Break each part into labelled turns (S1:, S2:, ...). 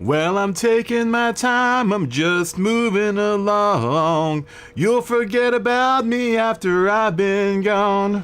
S1: Well, I'm taking my time, I'm just moving along. You'll forget about me after I've been gone.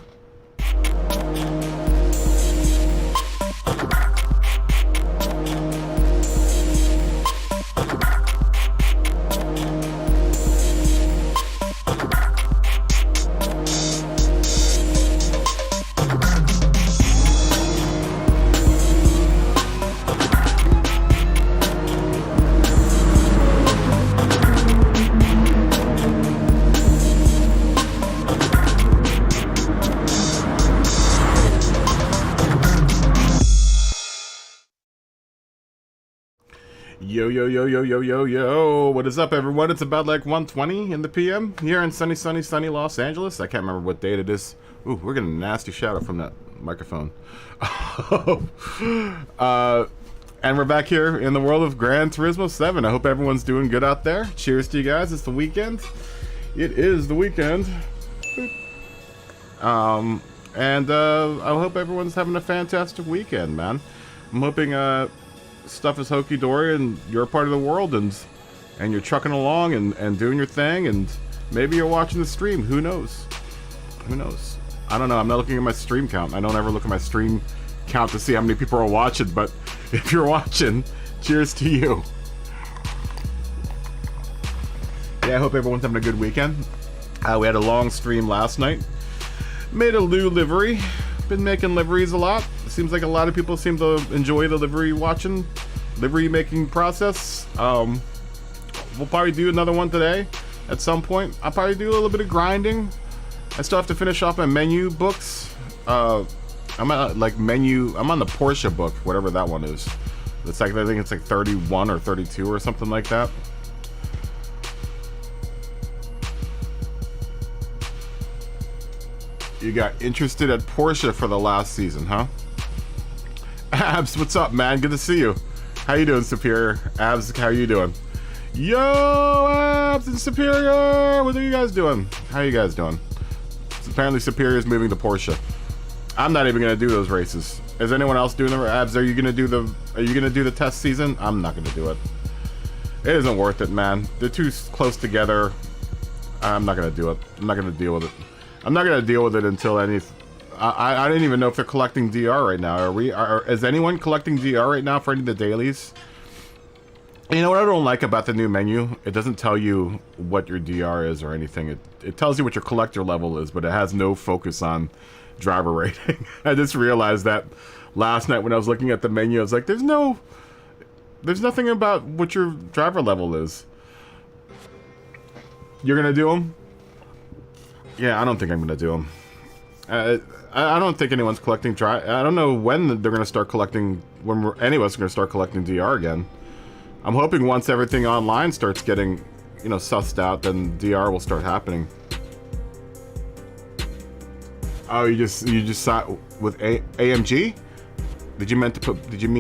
S1: Yo, what is up, everyone? It's about like 1:20 in the PM here in sunny Los Angeles. I can't remember what date it is. Ooh, we're getting a nasty shout out from that microphone. And we're back here in the world of Gran Turismo 7. I hope everyone's doing good out there. Cheers to you guys. It's the weekend. It is the weekend. I hope everyone's having a fantastic weekend, man. I'm hoping stuff is hokey-dory and you're a part of the world and you're trucking along and doing your thing, and maybe you're watching the stream. Who knows? I don't know. I'm not looking at my stream count. I don't ever look at my stream count to see how many people are watching, but if you're watching, cheers to you. Yeah, I hope everyone's having a good weekend. We had a long stream last night. Made a new livery. Been making liveries a lot. It seems like a lot of people seem to enjoy the livery making process. We'll probably do another one today at some point. I'll probably do a little bit of grinding. I still have to finish off my menu books. I'm on the Porsche book, whatever that one is. It's like, I think it's like 31 or 32 or something like that. You got interested at Porsche for the last season, huh? Abs, what's up, man? Good to see you. How you doing, Superior? Abs, how you doing? Yo, Abs and Superior! What are you guys doing? How you guys doing? Apparently Superior's moving to Porsche. I'm not even gonna do those races. Is anyone else doing them? Abs, are you gonna do the test season? I'm not gonna do it. It isn't worth it, man. They're too close together. I'm not gonna do it. I'm not gonna deal with it. I'm not gonna deal with it until I didn't even know if they're collecting DR right now. Is anyone collecting DR right now for any of the dailies? You know what I don't like about the new menu? It doesn't tell you what your DR is or anything. It tells you what your collector level is, but it has no focus on driver rating. I just realized that last night when I was looking at the menu. I was like, there's nothing about what your driver level is. You're gonna do them? Yeah, I don't think I'm gonna do them. I don't think anyone's collecting I don't know when they're gonna start collecting, when any of us are gonna start collecting DR again. I'm hoping once everything online starts getting, sussed out, then DR will start happening. Oh, you just sat with AMG? Did you mean to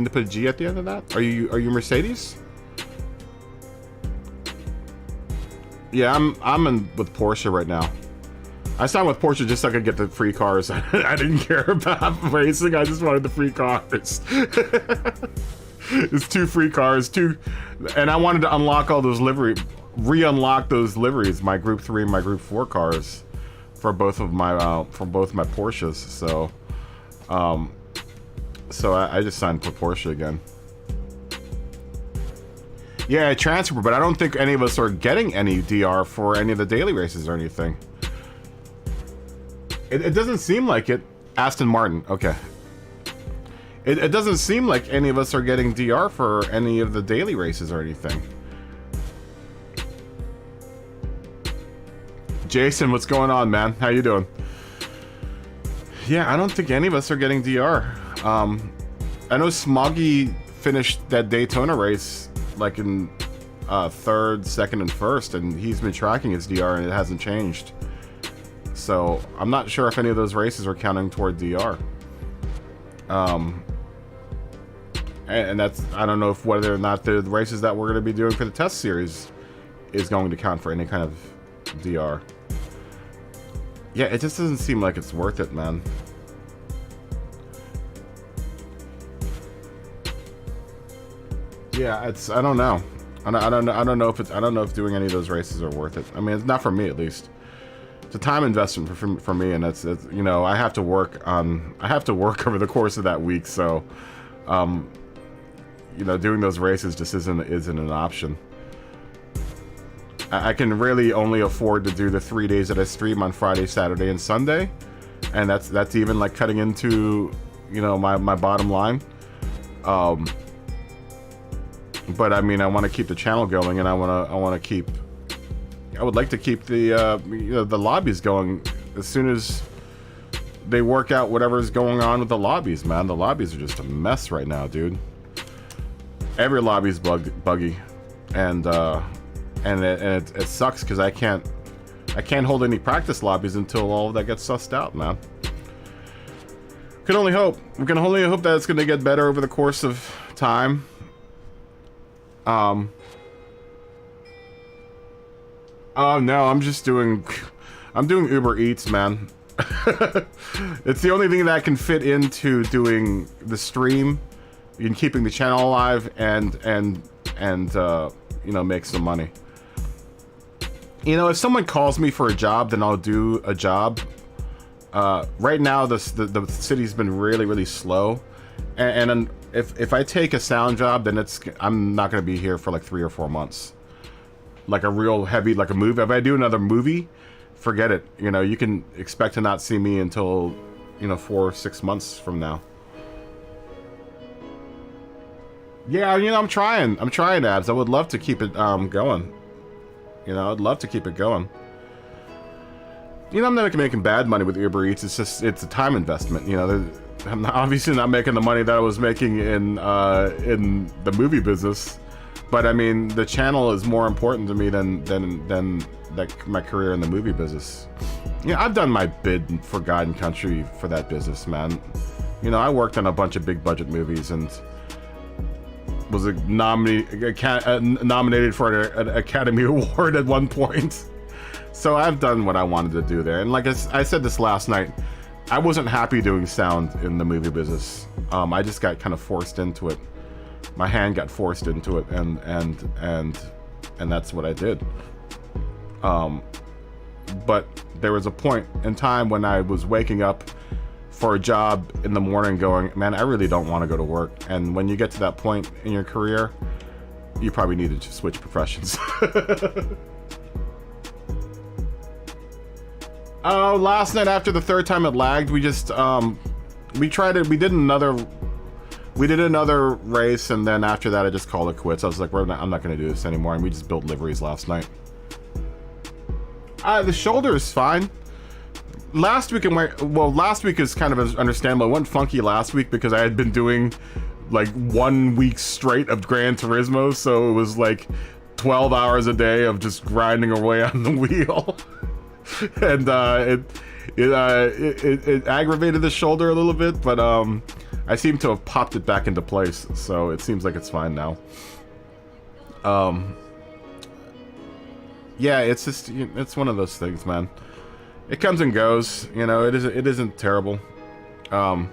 S1: put a G at the end of that? Are you Mercedes? Yeah, I'm in with Porsche right now. I signed with Porsche just so I could get the free cars. I didn't care about racing. I just wanted the free cars. It's 2 free cars, and I wanted to unlock all those re-unlock those liveries, my Group 3 and my Group 4 cars, for both of my Porsches. So I just signed for Porsche again. Yeah, I transfer, but I don't think any of us are getting any DR for any of the daily races or anything. It doesn't seem like it. Aston Martin, okay. It doesn't seem like any of us are getting DR for any of the daily races or anything. Jason, what's going on, man? How you doing? Yeah, I don't think any of us are getting DR. I know Smoggy finished that Daytona race like in 3rd, 2nd, and 1st, and he's been tracking his DR and it hasn't changed. So I'm not sure if any of those races are counting toward DR. And that's, I don't know if whether or not the races that we're going to be doing for the test series is going to count for any kind of DR. Yeah, it just doesn't seem like it's worth it, man. Yeah, it's I don't know. I don't know if it's I don't know if doing any of those races are worth it. I mean, it's not for me at least. It's a time investment for me, and it's you know I have to work over the course of that week, so you know doing those races just isn't an option. I can really only afford to do the 3 days that I stream on Friday, Saturday, and Sunday, and that's even like cutting into you know my bottom line. But I mean, I want to keep the channel going, and I would like to keep the you know the lobbies going as soon as they work out whatever's going on with the lobbies, man. The lobbies are just a mess right now, dude. Every lobby's buggy, and it sucks because I can't hold any practice lobbies until all of that gets sussed out, man. Can only hope. We can only hope that it's going to get better over the course of time. Oh no, I'm doing Uber Eats, man. It's the only thing that can fit into doing the stream and keeping the channel alive and you know make some money. You know, if someone calls me for a job, then I'll do a job. Right now, the city's been really slow, and if I take a sound job, then I'm not gonna be here for like 3 or 4 months. Like a real heavy, like a movie. If I do another movie, forget it. You know, you can expect to not see me until, you know, 4 or 6 months from now. Yeah, you know, I'm trying, Abs. I would love to keep it going. You know, I'd love to keep it going. You know, I'm not making bad money with Uber Eats. It's just, it's a time investment. You know, I'm obviously not making the money that I was making in the movie business. But I mean, the channel is more important to me than like my career in the movie business. Yeah, I've done my bid for God and Country for that business, man. You know, I worked on a bunch of big budget movies and was nominated for an Academy Award at one point. So I've done what I wanted to do there. And like I said this last night, I wasn't happy doing sound in the movie business. I just got kind of forced into it. My hand got forced into it, and that's what I did. But there was a point in time when I was waking up for a job in the morning going, man, I really don't want to go to work. And when you get to that point in your career, you probably need to switch professions. Last night after the third time it lagged, we just we did another race, and then after that I just called it quits. I was like, I'm not going to do this anymore, and we just built liveries last night. The shoulder is fine. Last week last week is kind of understandable. It went funky last week because I had been doing like 1 week straight of Gran Turismo, so it was like 12 hours a day of just grinding away on the wheel. And it aggravated the shoulder a little bit, but I seem to have popped it back into place, so it seems like it's fine now. Yeah, it's just, it's one of those things, man. It comes and goes, you know. It isn't terrible. I'll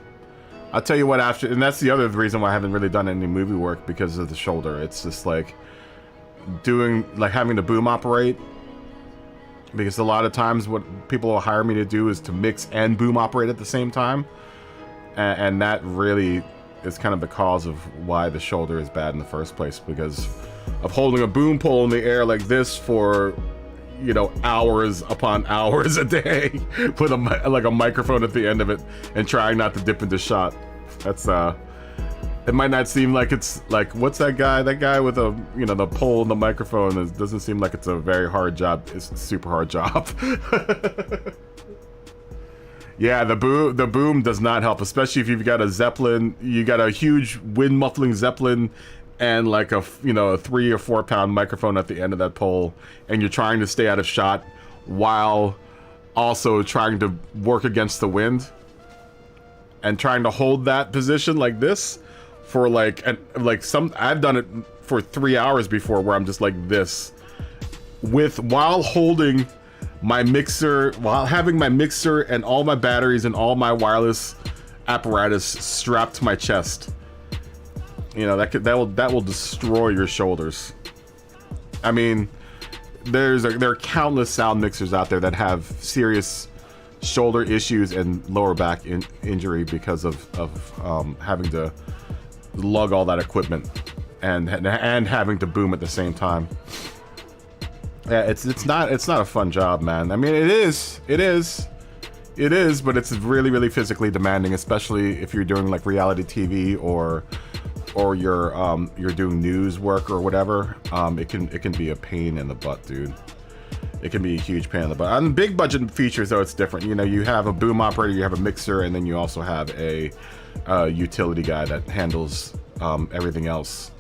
S1: tell you what, after, and that's the other reason why I haven't really done any movie work, because of the shoulder. It's just like having to boom operate, because a lot of times what people will hire me to do is to mix and boom operate at the same time. And that really is kind of the cause of why the shoulder is bad in the first place, because of holding a boom pole in the air like this for, you know, hours upon hours a day with a microphone at the end of it and trying not to dip into shot. That's it might not seem like it's like, what's that guy with a, you know, the pole and the microphone. It doesn't seem like it's a very hard job. It's a super hard job. Yeah, the boom does not help, especially if you've got a Zeppelin. You got a huge wind muffling Zeppelin and like a 3 or 4 pound microphone at the end of that pole, and you're trying to stay out of shot while also trying to work against the wind and trying to hold that position like this for I've done it for 3 hours before, where I'm just like this while holding my mixer, while having my mixer and all my batteries and all my wireless apparatus strapped to my chest. You know, that will destroy your shoulders. I mean, there are countless sound mixers out there that have serious shoulder issues and lower back injury because of having to lug all that equipment and having to boom at the same time. Yeah, it's not a fun job, man. I mean, it is, but it's really, really physically demanding, especially if you're doing like reality TV or you're doing news work or whatever. It can be a pain in the butt, dude. It can be a huge pain in the butt. On big budget features, though, it's different. You know, you have a boom operator, you have a mixer, and then you also have a utility guy that handles everything else.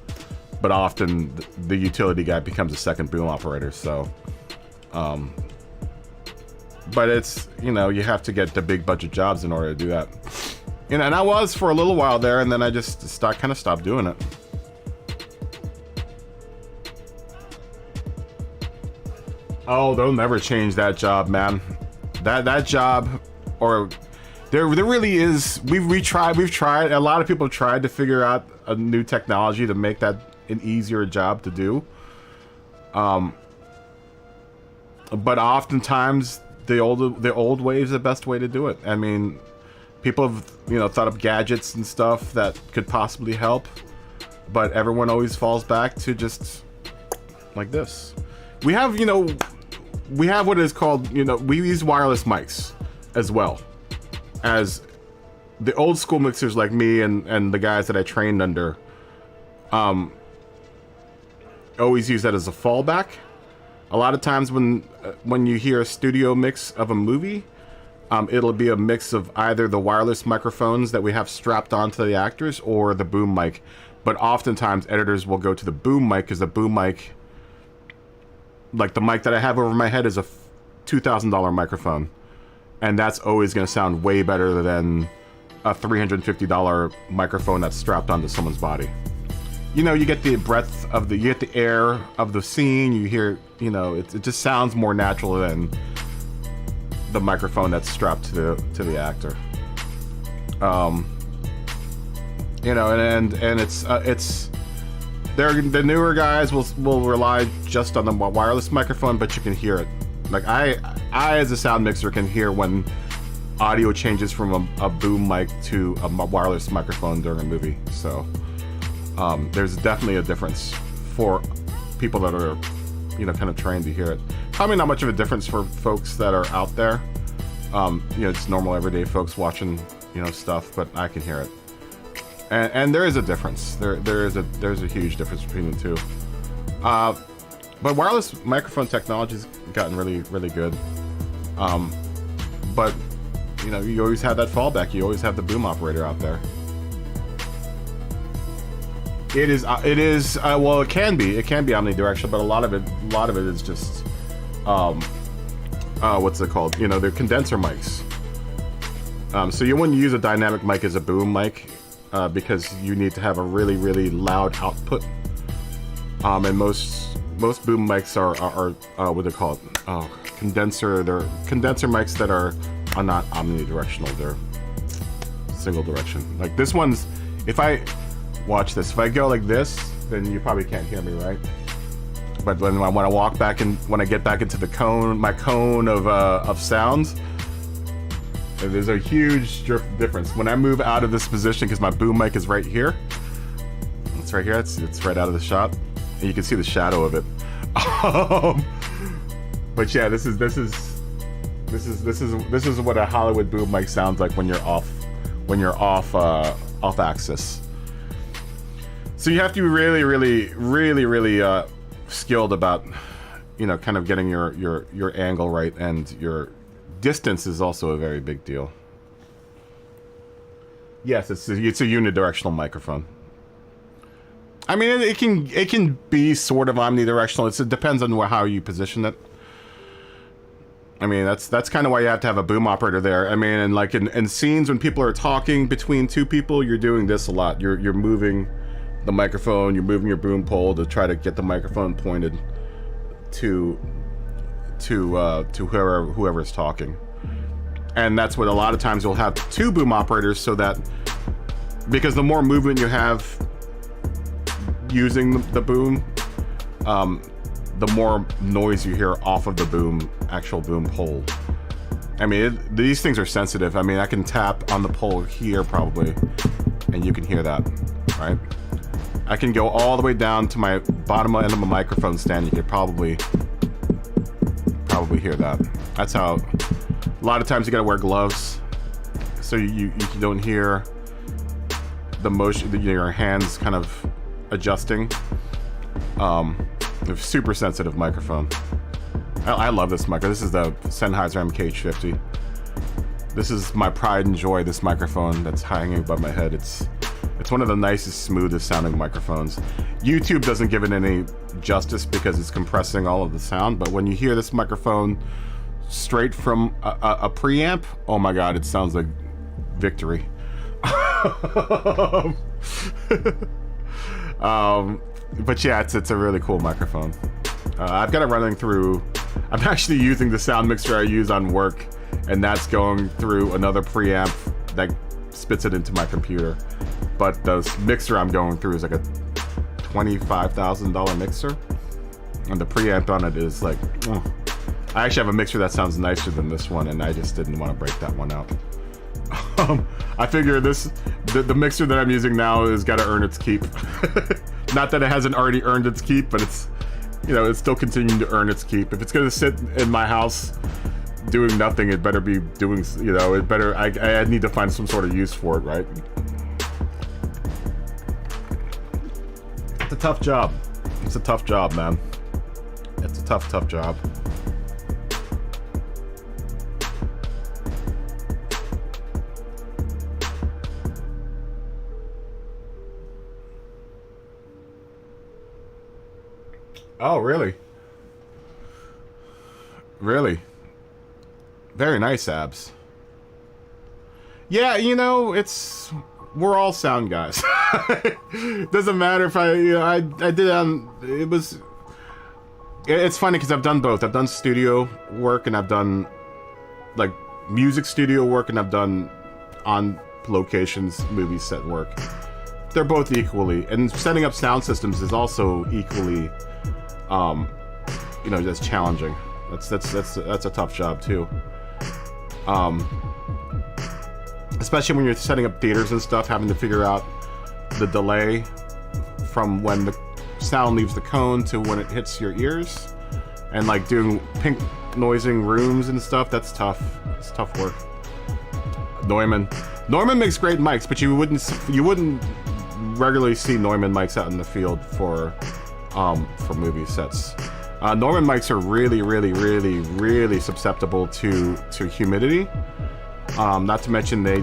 S1: But often the utility guy becomes a second boom operator. So, but it's, you know, you have to get the big budget jobs in order to do that. You know, and I was for a little while there, and then I just kind of stopped doing it. Oh, they'll never change that job, man. That job, or there really is. We've tried. A lot of people have tried to figure out a new technology to make that an easier job to do. But oftentimes the old way is the best way to do it. I mean, people have, you know, thought of gadgets and stuff that could possibly help, but everyone always falls back to just like this. We have, you know, we have what is called, you know, we use wireless mics as well as the old school mixers like me and the guys that I trained under. Always use that as a fallback. A lot of times when you hear a studio mix of a movie, it'll be a mix of either the wireless microphones that we have strapped onto the actors or the boom mic. But oftentimes editors will go to the boom mic because the boom mic, like the mic that I have over my head, is a $2,000 microphone. And that's always going to sound way better than a $350 microphone that's strapped onto someone's body. You know, you get the breadth of you get the air of the scene, you hear, you know, it just sounds more natural than the microphone that's strapped to the actor. You know, and it's the newer guys will rely just on the wireless microphone, but you can hear it. Like I as a sound mixer can hear when audio changes from a boom mic to a wireless microphone during a movie. So there's definitely a difference for people that are, you know, kind of trained to hear it. Probably not much of a difference for folks that are out there. You know, it's normal everyday folks watching, you know, stuff, but I can hear it. And there is a difference. There's a huge difference between the two. But wireless microphone technology's gotten really, really good. But you know, you always have that fallback. You always have the boom operator out there. It is. Well, it can be omnidirectional, but a lot of it is just, what's it called? You know, they're condenser mics. So you wouldn't use a dynamic mic as a boom mic, because you need to have a really, really loud output. And most boom mics are what they call it? Condenser. They're condenser mics that are not omnidirectional. They're single direction. Like this one's. If I watch this, if I go like this, then you probably can't hear me, right? But when I walk back and when I get back into the my cone of sounds, there's a huge difference. When I move out of this position, because my boom mic is right here, it's right here. It's right out of the shot, and you can see the shadow of it. But yeah, this is what a Hollywood boom mic sounds like when you're off axis. So you have to be really, really, really, really skilled about, you know, kind of getting your angle right, and your distance is also a very big deal. Yes, it's a unidirectional microphone. I mean, it can be sort of omnidirectional. It depends on how you position it. I mean, that's kind of why you have to have a boom operator there. I mean, and like in scenes when people are talking between two people, you're doing this a lot. You're moving the microphone, you're moving your boom pole to try to get the microphone pointed to whoever is talking. And that's what a lot of times you'll have two boom operators, so that because the more movement you have using the boom, the more noise you hear off of the boom, actual boom pole. I mean, these things are sensitive. I mean, I can tap on the pole here probably, and you can hear that, right? I can go all the way down to my bottom end of my microphone stand. You could probably hear that. That's how. A lot of times you gotta wear gloves, so you don't hear the motion, your hands kind of adjusting. A super sensitive microphone. I love this microphone. This is the Sennheiser MKH50. This is my pride and joy, this microphone that's hanging above my head. It's one of the nicest, smoothest sounding microphones. YouTube doesn't give it any justice because it's compressing all of the sound, but when you hear this microphone straight from a preamp, oh my god, it sounds like victory. But yeah, it's a really cool microphone. I've got it running through. I'm actually using the sound mixer I use on work, and that's going through another preamp that spits it into my computer. But the mixer I'm going through is like a $25,000 mixer, and the preamp on it is like, oh. I actually have a mixer that sounds nicer than this one, and I just didn't want to break that one out. I figure the mixer that I'm using now has got to earn its keep. Not that it hasn't already earned its keep, but it's, you know, it's still continuing to earn its keep. If it's gonna sit in my house doing nothing, it better be doing, you know, it better, I need to find some sort of use for it, right? It's a tough job. It's a tough job, man. It's a tough job. Oh, really? Really? Very nice, Abs. Yeah, you know, we're all sound guys. Doesn't matter if I did it's funny because I've done both. I've done studio work and I've done like music studio work, and I've done on locations movie set work. They're both equally, and setting up sound systems is also equally you know, just challenging. That's a tough job too. Especially when you're setting up theaters and stuff, having to figure out the delay from when the sound leaves the cone to when it hits your ears, and like doing pink noising rooms and stuff. That's tough. It's tough work. Neumann makes great mics, but you wouldn't regularly see Neumann mics out in the field for movie sets. Neumann mics are really susceptible to humidity. Not to mention they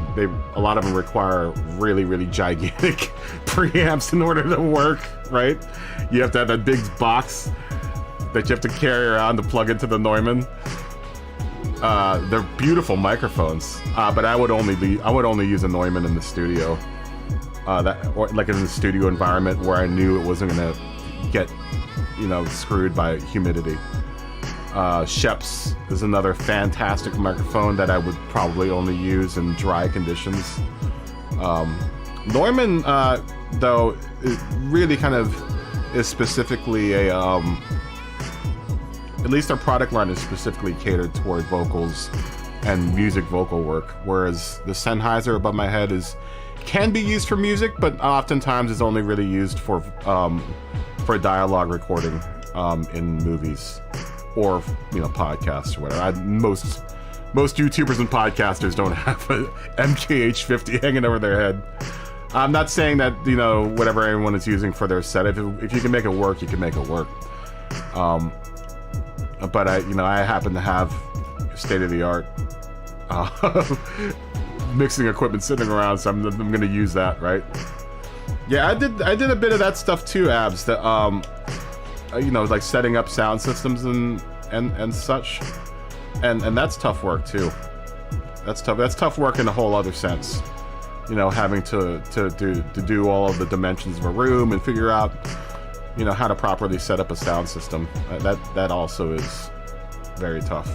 S1: a lot of them require really gigantic preamps in order to work, right? You have to have that big box that you have to carry around to plug into the Neumann. They're beautiful microphones, but I would only use a Neumann in the studio. Or like in the studio environment where I knew it wasn't gonna get, you know, screwed by humidity. Sheps is another fantastic microphone that I would probably only use in dry conditions. Neumann, though, it really kind of is specifically a, at least our product line is specifically catered toward vocals and music vocal work, whereas the Sennheiser above my head can be used for music, but oftentimes is only really used for dialogue recording in movies or, you know, podcasts or whatever. Most YouTubers and podcasters don't have a MKH50 hanging over their head. I'm not saying that, you know, whatever everyone is using for their set, if you can make it work, you can make it work. But I happen to have state-of-the-art mixing equipment sitting around, so I'm going to use that, right? Yeah, I did a bit of that stuff too, Abs. That you know, like setting up sound systems and such, and that's tough work too. That's tough work in a whole other sense. You know, having to do all of the dimensions of a room and figure out, you know, how to properly set up a sound system. That also is very tough.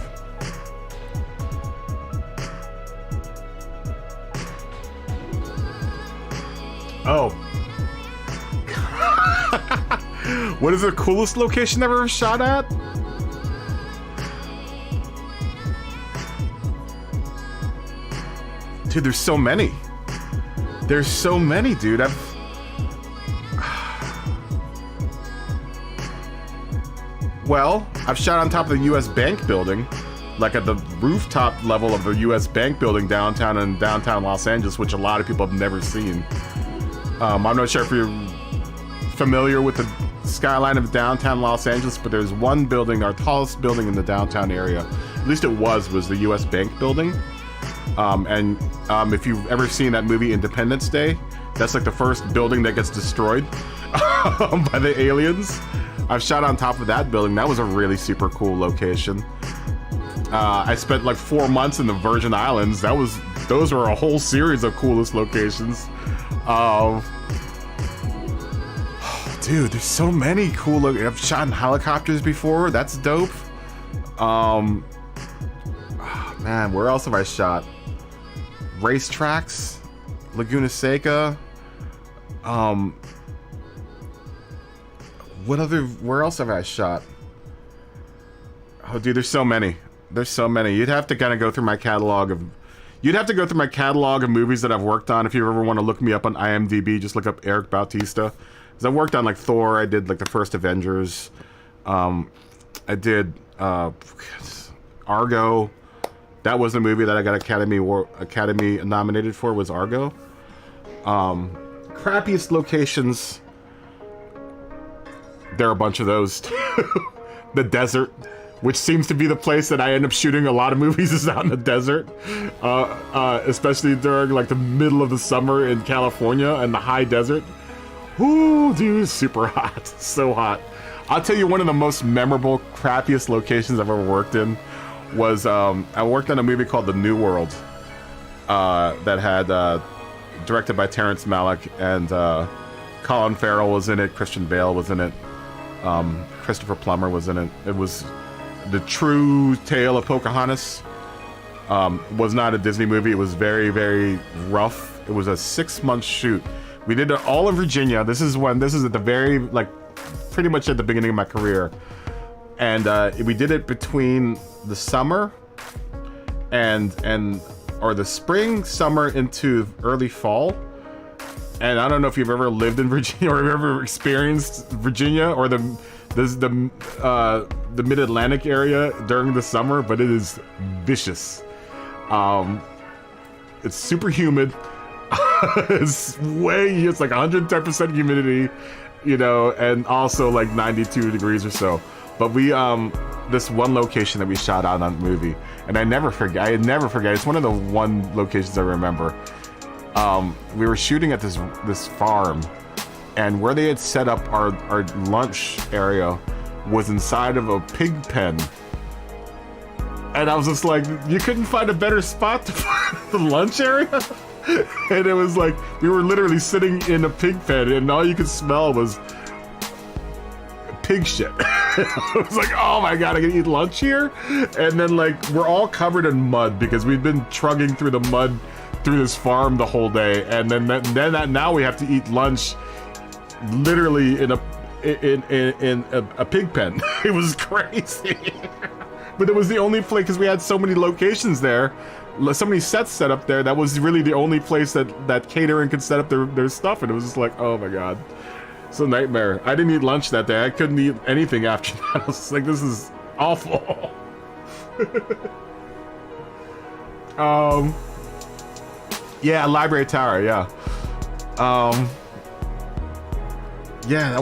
S1: Oh. What is the coolest location I've ever shot at? Dude, there's so many. There's so many, dude. Well, I've shot on top of the U.S. Bank building, like at the rooftop level of the U.S. Bank building downtown in downtown Los Angeles, which a lot of people have never seen. I'm not sure if you're familiar with the skyline of downtown Los Angeles, but there's one building, our tallest building in the downtown area, at least it was the U.S. Bank building. If you've ever seen that movie Independence Day, that's like the first building that gets destroyed by the aliens. I've shot on top of that building. That was a really super cool location. I spent like 4 months in the Virgin Islands. Those were a whole series of coolest locations. Dude, there's so many cool I've shot in helicopters before. That's dope. Man, where else have I shot? Racetracks, Laguna Seca. Where else have I shot? Oh, dude, there's so many. There's so many. You'd have to kind of go through my catalog of movies that I've worked on. If you ever want to look me up on IMDb, just look up Eric Bautista. Because I worked on like Thor. I did like the first Avengers. I did Argo. That was the movie that I got Academy nominated for, was Argo. Crappiest locations. There are a bunch of those too. The desert, which seems to be the place that I end up shooting a lot of movies, is out in the desert. Especially during like the middle of the summer in California and the high desert. Ooh, dude, super hot. So hot. I'll tell you, one of the most memorable, crappiest locations I've ever worked in was I worked on a movie called The New World that had directed by Terrence Malick, and Colin Farrell was in it, Christian Bale was in it, Christopher Plummer was in it. It was the true tale of Pocahontas. Was not a Disney movie. It was very, very rough. It was a 6-month shoot. We did it all in Virginia. This is at the very, like, pretty much at the beginning of my career. And we did it between the summer or the spring, summer into early fall. And I don't know if you've ever lived in Virginia or ever experienced Virginia or the mid-Atlantic area during the summer, but it is vicious. It's super humid. It's like 110% humidity, you know, and also like 92 degrees or so. But we, this one location that we shot out on the movie, and I never forget. It's one of the one locations I remember. We were shooting at this farm, and where they had set up our lunch area was inside of a pig pen. And I was just like, you couldn't find a better spot to find the lunch area? And it was like, we were literally sitting in a pig pen, and all you could smell was pig shit. I was like, oh my god, I can eat lunch here? And then like, we're all covered in mud because we've been trudging through the mud through this farm the whole day, and then now we have to eat lunch literally in a pig pen. It was crazy. But it was the only place, because we had so many locations there, so many sets set up there, that was really the only place that catering could set up their stuff, and it was just like, oh my god. It's a nightmare. I didn't eat lunch that day. I couldn't eat anything after that. I was just like, this is awful. Yeah, Library Tower, yeah. Yeah, that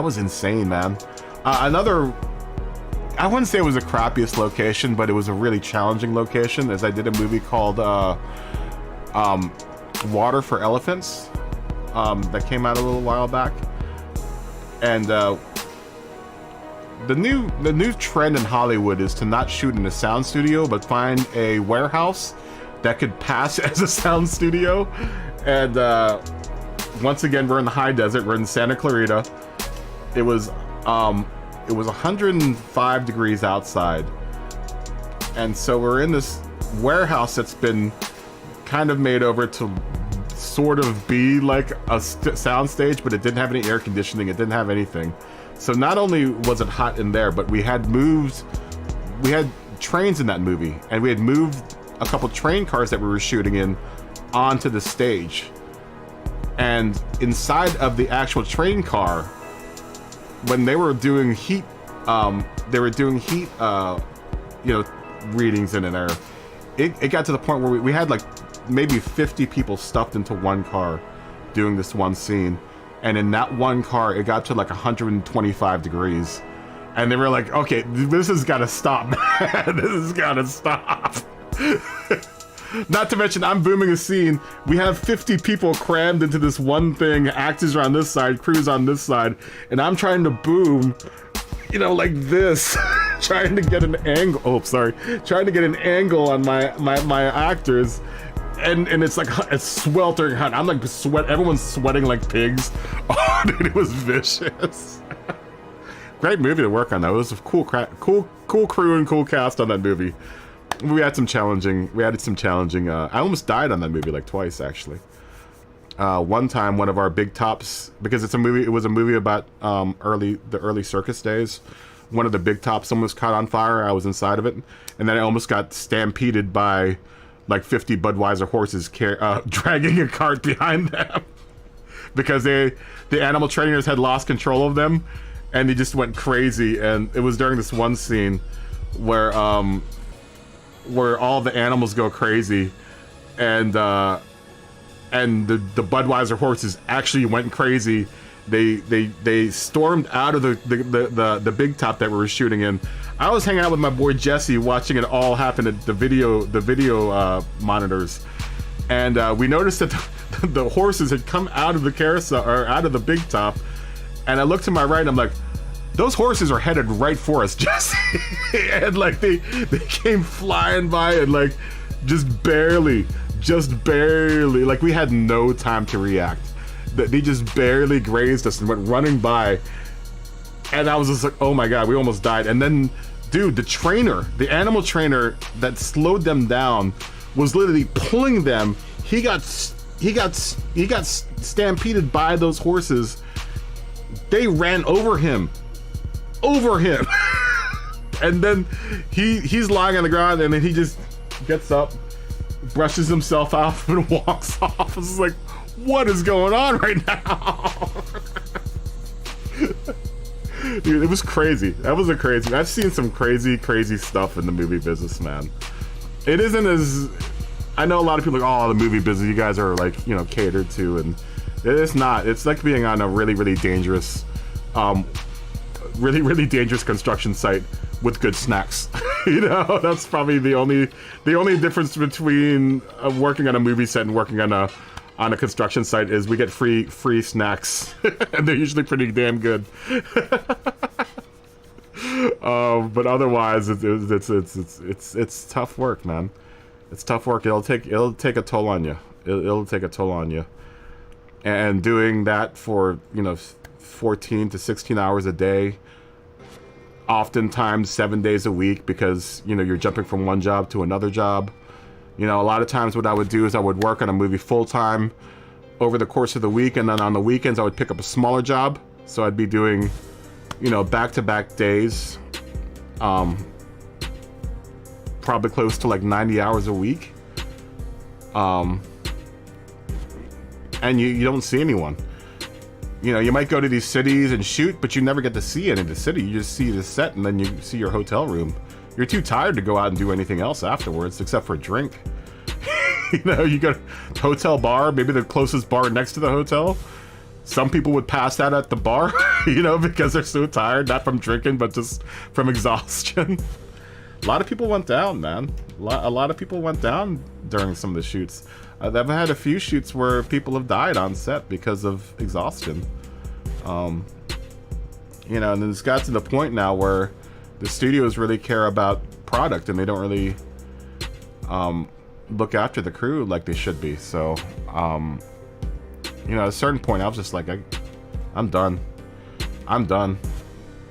S1: was insane, man. Another, I wouldn't say it was the crappiest location, but it was a really challenging location, as I did a movie called Water for Elephants that came out a little while back. And the new trend in Hollywood is to not shoot in a sound studio, but find a warehouse that could pass as a sound studio. And once again, we're in the high desert. We're in Santa Clarita. It was 105 degrees outside, and so we're in this warehouse that's been kind of made over to sort of be like a sound stage, but it didn't have any air conditioning. It didn't have anything. So not only was it hot in there, but we had trains in that movie, and we had moved a couple train cars that we were shooting in onto the stage. And inside of the actual train car, when they were doing heat, readings in there. It got to the point where we had like maybe 50 people stuffed into one car doing this one scene. And in that one car, it got to like 125 degrees. And they were like, okay, this has got to stop, man. This has got to stop. Not to mention, I'm booming a scene. We have 50 people crammed into this one thing. Actors are on this side, crews on this side. And I'm trying to boom, like this. Trying to get an angle. Oh, sorry. Trying to get an angle on my actors. And it's like a sweltering hot. I'm like everyone's sweating like pigs. Oh, dude, it was vicious. Great movie to work on though. It was a cool crew and cool cast on that movie. We had some challenging. I almost died on that movie like twice actually. One time, one of our big tops, because it was a movie about the early circus days. One of the big tops almost caught on fire. I was inside of it, and then I almost got stampeded by like 50 Budweiser horses dragging a cart behind them because the animal trainers had lost control of them, and they just went crazy. And it was during this one scene where all the animals go crazy, and the Budweiser horses actually went crazy. They stormed out of the big top that we were shooting in. I was hanging out with my boy Jesse, watching it all happen at the video monitors, and we noticed that the horses had come out of the carousel or out of the big top, and I looked to my right and I'm like, those horses are headed right for us, Jesse. And like they came flying by and like just barely, like we had no time to react. They just barely grazed us and went running by. And I was just like, oh my God, we almost died. And then, dude, the animal trainer that slowed them down was literally pulling them. He got stampeded by those horses. They ran over him. And then he's lying on the ground, and then he just gets up, brushes himself off, and walks off. It's like, what is going on right now? Dude, it was crazy. That was crazy. I've seen some crazy stuff in the movie business, man. It isn't as, I know a lot of people are like, oh, the movie business, you guys are like, catered to, and it's not. It's like being on a really dangerous, really dangerous construction site with good snacks. That's probably the only difference between working on a movie set and working on a construction site is we get free snacks, and they're usually pretty damn good. But otherwise, it's tough work, man. It's tough work. It'll take a toll on you. It'll take a toll on you. And doing that for 14 to 16 hours a day, oftentimes 7 days a week, because you're jumping from one job to another job. A lot of times what I would do is I would work on a movie full-time over the course of the week, and then on the weekends I would pick up a smaller job. So I'd be doing, back-to-back days, probably close to like 90 hours a week. And you don't see anyone. You might go to these cities and shoot, but you never get to see any of the city. You just see the set, and then you see your hotel room. You're too tired to go out and do anything else afterwards, except for a drink. You go to hotel bar, maybe the closest bar next to the hotel. Some people would pass out at the bar, because they're so tired, not from drinking, but just from exhaustion. A lot of people went down, man. A lot of people went down during some of the shoots. I've had a few shoots where people have died on set because of exhaustion. And then it's got to the point now where the studios really care about product, and they don't really look after the crew like they should be. So, at a certain point, I was just like, I'm done.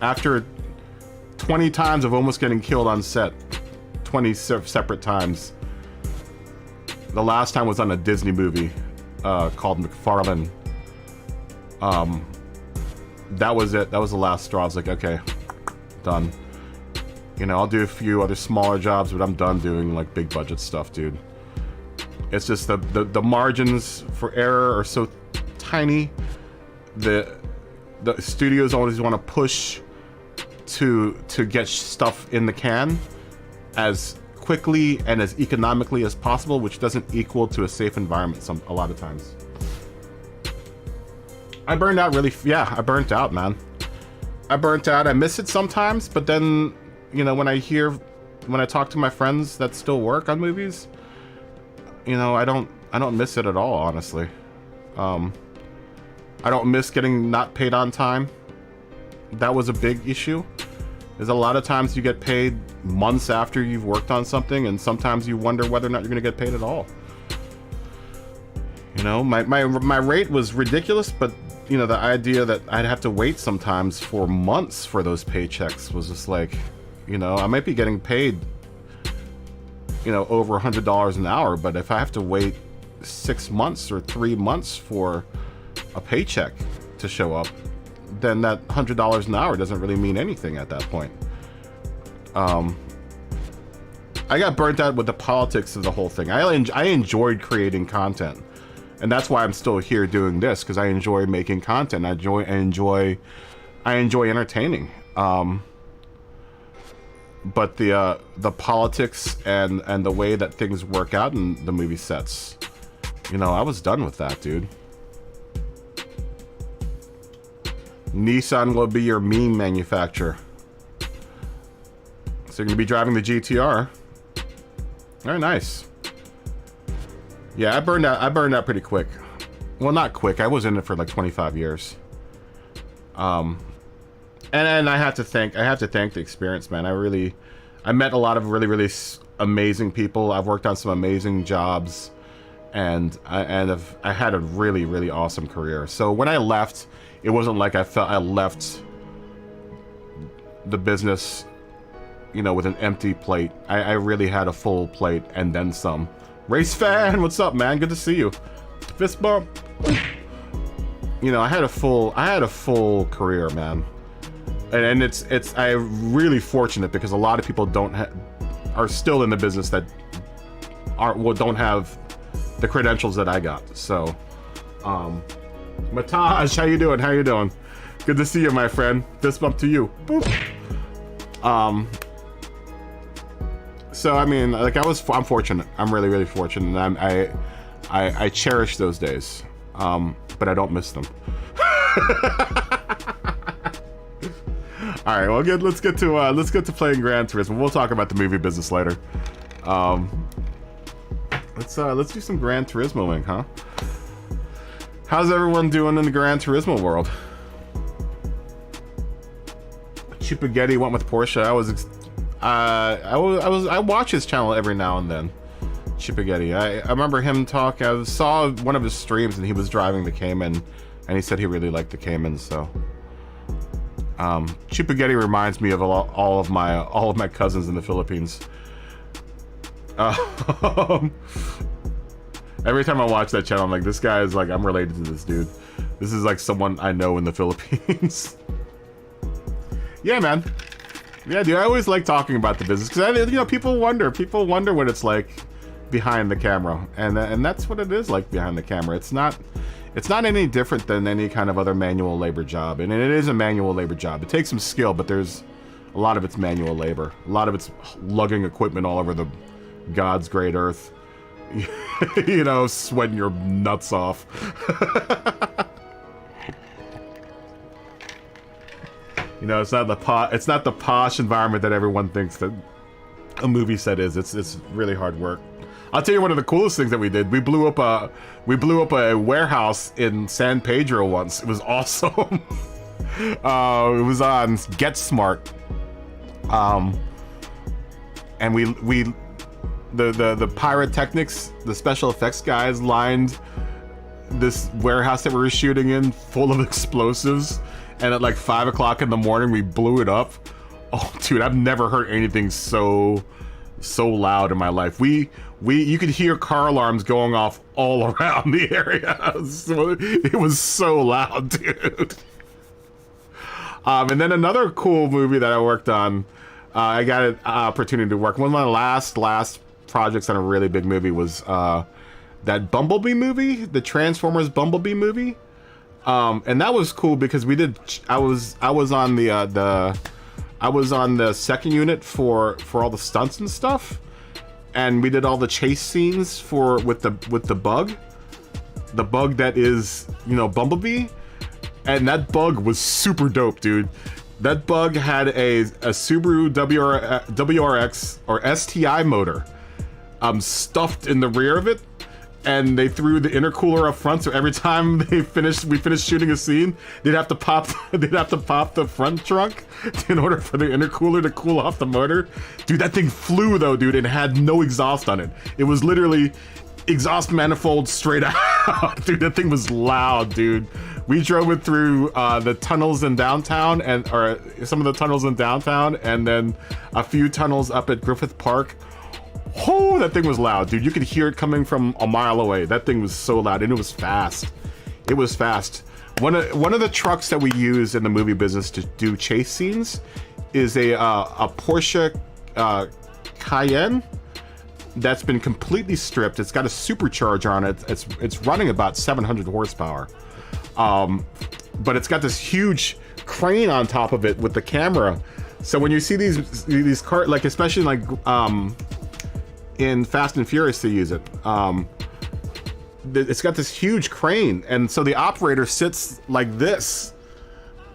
S1: After 20 times of almost getting killed on set, 20 separate times. The last time was on a Disney movie, called McFarlane. That was it. That was the last straw. I was like, okay, done. You know, I'll do a few other smaller jobs, but I'm done doing like big budget stuff, dude. It's just the margins for error are so tiny. The studios always want to push to get stuff in the can as quickly and as economically as possible, which doesn't equal to a safe environment a lot of times. I burned out really, yeah, I burnt out, man. I burnt out. I miss it sometimes, but then, you know, when I talk to my friends that still work on movies, you know, I don't miss it at all, honestly. I don't miss getting not paid on time. That was a big issue. There's a lot of times you get paid months after you've worked on something, and sometimes you wonder whether or not you're gonna get paid at all. You know, my rate was ridiculous, but you know, the idea that I'd have to wait sometimes for months for those paychecks was just like, you know, I might be getting paid, you know, over $100 an hour, but if I have to wait 6 months or 3 months for a paycheck to show up, then that $100 an hour doesn't really mean anything at that point. I got burnt out with the politics of the whole thing. I enjoyed creating content, and that's why I'm still here doing this, because I enjoy making content. I enjoy entertaining. But the politics and the way that things work out in the movie sets, you know, I was done with that, dude. Nissan will be your meme manufacturer. So you're gonna be driving the GTR. Very nice. Yeah, I burned out pretty quick. Well, not quick. I was in it for like 25 years. And I have to thank the experience, man. I met a lot of really amazing people. I've worked on some amazing jobs, and I had a really awesome career. So when I left, it wasn't like I felt I left the business, you know, with an empty plate. I really had a full plate and then some. Race fan, what's up, man? Good to see you. Fist bump. You know, I had a full career, man. And I'm really fortunate because a lot of people are still in the business that don't have the credentials that I got. So, Mataj, how you doing? How you doing? Good to see you, my friend. Fist bump to you. Boop. So I mean, like I'm fortunate. I'm really fortunate, and I cherish those days. But I don't miss them. All right, well, good. Let's get to playing Gran Turismo. We'll talk about the movie business later. Let's do some Gran Turismoing, huh? How's everyone doing in the Gran Turismo world? Chupagetti went with Porsche. I watch his channel every now and then. Chupagetti. I remember him talk. I saw one of his streams and he was driving the Cayman, and he said he really liked the Cayman. So, Chupagetti reminds me of all of my cousins in the Philippines. Every time I watch that channel, I'm like, this guy is like, I'm related to this dude. This is like someone I know in the Philippines. Yeah, man. Yeah, dude. I always like talking about the business because you know, people wonder what it's like behind the camera, and that's what it is like behind the camera. It's not any different than any kind of other manual labor job, and it is a manual labor job. It takes some skill, but there's a lot of it's manual labor. A lot of it's lugging equipment all over the God's great earth. You know, sweating your nuts off. You know, it's not the posh environment that everyone thinks that a movie set is. It's really hard work. I'll tell you one of the coolest things that we did. We blew up a warehouse in San Pedro once. It was awesome. It was on Get Smart. And the pyrotechnics, the special effects guys lined this warehouse that we were shooting in full of explosives, and at like 5 o'clock in the morning we blew it up. Oh dude, I've never heard anything so so loud in my life. You could hear car alarms going off all around the area. So it was so loud, dude. And then another cool movie that I worked on, I got an opportunity to work. One of my last projects on a really big movie was that Bumblebee movie, the Transformers Bumblebee movie. And that was cool because I was on the second unit for all the stunts and stuff, and we did all the chase scenes with the bug that is, you know, Bumblebee, and that bug was super dope, dude. That bug had a Subaru WRX or STI motor stuffed in the rear of it, and they threw the intercooler up front, so every time we finished shooting a scene, they'd have to pop the front trunk in order for the intercooler to cool off the motor. Dude, that thing flew though, dude, and had no exhaust on it. It was literally exhaust manifold straight out. Dude, that thing was loud, dude. We drove it through the tunnels in downtown, or some of the tunnels in downtown, and then a few tunnels up at Griffith Park. Oh, that thing was loud, dude. You could hear it coming from a mile away. That thing was so loud, and it was fast. It was fast. One of the trucks that we use in the movie business to do chase scenes is a Porsche Cayenne that's been completely stripped. It's got a supercharger on it. It's running about 700 horsepower, but it's got this huge crane on top of it with the camera. So when you see these cars, like especially like in Fast and Furious, they use it. It's got this huge crane, and so the operator sits like this,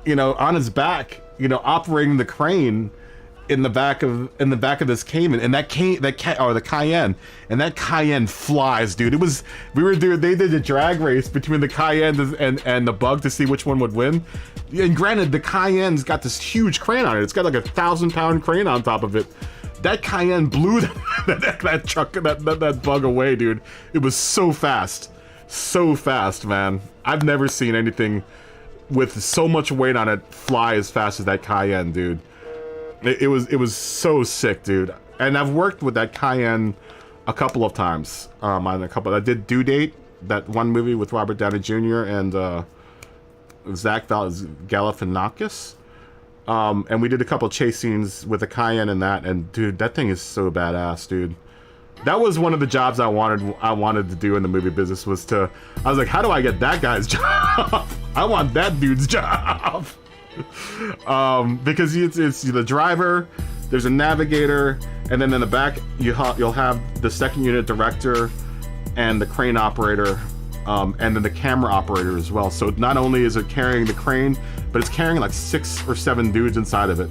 S1: you know, on his back, you know, operating the crane in the back of this Cayman, and the Cayenne, and that Cayenne flies, dude. They did a drag race between the Cayenne and the Bug to see which one would win. And granted, the Cayenne's got this huge crane on it. It's got like a 1,000-pound crane on top of it. That Cayenne blew that truck, that Bug away, dude. It was so fast, man. I've never seen anything with so much weight on it fly as fast as that Cayenne, dude. It was so sick, dude. And I've worked with that Cayenne a couple of times. I did Due Date, that one movie with Robert Downey Jr. and Zach Galifianakis. And we did a couple chase scenes with the Cayenne and that, and dude, that thing is so badass, dude. That was one of the jobs I wanted to do in the movie business. I was like, how do I get that guy's job? I want that dude's job. Because it's the driver, there's a navigator, and then in the back you'll have the second unit director and the crane operator, and then the camera operator as well. So not only is it carrying the crane, but it's carrying like 6 or 7 dudes inside of it.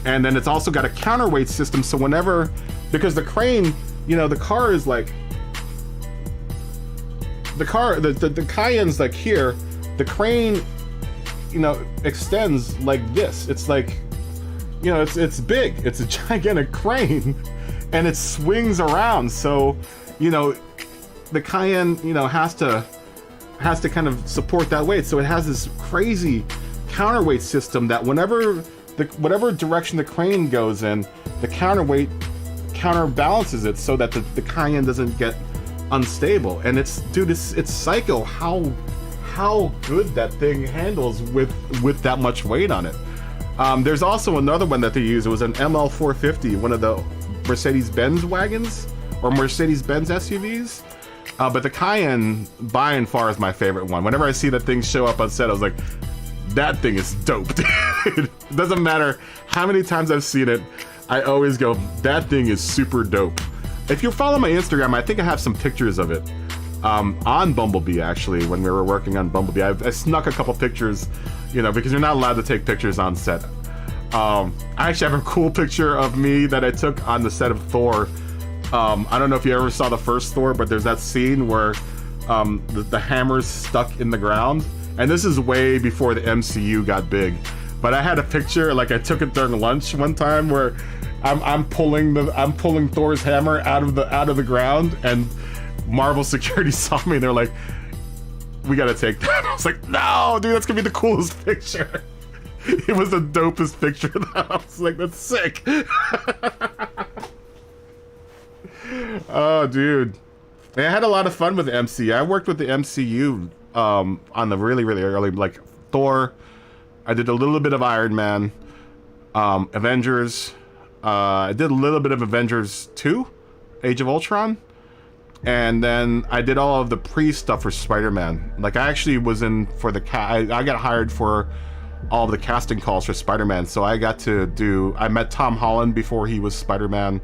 S1: And then it's also got a counterweight system, so because the crane, you know, the car is like, the Cayenne's like here, the crane, you know, extends like this. It's like, you know, it's big. It's a gigantic crane, and it swings around. So, you know, the Cayenne, you know, has to kind of support that weight. So it has this crazy counterweight system that whatever direction the crane goes in, the counterweight counterbalances it so that the Cayenne doesn't get unstable. And it's psycho how good that thing handles with that much weight on it. There's also another one that they use. It was an ML450, one of the Mercedes-Benz wagons or Mercedes-Benz SUVs. But the Cayenne, by and far, is my favorite one. Whenever I see that thing show up on set, I was like, that thing is dope, dude. It doesn't matter how many times I've seen it, I always go, that thing is super dope. If you follow my Instagram, I think I have some pictures of it. On Bumblebee, actually, when we were working on Bumblebee. I snuck a couple pictures, you know, because you're not allowed to take pictures on set. I actually have a cool picture of me that I took on the set of Thor. I don't know if you ever saw the first Thor, but there's that scene where the hammer's stuck in the ground. And this is way before the MCU got big. But I had a picture, like I took it during lunch one time, where I'm pulling Thor's hammer out of the ground, and Marvel security saw me and they're like, we gotta take that. I was like, no, dude, that's gonna be the coolest picture. It was the dopest picture. I was like, that's sick. Oh, dude. I had a lot of fun with the MCU. I worked with the MCU on the really, really early, like Thor. I did a little bit of Iron Man, Avengers. I did a little bit of Avengers 2, Age of Ultron. And then I did all of the pre-stuff for Spider-Man. Like, I actually was in for the I got hired for all of the casting calls for Spider-Man. So I got to do... I met Tom Holland before he was Spider-Man.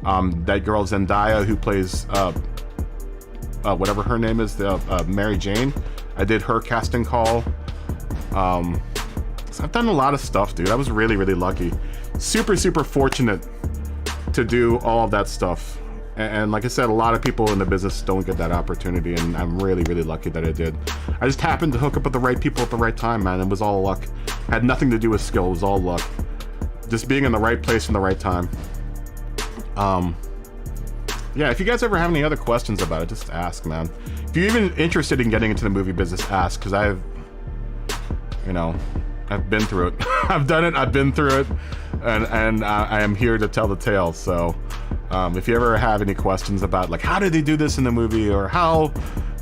S1: That girl Zendaya who plays... whatever her name is, Mary Jane. I did her casting call. So I've done a lot of stuff, dude. I was really, really lucky. Super, super fortunate to do all of that stuff. And like I said, a lot of people in the business don't get that opportunity, and I'm really, really lucky that I did. I just happened to hook up with the right people at the right time, man. It was all luck. Had nothing to do with skill. It was all luck. Just being in the right place in the right time. Yeah, if you guys ever have any other questions about it, just ask, man. If you're even interested in getting into the movie business, ask, because I've been through it. I've done it, I've been through it, and I am here to tell the tale. So if you ever have any questions about, like, how did they do this in the movie, or how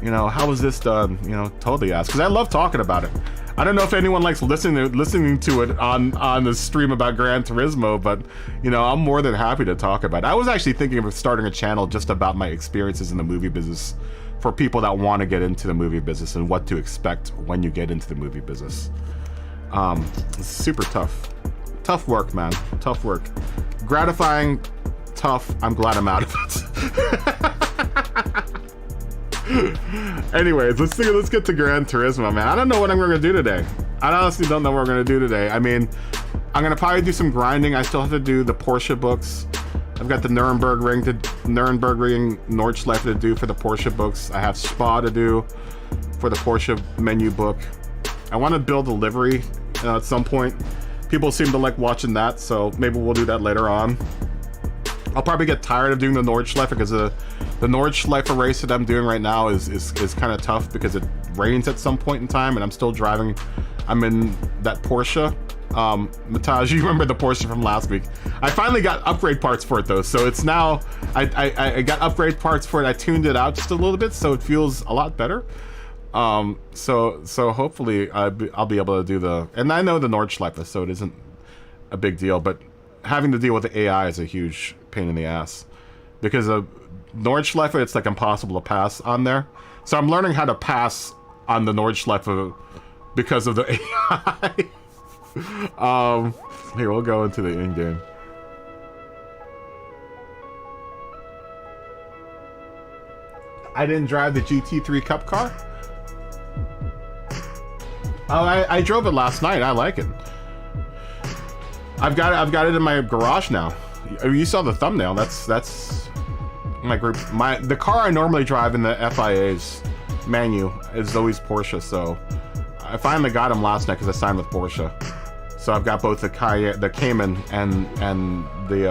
S1: was this done, totally ask, because I love talking about it. I don't know if anyone likes listening to it on the stream about Gran Turismo, but I'm more than happy to talk about it. I was actually thinking of starting a channel just about my experiences in the movie business for people that want to get into the movie business and what to expect when you get into the movie business. It's super tough work, man. Tough work, gratifying, tough. I'm glad I'm out of it. Anyways, let's get to Gran Turismo, man. I don't know what I'm gonna do today. I honestly don't know what we're gonna do today. I mean, I'm gonna probably do some grinding. I still have to do the Porsche books. I've got the Nürburgring Nordschleife to do for the Porsche books. I have Spa to do for the Porsche menu book. I want to build a livery at some point. People seem to like watching that, so maybe we'll do that later on. I'll probably get tired of doing the Nordschleife because the Nordschleife race that I'm doing right now is kind of tough because it rains at some point in time, and I'm still driving. I'm in that Porsche. Mataj, you remember the Porsche from last week? I finally got upgrade parts for it though, so it's now I got upgrade parts for it. I tuned it out just a little bit, so it feels a lot better. So hopefully I'll be able to do and I know the Nordschleife, so it isn't a big deal, but having to deal with the AI is a huge pain in the ass because of Nordschleife. It's like impossible to pass on there, so I'm learning how to pass on the Nordschleife because of the AI. Here, we'll go into the in-game. I didn't drive the GT3 Cup car. Oh, I drove it last night. I like it. I've got it in my garage now. You saw the thumbnail. That's my group. The car I normally drive in the FIA's menu is always Porsche. So I finally got him last night because I signed with Porsche. So I've got both the Cayman and the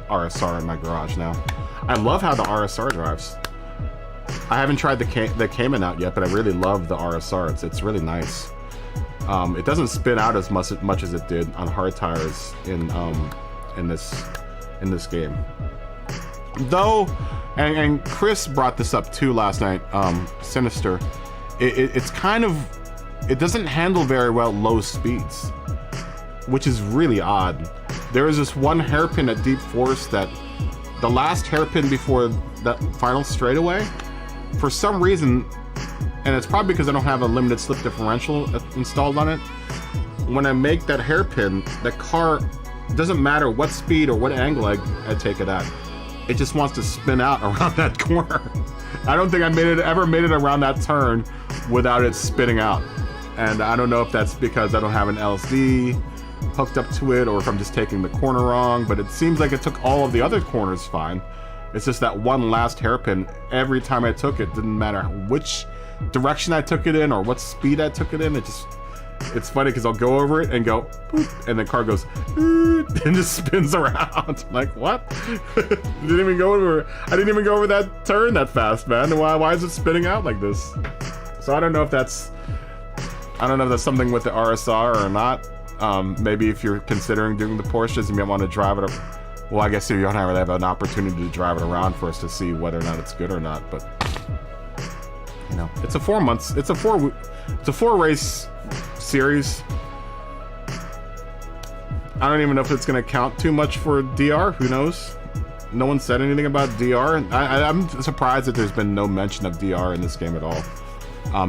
S1: RSR in my garage now. I love how the RSR drives. I haven't tried the Cayman out yet, but I really love the RSR. It's really nice. It doesn't spin out as much as it did on hard tires in this game. Though, and Chris brought this up too last night. Sinister, it's kind of, it doesn't handle very well low speeds, which is really odd. There is this one hairpin at Deep Forest that the last hairpin before that final straightaway, for some reason, and it's probably because I don't have a limited slip differential installed on it, when I make that hairpin, the car, doesn't matter what speed or what angle I take it at, it just wants to spin out around that corner. I don't think I ever made it around that turn without it spinning out. And I don't know if that's because I don't have an LSD hooked up to it or if I'm just taking the corner wrong, but it seems like it took all of the other corners fine. It's just that one last hairpin, every time I took it, didn't matter which direction I took it in or what speed I took it in, it's funny because I'll go over it and go, boop, and the car goes, and just spins around. I'm like, what? I didn't even go over that turn that fast, man. Why is it spinning out like this? So I don't know if that's something with the RSR or not. Maybe if you're considering doing the Porsches, you might want to drive it Well, I guess you don't really have an opportunity to drive it around for us to see whether or not it's good or not, but you know, it's a 4 months, it's a four race series. I don't even know if it's going to count too much for DR. Who knows? No one said anything about DR. I'm surprised that there's been no mention of DR in this game at all.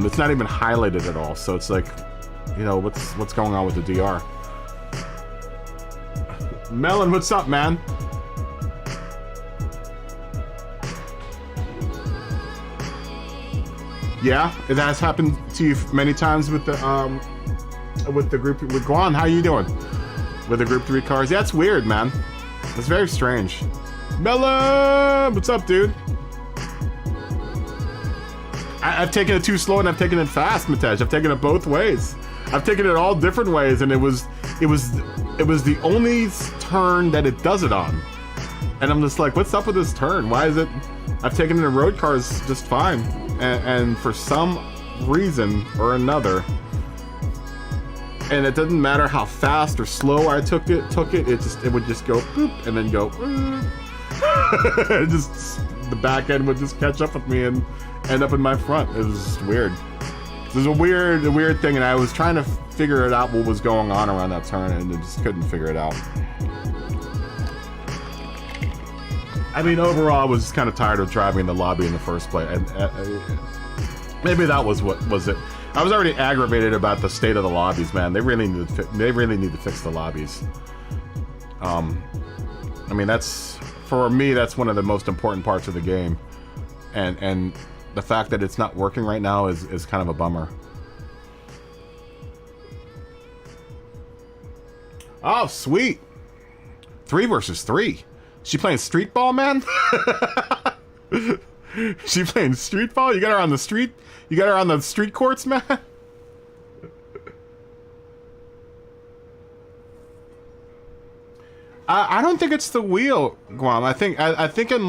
S1: It's not even highlighted at all. So it's like, you know, what's going on with the DR? Melon, what's up, man? Yeah, it has happened to you many times with the group with Guan. How you doing? With the Group 3 cars? Yeah, it's weird, man. It's very strange. Melon, what's up, dude? I've taken it too slow and I've taken it fast, Matesh. I've taken it both ways. I've taken it all different ways, and it was the only turn that it does it on. And I'm just like, what's up with this turn? Why is it? I've taken it in road cars just fine, and for some reason or another, and it doesn't matter how fast or slow I took it would just go boop and then go. Just the back end would just catch up with me and end up in my front. It was just weird. It was a weird thing, and I was trying to figure it out what was going on around that turn, and I just couldn't figure it out. I mean, overall, I was kind of tired of driving the lobby in the first place, and maybe that was what was it. I was already aggravated about the state of the lobbies, man. They really need to fix the lobbies. I mean, for me, that's one of the most important parts of the game, and the fact that it's not working right now is kind of a bummer. Oh, sweet. 3 versus 3. She playing street ball, man? She playing street ball? You got her on the street? You got her on the street courts, man? I don't think it's the wheel, Guam. I think it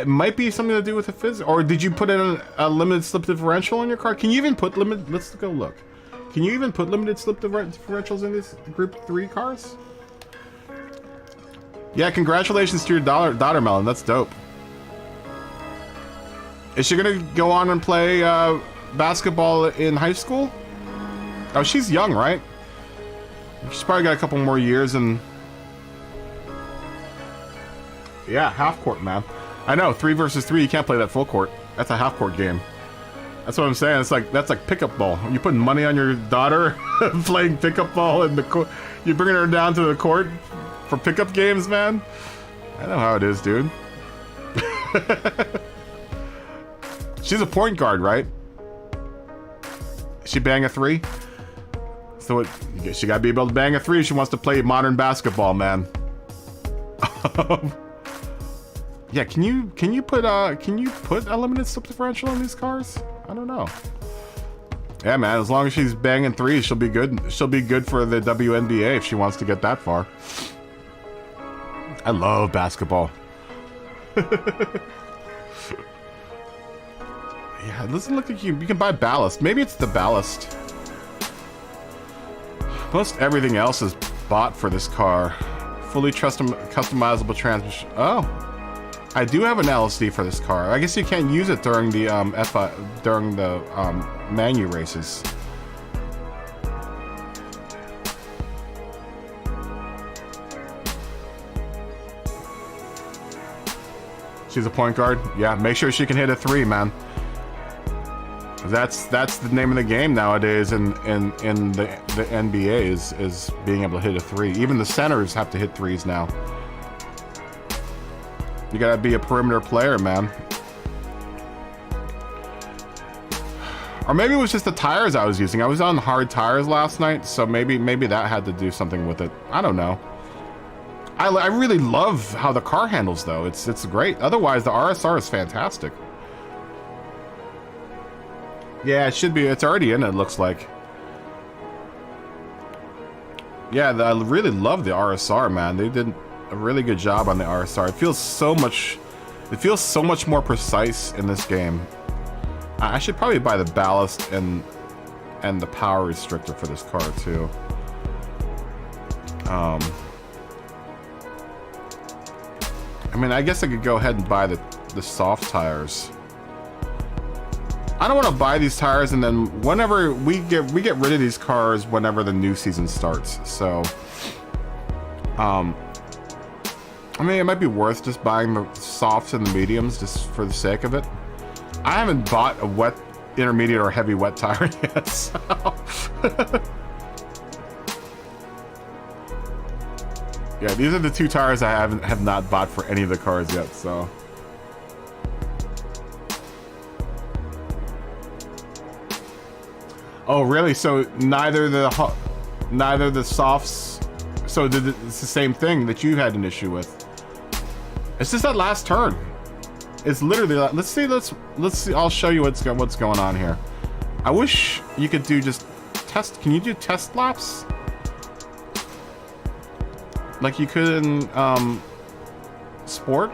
S1: might be something to do with the physics. Or did you put in a limited slip differential in your car? Can you even put let's go look. Can you even put limited slip differentials in these Group 3 cars? Yeah, congratulations to your daughter, Melon. That's dope. Is she gonna go on and play basketball in high school? Oh, she's young, right? She's probably got a couple more years and... Yeah, half court, man. I know, 3 versus 3, you can't play that full court. That's a half court game. That's what I'm saying. That's like pickup ball. You putting money on your daughter playing pickup ball in the court. You bringing her down to the court for pickup games, man? I know how it is, dude. She's a point guard, right? She bang a 3? So she gotta be able to bang a 3 if she wants to play modern basketball, man. Yeah, can you put a limited slip differential in these cars? I don't know. Yeah, man, as long as she's banging 3s, she'll be good. She'll be good for the WNBA if she wants to get that far. I love basketball. Yeah, it doesn't look like you can buy ballast. Maybe it's the ballast. Most everything else is bought for this car. Fully customizable transmission. Oh, I do have an LSD for this car. I guess you can't use it during the manu races. She's a point guard. Yeah, make sure she can hit a 3, man. That's the name of the game nowadays in the NBA is being able to hit a 3. Even the centers have to hit 3s now. You gotta be a perimeter player, man. Or maybe it was just the tires I was using. I was on hard tires last night, so maybe that had to do something with it. I don't know. I really love how the car handles, though. It's great. Otherwise, the RSR is fantastic. Yeah, it should be. It's already in it, looks like. Yeah, I really love the RSR, man. They did a really good job on the RSR. It feels so much more precise in this game. I should probably buy the ballast and the power restrictor for this car too. I mean, I guess I could go ahead and buy the soft tires. I don't want to buy these tires and then whenever we get rid of these cars whenever the new season starts. So, I mean, it might be worth just buying the softs and the mediums just for the sake of it. I haven't bought a wet, intermediate, or heavy wet tire yet, so. Yeah, these are the two tires I have not bought for any of the cars yet, so. Oh, really? So neither the softs. So it's the same thing that you had an issue with. It's just that last turn. It's literally. Let's see. I'll show you what's going on here. I wish you could do just test. Can you do test laps? Like you could in sport.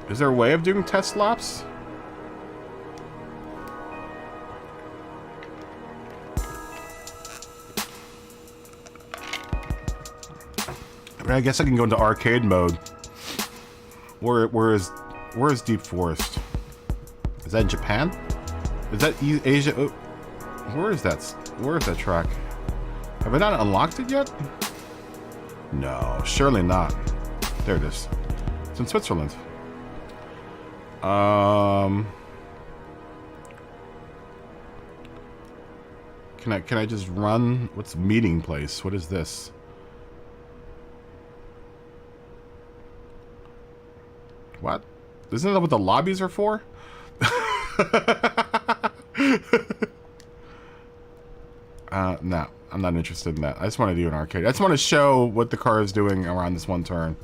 S1: Is there a way of doing test laps? I guess I can go into arcade mode. Where is Deep Forest? Is that in Japan? Is that Asia? Oh, where is that? Where is that track? Have I not unlocked it yet? No, surely not. There it is. It's in Switzerland. Can I just run? What's meeting place? What is this? What? Isn't that what the lobbies are for? No, I'm not interested in that. I just want to do an arcade. I just want to show what the car is doing around this one turn.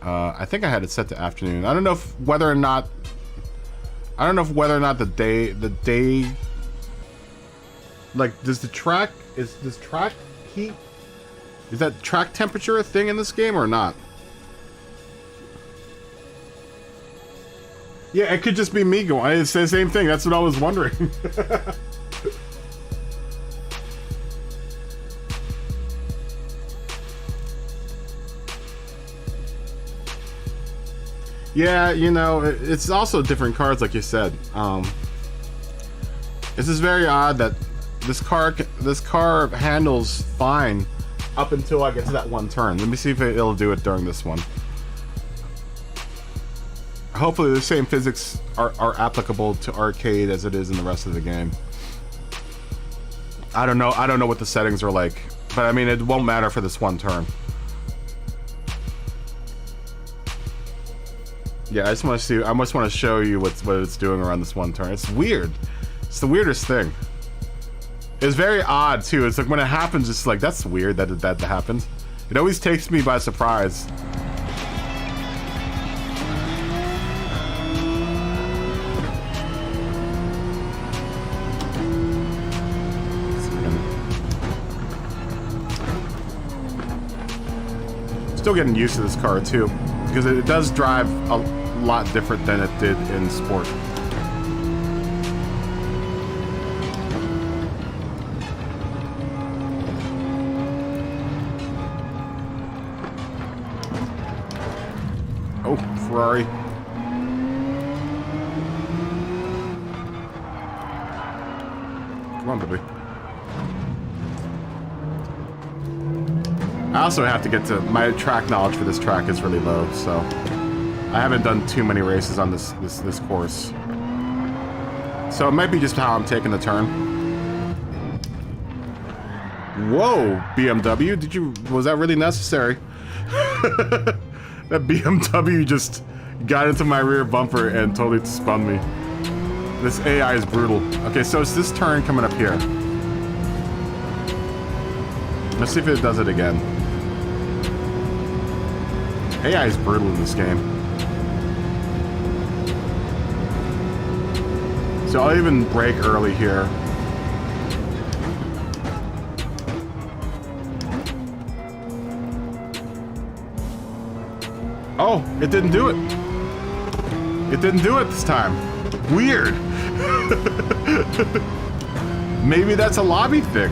S1: I think I had it set to afternoon. I don't know if whether or not the day like does track heat, is that track temperature a thing in this game or not? Yeah, it could just be me going. It's the same thing. That's what I was wondering. Yeah, you know, it's also different cars, like you said. This is very odd that this car handles fine up until I get to that one turn. Let me see if it'll do it during this one. Hopefully the same physics are applicable to arcade as it is in the rest of the game. I don't know what the settings are like, but I mean it won't matter for this one turn. Yeah, I just want to show you what it's doing around this one turn. It's weird. It's the weirdest thing. It's very odd too. It's like when it happens, it's like that's weird that happened. It always takes me by surprise. Still getting used to this car too, because it does drive a lot different than it did in sport. Oh, Ferrari. Come on, baby. I also have to get to my track knowledge for this track is really low, so I haven't done too many races on this course. So it might be just how I'm taking the turn. Whoa, BMW, was that really necessary? That BMW just got into my rear bumper and totally spun me. This AI is brutal. Okay, so it's this turn coming up here. Let's see if it does it again. AI is brutal in this game. So I'll even brake early here. Oh, it didn't do it. It didn't do it this time. Weird. Maybe that's a lobby thing.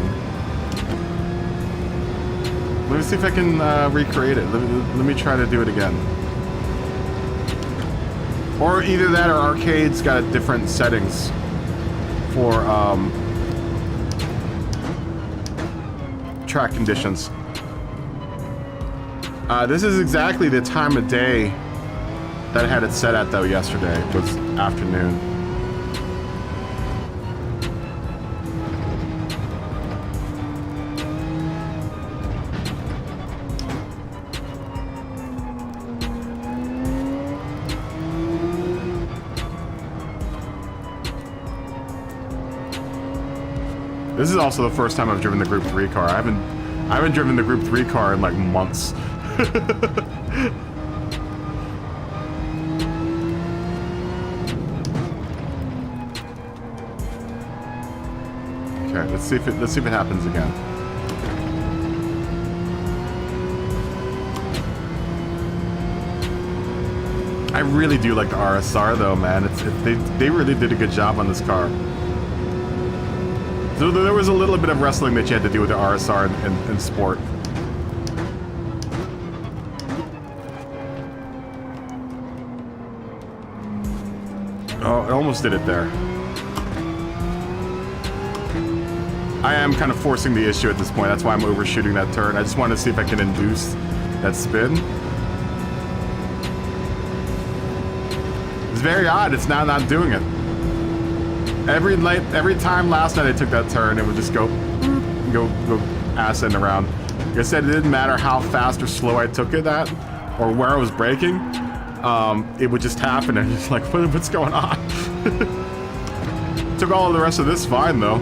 S1: Let me see if I can recreate it. Let me try to do it again. Or either that or Arcade's got different settings for track conditions. This is exactly the time of day that I had it set at though yesterday. It was afternoon. This is also the first time I've driven the Group 3 car. I haven't driven the Group 3 car in like months. Okay, let's see if it happens again. I really do like the RSR though, man. They really did a good job on this car. So there was a little bit of wrestling that you had to do with the RSR in Sport. Oh, I almost did it there. I am kind of forcing the issue at this point. That's why I'm overshooting that turn. I just want to see if I can induce that spin. It's very odd. It's now not doing it. Every time last night I took that turn, it would just go ass end around. Like I said, it didn't matter how fast or slow I took it at, or where I was braking. It would just happen, and just like, what's going on? Took all of the rest of this fine though.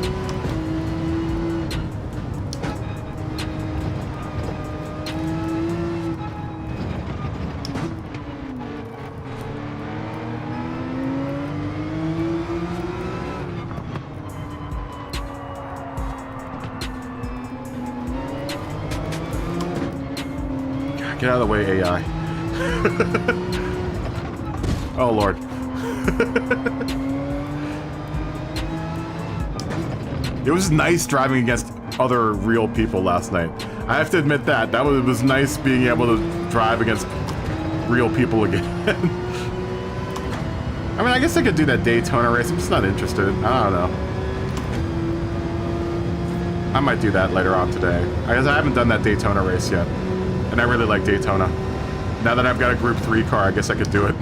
S1: Get out of the way, AI. Oh, Lord. It was nice driving against other real people last night. I have to admit that. It was nice being able to drive against real people again. I mean, I guess I could do that Daytona race. I'm just not interested. I don't know. I might do that later on today. I guess I haven't done that Daytona race yet. And I really like Daytona. Now that I've got a Group 3 car, I guess I could do it.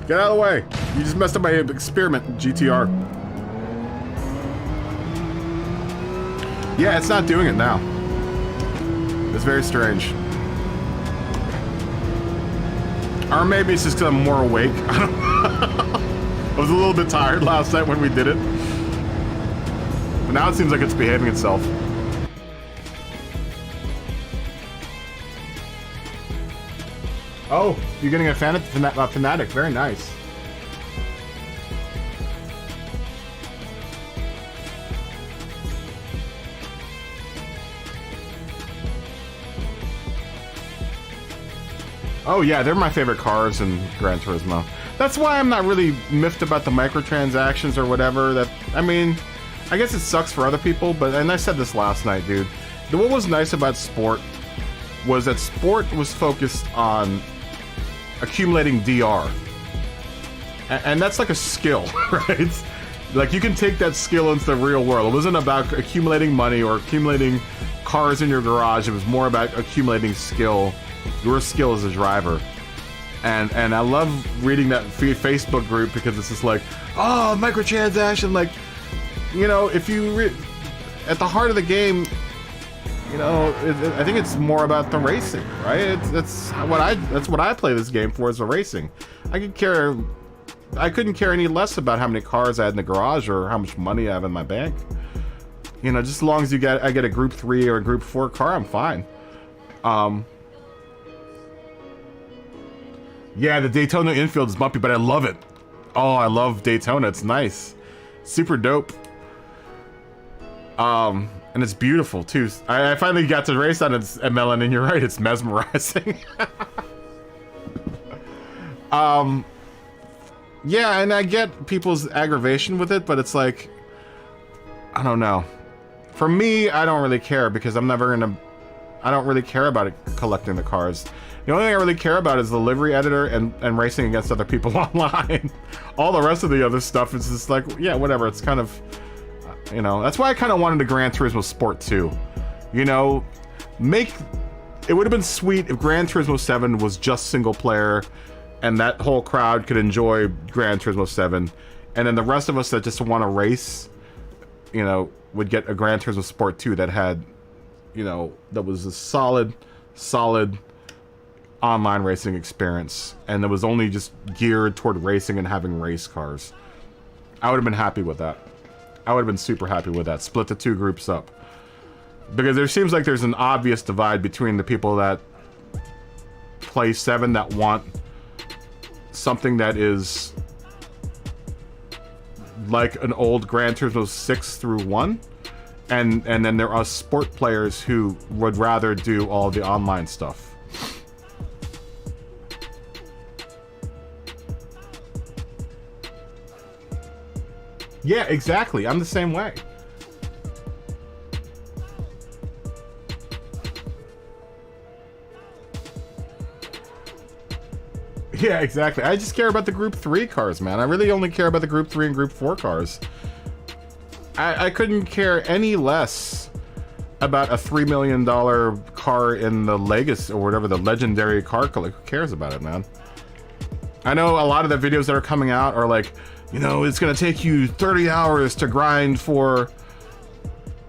S1: Get out of the way. You just messed up my experiment, GTR. Yeah, it's not doing it now. It's very strange. Or maybe it's just because I'm more awake. I don't know. I was a little bit tired last night when we did it. But now it seems like it's behaving itself. Oh, you're getting a Fanatic. Very nice. Oh yeah, they're my favorite cars in Gran Turismo. That's why I'm not really miffed about the microtransactions or whatever. I mean, I guess it sucks for other people, but, and I said this last night, dude. What was nice about Sport was that Sport was focused on accumulating DR. And that's like a skill, right? Like, you can take that skill into the real world. It wasn't about accumulating money or accumulating cars in your garage. It was more about accumulating skill, your skill as a driver. And I love reading that Facebook group because it's just like, oh, microtransaction, like, you know, if you at the heart of the game, you know, I think it's more about the racing, right? That's what I play this game for, is the racing. I couldn't care any less about how many cars I had in the garage or how much money I have in my bank. You know, just as long as I get a Group 3 or a Group 4 car, I'm fine. Yeah, the Daytona infield is bumpy, but I love it. Oh, I love Daytona. It's nice. Super dope. And it's beautiful, too. I finally got to race on it, Melon, and you're right, it's mesmerizing. Yeah, and I get people's aggravation with it, but it's like, I don't know. For me, I don't really care because I'm never gonna. I don't really care about it, collecting the cars. The only thing I really care about is the livery editor and racing against other people online. All the rest of the other stuff is just like, yeah, whatever. It's kind of, you know, that's why I kind of wanted a Gran Turismo Sport 2. You know, it would have been sweet if Gran Turismo 7 was just single player and that whole crowd could enjoy Gran Turismo 7. And then the rest of us that just want to race, you know, would get a Gran Turismo Sport 2 that had, you know, that was a solid online racing experience, and that was only just geared toward racing and having race cars. I would have been happy with that. I would have been super happy with that. Split the two groups up. Because there seems like there's an obvious divide between the people that play 7 that want something that is like an old Gran Turismo 6 through 1. And then there are sport players who would rather do all the online stuff. Yeah, exactly. I'm the same way. Yeah, exactly. I just care about the Group 3 cars, man. I really only care about the Group 3 and Group 4 cars. I couldn't care any less about a $3 million car in the Legacy, or whatever, the legendary car collector. Who cares about it, man? I know a lot of the videos that are coming out are like, you know, it's gonna take you 30 hours to grind for,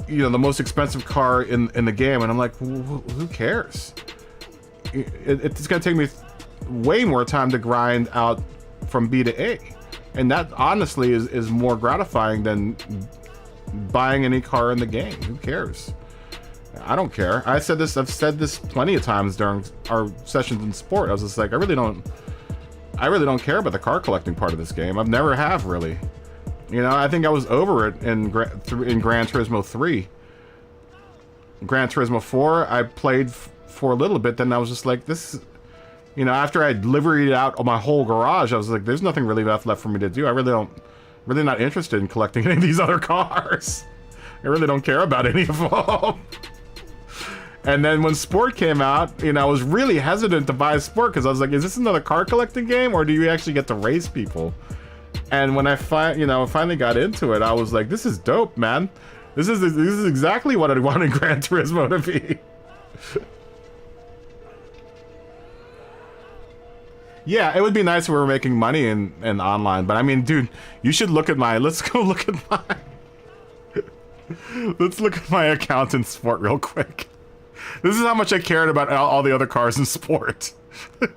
S1: you know, the most expensive car in the game, and I'm like, who cares? It's gonna take me way more time to grind out from B to A, and that honestly is more gratifying than buying any car in the game. Who cares? I don't care. I've said this plenty of times during our sessions in sport. I was just like, I really don't care about the car collecting part of this game. I've never have, really. You know, I think I was over it in Gran Turismo 3. Gran Turismo 4, I played for a little bit, then I was just like, this, you know, after I'd liveried out my whole garage, I was like, there's nothing really left for me to do. I really not interested in collecting any of these other cars. I really don't care about any of them. And then when Sport came out, you know, I was really hesitant to buy Sport because I was like, is this another car collecting game, or do you actually get to race people? And when I finally got into it, I was like, this is dope, man. This is exactly what I wanted Gran Turismo to be. Yeah, it would be nice if we were making money in online, but I mean, dude, you should look at let's go look at let's look at my account in Sport real quick. This is how much I cared about all the other cars in Sport. And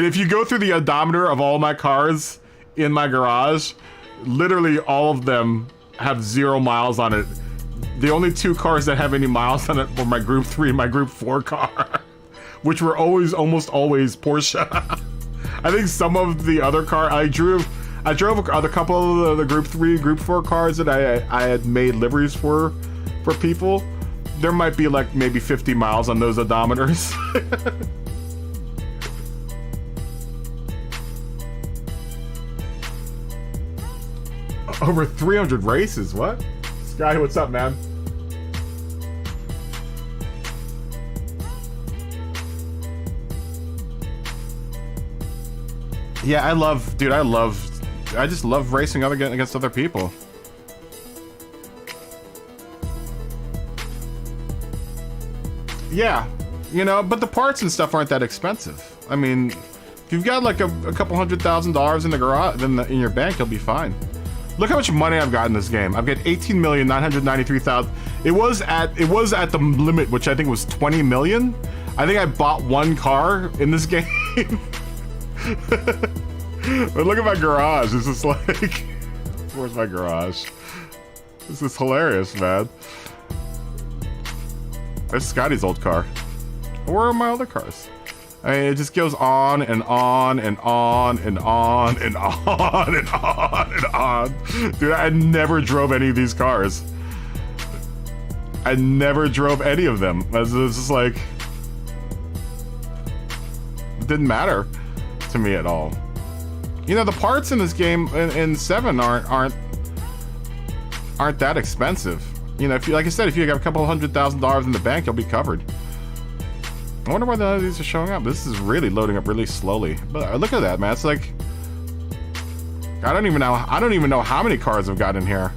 S1: if you go through the odometer of all my cars in my garage, literally all of them have 0 miles on it. The only 2 cars that have any miles on it were my Group 3 and my Group 4 car, which were almost always Porsche. I think some of the other I drove a couple of the Group 3, Group 4 cars that I had made liveries for people. There might be like maybe 50 miles on those odometers. Over 300 races, what? Sky, what's up, man? Yeah, I just love racing against other people. Yeah, you know, but the parts and stuff aren't that expensive. I mean, if you've got like a couple $100,000 in the garage, in your bank, you'll be fine. Look how much money I've got in this game. I've got 18,993,000. It was at the limit, which I think was 20 million. I think I bought 1 car in this game. But look at my garage. It's just like, where's my garage? This is hilarious, man. There's Scotty's old car. Where are my other cars? I mean, it just goes on and on and on and on and on and on and on. Dude, I never drove any of these cars. I never drove any of them. It's just like, it didn't matter to me at all. You know, the parts in this game in 7 aren't aren't that expensive. You know, if you, like I said, if you have a couple $100,000 in the bank, you'll be covered. I wonder why none of these are showing up. This is really loading up really slowly. But look at that, man. It's like, I don't even know how many cars I've got in here.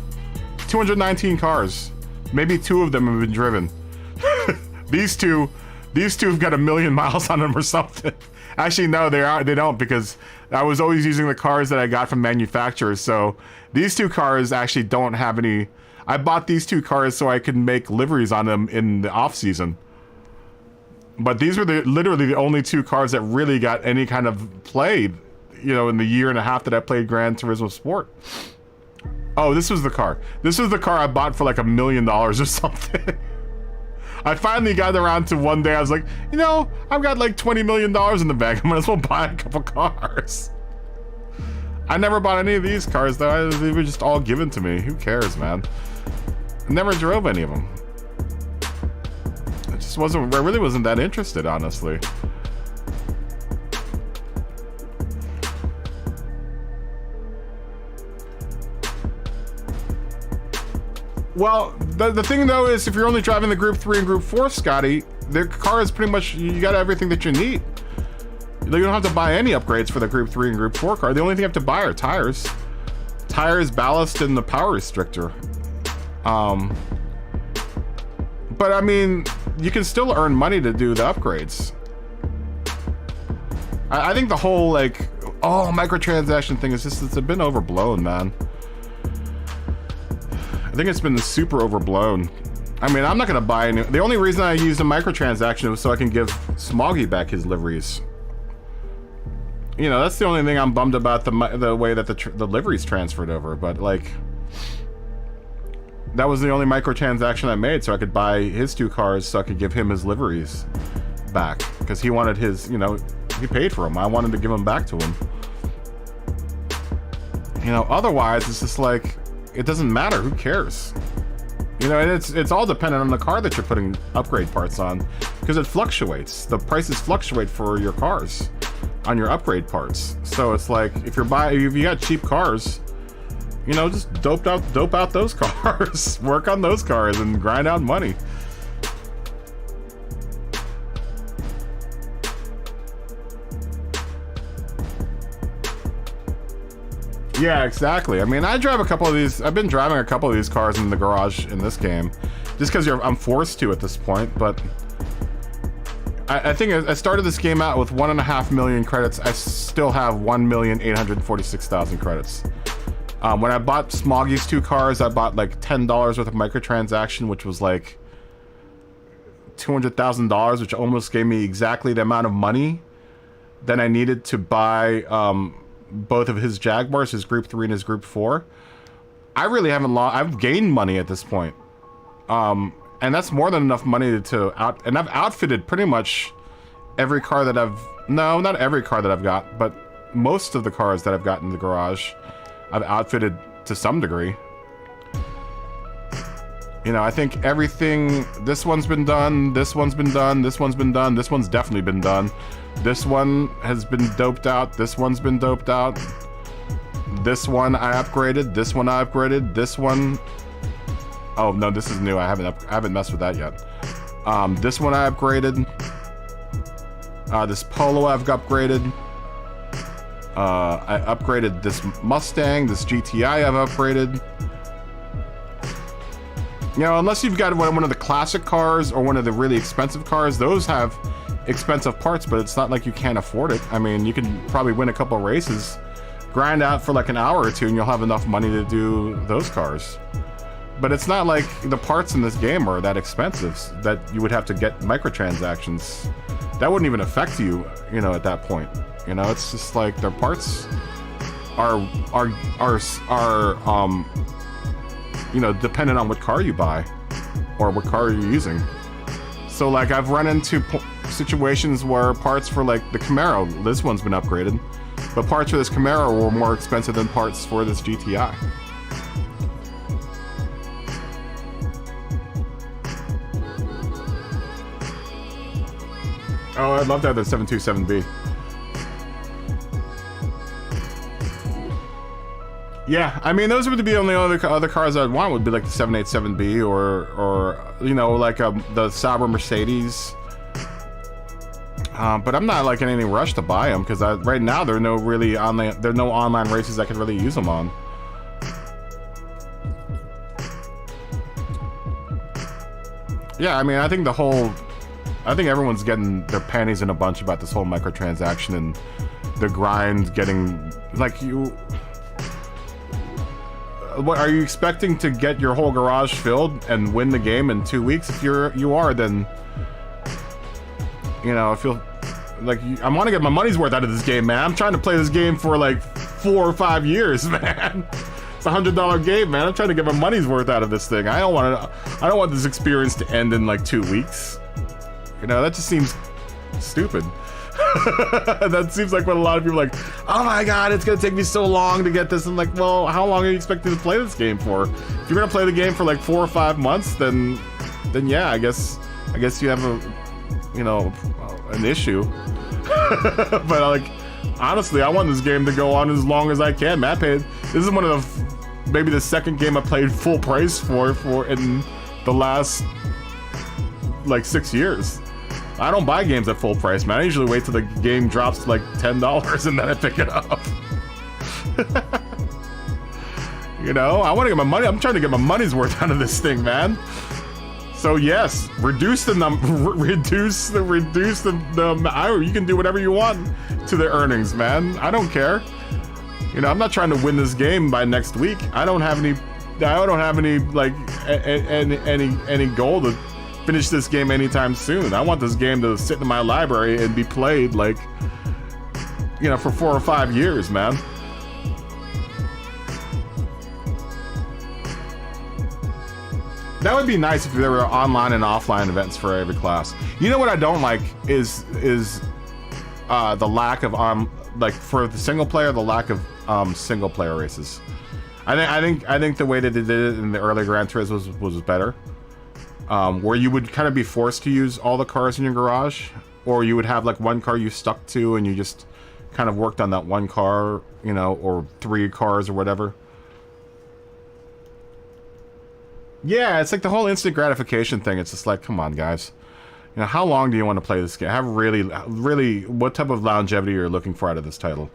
S1: 219 cars. Maybe 2 of them have been driven. These two have got 1 million miles on them or something. Actually, no, they don't, because I was always using the cars that I got from manufacturers. So these 2 cars actually don't have any. I bought these 2 cars so I could make liveries on them in the off season. But these were literally the only 2 cars that really got any kind of play, you know, in the year and a half that I played Gran Turismo Sport. Oh, this was the car. This was the car I bought for like $1 million or something. I finally got around to one day, I was like, you know, I've got like $20 million in the bank. I might as well buy a couple cars. I never bought any of these cars, though. They were just all given to me. Who cares, man? I never drove any of them. I really wasn't that interested, honestly. Well, the thing though is, if you're only driving the Group 3 and Group 4, Scotty, their car is pretty much, you got everything that you need. You don't have to buy any upgrades for the Group 3 and Group 4 car. The only thing you have to buy are tires. Tires, ballast, and the power restrictor. But I mean, you can still earn money to do the upgrades. I think the whole like, oh, microtransaction thing is just, it's been overblown, man. I think it's been super overblown. I mean, I'm not gonna buy any. The only reason I used a microtransaction was so I can give Smoggy back his liveries. You know, that's the only thing I'm bummed about, the way that the liveries transferred over. But like, that was the only microtransaction I made, so I could buy his 2 cars, so I could give him his liveries back, because he wanted his, you know, he paid for them. I wanted to give them back to him. You know, otherwise it's just like, it doesn't matter. Who cares? You know, and it's all dependent on the car that you're putting upgrade parts on, because it fluctuates. The prices fluctuate for your cars on your upgrade parts. So it's like, if you got cheap cars, you know, just dope out those cars. Work on those cars and grind out money. Yeah, exactly. I mean, I drive a couple of these. I've been driving a couple of these cars in the garage in this game, just because I'm forced to at this point. But I think I started this game out with 1.5 million credits. I still have 1,846,000 credits. When I bought Smoggy's 2 cars, I bought like $10 worth of microtransaction, which was like $200,000, which almost gave me exactly the amount of money that I needed to buy both of his Jaguars, his Group 3 and his Group 4. I really haven't I've gained money at this point. And that's more than enough money and I've outfitted pretty much every car that no, not every car that I've got, but most of the cars that I've got in the garage, I've outfitted to some degree. You know, I think everything, this one's been done, this one's been done, this one's been done, this one's definitely been done. This one has been doped out, this one's been doped out. This one I upgraded, this one I upgraded, this one... Oh, no, this is new, I haven't messed with that yet. This one I upgraded. This Polo I've upgraded. I upgraded this Mustang, this GTI I've upgraded. You know, unless you've got one of the classic cars or one of the really expensive cars, those have expensive parts, but it's not like you can't afford it. I mean, you can probably win a couple races, grind out for like an hour or 2, and you'll have enough money to do those cars. But it's not like the parts in this game are that expensive that you would have to get microtransactions. That wouldn't even affect you, you know, at that point. You know, it's just like their parts are you know, dependent on what car you buy or what car you're using. So like I've run into situations where parts for like the Camaro, this one's been upgraded, but parts for this Camaro were more expensive than parts for this GTI. Oh, I'd love to have the 727B. Yeah, I mean, those would be the only other cars I'd want would be like the 787B or you know, like the Sauber Mercedes. But I'm not like in any rush to buy them because right now there are no online races I could really use them on. Yeah, I mean, I think everyone's getting their panties in a bunch about this whole microtransaction and the grind getting like What are you expecting to get your whole garage filled and win the game in 2 weeks? If you are, then you know, I feel like I want to get my money's worth out of this game, man. I'm trying to play this game for like 4 or 5 years, man. It's a $100 game, man. I'm trying to get my money's worth out of this thing. I don't want this experience to end in like 2 weeks. You know, that just seems stupid. That seems like what a lot of people are like, oh my god, it's gonna take me so long to get this. I'm like, well, how long are you expecting to play this game for? If you're gonna play the game for like 4 or 5 months, then yeah, I guess you have an issue. But like, honestly, I want this game to go on as long as I can. This is one of maybe the second game I played full price for in the last like 6 years. I don't buy games at full price, man. I usually wait till the game drops to like $10 and then I pick it up. You know, I want to get my money. I'm trying to get my money's worth out of this thing, man. So yes, reduce the number, reduce the. You can do whatever you want to the earnings, man. I don't care. You know, I'm not trying to win this game by next week. I don't have any like any goal to finish this game anytime soon. I want this game to sit in my library and be played like, you know, for 4 or 5 years, man. That would be nice if there were online and offline events for every class. You know what I don't like is the lack of like for the single player, the lack of single player races. I think the way that they did it in the early Gran Turismo was better. Where you would kind of be forced to use all the cars in your garage, or you would have like one car you stuck to and you just kind of worked on that one car, you know, or 3 cars or whatever. Yeah, it's like the whole instant gratification thing. It's just like, come on, guys. You know, how long do you want to play this game? Have really, what type of longevity you're looking for out of this title?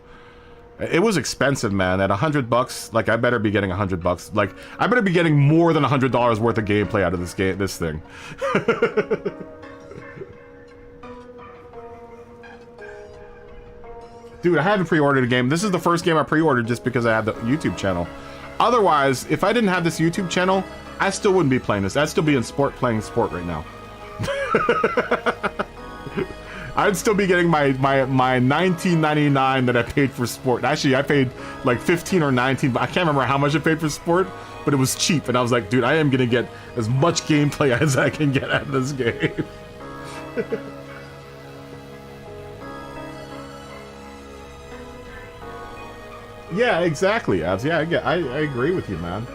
S1: It was expensive, man. At $100, like I better be getting $100. Like I better be getting more than $100 worth of gameplay out of this thing. Dude, I haven't pre-ordered a game. This is the first game I pre-ordered just because I had the YouTube channel. Otherwise, if I didn't have this YouTube channel, I still wouldn't be playing this. I'd still be in playing sport right now. I'd still be getting my $19.99 that I paid for sport. Actually, I paid like 15 or 19, but I can't remember how much I paid for sport, but it was cheap. And I was like, dude, I am gonna get as much gameplay as I can get out of this game. Yeah, exactly, Abs. Yeah, I agree with you, man.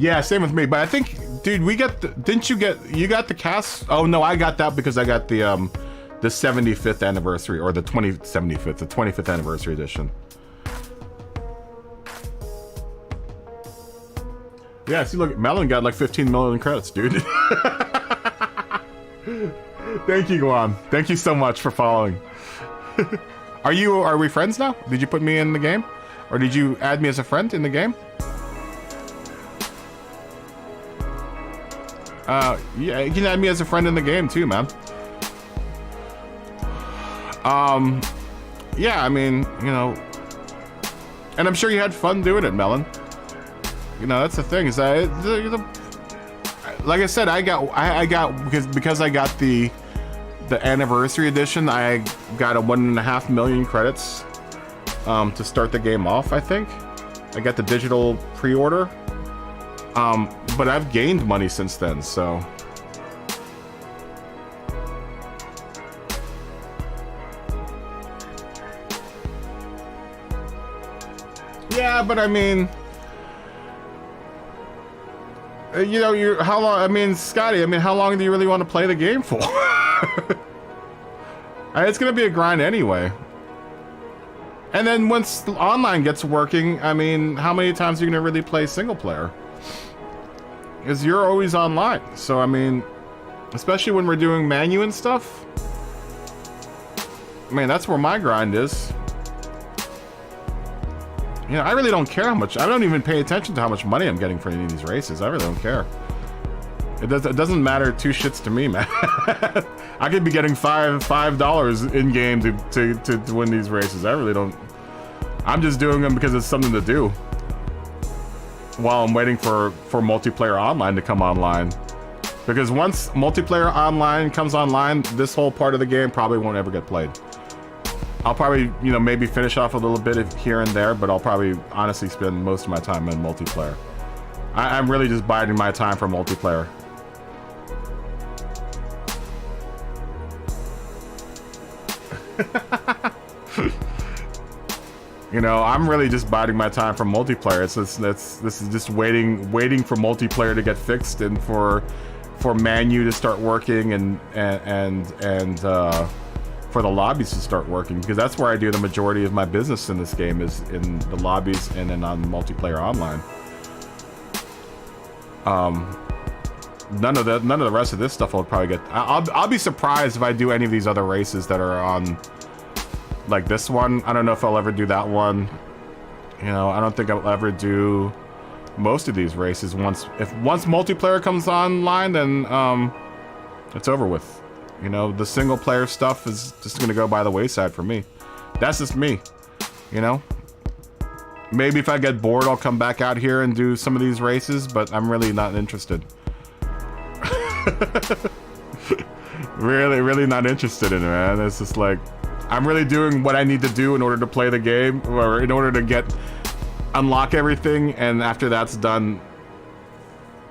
S1: Yeah, same with me. But I think, dude, we got the, you got the cast? Oh no, I got that because I got the 75th anniversary, or the 25th anniversary edition. Yeah, see, look, Melon got like 15 million credits, dude. Thank you, Guan. Thank you so much for following. Are we friends now? Did you put me in the game? Or did you add me as a friend in the game? Yeah, you can add me as a friend in the game too, man. Yeah, I mean, you know, and I'm sure you had fun doing it, Melon. You know, that's the thing, is like I said, I got because I got the anniversary edition, I got a 1.5 million credits to start the game off, I think. I got the digital pre-order. But I've gained money since then, so. Yeah, but I mean, you know, how long, I mean, Scotty, I mean, how long do you really want to play the game for? It's gonna be a grind anyway. And then once the online gets working, I mean, how many times are you gonna really play single player? Because you're always online. So I mean, especially when we're doing menu and stuff. Man, that's where my grind is. You know, I really don't care how much. I don't even pay attention to how much money I'm getting for any of these races. I really don't care. It doesn't matter two shits to me, man. I could be getting $5 in game to win these races. I really don't. I'm just doing them because it's something to do while I'm waiting for multiplayer online to come online. Because once multiplayer online comes online, this whole part of the game probably won't ever get played. I'll probably, you know, maybe finish off a little bit here and there, but I'll probably honestly spend most of my time in multiplayer. I'm really just biding my time for multiplayer. You know, I'm really just biding my time for multiplayer. This is just waiting for multiplayer to get fixed and for menu to start working and for the lobbies to start working, because that's where I do the majority of my business in this game, is in the lobbies and then on multiplayer online. None of the rest of this stuff will probably get. I'll be surprised if I do any of these other races that are on, like this one. I don't know if I'll ever do that one. You know, I don't think I'll ever do most of these races. Once multiplayer comes online, then it's over with. You know, the single player stuff is just gonna go by the wayside for me. That's just me, you know? Maybe if I get bored, I'll come back out here and do some of these races, but I'm really not interested. really not interested in it, man. It's just like, I'm really doing what I need to do in order to play the game, or in order to unlock everything, and after that's done,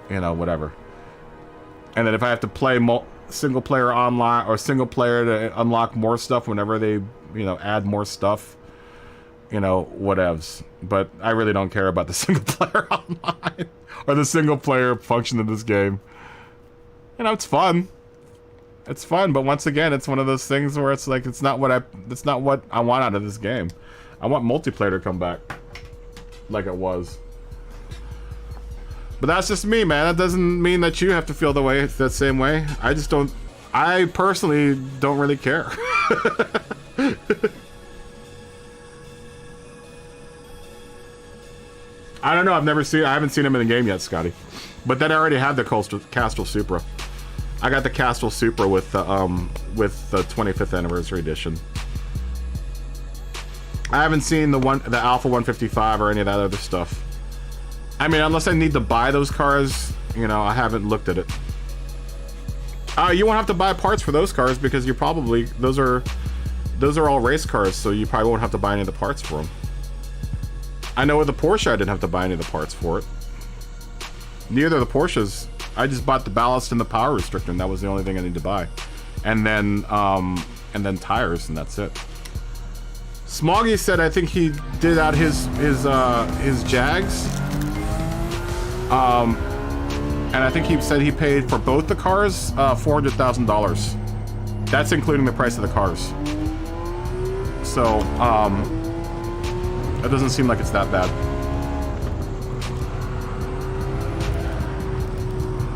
S1: you know, whatever. And then if I have to play single player online or single player to unlock more stuff whenever they, you know, add more stuff, you know, whatevs. But I really don't care about the single player online or the single player function of this game. You know, it's fun. It's fun, but once again, it's one of those things where it's like, it's not what I want out of this game. I want multiplayer to come back like it was. But that's just me, man. That doesn't mean that you have to feel that same way. I just don't. I personally don't really care. I don't know. I haven't seen him in the game yet, Scotty. But then I already had the Castrol Supra. I got the Castrol Supra with the 25th anniversary edition. I haven't seen the Alpha 155 or any of that other stuff. I mean, unless I need to buy those cars, you know, I haven't looked at it. You won't have to buy parts for those cars because you probably, those are all race cars, so you probably won't have to buy any of the parts for them. I know with the Porsche, I didn't have to buy any of the parts for it. Neither of the Porsches. I just bought the ballast and the power restrictor, and that was the only thing I needed to buy. And then tires, and that's it. Smoggy said I think he did out his Jags. And I think he said he paid for both the cars $400,000. That's including the price of the cars. So, it doesn't seem like it's that bad.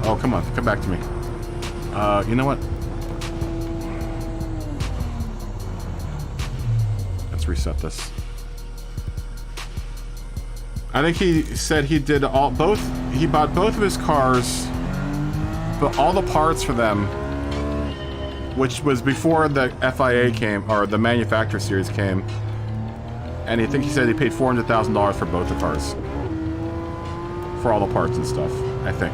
S1: Oh, come on, come back to me. You know what? Let's reset this. I think he said he did he bought both of his cars, but all the parts for them, which was before the FIA came, or the Manufacturer Series came, and he said he paid $400,000 for both the cars. For all the parts and stuff, I think.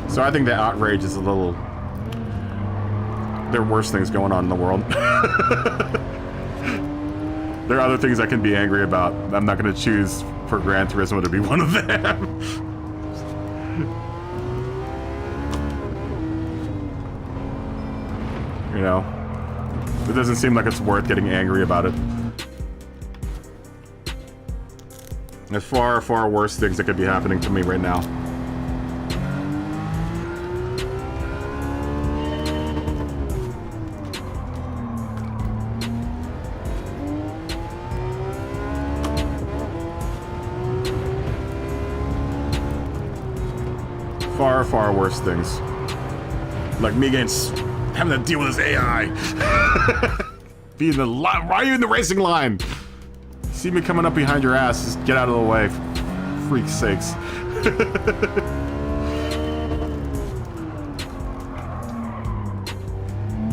S1: So I think the outrage is a little... There are worse things going on in the world. There are other things I can be angry about. I'm not going to choose for Gran Turismo to be one of them. You know? It doesn't seem like it's worth getting angry about it. There's far, far worse things that could be happening to me right now. Far, far worse things. Like me having to deal with this AI. Be in the line. Why are you in the racing line? See me coming up behind your ass, just get out of the way. For freak's sakes.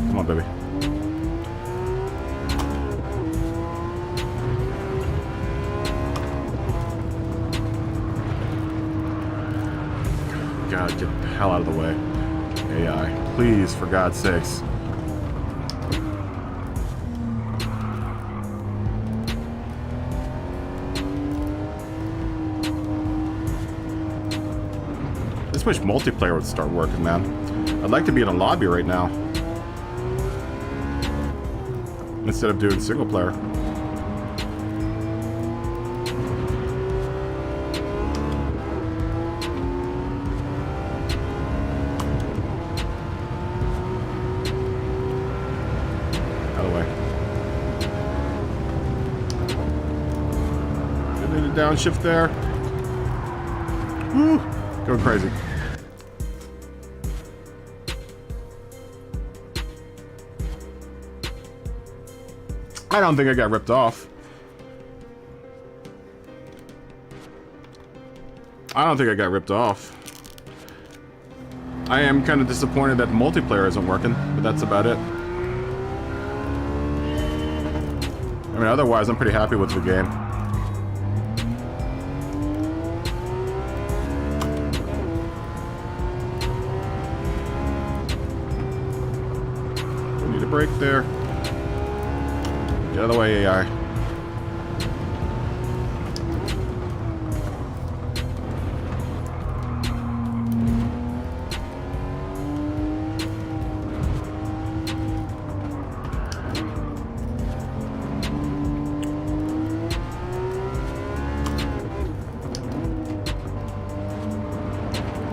S1: Come on, baby. God, get the hell out of the way. AI, please, for God's sakes. I just wish multiplayer would start working, man. I'd like to be in a lobby right now. Instead of doing single player. Out of the way. Did a downshift there. Woo! Going crazy. I don't think I got ripped off. I don't think I got ripped off. I am kind of disappointed that multiplayer isn't working, but that's about it. I mean, otherwise, I'm pretty happy with the game. Need a break there. Get out of the way, AI.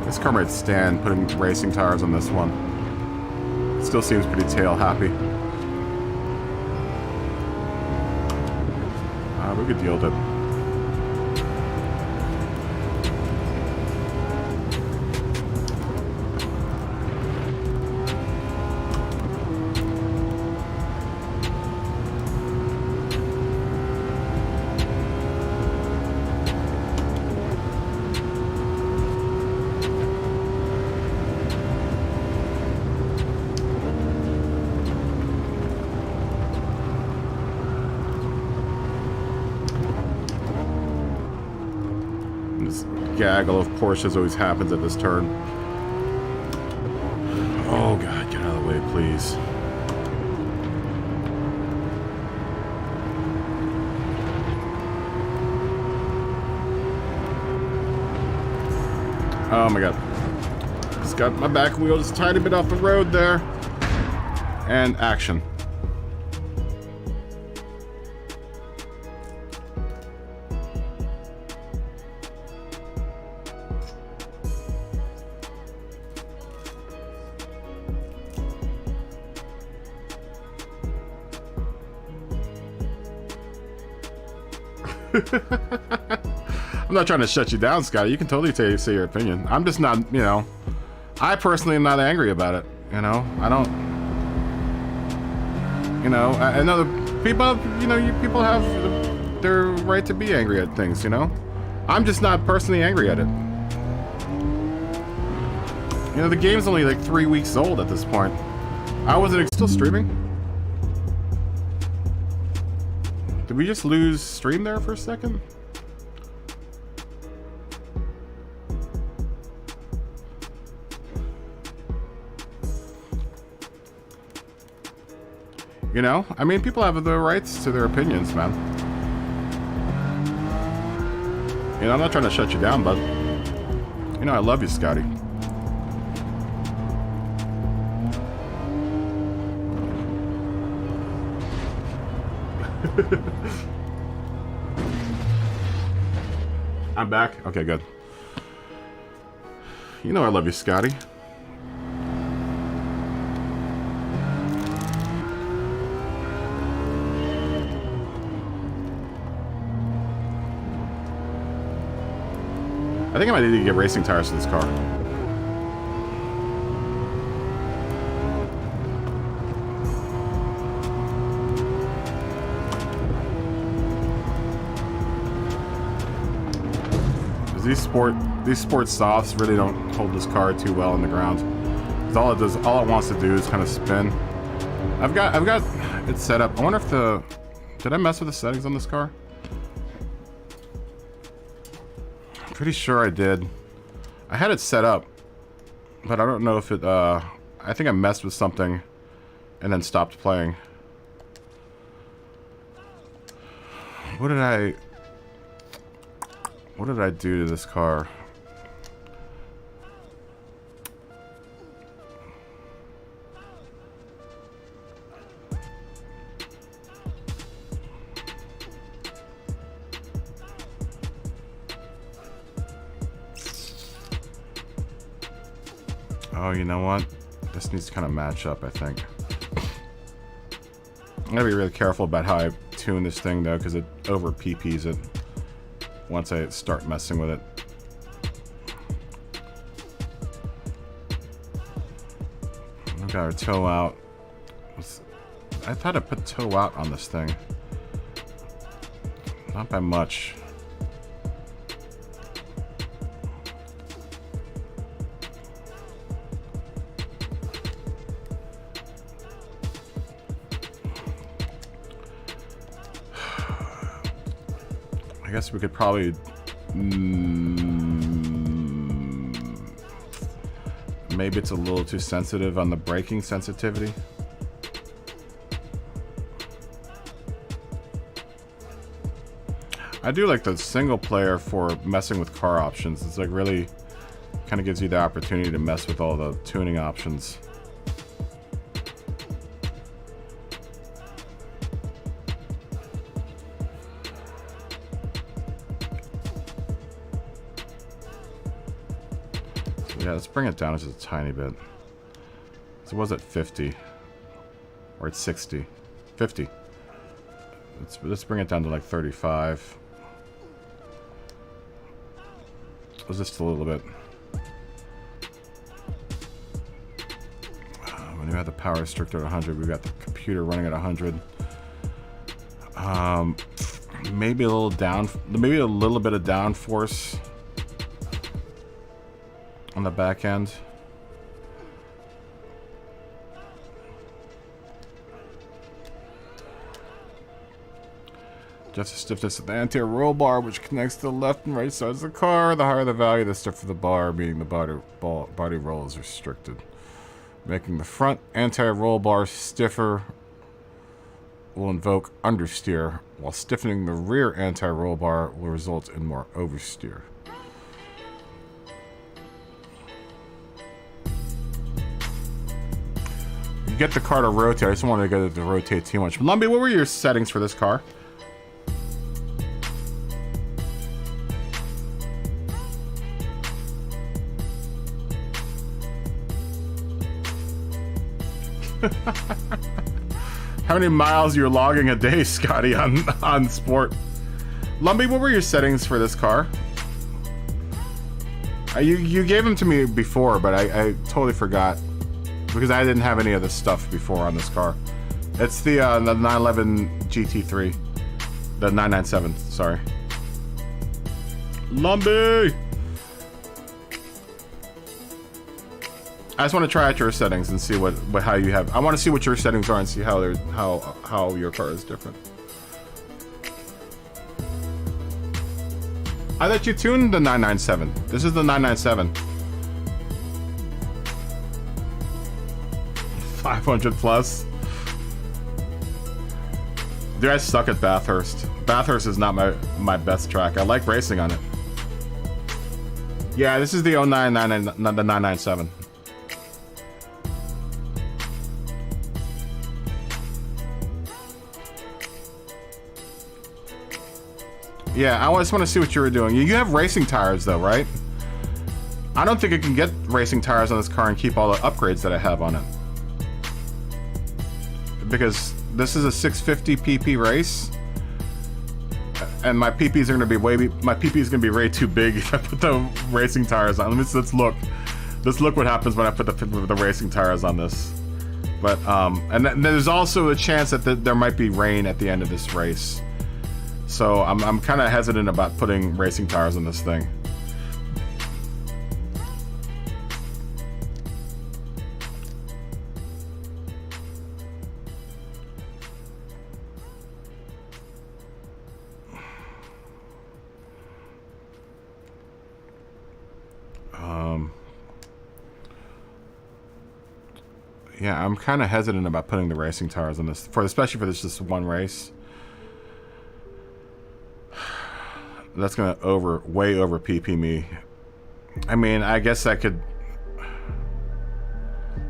S1: This car might stand putting racing tires on this one. It still seems pretty tail happy. We could deal with it. Gaggle of Porsches always happens at this turn. Oh God, get out of the way, please. Oh my God. Just got my back wheel just a tiny bit off the road there. And action. I'm not trying to shut you down, Scotty. You can totally say your opinion. I'm just not, you know, I personally am not angry about it. You know, I don't, you know, I know the people, you know, people have their right to be angry at things, you know. I'm just not personally angry at it. You know, the game's only like 3 weeks old at this point. I wasn't still streaming. Did we just lose stream there for a second? You know, I mean, people have the rights to their opinions, man. You know, I'm not trying to shut you down, but you know, I love you, Scotty. I'm back. Okay, good. You know I love you, Scotty. I think I might need to get racing tires for this car. These sport softs really don't hold this car too well on the ground. 'Cause all it wants to do is kind of spin. I've got it set up. I wonder if did I mess with the settings on this car? I'm pretty sure I did. I had it set up, but I don't know if it. I think I messed with something, and then stopped playing. What did I do to this car? Oh, you know what? This needs to kind of match up, I think. I'm gonna be really careful about how I tune this thing, though, because it over PPs it once I start messing with it. I've got our toe out. I thought I put toe out on this thing. Not by much. I guess we could probably maybe it's a little too sensitive on the braking sensitivity. I do like the single player for messing with car options. It's like really kind of gives you the opportunity to mess with all the tuning options. Yeah, let's bring it down just a tiny bit. So it was at 50. Or it's 60. 50. Let's bring it down to like 35. Just a little bit. When you have the power restrictor at 100, we've got the computer running at 100. Maybe a little down, maybe a little bit of downforce on the back end. Just the stiffness of the anterior roll bar, which connects to the left and right sides of the car. The higher the value, the stiffer the bar, meaning the body roll is restricted. Making the front anterior roll bar stiffer will invoke understeer, while stiffening the rear anterior roll bar will result in more oversteer. You get the car to rotate. I just wanted to get it to rotate too much. Lumpy, what were your settings for this car? How many miles you're logging a day, Scotty, on sport? Lumpy, what were your settings for this car? You gave them to me before, but I totally forgot because I didn't have any of this stuff before on this car. It's the 911 GT3, the 997. Sorry, Lumpy. I just want to try out your settings and see how you have. I want to see what your settings are and see how your car is different. I thought you tuned the 997. This is the 997. 500 plus. Dude, I suck at Bathurst. Bathurst is not my best track. I like racing on it. Yeah, this is the 997. Yeah, I just want to see what you were doing. You have racing tires though, right? I don't think I can get racing tires on this car and keep all the upgrades that I have on it. Because this is a 650 PP race. And my PPs are going to be my PP is going to be way too big if I put the racing tires on. Let's look. Let's look what happens when I put the racing tires on this. But and there's also a chance that there might be rain at the end of this race. So I'm kind of hesitant about putting racing tires on this thing. Yeah, I'm kind of hesitant about putting the racing tires on this, especially for this just one race. That's gonna way over PP me. I mean, I guess I could.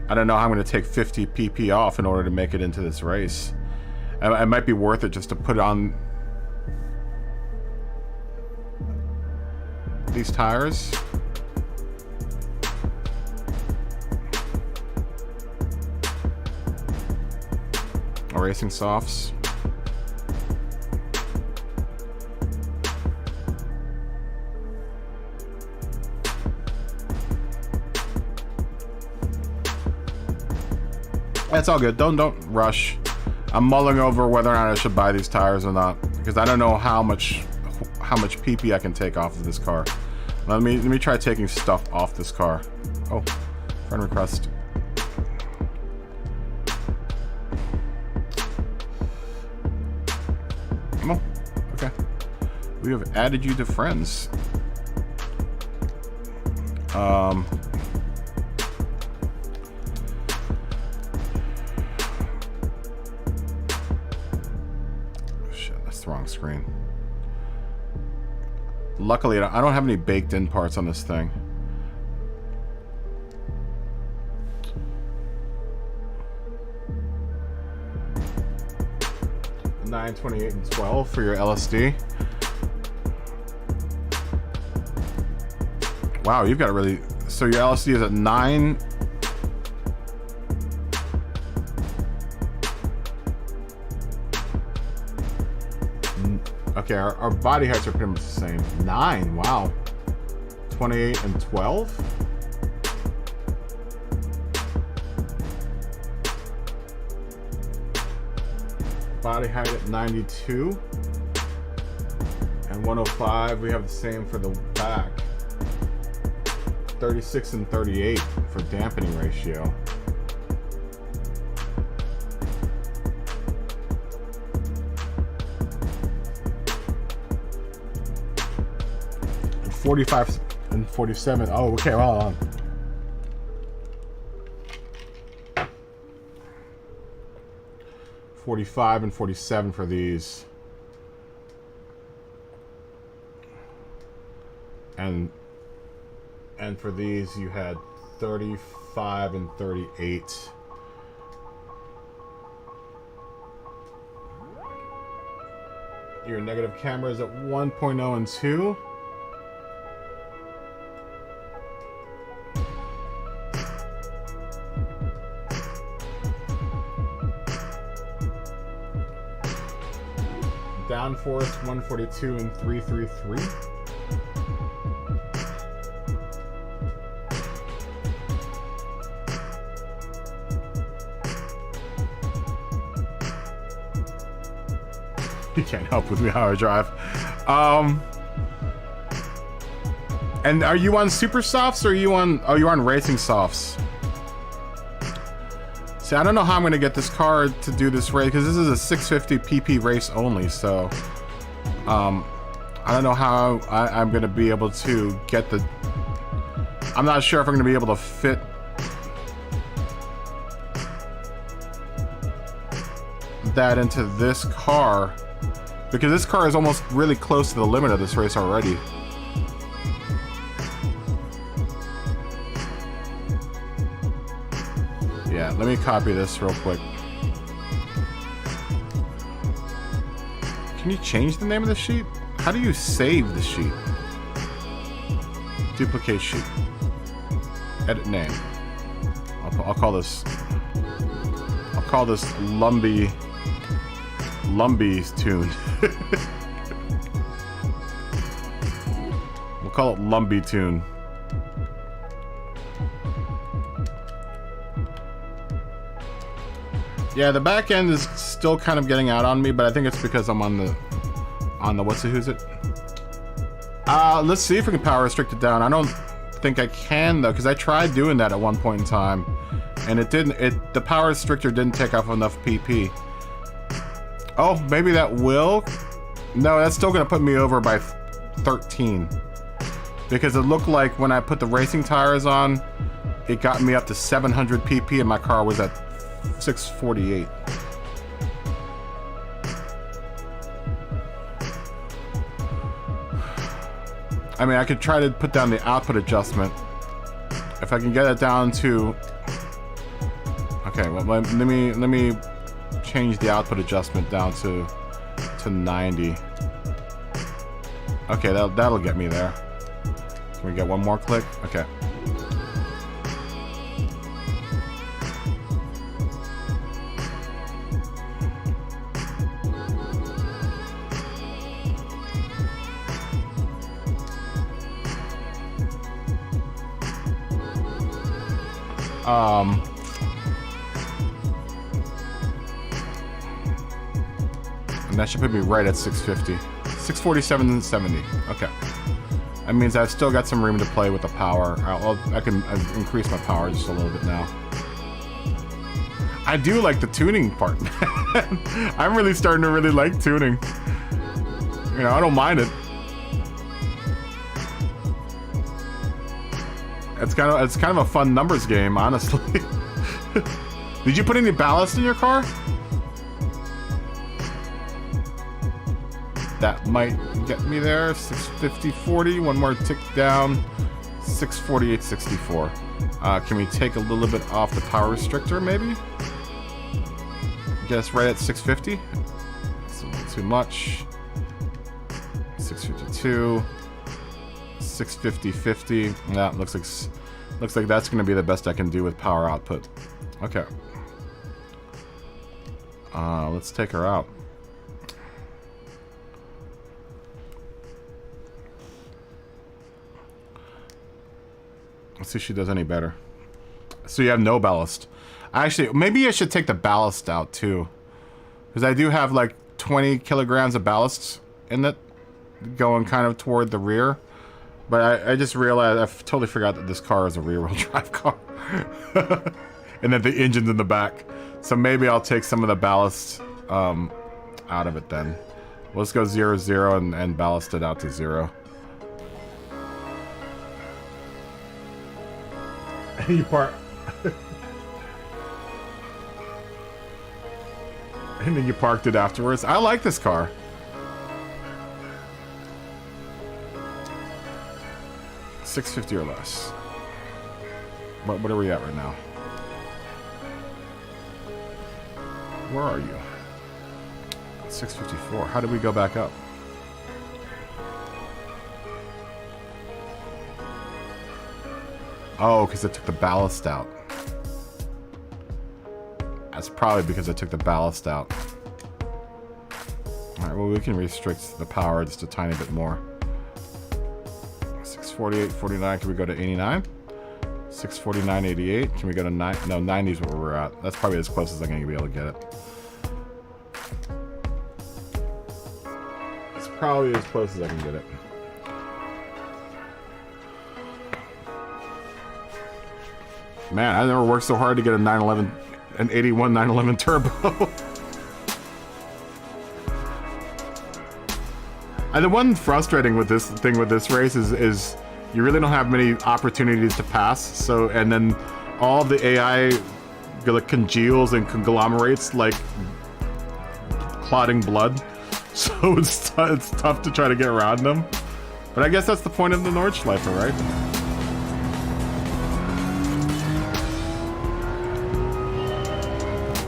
S1: I don't know how I'm gonna take 50 PP off in order to make it into this race. It might be worth it just to put on these tires. Racing softs. That's all good. Don't rush. I'm mulling over whether or not I should buy these tires or not because I don't know how much PP I can take off of this car. Let me try taking stuff off this car. Oh, friend request. Okay. We have added you to friends. Shit, that's the wrong screen. Luckily, I don't have any baked-in parts on this thing. $9, $28, and $12 for your LSD. Wow, you've got a really... So your LSD is at 9... Okay, our body heights are pretty much the same. 9, wow. 28 and 12? Body height at 92 and 105. We have the same for the back. 36 and 38 for dampening ratio. And 45 and 47. Oh, okay, well, hold on. 45 and 47 for these. And for these you had 35 and 38. Your negative camera is at 1.0 and 2. Downforce 142 and 333. You can't help with me how I drive. And are you on super softs or are you on? Oh, you're on racing softs. See, I don't know how I'm going to get this car to do this race because this is a 650 PP race only. So, I don't know how I'm going to be able to get the. I'm not sure if I'm going to be able to fit that into this car because this car is almost really close to the limit of this race already. Yeah, let me copy this real quick. Can you change the name of the sheet? How do you save the sheet? Duplicate sheet. Edit name. I'll call this Lumby's tune. We'll call it Lumby tune. Yeah, the back end is still kind of getting out on me, but I think it's because I'm on the who's it? Let's see if we can power restrict it down. I don't think I can though, because I tried doing that at one point in time, and the power restrictor didn't take off enough PP. Oh, maybe that will? No, that's still gonna put me over by 13. Because it looked like when I put the racing tires on, it got me up to 700 PP and my car was at 648. I mean, I could try to put down the output adjustment. If I can get it down to... Okay, well, let me change the output adjustment down to 90. Okay, that'll get me there. Can we get one more click? Okay. And that should put me right at 650. 647.70. Okay. That means I've still got some room to play with the power. I can increase my power just a little bit now. I do like the tuning part. I'm really starting to really like tuning. You know, I don't mind it. It's kind of a fun numbers game, honestly. Did you put any ballast in your car? That might get me there. 650.40. One more tick down. 648.64. Can we take a little bit off the power restrictor, maybe? Get us right at 650. That's a little too much. 652. 650.50. Yeah, looks like that's going to be the best I can do with power output. Okay. Let's take her out. Let's see if she does any better. So you have no ballast. Actually, maybe I should take the ballast out too, because I do have like 20 kilograms of ballast in it, going kind of toward the rear. But I just realized, I totally forgot that this car is a rear-wheel drive car. And that the engine's in the back. So maybe I'll take some of the ballast out of it then. Let's go 0, 0 and ballast it out to 0. You park. And then you parked it afterwards. I like this car. $650 or less. What are we at right now? Where are you? 654. How did we go back up? Oh, because I took the ballast out. That's probably because I took the ballast out. Alright, well, we can restrict the power just a tiny bit more. 648, 49, can we go to 89? 649, 88, can we go to 9? No, 90 is where we're at. That's probably as close as I'm going to be able to get it. It's probably as close as I can get it. Man, I never worked so hard to get a 911, an 81 911 turbo. And the one frustrating with this thing with this race is you really don't have many opportunities to pass. So, and then all the AI like congeals and conglomerates like clotting blood. So it's tough to try to get around them. But I guess that's the point of the Nordschleife, right?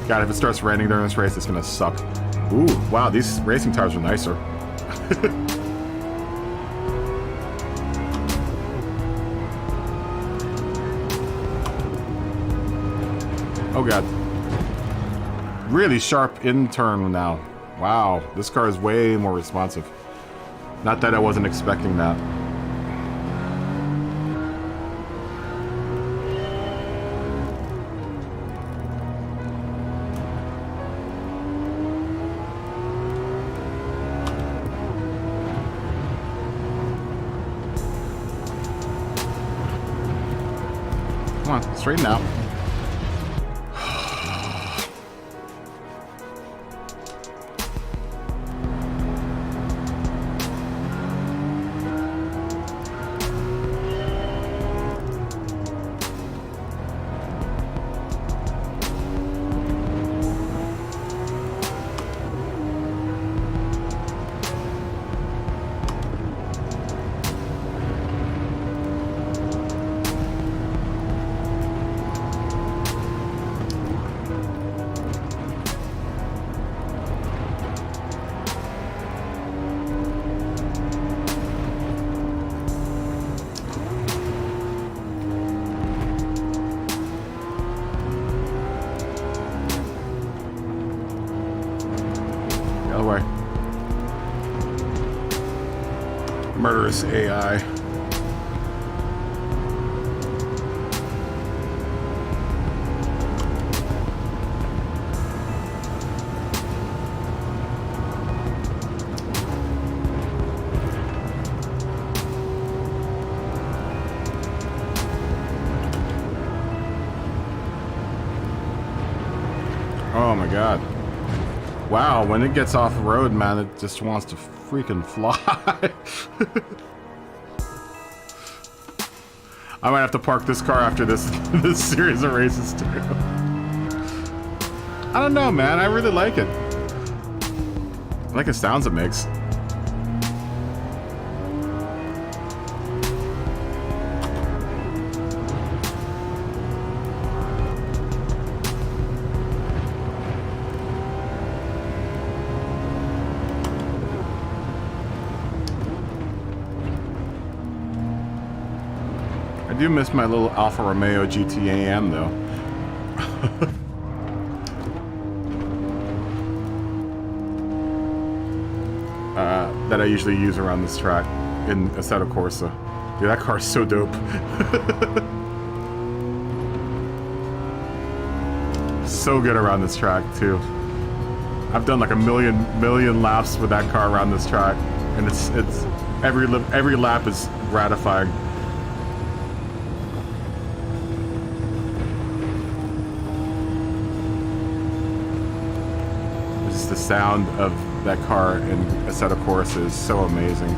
S1: God, if it starts raining during this race, it's gonna suck. Ooh, wow, these racing tires are nicer. Oh god. Really sharp in-turn now. Wow, this car is way more responsive. Not that I wasn't expecting that. Come on, straighten out. Murderous AI. Oh my god. Wow, when it gets off road, man, it just wants to freaking fly. I might have to park this car after this series of races too. I don't know, man. I really like it. I like the sounds it makes. I do miss my little Alfa Romeo GT though. That I usually use around this track in Assetto Corsa. Dude, that car is so dope. So good around this track too. I've done like a million laps with that car around this track, and it's every lap is gratifying. Just the sound of that car in Assetto Corsa is so amazing.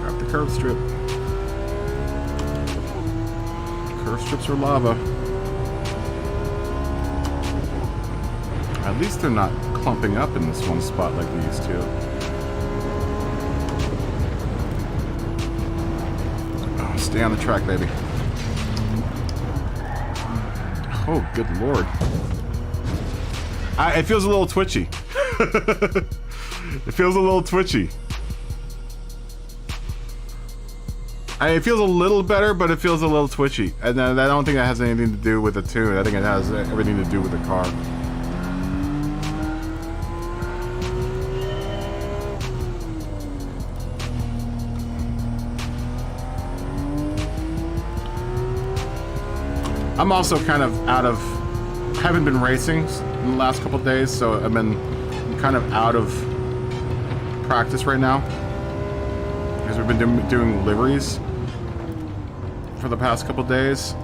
S1: Grab the curb strip. Curb strips are lava. At least they're not clumping up in this one spot like they used to. Oh, stay on the track, baby. Oh, good lord. It feels a little twitchy. It feels a little twitchy. It feels a little better, but it feels a little twitchy. And I don't think that has anything to do with the tune. I think it has everything to do with the car. I'm also kind of haven't been racing in the last couple of days, so I'm kind of out of practice right now. Because we've been doing liveries for the past couple of days.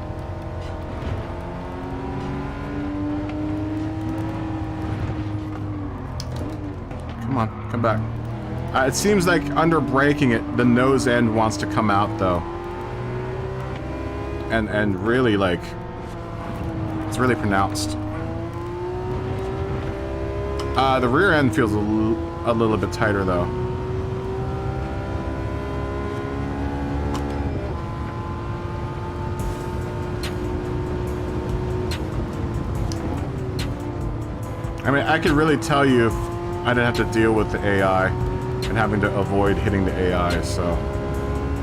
S1: Come on, come back. It seems like under braking it, the nose end wants to come out though. And really like, it's really pronounced. The rear end feels a little bit tighter though. I mean, I could really tell you if I didn't have to deal with the AI and having to avoid hitting the AI, so...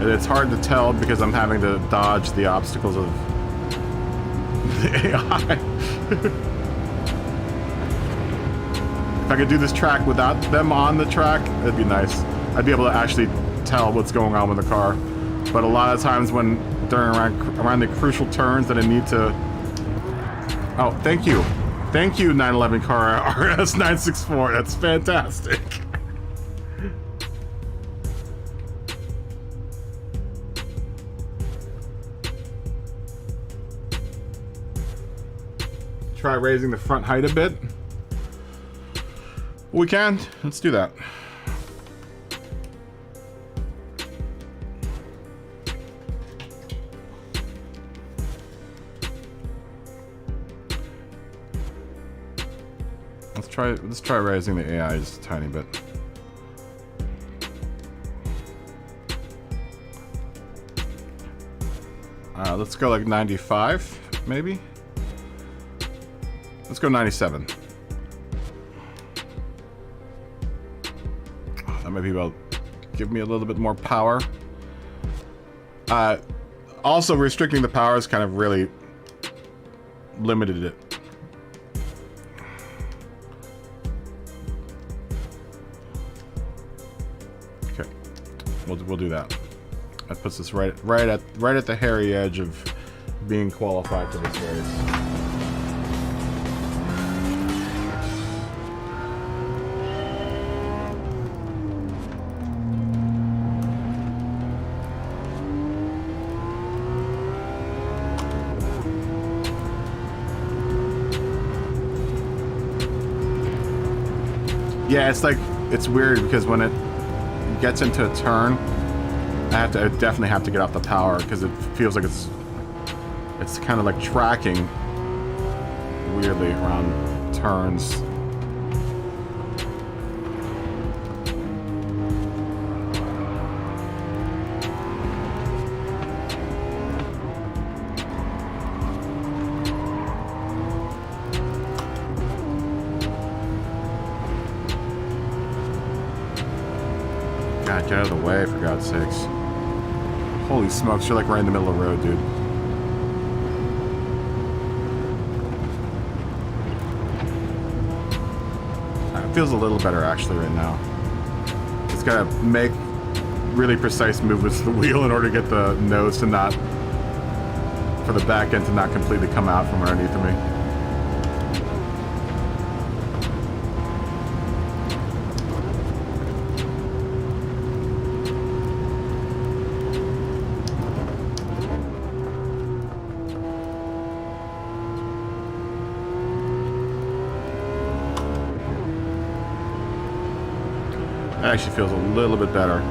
S1: It's hard to tell because I'm having to dodge the obstacles of the AI. If I could do this track without them on the track, that'd be nice. I'd be able to actually tell what's going on with the car. But a lot of times when during around the crucial turns that I need to... Oh, thank you. Thank you, 911 car RS964. That's fantastic. Try raising the front height a bit. We can. Let's do that. Let's try raising the AI just a tiny bit. Let's go like 95, maybe. Let's go 97. That might be about give me a little bit more power. Also, restricting the power has kind of really limited it. Okay, we'll do that. That puts us right at the hairy edge of being qualified for this race. Yeah, it's like, it's weird because when it gets into a turn, I definitely have to get off the power because it feels like it's kind of like tracking weirdly around turns. God, get out of the way, for God's sakes. Holy smokes, you're like right in the middle of the road, dude. It feels a little better, actually, right now. It's gotta make really precise movements to the wheel in order to get the nose to not... for the back end to not completely come out from underneath of me. That actually feels a little bit better.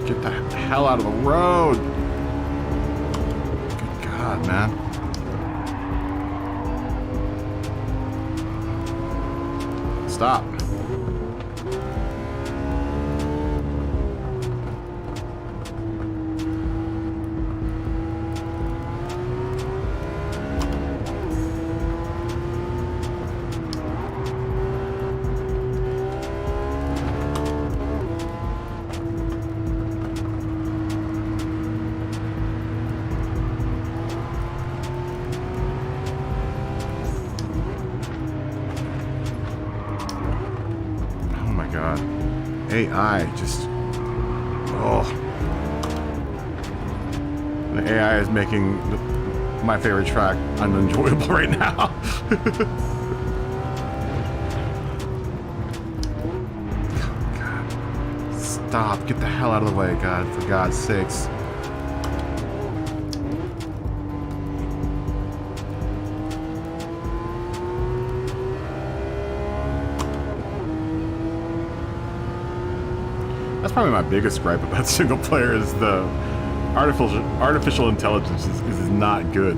S1: Get the hell out of the road. Good God, man. Stop. AI just... Oh. The AI is making my favorite track unenjoyable right now. God. Stop. Get the hell out of the way, God. For God's sakes. probably my biggest gripe about single player is the artificial intelligence is not good.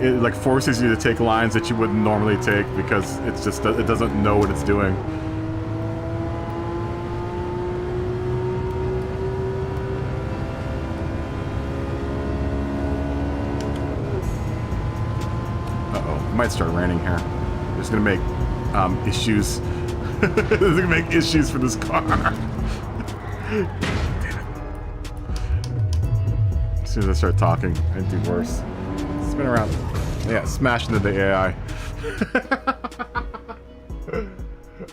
S1: It like forces you to take lines that you wouldn't normally take because it's just it doesn't know what it's doing. Uh-oh, it might start raining here. It's gonna make issues. It's gonna make issues for this car. Damn it. As soon as I start talking, I'd do worse. Spin around. Yeah, smash into the AI.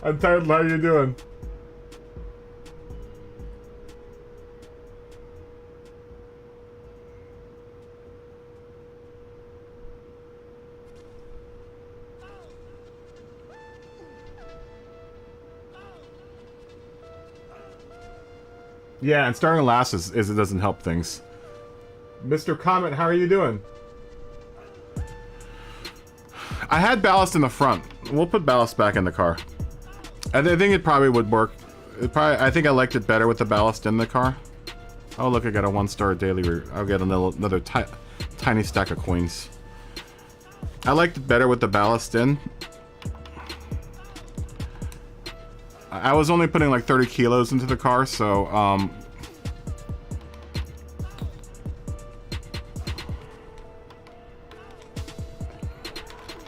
S1: I'm tired. How are you doing? Yeah, and starting last is it doesn't help things. Mr. Comet, how are you doing? I had ballast in the front. We'll put ballast back in the car. I think it probably would work. I think I liked it better with the ballast in the car. Oh look, I got a 1-star daily. I'll get another tiny stack of coins. I liked it better with the ballast in. I was only putting like 30 kilos into the car, so I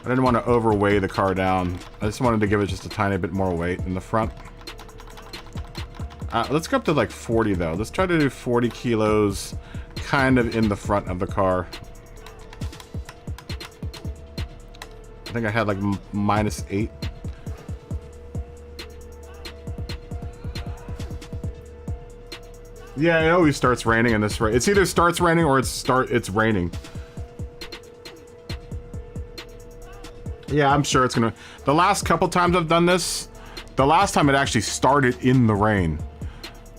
S1: didn't want to overweigh the car down. I just wanted to give it just a tiny bit more weight in the front. Let's go up to like 40 though. Let's try to do 40 kilos kind of in the front of the car. I think I had like -8. Yeah, it always starts raining in this race. It's either starts raining or it's raining. Yeah, I'm sure it's gonna... The last couple times I've done this, the last time it actually started in the rain.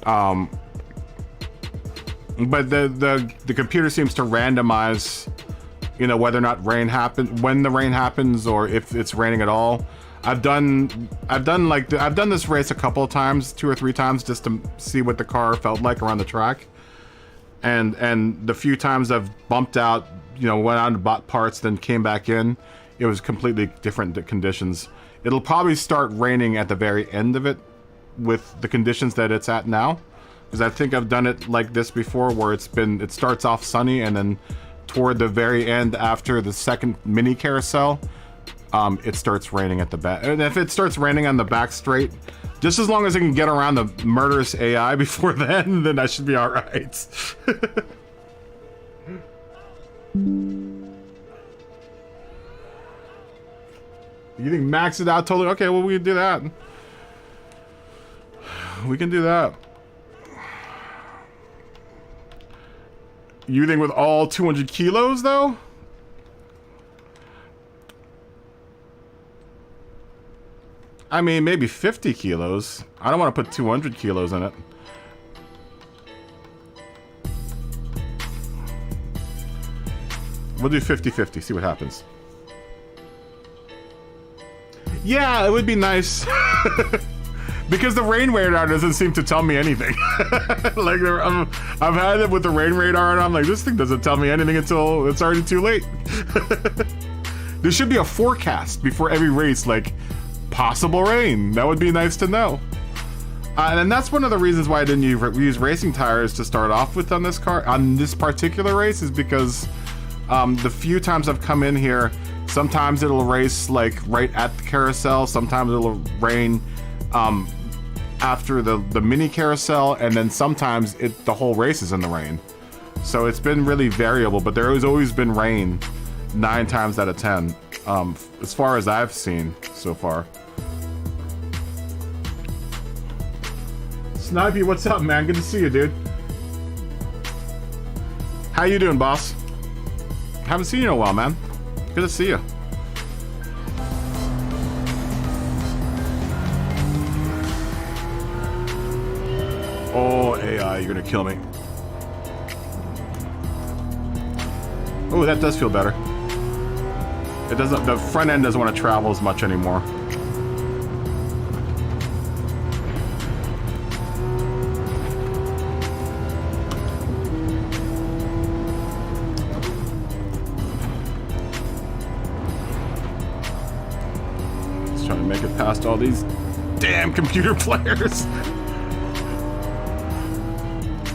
S1: But the computer seems to randomize, you know, whether or not rain happens, when the rain happens, or if it's raining at all. I've done this race a couple of times, 2 or 3 times, just to see what the car felt like around the track. And the few times I've bumped out, you know, went out and bought parts, then came back in, it was completely different conditions. It'll probably start raining at the very end of it with the conditions that it's at now. Because I think I've done it like this before, where it starts off sunny, and then toward the very end, after the second mini carousel, it starts raining at the back. And if it starts raining on the back straight, just as long as I can get around the murderous AI before then I should be all right. You think max it out totally? Okay, well, we can do that. We can do that. You think with all 200 kilos, though? I mean, maybe 50 kilos. I don't want to put 200 kilos in it. We'll do 50-50, see what happens. Yeah, it would be nice. Because the rain radar doesn't seem to tell me anything. Like, I've had it with the rain radar, and I'm like, this thing doesn't tell me anything until it's already too late. There should be a forecast before every race, like, possible rain. That would be nice to know. And that's one of the reasons why I didn't use racing tires to start off with on this car, on this particular race, is because the few times I've come in here, sometimes it'll race like right at the carousel, sometimes it'll rain after the mini carousel, and then sometimes the whole race is in the rain. So it's been really variable, but there has always been rain 9 times out of 10, as far as I've seen so far. Snipey, what's up, man? Good to see you, dude. How you doing, boss? Haven't seen you in a while, man. Good to see you. Oh, AI, you're gonna kill me. Oh, that does feel better. It doesn't. The front end doesn't want to travel as much anymore. Just trying to make it past all these damn computer players.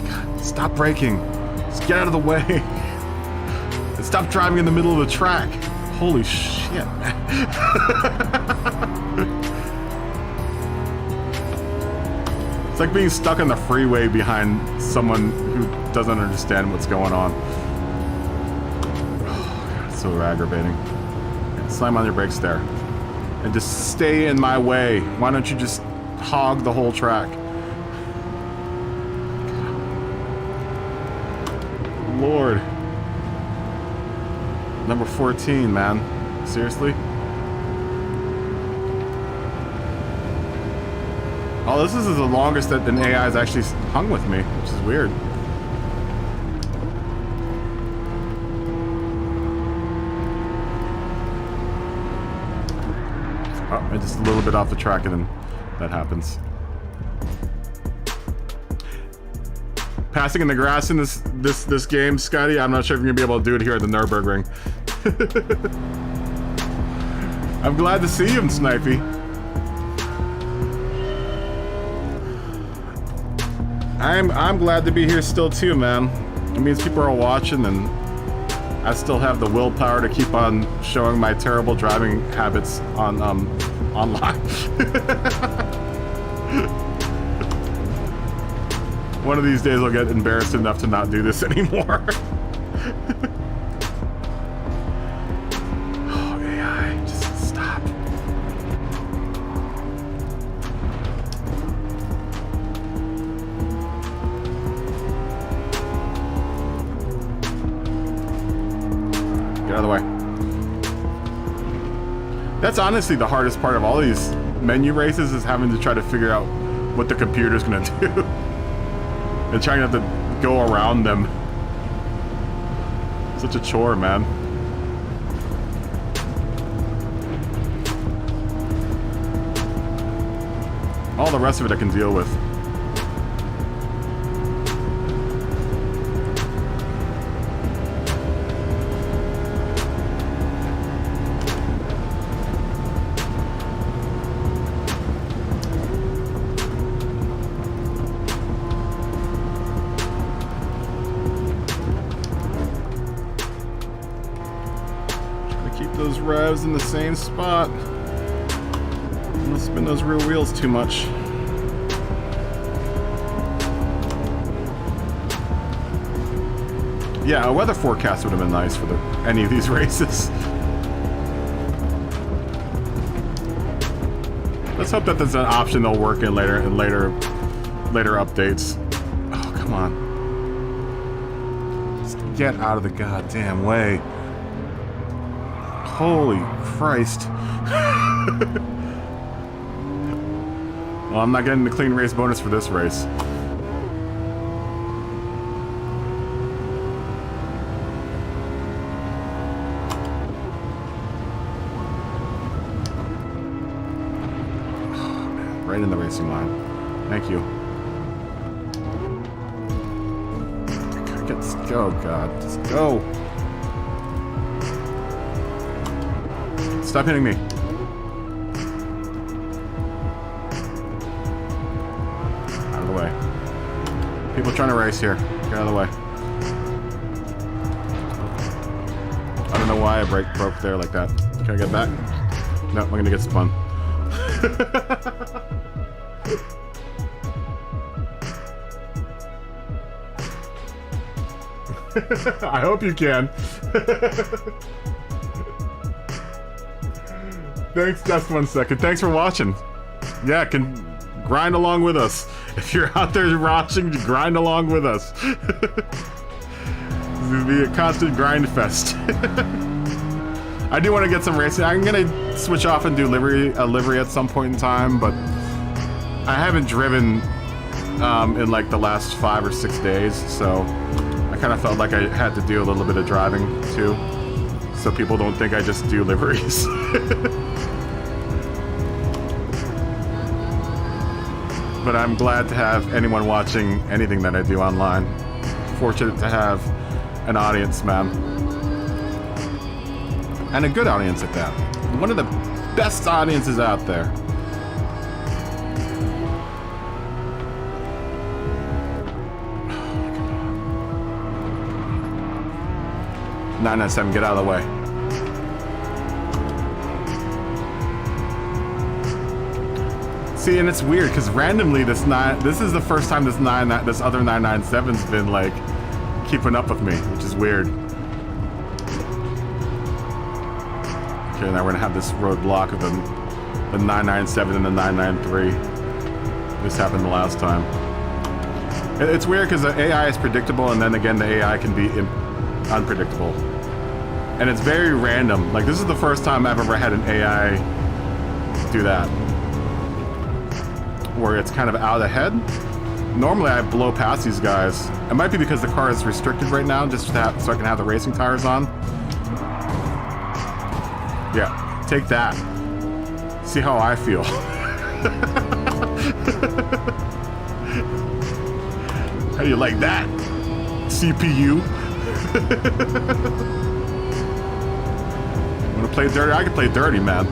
S1: God, stop braking. Just get out of the way. And stop driving in the middle of the track. Holy shit, man. It's like being stuck on the freeway behind someone who doesn't understand what's going on. Oh, God, it's so aggravating. Slam on your brakes there. And just stay in my way. Why don't you just hog the whole track? Lord. Number 14, man. Seriously? Oh, this is the longest that an AI has actually hung with me, which is weird. Oh, I'm just a little bit off the track and then that happens. Passing in the grass in this game, Scotty, I'm not sure if you're gonna be able to do it here at the Nürburgring. I'm glad to see you, Snipey. I'm glad to be here still too, man. It means people are watching and I still have the willpower to keep on showing my terrible driving habits on online. One of these days I'll get embarrassed enough to not do this anymore. Oh, AI, just stop. Get out of the way. That's honestly the hardest part of all these menu races, is having to try to figure out what the computer's gonna do. And trying not to go around them. Such a chore, man. All the rest of it I can deal with. Revs in the same spot. Don't spin those rear wheels too much. Yeah, a weather forecast would have been nice for any of these races. Let's hope that there's an option they'll work in later updates. Oh, come on. Just get out of the goddamn way. Holy Christ. Well, I'm not getting the clean race bonus for this race. Oh, man. Right in the racing line. Thank you. Just go, God. Just go. Stop hitting me. Out of the way. People trying to race here. Get out of the way. I don't know why I broke there like that. Can I get back? No, I'm gonna get spun. I hope you can. Thanks, just 1 second. Thanks for watching. Yeah, can grind along with us. If you're out there watching, grind along with us. This is gonna be a constant grind fest. I do want to get some racing. I'm gonna switch off and do a livery at some point in time, but I haven't driven in like the last 5 or 6 days, so I kind of felt like I had to do a little bit of driving too. so people don't think I just do liveries. But I'm glad to have anyone watching anything that I do online. Fortunate to have an audience, man. And a good audience at that. One of the best audiences out there. Oh, 997, get out of the way. See, and it's weird because randomly this is the first time this other 997's been like keeping up with me, which is weird. Okay, now we're gonna have this roadblock of the 997 and the 993. This happened the last time. It's weird because the AI is predictable, and then again the AI can be unpredictable, and it's very random. Like, this is the first time I've ever had an AI do that, where it's kind of out ahead. Normally I blow past these guys. It might be because the car is restricted right now, just so I can have the racing tires on. Yeah, take that. See how I feel. How do you like that, CPU? Wanna play dirty? I can play dirty, man.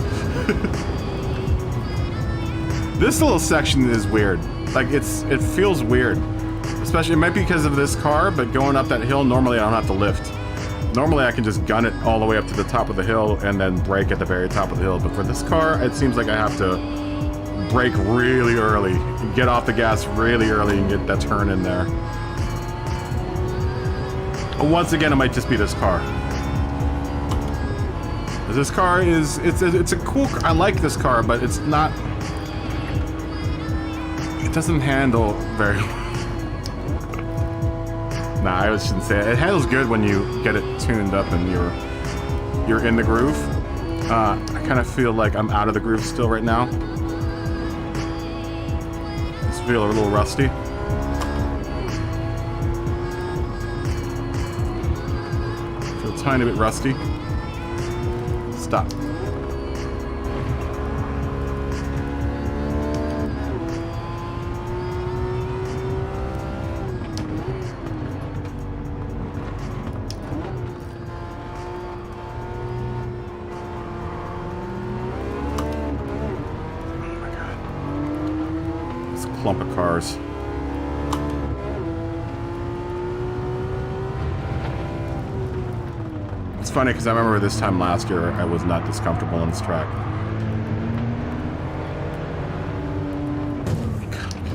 S1: This little section is weird. Like, it feels weird. Especially, it might be because of this car, but going up that hill, normally I don't have to lift. Normally I can just gun it all the way up to the top of the hill and then brake at the very top of the hill. But for this car, it seems like I have to brake really early, get off the gas really early and get that turn in there. Once again, it might just be this car. This car is, it's a cool, I like this car, but it's not, it doesn't handle very well. Nah, I shouldn't say it. It handles good when you get it tuned up and you're in the groove. I kind of feel like I'm out of the groove still right now. Just feel a little rusty. Feel a tiny bit rusty. Stop. Clump of cars. It's funny because I remember this time last year I was not this comfortable on this track.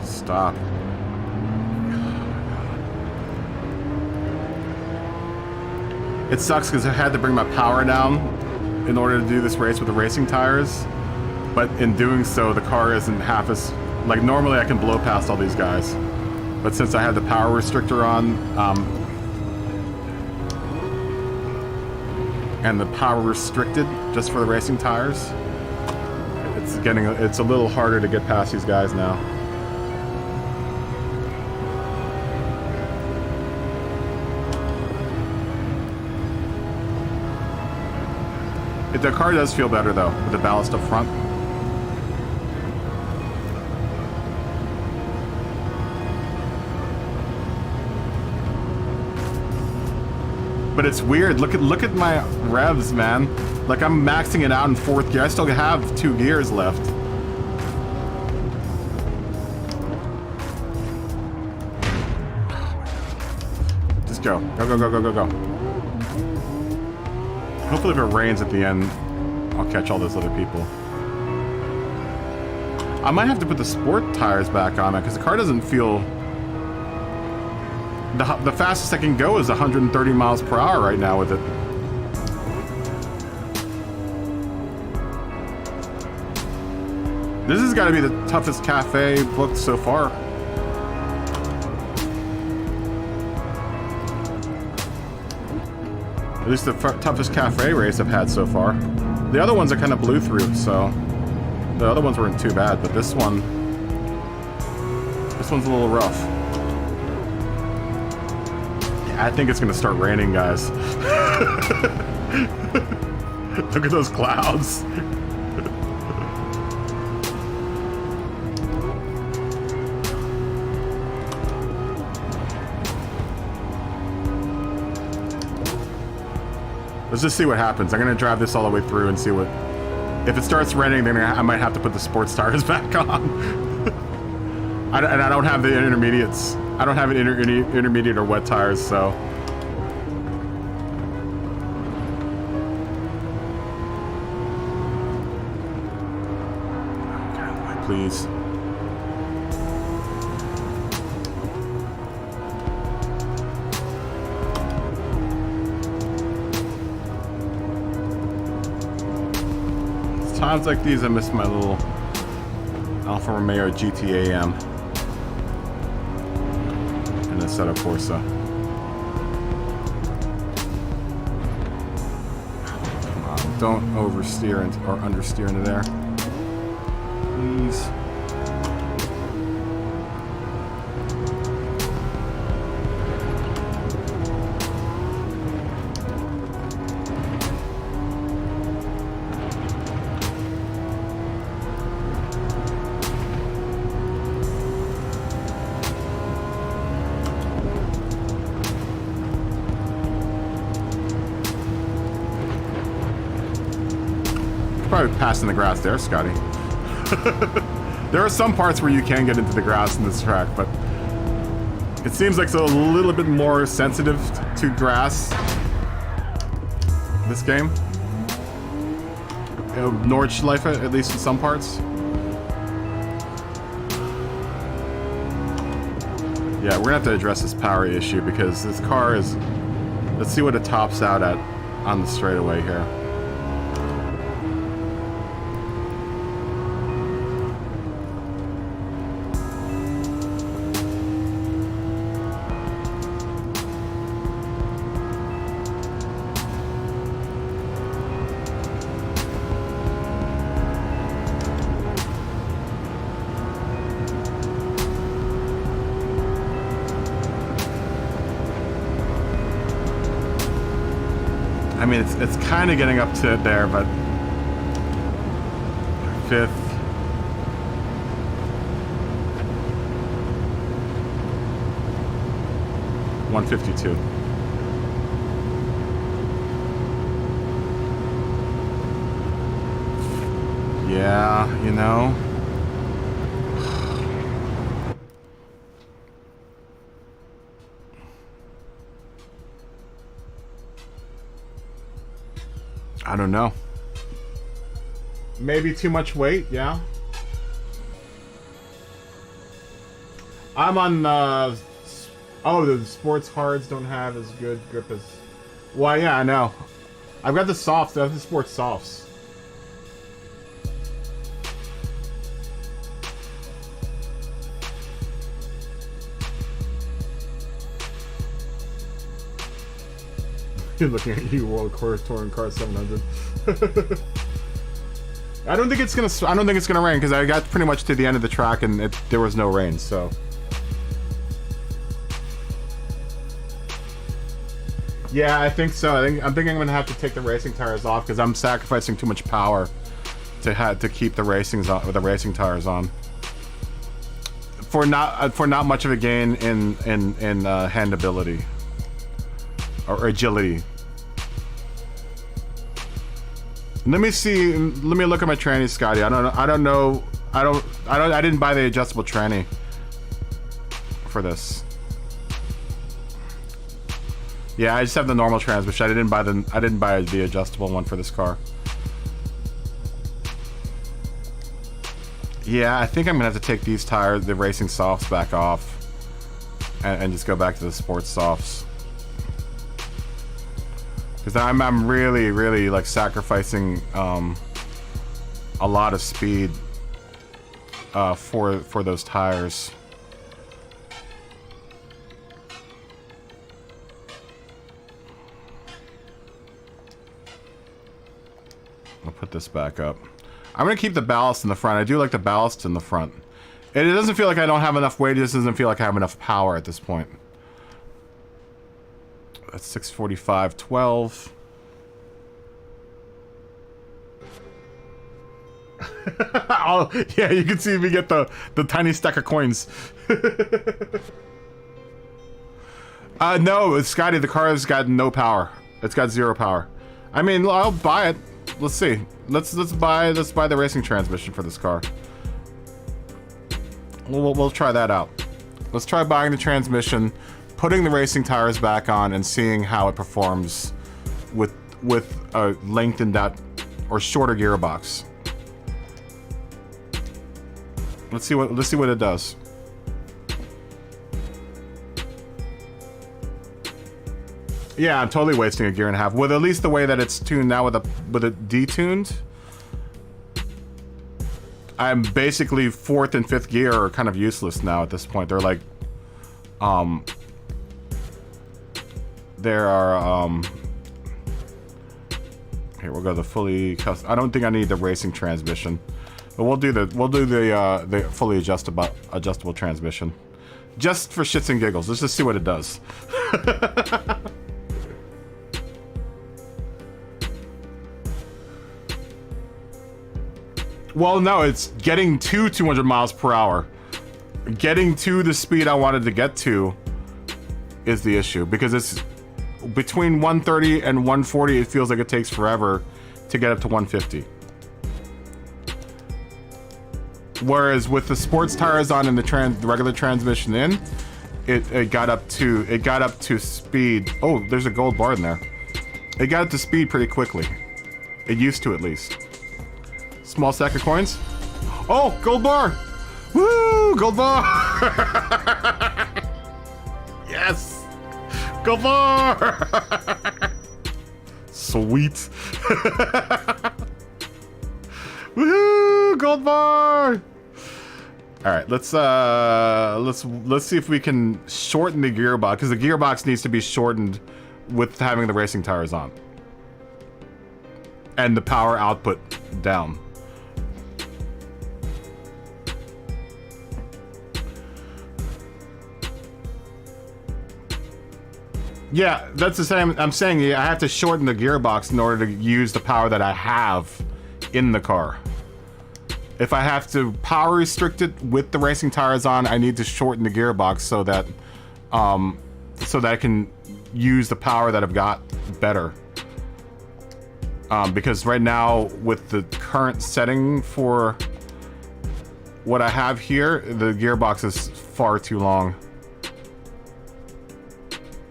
S1: Stop. It sucks because I had to bring my power down in order to do this race with the racing tires, but in doing so the car isn't half as, like, normally I can blow past all these guys, but since I had the power restrictor on, and the power restricted just for the racing tires, it's a little harder to get past these guys now. The car does feel better though, with the ballast up front. But it's weird. Look at my revs, man. Like, I'm maxing it out in 4th gear. I still have 2 gears left. Just go. Go, go, go, go, go, go. Hopefully if it rains at the end, I'll catch all those other people. I might have to put the sport tires back on it because the car doesn't feel... The fastest I can go is 130 miles per hour right now with it. This has got to be the toughest cafe booked so far. At least the toughest cafe race I've had so far. The other ones I kind of blew through, so the other ones weren't too bad, but this one's a little rough. I think it's gonna start raining, guys. Look at those clouds. Let's just see what happens. I'm gonna drive this all the way through and see what... If it starts raining, then I might have to put the sports tires back on. And I don't have the intermediates. I don't have an intermediate or wet tires, so... God, please. Times like these, I miss my little Alfa Romeo GT8 and a set of Corsa. Come on, don't oversteer or understeer into there, please. Probably passing the grass there, Scotty. There are some parts where you can get into the grass in this track, but it seems like it's a little bit more sensitive to grass, this game. Nordschleife, at least in some parts. Yeah, we're gonna have to address this power issue because this car is... Let's see what it tops out at on the straightaway here. I mean, it's kind of getting up to there, but 5th. $152. Yeah, you know. I don't know. Maybe too much weight, yeah. I'm on, oh, the sports hards don't have as good grip as... Well, yeah, I know. I've got the softs, I have the sports softs. You're looking at you, World Course Touring Car 700. I don't think it's gonna rain because I got pretty much to the end of the track and there was no rain. So yeah, I think so. I'm thinking I'm gonna have to take the racing tires off because I'm sacrificing too much power to keep the racing tires on. For not much of a gain in handability. Or agility. Let me see. Let me look at my tranny, Scotty. I don't know. I didn't buy the adjustable tranny for this. Yeah, I just have the normal transmission. I didn't buy the adjustable one for this car. Yeah, I think I'm gonna have to take these tires, the racing softs, back off, and just go back to the sports softs. Because I'm really like sacrificing a lot of speed for those tires. I'll put this back up. I'm gonna keep the ballast in the front. I do like the ballast in the front. It doesn't feel like I don't have enough weight. It just doesn't feel like I have enough power at this point. That's 645, 12. Oh, yeah, you can see me get the tiny stack of coins. No, Scotty, the car has got no power. It's got 0 power. I mean, I'll buy it. Let's see. Let's buy the racing transmission for this car. We'll try that out. Let's try buying the transmission, putting the racing tires back on, and seeing how it performs with a lengthened out or shorter gearbox. Let's see what it does. Yeah, I'm totally wasting a gear and a half. With at least the way that it's tuned now with it detuned, I'm basically 4th and 5th gear are kind of useless now at this point. They're like, there are, here we'll go the fully custom. I don't think I need the racing transmission, but we'll do the fully adjustable transmission, just for shits and giggles. Let's just see what it does. Well, no, it's getting to 200 miles per hour. Getting to the speed I wanted to get to is the issue, because it's between 130 and 140. It feels like it takes forever to get up to 150. Whereas with the sports tires on and the regular transmission in, it got up to speed. Oh, there's a gold bar in there. It got up to speed pretty quickly. It used to, at least. Small stack of coins. Oh, gold bar! Woo! Gold bar! Yes! Gold bar! Sweet. Woohoo! Gold bar! All right, let's see if we can shorten the gearbox, because the gearbox needs to be shortened with having the racing tires on and the power output down. Yeah, that's the same. I'm saying I have to shorten the gearbox in order to use the power that I have in the car. If I have to power restrict it with the racing tires on, I need to shorten the gearbox so that I can use the power that I've got better. Because right now, with the current setting for what I have here, the gearbox is far too long.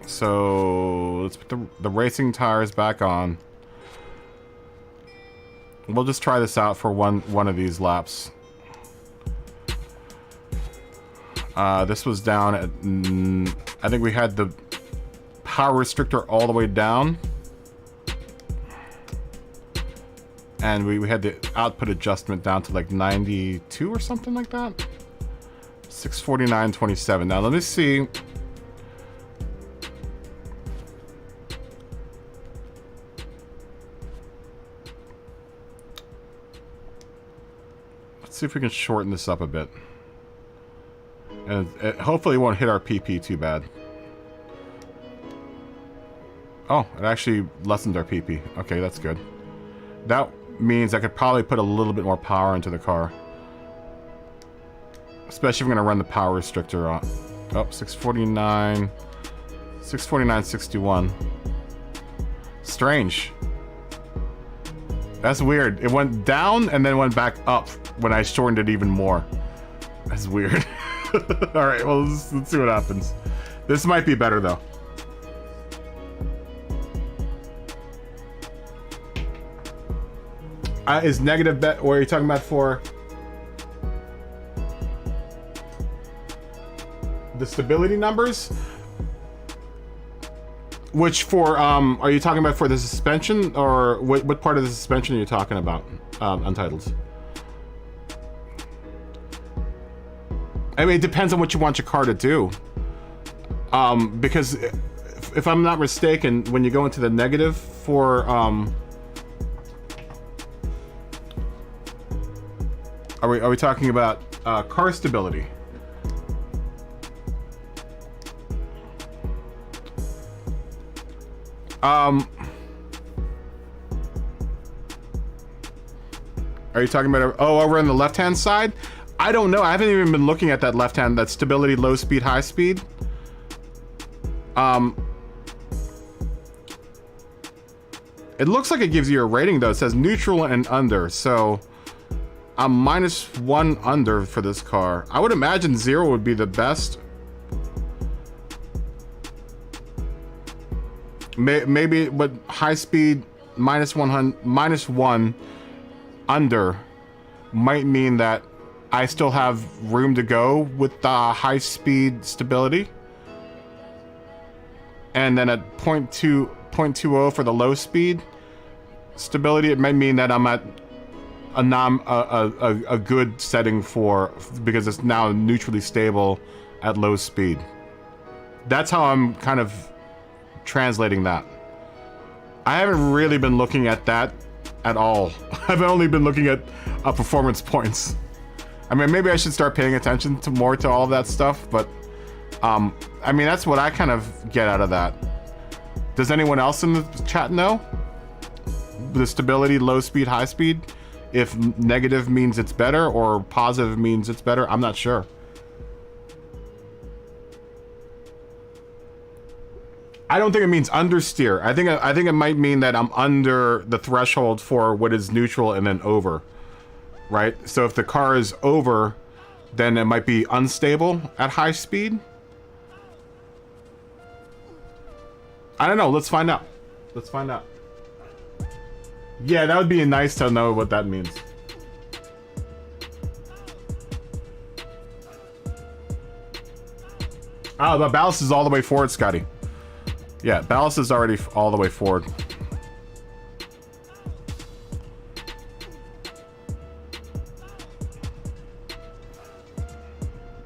S1: So let's put the racing tires back on. We'll just try this out for one of these laps. This was down at, I think we had the power restrictor all the way down. And we had the output adjustment down to like 92 or something like that. 649.27. Now let me see. See if we can shorten this up a bit, and it hopefully won't hit our PP too bad. Oh, it actually lessened our PP. Okay, that's good. That means I could probably put a little bit more power into the car, especially if I'm gonna run the power restrictor on. Oh, 649, 649.61. Strange. That's weird. It went down and then went back up when I shortened it even more. That's weird. Alright, well, let's see what happens. This might be better, though. Is negative bet, or are you talking about for the stability numbers? Which for, are you talking about for the suspension, or what part of the suspension are you talking about, Untitled? I mean, it depends on what you want your car to do. Because if I'm not mistaken, when you go into the negative for, are we talking about car stability? Are you talking about, oh, over on the left-hand side? I don't know. I haven't even been looking at that left-hand, that stability, low speed, high speed. It looks like it gives you a rating, though. It says neutral and under, so I'm -1 under for this car. I would imagine 0 would be the best. Maybe, but high speed -1 under might mean that I still have room to go with the high speed stability. And then at 0.20 for the low speed stability, it might mean that I'm at a good setting for, because it's now neutrally stable at low speed. That's how I'm kind of translating that. I haven't really been looking at that at all. I've only been looking at performance points. I mean, maybe I should start paying attention to more to all of that stuff, but I mean, that's what I kind of get out of that. Does anyone else in the chat know? The stability, low speed, high speed? If negative means it's better or positive means it's better? I'm not sure. I don't think it means understeer. I think it might mean that I'm under the threshold for what is neutral and then over. Right? So if the car is over, then it might be unstable at high speed. I don't know. Let's find out. Let's find out. Yeah, that would be nice to know what that means. Oh, the ballast is all the way forward, Scotty. Yeah, ballast is already all the way forward.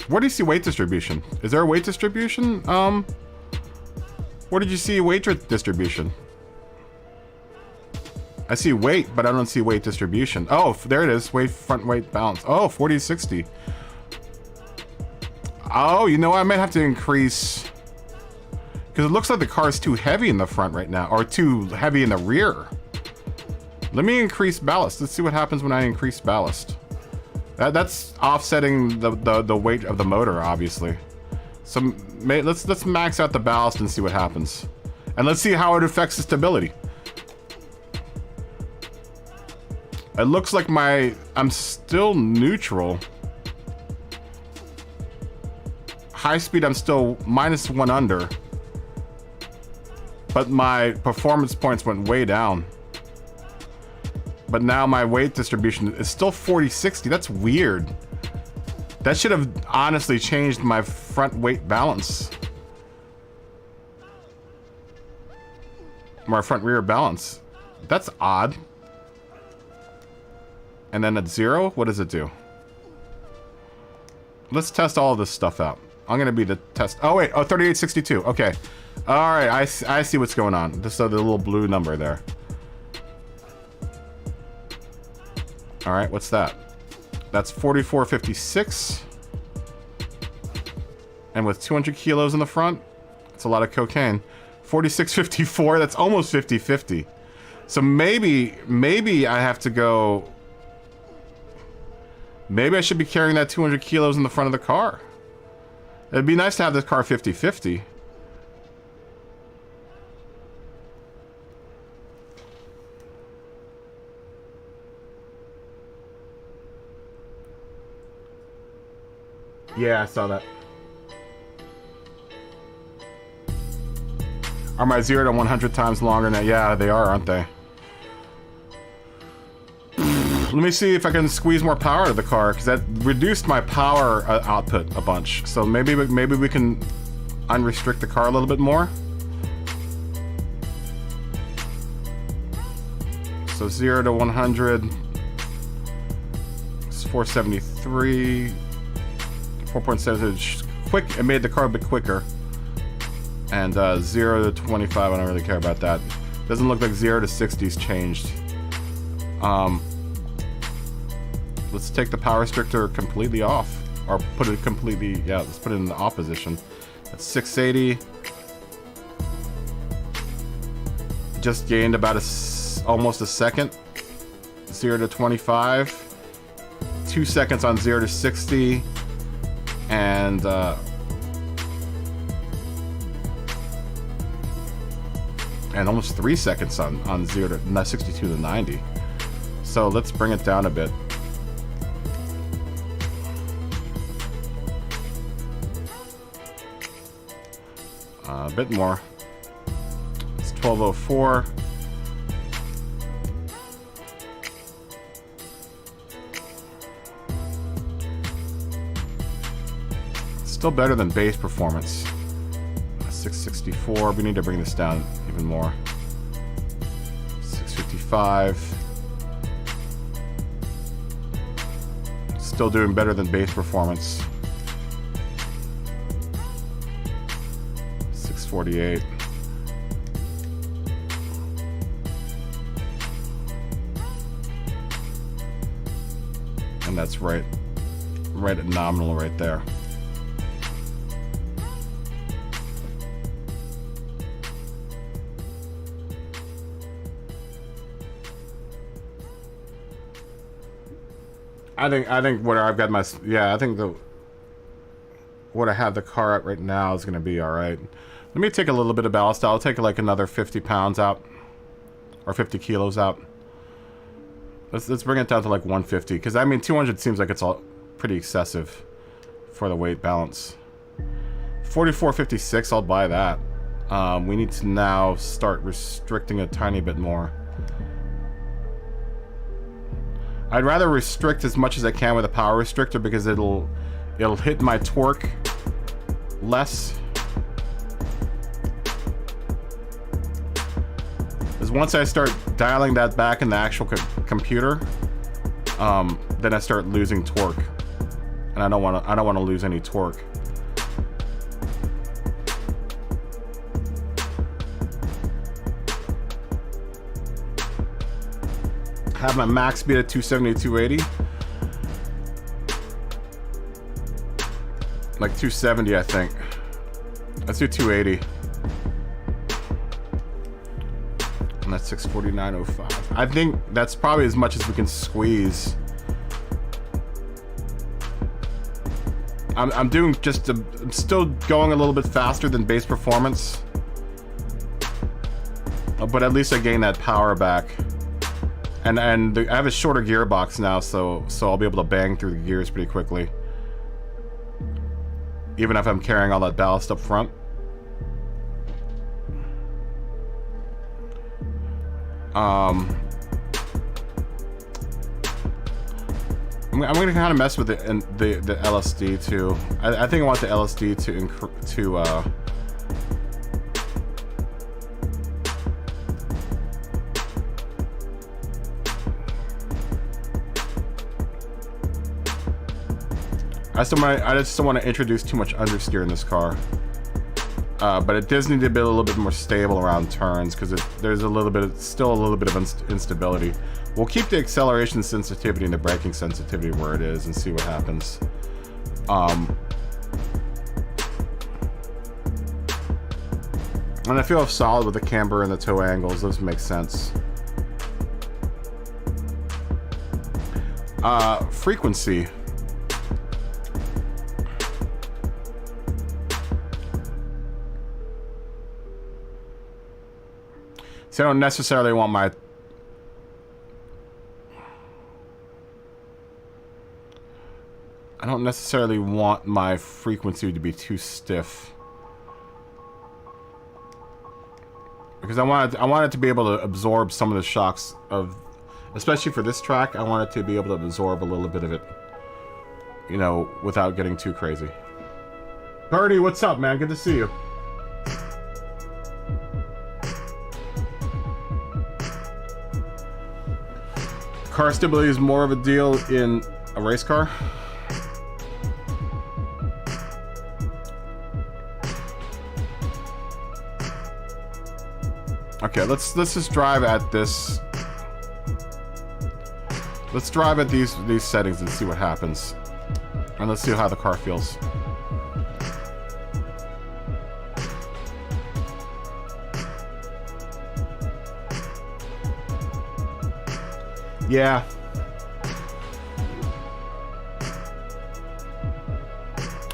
S1: Where do you see weight distribution? Is there a weight distribution? Where did you see weight distribution? I see weight, but I don't see weight distribution. Oh, there it is. Weight, front weight balance. Oh, 40-60. Oh, you know what? I might have to increase, because it looks like the car is too heavy in the front right now, or too heavy in the rear. Let me increase ballast. Let's see what happens when I increase ballast. That's offsetting the weight of the motor, obviously. So let's max out the ballast and see what happens, and let's see how it affects the stability. It looks like I'm still neutral. High speed, I'm still -1 under. But my performance points went way down. But now my weight distribution is still 40-60. That's weird. That should have honestly changed my front weight balance. My front rear balance. That's odd. And then at 0, what does it do? Let's test all of this stuff out. I'm gonna be the test. Oh wait, oh, 3862. Okay. All right, I see what's going on. So the little blue number there. All right, what's that? That's 4456. And with 200 kilos in the front, it's a lot of cocaine. 4654, that's almost 50-50. So maybe I have to go. Maybe I should be carrying that 200 kilos in the front of the car. It'd be nice to have this car 50-50. Yeah, I saw that. Are my 0 to 100 times longer now? Yeah, they are, aren't they? Let me see if I can squeeze more power out of the car, because that reduced my power output a bunch. So maybe we can unrestrict the car a little bit more. So 0 to 100 is 473. 4.7 quick. It made the car a bit quicker. And 0 to 25, I don't really care about that. Doesn't look like 0 to 60's changed. Let's take the power restrictor completely off, or put it completely, yeah, let's put it in the off position. That's 680. Just gained about almost a second. 0 to 25. 2 seconds on 0 to 60, and almost 3 seconds on 0 to 62 to 90. So let's bring it down a bit. A bit more. It's 12:04. Still better than base performance. 664. We need to bring this down even more. 655. Still doing better than base performance. 648. And that's right at nominal right there. I think what I've got my, yeah, I think what I have the car at right now is going to be all right. Let me take a little bit of ballast. I'll take like another 50 pounds out, or 50 kilos out. Let's bring it down to like 150, because I mean 200 seems like it's all pretty excessive for the weight balance. 44.56, I'll buy that. We need to now start restricting a tiny bit more. I'd rather restrict as much as I can with a power restrictor, because it'll hit my torque less. Because once I start dialing that back in the actual computer, then I start losing torque, and I don't want to lose any torque. Have my max speed at 270 to 280. Like 270, I think. Let's do 280. And that's 649.05. I think that's probably as much as we can squeeze. I'm doing just I'm still going a little bit faster than base performance. But at least I gain that power back. And I have a shorter gearbox now, so I'll be able to bang through the gears pretty quickly, even if I'm carrying all that ballast up front. I'm gonna kind of mess with the LSD too. I think I want the LSD to I just don't want to introduce too much understeer in this car, but it does need to be a little bit more stable around turns, because there's still a little bit of instability. We'll keep the acceleration sensitivity and the braking sensitivity where it is and see what happens. And I feel solid with the camber and the toe angles. Those make sense. Frequency. See, I don't necessarily want my... I don't necessarily want my frequency to be too stiff, because I want it to be able to absorb some of the shocks of, especially for this track. I want it to be able to absorb a little bit of it, you know, without getting too crazy. Birdie, what's up, man? Good to see you. Car stability is more of a deal in a race car. Okay, let's just drive at this. Let's drive at these settings and see what happens. And let's see how the car feels. Yeah.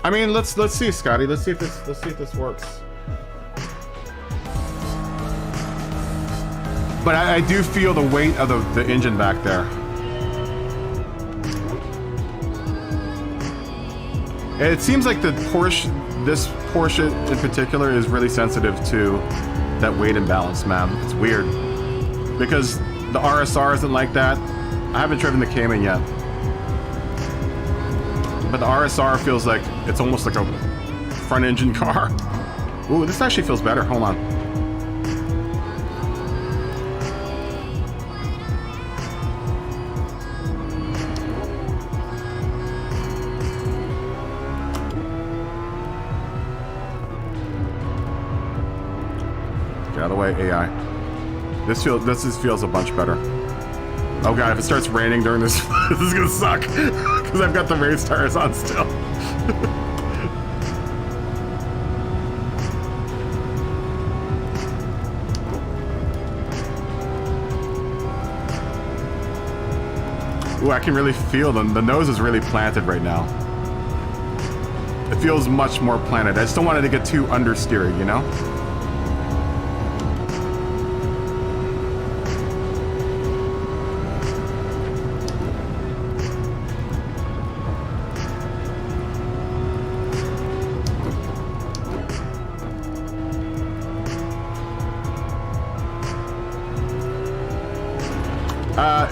S1: I mean, let's see, Scotty. Let's see if this works. But I do feel the weight of the engine back there. It seems like this Porsche in particular is really sensitive to that weight imbalance, man. It's weird. Because the RSR isn't like that. I haven't driven the Cayman yet. But the RSR feels like it's almost like a front engine car. Ooh, this actually feels better. Hold on. Get out of the way, AI. This just feels a bunch better. Oh god, if it starts raining during this, this is gonna suck. Because I've got the race tires on still. Ooh, I can really feel them. The nose is really planted right now. It feels much more planted. I just don't want it to get too understeery, you know?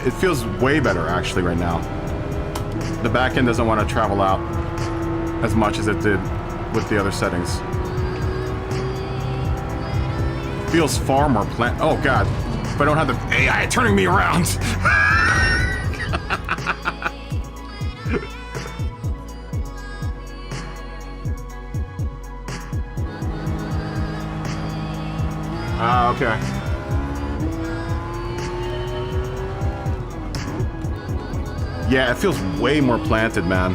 S1: It feels way better actually right now. The back end doesn't want to travel out as much as it did with the other settings. Feels far more oh god, if I don't have the AI turning me around. Okay. Yeah, it feels way more planted, man.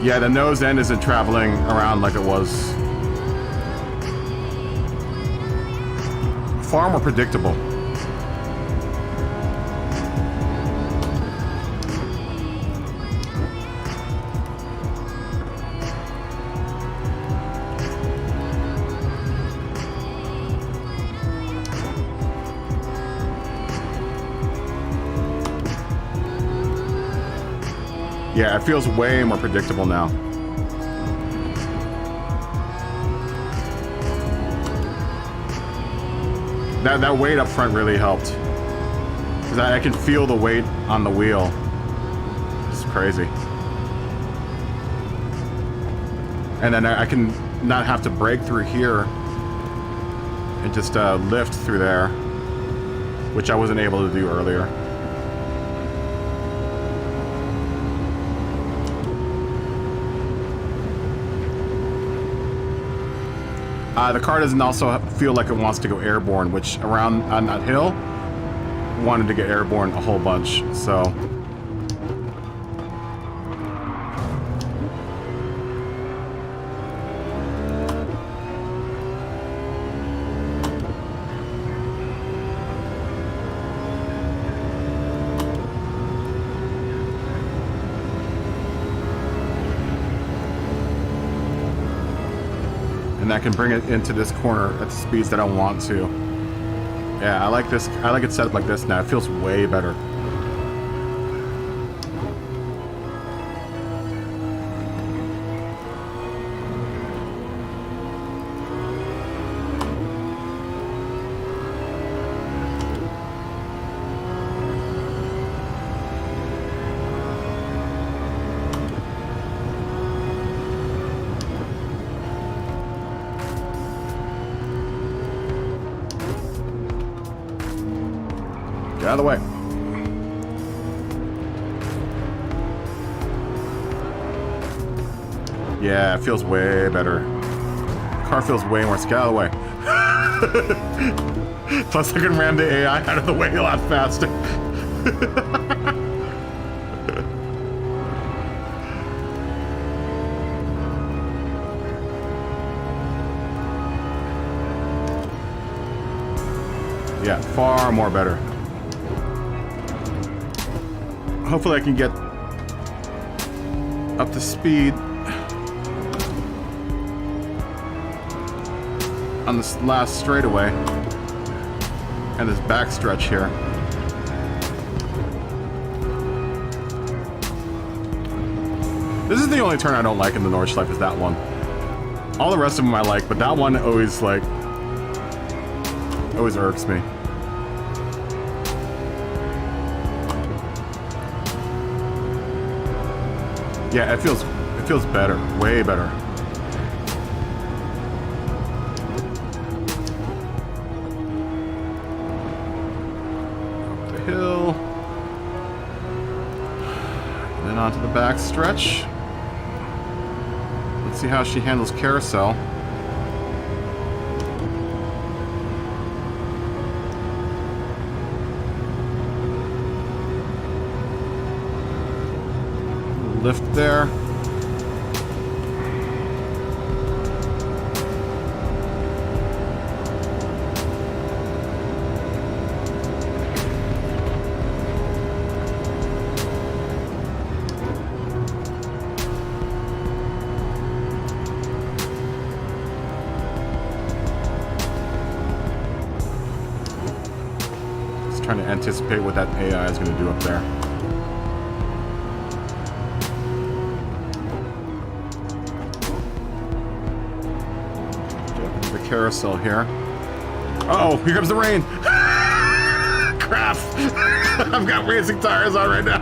S1: Yeah, the nose end isn't traveling around like it was. Far more predictable. Yeah, it feels way more predictable now. That weight up front really helped. Because I can feel the weight on the wheel. It's crazy. And then I can not have to brake through here and just lift through there, which I wasn't able to do earlier. The car doesn't also feel like it wants to go airborne, which around on that hill wanted to get airborne a whole bunch, so. And I can bring it into this corner at the speeds that I want to. Yeah, I like this. I like it set up like this now. It feels way better. Out of the way. Yeah, it feels way better. Car feels way more. Get out of the way. Plus, I can ram the AI out of the way a lot faster. Yeah, far more better. Hopefully I can get up to speed on this last straightaway and this back stretch here. This is the only turn I don't like in the Nordschleife, is that one. All the rest of them I like, but that one always, like, always irks me. Yeah, it feels better, way better. Up the hill, and then onto the back stretch. Let's see how she handles carousel. Lift there. Just trying to anticipate what that AI is going to do up there. Carousel here. Uh-oh, here comes the rain. Crap. I've got racing tires on right now.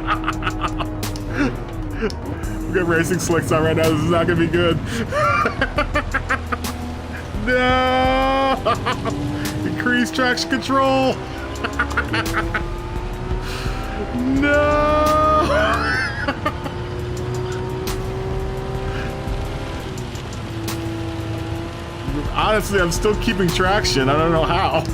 S1: I've got racing slicks on right now. This is not gonna be good. No. Increase traction control. No. Honestly, I'm still keeping traction. I don't know how.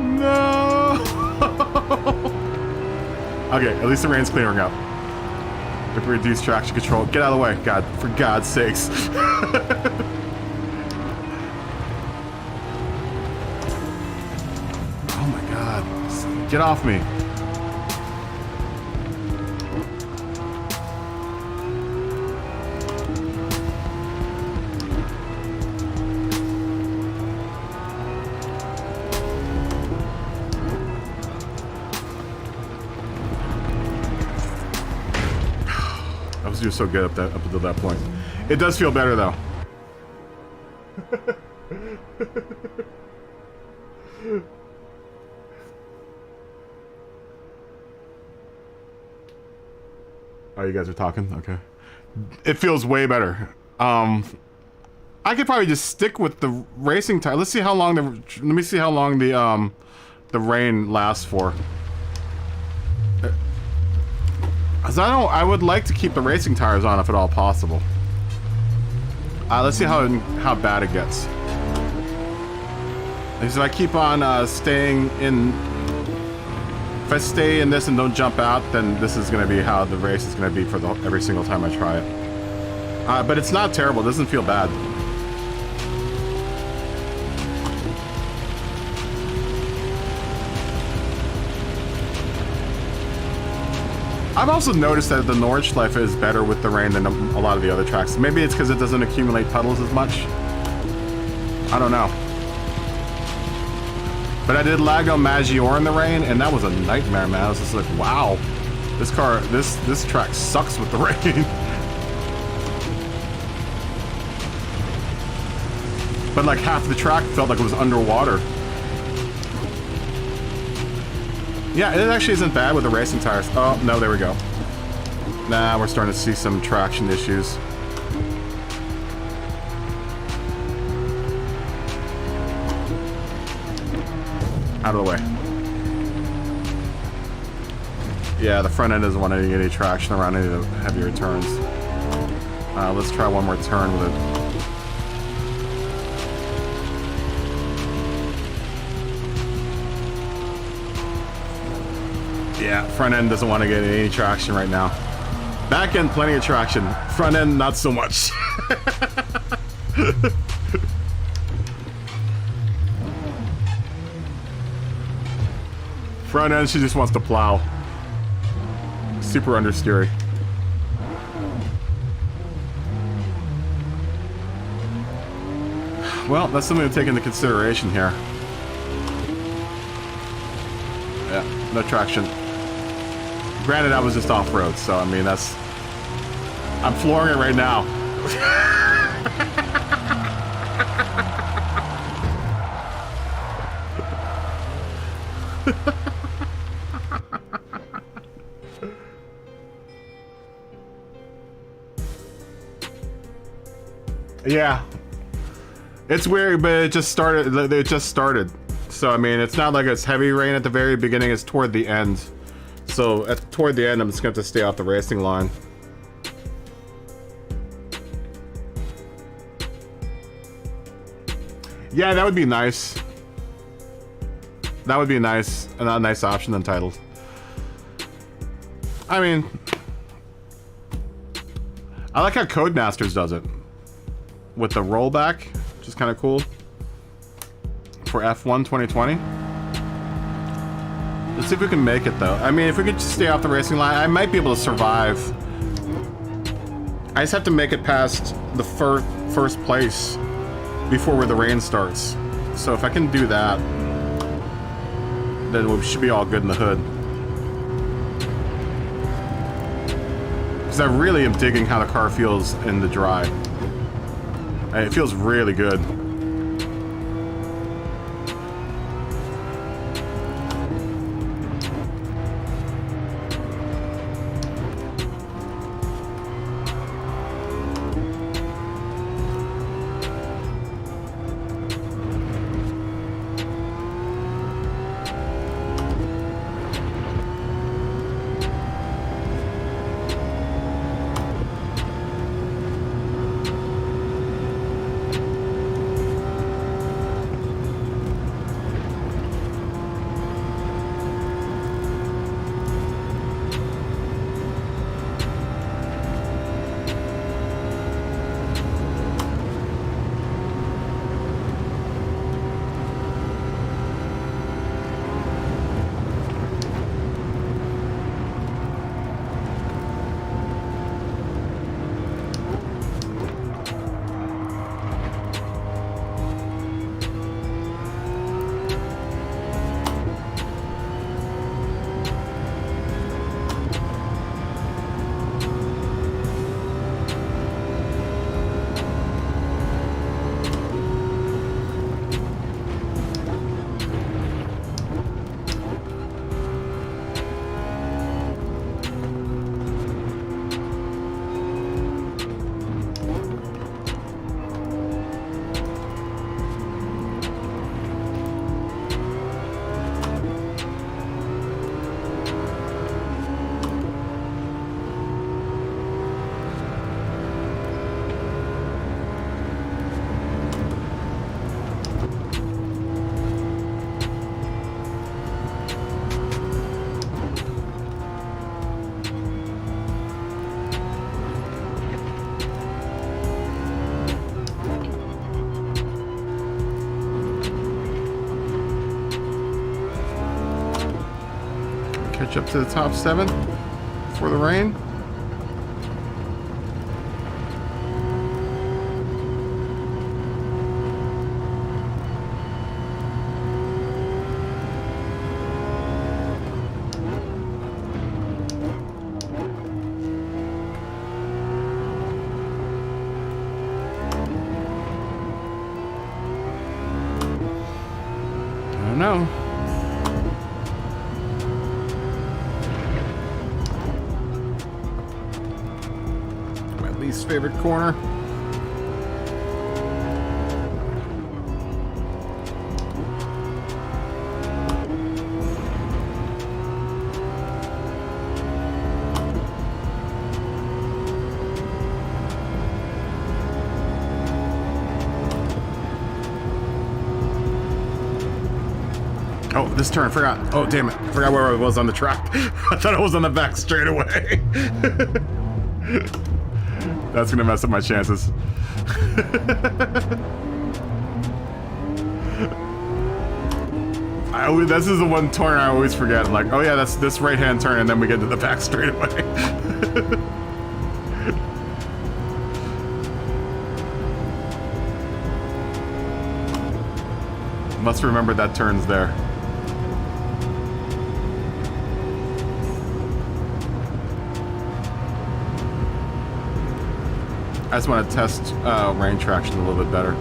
S1: No. Okay, at least the rain's clearing up. If we reduce traction control, get out of the way. God, for God's sakes. Oh my God. Get off me. You were so good up until that point. It does feel better though. Oh, you guys are talking? Okay. It feels way better. I could probably just stick with the racing tire. Let's see how long let me see how long the rain lasts for. Cause I would like to keep the racing tires on if at all possible. Let's see how bad it gets. Because if I keep on staying in, if I stay in this and don't jump out, then this is going to be how the race is going to be for every single time I try it. But it's not terrible. It doesn't feel bad. I've also noticed that the Nordschleife is better with the rain than a lot of the other tracks. Maybe it's because it doesn't accumulate puddles as much. I don't know. But I did Lago Maggiore in the rain, and that was a nightmare, man. I was just like, wow. This track sucks with the rain. But like half the track felt like it was underwater. Yeah, it actually isn't bad with the racing tires. Oh, no, there we go. Nah, we're starting to see some traction issues. Out of the way. Yeah, the front end doesn't want to get any traction around any of the heavier turns. Let's try one more turn with it. Yeah, front end doesn't want to get any traction right now. Back end, plenty of traction. Front end, not so much. Front end, she just wants to plow. Super understeery. Well, that's something to take into consideration here. Yeah, no traction. Granted, I was just off-road, so I mean, that's... I'm flooring it right now. Yeah. It's weird, but it just started. It just started. So, I mean, it's not like it's heavy rain at the very beginning. It's toward the end. So, toward the end, I'm just going to have to stay off the racing line. Yeah, that would be nice. That would be nice. A nice option entitled. I mean, I like how Codemasters does it. With the rollback, which is kind of cool. For F1 2020. Let's see if we can make it, though. I mean, if we could just stay off the racing line, I might be able to survive. I just have to make it past the first place before the rain starts. So if I can do that, then we should be all good in the hood. Because I really am digging how the car feels in the dry. It feels really good. Catch up to the top 7 before the rain. I don't know. Favorite corner. Oh, this turn, forgot. Oh, damn it. I forgot where I was on the track. I thought I was on the back straightaway. That's gonna mess up my chances. This is the one turn I always forget. I'm like, oh yeah, that's this right-hand turn, and then we get to the back straight away. Must remember that turn's there. I just want to test rain traction a little bit better.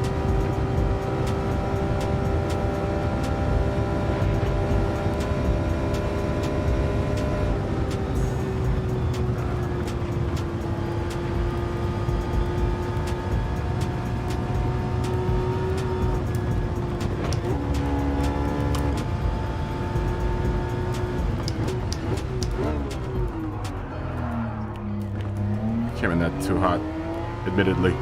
S1: Came in that too hot, admittedly.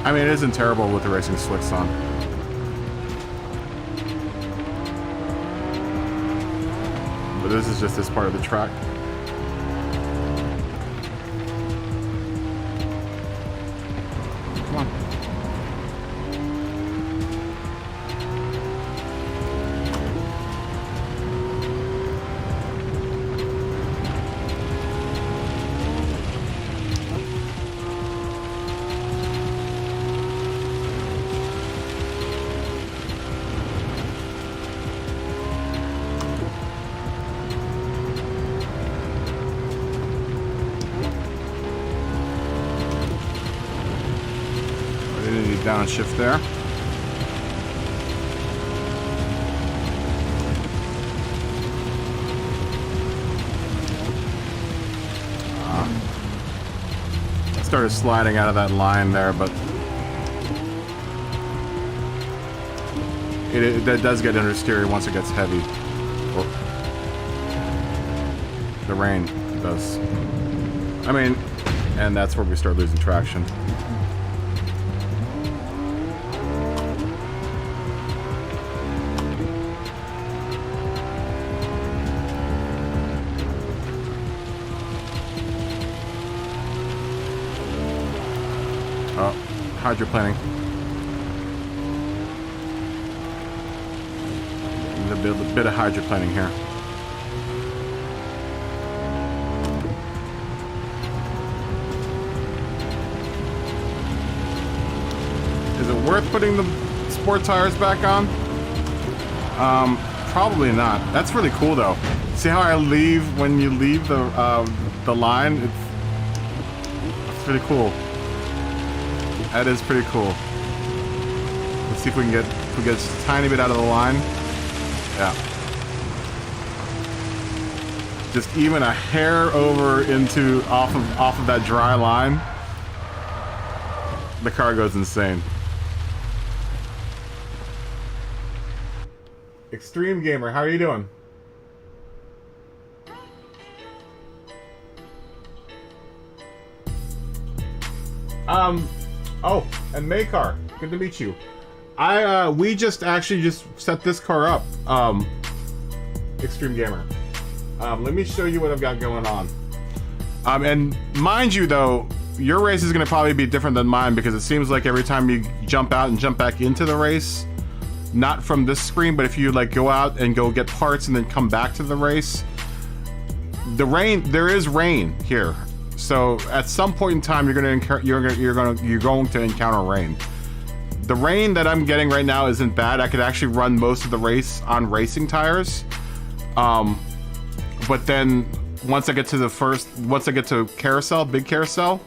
S1: I mean, it isn't terrible with the racing slicks on. But this is just this part of the track. Come on. Downshift there. I started sliding out of that line there, but it does get understeery once it gets heavy. Or the rain does. I mean, and that's where we start losing traction. Hydroplaning. A bit of hydroplaning here. Is it worth putting the sport tires back on? Probably not. That's really cool though. See how I leave when you leave the line? It's pretty cool. That is pretty cool. Let's see if we can get just a tiny bit out of the line. Yeah. Just even a hair over into off of that dry line. The car goes insane. Extreme Gamer, how are you doing? Oh, and Maykar, good to meet you. We just set this car up, Extreme Gamer. Let me show you what I've got going on. And mind you though, your race is gonna probably be different than mine because it seems like every time you jump out and jump back into the race, not from this screen, but if you like go out and go get parts and then come back to the race, The rain, there is rain here. So at some point in time, you're going to encounter rain. The rain that I'm getting right now isn't bad. I could actually run most of the race on racing tires. But then once I get to carousel, big carousel,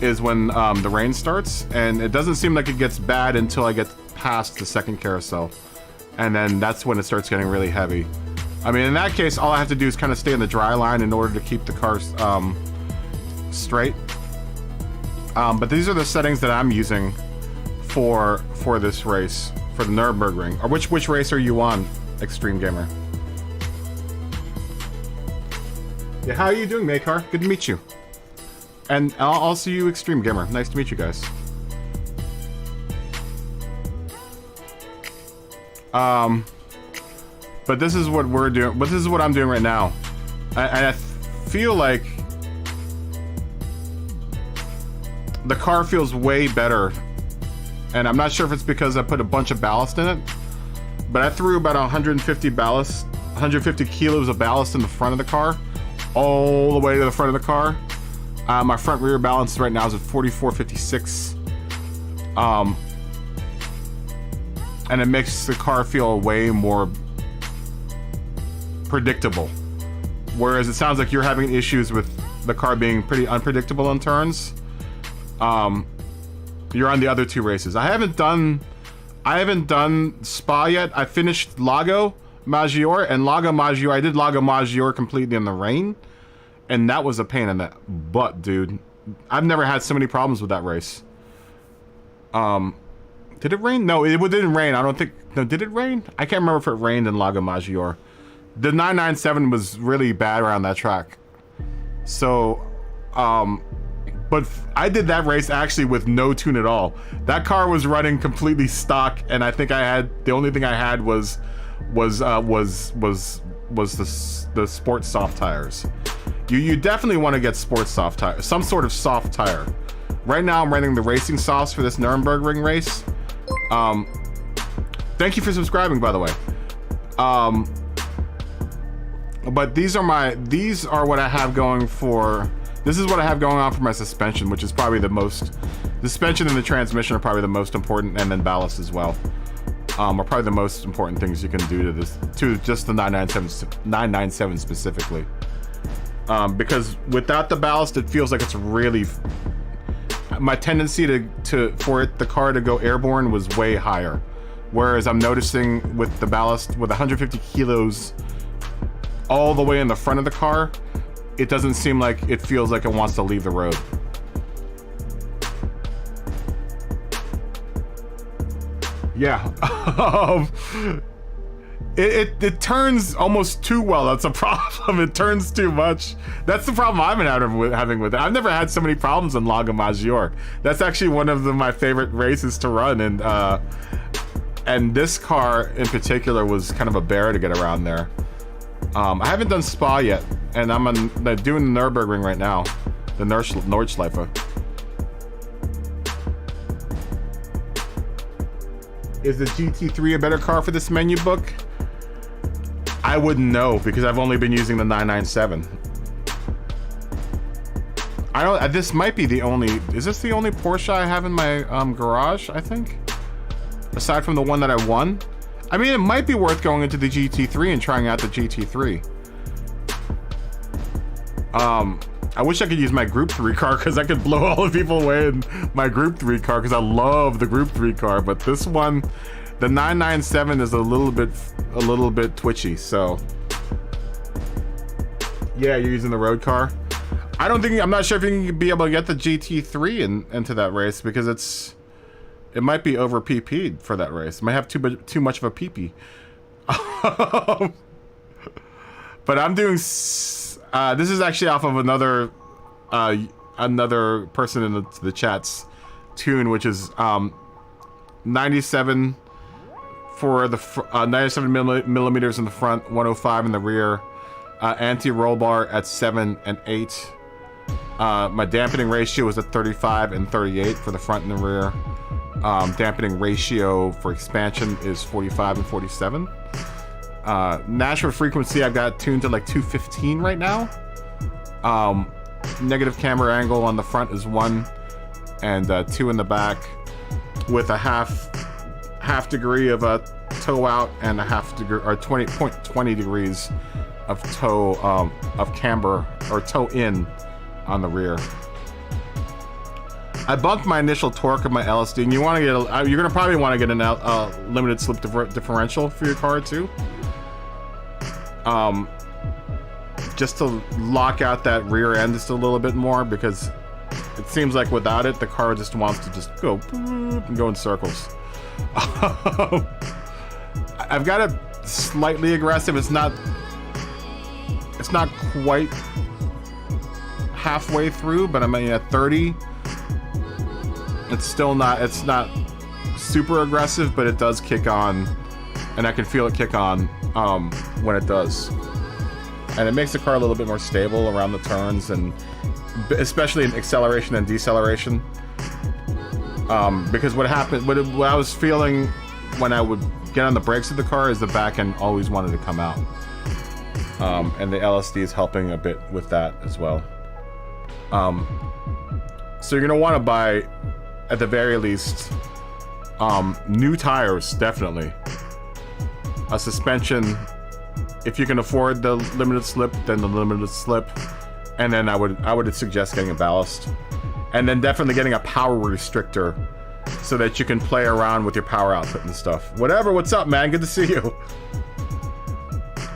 S1: is when the rain starts, and it doesn't seem like it gets bad until I get past the second carousel, and then that's when it starts getting really heavy. I mean, in that case, all I have to do is kind of stay in the dry line in order to keep the car straight. But these are the settings that I'm using for this race, for the Nürburgring. Or which race are you on, Extreme Gamer? Yeah, how are you doing, Makar? Good to meet you. And also you, Extreme Gamer. Nice to meet you guys. But this is what we're doing. But this is what I'm doing right now. And I feel like the car feels way better. And I'm not sure if it's because I put a bunch of ballast in it, but I threw about 150 kilos of ballast in the front of the car, all the way to the front of the car. My front rear balance right now is at 44.56. And it makes the car feel way more predictable. Whereas it sounds like you're having issues with the car being pretty unpredictable in turns. You're on the other two races. I haven't done Spa yet. I finished Lago Maggiore, and Lago Maggiore, I did Lago Maggiore completely in the rain, and that was a pain in the butt, dude. I've never had so many problems with that race. Did it rain? No, it didn't rain. I don't think. No, did it rain? I can't remember if it rained in Lago Maggiore. The 997 was really bad around that track. So, but I did that race actually with no tune at all. That car was running completely stock, and I think the only thing I had was the sports soft tires. You definitely want to get sports soft tires, some sort of soft tire. Right now I'm running the racing softs for this Nürburgring race. Thank you for subscribing, by the way. But these are what I have going for. This is what I have going on for my suspension, which is probably the most. The suspension and the transmission are probably the most important, and then ballast as well. Are probably the most important things you can do to this, to just the 997 specifically. Because without the ballast, it feels like it's really. My tendency for the car to go airborne was way higher, whereas I'm noticing with the ballast, with 150 kilos all the way in the front of the car, it doesn't seem like it feels like it wants to leave the road. Yeah. It turns almost too well. That's a problem. It turns too much. That's the problem I've been having with it. I've never had so many problems in Lago Maggiore. That's actually one of my favorite races to run, and this car in particular was kind of a bear to get around there. I haven't done Spa yet, and I'm doing the Nürburgring right now, the Nordschleife. Is the GT3 a better car for this menu book? I wouldn't know, because I've only been using the 997. This might be the only. Is this the only Porsche I have in my garage? I think, aside from the one that I won. I mean, it might be worth going into the GT3 and trying out the GT3. I wish I could use my Group 3 car, because I could blow all the people away in my Group 3 car, because I love the Group 3 car. But this one, the 997, is a little bit twitchy. So yeah, you're using the road car. I'm not sure if you can be able to get the GT3 into that race, because it might be over PP'd for that race. It might have too much of a PP. But I'm doing. This is actually off of another person in the chat's tune, which is 97 for the 97 millimeters in the front, 105 in the rear, anti-roll bar at 7 and 8. My dampening ratio is at 35 and 38 for the front and the rear. Dampening ratio for expansion is 45 and 47. Nashville frequency, I've got tuned to like 215 right now. Negative camera angle on the front is 1, and 2 in the back, with a half degree of a toe out and a half degree, or 20 degrees of toe of camber or toe in on the rear. I bumped my initial torque of my LSD, and you want to get you're gonna probably want to get a limited slip differential for your car too. Just to lock out that rear end just a little bit more, because it seems like without it, the car just wants to just go and go in circles. I've got it slightly aggressive. It's not quite halfway through, but I'm at 30. It's not super aggressive, but it does kick on, and I can feel it kick on when it does. And it makes the car a little bit more stable around the turns, and especially in acceleration and deceleration. Because what I was feeling when I would get on the brakes of the car is the back end always wanted to come out. And the LSD is helping a bit with that as well. So you're gonna want to buy, at the very least, new tires, definitely. A suspension. If you can afford the limited slip, then the limited slip. And then I would suggest getting a ballast. And then definitely getting a power restrictor so that you can play around with your power output and stuff. Whatever, what's up, man? Good to see you.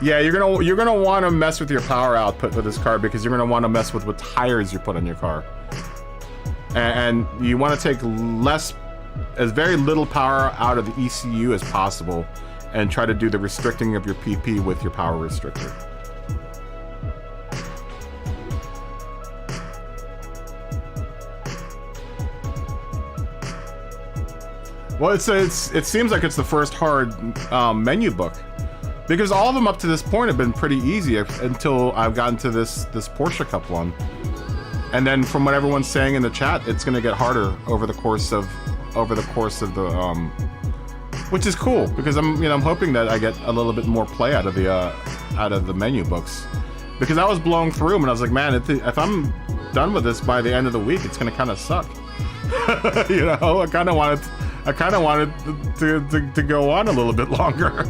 S1: Yeah, you're gonna want to mess with your power output with this car, because you're gonna want to mess with what tires you put on your car. And you want to take as very little power out of the ECU as possible, and try to do the restricting of your PP with your power restrictor. Well, it seems like it's the first hard menu book, because all of them up to this point have been pretty easy until I've gotten to this Porsche Cup one. And then from what everyone's saying in the chat, it's going to get harder over the course of the which is cool, because I'm hoping that I get a little bit more play out of the menu books, because I was blowing through them and I was like, man, if I'm done with this by the end of the week, it's gonna kind of suck. I kind of wanted to go on a little bit longer.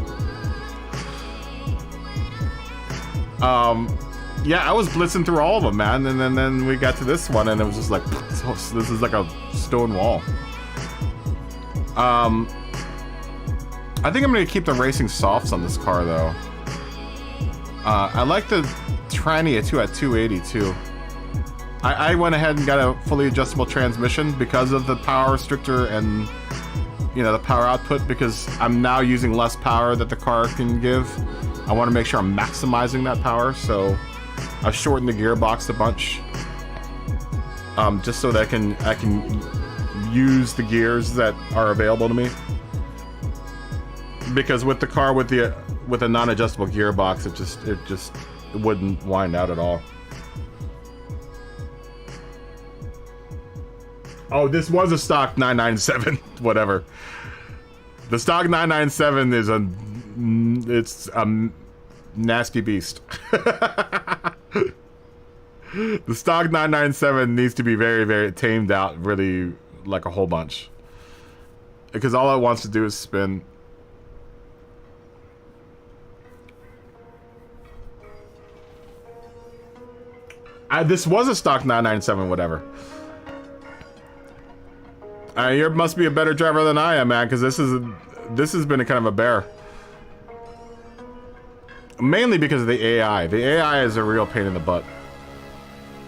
S1: Yeah, I was blitzing through all of them, man, and then we got to this one, and it was just like, this is like a stone wall. I think I'm gonna keep the racing softs on this car, though. I like the tranny at 280 too. I went ahead and got a fully adjustable transmission because of the power restrictor and the power output, because I'm now using less power that the car can give. I want to make sure I'm maximizing that power, so I shortened the gearbox a bunch, just so that I can use the gears that are available to me. Because with the car with a non-adjustable gearbox, it wouldn't wind out at all. Oh, this was a stock 997. Whatever. The stock 997 is a nasty beast. The stock 997 needs to be very, very tamed out, really, like a whole bunch. Because all it wants to do is spin. This was a stock 997, whatever. You must be a better driver than I am, man, because this has been a kind of a bear. Mainly because of the AI. The AI is a real pain in the butt.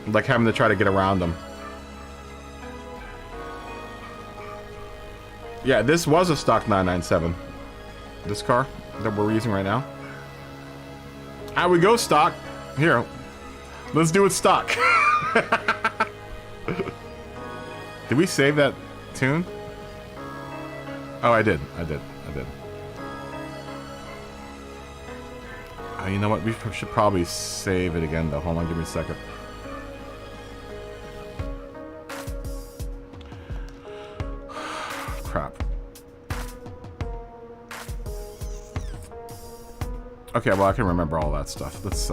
S1: Like having to try to get around them. Yeah, this was a stock 997. This car that we're using right now. How we go, stock? Here. Let's do it stock. Did we save that tune? Oh, I did. You know what? We should probably save it again, though. Hold on, give me a second. Crap. Okay, well I can remember all that stuff. Let's.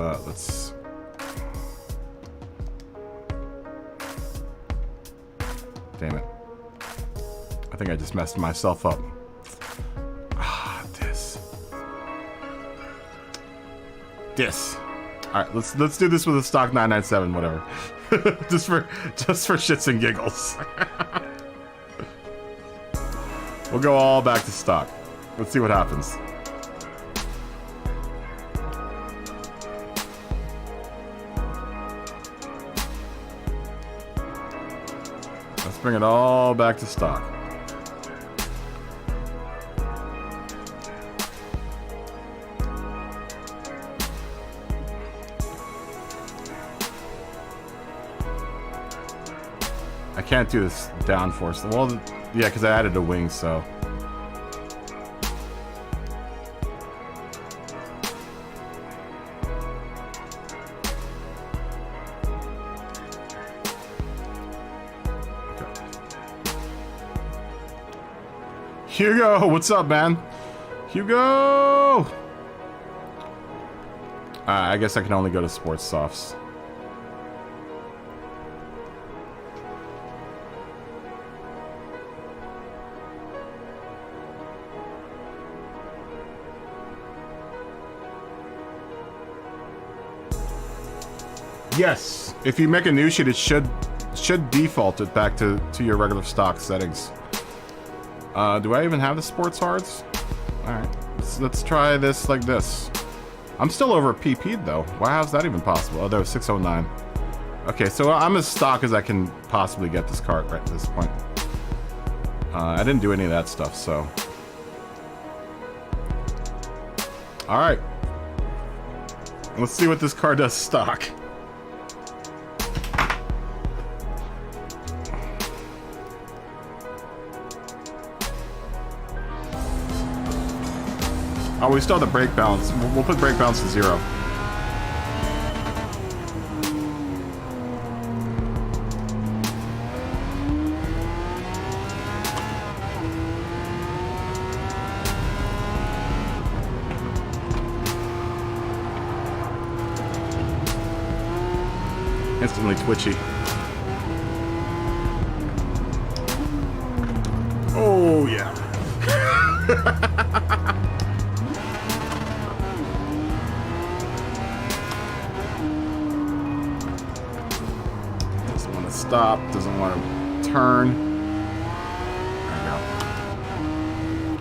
S1: Damn it. I think I just messed myself up. Ah, this. All right, let's do this with a stock 997, whatever. just for shits and giggles. We'll go all back to stock. Let's see what happens. Let's bring it all back to stock. I can't do this downforce. Well, yeah, because I added a wing, so. Okay. Hugo, what's up, man? Hugo! I guess I can only go to sports softs. Yes, if you make a new sheet, it should default it back to your regular stock settings. Do I even have the sports hards? All right, let's try this like this. I'm still over PP'd though. Why? How's that even possible? Oh, that was 609. Okay, so I'm as stock as I can possibly get this cart right at this point. I didn't do any of that stuff, so. All right, let's see what this car does stock. Oh, we still have the brake balance. We'll put brake balance to 0. Instantly twitchy. Oh, yeah. Stop, doesn't want to turn.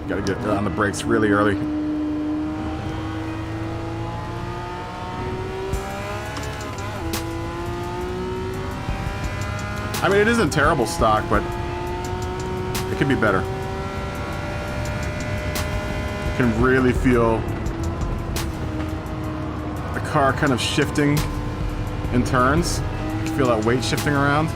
S1: There we go. Gotta get on the brakes really early. I mean, it isn't terrible stock, but it could be better. You can really feel the car kind of shifting in turns. You can feel that weight shifting around.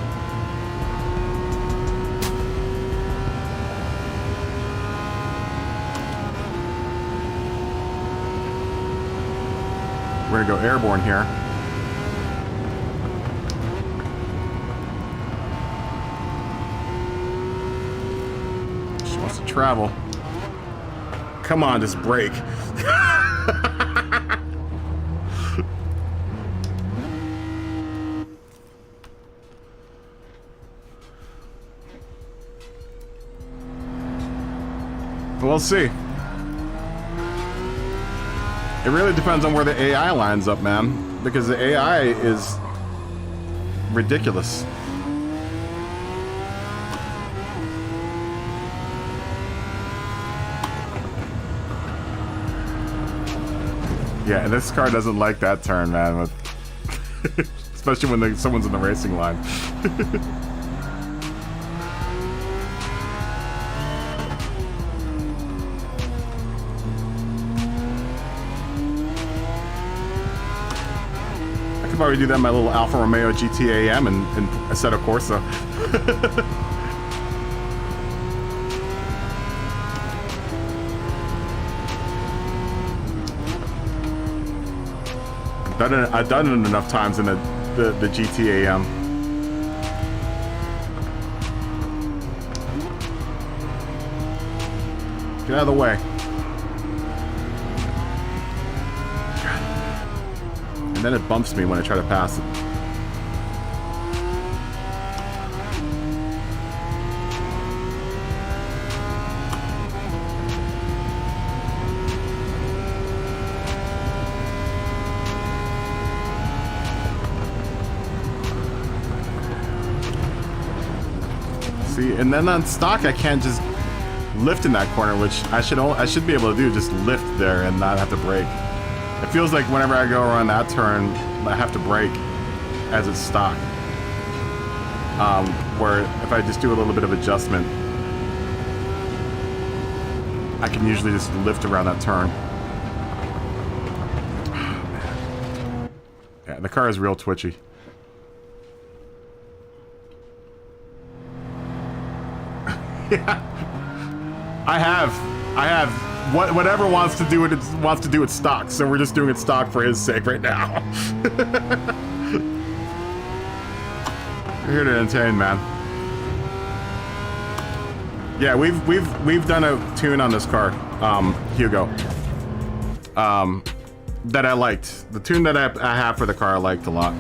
S1: We're gonna go airborne here. She wants to travel. Come on, just brake. We'll see. It really depends on where the AI lines up, man. Because the AI is ridiculous. Yeah, and this car doesn't like that turn, man. With especially when someone's in the racing line. Probably do that in my little Alfa Romeo GT8 and Assetto Corsa. I've done it enough times in the GT8. Get out of the way. And then it bumps me when I try to pass it. See, and then on stock I can't just lift in that corner, which I should be able to do, just lift there and not have to brake. It feels like whenever I go around that turn, I have to brake as it's stock. Where if I just do a little bit of adjustment, I can usually just lift around that turn. Yeah, the car is real twitchy. Yeah, I have whatever wants to do it stock, so we're just doing it stock for his sake right now. We're here to entertain, man. Yeah, we've done a tune on this car, Hugo. That I liked. The tune that I have for the car I liked a lot.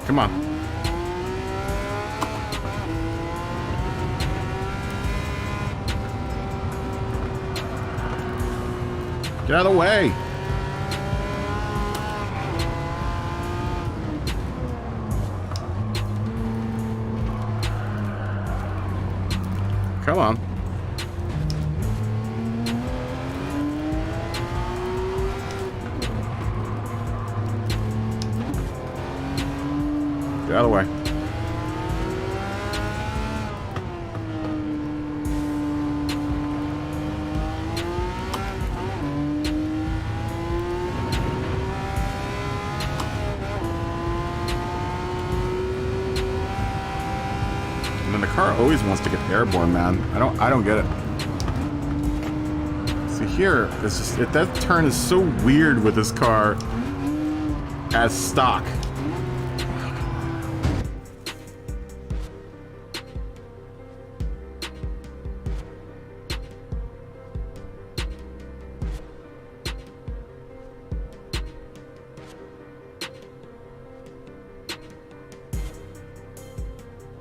S1: Come on. Get out of the way. Come on. Get out of the way. And then the car always wants to get airborne, man. I don't get it. See here, it's just that turn is so weird with this car as stock.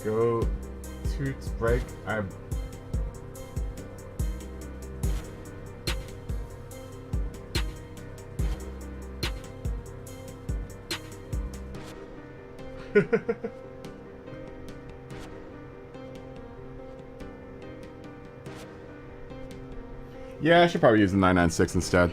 S1: Go, toots, brake. Yeah, I should probably use the 996 instead.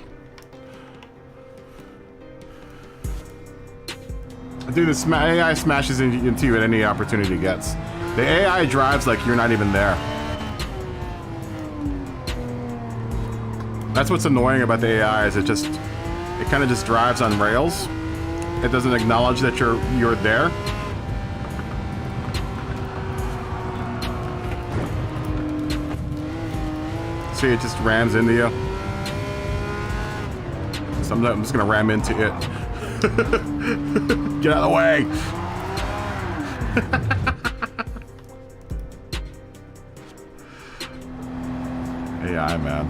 S1: Dude, the AI smashes into you at any opportunity it gets. The AI drives like you're not even there. That's what's annoying about the AI, is it kind of just drives on rails. It doesn't acknowledge that you're there. See, it just rams into you. So I'm just gonna ram into it. Get out of the way! AI, man.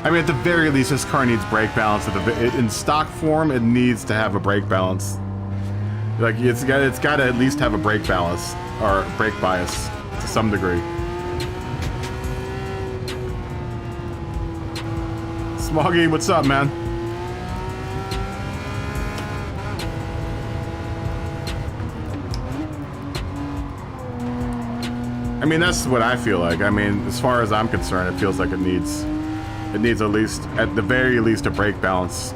S1: I mean, at the very least, this car needs brake balance. In stock form, it needs to have a brake balance. Like, it's got to at least have a brake balance or brake bias to some degree. Smoggy, what's up, man? I mean, that's what I feel like. I mean, as far as I'm concerned, it feels like it needs at least, at the very least, a brake balance.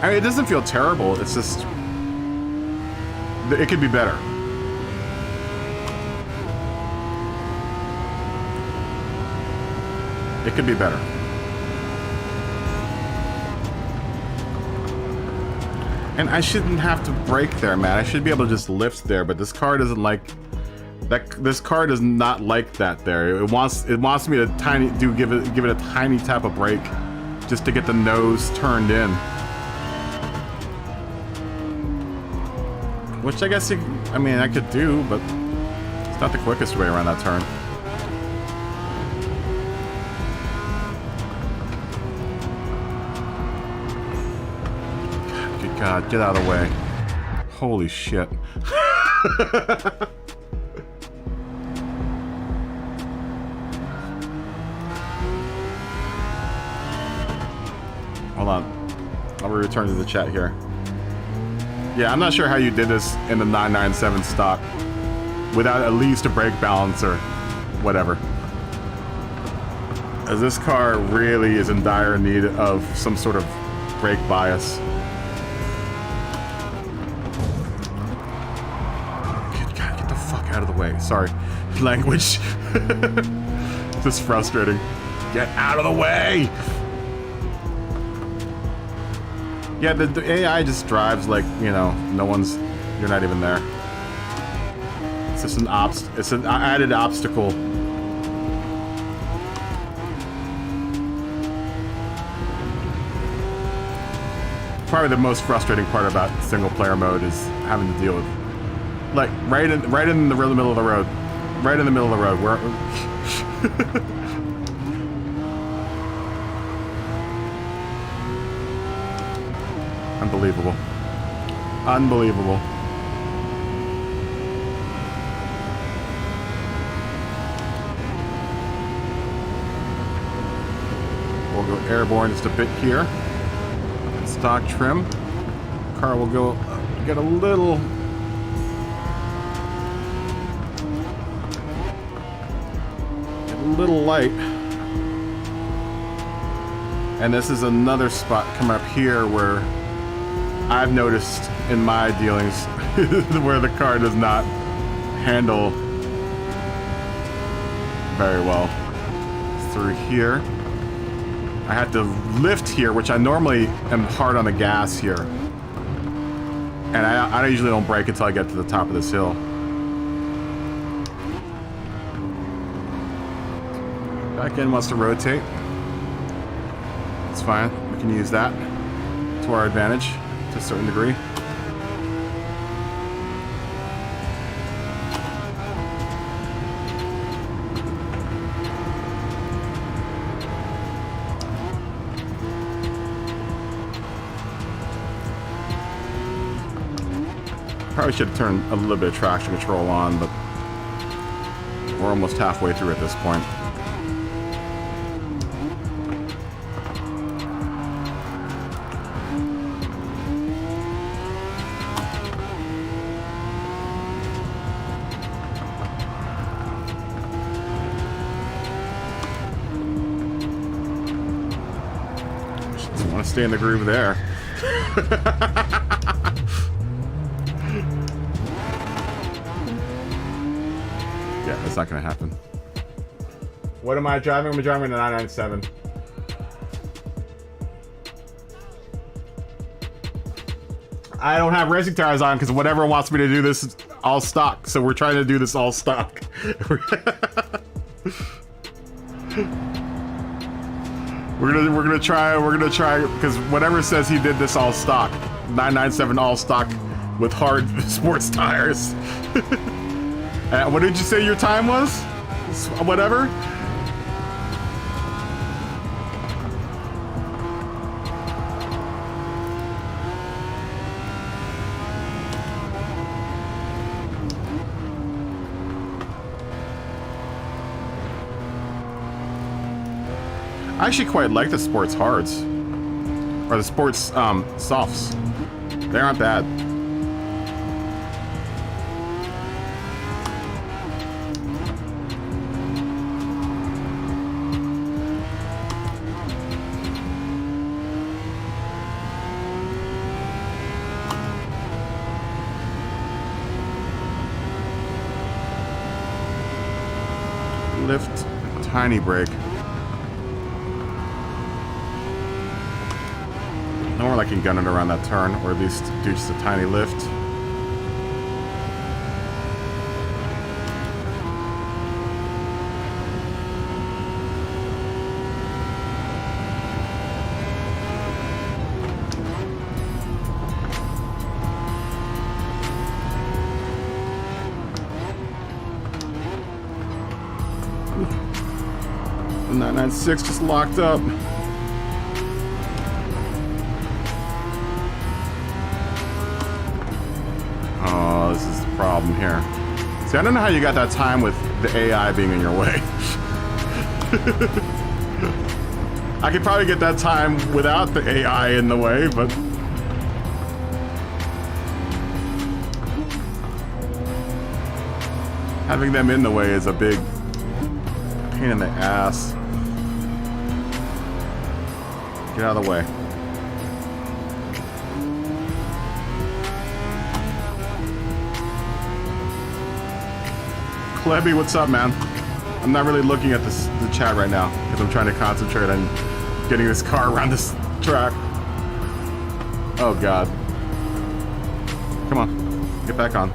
S1: I mean, it doesn't feel terrible. It's just, it could be better. It could be better. And I shouldn't have to brake there, man. I should be able to just lift there, but this car doesn't like This car does not like that there. It wants me to give it a tiny tap of brake just to get the nose turned in. Which I guess I could do, but it's not the quickest way around that turn. Good God, get out of the way. Holy shit. Hold on. I'll return to the chat here. Yeah, I'm not sure how you did this in the 997 stock without at least a brake balance or whatever. As this car really is in dire need of some sort of brake bias. God, get the fuck out of the way. Sorry. Language. This is frustrating. Get out of the way! Yeah, the AI just drives like, you know, you're not even there. It's just it's an added obstacle. Probably the most frustrating part about single player mode is having to deal with, like, right in the middle of the road. Right in the middle of the road, where Unbelievable. Unbelievable. We'll go airborne just a bit here. Stock trim. Car will go get a little light. And this is another spot coming up here where I've noticed in my dealings where the car does not handle very well. Through here. I had to lift here, which I normally am hard on the gas here. And I usually don't brake until I get to the top of this hill. Back end wants to rotate. It's fine. We can use that to our advantage. To a certain degree. Probably should turn a little bit of traction control on, but we're almost halfway through at this point. Stay in the groove there. Yeah, that's not gonna happen. What am I driving? I'm driving a 997. I don't have racing tires on because whatever wants me to do this is all stock. So we're trying to do this all stock. We're gonna try because whatever says he did this all stock, 997 all stock with hard sports tires. What did you say your time was? Whatever. I actually quite like the sports hards. Or the sports softs. They aren't bad. Lift, tiny brake. Normally I can gun it around that turn, or at least do just a tiny lift. 996 just locked up. Oh, this is the problem here. See, I don't know how you got that time with the AI being in your way. I could probably get that time without the AI in the way, but... having them in the way is a big pain in the ass. Get out of the way. Klebby, what's up, man? I'm not really looking at the chat right now because I'm trying to concentrate on getting this car around this track. Oh, God. Come on. Get back on.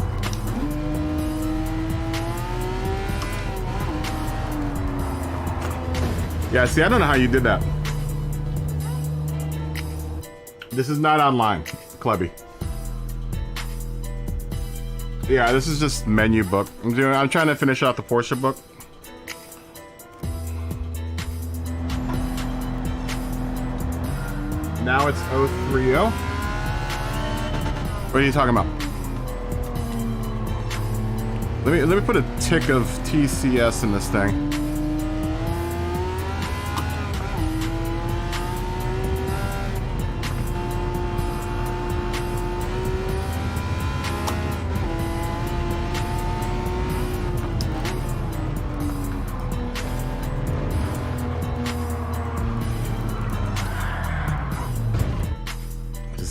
S1: Yeah, see, I don't know how you did that. This is not online, Klebby. Yeah, this is just menu book. I'm trying to finish out the Porsche book. Now it's 030. What are you talking about? Let me put a tick of TCS in this thing.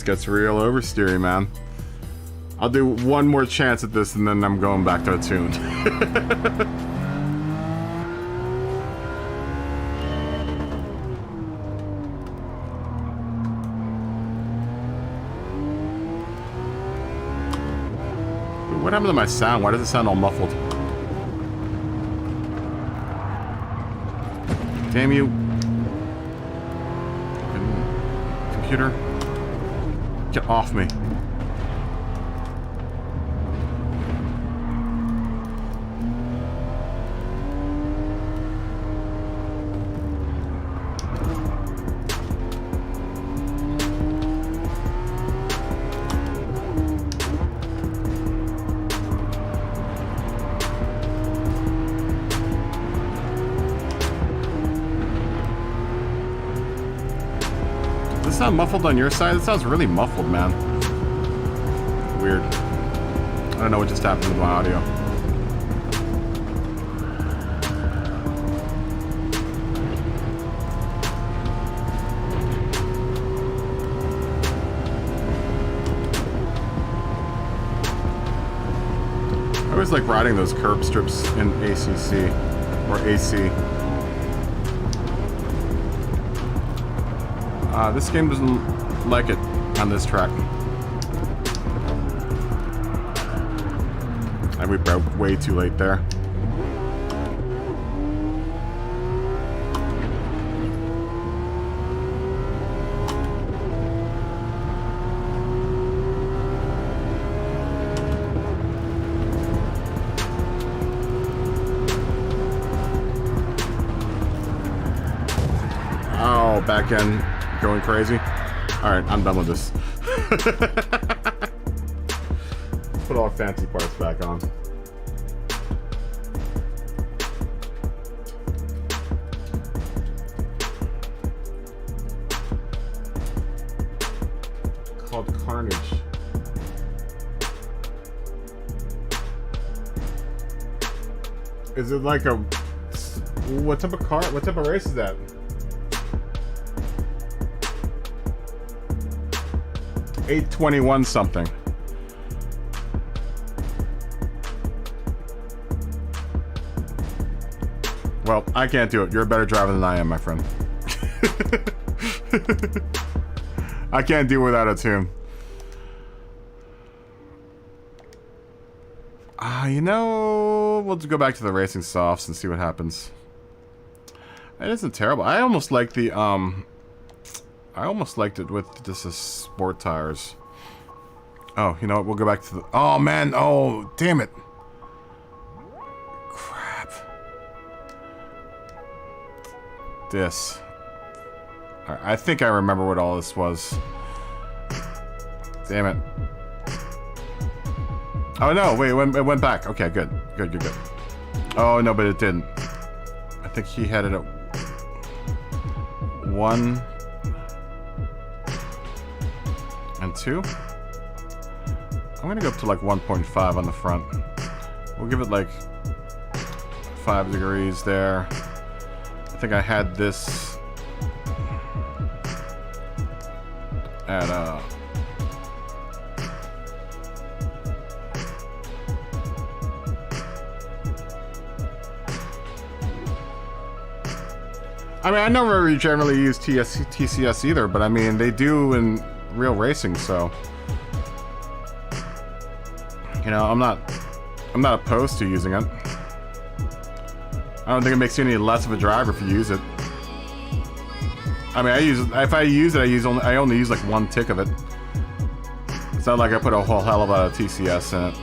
S1: Gets real oversteery, man. I'll do one more chance at this and then I'm going back to a tune. What happened to my sound? Why does it sound all muffled? Damn you. Computer. Get off me. Does it sound muffled on your side? It sounds really muffled, man. Weird. I don't know what just happened with my audio. I always like riding those curb strips in ACC or AC. This game doesn't like it on this track. And we broke way too late there. Oh, back end going crazy. Alright, I'm done with this. Put all fancy parts back on. Called Carnage. Is it like a... What type of car? What type of race is that? 821 something. Well, I can't do it. You're a better driver than I am, my friend. I can't do without a tune. You know, we'll just go back to the racing softs and see what happens. It isn't terrible. I almost like the I almost liked it with just the sport tires. Oh, you know what? We'll go back to the... Oh, man. Oh, damn it. Crap. this. I think I remember what all this was. Damn it. Oh no, wait, it went back. Okay, good. Good. Oh no, but it didn't. I think he had it at 1 and 2. I'm gonna go up to like 1.5 on the front. We'll give it like 5 degrees there. I think I had this at I mean, I never generally use TCS either, but I mean, they do in real racing, so you know, I'm not opposed to using it. I don't think it makes you any less of a driver if you use it. I mean, if I use it, I only use like 1 tick of it. It's not like I put a whole hell of a lot of TCS in it.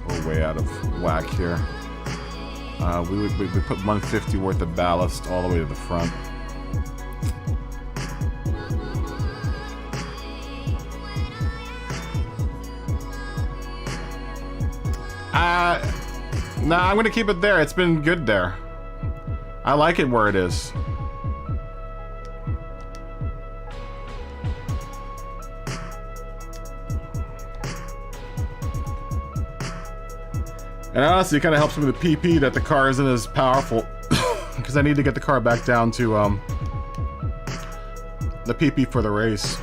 S1: We're way out of whack here. We put 150 worth of ballast all the way to the front. Nah, I'm gonna keep it there. It's been good there. I like it where it is. And honestly, it kind of helps me with the PP that the car isn't as powerful, because I need to get the car back down to the PP for the race.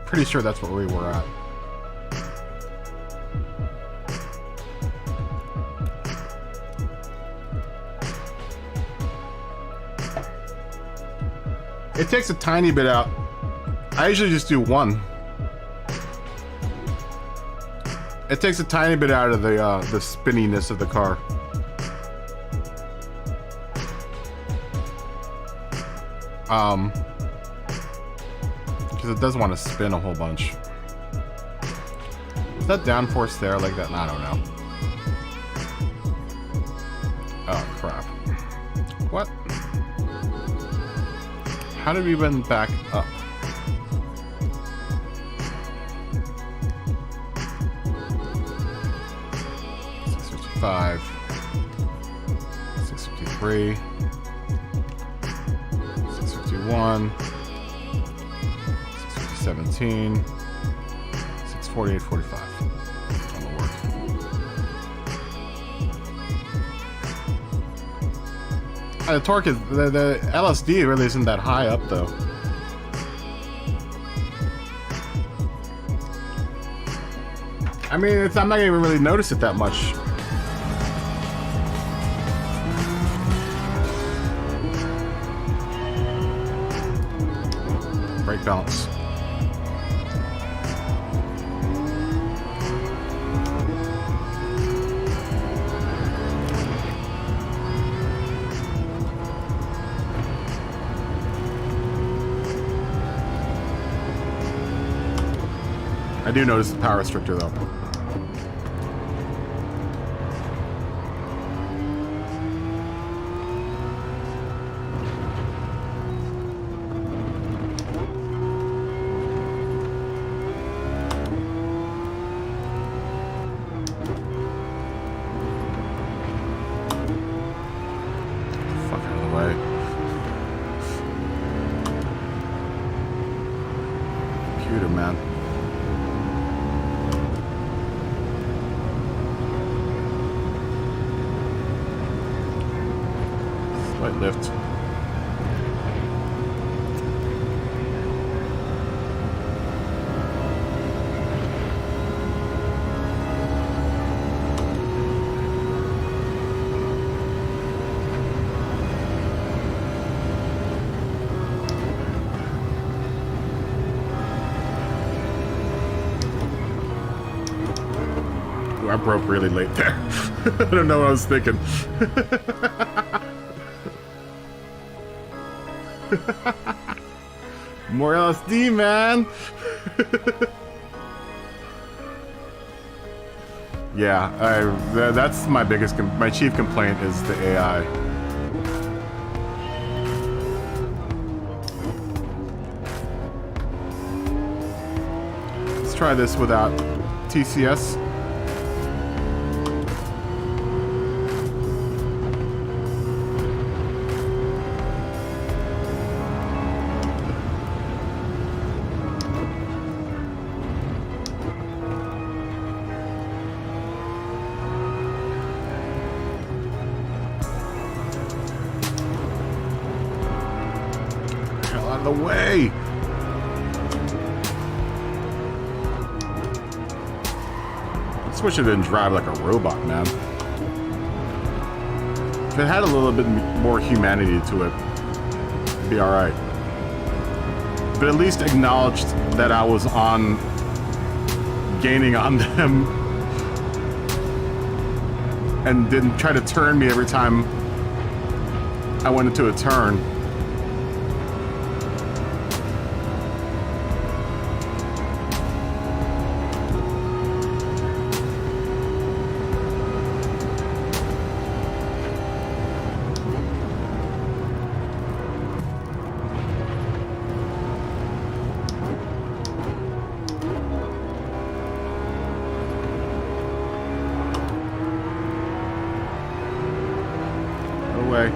S1: Pretty sure that's what we were at. It takes a tiny bit out. I usually just do 1. It takes a tiny bit out of the spinniness of the car. Because it does want to spin a whole bunch. Is that downforce there like that? I don't know. Oh crap. What? How did we went back up? $655, $653, $651, $617, $648.45. That'll work. The torque is the LSD really isn't that high up though. I mean, I'm not gonna even really notice it that much. Brake balance. I do notice the power restrictor though. Fuck out of the way. Computer, man. Slight lift. Ooh, I broke really late there. I don't know what I was thinking. More LSD, man. Yeah, that's my biggest, my chief complaint is the AI. Let's try this without TCS. The way. I just wish it didn't drive like a robot, man. If it had a little bit more humanity to it, it'd be alright. But at least acknowledged that I was gaining on them and didn't try to turn me every time I went into a turn. Way.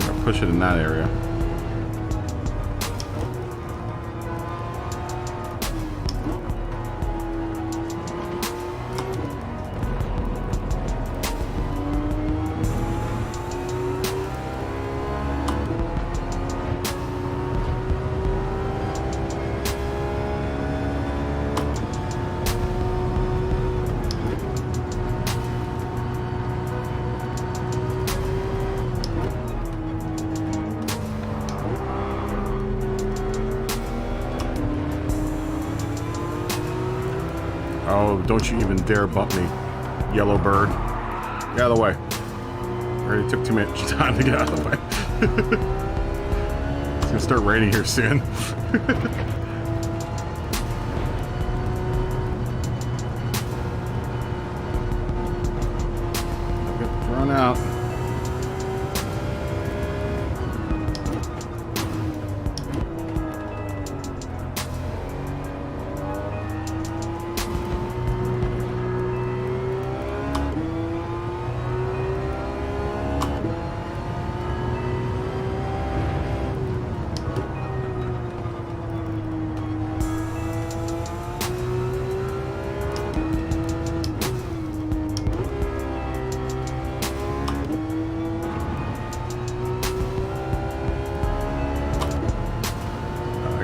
S1: I'll push it in that area. Oh, don't you even dare bump me, yellow bird. Get out of the way. Already took too much time to get out of the way. It's gonna start raining here soon. Get thrown out.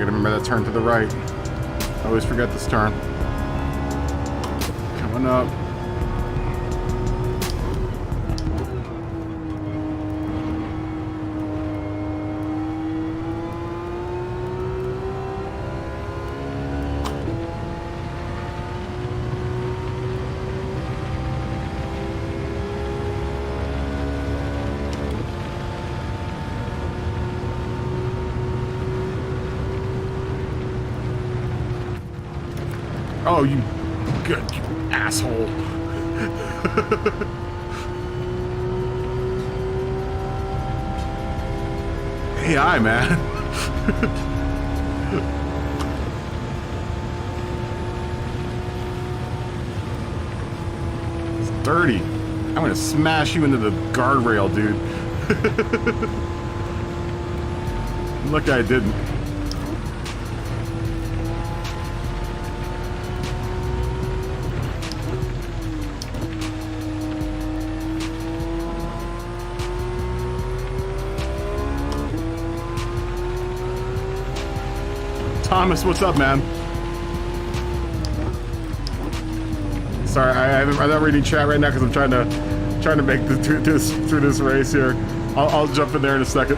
S1: Remember that turn to the right. I always forget this turn. Coming up. Oh, you good, you asshole. AI, man. It's dirty. I'm gonna smash you into the guardrail, dude. Look, I didn't. Thomas, what's up, man? Sorry, I'm not reading chat right now because I'm trying to make it through this race here. I'll jump in there in a second.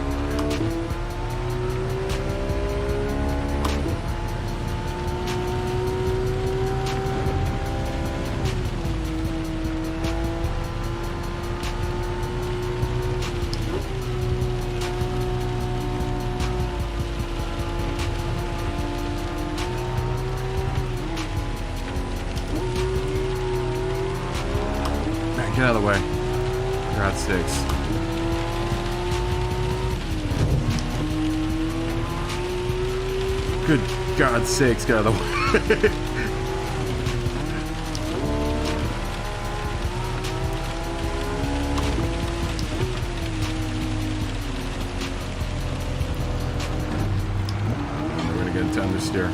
S1: Get out of the way. For God's sakes. Good God's sakes, get out of the way. We're gonna get into understeer.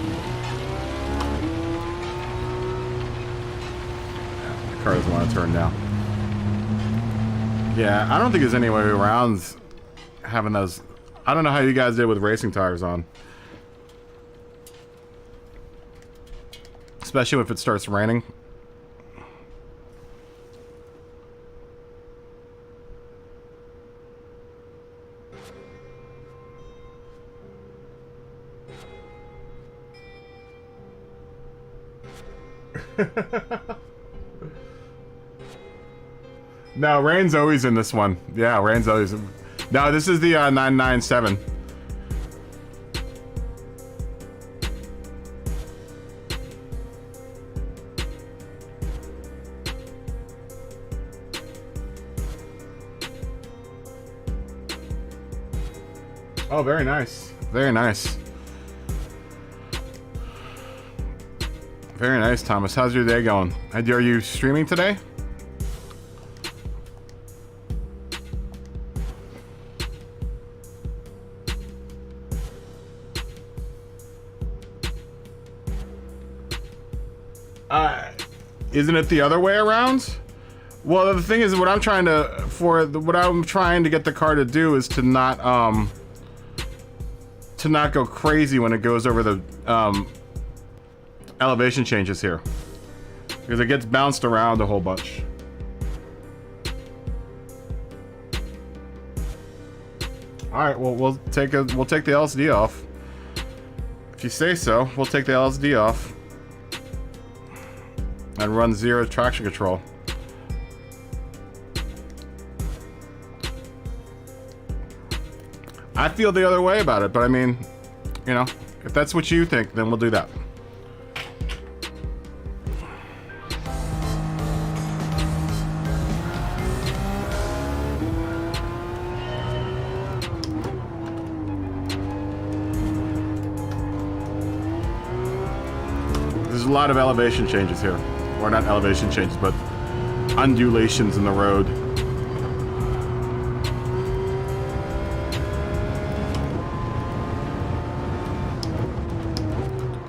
S1: The car doesn't want to turn now. Yeah, I don't think there's any way around having those. I don't know how you guys did with racing tires on. Especially if it starts raining. No, rain's always in this one. Yeah, rain's always. No, this is the 997. Oh, very nice. Very nice. Very nice, Thomas. How's your day going? Are you streaming today? Isn't it the other way around? Well, the thing is, what I'm trying to get the car to do is to not go crazy when it goes over the elevation changes here, because it gets bounced around a whole bunch. All right, well we'll take the LSD off. If you say so, we'll take the LSD off and run zero traction control. I feel the other way about it, but I mean, you know, if that's what you think, then we'll do that. There's a lot of elevation changes here. Or not elevation changes, but undulations in the road.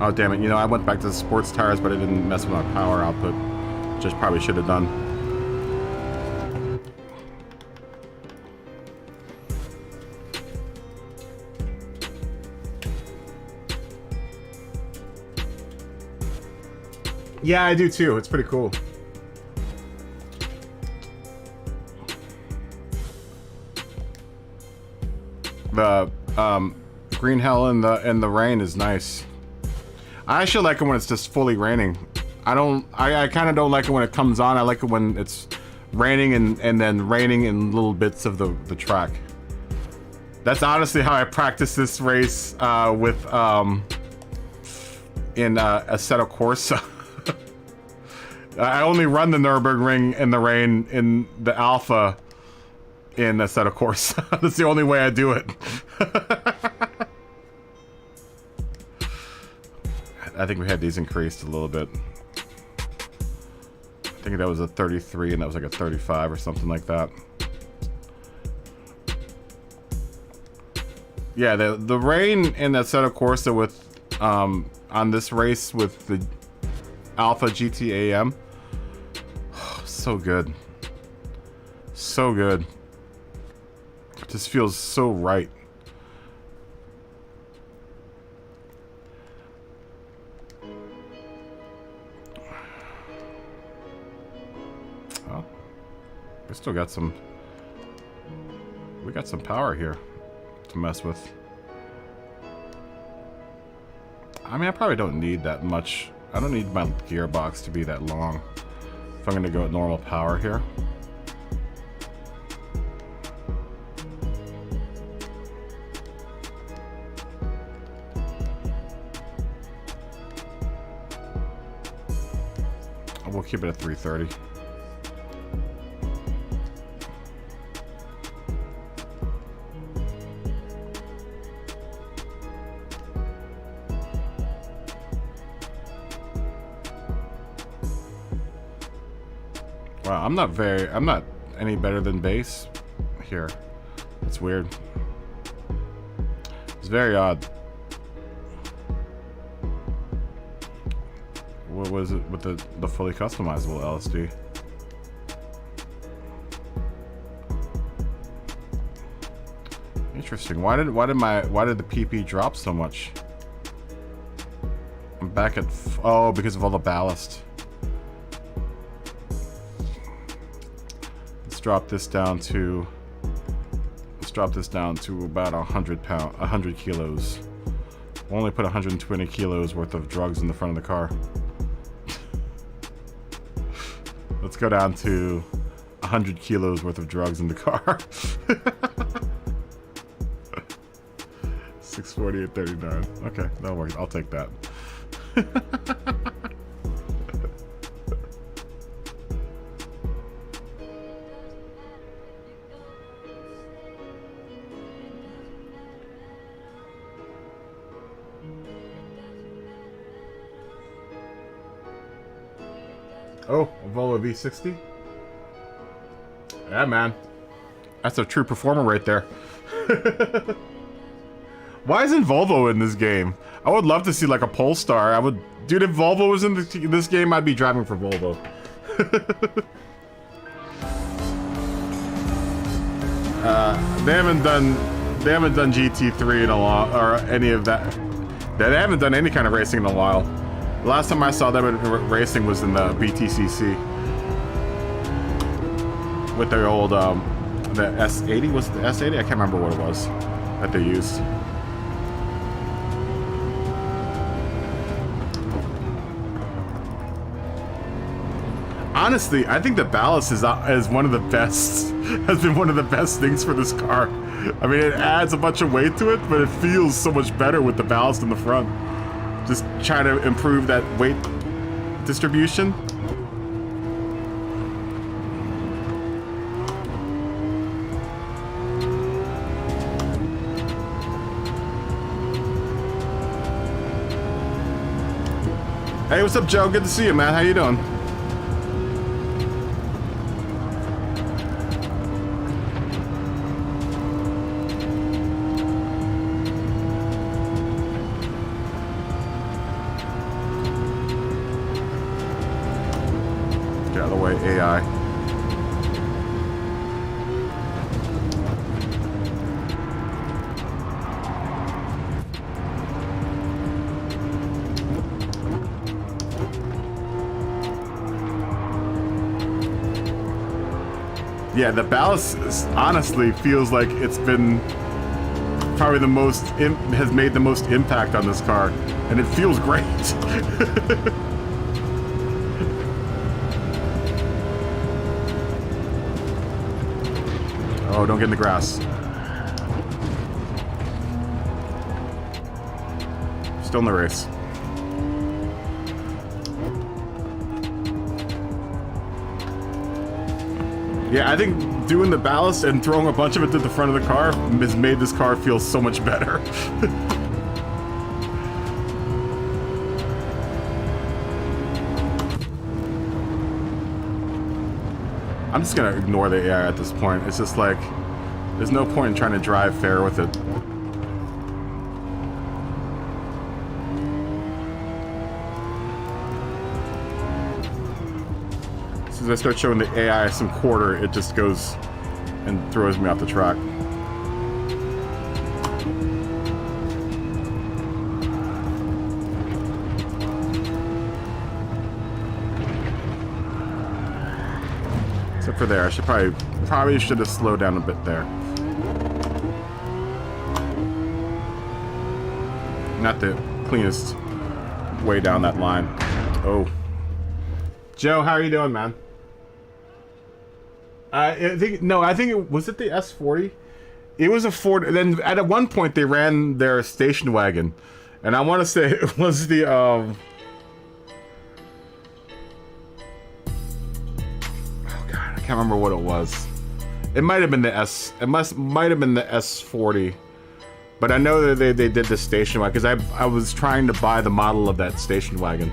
S1: Oh, damn it. You know, I went back to the sports tires, but I didn't mess with my power output, which I probably should have done. Yeah, I do too. It's pretty cool. The green hell in the rain is nice. I actually like it when it's just fully raining. I kind of don't like it when it comes on. I like it when it's raining and then raining in little bits of the track. That's honestly how I practice this race with in Assetto Corsa. I only run the Nürburgring in the rain in the Alpha in Assetto Corsa. That's the only way I do it. I think we had these increased a little bit. I think that was a 33 and that was like a 35 or something like that. Yeah, the rain in that Assetto Corsa with on this race with the Alpha GT-AM, so good. So good. It just feels so right. Oh, we still got some. We got some power here to mess with. I mean, I probably don't need that much. I don't need my gearbox to be that long if I'm going to go at normal power here. We'll keep it at 330. I'm not any better than base here. It's weird. It's very odd. What was it with the fully customizable LSD? Interesting. Why did the PP drop so much? I'm back at oh, because of all the ballast. Let's drop this down to about 100 kilos. We'll only put 120 kilos worth of drugs in the front of the car. Let's go down to 100 kilos worth of drugs in the car. 648.39. Okay, that works. I'll take that. Oh, a Volvo V60? Yeah, man. That's a true performer right there. Why isn't Volvo in this game? I would love to see like a Polestar. Dude, if Volvo was in this game, I'd be driving for Volvo. They haven't done GT3 in a while, or any of that. They haven't done any kind of racing in a while. The last time I saw them in racing was in the BTCC with their old the S80. Was it the S80? I can't remember what it was that they used. Honestly, I think the ballast is one of the best. Has been one of the best things for this car. I mean, it adds a bunch of weight to it, but it feels so much better with the ballast in the front. Just trying to improve that weight distribution. Hey, what's up, Joe? Good to see you, man. How you doing? AI. Yeah, the ballast honestly feels like it's been probably the most has made the most impact on this car, and it feels great. Oh, don't get in the grass. Still in the race. Yeah, I think doing the ballast and throwing a bunch of it to the front of the car has made this car feel so much better. I'm just gonna ignore the AI at this point. It's just like, there's no point in trying to drive fair with it. As soon as I start showing the AI some quarter, it just goes and throws me off the track. Except for there, I should probably should have slowed down a bit there. Not the cleanest way down that line. Oh, Joe, how are you doing, man? I think it was it the S40. It was a Ford. Then at one point they ran their station wagon, and I want to say it was the I can't remember what it was. It might have been the might have been the S40, but I know that they did the station wagon because I was trying to buy the model of that station wagon.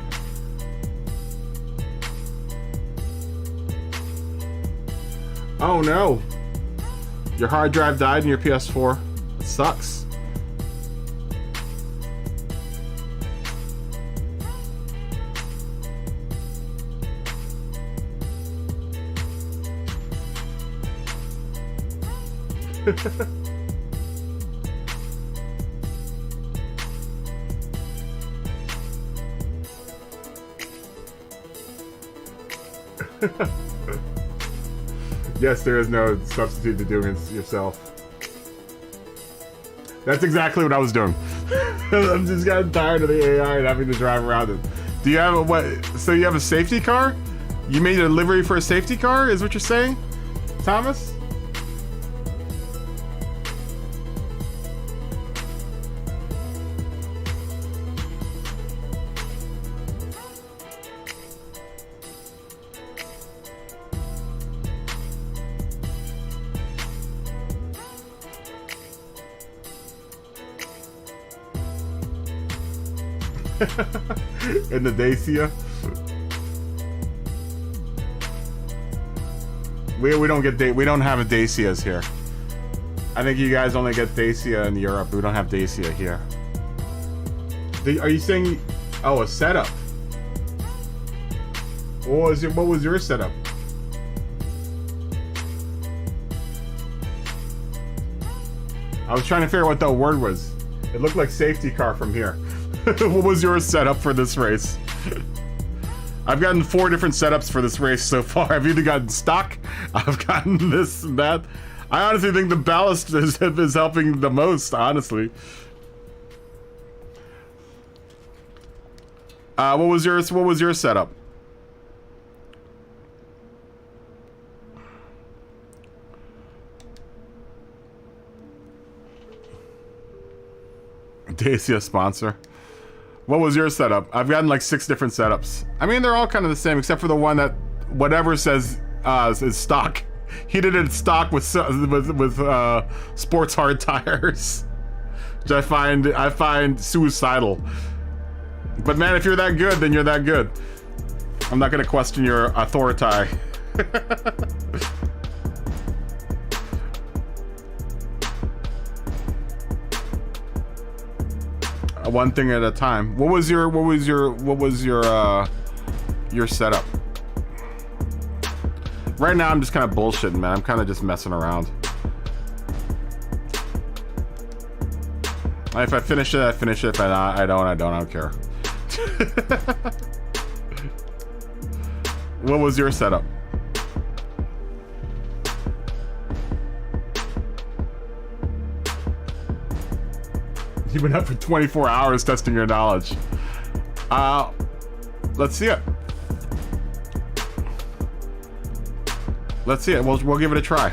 S1: Oh no. Your hard drive died in your PS4. It sucks. Yes, there is no substitute to doing it yourself. That's exactly what I was doing. I'm just getting tired of the AI and having to drive around it. Do you have a what? So you have a safety car? You made a livery for a safety car? Is what you're saying, Thomas? In the Dacia. We don't have a Dacias here. I think you guys only get Dacia in Europe. We don't have Dacia here. Are you saying? Oh, a setup. What was your setup? I was trying to figure out what that word was. It looked like safety car from here. What was your setup for this race? I've gotten 4 different setups for this race so far. I've either gotten stock, I've gotten this and that. I honestly think the ballast is helping the most, honestly. What was your setup? Dacia sponsor. What was your setup? I've gotten like 6 different setups. I mean, they're all kind of the same, except for the one that whatever says is stock. He did it stock with sports hard tires, which I find suicidal. But man, if you're that good, then you're that good. I'm not gonna question your authority. One thing at a time. What was your setup? Right now I'm just kind of bullshitting, man. I'm kind of just messing around. If I finish it, I finish it. If I don't care. What was your setup? You've been up for 24 hours testing your knowledge. Let's see it. Let's see it. We'll give it a try.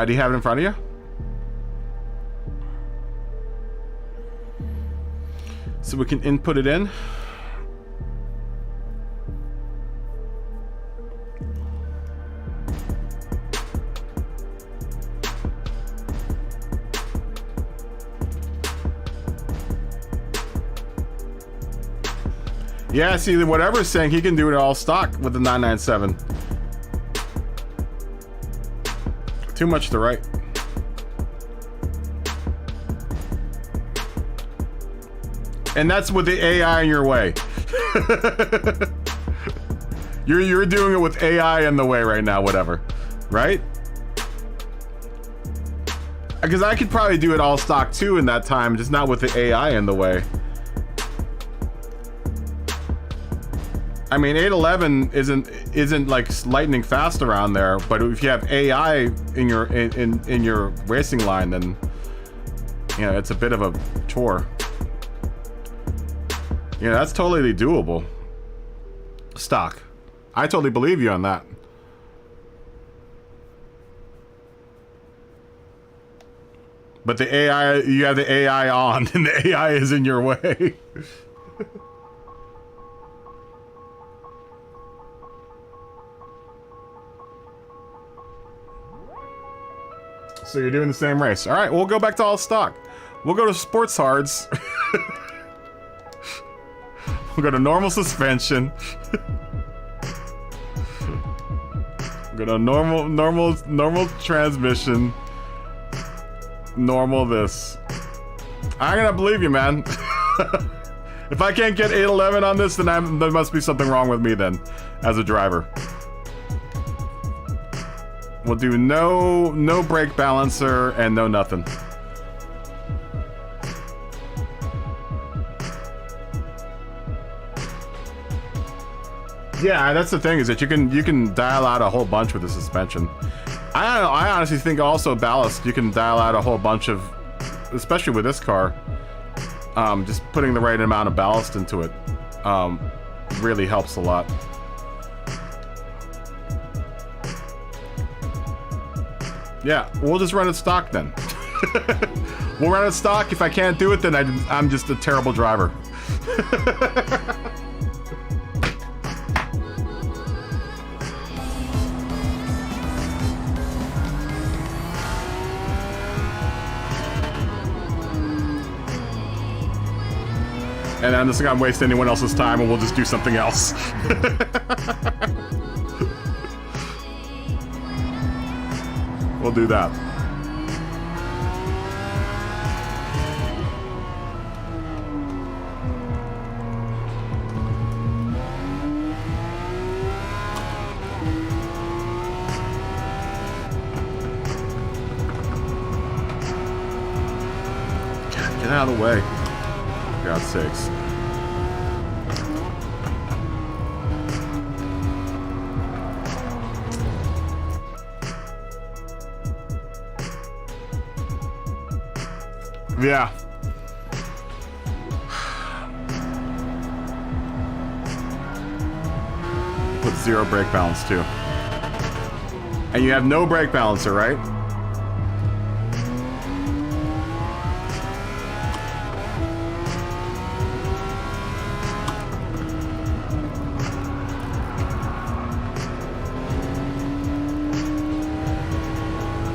S1: Do you have it in front of you? So we can input it in. Yeah, see, whatever's saying, he can do it all stock with the 997. Too much to write. And that's with the AI in your way. You're doing it with AI in the way right now, whatever. Right? Because I could probably do it all stock too in that time, just not with the AI in the way. I mean, 811 isn't like lightning fast around there, but if you have AI in your racing line, then you know it's a bit of a chore. You know, that's totally doable. Stock. I totally believe you on that. But the AI, you have the AI on, and the AI is in your way. So you're doing the same race. All right, we'll go back to all stock. We'll go to sports hards. We'll go to normal suspension. Gonna normal transmission. Normal this. I'm gonna believe you, man. If I can't get 811 on this, then there must be something wrong with me then, as a driver. We'll do no brake balancer and no nothing. Yeah, that's the thing, is that you can dial out a whole bunch with the suspension. I honestly think also ballast, you can dial out a whole bunch of, especially with this car. Just putting the right amount of ballast into it really helps a lot. Yeah, we'll just run it stock then. We'll run it stock. If I can't do it, then I'm just a terrible driver. And I'm just not gonna waste anyone else's time, and we'll just do something else. We'll do that. God, get out of the way. For God's sakes. Yeah. Put 0 brake balance too. And you have no brake balancer, right?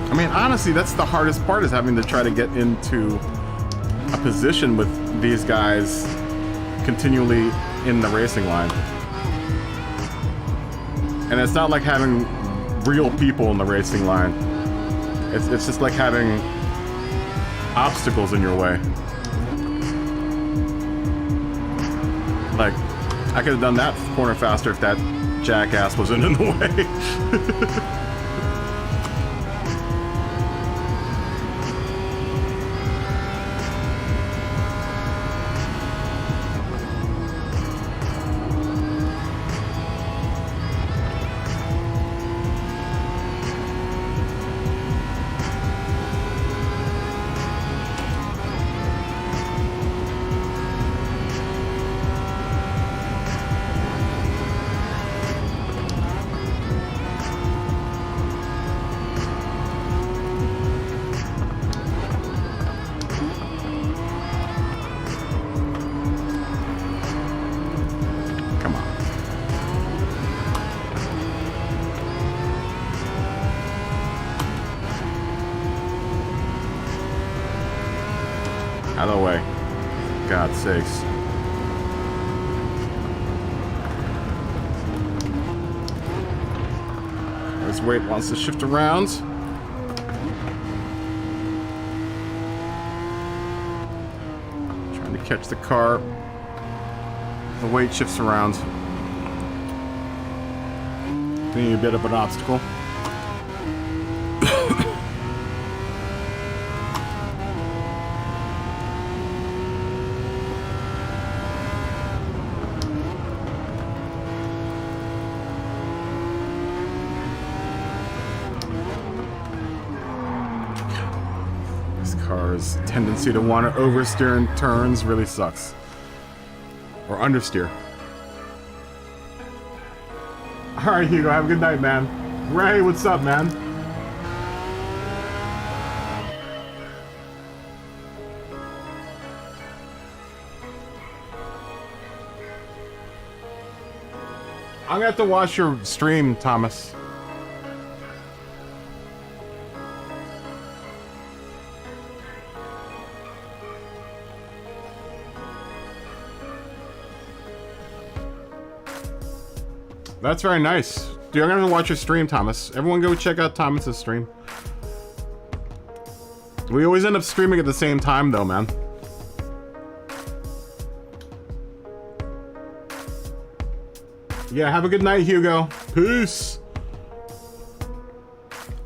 S1: I mean, honestly, that's the hardest part, is having to try to get into a position with these guys continually in the racing line. And it's not like having real people in the racing line. It's just like having obstacles in your way. Like, I could have done that corner faster if that jackass wasn't in the way. Out of the way. God's sakes. This weight wants to shift around. Trying to catch the car. The weight shifts around. Being a bit of an obstacle. Car's tendency to want to oversteer in turns really sucks. Or understeer. Alright, Hugo, have a good night, man. Ray, what's up, man? I'm gonna have to watch your stream, Thomas. That's very nice. Dude, I'm gonna watch your stream, Thomas. Everyone go check out Thomas's stream. We always end up streaming at the same time, though, man. Yeah, have a good night, Hugo. Peace.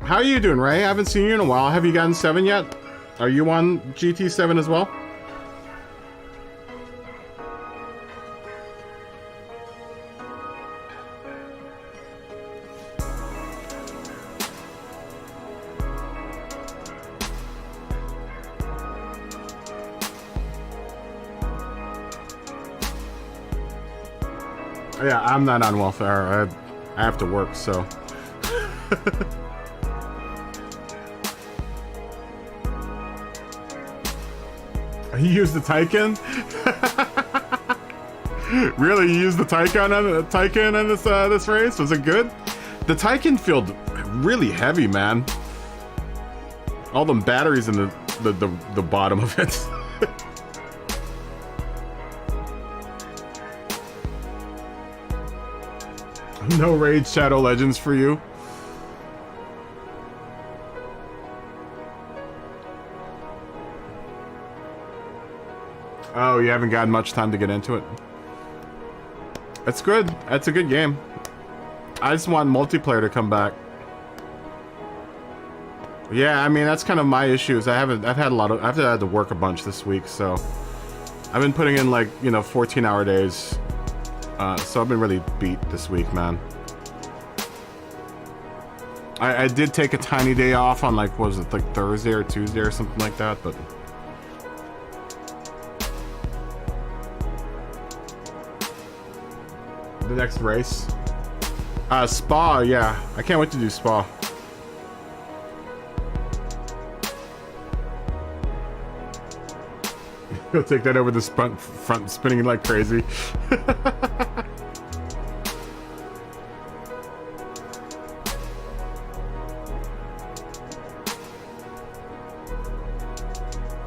S1: How are you doing, Ray? I haven't seen you in a while. Have you gotten 7 yet? Are you on GT7 as well? Yeah, I'm not on welfare. I have to work, so. You used the Taycan? Really, you used the Taycan in this race? Was it good? The Taycan felt really heavy, man. All them batteries in the bottom of it. No Raid Shadow Legends for you. Oh, you haven't gotten much time to get into it. That's good. That's a good game. I just want multiplayer to come back. Yeah, I mean that's kind of my issues. I've had to work a bunch this week, so I've been putting in like, you know, 14-hour days. So I've been really beat this week, man. I did take a tiny day off on like, what was it, like Thursday or Tuesday or something like that, but the next race. Spa, yeah. I can't wait to do Spa. He'll take that over the front spinning like crazy.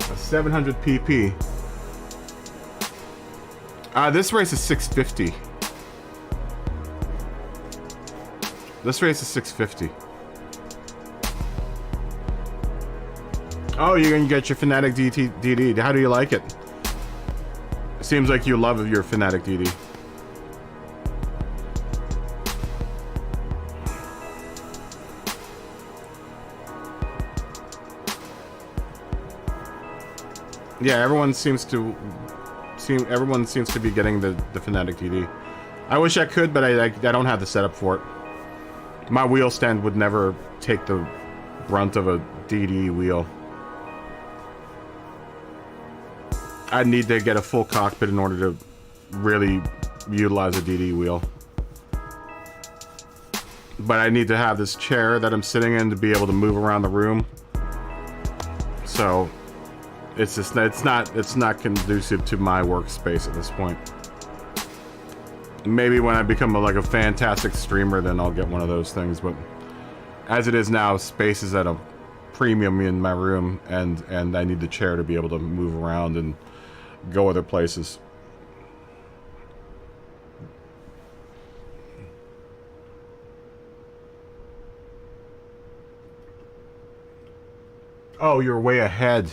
S1: A 700 pp. This race is 650. This race is 650. Oh, you're gonna get your Fnatic DD. How do you like it? Seems like you love your Fnatic DD. Yeah, everyone seems to be getting the Fnatic DD. I wish I could, but I don't have the setup for it. My wheel stand would never take the brunt of a DD wheel. I'd need to get a full cockpit in order to really utilize a DD wheel. But I need to have this chair that I'm sitting in to be able to move around the room. So it's just it's not conducive to my workspace at this point. Maybe when I become like a fantastic streamer, then I'll get one of those things. But as it is now, space is at a premium in my room, and I need the chair to be able to move around and go other places. Oh, you're way ahead.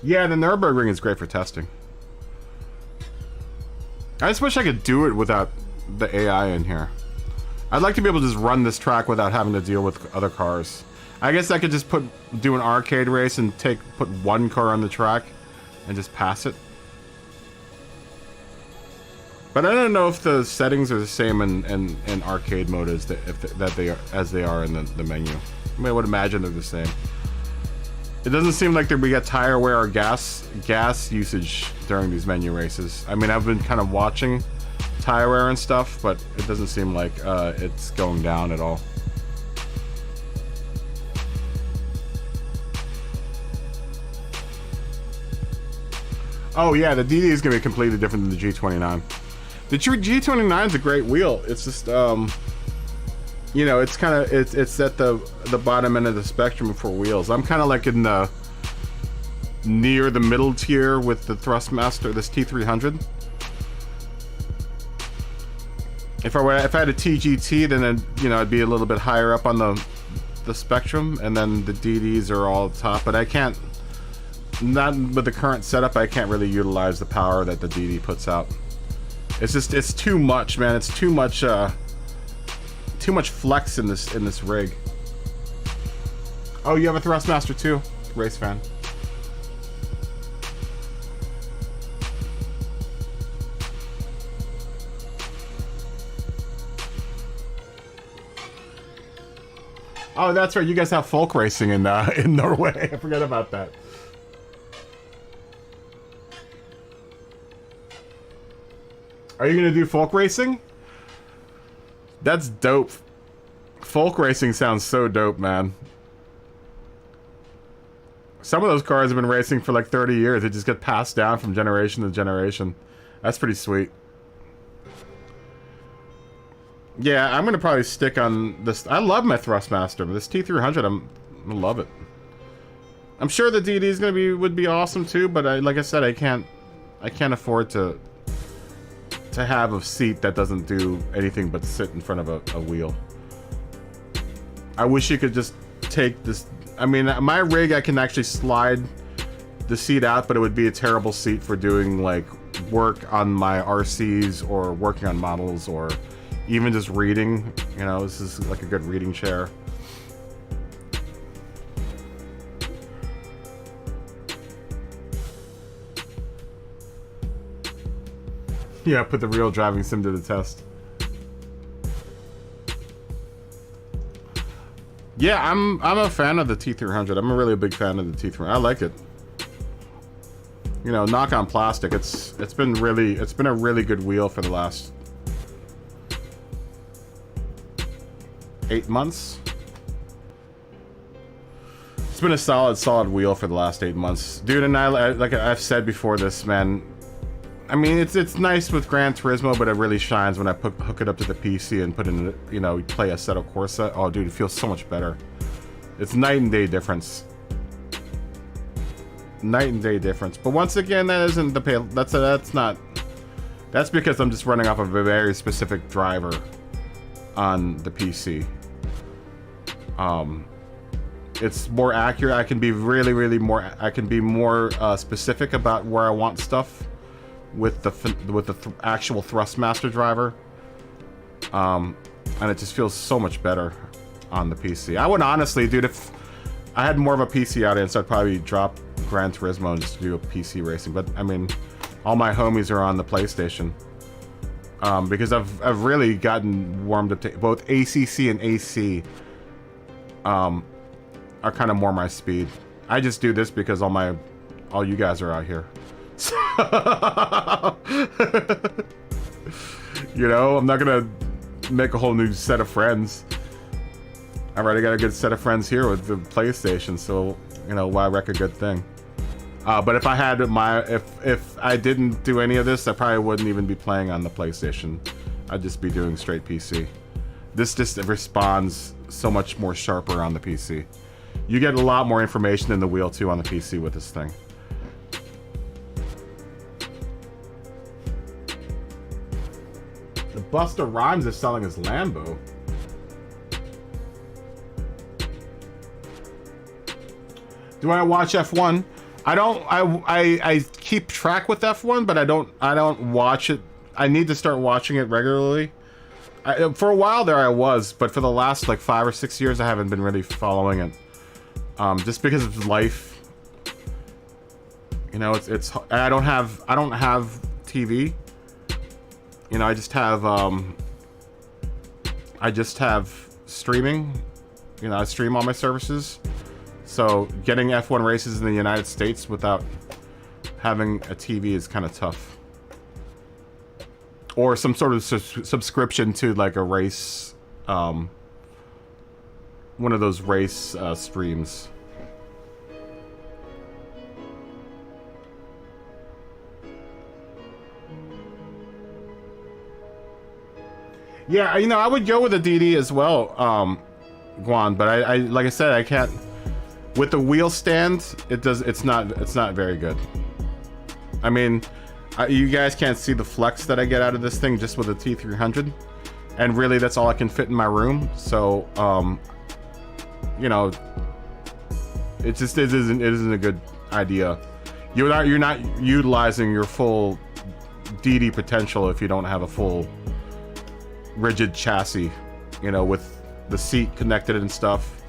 S1: Yeah, the Nürburgring is great for testing. I just wish I could do it without the AI in here. I'd like to be able to just run this track without having to deal with other cars. I guess I could just do an arcade race and put one car on the track and just pass it. But I don't know if the settings are the same in arcade mode as they are in the menu. I mean, I would imagine they're the same. It doesn't seem like we got tire wear or gas usage during these menu races. I mean, I've been kind of watching tire wear and stuff, but it doesn't seem like it's going down at all. Oh yeah, the DD is gonna be completely different than the G29. The G29 is a great wheel. It's just you know, it's kind of it's at the bottom end of the spectrum for wheels. I'm kind of like in the near the middle tier with the Thrustmaster, this T300. If I had a TGT, then it'd be a little bit higher up on the spectrum, and then the DDs are all top. But I can't, not with the current setup, I can't really utilize the power that the DD puts out. It's too much, man. It's too much flex in this rig. Oh, you have a Thrustmaster too, race fan. Oh, that's right. You guys have folk racing in Norway. I forgot about that. Are you gonna do folk racing? That's dope. Folk racing sounds so dope, man. Some of those cars have been racing for like 30 years. They just get passed down from generation to generation. That's pretty sweet. Yeah, I'm gonna probably stick on this. I love my Thrustmaster, but this T300, I love it. I'm sure the DD is would be awesome too, but like I said, I can't afford to have a seat that doesn't do anything but sit in front of a wheel. I wish you could just take this. I mean, my rig, I can actually slide the seat out, but it would be a terrible seat for doing like work on my RCs or working on models or even just reading. You know, this is like a good reading chair. Yeah, put the real driving sim to the test. Yeah, I'm a fan of the T300. I'm a really big fan of the T300. I like it. You know, knock on plastic. It's been a really good wheel for the last 8 months. It's been a solid wheel for the last 8 months, dude. And I like I've said before this, man. I mean, it's nice with Gran Turismo, but it really shines when I hook it up to the PC and put in, you know, play Assetto Corsa. Oh, dude, it feels so much better. It's night and day difference. Night and day difference. But once again, that isn't the pay. That's not. That's because I'm just running off of a very specific driver on the PC. It's more accurate. I can be really more. I can be more specific about where I want stuff with the actual Thrustmaster driver, and it just feels so much better on the PC. I would honestly, dude, if I had more of a PC audience, I'd probably drop Gran Turismo and just do a PC racing. But I mean, all my homies are on the PlayStation, because I've really gotten warmed up to both ACC and AC. Are kind of more my speed. I just do this because all you guys are out here. You know, I'm not gonna make a whole new set of friends. I already got a good set of friends here with the PlayStation, so you know, why wreck a good thing? But if I had if I didn't do any of this, I probably wouldn't even be playing on the PlayStation. I'd just be doing straight PC. This just responds so much more sharper on the PC. You get a lot more information in the wheel too on the PC with this thing. The Busta Rhymes is selling his Lambo. Do I watch F1? I don't. I keep track with F1, but I don't watch it. I need to start watching it regularly. For a while there I was, but for the last like 5 or 6 years I haven't been really following it. Just because of life. You know, it's I don't have TV. You know, I just have streaming. You know, I stream all my services. So getting F1 races in the United States without having a TV is kind of tough. Or some sort of subscription to like a race, one of those race streams. Yeah, you know, I would go with a DD as well, Guan, but I like I said, I can't. With the wheel stand, it's not very good. I mean, you guys can't see the flex that I get out of this thing just with a T300, and really that's all I can fit in my room. So, you know, it isn't a good idea. You're not utilizing your full DD potential if you don't have a full rigid chassis, you know, with the seat connected and stuff.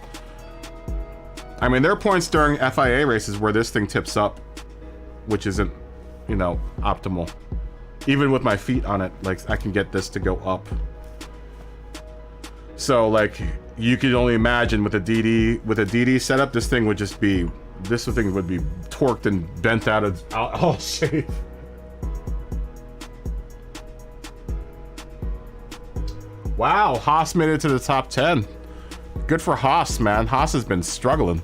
S1: I mean, there are points during FIA races where this thing tips up, which isn't, you know, optimal. Even with my feet on it, like, I can get this to go up. So, like, you can only imagine with a DD setup, this thing would just be, this thing would be torqued and bent out of all shape. Wow, Haas made it to the top 10. Good for Haas, man. Haas has been struggling.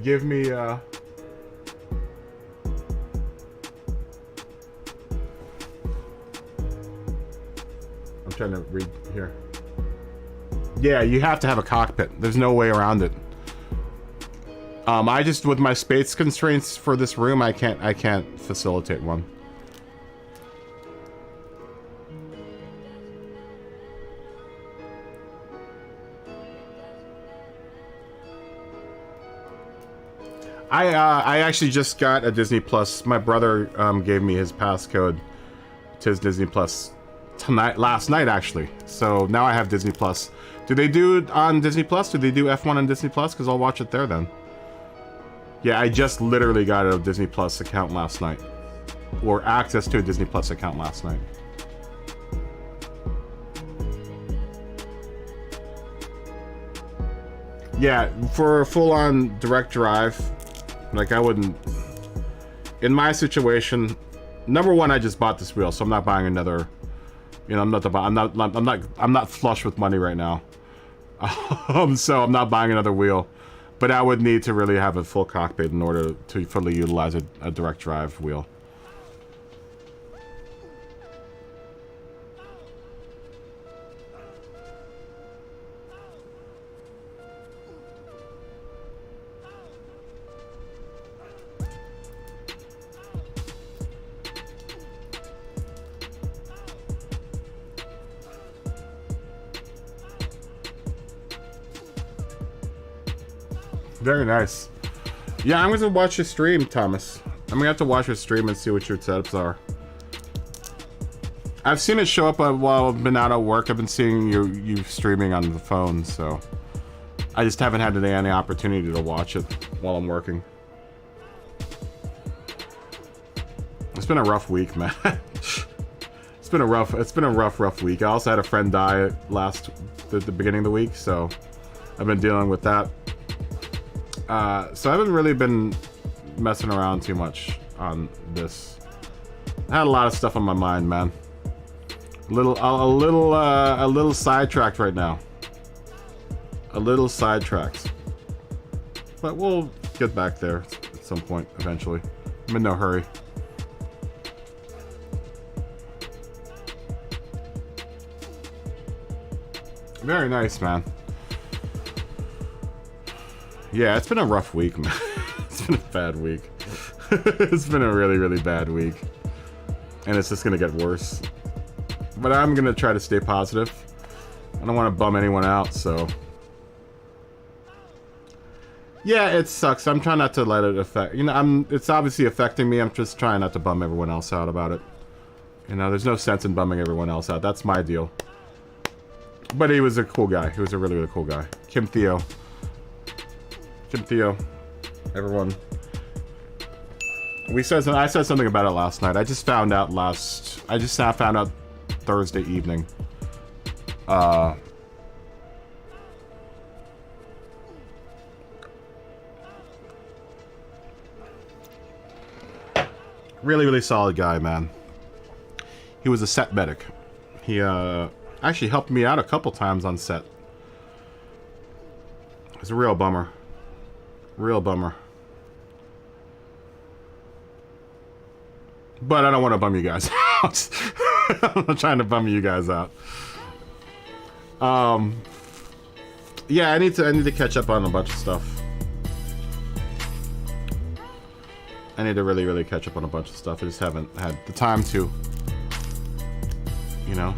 S1: Give me I'm trying to read here. Yeah, you have to have a cockpit. There's no way around it. I just, with my space constraints for this room, I can't facilitate one. I actually just got a Disney Plus. My brother gave me his passcode to his Disney Plus last night actually. So now I have Disney Plus. Do they do it on Disney Plus? Do they do F1 on Disney Plus? Because I'll watch it there then. Yeah, I just literally got a Disney Plus account last night, or access to a Disney Plus account last night. Yeah, for a full-on direct drive, like, I wouldn't. In my situation, number one, I just bought this wheel, so I'm not buying another. You know, I'm not flush with money right now, so I'm not buying another wheel. But I would need to really have a full cockpit in order to fully utilize a direct drive wheel. Very nice. Yeah, I'm going to watch your stream, Thomas. I'm going to have to watch your stream and see what your setups are. I've seen it show up while I've been out at work. I've been seeing you streaming on the phone, so I just haven't had any opportunity to watch it while I'm working. It's been a rough week, man. It's been a rough week. I also had a friend die at the beginning of the week, so I've been dealing with that. So I haven't really been messing around too much on this. I had a lot of stuff on my mind, man. A little sidetracked right now. A little sidetracked. But we'll get back there at some point eventually. I'm in no hurry. Very nice, man. Yeah, it's been a rough week, man. It's been a bad week. It's been a really, really bad week. And it's just gonna get worse. But I'm gonna try to stay positive. I don't want to bum anyone out, so... Yeah, it sucks. I'm trying not to let it affect... You know, it's obviously affecting me. I'm just trying not to bum everyone else out about it. You know, there's no sense in bumming everyone else out. That's my deal. But he was a cool guy. He was a really, really cool guy. Kim Theo, everyone. I said something about it last night. I just found out Thursday evening. Really, really solid guy, man. He was a set medic. He actually helped me out a couple times on set. It's a real bummer. Real bummer. But I don't want to bum you guys out. I'm not trying to bum you guys out. Yeah, I need to catch up on a bunch of stuff. I need to really catch up on a bunch of stuff. I just haven't had the time to, you know,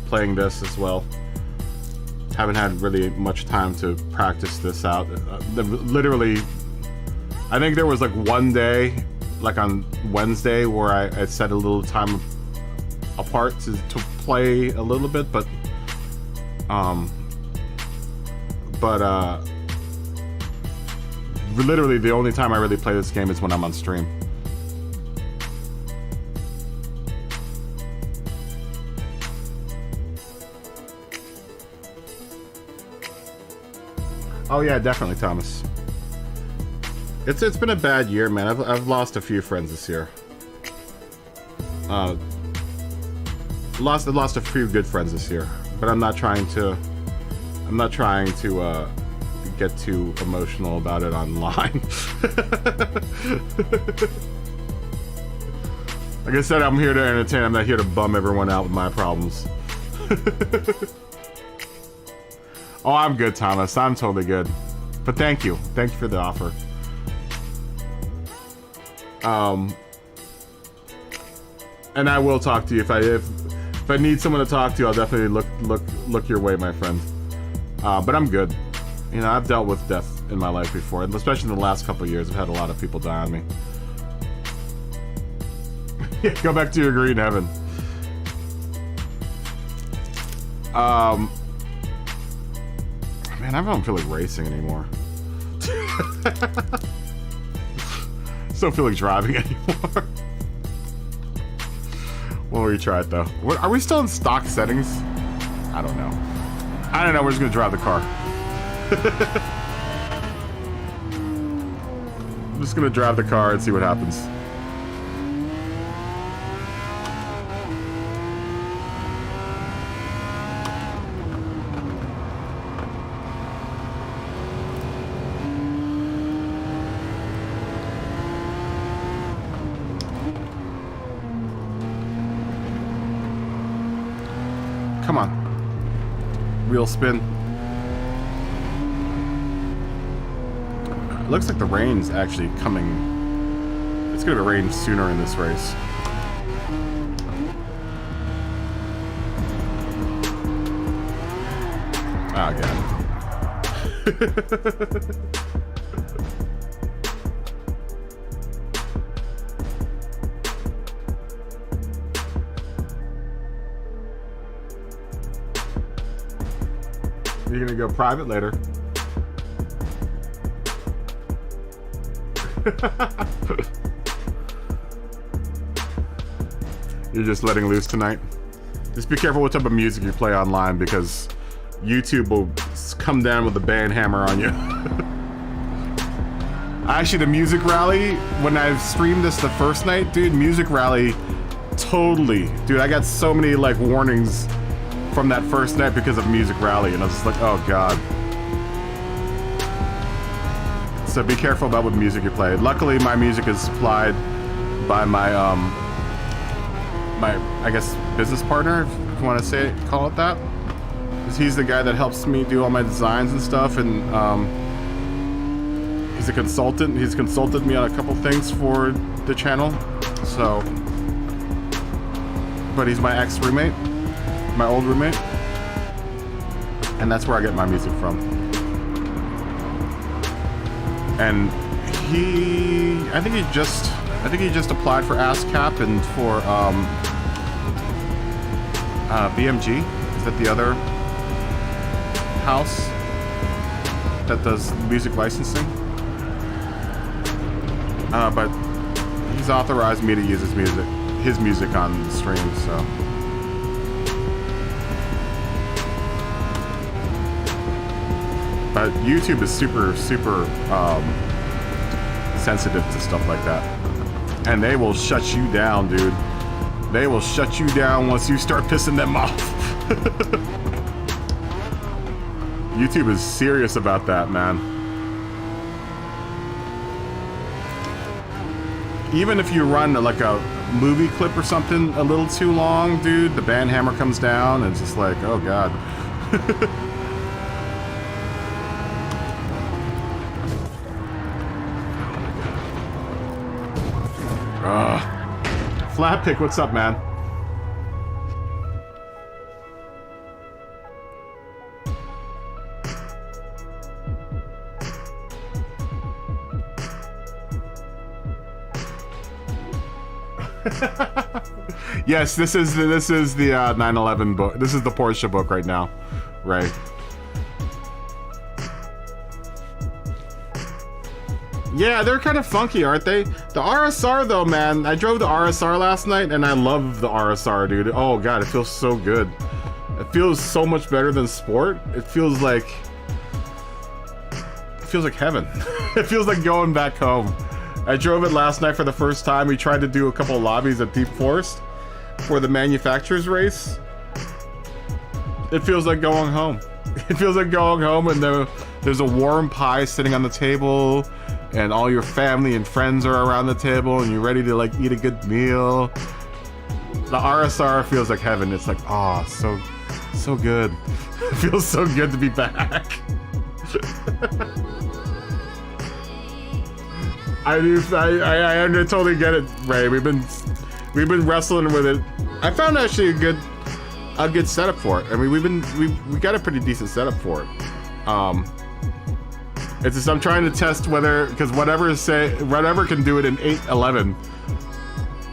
S1: playing this as well. Haven't had really much time to practice this out. Literally, I think there was like one day, like on Wednesday, where I set a little time apart to play a little bit, but literally the only time I really play this game is when I'm on stream. Oh yeah, definitely, Thomas. It's been a bad year, man. I've lost a few friends this year. Lost a few good friends this year, but I'm not trying to get too emotional about it online. Like I said, I'm here to entertain. I'm not here to bum everyone out with my problems. Oh, I'm good, Thomas. I'm totally good. But thank you. Thank you for the offer. And I will talk to you if I need someone to talk to. I'll definitely look your way, my friend. But I'm good. You know, I've dealt with death in my life before, and especially in the last couple of years. I've had a lot of people die on me. Go back to your green heaven. Man, I don't feel like racing anymore. Just don't feel like driving anymore. We'll retry it though. Are we still in stock settings? I don't know. We're just gonna drive the car. I'm just gonna drive the car and see what happens. Come on. Real spin. It looks like the rain's actually coming. It's gonna rain sooner in this race. Oh, God. You're gonna go private later. You're just letting loose tonight. Just be careful what type of music you play online, because YouTube will come down with a band hammer on you. Actually, the music rally, when I streamed this the first night, dude, music rally, totally. Dude, I got so many like warnings from that first night because of music rally, and I was just like, oh God. So be careful about what music you play. Luckily, my music is supplied by my I guess business partner, if you want to call it that. Because he's the guy that helps me do all my designs and stuff, and he's a consultant. He's consulted me on a couple things for the channel. So, but he's my ex-roommate, my old roommate, and that's where I get my music from. And I think he just applied for ASCAP and for BMG. Is that the other house that does music licensing? But he's authorized me to use his music on the stream, so. But YouTube is super sensitive to stuff like that. And they will shut you down, dude. They will shut you down once you start pissing them off. YouTube is serious about that, man. Even if you run like a movie clip or something a little too long, dude, the band hammer comes down and it's just like, oh god. Flat pick, what's up, man? Yes, this is the 911 book. This is the Porsche book right now, right? Yeah, they're kind of funky, aren't they? The RSR though, man. I drove the RSR last night and I love the RSR, dude. Oh god, it feels so good. It feels so much better than Sport. It feels like heaven. It feels like going back home. I drove it last night for the first time. We tried to do a couple lobbies at Deep Forest for the manufacturer's race. It feels like going home. It feels like going home and there's a warm pie sitting on the table and all your family and friends are around the table and you're ready to like eat a good meal. The RSR feels like heaven. It's like, oh, so good. It feels so good to be back. I totally get it, Ray. We've been wrestling with it. I found actually a good setup for it. I mean, we got a pretty decent setup for it. It's just I'm trying to test whether, because whatever can do it in 811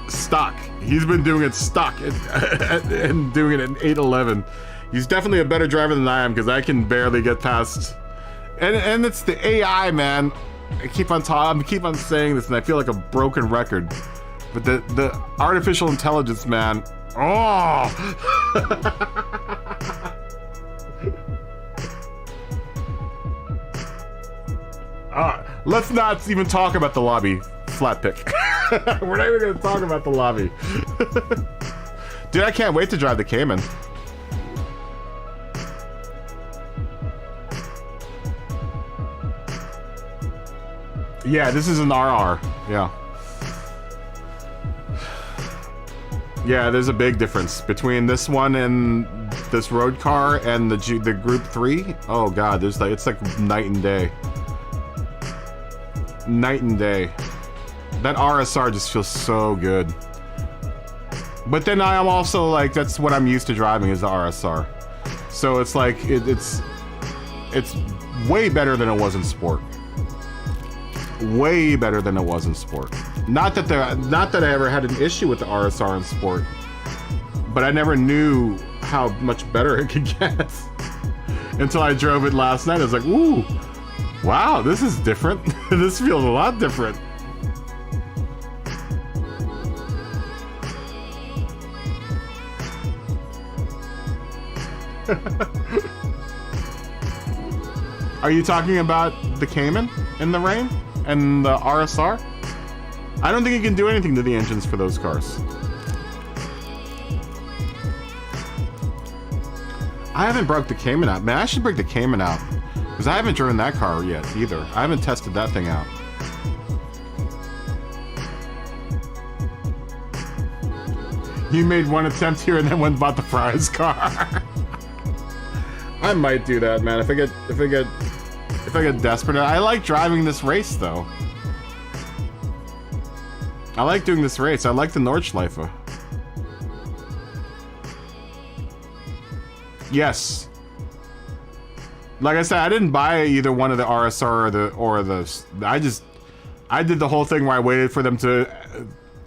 S1: stock. He's been doing it stock and doing it in 811. He's definitely a better driver than I am because I can barely get past. And it's the AI, man. I keep on saying this, and I feel like a broken record. But the artificial intelligence, man. Oh. Let's not even talk about the lobby. Flat pick. We're not even gonna talk about the lobby. Dude, I can't wait to drive the Cayman. Yeah, this is an RR. Yeah. Yeah, there's a big difference between this one and this road car and the Group 3. Oh god, it's like night and day. Night and day. That RSR just feels so good. But then I am also like, that's what I'm used to driving is the RSR. So it's like it's way better than it was in Sport. Way better than it was in Sport. Not that I ever had an issue with the RSR in Sport, but I never knew how much better it could get until I drove it last night. I was like, ooh, wow, this is different. This feels a lot different. Are you talking about the Cayman in the rain? And the RSR? I don't think you can do anything to the engines for those cars. I haven't broke the Cayman out. Man, I should break the Cayman out. Because I haven't driven that car yet, either. I haven't tested that thing out. You made one attempt here and then went and bought the prize car. I might do that, man. If I get desperate. I like driving this race, though. I like doing this race. I like the Nordschleife. Yes. Like I said, I didn't buy either one of the RSR or the. I did the whole thing where I waited for them to.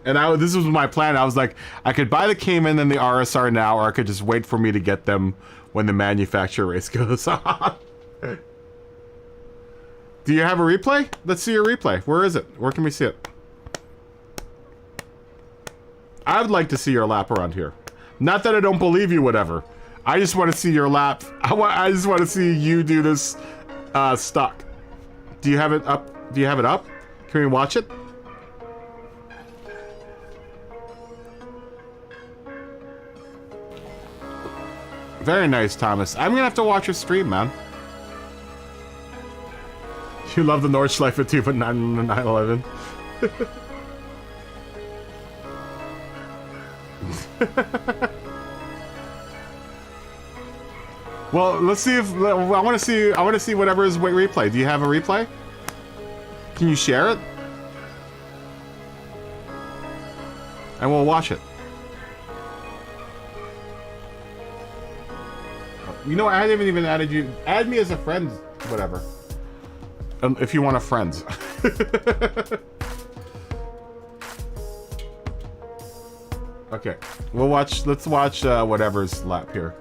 S1: And this was my plan. I was like, I could buy the Cayman and the RSR now, or I could just wait for me to get them when the manufacturer race goes on. Do you have a replay? Let's see your replay. Where is it? Where can we see it? I would like to see your lap around here. Not that I don't believe you, whatever. I just want to see your lap. I just want to see you do this stock. Do you have it up? Do you have it up? Can we watch it? Very nice, Thomas. I'm gonna have to watch your stream, man. You love the Nordschleife too, but not in the 911. Well, let's see if I want to see whatever is replay. Do you have a replay? Can you share it? And we'll watch it. You know, I haven't even added you. Add me as a friend, whatever. If you want a friend. Okay, we'll watch. Let's watch whatever's lap here.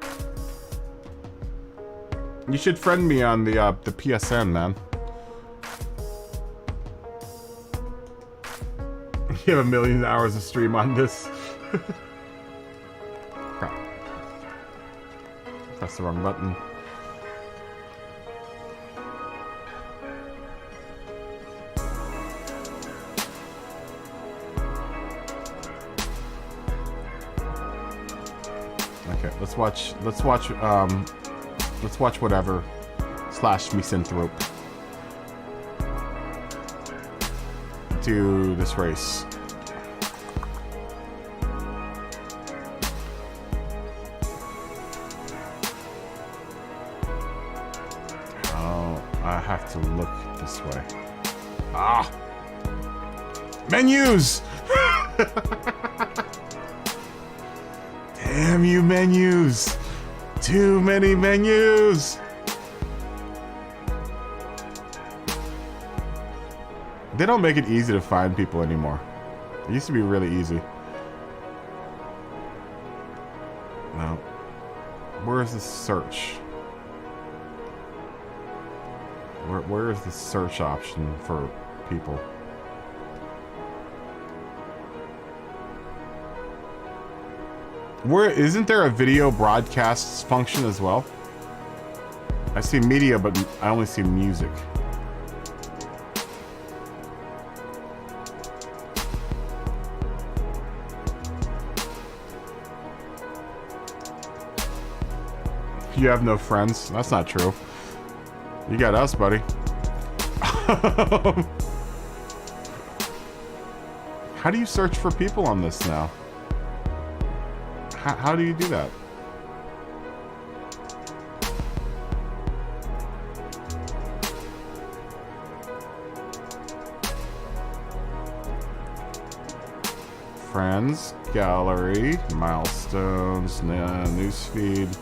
S1: You should friend me on the PSN, man. You have 1 million hours of stream on this. Crap. Press the wrong button. Okay, let's watch whatever / misanthrope to this race. Oh, I have to look this way. Ah! Menus! Damn you, menus! Too many menus! They don't make it easy to find people anymore. It used to be really easy. No. Where is the search? Where is the search option for people? Where isn't there a video broadcasts function as well? I see media, but I only see music. You have no friends? That's not true. You got us, buddy. How do you search for people on this now? How do you do that? Friends, gallery, milestones, newsfeed.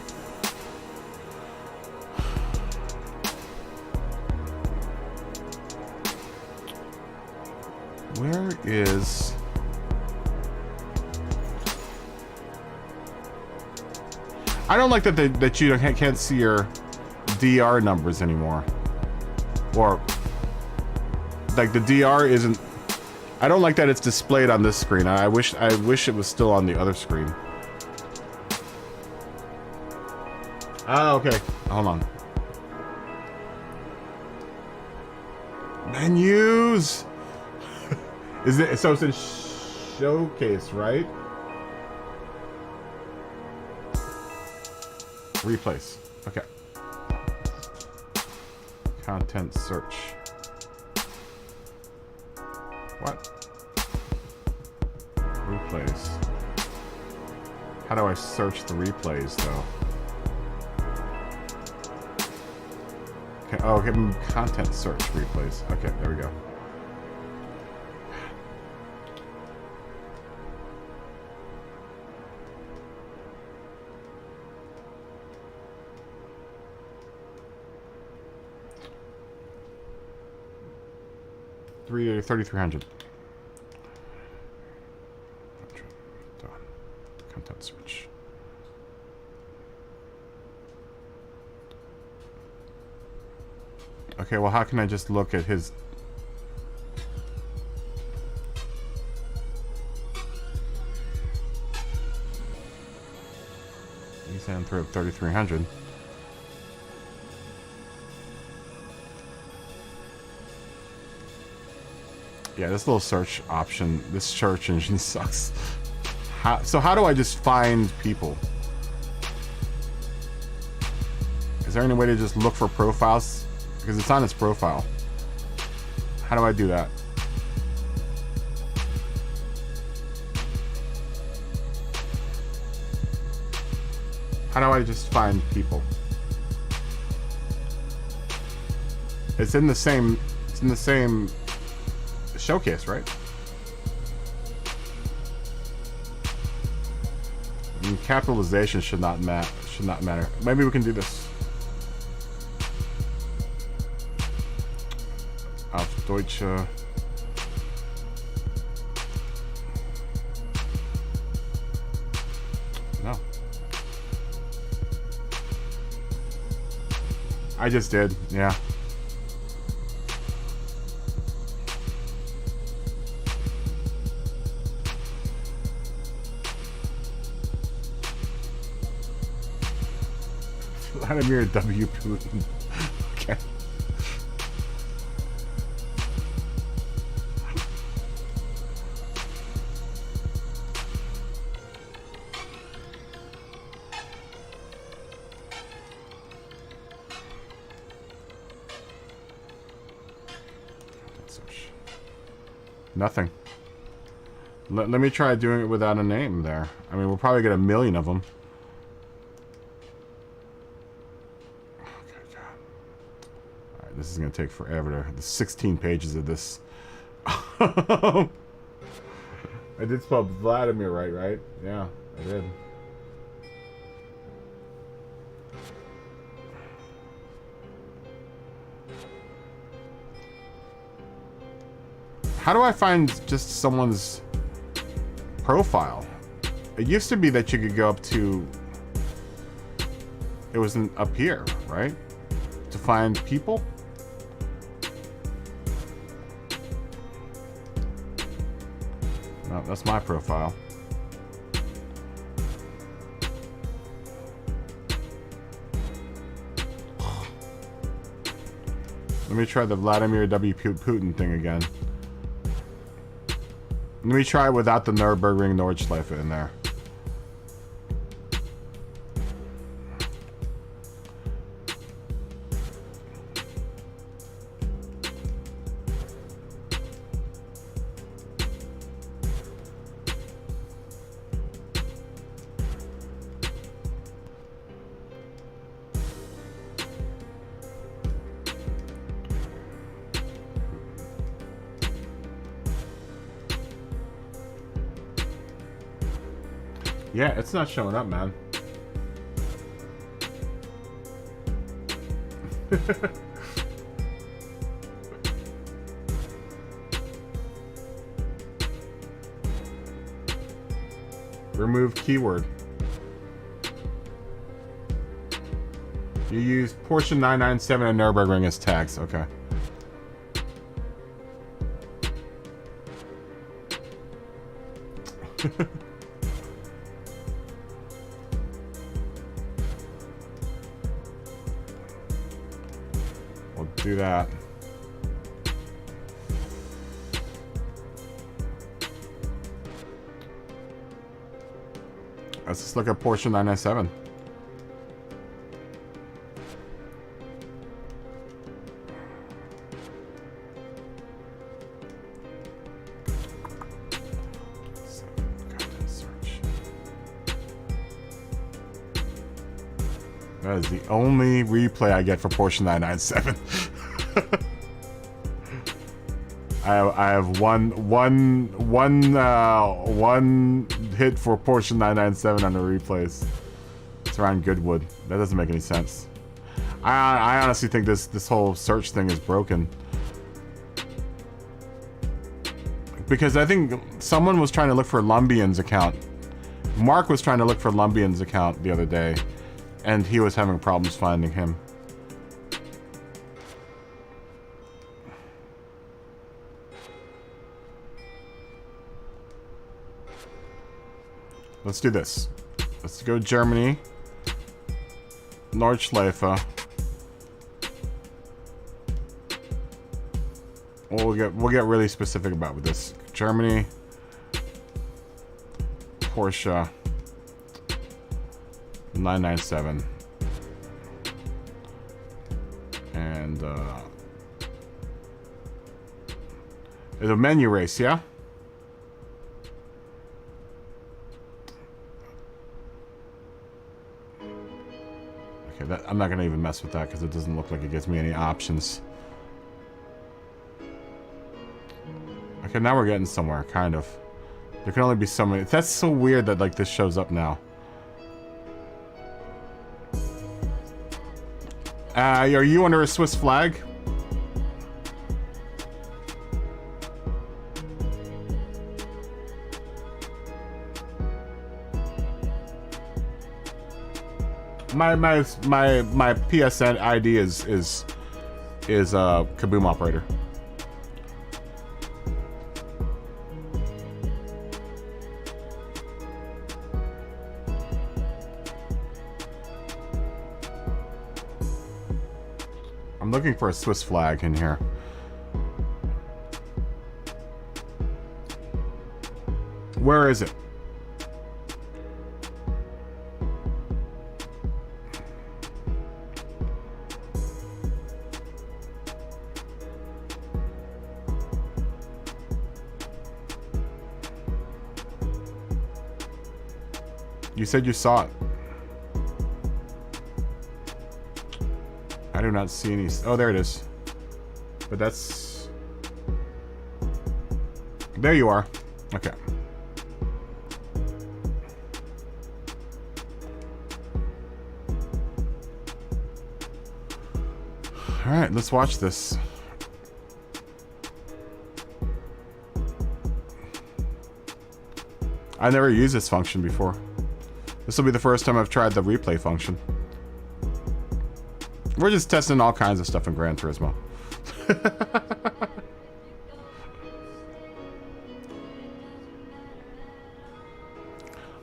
S1: Where is... I don't like that you can't see your DR numbers anymore. Or, like, the DR isn't... I don't like that it's displayed on this screen. I wish it was still on the other screen. Ah, okay. Hold on. Menus! Is it... So it's in showcase, right? Replace. Okay. Content search. What? Replays. How do I search the replays, though? Okay. Oh, okay. Content search replays. Okay, there we go. $3,300. Done. Content search. Okay, well, how can I just look at his... He's in through 3,300. Yeah, this little search option, this search engine sucks. So how do I just find people? Is there any way to just look for profiles? Because it's on his profile. How do I do that? How do I just find people? It's in the same showcase, right? And capitalization should not matter. Maybe we can do this. Auf Deutsche. No. I just did, yeah. Vladimir W. Putin. Okay. Nothing. Let me try doing it without a name there. I mean, we'll probably get a million of them. This is going to take forever. There's 16 pages of this. I did spell Vladimir right? Yeah, I did. How do I find just someone's profile? It used to be that you could go up to... It was up here, right? To find people? No, that's my profile. Let me try the Vladimir W. Putin thing again. Let me try it without the Nürburgring Nordschleife in there. Yeah, it's not showing up, man. Remove keyword. You use Porsche 997 and Nürburgring as tags. Okay. We'll do that. Let's just look at Porsche 997. That is the only replay I get for Porsche 997. I have one hit for Porsche 997 on the replays. It's around Goodwood. That doesn't make any sense. I honestly think this whole search thing is broken. Because I think someone was trying to look for Lumbian's account. Mark was trying to look for Lumbian's account the other day, and he was having problems finding him. Let's do this. Let's go Germany. Nordschleife. We'll get really specific about with this. Germany. Porsche 997. The menu race, yeah? Okay, I'm not gonna even mess with that because it doesn't look like it gives me any options. Okay, now we're getting somewhere, kind of. There can only be so many. That's so weird that like this shows up now. Are you under a Swiss flag? My PSN ID is Kaboom Operator. I'm looking for a Swiss flag in here. Where is it? You said you saw it. I do not see any. Oh, there it is. But that's... There you are. Okay. Alright, let's watch this. I've never used this function before. This will be the first time I've tried the replay function. We're just testing all kinds of stuff in Gran Turismo.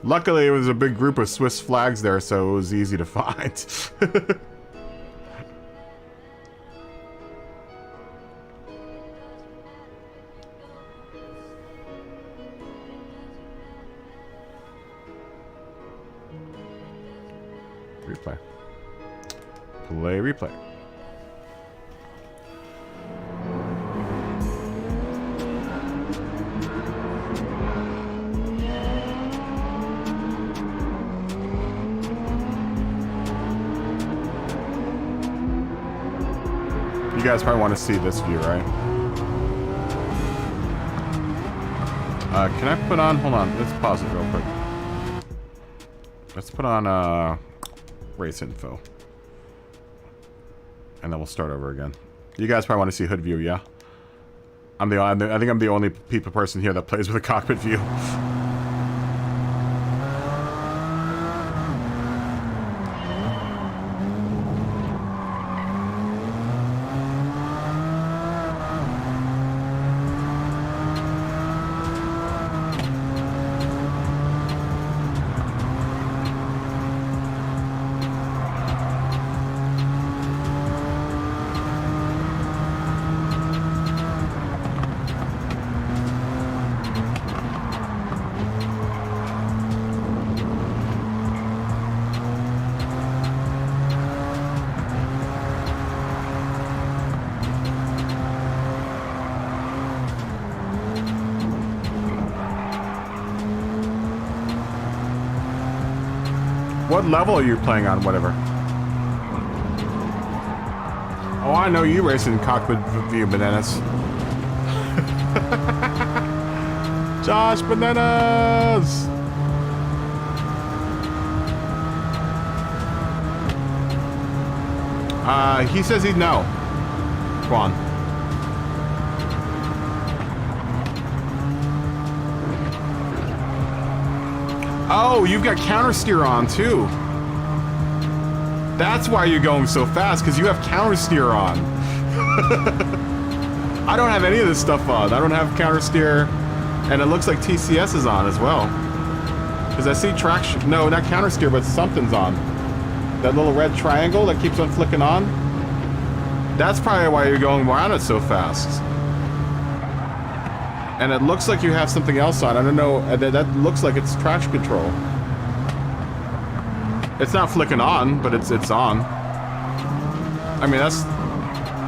S1: Luckily, it was a big group of Swiss flags there, so it was easy to find. Replay. Play replay. You guys probably want to see this view, right? Can I put on... Hold on, let's pause it real quick. Let's put on race info. And then we'll start over again. You guys probably want to see hood view, yeah? I think I'm the only person here that plays with a cockpit view. What level are you playing on, whatever? Oh, I know you racing cockpit view, Bananas. Josh Bananas! He says he'd know. Go on. Oh, you've got counter steer on too. That's why you're going so fast, because you have counter steer on. I don't have any of this stuff on. I don't have counter steer, and it looks like TCS is on as well. Because I see traction. No, not counter steer, but something's on. That little red triangle that keeps on flicking on. That's probably why you're going around it so fast. And it looks like you have something else on. I don't know. That looks like it's traction control. It's not flicking on, but it's on. I mean, that's...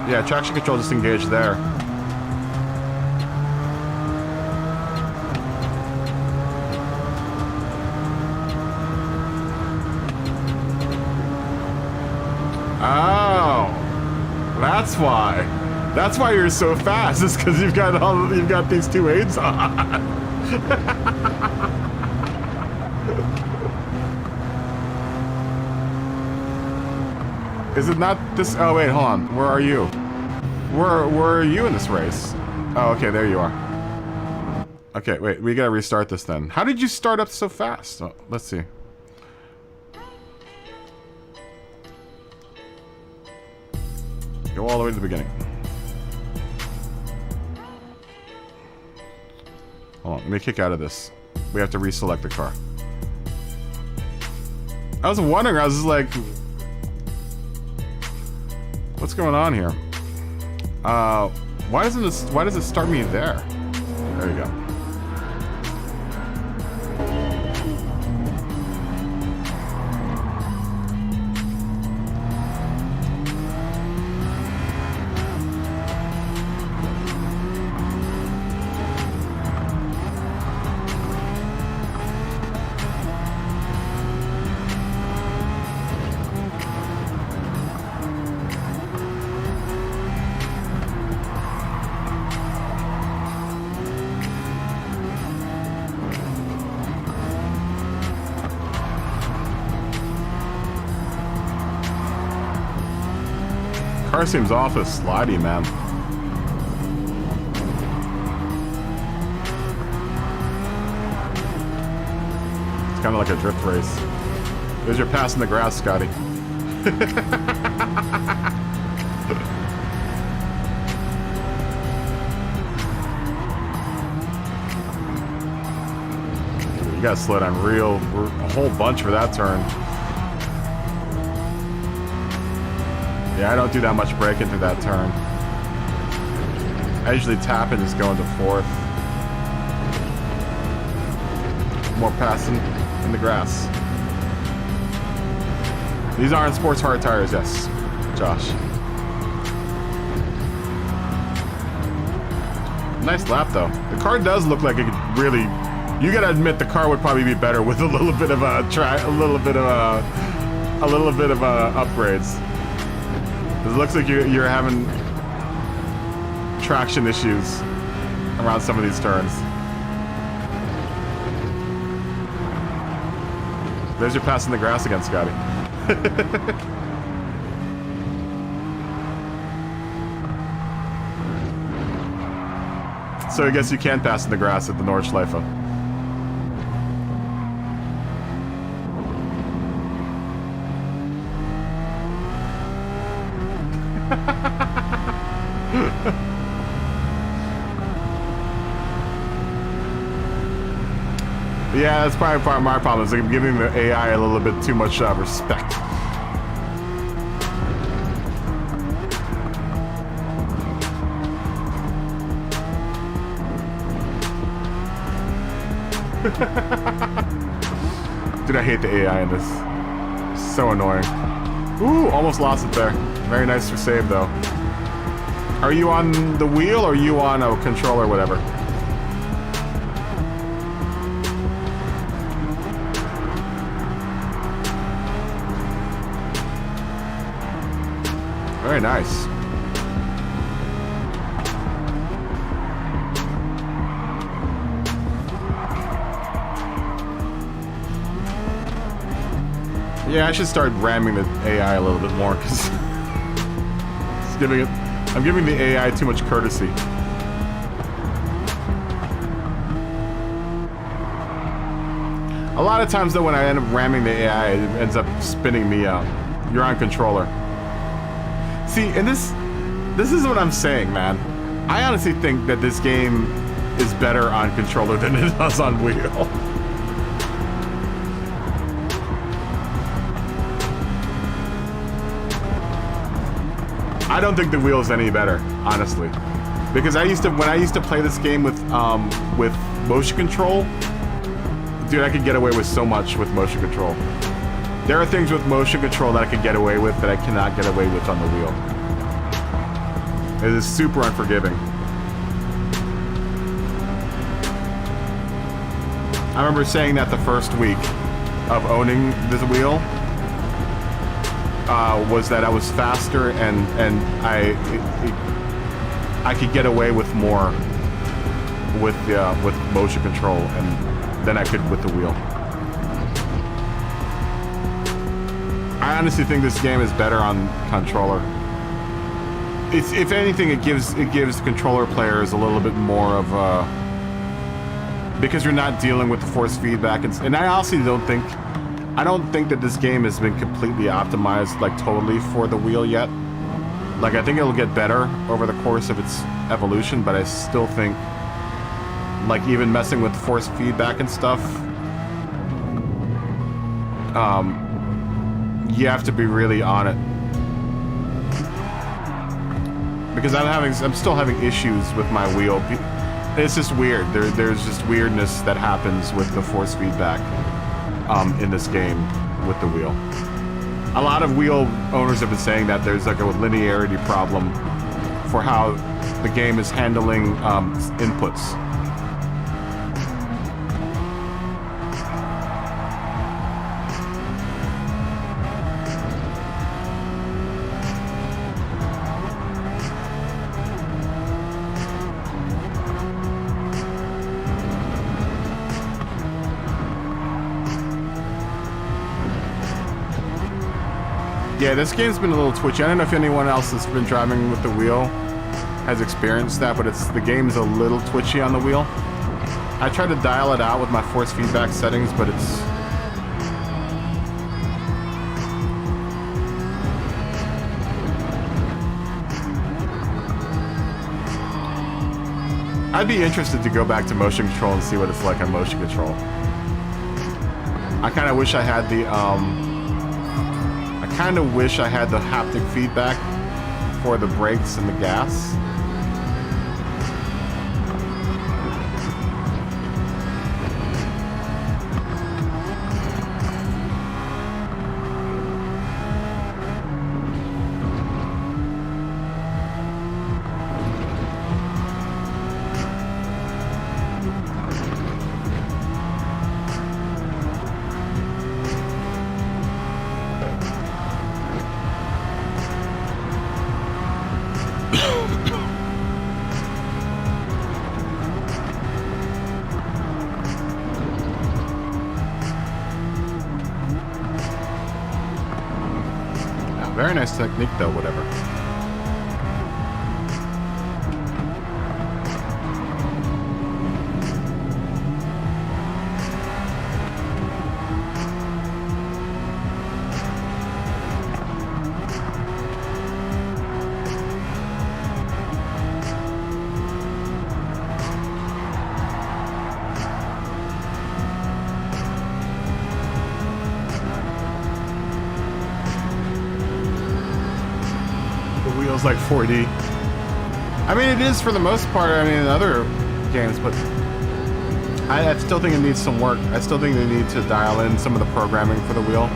S1: Yeah, traction control just engaged there. That's why. That's why you're so fast. It's because you've got these two aids on. Is it not this? Oh wait, hold on. Where are you? Where are you in this race? Oh, okay, there you are. Okay, wait. We gotta restart this then. How did you start up so fast? Oh, let's see. Go all the way to the beginning. Hold on, let me kick out of this. We have to reselect the car. I was wondering, I was just like, what's going on here? Why does it start me there? There you go. Car seems awful slidey, man. It's kind of like a drift race. There's your pass in the grass, Scotty. You gotta slow down a whole bunch for that turn. Yeah, I don't do that much braking through that turn. I usually tap and just go into fourth. More passing in the grass. These aren't sports hard tires, yes, Josh. Nice lap though. The car does look like it could really. You gotta admit the car would probably be better with a little bit of upgrades. It looks like you're having traction issues around some of these turns. There's your pass in the grass again, Scotty. So I guess you can pass in the grass at the Nordschleife. Yeah, that's probably part of my problem, is I'm giving the AI a little bit too much respect. Dude, I hate the AI in this. So annoying. Ooh, almost lost it there. Very nice to save though. Are you on the wheel or are you on a controller or whatever? Very nice. Yeah, I should start ramming the AI a little bit more because I'm giving the AI too much courtesy. A lot of times though, when I end up ramming the AI, it ends up spinning me out. You're on controller. See, and this is what I'm saying, man. I honestly think that this game is better on controller than it does on wheel. I don't think the wheel is any better, honestly, because when I used to play this game with motion control, dude, I could get away with so much with motion control. There are things with motion control that I can get away with that I cannot get away with on the wheel. It is super unforgiving. I remember saying that the first week of owning this wheel. was that I was faster and I could get away with more with motion control than I could with the wheel. I honestly think this game is better on controller. If anything, it gives controller players a little bit more of a, because you're not dealing with the force feedback, and I honestly don't think that this game has been completely optimized like totally for the wheel yet. Like, I think it'll get better over the course of its evolution, but I still think, like, even messing with force feedback and stuff, you have to be really on it. Because I'm still having issues with my wheel. It's just weird. There's just weirdness that happens with the force feedback in this game with the wheel. A lot of wheel owners have been saying that there's like a linearity problem for how the game is handling inputs. Yeah, this game's been a little twitchy. I don't know if anyone else that's been driving with the wheel has experienced that, but the game's a little twitchy on the wheel. I tried to dial it out with my force feedback settings, but it's... I'd be interested to go back to motion control and see what it's like on motion control. I kind of wish I had the, I kind of wish I had the haptic feedback for the brakes and the gas. Very nice technique, though, whatever. Like 4D. I mean, it is for the most part. I mean, in other games, but I still think it needs some work. I still think they need to dial in some of the programming for the wheel.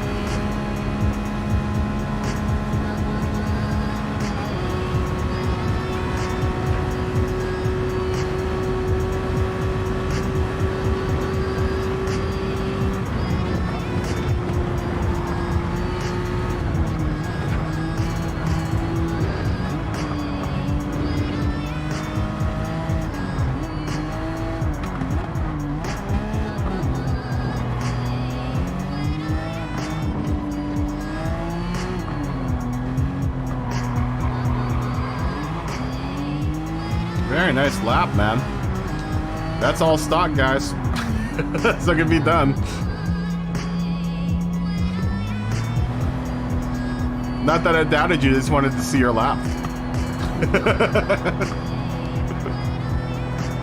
S1: Very nice lap, man. That's all stock, guys. So it can be done. Not that I doubted you, just wanted to see your lap.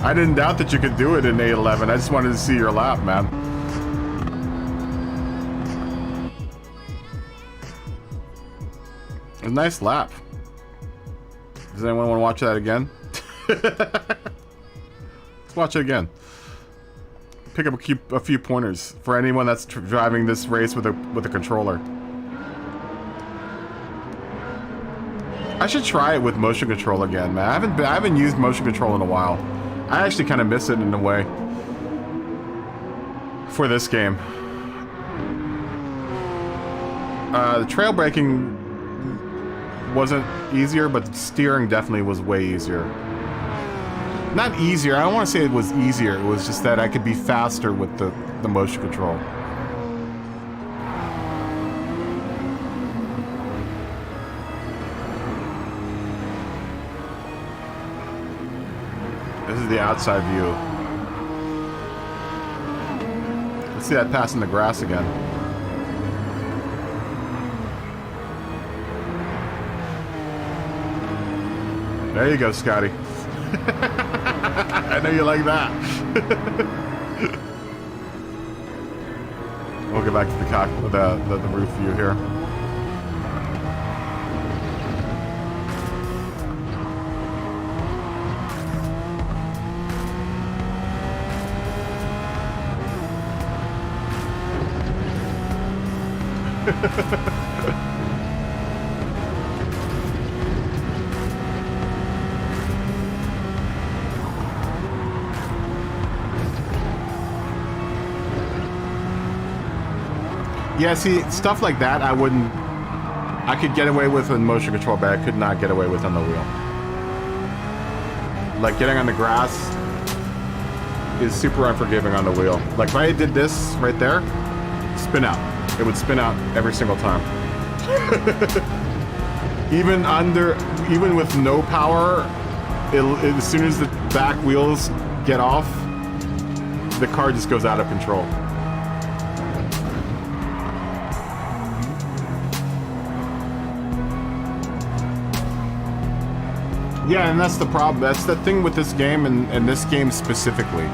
S1: I didn't doubt that you could do it in 811. I just wanted to see your lap, man. A nice lap. Does anyone want to watch that again? Let's watch it again. Pick up a few pointers for anyone that's driving this race with a controller. I should try it with motion control again, man. I haven't used motion control in a while. I actually kind of miss it in a way for this game. The trail braking wasn't easier, but steering definitely was way easier. Not easier, I don't want to say it was easier, it was just that I could be faster with the motion control. This is the outside view. Let's see that pass in the grass again. There you go, Scotty. I know you like that. We'll get back to the roof view here. Yeah, see, stuff like that I could get away with motion control, but I could not get away with on the wheel. Like, getting on the grass is super unforgiving on the wheel. Like, if I did this right there, spin out. It would spin out every single time. Even with no power, as soon as the back wheels get off, the car just goes out of control. Yeah, and that's the problem. That's the thing with this game, and this game specifically,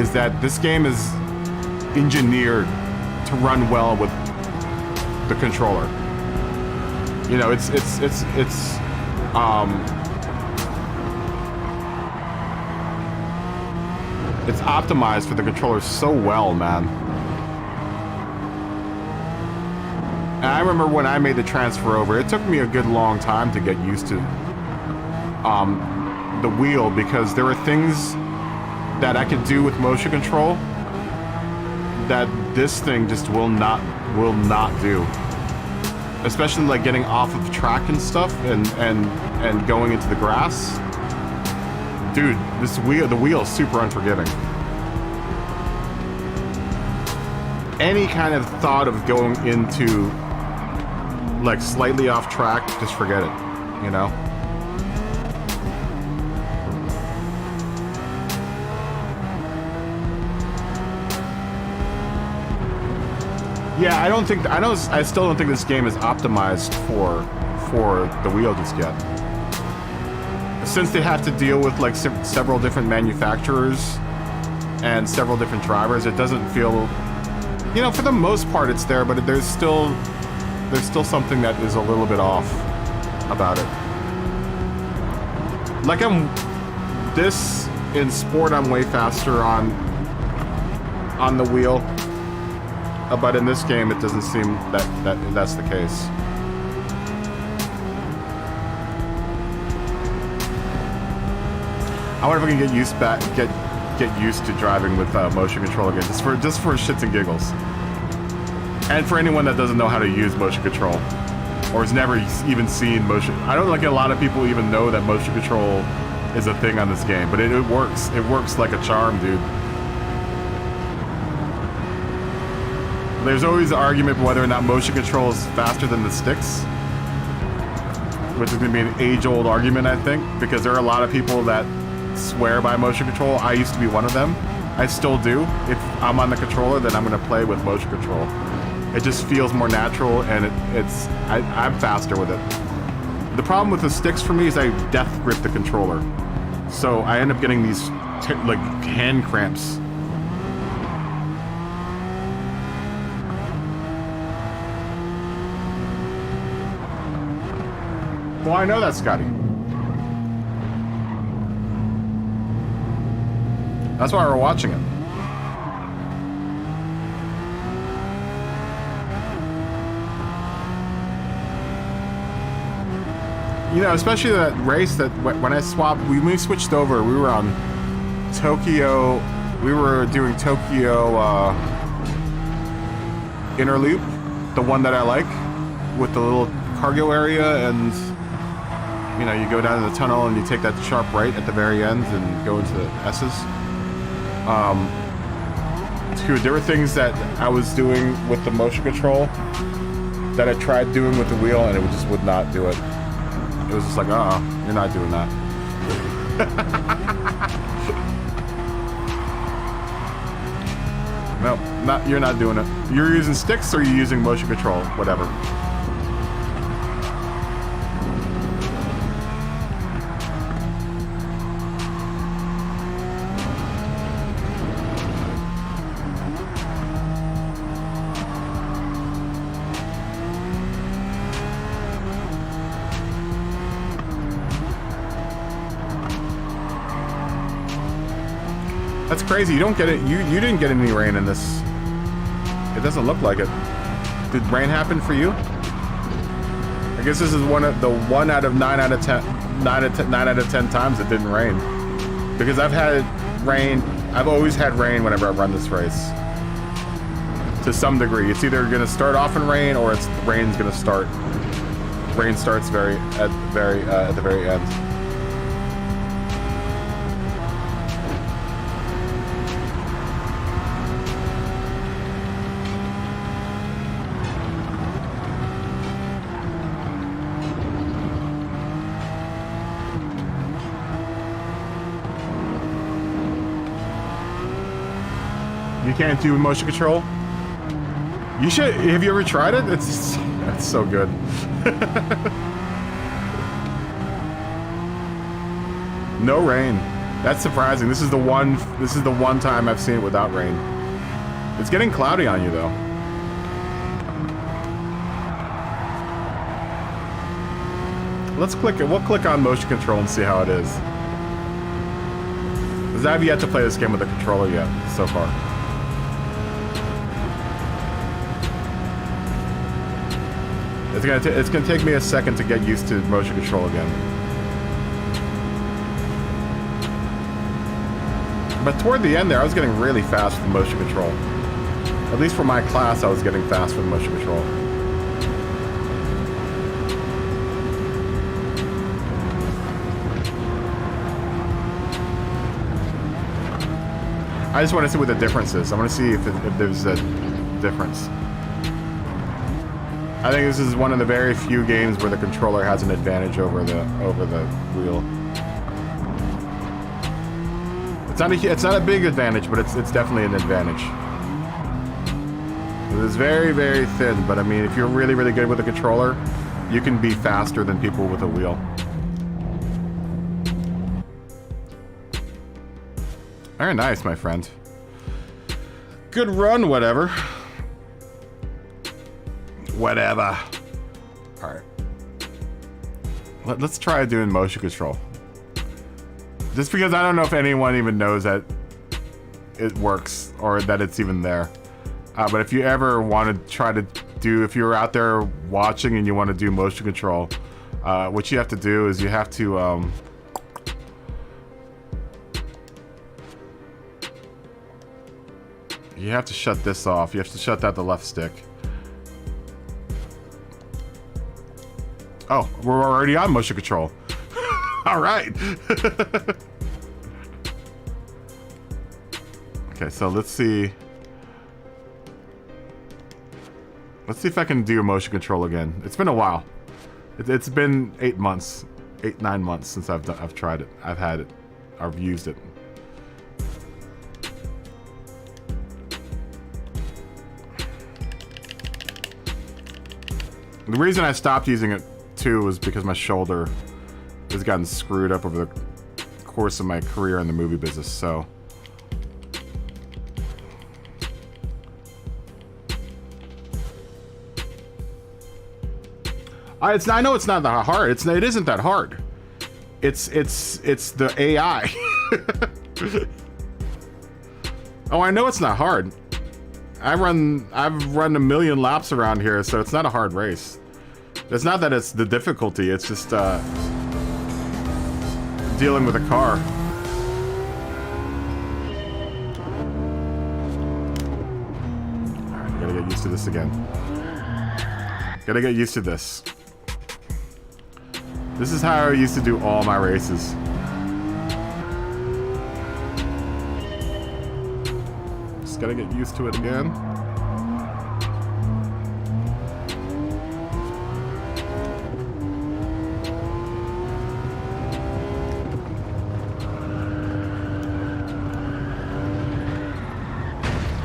S1: is that this game is engineered to run well with the controller. You know, it's optimized for the controller so well, man. And I remember when I made the transfer over, it took me a good long time to get used to the wheel, because there were things that I could do with motion control that this thing just will not do. Especially like getting off of track and stuff and going into the grass. Dude, the wheel is super unforgiving. Any kind of thought of going into like slightly off track, just forget it, you know? Yeah, I still don't think this game is optimized for the wheel just yet. Since they have to deal with like several different manufacturers and several different drivers, it doesn't feel, you know, for the most part it's there, but there's still something that is a little bit off about it. Like in sport I'm way faster on the wheel. But in this game, it doesn't seem that's the case. I wonder if I can get used to driving with motion control again, just for shits and giggles. And for anyone that doesn't know how to use motion control, or has never even seen motion, I don't think a lot of people even know that motion control is a thing on this game, but it works. It works like a charm, dude. There's always the argument whether or not motion control is faster than the sticks, which is going to be an age-old argument, I think, because there are a lot of people that swear by motion control. I used to be one of them. I still do. If I'm on the controller, then I'm going to play with motion control. It just feels more natural, and I'm faster with it. The problem with the sticks for me is I death grip the controller, so I end up getting these like hand cramps. Well, I know that, Scotty. That's why we're watching it. You know, especially that race that when I swapped, when we switched over, we were on Tokyo. We were doing Tokyo Inner Loop, the one that I like, with the little cargo area and you know, you go down to the tunnel and you take that sharp right at the very end and go into the S's. There were things that I was doing with the motion control that I tried doing with the wheel, and it just would not do it. It was just like, you're not doing that. Nope, you're not doing it. You're using sticks or you're using motion control, whatever. That's crazy. You don't get it. You didn't get any rain in this. It doesn't look like it. Did rain happen for you? I guess this is one out of 9 out of 10 times it didn't rain. Because I've had rain. I've always had rain whenever I run this race. To some degree, it's either going to start off in rain or it's the rain's going to start. Rain starts at the very end. You can't do motion control? You should. Have you ever tried it? It's so good. No rain. That's surprising. This is the one time I've seen it without rain. It's getting cloudy on you though. We'll click on motion control and see how it is. Because I've yet to play this game with a controller yet so far. It's gonna take me a second to get used to motion control again. But toward the end there, I was getting really fast with motion control. At least for my class, I was getting fast with motion control. I just want to see what the difference is. I want to see if there's a difference. I think this is one of the very few games where the controller has an advantage over the wheel. It's not a big advantage, but it's definitely an advantage. It is very, very thin, but I mean, if you're really, really good with a controller, you can be faster than people with a wheel. Very nice, my friend. Good run, whatever. Whatever. Alright. Let's try doing motion control. Just because I don't know if anyone even knows that it works or that it's even there. But if you ever want to try to do, if you're out there watching and you want to do motion control, what you have to do is you have to shut this off. You have to shut out the left stick. Oh, we're already on motion control. All right. Okay, so let's see. Let's see if I can do motion control again. It's been a while. It's been 8 months, 9 months since I've tried it. I've had it. I've used it. The reason I stopped using it too was because my shoulder has gotten screwed up over the course of my career in the movie business, so. I know it's not that hard. It isn't that hard. It's the AI. Oh, I know it's not hard. I've run a million laps around here, so it's not a hard race. It's not that it's the difficulty, it's just dealing with a car. Alright, I gotta get used to this again. Gotta get used to this. This is how I used to do all my races. Just gotta get used to it again.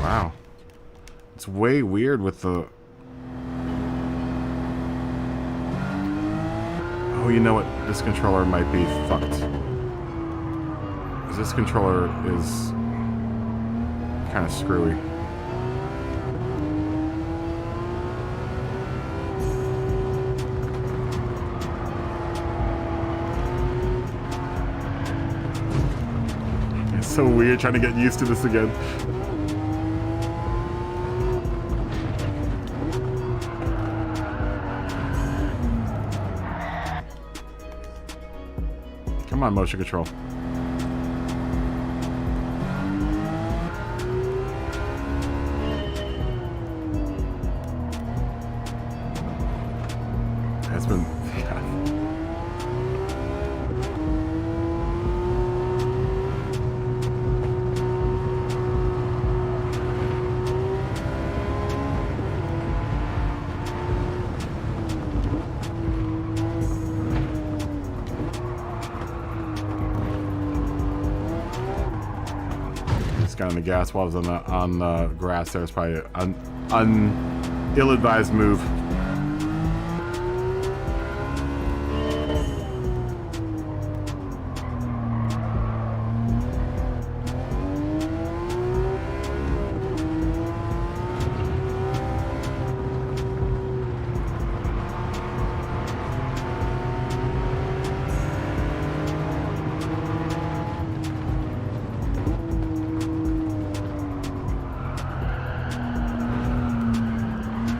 S1: Wow. It's way weird with the... Oh, you know what? This controller might be fucked. Because this controller is kind of screwy. It's so weird trying to get used to this again. Come on, motion control. It's been... Yeah. Got on the gas while I was on the grass. There was probably an ill-advised move.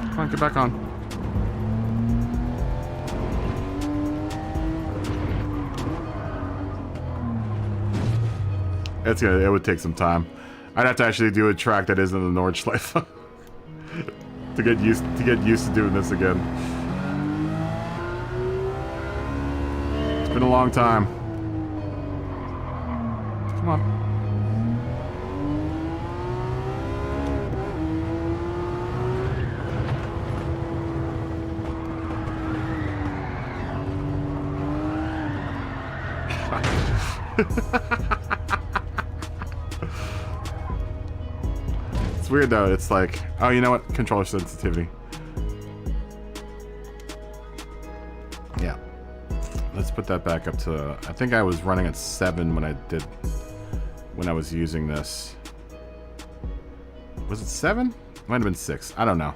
S1: Come on, get back on. It would take some time. I'd have to actually do a track that isn't the Nordschleife to get used to doing this again. It's been a long time. Come on. It's weird though, it's like, oh, you know what? Controller sensitivity. Yeah. Let's put that back up to, I think I was running at 7 when I was using this. Was it 7? Might have been 6. I don't know.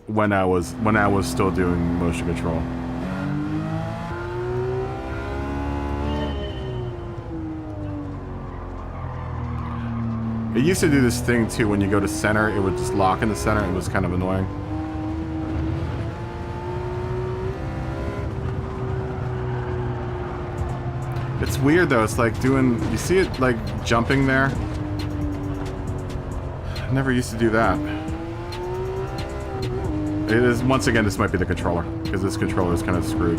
S1: When I was still doing motion control. It used to do this thing too, when you go to center, it would just lock in the center. It was kind of annoying. It's weird though, it's like doing, you see it like jumping there? I never used to do that. It is, once again, this might be the controller, because this controller is kind of screwed.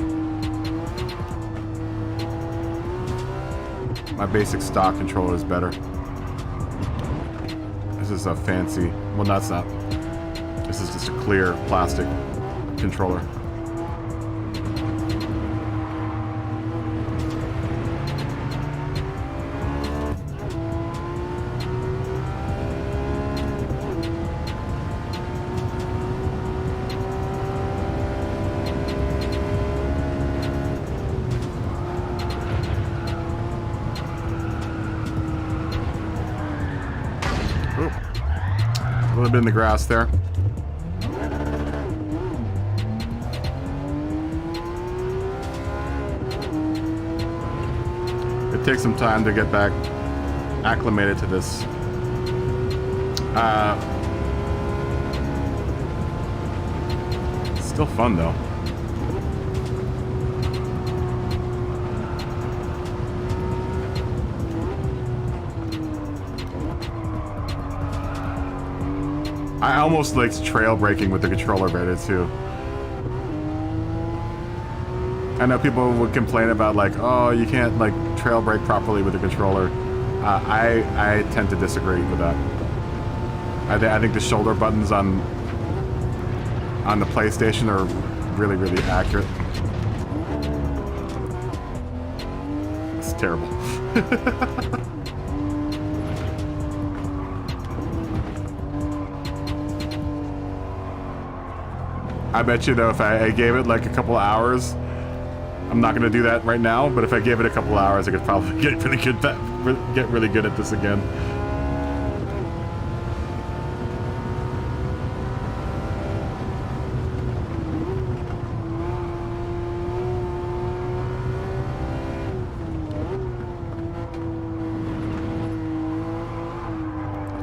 S1: My basic stock controller is better. This is a fancy, well, that's not. This is just a clear plastic controller. A little bit in the grass there. It takes some time to get back acclimated to this. It's still fun though. I almost liked trail braking with the controller better too. I know people would complain about like, oh, you can't like trail brake properly with the controller. I tend to disagree with that. I think the shoulder buttons on the PlayStation are really, really accurate. It's terrible. I bet you though, if I gave it like a couple of hours, I'm not gonna do that right now, but if I gave it a couple of hours, I could probably get really good at this again.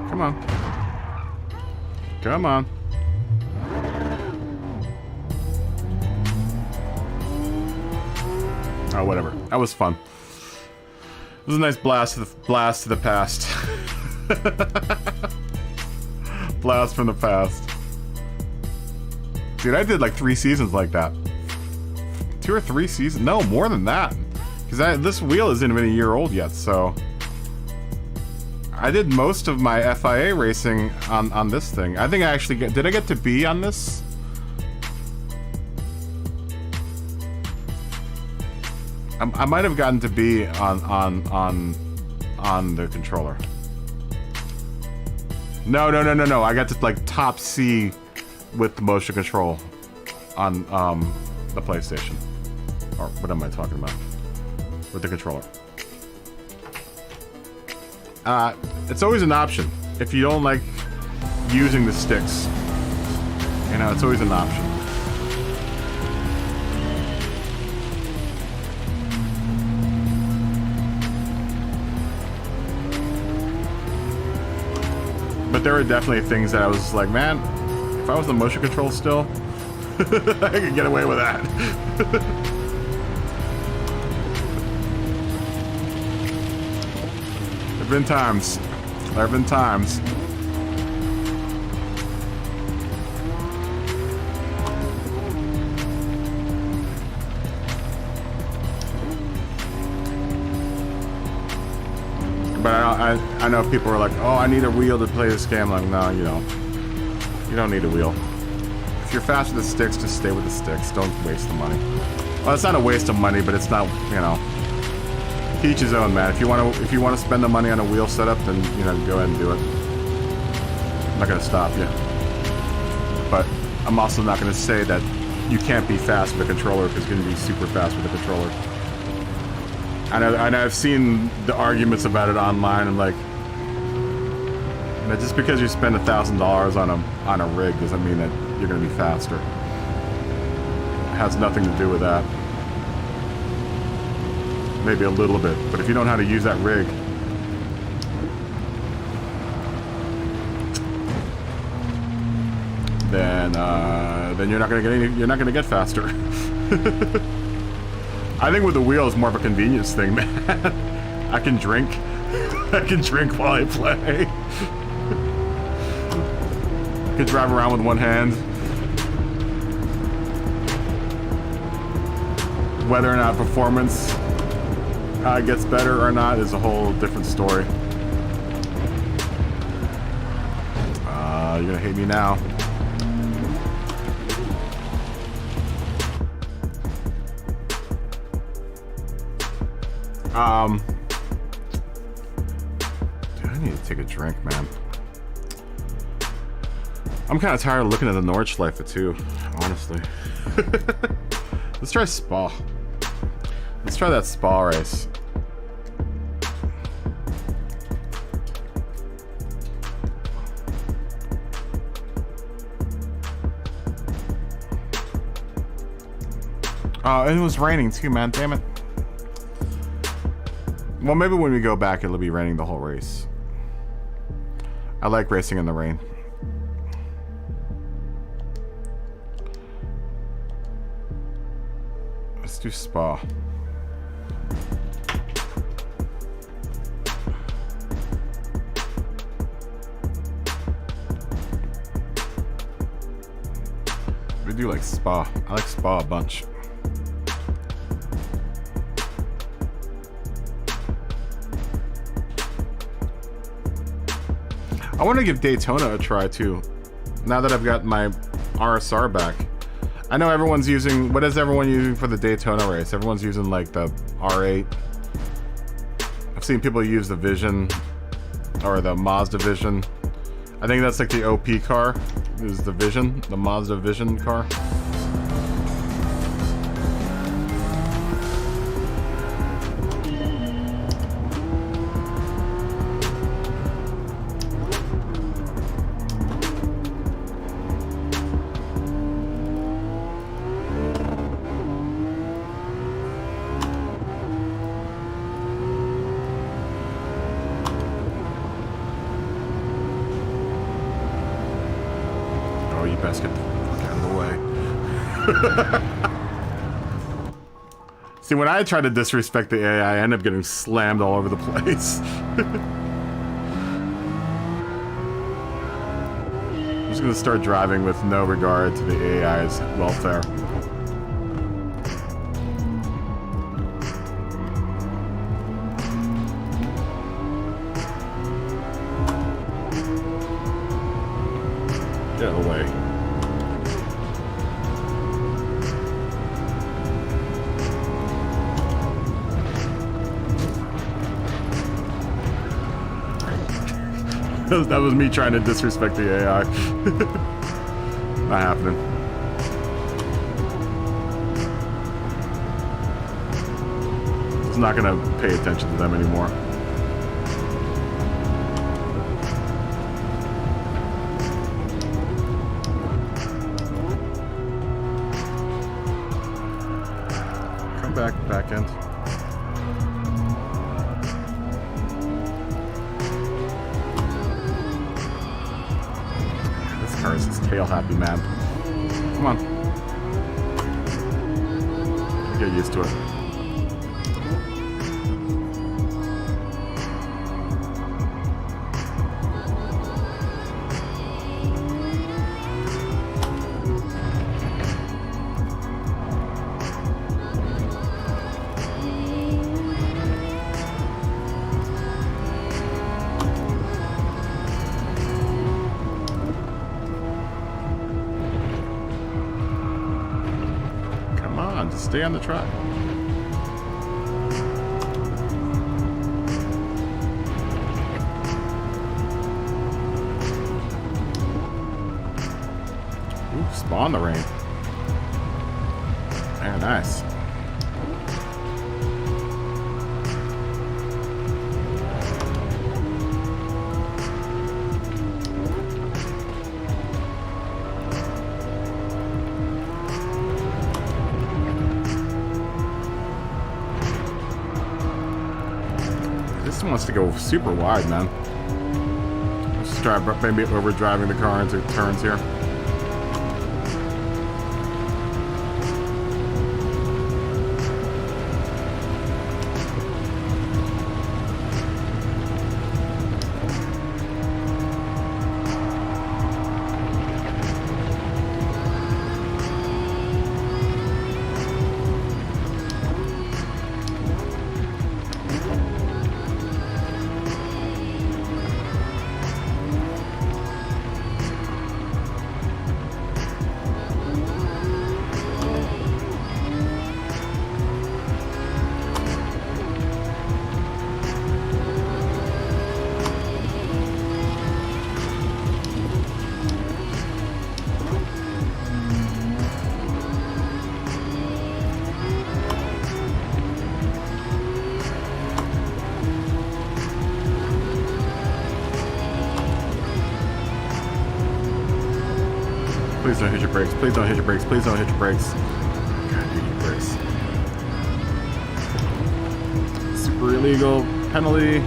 S1: Come on. Come on. Oh, whatever. That was fun. It was a nice blast to the past. Blast from the past. Dude, I did like 3 seasons like that. 2 or 3 seasons? No, more than that. Because this wheel isn't even a year old yet, so... I did most of my FIA racing on this thing. I think I actually did I get to B on this? I might have gotten to B on the controller. No. I got to like top C with the motion control on the PlayStation. Or what am I talking about? With the controller. It's always an option if you don't like using the sticks. You know, it's always an option. But there were definitely things that I was like, man, if I was the motion control still, I could get away with that. There have been times. There have been times. But I know people are like, oh, I need a wheel to play this game. I'm like, no, you don't. You don't need a wheel. If you're fast with the sticks, just stay with the sticks. Don't waste the money. Well, it's not a waste of money, but it's not, you know. To each his own, man. If you want to spend the money on a wheel setup, then you know, go ahead and do it. I'm not gonna stop you. But I'm also not gonna say that you can't be fast with a controller because you're gonna be super fast with a controller. I know I've seen the arguments about it online. I'm like, you know, just because you spend $1,000 on a rig doesn't mean that you're gonna be faster. It has nothing to do with that. Maybe a little bit, but if you don't know how to use that rig, then you're not gonna get faster. I think with the wheel it's more of a convenience thing, man. I can drink. I can drink while I play. I can drive around with one hand. Whether or not performance gets better or not is a whole different story. You're gonna hate me now. Dude, I need to take a drink, man. I'm kind of tired of looking at the Nordschleife too, honestly. Let's try Spa. Let's try that Spa race. Oh, it was raining too, man. Damn it. Well, maybe when we go back, it'll be raining the whole race. I like racing in the rain. Let's do Spa. We do like Spa. I like Spa a bunch. I want to give Daytona a try too. Now that I've got my RSR back. I know everyone's using, what is everyone using for the Daytona race? Everyone's using like the R8. I've seen people use the Vision or the Mazda Vision. I think that's like the OP car, is the Vision, the Mazda Vision car. See, when I try to disrespect the AI, I end up getting slammed all over the place. I'm just gonna start driving with no regard to the AI's welfare. Get away. That was me trying to disrespect the AI. Not happening. Just not gonna pay attention to them anymore. Come back end. This tail happy man. Come on. Get used to it. Stay on the track. Ooh, spawn the rain. Very nice. Wants to go super wide, man. Let's try maybe overdriving the car into turns here. Please don't hit your brakes. Please don't hit your brakes. Please don't hit your brakes. God, hit your brakes. Super illegal. Penalty.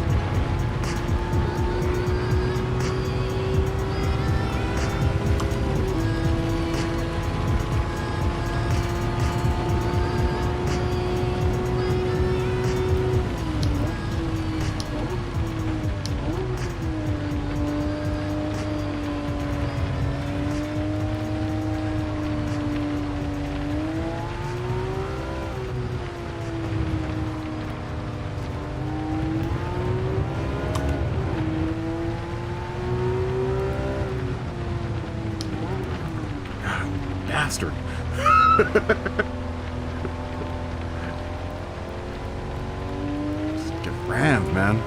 S1: bastard. Just get rammed, man.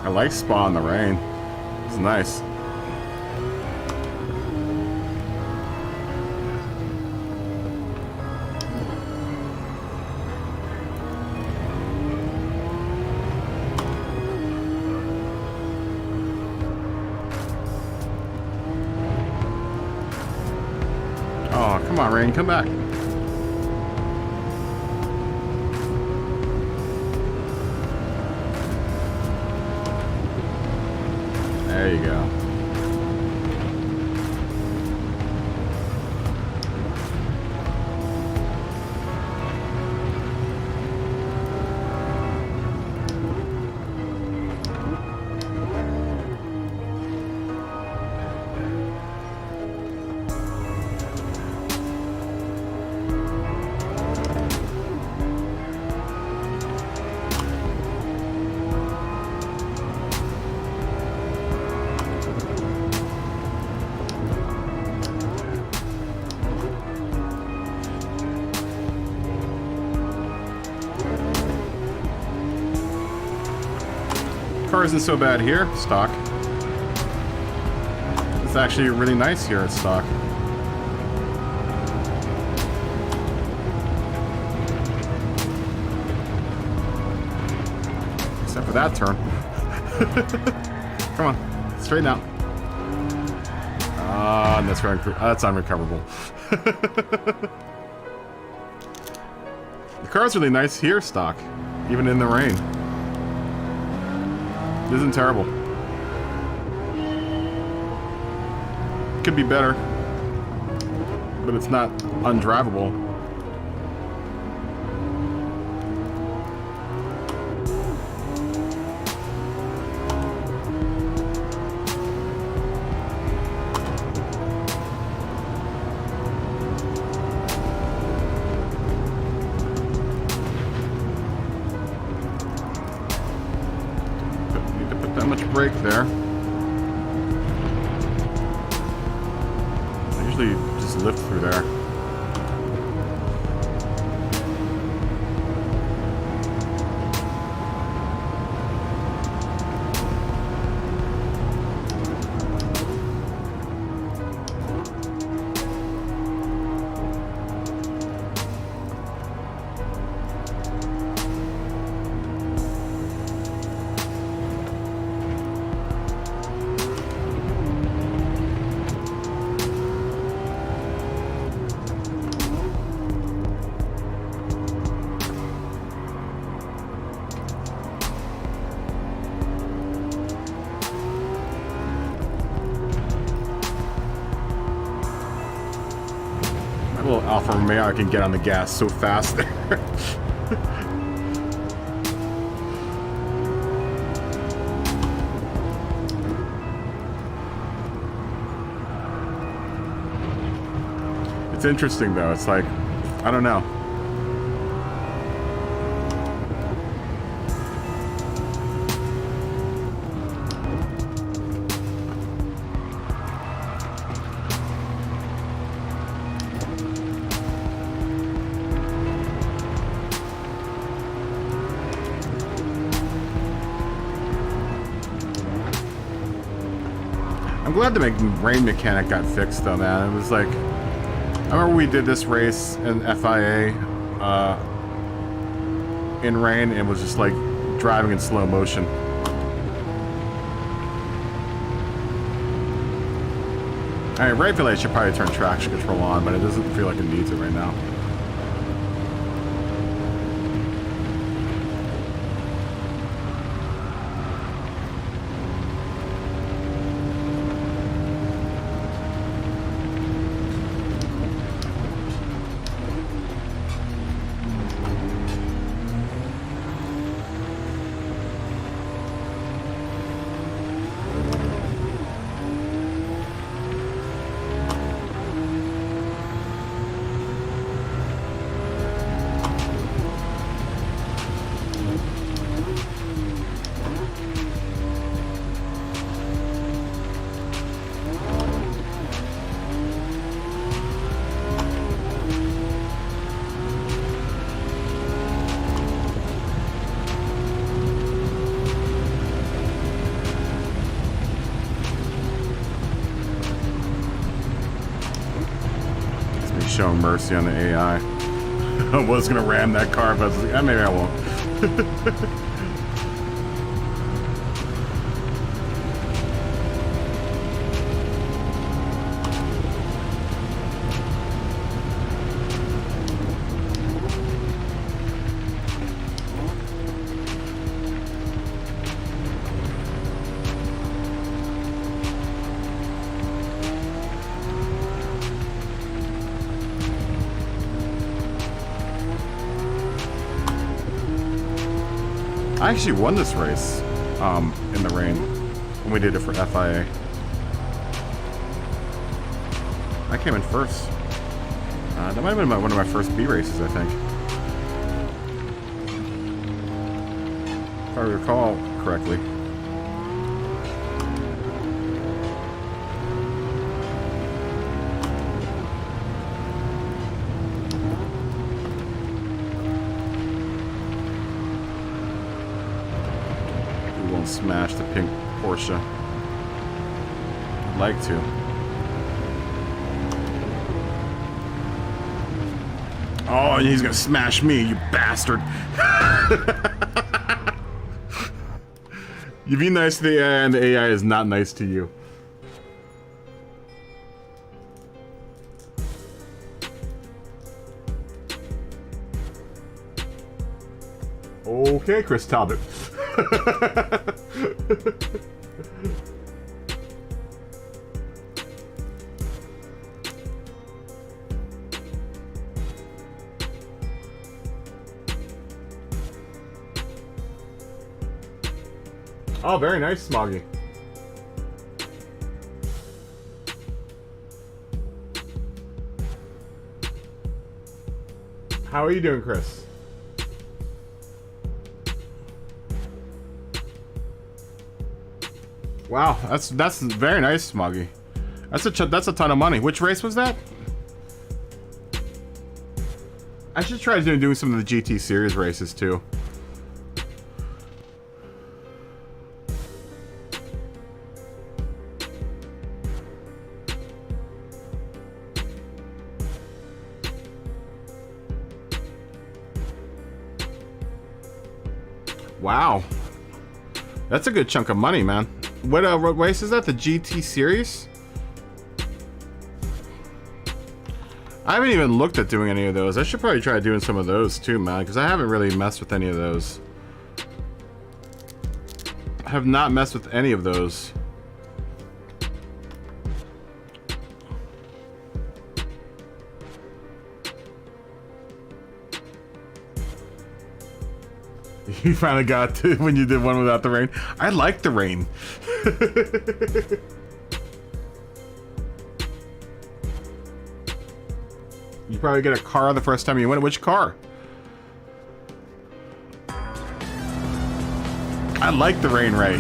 S1: I like Spa in the rain. It's nice. Oh, come on, Rain, come back. There you go. Car isn't so bad here, stock. It's actually really nice here at stock. Except for that turn. Come on, straighten out. Ah, and that's unrecoverable. The car's really nice here, stock, even in the rain. It isn't terrible. Could be better, but it's not undrivable. Brake there. I usually just lift through there. Alfa Romeo, I can get on the gas so fast there. It's interesting though, it's like, I don't know. I'm glad the rain mechanic got fixed though, man. It was like, I remember we did this race in FIA in rain, and it was just like driving in slow motion. I feel like I should probably turn traction control on, but it doesn't feel like it needs it right now. showing mercy on the AI. I was gonna ram that car, but I was like, maybe I won't. I actually won this race in the rain when we did it for FIA. I came in first. That might have been one of my first B races, I think. If I recall correctly. Smash the pink Porsche. I'd like to. Oh, and he's gonna smash me, you bastard. You be nice to the AI, and the AI is not nice to you. Okay, Chris Talbot. Oh, very nice, Smoggy. How are you doing, Chris? Wow, that's very nice, Smoggy. That's a ton of money. Which race was that? I should try doing some of the GT series races too. Wow, that's a good chunk of money, man. What race is that? The GT series? I haven't even looked at doing any of those. I should probably try doing some of those too, man, because I haven't really messed with any of those. I have not messed with any of those. You finally got to when you did one without the rain. I like the rain. You probably get a car the first time you win. Which car? I like the rain, Ray.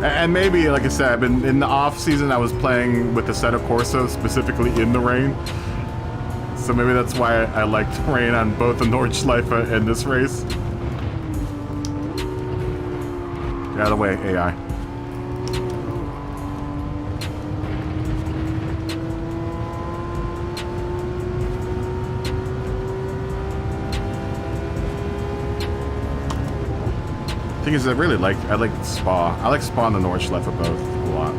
S1: And maybe, like I said, in the off season I was playing with the Assetto Corsa specifically in the rain. So maybe that's why I liked rain on both the Nordschleife and this race. Get out of the way, AI. Thing is, I like Spa. I like Spa and the Nordschleife both a lot.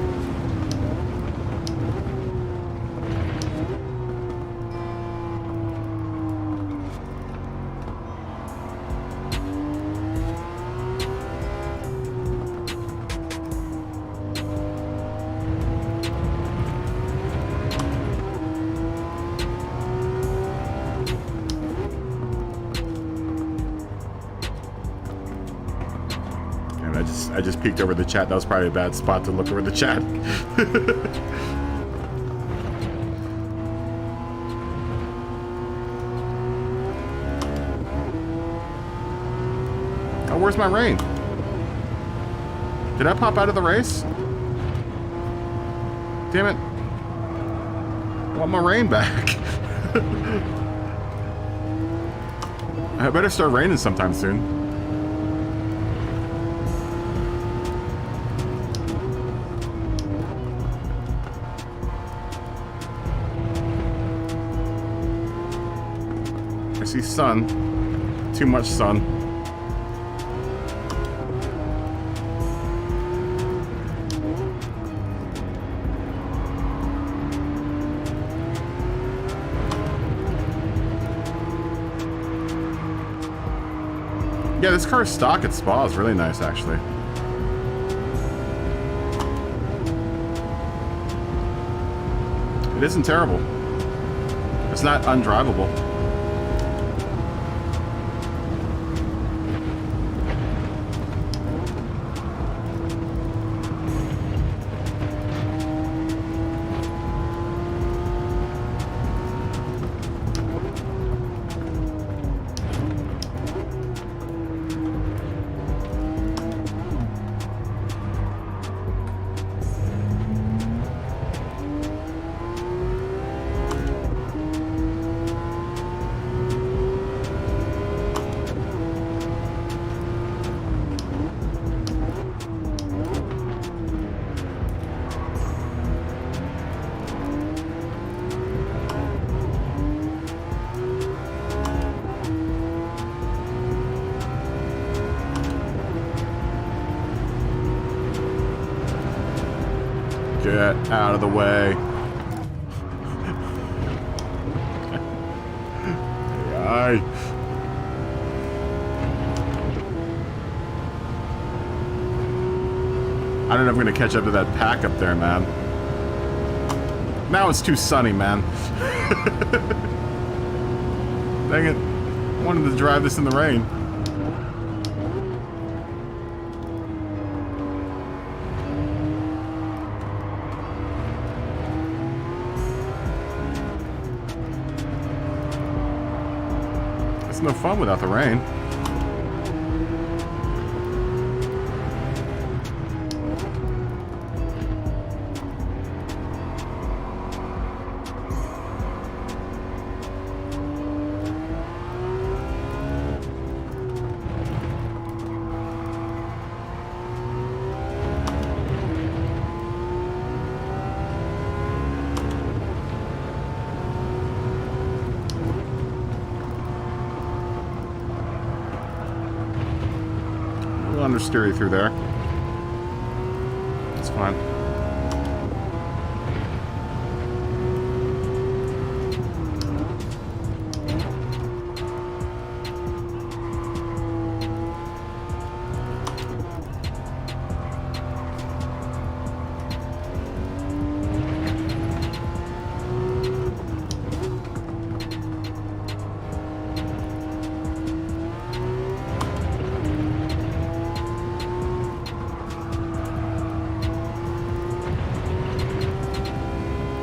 S1: I just peeked over the chat. That was probably a bad spot to look over the chat. Oh, where's my rain? Did I pop out of the race? Damn it. I want my rain back. I better start raining sometime soon. I see sun. Too much sun. Yeah, this car's stock at Spa is really nice, actually. It isn't terrible. It's not undrivable. Get out of the way. AI. I don't know if I'm gonna catch up to that pack up there, man. Now it's too sunny, man. Dang it. I wanted to drive this in the rain. It's no fun without the rain. Understeer through there. It's fine.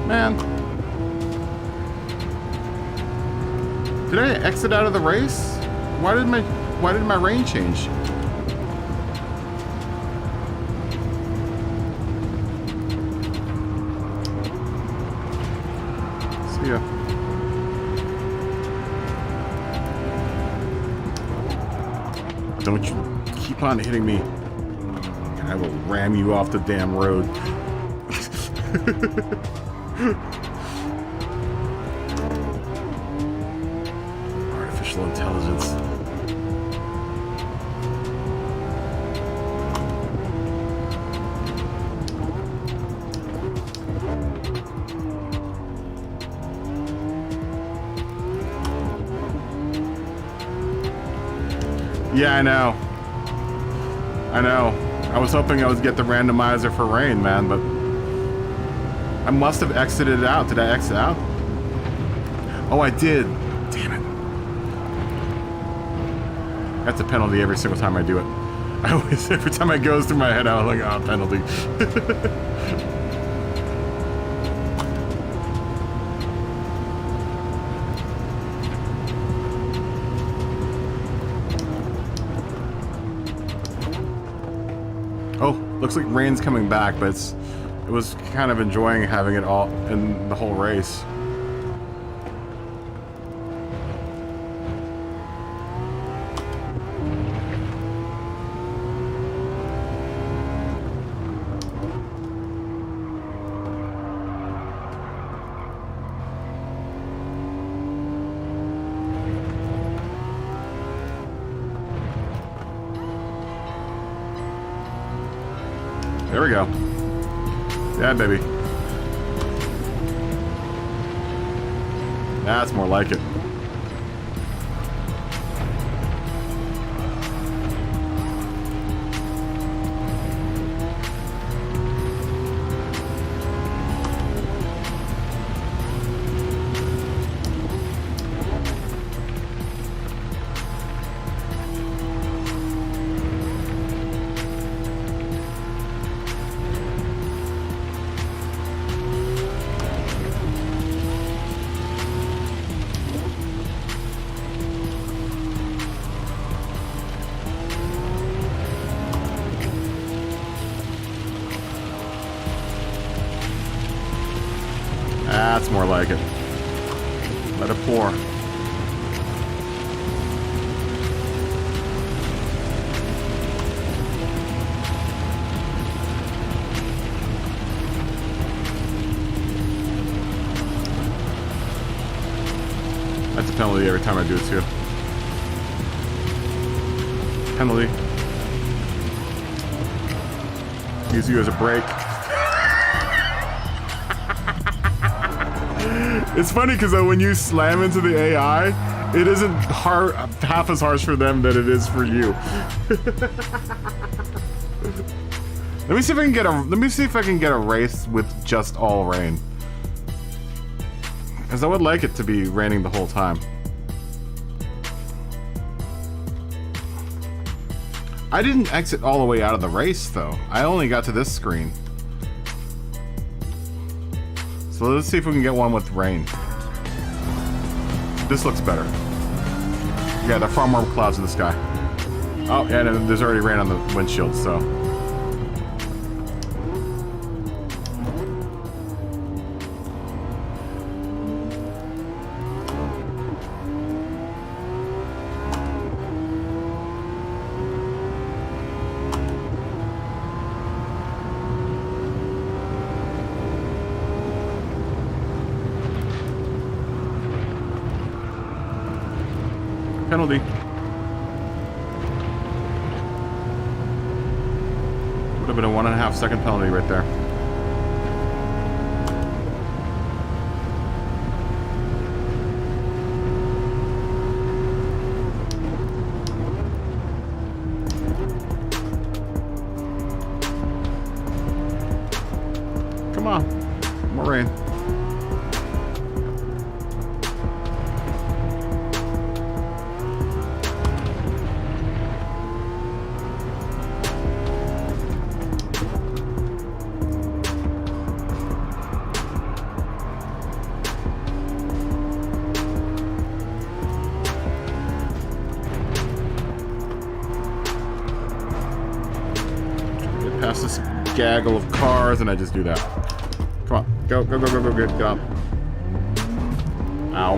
S1: Man. Did I exit out of the race? Why did my rain change? See ya. Don't you keep on hitting me. I will ram you off the damn road. Artificial intelligence. Yeah, I know. I know. I was hoping I would get the randomizer for rain, man, but I must have exited out. Did I exit out? Oh, I did. Damn it. That's a penalty every single time I do it. I always, every time it goes through my head, I was like, oh, penalty. Oh, looks like rain's coming back, but it was kind of enjoying having it all in the whole race. There we go. Yeah, baby. That's more like it. That's more like it. Let it pour. That's a penalty every time I do it too. Penalty. Use you as a brake. It's funny because when you slam into the AI, it isn't half as harsh for them than it is for you. Let me see if I can get a. Let me see if I can get a race with just all rain, because I would like it to be raining the whole time. I didn't exit all the way out of the race though. I only got to this screen. So let's see if we can get one with rain. This looks better. Yeah, there are far more clouds in the sky. Oh, yeah, and there's already rain on the windshield, so. Penalty. Would have been a 1.5 second penalty right there. Come on, more rain. Past this gaggle of cars, and I just do that. Come on, go, go, go, go, go, get up. Ow.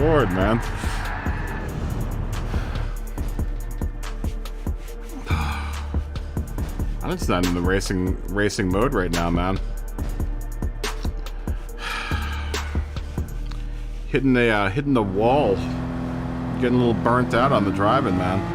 S1: Lord, man. I'm just not in the racing mode right now, man. Hitting the wall. Getting a little burnt out on the driving, man.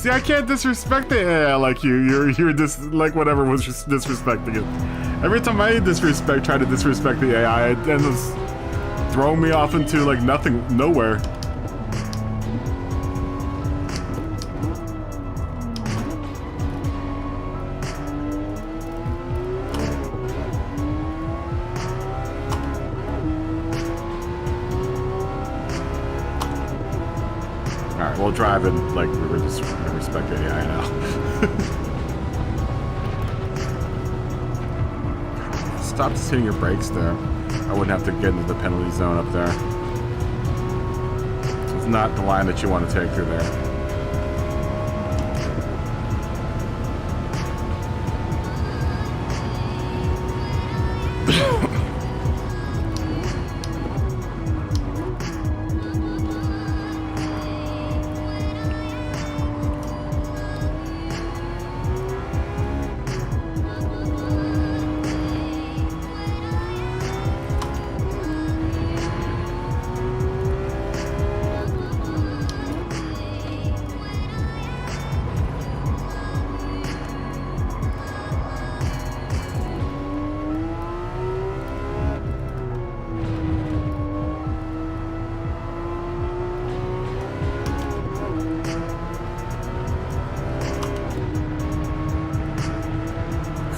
S1: See, I can't disrespect the AI like you. You're like whatever was just disrespecting it. Every time I try to disrespect the AI, it ends up throwing me off into like nowhere. Alright, we'll drive it like we were just respect the AI now. Stop just hitting your brakes there. I wouldn't have to get into the penalty zone up there. It's not the line that you want to take through there.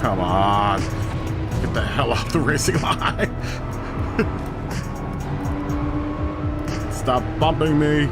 S1: Come on. Get the hell off the racing line. Stop bumping me.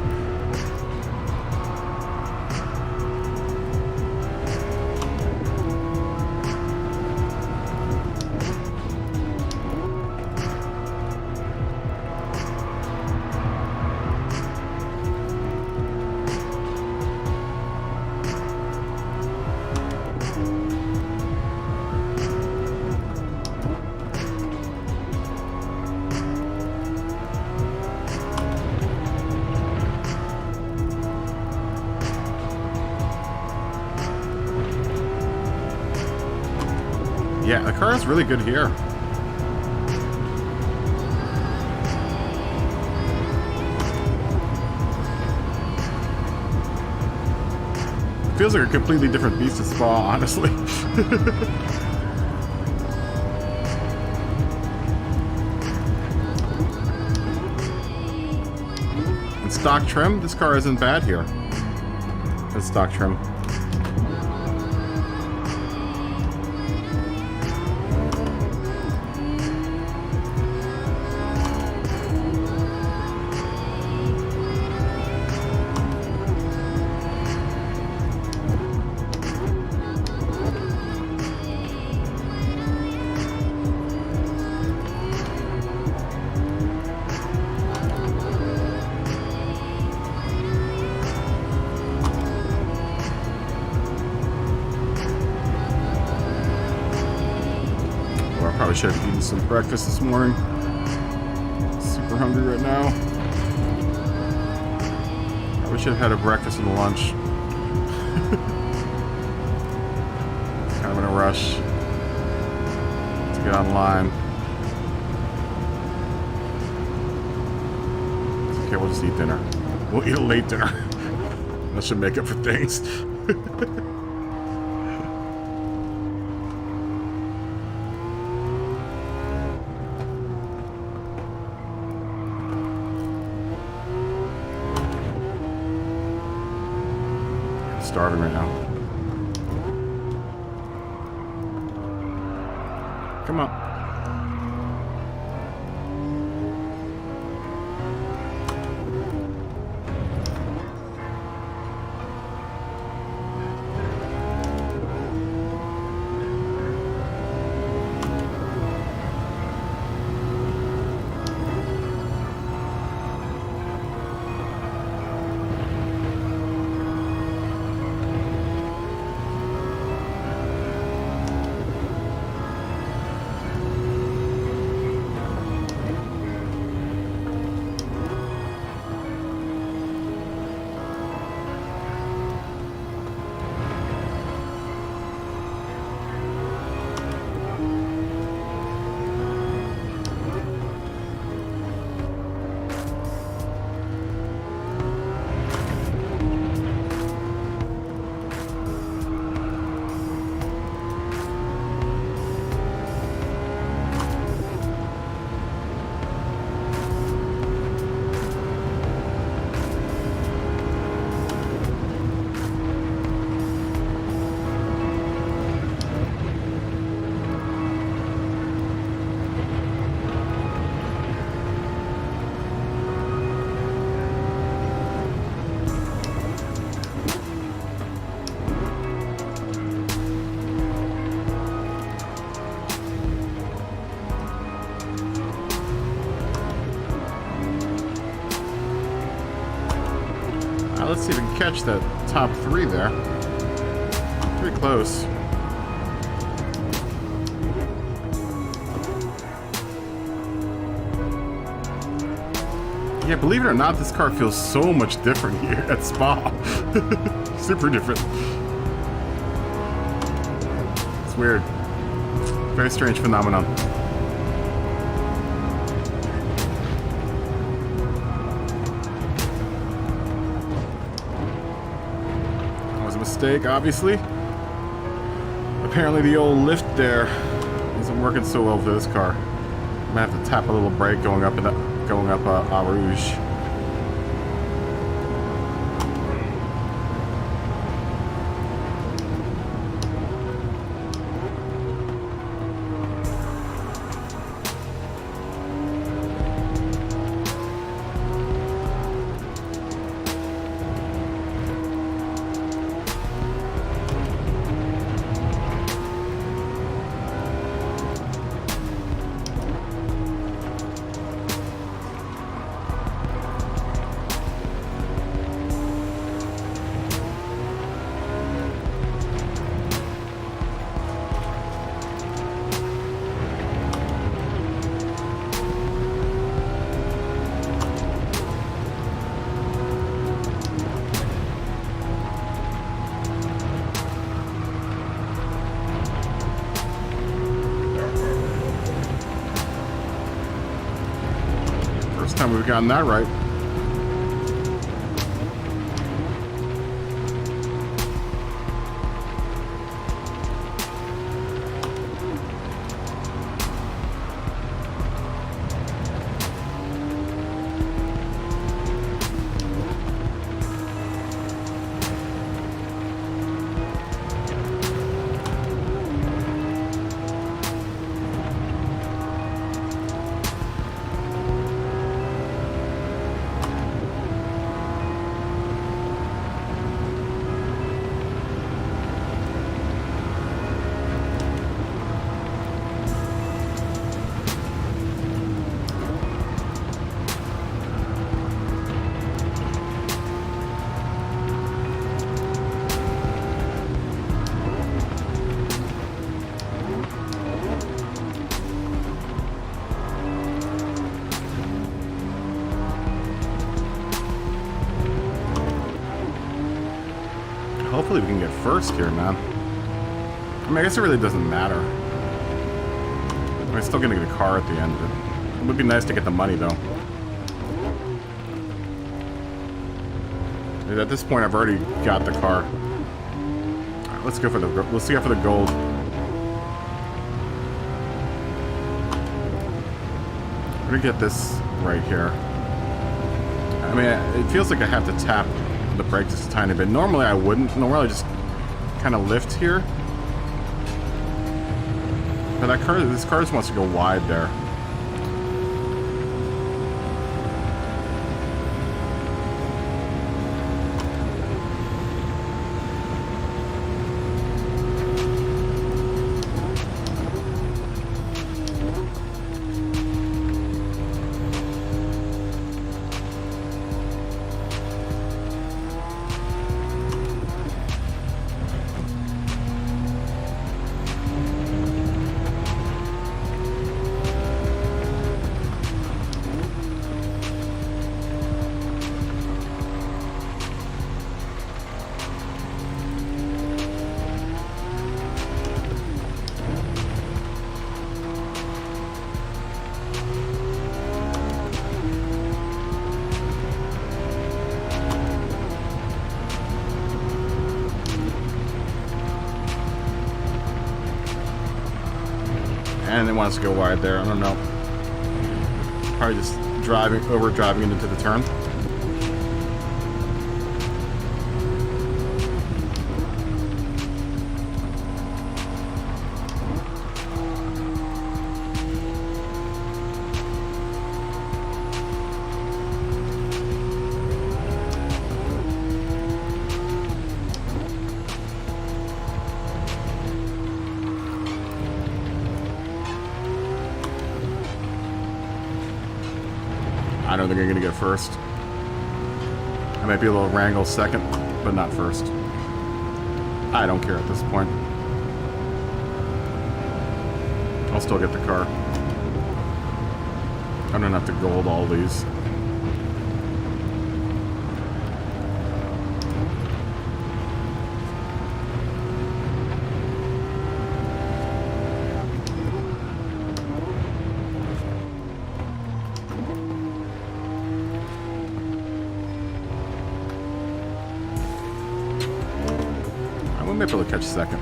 S1: Yeah, the car is really good here. Feels like a completely different beast to Spa, honestly. And stock trim, this car isn't bad here. It's stock trim. Probably should have eaten some breakfast this morning. Super hungry right now. Probably should have had a breakfast and a lunch. Kind of in a rush to get online. It's okay, we'll just eat dinner. We'll eat a late dinner. That should make up for things. Starving right now. Come on. let's see if we can catch that top 3 there. Pretty close. Yeah, believe it or not, this car feels so much different here at Spa. Super different. It's weird. Very strange phenomenon. That was a mistake, obviously. Apparently the old lift there isn't working so well for this car. I'm gonna have to tap a little brake going up Eau Rouge. Time we've gotten that right. Hopefully we can get first here, man. I mean, I guess it really doesn't matter. I'm still gonna get a car at the end of it. It would be nice to get the money, though. At this point, I've already got the car. Alright, let's go for the gold. I'm gonna get this right here. I mean, it feels like I have to tap the brake just a tiny bit. Normally I wouldn't. Normally I just kind of lift here. But this car just wants to go wide there. And it wants to go wide there. I don't know. Probably just over driving into the turn. I don't think I'm gonna get first. I Might be a little wrangle second, but not first. I don't care at this point. I'll still get the car. I don't have to gold all these. I might be able to catch second.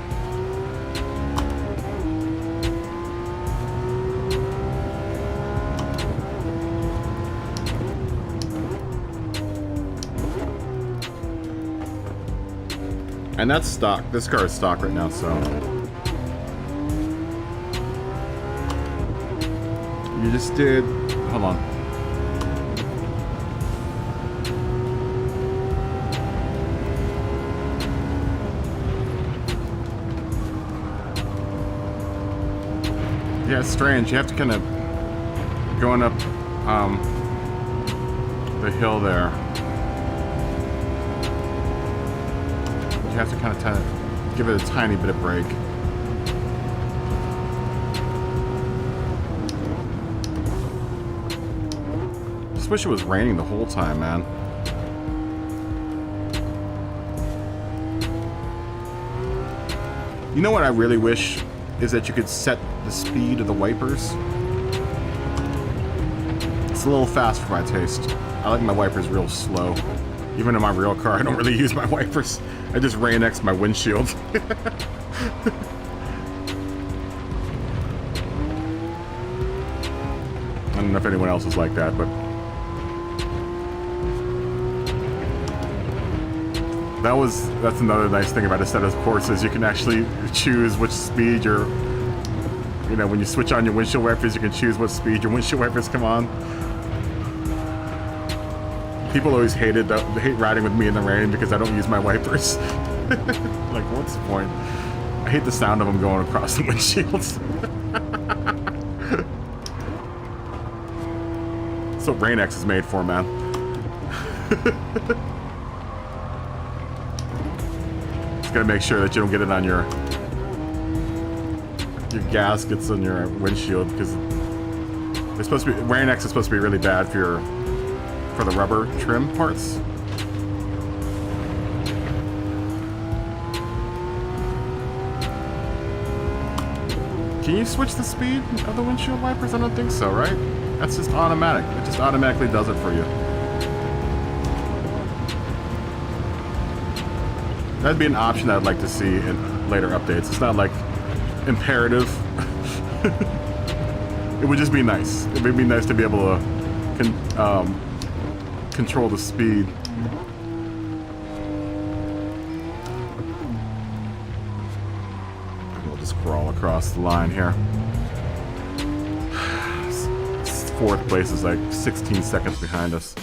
S1: And that's stock. This car is stock right now, so. You just did. Hold on. Yeah, it's strange. You have to kind of going up the hill there. You have to kind of give it a tiny bit of break. Just wish it was raining the whole time, man. You know what I really wish is that you could set the speed of the wipers. It's a little fast for my taste. I like my wipers real slow. Even in my real car, I don't really use my wipers. I just rain X my windshield. I don't know if anyone else is like that, but that's another nice thing about a set of courses. You can actually choose which speed you're, you know, when you switch on your windshield wipers, you can choose what speed your windshield wipers come on. People always hate riding with me in the rain because I don't use my wipers. Like, what's the point? I hate the sound of them going across the windshields. That's what Rain X is made for, man. Just gotta make sure that you don't get it on your gaskets on your windshield, because it's supposed to be, Rain X is supposed to be really bad for the rubber trim parts. Can you switch the speed of the windshield wipers? I don't think so, right? That's just automatic. It just automatically does it for you. That'd be an option I'd like to see in later updates. It's not like imperative. It would just be nice. It would be nice to be able to control the speed. We'll just crawl across the line here. Fourth place is like 16 seconds behind us.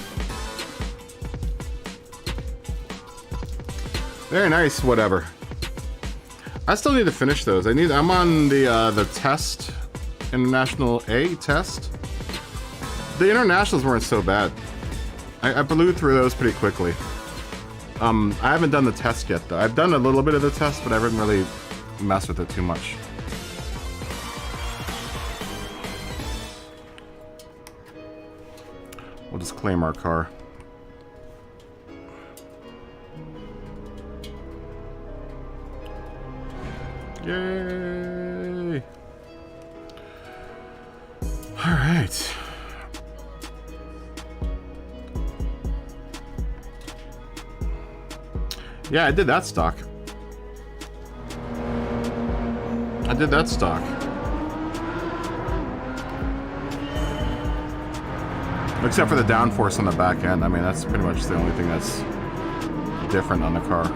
S1: Very nice, whatever. I still need to finish those. I'm on the test, International A test. The internationals weren't so bad. I blew through those pretty quickly. I haven't done the test yet, though. I've done a little bit of the test, but I haven't really messed with it too much. We'll just claim our car. Yay! All right. Yeah, I did that stock. I did that stock. Except for the downforce on the back end. I mean, that's pretty much the only thing that's different on the car.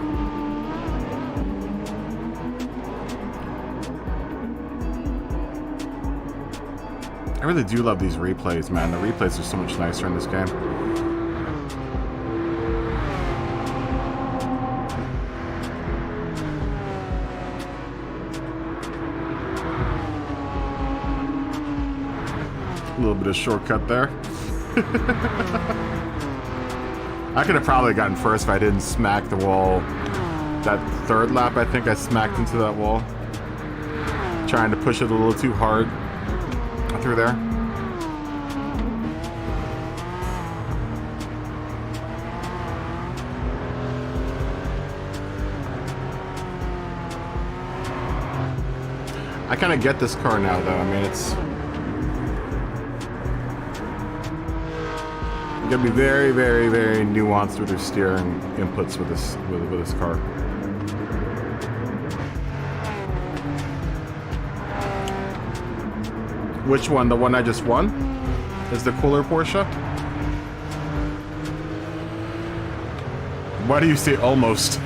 S1: I really do love these replays, man. The replays are so much nicer in this game. A little bit of shortcut there. I could have probably gotten first if I didn't smack the wall. That third lap, I think I smacked into that wall. Trying to push it a little too hard through there. I kind of get this car now, though. I mean, it's gonna be very, very, very nuanced with your steering inputs with this car. Which one? The one I just won? Is the cooler Porsche? Why do you say almost?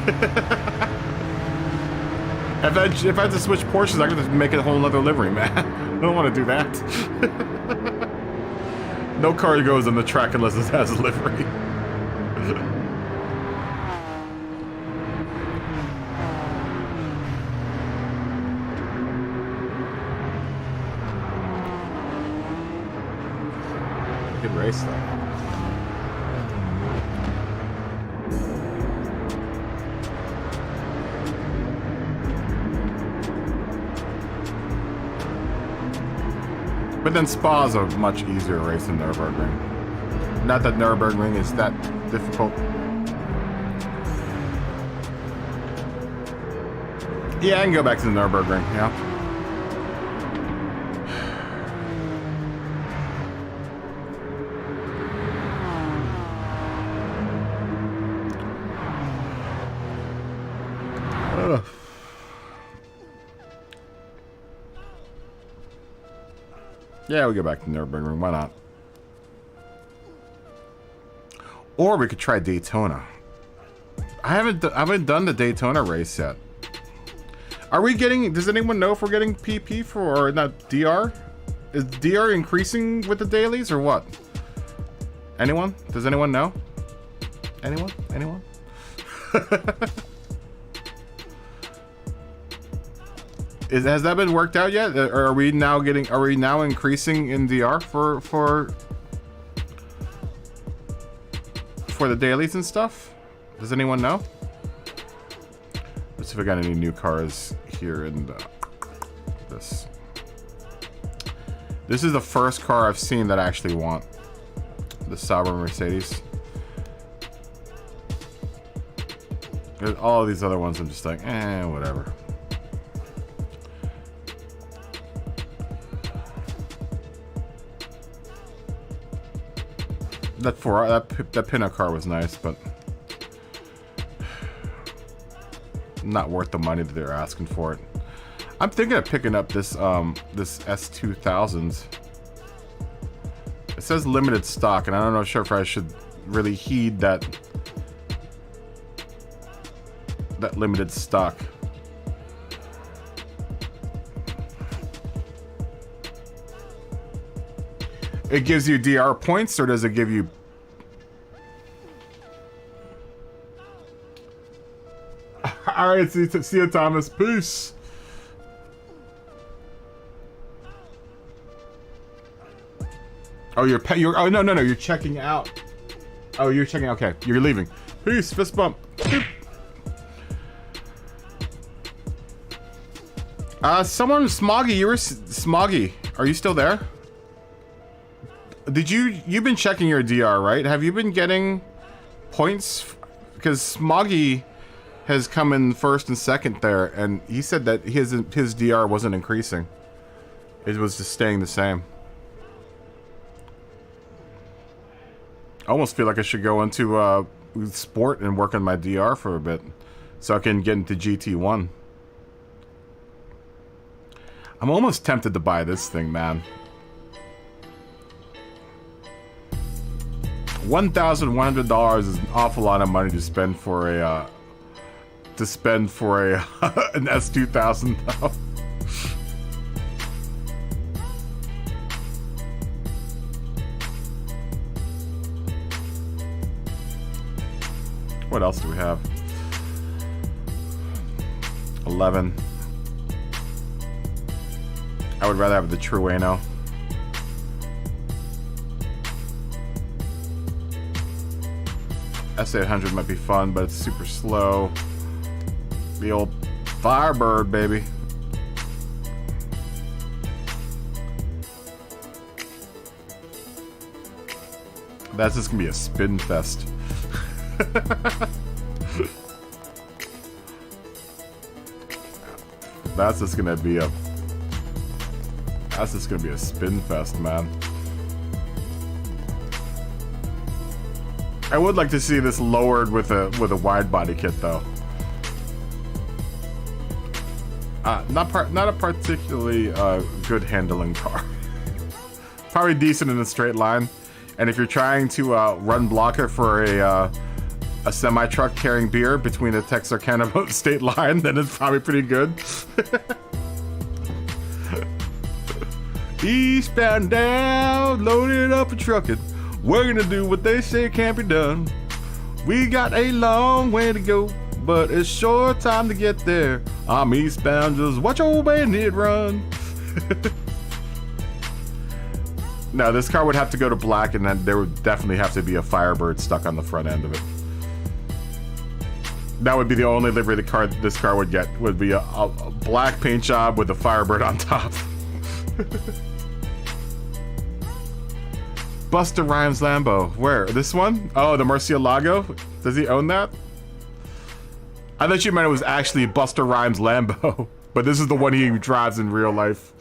S1: If I had to switch Porsches, I could just make it a whole nother livery, man. I don't want to do that. No car goes on the track unless it has a livery. Good race, though. But then Spa's a much easier race than Nürburgring. Not that Nürburgring is that difficult. Yeah, I can go back to the Nürburgring, yeah. Ugh. Yeah, we go back to Nürburgring. Why not? Or we could try Daytona. I haven't done the Daytona race yet. Are we getting? Does anyone know if we're getting PP for or not DR? Is DR increasing with the dailies or what? Anyone? Does anyone know? Anyone? Anyone? Has that been worked out yet? Or are we now getting? Are we now increasing in DR for the dailies and stuff? Does anyone know? Let's see if we got any new cars here in this. This is the first car I've seen that I actually want. The Sauber Mercedes. All of these other ones I'm just like, whatever. That Pinot car was nice, but not worth the money that they're asking for it. I'm thinking of picking up this this S2000s. It says limited stock, and I don't know sure if I should really heed that limited stock. It gives you DR points, or does it give you... Alright, see you, Thomas. Peace. Oh, you're oh, no, you're checking out. Oh, you're checking out. Okay, you're leaving. Peace, fist bump. Someone, Smoggy, Smoggy, are you still there? You've been checking your DR, right? Have you been getting points? Because Smoggy has come in first and second there, and he said that his DR wasn't increasing. It was just staying the same. I almost feel like I should go into sport and work on my DR for a bit, so I can get into GT1. I'm almost tempted to buy this thing, man. $1,100 is an awful lot of money to spend for a an S2000 though. What else do we have? 11. I would rather have the Trueno. S800 might be fun, but it's super slow. The old Firebird, baby. That's just gonna be a spin fest. That's just gonna be a spin fest, man. I would like to see this lowered with a wide body kit though. Not a particularly good handling car. Probably decent in a straight line, and if you're trying to run blocker for a semi truck carrying beer between the Texarkana state line, then it's probably pretty good. Eastbound down, loaded up and trucking. We're gonna do what they say can't be done. We got a long way to go, but it's short time to get there. I'm eastbound, just watch old bandit run. No, this car would have to go to black, and then there would definitely have to be a Firebird stuck on the front end of it. That would be the only livery this car would get, would be a black paint job with a Firebird on top. Busta Rhymes Lambo. Where? This one? Oh, the Murcielago? Does he own that? I thought you meant it was actually Busta Rhymes Lambo, but this is the one he drives in real life.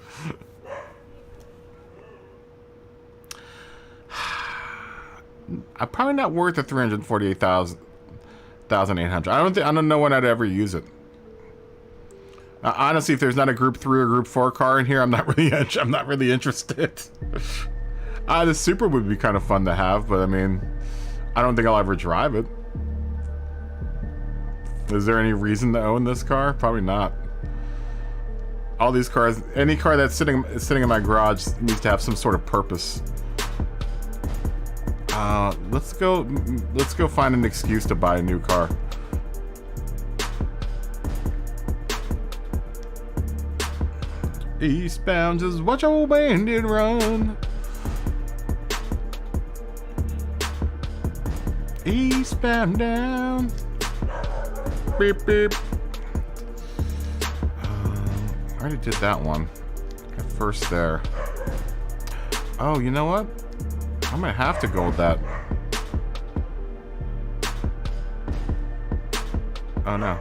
S1: I'm probably not worth the 348,800. I don't know when I'd ever use it. Honestly, if there's not a Group 3 or Group 4 car in here, I'm not really interested. The Super would be kind of fun to have, but I mean, I don't think I'll ever drive it. Is there any reason to own this car? Probably not. All these cars, any car that's sitting in my garage needs to have some sort of purpose. Let's go find an excuse to buy a new car. Eastbound, just watch old bandit run. Eastbound down. Beep beep. I already did that one. Got first there. Oh, you know what? I might have to go with that. Oh no.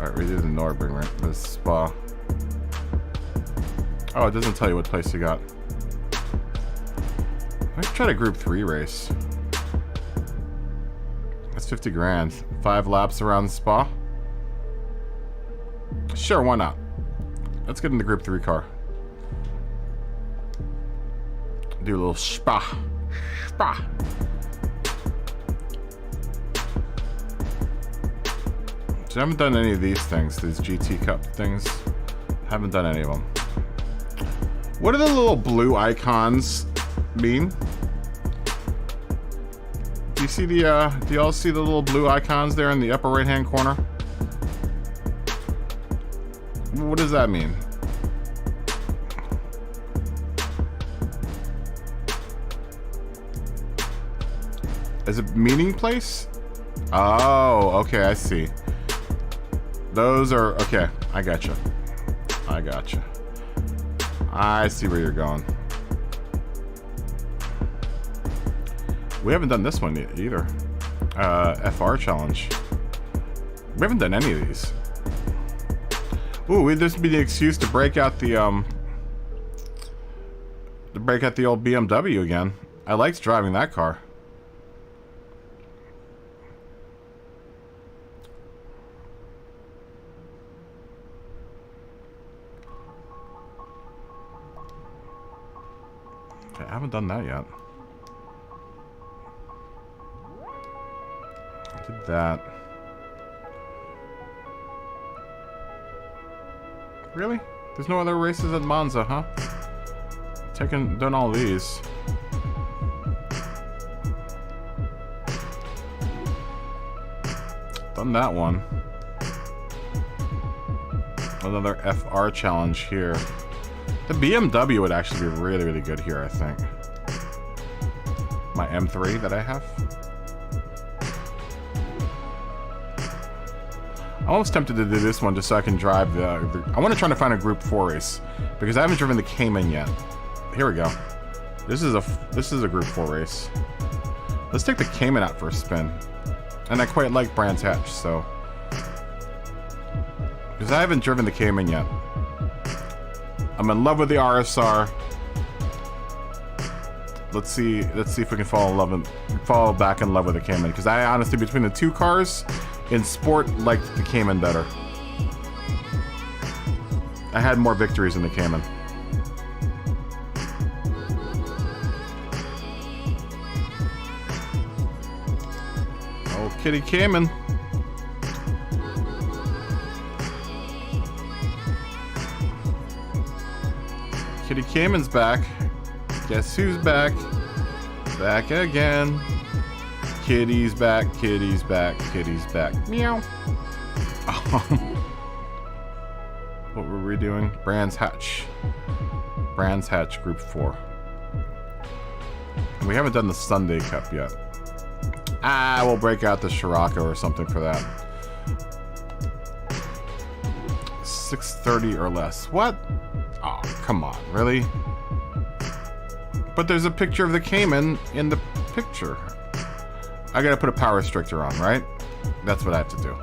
S1: Alright, we did the Nürburgring, the Spa. Oh, it doesn't tell you what place you got. Let's try a Group 3 race. That's 50 grand. 5 laps around the Spa. Sure, why not? Let's get in the Group 3 car. Do a little Spa. Spa. So I haven't done any of these things, these GT Cup things. Haven't done any of them. What do the little blue icons mean? Do you see the, do you all see the little blue icons there in the upper right hand corner? What does that mean? Is it meeting place? Oh, okay, I see. Those are, okay, I gotcha. I gotcha. I see where you're going. We haven't done this one either. FR challenge. We haven't done any of these. Ooh, this would be the excuse to break out the old BMW again. I liked driving that car. Okay, I haven't done that yet. I did that. Really? There's no other races at Monza, huh? Done all these. Done that one. Another FR challenge here. The BMW would actually be really, really good here, I think. my M3 that I have. I'm almost tempted to do this one just so I can drive the I want to try to find a Group 4 race because I haven't driven the Cayman yet. Here we go. This is a Group 4 race. Let's take the Cayman out for a spin. And I quite like Brands Hatch, so because I haven't driven the Cayman yet. I'm in love with the RSR. Let's see if we can fall back in love with the Cayman. Because I honestly, between the two cars in sport, liked the Cayman better. I had more victories in the Cayman. Oh, kitty Cayman. Kitty Cayman's back. Guess who's back? Back again. Kitty's back, kitty's back, kitty's back. Meow. What were we doing? Brands Hatch. Brands Hatch Group 4. We haven't done the Sunday Cup yet. Ah, we'll break out the Scirocco or something for that. 6:30 or less. What? Oh, come on, really? But there's a picture of the Cayman in the picture. I gotta put a power restrictor on, right? That's what I have to do.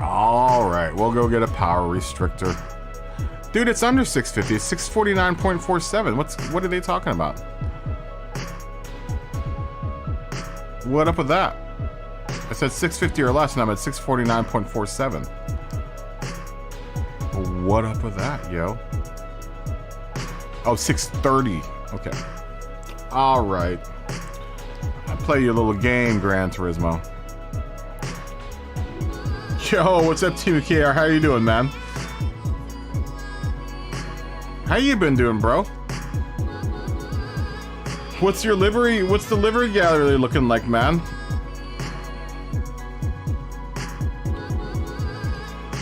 S1: Alright, we'll go get a power restrictor. Dude, it's under 650. It's 649.47. What are they talking about? What up with that? I said 650 or less, and I'm at 649.47. What up with that, yo? Oh, 630. Okay. All right. I play you a little game, Gran Turismo. Yo, what's up, Team KR? How you doing, man? How you been doing, bro? What's your livery? What's the livery gallery looking like, man?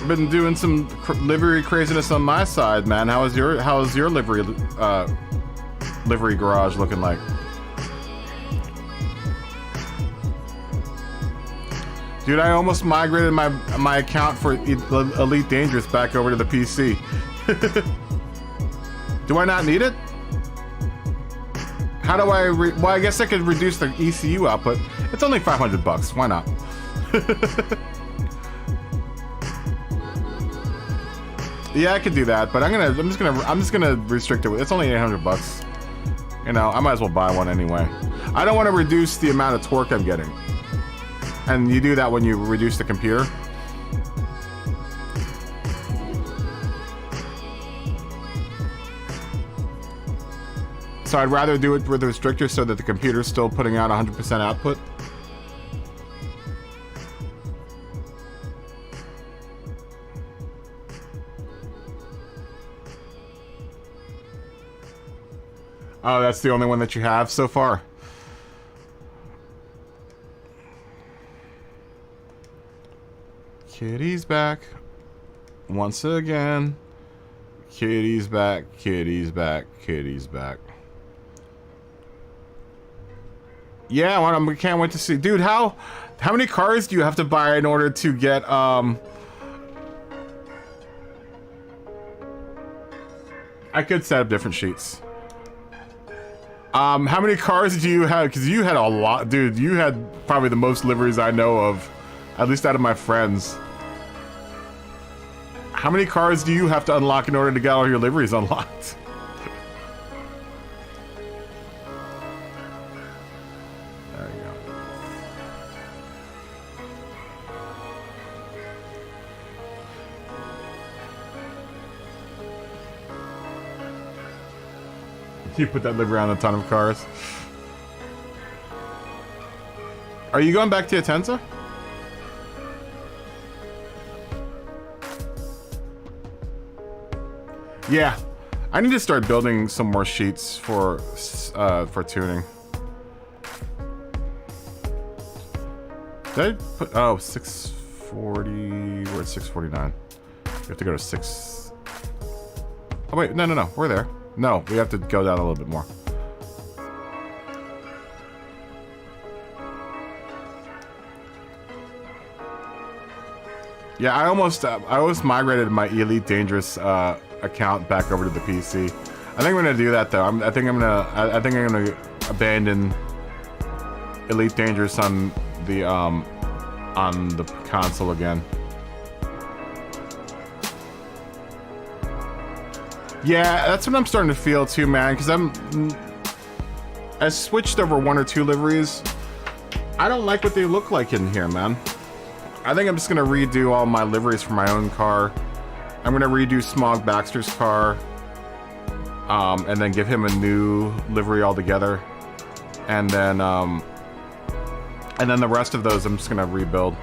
S1: Been doing some livery craziness on my side, man. How's your livery garage looking like? Dude, I almost migrated my account for Elite Dangerous back over to the PC. Do I not need it? How do I well, I guess I could reduce the ECU output. It's only $500. Why not? Yeah, I could do that, but I'm just gonna restrict it. It's only $800. You know, I might as well buy one anyway. I don't want to reduce the amount of torque I'm getting, and you do that when you reduce the computer. So I'd rather do it with the restrictor so that the computer's still putting out 100% output. Oh, that's the only one that you have so far. Kitty's back. Once again. Kitty's back, kitty's back, kitty's back. Yeah, I can't wait to see. Dude, how many cars do you have to buy in order to get, I could set up different sheets. How many cars do you have? Because you had a lot, dude. You had probably the most liveries I know of, at least out of my friends. How many cars do you have to unlock in order to get all your liveries unlocked? There you go. You put that livery on a ton of cars. Are you going back to Atenza? Yeah, I need to start building some more sheets for tuning. Did I put 640? We're at 649. You have to go to 6. Oh, wait, no. We're there. No, we have to go down a little bit more. Yeah, I almost migrated my Elite Dangerous account back over to the PC. I think I'm gonna do that though. I think I'm gonna abandon Elite Dangerous on the console again. Yeah, that's what I'm starting to feel too, man. Because I switched over 1 or 2 liveries. I don't like what they look like in here, man. I think I'm just gonna redo all my liveries for my own car. I'm gonna redo Smog Baxter's car, and then give him a new livery altogether, and then the rest of those I'm just gonna rebuild.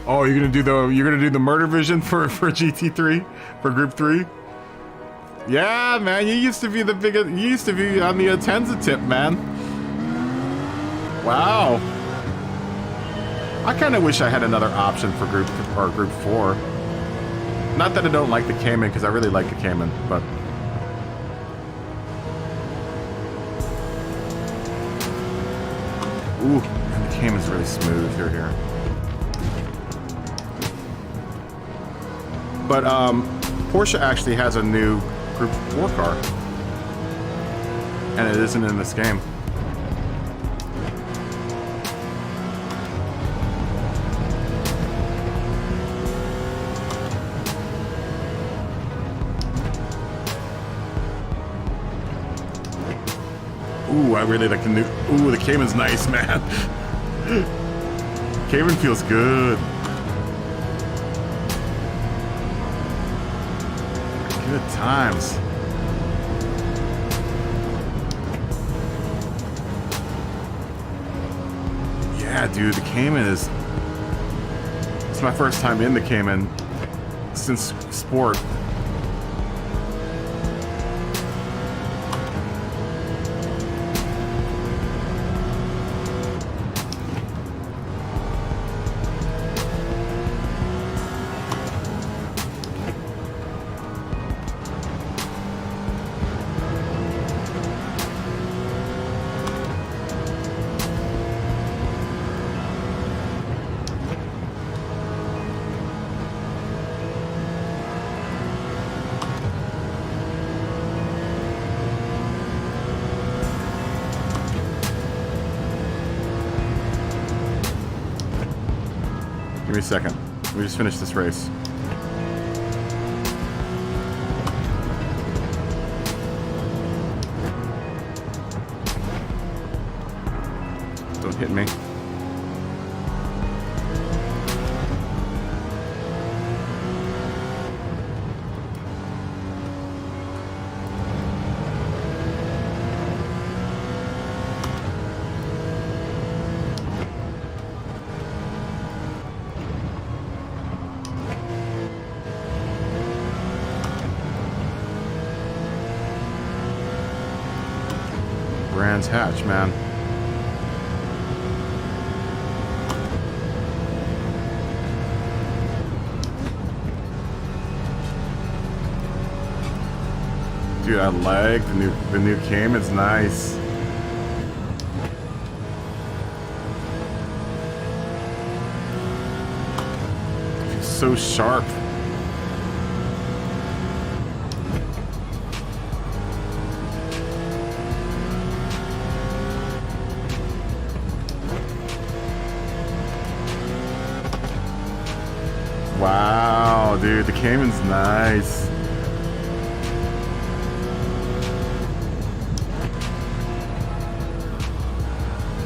S1: Oh, you're gonna do the murder vision for GT3 for Group 3? Yeah, man, you used to be the biggest. You used to be on the Atenza tip, man. Wow. I kind of wish I had another option for Group 4. Not that I don't like the Cayman, because I really like the Cayman, but. Ooh, man, the Cayman's really smooth through here. But Porsche actually has a new Group 4 car, and it isn't in this game. Ooh, I really like the new. Ooh, the Cayman's nice, man. Cayman feels good. Good times. Yeah, dude, the Cayman is. It's my first time in the Cayman since Sport. Give me a second. Let me just finish this race. Don't hit me. Brands Hatch, man. Dude, I like the new Cayman's nice. It's so sharp. Wow, dude, the Cayman's nice.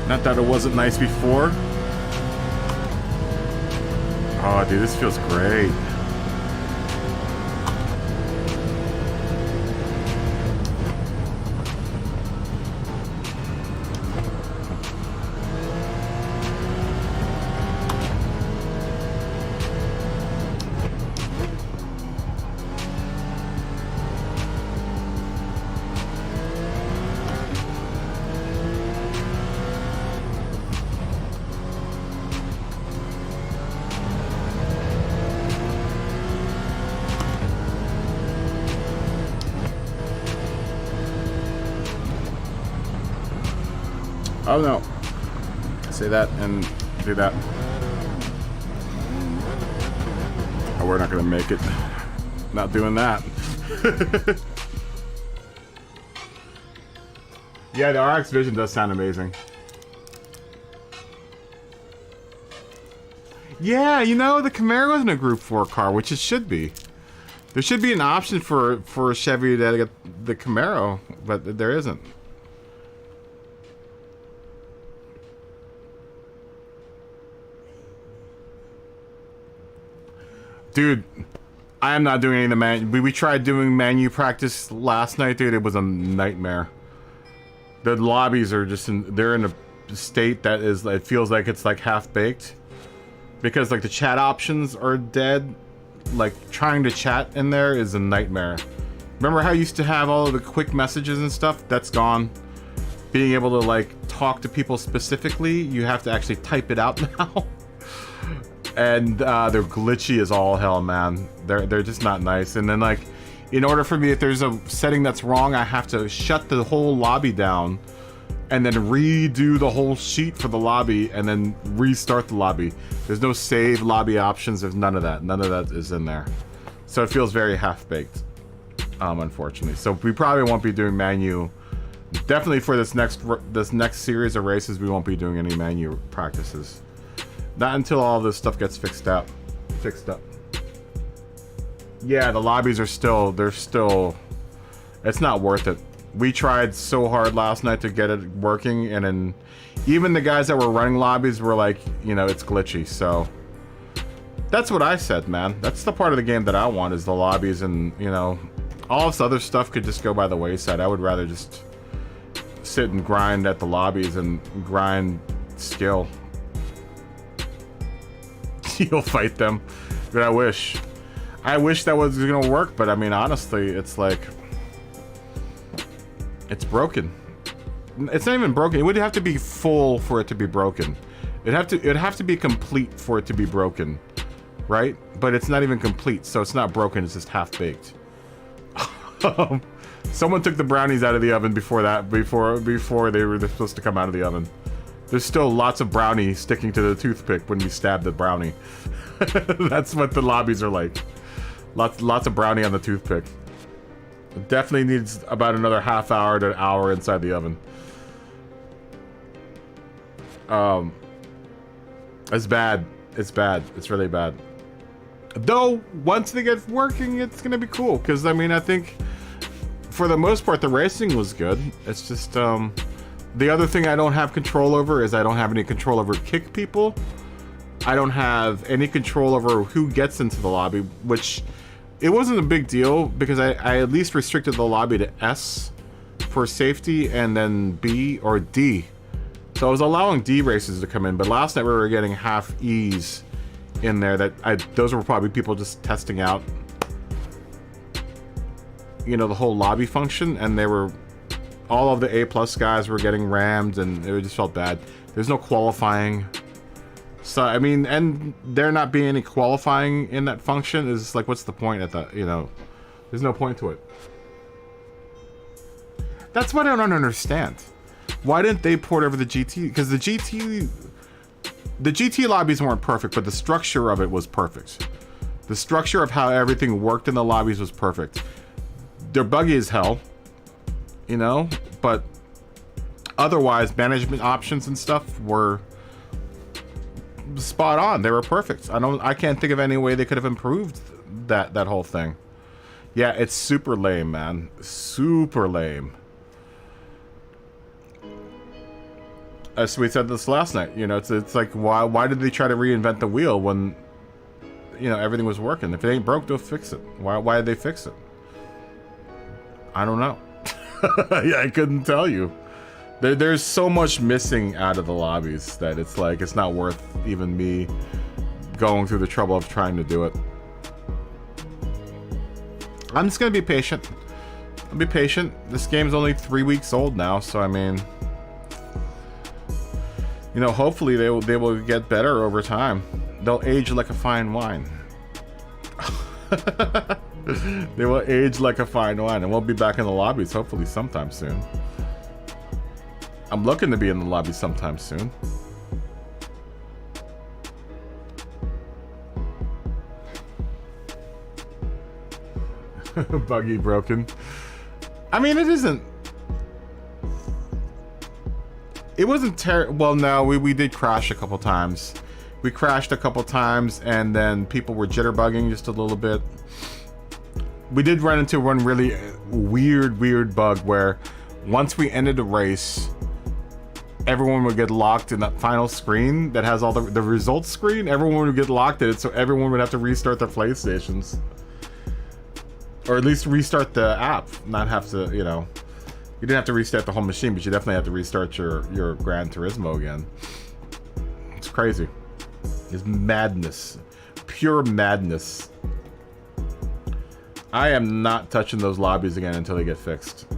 S1: Not that it wasn't nice before. Oh, dude, this feels great. Oh no. Say that and do that. Oh, we're not gonna make it. Not doing that. Yeah, the RX Vision does sound amazing. Yeah, you know, the Camaro isn't a Group 4 car, which it should be. There should be an option for Chevy to get the Camaro, but there isn't. Dude, I am not doing any of the we tried doing menu practice last night, dude. It was a nightmare. The lobbies are just they're in a state that is, it feels like it's like half-baked. Because like the chat options are dead. Like trying to chat in there is a nightmare. Remember how you used to have all of the quick messages and stuff? That's gone. Being able to like talk to people specifically, you have to actually type it out now. And they're glitchy as all hell, man. They're just not nice. And then like, in order for me, if there's a setting that's wrong, I have to shut the whole lobby down and then redo the whole sheet for the lobby and then restart the lobby. There's no save lobby options. There's none of that. None of that is in there. So it feels very half-baked, unfortunately. So we probably won't be doing menu. Definitely for this next series of races, we won't be doing any menu practices. Not until all this stuff gets fixed up. Yeah, the lobbies are still, it's not worth it. We tried so hard last night to get it working, and then even the guys that were running lobbies were like, you know, it's glitchy. So that's what I said, man. That's the part of the game that I want, is the lobbies, and you know, all this other stuff could just go by the wayside. I would rather just sit and grind at the lobbies and grind skill. You'll fight them, but I wish that was gonna work. But I mean, honestly, it's like, it's broken. It's not even broken. It would have to be full for it to be broken. It'd have to be complete for it to be broken, right? But it's not even complete, so it's not broken. It's just half baked. Someone took the brownies out of the oven before they were supposed to come out of the oven. There's still lots of brownie sticking to the toothpick when you stab the brownie. That's what the lobbies are like. Lots of brownie on the toothpick. It definitely needs about another half hour to an hour inside the oven. It's bad. It's bad. It's really bad. Though, once they get working, it's gonna be cool. Because, I mean, I think, for the most part, the racing was good. It's just, the other thing I don't have control over is I don't have any control over kick people. I don't have any control over who gets into the lobby, which it wasn't a big deal because I at least restricted the lobby to S for safety and then B or D. So I was allowing D races to come in, but last night we were getting half E's in there those were probably people just testing out, you know, the whole lobby function, and they were, all of the A+ guys were getting rammed, and it just felt bad. There's no qualifying. So, I mean, and there not being any qualifying in that function is like, what's the point at that, you know? There's no point to it. That's what I don't understand. Why didn't they port over the GT? Because the GT lobbies weren't perfect, but the structure of it was perfect. The structure of how everything worked in the lobbies was perfect. They're buggy as hell, you know, but otherwise management options and stuff were spot on. They were perfect. I can't think of any way they could have improved that whole thing. Yeah, it's super lame, man. Super lame. As we said this last night, you know, it's like, why did they try to reinvent the wheel when, you know, everything was working? If it ain't broke, don't fix it. Why did they fix it? I don't know. Yeah, I couldn't tell you. There's so much missing out of the lobbies that it's like, it's not worth even me going through the trouble of trying to do it. I'm just gonna be patient. I'll be patient. This game's only 3 weeks old now, so I mean, you know, hopefully they will get better over time. They'll age like a fine wine. They will age like a fine wine, and we'll be back in the lobbies hopefully sometime soon. I'm looking to be in the lobby sometime soon. Buggy broken. I mean, it isn't. It wasn't terrible. Well, no, we did crash a couple times. We crashed a couple times, and then people were jitterbugging just a little bit. We did run into one really weird bug where once we ended the race, everyone would get locked in that final screen that has all the results screen. Everyone would get locked in it, so everyone would have to restart their PlayStations. Or at least restart the app, not have to, you know. You didn't have to restart the whole machine, but you definitely have to restart your Gran Turismo again. It's crazy. It's madness. Pure madness. I am not touching those lobbies again until they get fixed.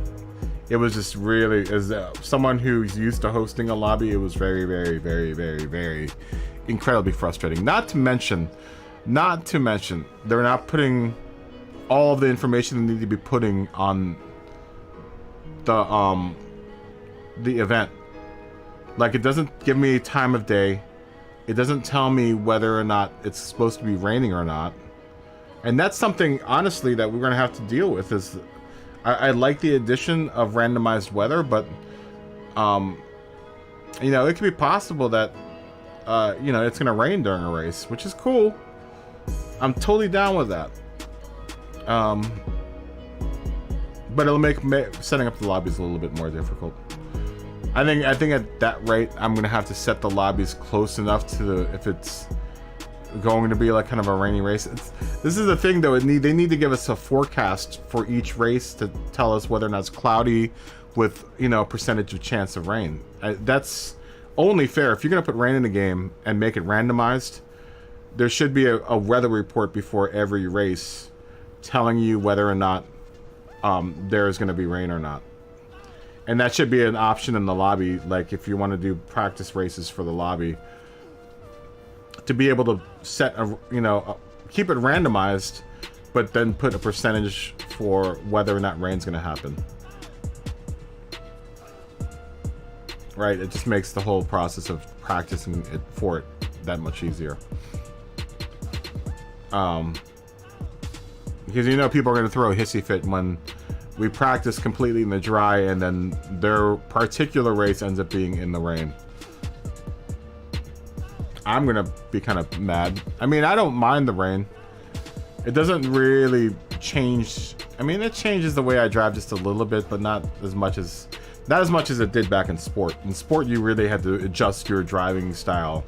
S1: It was just really, as someone who's used to hosting a lobby, it was very, very, very, very, very incredibly frustrating. Not to mention, they're not putting all of the information they need to be putting on the event. Like, it doesn't give me a time of day. It doesn't tell me whether or not it's supposed to be raining or not. And that's something, honestly, that we're going to have to deal with. Is I like the addition of randomized weather, but you know, it could be possible that you know, it's going to rain during a race, which is cool. I'm totally down with that. But it'll make setting up the lobbies a little bit more difficult. I think at that rate, I'm gonna have to set the lobbies close enough to if it's going to be like kind of a rainy race. This is the thing though, they need to give us a forecast for each race to tell us whether or not it's cloudy with, you know, a percentage of chance of rain. That's only fair. If you're gonna put rain in the game and make it randomized, there should be a weather report before every race telling you whether or not there is going to be rain or not. And that should be an option in the lobby, like if you want to do practice races for the lobby, to be able to set a, you know, keep it randomized, but then put a percentage for whether or not rain's going to happen. Right? It just makes the whole process of practicing it for it that much easier. Because, you know, people are going to throw a hissy fit when we practice completely in the dry and then their particular race ends up being in the rain. I'm going to be kind of mad. I mean, I don't mind the rain. It doesn't really change. I mean, it changes the way I drive just a little bit, but not as much as it did back in sport. In sport, you really had to adjust your driving style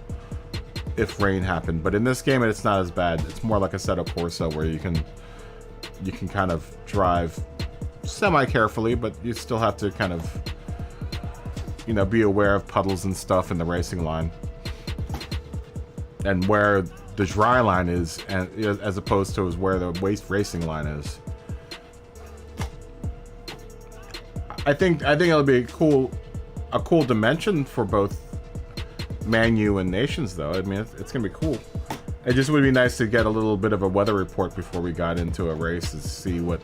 S1: if rain happened. But in this game, it's not as bad. It's more like a Assetto Corsa where you can kind of drive semi-carefully, but you still have to kind of, you know, be aware of puddles and stuff in the racing line. And where the dry line is, and as opposed to where the waste racing line is. I think it'll be a cool dimension for both Manu and Nations, though. I mean, it's gonna be cool. It just would be nice to get a little bit of a weather report before we got into a race to see what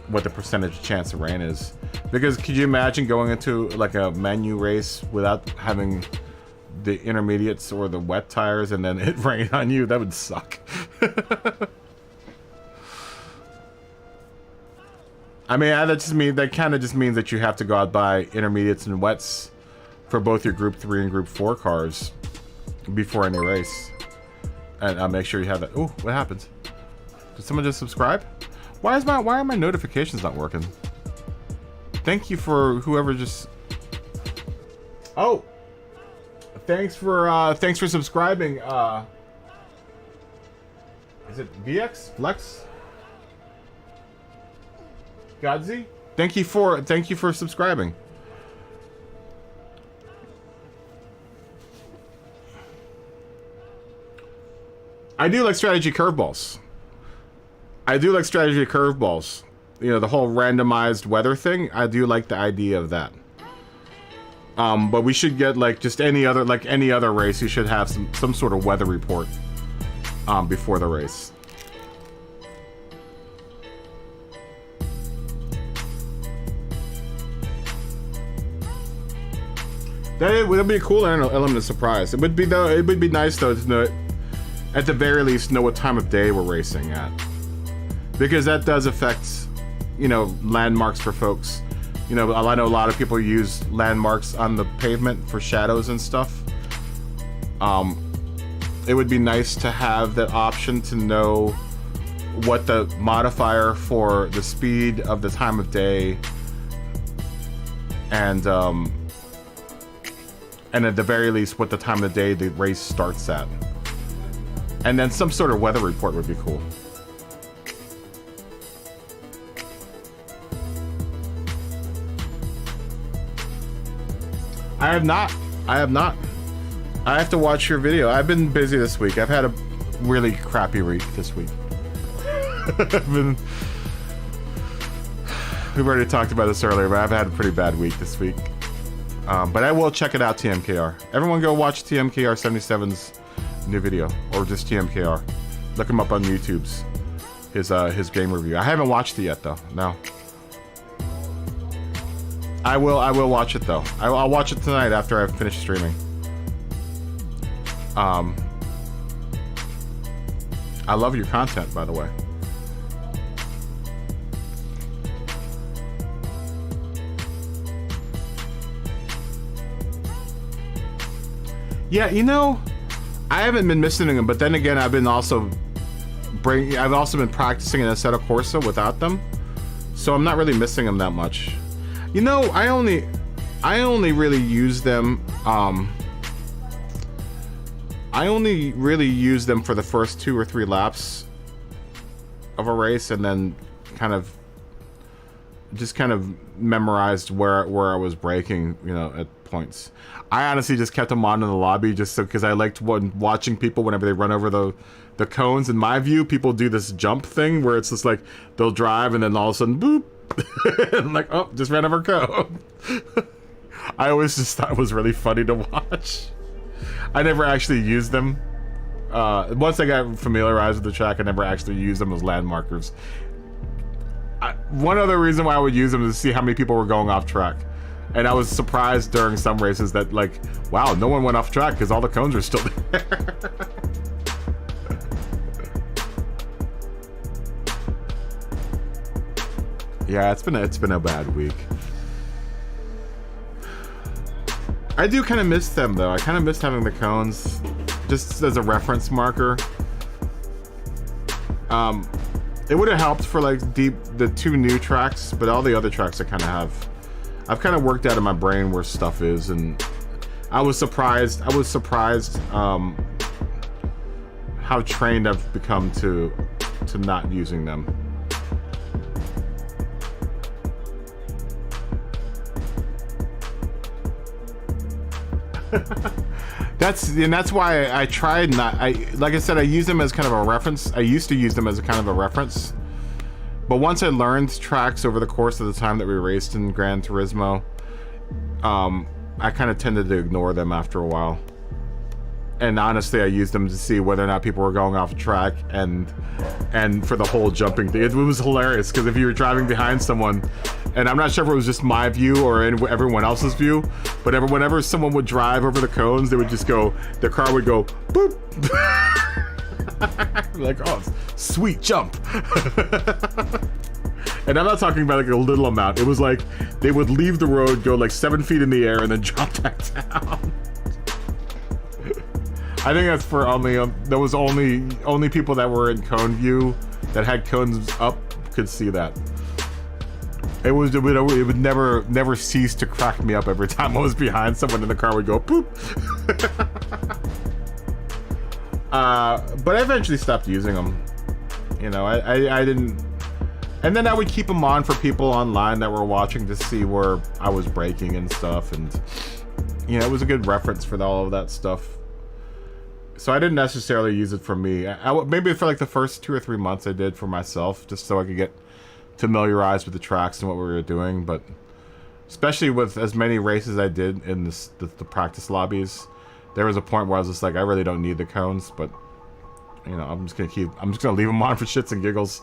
S1: the percentage chance of rain is. Because could you imagine going into like a Manu race without having the intermediates or the wet tires and then it rain on you? That would suck. I mean, that kind of just means that you have to go out by intermediates and wets for both your Group 3 and Group 4 cars before any race. And I'll make sure you have that. Ooh, what happens? Did someone just subscribe? Why are my notifications not working? Thank you for whoever just... Oh! Thanks for subscribing. Is it VX? Flex? Godzi? Thank you for subscribing. I do like strategy curveballs. You know, the whole randomized weather thing. I do like the idea of that. But we should get like just any other race. You should have some sort of weather report before the race. That would be a cool element of surprise. It would be though. It would be nice though to know, at the very least, know what time of day we're racing at, because that does affect, you know, landmarks for folks. You know, I know a lot of people use landmarks on the pavement for shadows and stuff. It would be nice to have that option to know what the modifier for the speed of the time of day and at the very least what the time of day the race starts at. And then some sort of weather report would be cool. I have not. I have to watch your video. I've been busy this week. I've had a really crappy week this week. We've already talked about this earlier, but I've had a pretty bad week this week. But I will check it out, TMKR. Everyone go watch TMKR77's new video, or just TMKR. Look him up on YouTube's his game review. I haven't watched it yet though. No. I will watch it though. I'll watch it tonight after I've finished streaming. I love your content, by the way. Yeah, you know, I haven't been missing them, but then again, I've also been practicing in Assetto Corsa without them, so I'm not really missing them that much. You know, I only really use them. I only really use them for the first 2 or 3 laps of a race, and then kind of memorized where I was braking, you know, at points. I honestly just kept them on in the lobby just so, because I liked watching people whenever they run over the cones. In my view, people do this jump thing where it's just like they'll drive and then all of a sudden, boop, and like, oh, just ran over a cone. I always just thought it was really funny to watch. I never actually used them. Once I got familiarized with the track, I never actually used them as landmarkers. One other reason why I would use them is to see how many people were going off track. And I was surprised during some races that, like, wow, no one went off track because all the cones are still there. Yeah, it's been a bad week. I do kind of miss them though. I kind of miss having the cones just as a reference marker. It would have helped for like the 2 new tracks, but all the other tracks I kind of have. I've kind of worked out in my brain where stuff is, and I was surprised how trained I've become to not using them. That's why I tried not. Like I said, I use them as kind of a reference. I used to use them as a kind of a reference, but once I learned tracks over the course of the time that we raced in Gran Turismo, I kind of tended to ignore them after a while. And honestly, I used them to see whether or not people were going off track, and for the whole jumping thing. It was hilarious because if you were driving behind someone, and I'm not sure if it was just my view or everyone else's view, but whenever someone would drive over the cones, they would just go, their car would go boop. Like, oh, sweet jump. And I'm not talking about like a little amount. It was like they would leave the road, go like 7 feet in the air, and then drop back down. I think that's for there was only people that were in cone view that had cones up could see that. It would never cease to crack me up every time I was behind someone and the car would go poop. But I eventually stopped using them. You know, I didn't. And then I would keep them on for people online that were watching to see where I was braking and stuff, and you know, it was a good reference for all of that stuff. So I didn't necessarily use it for me. Maybe for like the first 2 or 3 months I did for myself, just so I could get familiarized with the tracks and what we were doing. But especially with as many races I did in the practice lobbies, there was a point where I was just like, I really don't need the cones, but you know, I'm just gonna leave them on for shits and giggles.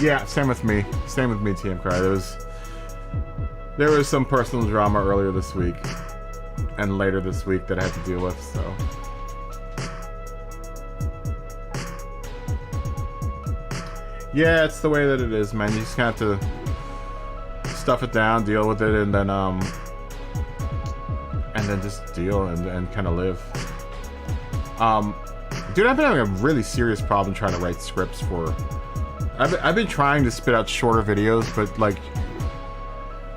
S1: Yeah, same with me. Same with me, TM Cry. There was some personal drama earlier this week and later this week that I had to deal with, so. Yeah, it's the way that it is, man. You just have to stuff it down, deal with it, and then just deal and kind of live. Dude, I've been having a really serious problem trying to write scripts for. I've been trying to spit out shorter videos, but like,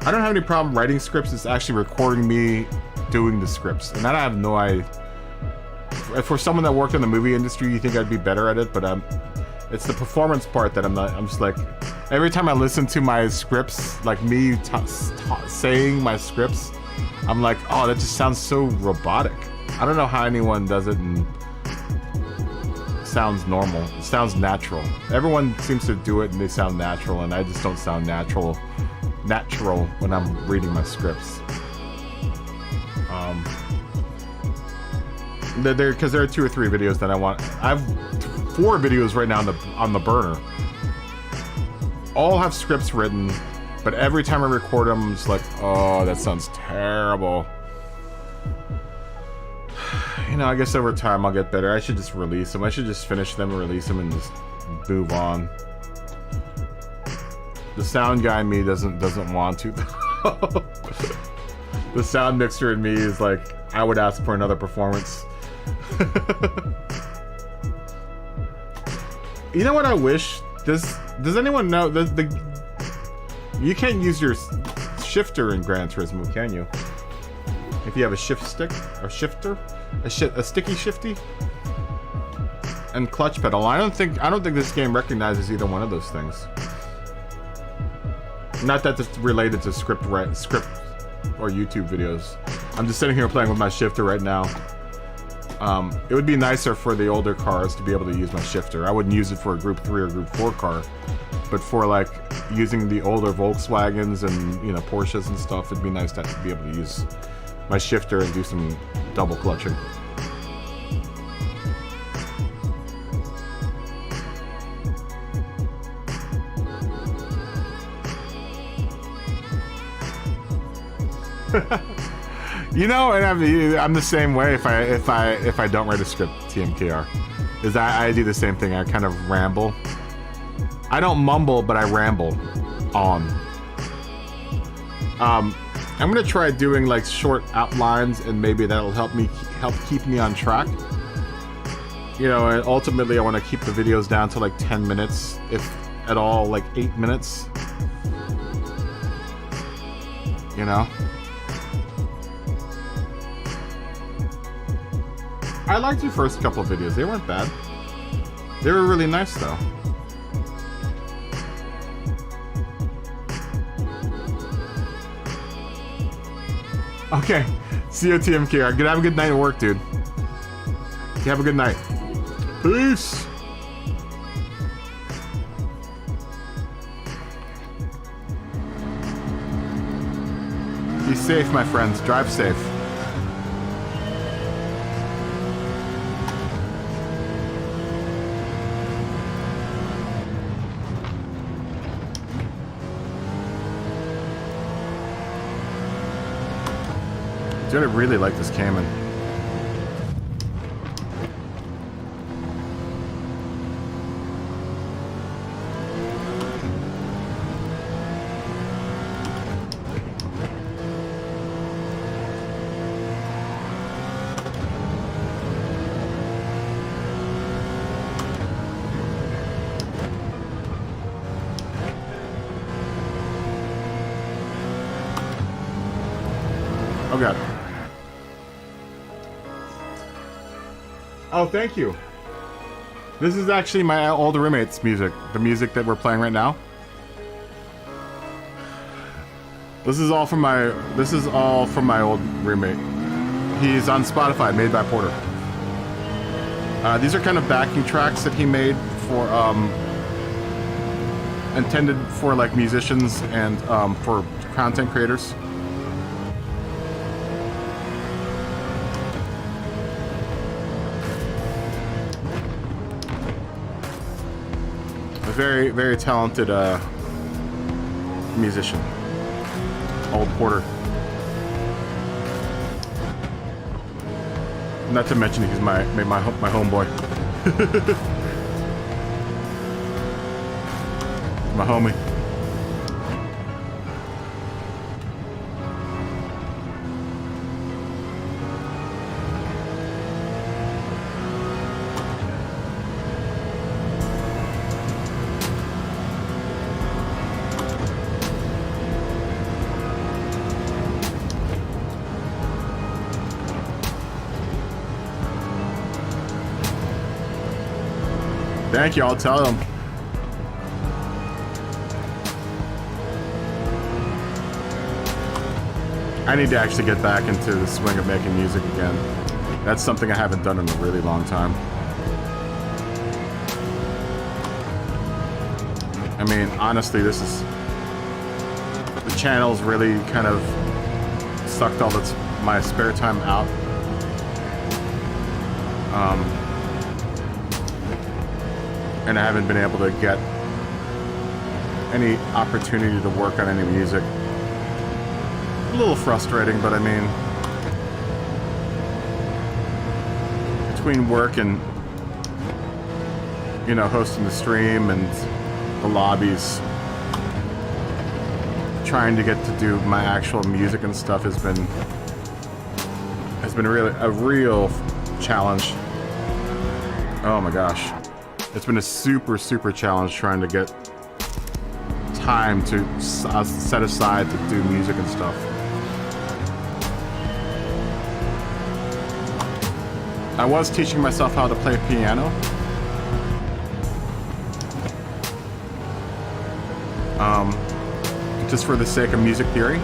S1: I don't have any problem writing scripts. It's actually recording me doing the scripts, and I have no idea. For someone that worked in the movie industry, you think I'd be better at it, but it's the performance part that I'm not. I'm just like, every time I listen to my scripts, like me saying my scripts, I'm like, oh, that just sounds so robotic. I don't know how anyone does it and sounds normal. It sounds natural. Everyone seems to do it and they sound natural, and I just don't sound natural when I'm reading my scripts. Because there are 2 or 3 videos that I want. I have 4 videos right now on the burner. All have scripts written, but every time I record them, I'm just like, oh, that sounds terrible. You know, I guess over time I'll get better. I should just release them. I should just finish them and release them and just move on. The sound guy in me doesn't want to. The sound mixer in me is like, I would ask for another performance. You know what I wish? Does anyone know you can't use your shifter in Gran Turismo, can you? If you have a shift stick or shifter, a sticky shifty, and clutch pedal. I don't think this game recognizes either one of those things. Not that it's related to script or YouTube videos. I'm just sitting here playing with my shifter right now. It would be nicer for the older cars to be able to use my shifter. I wouldn't use it for a Group 3 or Group 4 car, but for like using the older Volkswagens and, you know, Porsches and stuff, it'd be nice to be able to use my shifter and do some double clutching. You know, and I'm the same way if I don't write a script, TMKR. Is I do the same thing. I kind of ramble. I don't mumble, but I ramble on. I'm gonna try doing like short outlines, and maybe that'll help keep me on track. You know, and ultimately I want to keep the videos down to like 10 minutes, if at all, like 8 minutes. You know? I liked your first couple of videos. They weren't bad. They were really nice, though. Okay. See you, TMK. Have a good night at work, dude. Have a good night. Peace. Be safe, my friends. Drive safe. Dude, I really like this Cayman. Oh god. Oh, thank you. This is actually my older roommate's music. The music that we're playing right now. This is all from my old roommate. He's on Spotify, made by Porter. These are kind of backing tracks that he made for intended for like musicians and for content creators. very, very talented musician. Old Porter. Not to mention he's my homeboy. My homie. Thank you, I'll tell him. I need to actually get back into the swing of making music again. That's something I haven't done in a really long time. I mean, honestly, this is... The channel's really kind of sucked all my spare time out. And I haven't been able to get any opportunity to work on any music. A little frustrating, but I mean, between work and, you know, hosting the stream and the lobbies, trying to get to do my actual music and stuff has been really a real challenge. Oh my gosh. It's been a super challenge trying to get time to set aside to do music and stuff. I was teaching myself how to play piano. Just for the sake of music theory.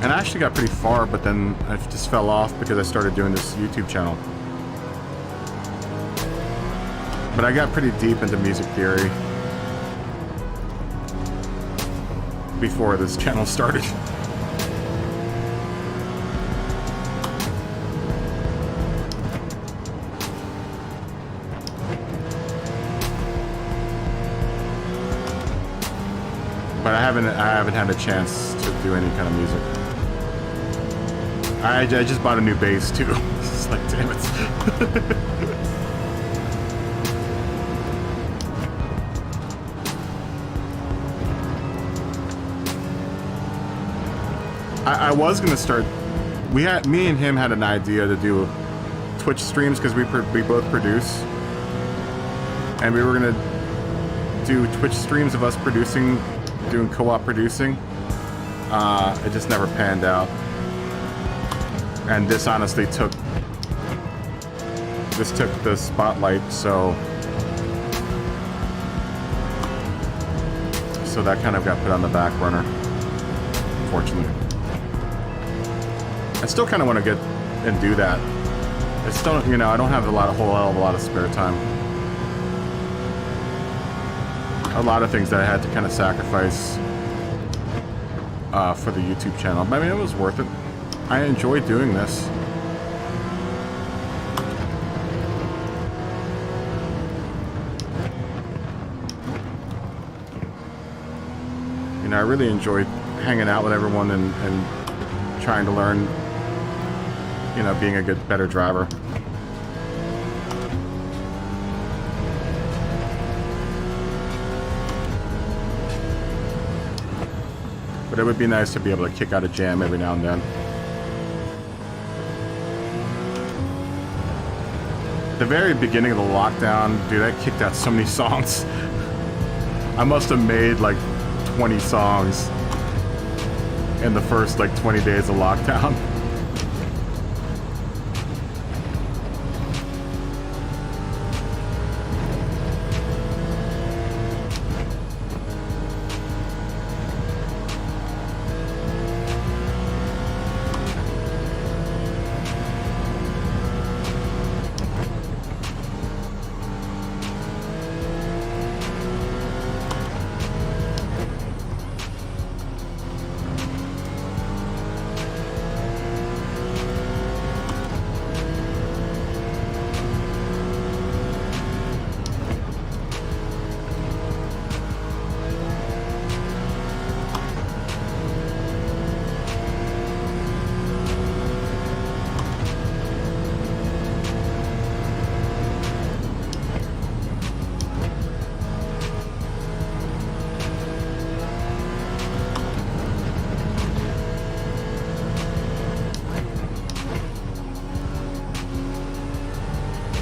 S1: And I actually got pretty far, but then I just fell off because I started doing this YouTube channel. But I got pretty deep into music theory before this channel started. But I haven't had a chance to do any kind of music. I just bought a new bass too. It's like, damn it. I was gonna start. Me and him had an idea to do Twitch streams because we both produce, and we were gonna do Twitch streams of us doing co-op producing. It just never panned out, and this honestly took the spotlight. So that kind of got put on the back burner, unfortunately. I still kind of want to get and do that. I still, you know, I don't have a whole hell of a lot of spare time. A lot of things that I had to kind of sacrifice for the YouTube channel. But I mean, it was worth it. I enjoy doing this. You know, I really enjoyed hanging out with everyone and trying to learn, you know, being a better driver. But it would be nice to be able to kick out a jam every now and then. At the very beginning of the lockdown, dude, I kicked out so many songs. I must have made like 20 songs in the first like 20 days of lockdown.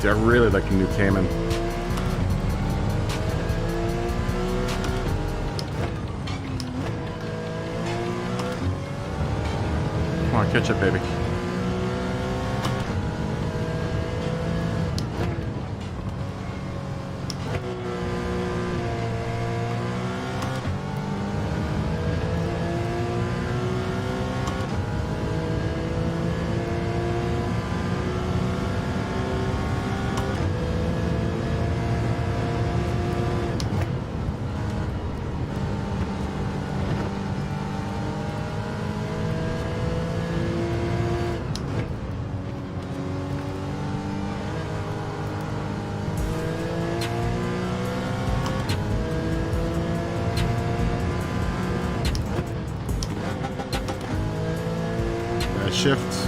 S1: I really like the new Cayman. Come on, catch up, baby. Shift.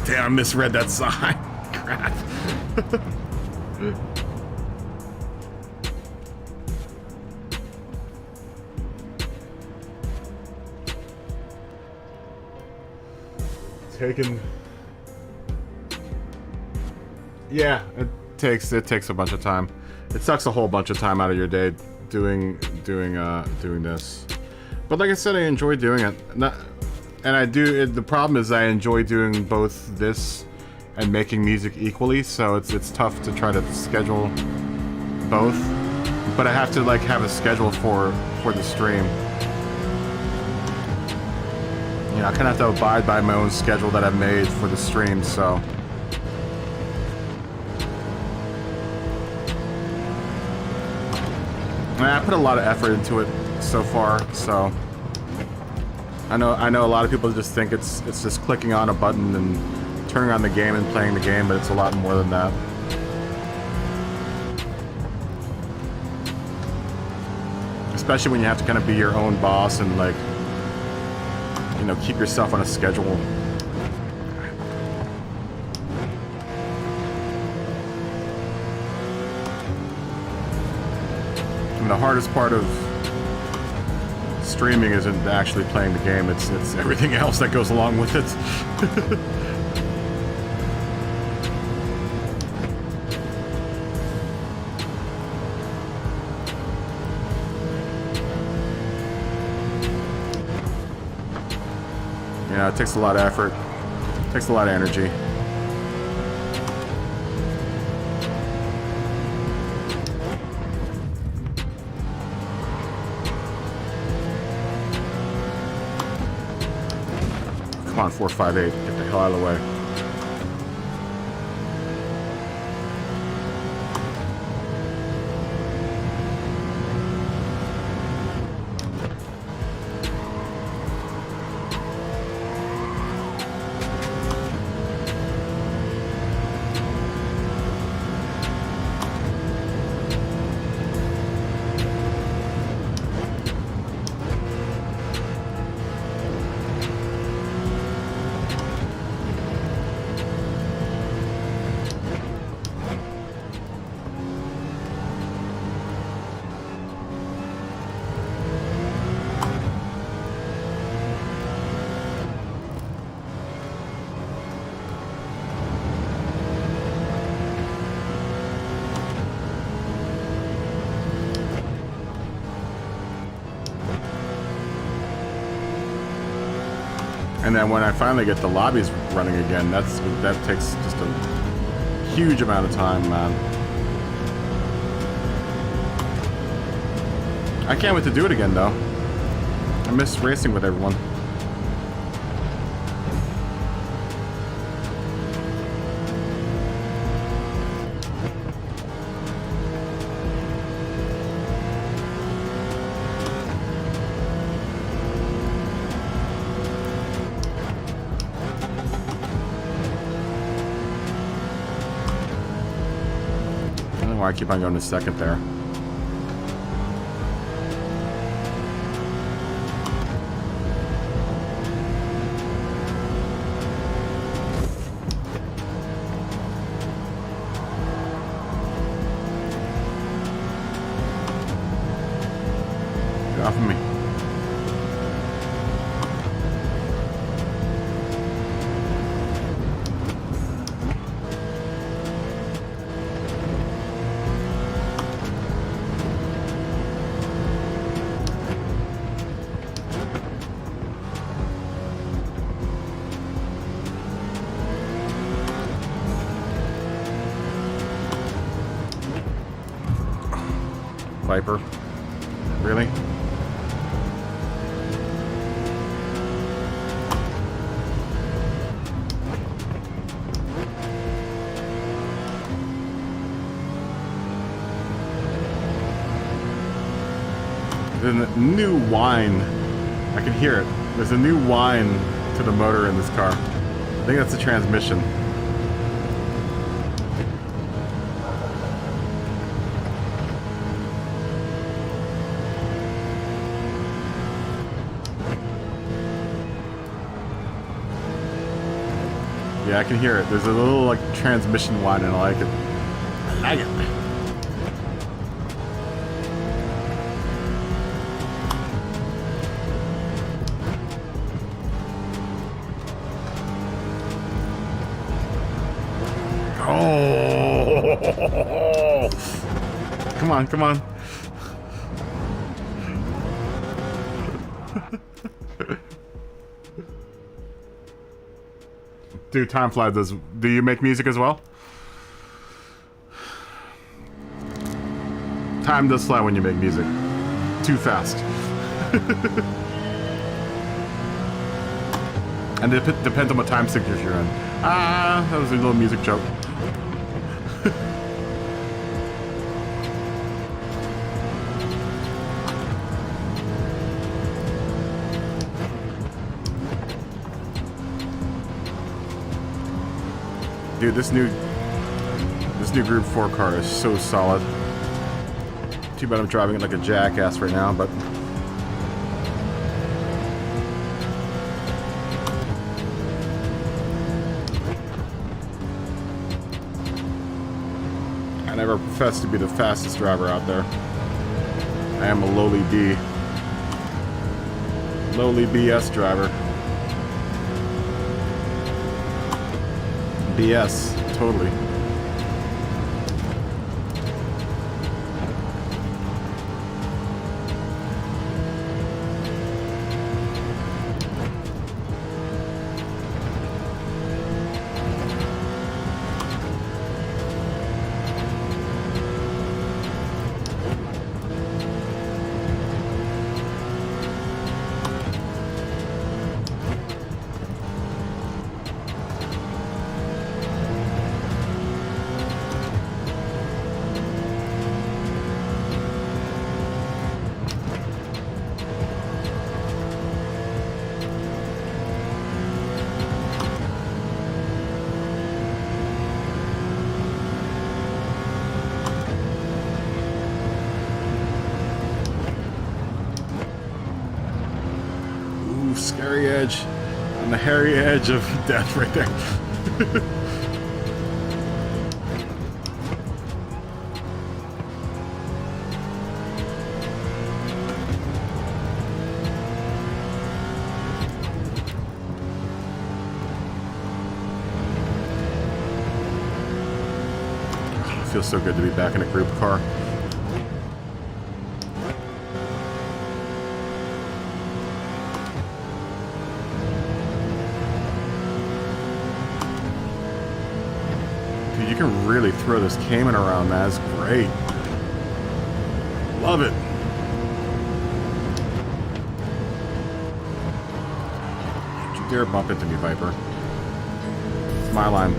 S1: Damn, I misread that sign. Crap. Taken. Yeah, it takes a bunch of time. It sucks a whole bunch of time out of your day doing this. But like I said, I enjoy doing it. And I do. The problem is I enjoy doing both this and making music equally. So it's tough to try to schedule both. But I have to like have a schedule for the stream. You know, I kind of have to abide by my own schedule that I've made for the stream. So. I put a lot of effort into it so far. So. I know a lot of people just think it's just clicking on a button and turning on the game and playing the game, but it's a lot more than that. Especially when you have to kind of be your own boss and like, you know, keep yourself on a schedule. And the hardest part of streaming isn't actually playing the game, it's everything else that goes along with it. You know, it takes a lot of effort, it takes a lot of energy. Come on, 458. Get the hell out of the way. And then when I finally get the lobbies running again, that takes just a huge amount of time, man. I can't wait to do it again, though. I miss racing with everyone. know why I keep on going to second there. Get off of me. Viper. Really? There's a new whine. I can hear it. There's a new whine to the motor in this car. I think that's the transmission. Yeah, I can hear it. There's a little like transmission whine and I like it. I like it. Oh! Come on, come on. Dude, time flies. Do you make music as well? Time does fly when you make music. Too fast. And it depends on what time signature you're in. Ah, that was a little music joke. Dude, this new Group 4 car is so solid. Too bad I'm driving it like a jackass right now, but I never profess to be the fastest driver out there. I am a lowly D. Lowly BS driver. BS, totally. Scary edge. On the hairy edge of death right there. It feels so good to be back in a group car. You can really throw this Cayman around, man. That's great. Love it. Don't you dare bump into me, Viper. It's my line.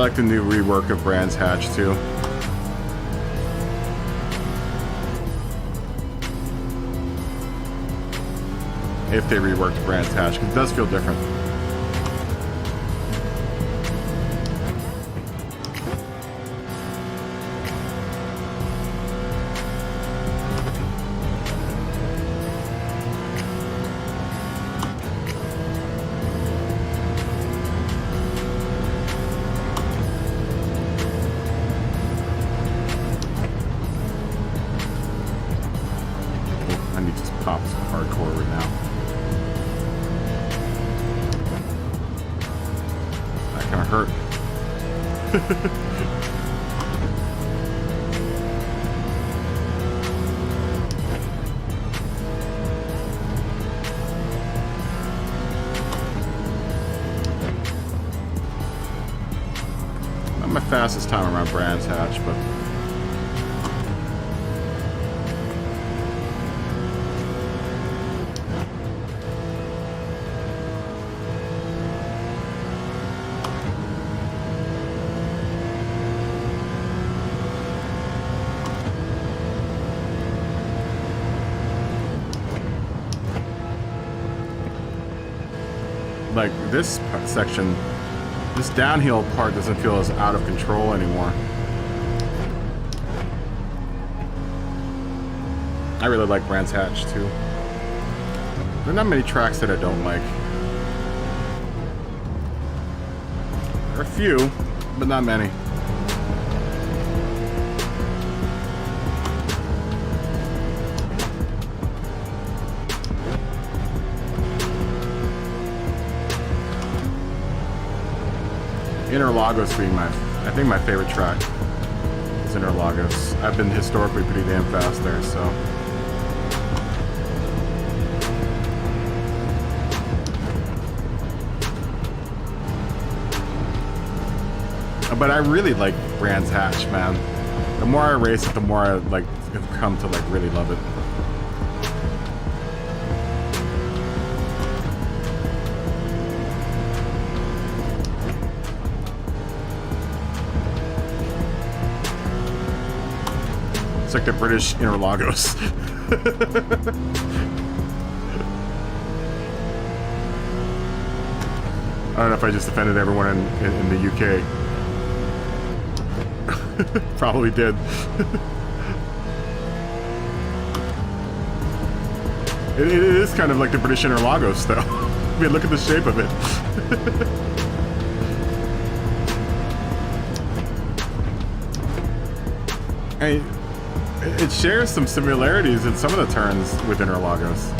S1: like the new rework of Brands Hatch too. If they reworked Brands Hatch, because it does feel different. I need to pop some hardcore right now. Kind of hurt. Not my fastest time around Brands Hatch, but like this section, this downhill part doesn't feel as out of control anymore. I really like Brands Hatch too. There are not many tracks that I don't like. There are a few, but not many. Interlagos being I think my favorite track is Interlagos. I've been historically pretty damn fast there, so. But I really like Brands Hatch, man. The more I race it, the more I like have come to like really love it. It's like the British Interlagos. I don't know if I just offended everyone in the UK. Probably did. It is kind of like the British Interlagos, though. I mean, look at the shape of it. Hey. It shares some similarities in some of the turns with Interlagos.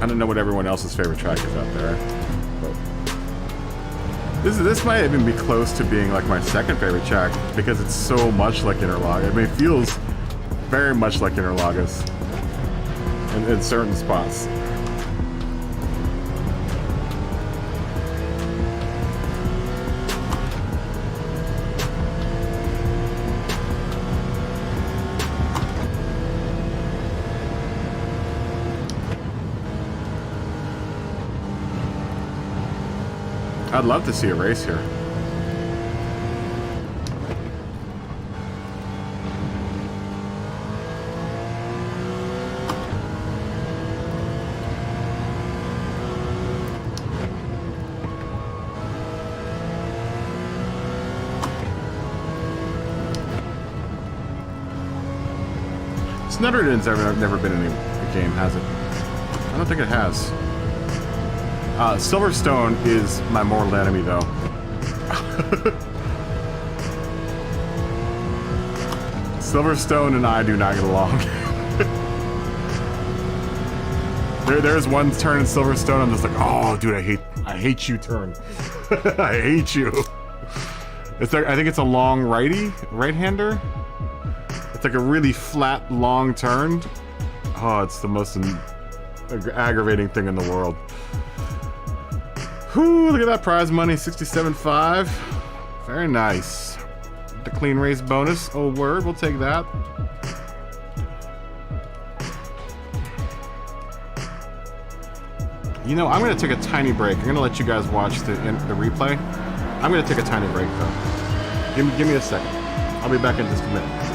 S1: I don't know what everyone else's favorite track is out there, but this might even be close to being like my second favorite track because it's so much like Interlagos. I mean, it feels very much like Interlagos. In certain spots. I'd love to see a race here. Snutterton's never been in a game, has it? I don't think it has. Silverstone is my mortal enemy, though. Silverstone and I do not get along. There's one turn in Silverstone, I'm just like, oh, dude, I hate you turn. I hate you. It's like, I think it's a long right-hander. It's like a really flat, long turn. Oh, it's the most aggravating thing in the world. Whew, look at that prize money, 67.5. Very nice. the clean race bonus. Oh, word. We'll take that. You know, I'm going to take a tiny break. I'm going to let you guys watch the replay. I'm going to take a tiny break, though. Give me a second. I'll be back in just a minute.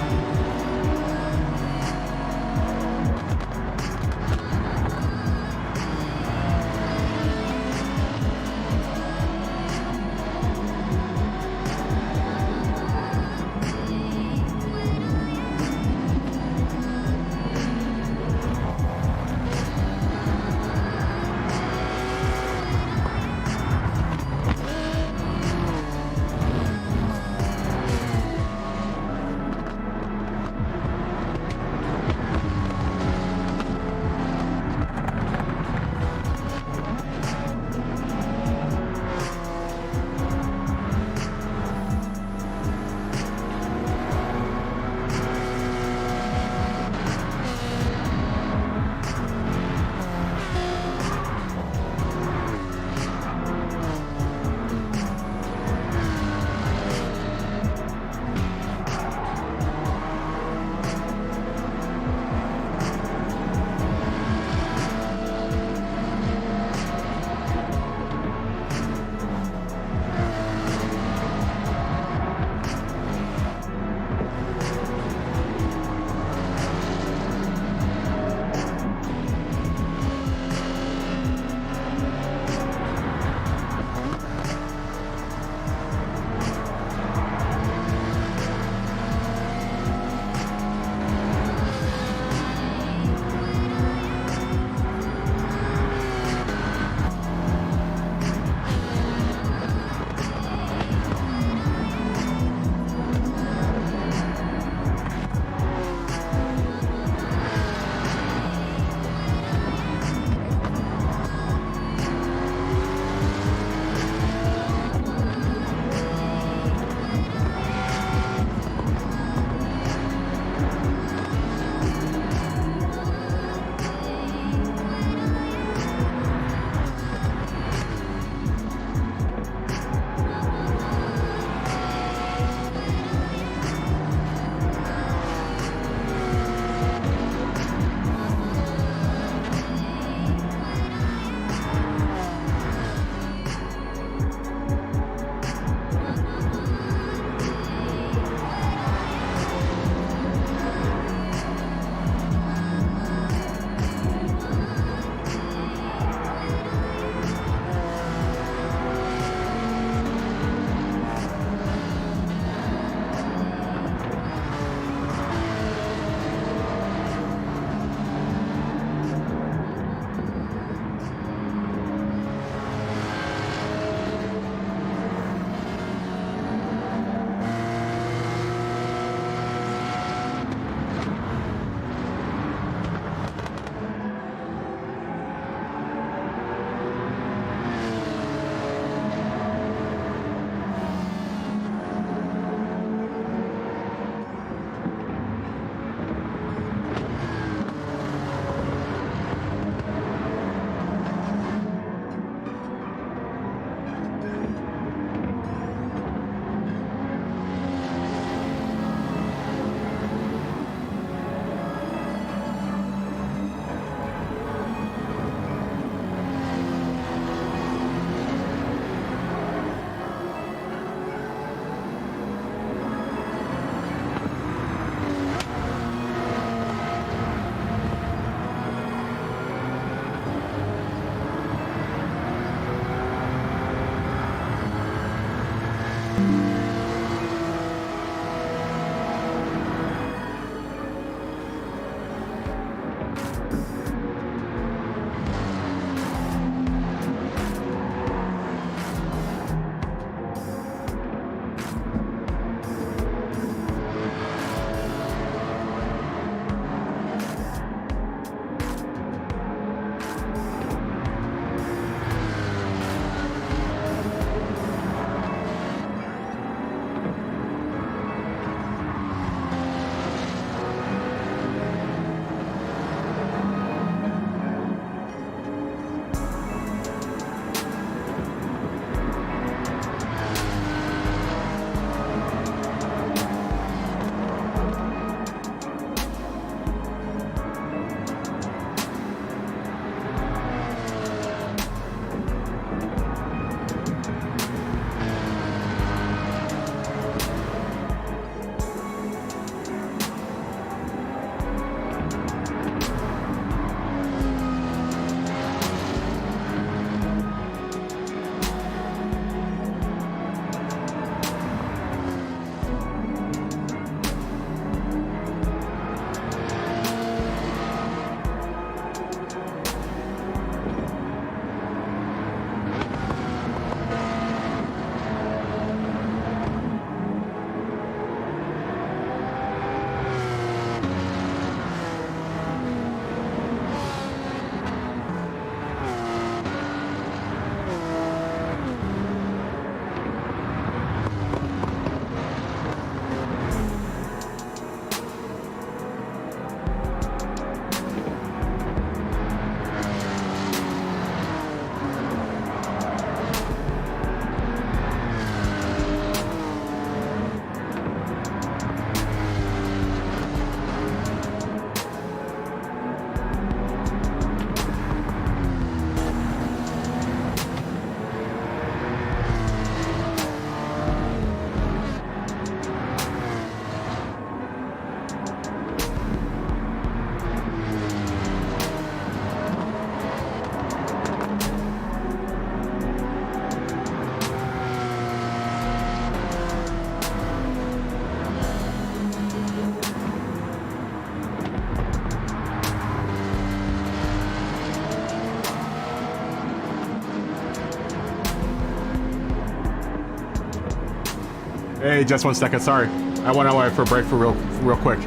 S1: Hey, just 1 second. Sorry, I went away for a break for real quick.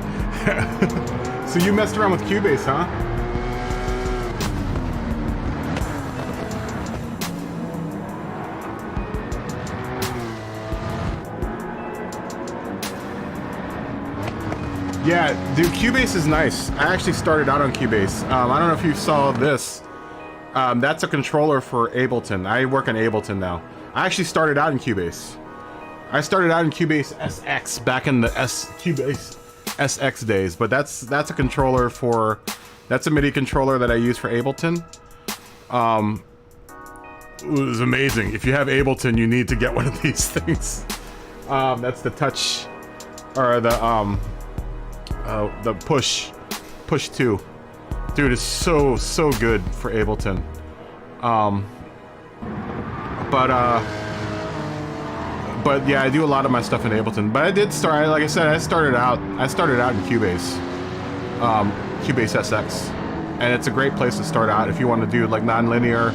S1: So you messed around with Cubase, huh? Yeah, dude, Cubase is nice. I actually started out on Cubase. I don't know if you saw this. That's a controller for Ableton. I work on Ableton now. I actually started out in Cubase. I started out in Cubase SX back in the Cubase SX days, but that's a controller for, that's a MIDI controller that I use for Ableton. It was amazing. If you have Ableton, you need to get one of these things. That's the touch, or the push 2. Dude, it's so good for Ableton. But yeah, I do a lot of my stuff in Ableton. But I did start, like I said, I started out in Cubase, Cubase SX, and it's a great place to start out if you want to do like non-linear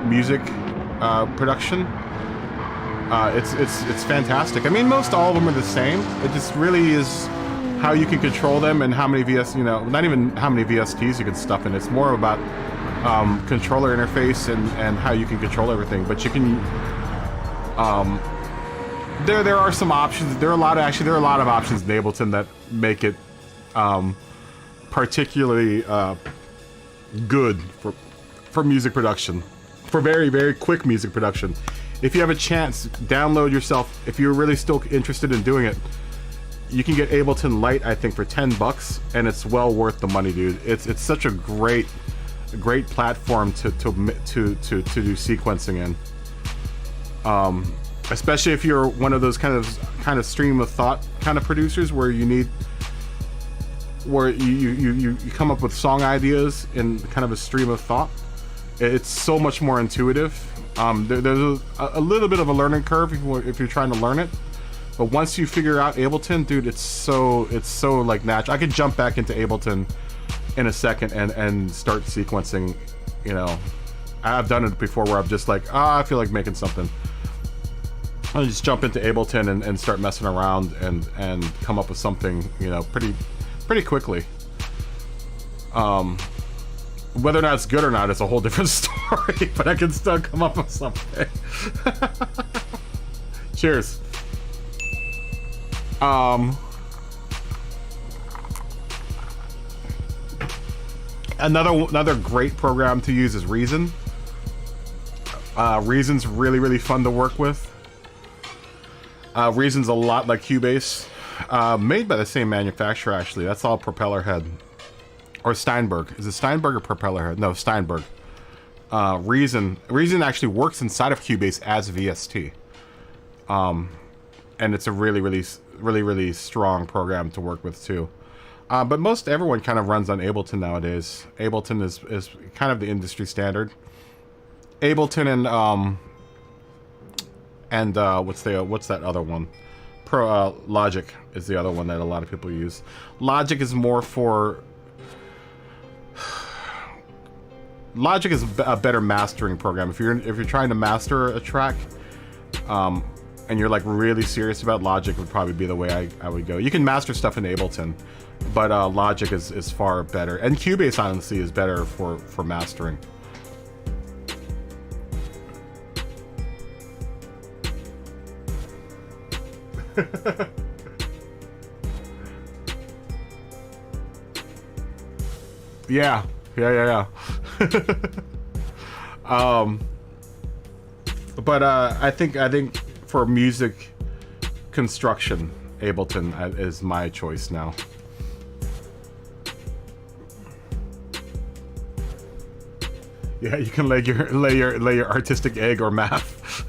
S1: music production. It's fantastic. I mean, most all of them are the same. It just really is how you can control them and how many not even how many VSTs you can stuff in. It's more about controller interface and how you can control everything. But you can there are some options. There are a lot of options in Ableton that make it particularly good for music production, for very quick music production. If you have a chance, download yourself. If you're really still interested in doing it, you can get Ableton Lite, I think, for $10, and it's well worth the money, dude. It's such a great platform to do sequencing in. Especially if you're one of those kind of stream of thought kind of producers where you come up with song ideas in kind of a stream of thought. It's so much more intuitive. There's a little bit of a learning curve if you're trying to learn it, but once you figure out Ableton, dude, it's so like natural. I could jump back into Ableton in a second and start sequencing. You know, I've done it before where I'm just like, I feel like making something. I'll just jump into Ableton and start messing around and come up with something, pretty quickly. Whether or not it's good or not, it's a whole different story, but I can still come up with something. Cheers. Another great program to use is Reason. Reason's really fun to work with. Reason's a lot like Cubase, made by the same manufacturer actually. That's all propeller head. Or Steinberg. Is it Steinberg or propeller head? No, Steinberg. Reason actually works inside of Cubase as VST. And it's a really strong program to work with too. But most everyone kind of runs on Ableton nowadays. Ableton is kind of the industry standard. Ableton and what's that other one? Logic is the other one that a lot of people use. Logic is more for Logic is a better mastering program. If you're trying to master a track, and you're like really serious about Logic, would probably be the way I would go. You can master stuff in Ableton, but Logic is far better, and Cubase honestly is better for mastering. Yeah. But I think for music construction, Ableton is my choice now. Yeah, you can lay your artistic egg or math.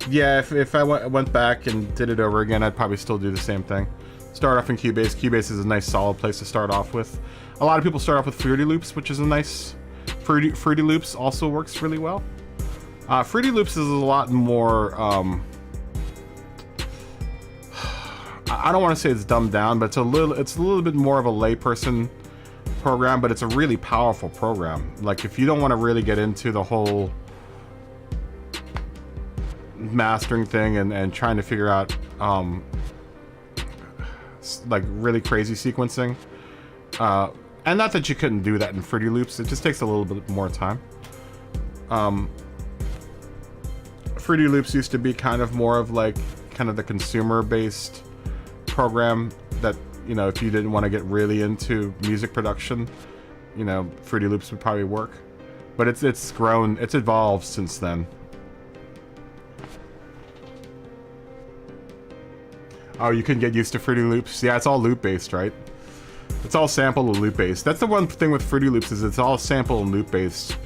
S1: Yeah, if I went back and did it over again, I'd probably still do the same thing. Start off in Cubase. Cubase is a nice solid place to start off with. A lot of people start off with Fruity Loops, which is a nice... Fruity Loops also works really well. Fruity Loops is a lot more... I don't want to say it's dumbed down, but it's a little bit more of a layperson program, but it's a really powerful program. Like, if you don't want to really get into the whole mastering thing and trying to figure out like really crazy sequencing, and not that you couldn't do that in Fruity Loops, it just takes a little bit more time. Fruity Loops used to be kind of more of like kind of the consumer-based program that, you know, if you didn't want to get really into music production, you know, Fruity Loops would probably work. But it's grown, it's evolved since then. Oh, you can get used to Fruity Loops? Yeah, it's all loop-based, right? It's all sample and loop-based. That's the one thing with Fruity Loops, is it's all sample and loop-based.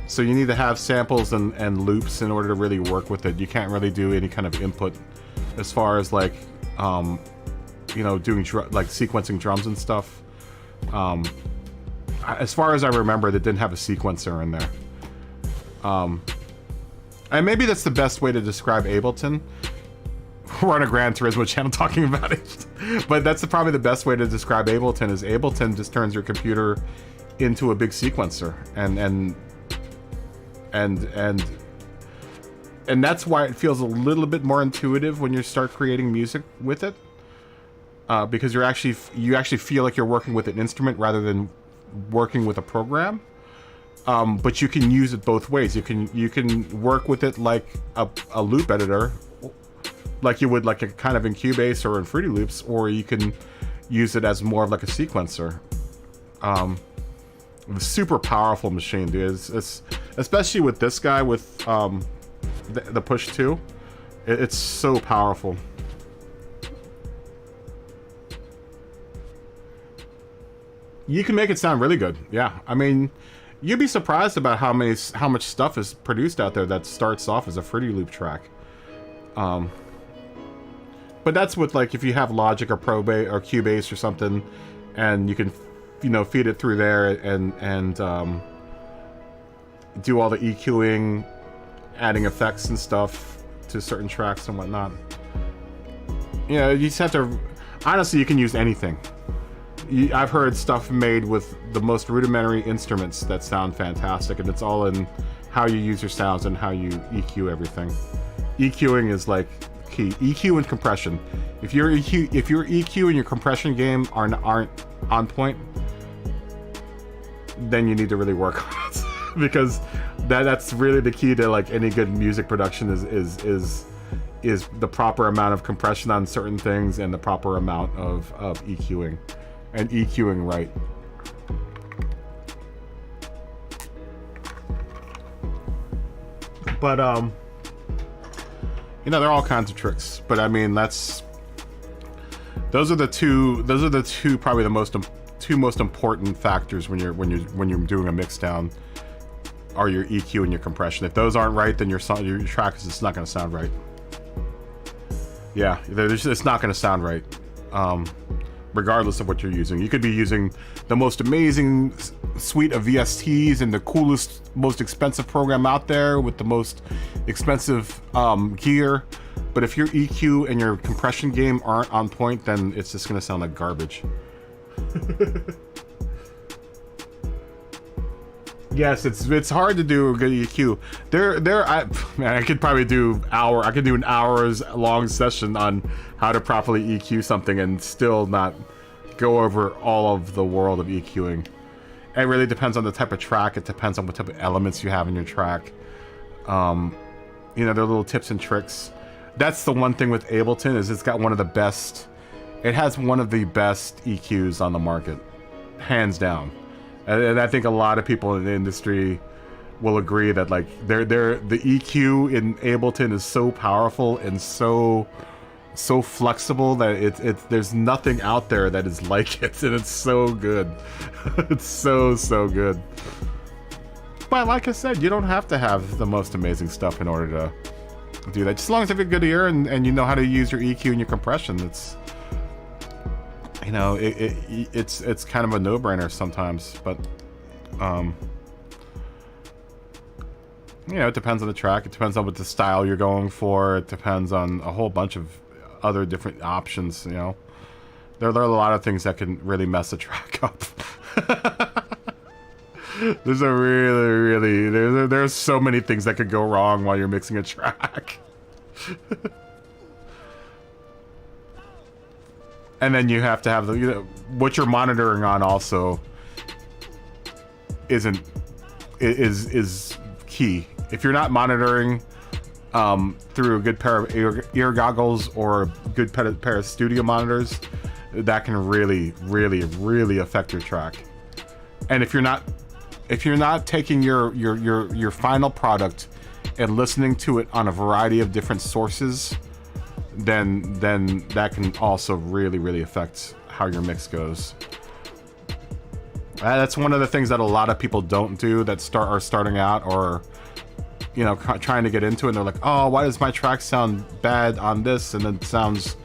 S1: So you need to have samples and loops in order to really work with it. You can't really do any kind of input as far as like, you know, doing like sequencing drums and stuff. As far as I remember, they didn't have a sequencer in there. And maybe that's the best way to describe Ableton. We're on a Gran Turismo channel talking about it. But that's probably the best way to describe Ableton, is Ableton just turns your computer into a big sequencer. And that's why it feels a little bit more intuitive when you start creating music with it. Because you actually feel like you're working with an instrument rather than working with a program. But you can use it both ways. You can work with it like a loop editor, like you would like a kind of in Cubase or in Fruity Loops, or you can use it as more of like a sequencer. Super powerful machine, dude. It's especially with this guy with the Push 2. It's so powerful. You can make it sound really good. Yeah, I mean, you'd be surprised about how much stuff is produced out there that starts off as a Fruity Loop track. But that's with, like, if you have Logic or Cubase or something, and you can, you know, feed it through there and do all the EQing, adding effects and stuff to certain tracks and whatnot. You know, you just have to, honestly, you can use anything. I've heard stuff made with the most rudimentary instruments that sound fantastic, and it's all in how you use your sounds and how you EQ everything. EQing is like key. EQ and compression. If your EQ and your compression game aren't on point, then you need to really work on it. Because that's really the key to like any good music production is the proper amount of compression on certain things and the proper amount of EQing. And EQing right. But you know, there are all kinds of tricks. But I mean, those are the two probably the two most important factors when you're doing a mix down, are your EQ and your compression. If those aren't right, then your track is just not going to sound right. Yeah, it's not going to sound right. Regardless of what you're using. You could be using the most amazing suite of VSTs and the coolest, most expensive program out there with the most expensive gear, but if your EQ and your compression game aren't on point, then it's just gonna sound like garbage. Yes, it's hard to do a good EQ. I could probably do an hours long session on how to properly EQ something and still not go over all of the world of EQing. It really depends on the type of track. It depends on what type of elements you have in your track. You know, there are little tips and tricks. That's the one thing with Ableton, is it's got one of the best. It has one of the best EQs on the market, hands down. And I think a lot of people in the industry will agree that like the EQ in Ableton is so powerful and so flexible that there's nothing out there that is like it, and it's so good. It's so good. But like I said, you don't have to have the most amazing stuff in order to do that. Just as long as you have a good ear and you know how to use your EQ and your compression, it's, you know, it's kind of a no-brainer sometimes, but you know, it depends on the track. It depends on what the style you're going for. It depends on a whole bunch of other different options. You know, there are a lot of things that can really mess a track up. There's a there's so many things that could go wrong while you're mixing a track. And then you have to have the, you know, what you're monitoring on also is key. If you're not monitoring through a good pair of ear goggles or a good pair of studio monitors, that can really affect your track. And if you're not taking your final product and listening to it on a variety of different sources, then that can also really affect how your mix goes. That's one of the things that a lot of people don't do that are starting out, or you know, trying to get into it, and they're like, oh, why does my track sound bad on this and then sounds,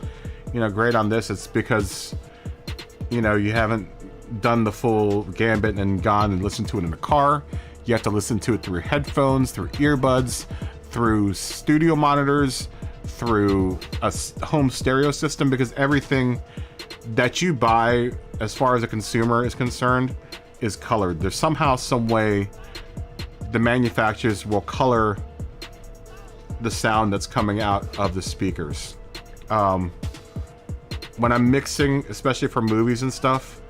S1: you know, great on this? It's because, you know, you haven't done the full gambit and gone and listened to it in a car. You have to listen to it through headphones, through earbuds, through studio monitors, through a home stereo system, because everything that you buy as far as a consumer is concerned is colored. There's somehow, some way the manufacturers will color the sound that's coming out of the speakers. When I'm mixing, especially for movies and stuff,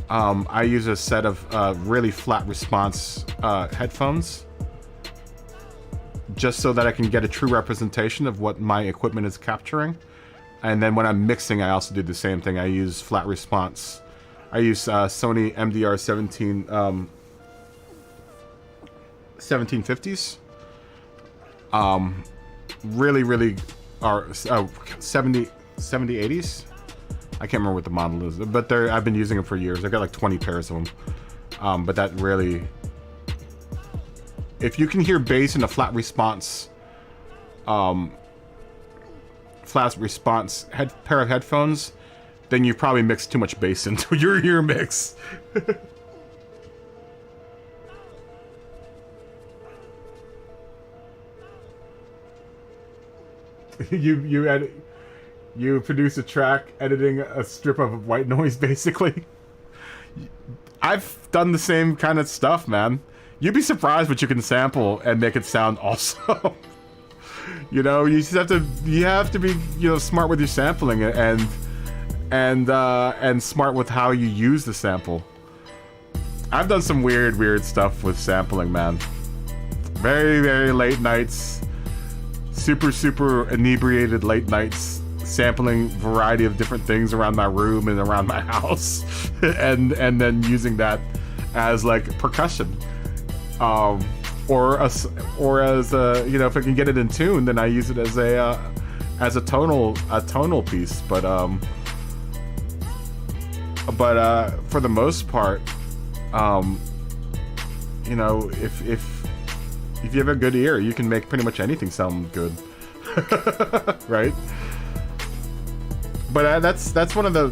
S1: I use a set of really flat response headphones, just so that I can get a true representation of what my equipment is capturing. And then when I'm mixing, I also do the same thing. I use flat response. I use Sony MDR 1750s. Really are 7080s. I can't remember what the model is, but I've been using them for years. I've got like 20 pairs of them. But that really, if you can hear bass in a flat response pair of headphones, then you probably mixed too much bass into your ear mix. You produce a track editing a strip of white noise, basically. I've done the same kind of stuff, man. You'd be surprised what you can sample and make it sound also. You know, you just have to be, you know, smart with your sampling and smart with how you use the sample. I've done some weird stuff with sampling, man. Very late nights, super inebriated late nights, sampling variety of different things around my room and around my house, and then using that as like percussion. Or as a, you know, if I can get it in tune, then I use it as a tonal piece. But for the most part, you know, if you have a good ear, you can make pretty much anything sound good, right? But that's one of the,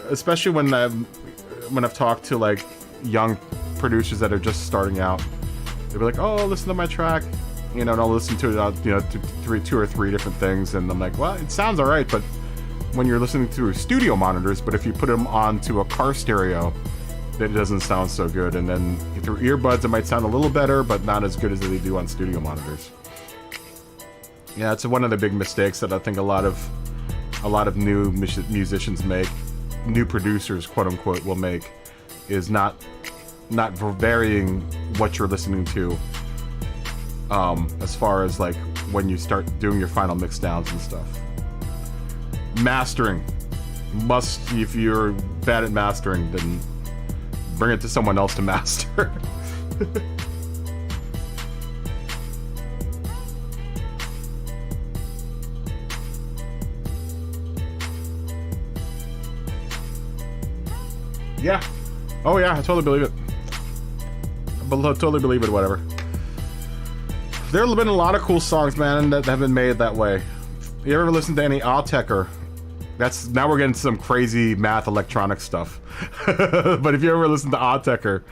S1: especially when I've talked to like young producers that are just starting out. They'll be like, oh, listen to my track, you know, and I'll listen to it, you know, two or three different things, and I'm like, well, it sounds all right, but when you're listening through studio monitors, but if you put them onto a car stereo, then it doesn't sound so good, and then through earbuds, it might sound a little better, but not as good as they do on studio monitors. Yeah, it's one of the big mistakes that I think a lot of new musicians make, new producers, quote unquote, will make, is not varying what you're listening to, as far as like when you start doing your final mix downs and stuff. Mastering if you're bad at mastering, then bring it to someone else to master. Yeah. Oh yeah, I totally believe it. Totally believe it, whatever. There have been a lot of cool songs, man, that have been made that way. You ever listen to any Autechre? Now we're getting to some crazy math electronic stuff. But if you ever listen to Autechre,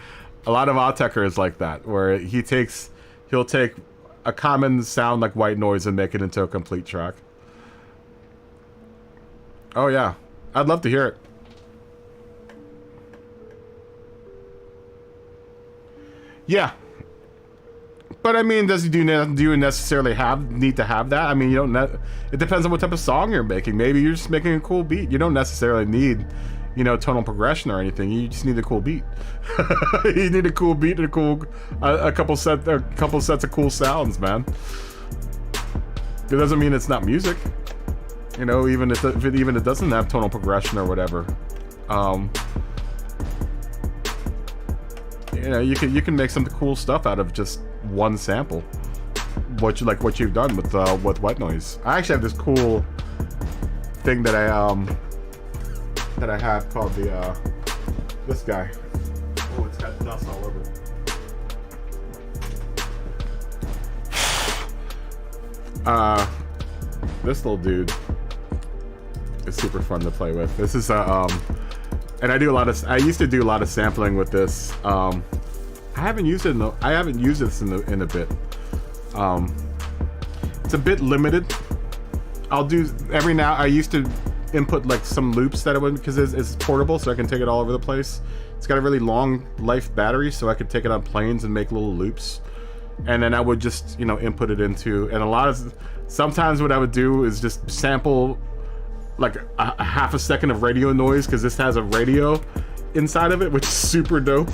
S1: a lot of Autechre is like that, where he'll take a common sound like white noise and make it into a complete track. Oh yeah, I'd love to hear it. Yeah. But I mean, do you necessarily need to have that? I mean, you don't. It depends on what type of song you're making. Maybe you're just making a cool beat. You don't necessarily need, you know, tonal progression or anything. You just need a cool beat. You need a cool beat and a couple sets of cool sounds, man. It doesn't mean it's not music. You know, even if it doesn't have tonal progression or whatever. You know, you can make some cool stuff out of just one sample. What you've done with white noise. I actually have this cool thing that I have called the this guy. Oh, it's got dust all over it. This little dude is super fun to play with. This is and I used to do a lot of sampling with this. I haven't used it. I haven't used this in a bit. It's a bit limited. I'll do every now. I used to input like some loops that I would, because it's portable, so I can take it all over the place. It's got a really long life battery, so I could take it on planes and make little loops. And then I would just, you know, input it into. And sometimes what I would do is just sample like a half a second of radio noise, because this has a radio inside of it, which is super dope.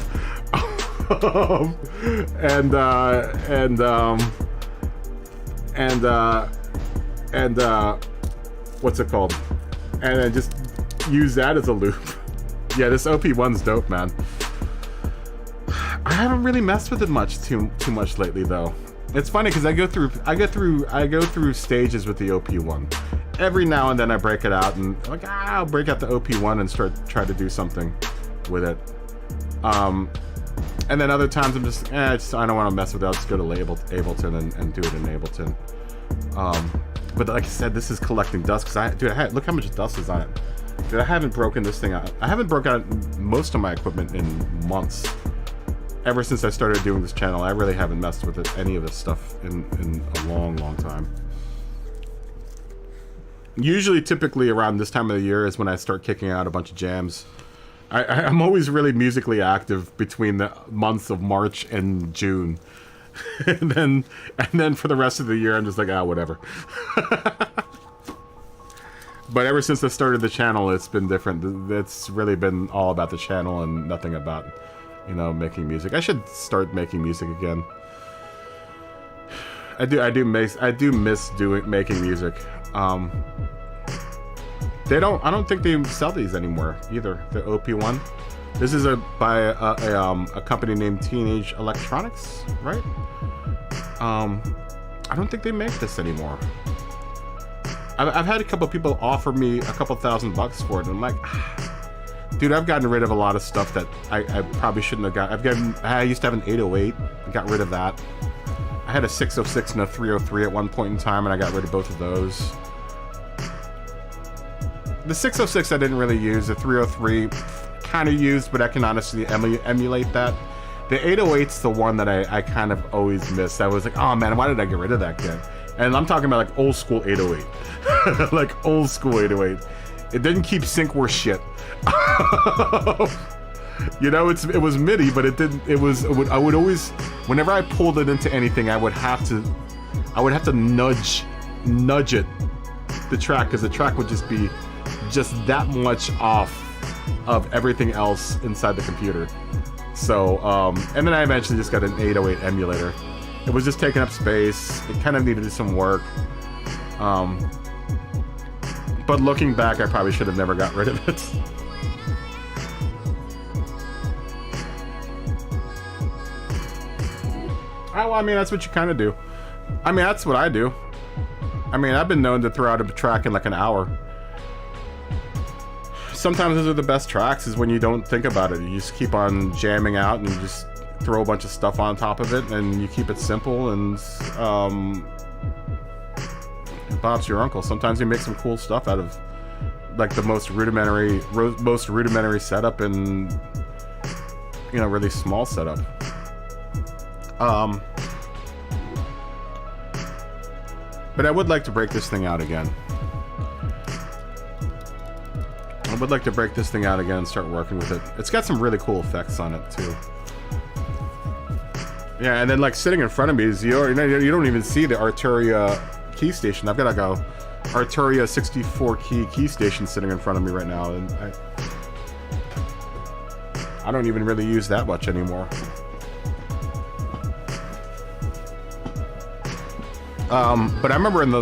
S1: What's it called? And then just use that as a loop. Yeah, this OP1's dope, man. I haven't really messed with it too much lately, though. It's funny because I go through stages with the OP1. Every now and then I break it out and like I'll break out the OP1 and try to do something with it. And then other times I'm just I don't want to mess with it. I'll just go to Ableton and do it in Ableton. But like I said, this is collecting dust because look how much dust is on it. Dude, I haven't broken this thing out. I haven't broken out most of my equipment in months. Ever since I started doing this channel, I really haven't messed with any of this stuff in a long, long time. Usually, typically around this time of the year is when I start kicking out a bunch of jams. I'm always really musically active between the months of March and June. and then for the rest of the year, I'm just like, whatever. But ever since I started the channel, it's been different. It's really been all about the channel and nothing about, you know, making music. I should start making music again. I do miss making music. I don't think they sell these anymore either. The OP1. This is by a company named Teenage Electronics, right? I don't think they make this anymore. I've had a couple people offer me a couple $1,000 for it, and I'm like, dude, I've gotten rid of a lot of stuff that I probably shouldn't have got. I used to have an 808, I got rid of that. I had a 606 and a 303 at one point in time, and I got rid of both of those. The 606 I didn't really use. The 303 kind of used, but I can honestly emulate that. The 808's the one that I kind of always miss. I was like, oh man, why did I get rid of that kid? And I'm talking about like old school 808. Like old school 808. It didn't keep sync worth shit. You know, it was MIDI, but it didn't. I would always, whenever I pulled it into anything, I would have to nudge it, the track, because the track would just be that much off of everything else inside the computer. So, and then I eventually just got an 808 emulator. It was just taking up space. It kind of needed some work. But looking back, I probably should have never got rid of it. Well, I mean, that's what you kind of do. I mean, that's what I do. I mean, I've been known to throw out a track in like an hour. Sometimes those are the best tracks, is when you don't think about it. You just keep on jamming out and you just throw a bunch of stuff on top of it and you keep it simple, and Bob's your uncle. Sometimes you make some cool stuff out of like the most rudimentary setup and, you know, really small setup. But I would like to break this thing out again. I would like to break this thing out again and start working with it. It's got some really cool effects on it too. Yeah, and then like sitting in front of me is you don't even see the Arturia key station. I've got like a Arturia 64 key station sitting in front of me right now, and I don't even really use that much anymore. But I remember in the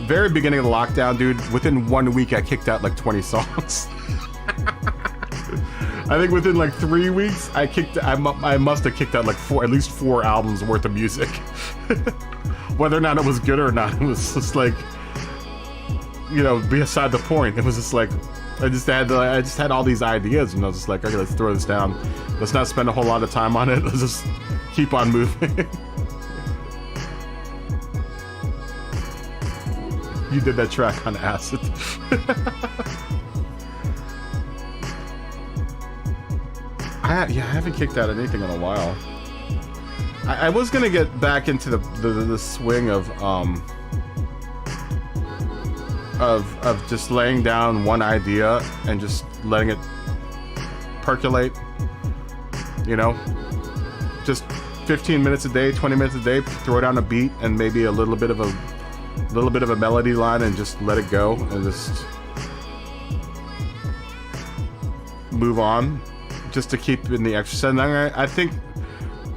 S1: very beginning of the lockdown, dude, within 1 week I kicked out like 20 songs. I think within like 3 weeks I must have kicked out like at least 4 albums worth of music. Whether or not it was good or not, it was just like, you know, beside the point. It was just like I just had all these ideas, and I was just like, okay, let's throw this down. Let's not spend a whole lot of time on it. Let's just keep on moving. You did that track on acid. I haven't kicked out anything in a while. I was gonna get back into the swing of just laying down one idea and just letting it percolate. You know, just 15 minutes a day, 20 minutes a day, throw down a beat and maybe a little bit of a melody line and just let it go and just move on, just to keep in the exercise. And I think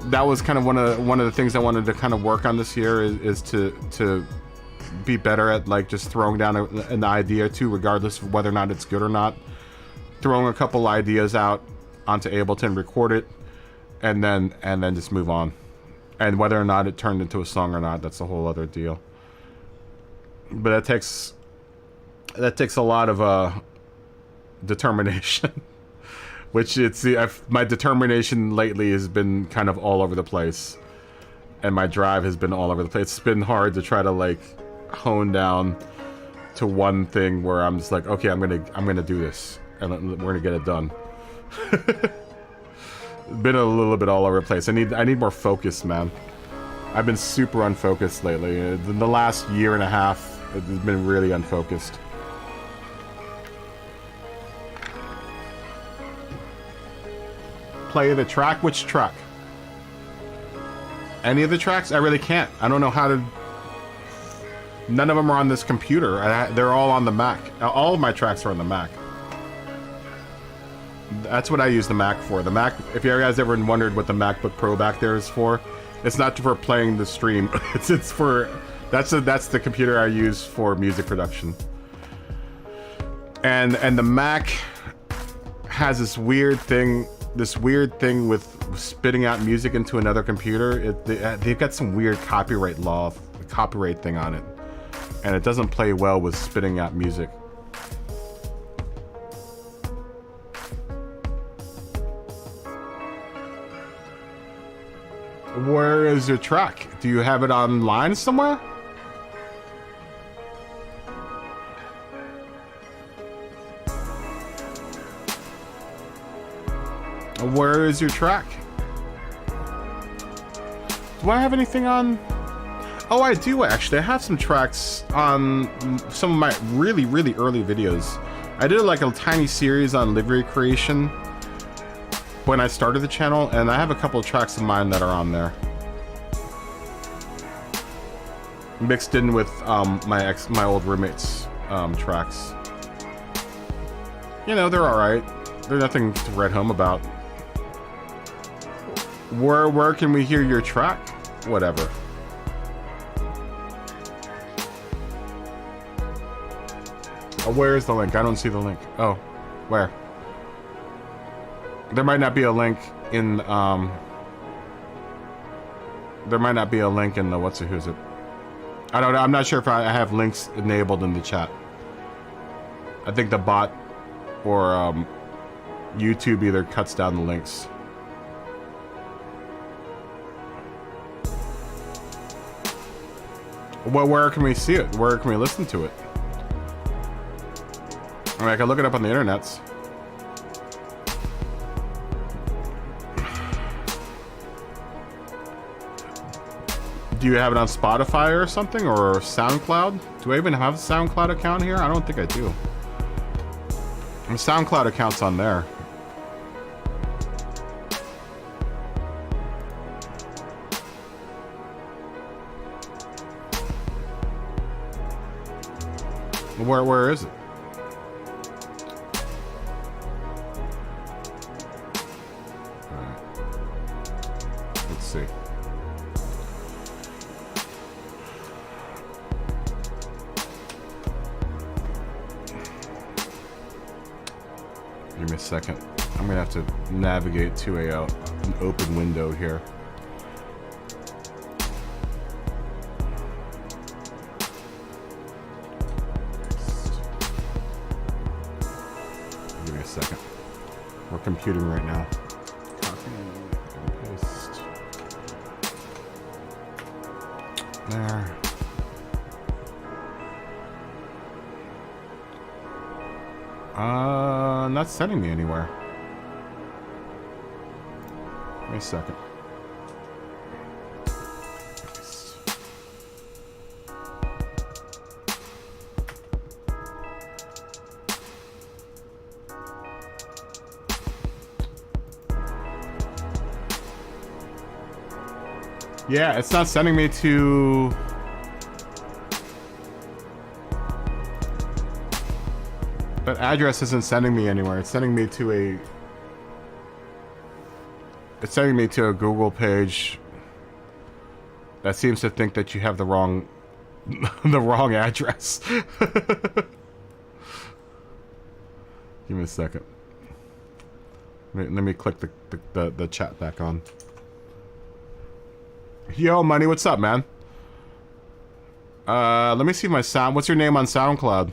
S1: that was kind of one of the things I wanted to kind of work on this year is to be better at like just throwing down an idea too, regardless of whether or not it's good or not. Throwing a couple ideas out onto Ableton, record it, and then just move on. And whether or not it turned into a song or not, that's a whole other deal. But that takes a lot of determination. Which my determination lately has been kind of all over the place, and my drive has been all over the place. It's been hard to try to like hone down to one thing where I'm just like, okay, I'm gonna do this, and we're gonna get it done. Been a little bit all over the place. I need more focus, man. I've been super unfocused lately. In the last year and a half, it's been really unfocused. Play the track? Which track? Any of the tracks? I really can't. I don't know how to... None of them are on this computer. They're all on the Mac. All of my tracks are on the Mac. That's what I use the Mac for. The Mac, if you guys ever wondered what the MacBook Pro back there is for, it's not for playing the stream. It's for... That's the computer I use for music production. And the Mac has this weird thing with spitting out music into another computer. They've got some weird copyright thing on it, and it doesn't play well with spitting out music. Where is your track? Do you have it online somewhere? Where is your track? Do I have anything on? Oh, I do actually. I have some tracks on some of my really, really early videos. I did like a tiny series on livery creation when I started the channel, and I have a couple of tracks of mine that are on there. Mixed in with my old roommate's tracks. You know, they're alright. They're nothing to write home about. Where can we hear your track? Whatever. Oh, where is the link? I don't see the link. Oh, where? There might not be a link in, there might not be a link in the who's it. I don't know. I'm not sure if I have links enabled in the chat. I think the bot or YouTube either cuts down the links. Well, where can we see it? Where can we listen to it? I mean, I can look it up on the internets. Do you have it on Spotify or something? Or SoundCloud? Do I even have a SoundCloud account here? I don't think I do. The SoundCloud account's on there. Where is it? Alright. Let's see. Give me a second. I'm gonna have to navigate to an open window here. Give me a second. We're computing right now. Copy and paste. There. Not sending me anywhere. Wait a second. Yeah, it's not sending me to... That address isn't sending me anywhere. It's sending me to a... It's sending me to a Google page that seems to think that you have the wrong... the wrong address. Give me a second. Let me click the chat back on. Yo, Money, what's up, man? Let me see my sound. What's your name on SoundCloud?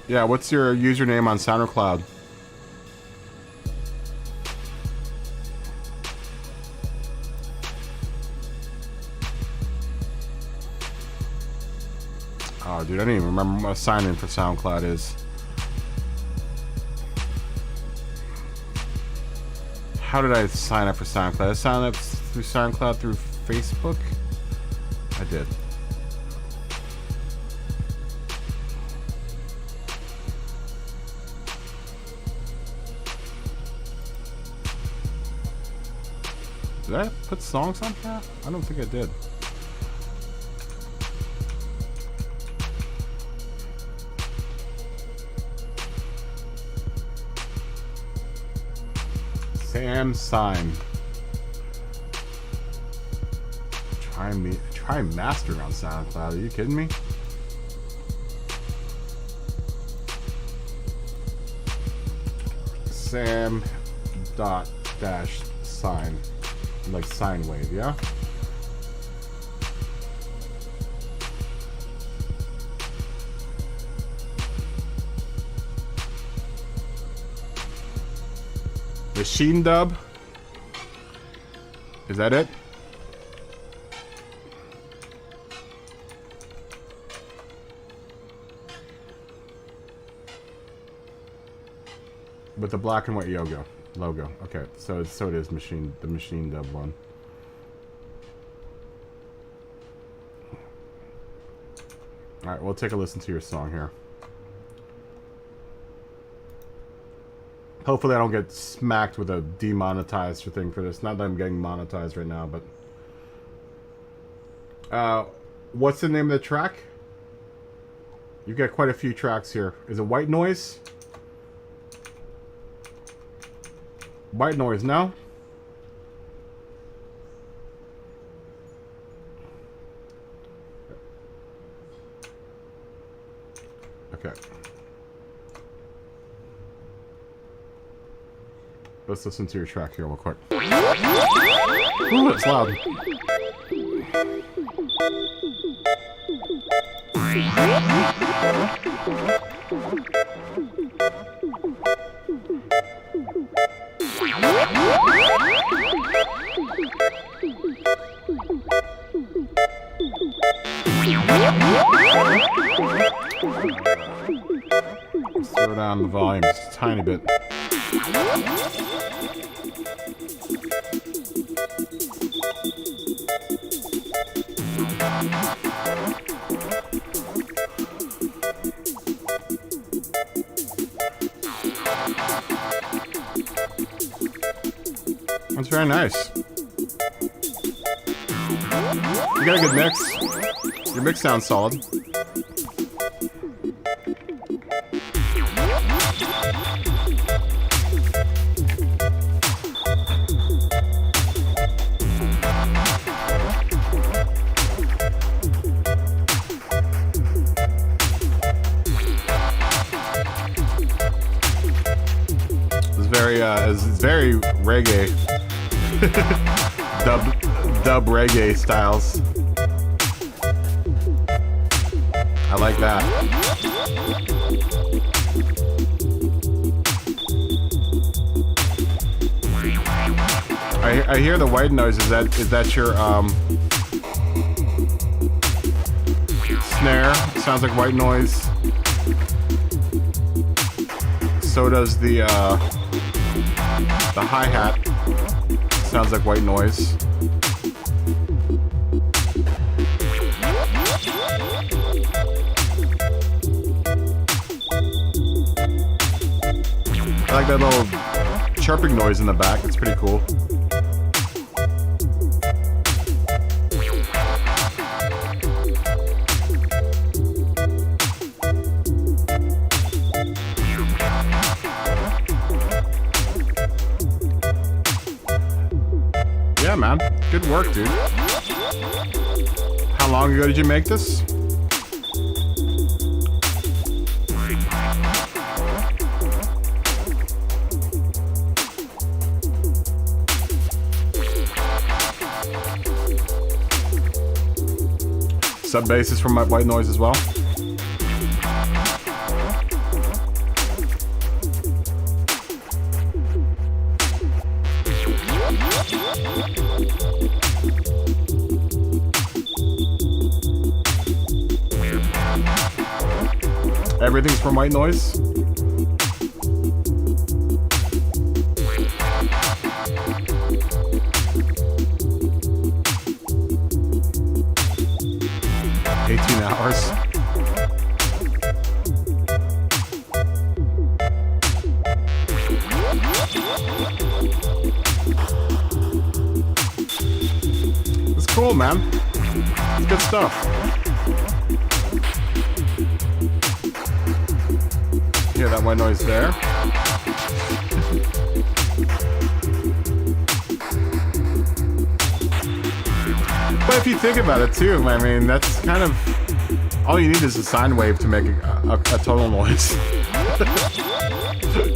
S1: Yeah, what's your username on SoundCloud? Oh, dude, I don't even remember what sign-in for SoundCloud is. How did I sign up for SoundCloud? I signed up through SoundCloud through Facebook? I did. Did I put songs on here? I don't think I did. Sam Sign. Try mastering on SoundCloud. Are you kidding me? Sam dot dash sign. Like sine wave, yeah? Machine dub? Is that it? With the black and white logo. Okay, so it is the machine dub one. All right, we'll take a listen to your song here. Hopefully I don't get smacked with a demonetized thing for this. Not that I'm getting monetized right now, but... what's the name of the track? You've got quite a few tracks here. Is it White Noise? White Noise, no? Okay. Let's listen to your track here real quick. Ooh, it's loud. Let's throw down the volume just a tiny bit. That's very nice. You got a good mix. Your mix sounds solid. It's very reggae. dub reggae styles. I like that. I hear the white noise. Is that your snare? It sounds like white noise. So does the hi-hat. Sounds like white noise. I like that little chirping noise in the back. It's pretty cool. Yeah, man. Good work, dude. How long ago did you make this? Sub bass is from my white noise as well. Everything's from white noise. Hours. It's cool, man. It's good stuff. Hear that white noise there? But if you think about it too, I mean, that's kind of all you need is a sine wave to make a tonal noise.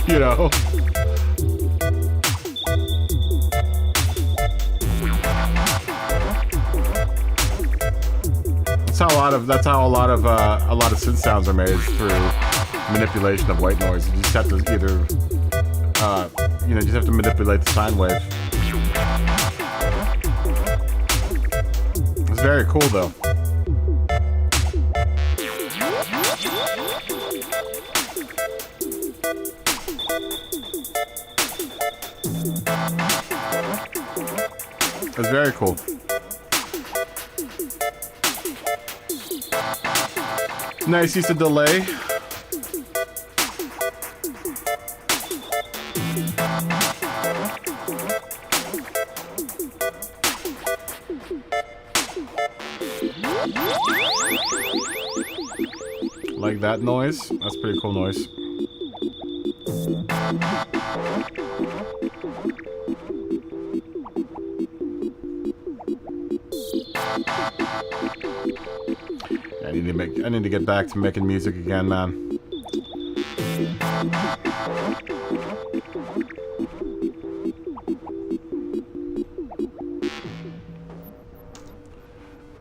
S1: You know? That's how a lot of synth sounds are made, through manipulation of white noise. You just have to either you just have to manipulate the sine wave. It's very cool though. It's very cool. Nice use of delay. Like that noise. That's pretty cool noise. I need to get back to making music again, man.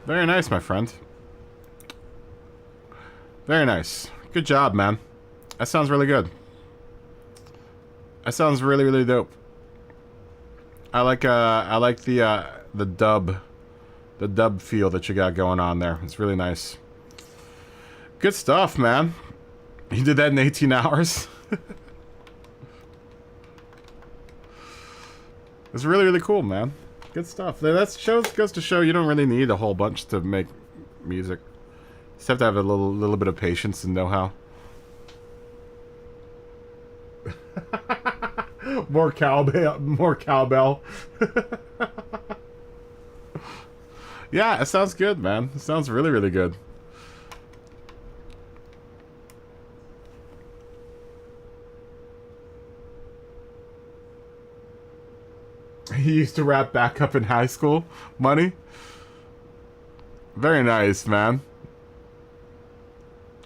S1: Very nice, my friend. Very nice. Good job, man. That sounds really good. That sounds really, really dope. I like the dub feel that you got going on there. It's really nice. Good stuff, man. You did that in 18 hours. It's really, really cool, man. Good stuff. That goes to show you don't really need a whole bunch to make music. You just have to have a little bit of patience and know-how. More cowbell. More cowbell. Yeah, it sounds good, man. It sounds really, really good. He used to rap back up in high school. Money. Very nice, man.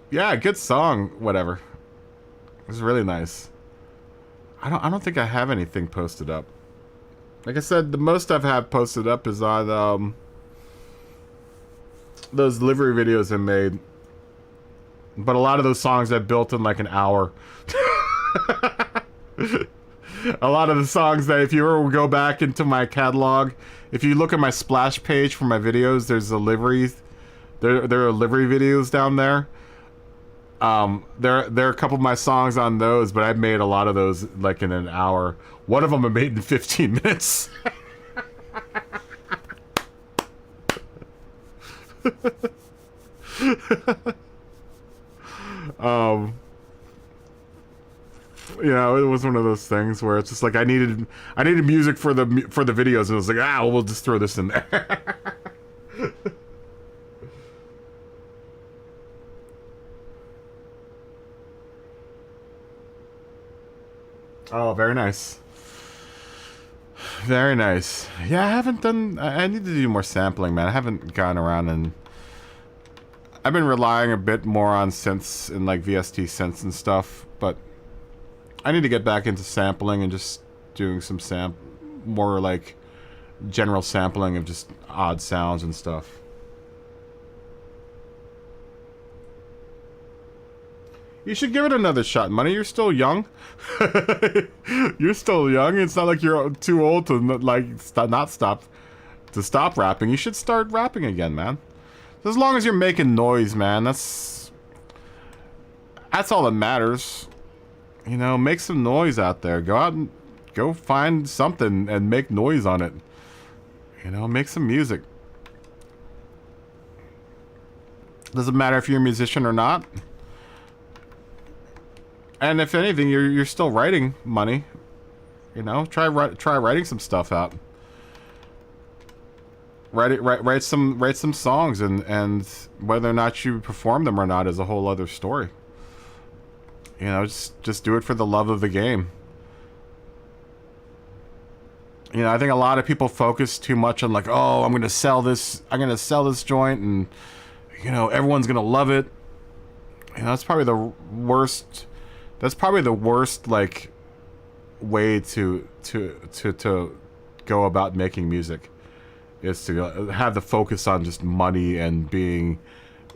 S1: Yeah, good song. Whatever. It was really nice. I don't think I have anything posted up. Like I said, the most I've had posted up is on those livery videos I made. But a lot of those songs I built in like an hour. A lot of the songs that if you ever go back into my catalog, if you look at my splash page for my videos, there's a liveries. There are livery videos down there. There are a couple of my songs on those, but I've made a lot of those like in an hour. One of them I made in 15 minutes. You know, it was one of those things where it's just like I needed music for the videos, and it was like, we'll just throw this in there. Oh, very nice. Very nice. Yeah, I haven't done... I need to do more sampling, man. I haven't gone around and... I've been relying a bit more on synths and, like, VST synths and stuff, but... I need to get back into sampling and just doing some more, like, general sampling of just odd sounds and stuff. You should give it another shot, Money. You're still young. You're still young. It's not like you're too old to like stop rapping. You should start rapping again, man. As long as you're making noise, man. That's all that matters. You know, make some noise out there. Go out and go find something and make noise on it. You know, make some music. Doesn't matter if you're a musician or not. And if anything, you're still writing, Money. You know, try writing some stuff out. Write some songs, and whether or not you perform them or not is a whole other story. You know, just do it for the love of the game. You know, I think a lot of people focus too much on like, oh, I'm gonna sell this joint, and you know, everyone's gonna love it. You know, that's probably the worst. That's probably the worst, like, way to go about making music, is to have the focus on just money and being,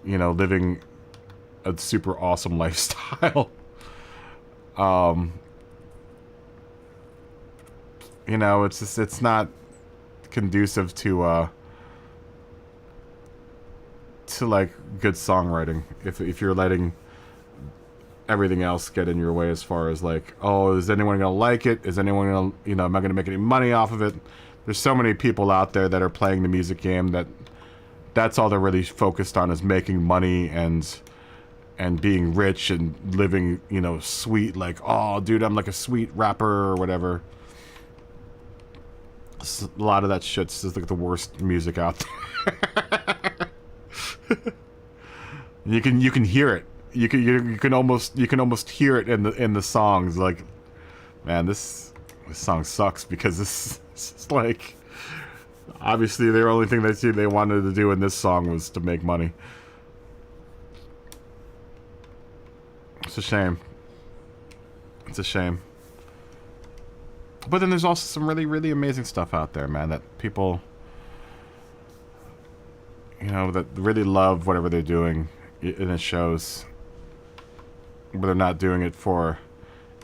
S1: you know, living a super awesome lifestyle. You know, it's not conducive to like good songwriting if you're letting everything else get in your way, as far as like, oh, is anyone gonna like it? Is anyone gonna, you know, am I gonna make any money off of it? There's so many people out there that are playing the music game that's all they're really focused on, is making money and being rich and living, you know, sweet, like, oh, dude, I'm like a sweet rapper or whatever. A lot of that shit's just like the worst music out there. You can hear it. You can almost hear it in the songs. Like, man, this song sucks, because this is like, obviously the only thing they wanted to do in this song was to make money. It's a shame. It's a shame. But then there's also some really, really amazing stuff out there, man, that people, you know, that really love whatever they're doing, and it shows. But they're not doing it for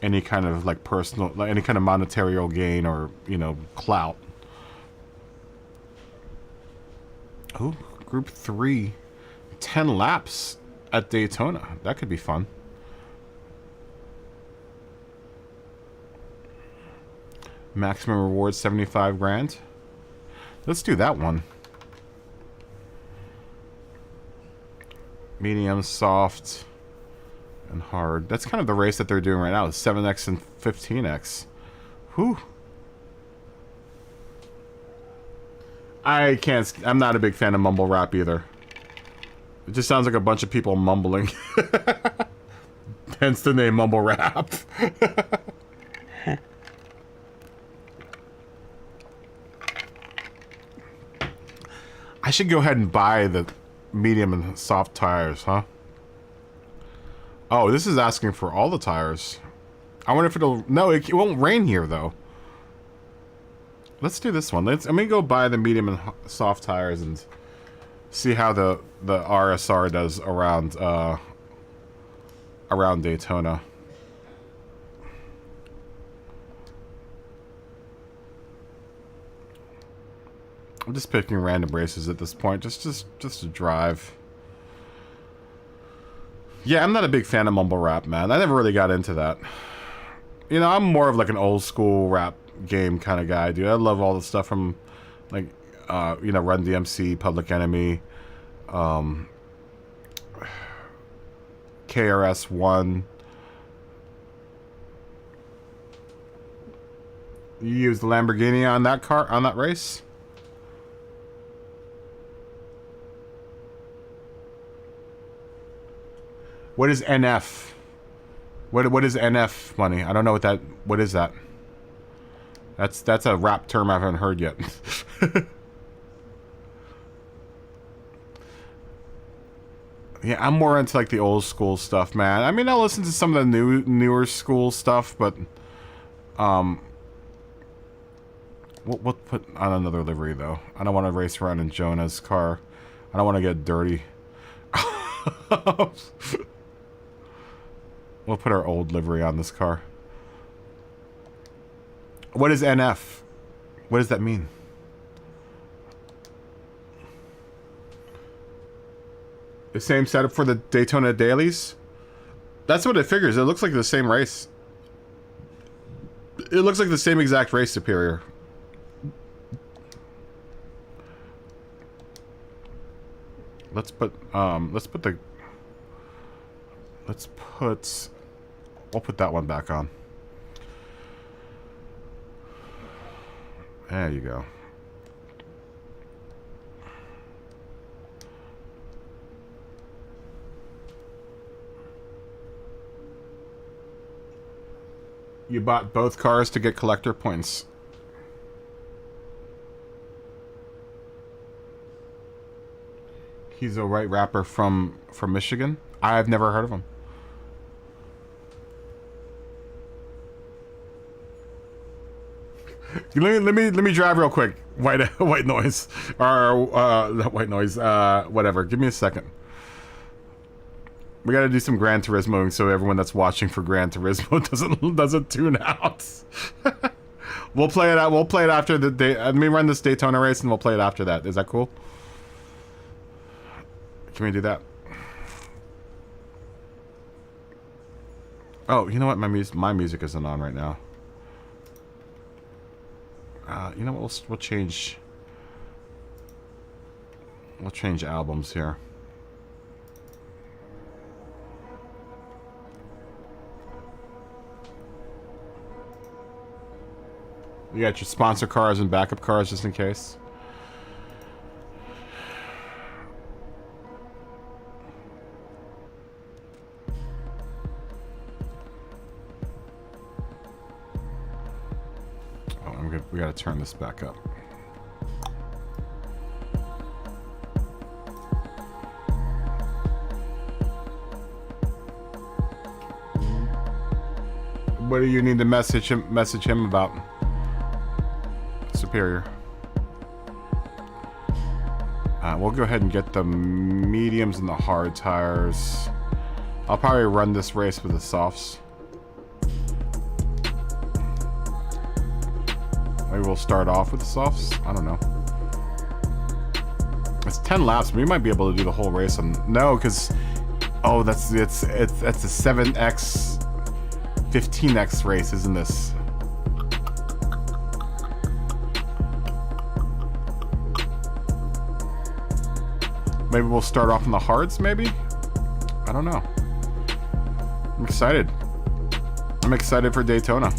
S1: any kind of like personal, like any kind of monetary gain or, you know, clout. Oh, Group 3, 10 laps at Daytona. That could be fun. Maximum reward 75 grand. Let's do that one. Medium, soft, and hard. That's kind of the race that they're doing right now. 7X and 15X. Whew. I'm not a big fan of mumble rap either. It just sounds like a bunch of people mumbling. Hence the name mumble rap. I should go ahead and buy the medium and soft tires, huh? Oh, this is asking for all the tires. I wonder if it'll... No, it won't rain here, though. Let's do this one. Let me go buy the medium and soft tires and see how the RSR does around around Daytona. I'm just picking random races at this point, just to drive. Yeah, I'm not a big fan of mumble rap, man. I never really got into that. You know, I'm more of like an old school rap game kind of guy, dude. I love all the stuff from, like, you know, Run DMC, Public Enemy, KRS-One. You used the Lamborghini on that car, on that race? What is NF? What is NF money? I don't know what is that? That's a rap term I haven't heard yet. Yeah, I'm more into like the old school stuff, man. I mean, I'll listen to some of the newer school stuff, but we'll put on another livery though. I don't want to race around in Jonah's car. I don't want to get dirty. We'll put our old livery on this car. What is NF? What does that mean? The same setup for the Daytona Dailies? That's what it figures. It looks like the same race. It looks like the same exact race, Superior. We'll put that one back on. There you go. You bought both cars to get collector points. He's a white rapper from Michigan. I've never heard of him. Let me drive real quick. White noise, or not white noise. Whatever. Give me a second. We got to do some Gran Turismo, so everyone that's watching for Gran Turismo doesn't tune out. We'll play it out. We'll play it after the day. Let me run this Daytona race, and we'll play it after that. Is that cool? Can we do that? Oh, you know what? My music isn't on right now. You know what? We'll change. We'll change albums here. You got your sponsor cars and backup cars just in case. Oh, we gotta turn this back up. What do you need to message him about? Superior. We'll go ahead and get the mediums and the hard tires. I'll probably run this race with the softs. Maybe we'll start off with the softs. I don't know. It's 10 laps. We might be able to do the whole race on... No, because... Oh, that's a 7x... 15x race, isn't this? Maybe we'll start off in the hards, maybe? I don't know. I'm excited. I'm excited for Daytona.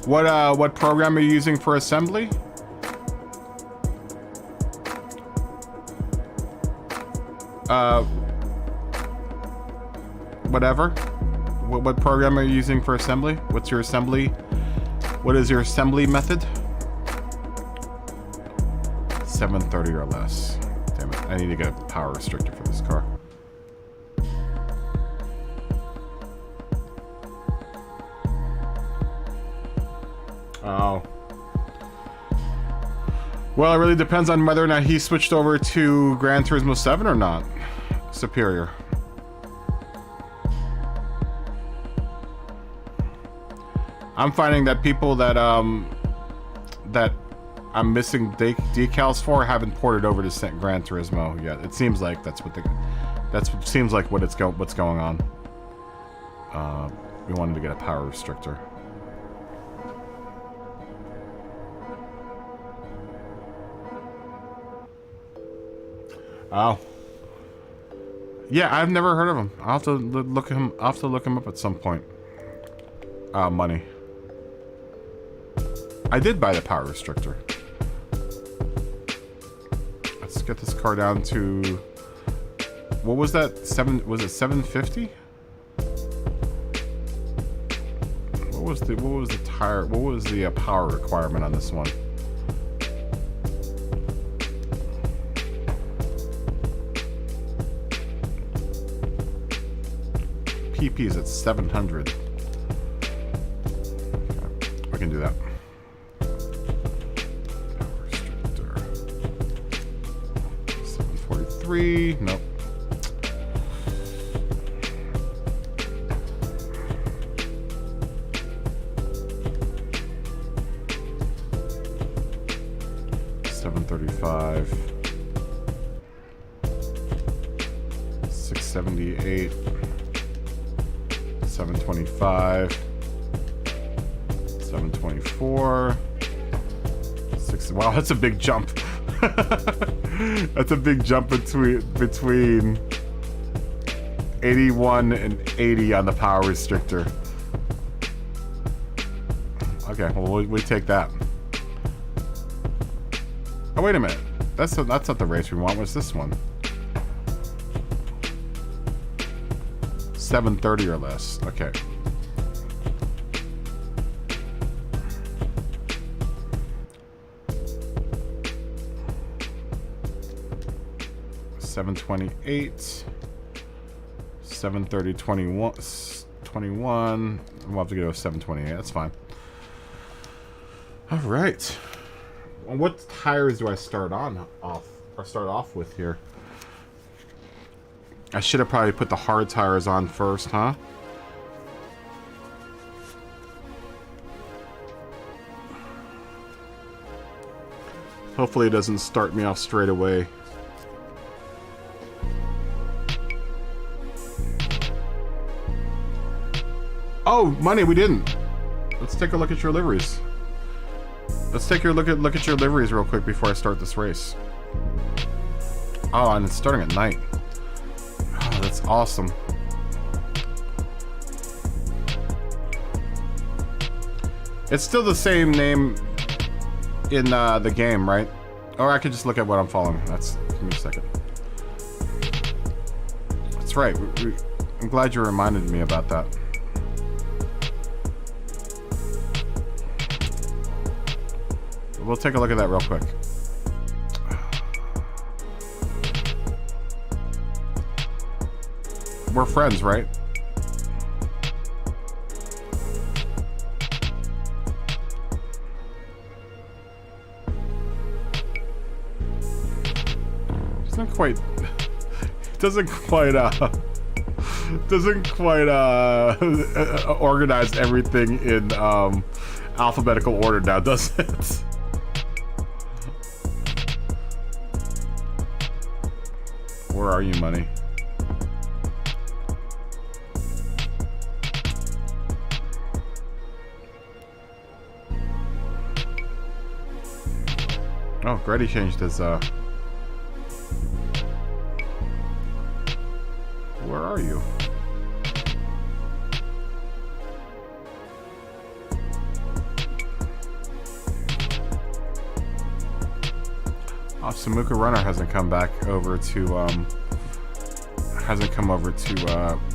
S1: What program are you using for assembly? Whatever. What program are you using for assembly? What's your assembly? What is your assembly method? 730 or less. Damn it! I need to get a power restrictor for this car. Oh. Well, it really depends on whether or not he switched over to Gran Turismo 7 or not. Superior. I'm finding that people that that I'm missing decals for haven't ported over to Gran Turismo yet. It seems like that's what seems like what's going on. We wanted to get a power restrictor. Oh. Yeah, I've never heard of him. I'll have to look him. I'll have to look him up at some point. Money. I did buy the power restrictor. Let's get this car down to. What was that? Was it 750? What was the tire? What was the power requirement on this one? PP is at 700. Okay, we can do that. Power restrictor. 743. Nope. $735. 678. 725, 724, 60. Wow, that's a big jump. That's a big jump between 81 and 80 on the power restrictor. Okay, well we take that. Oh wait a minute, that's not the race we want. What's this one? 730 or less. Okay. $728. 730. 21. We'll have to go to 728. That's fine. All right. Well, what tires do I start off with here? I should have probably put the hard tires on first, huh? Hopefully it doesn't start me off straight away. Oh, money, we didn't. Let's take a look at your liveries. Let's take a look at your liveries real quick before I start this race. Oh, and it's starting at night. Oh, that's awesome. It's still the same name in the game, right? Or I could just look at what I'm following. Give me a second. That's right. I'm glad you reminded me about that. We'll take a look at that real quick. We're friends, right? Doesn't quite organize everything in alphabetical order now, does it? Where are you, money? Oh, Grady changed his where are you? Oh, Samuka Runner hasn't come back over to hasn't come over to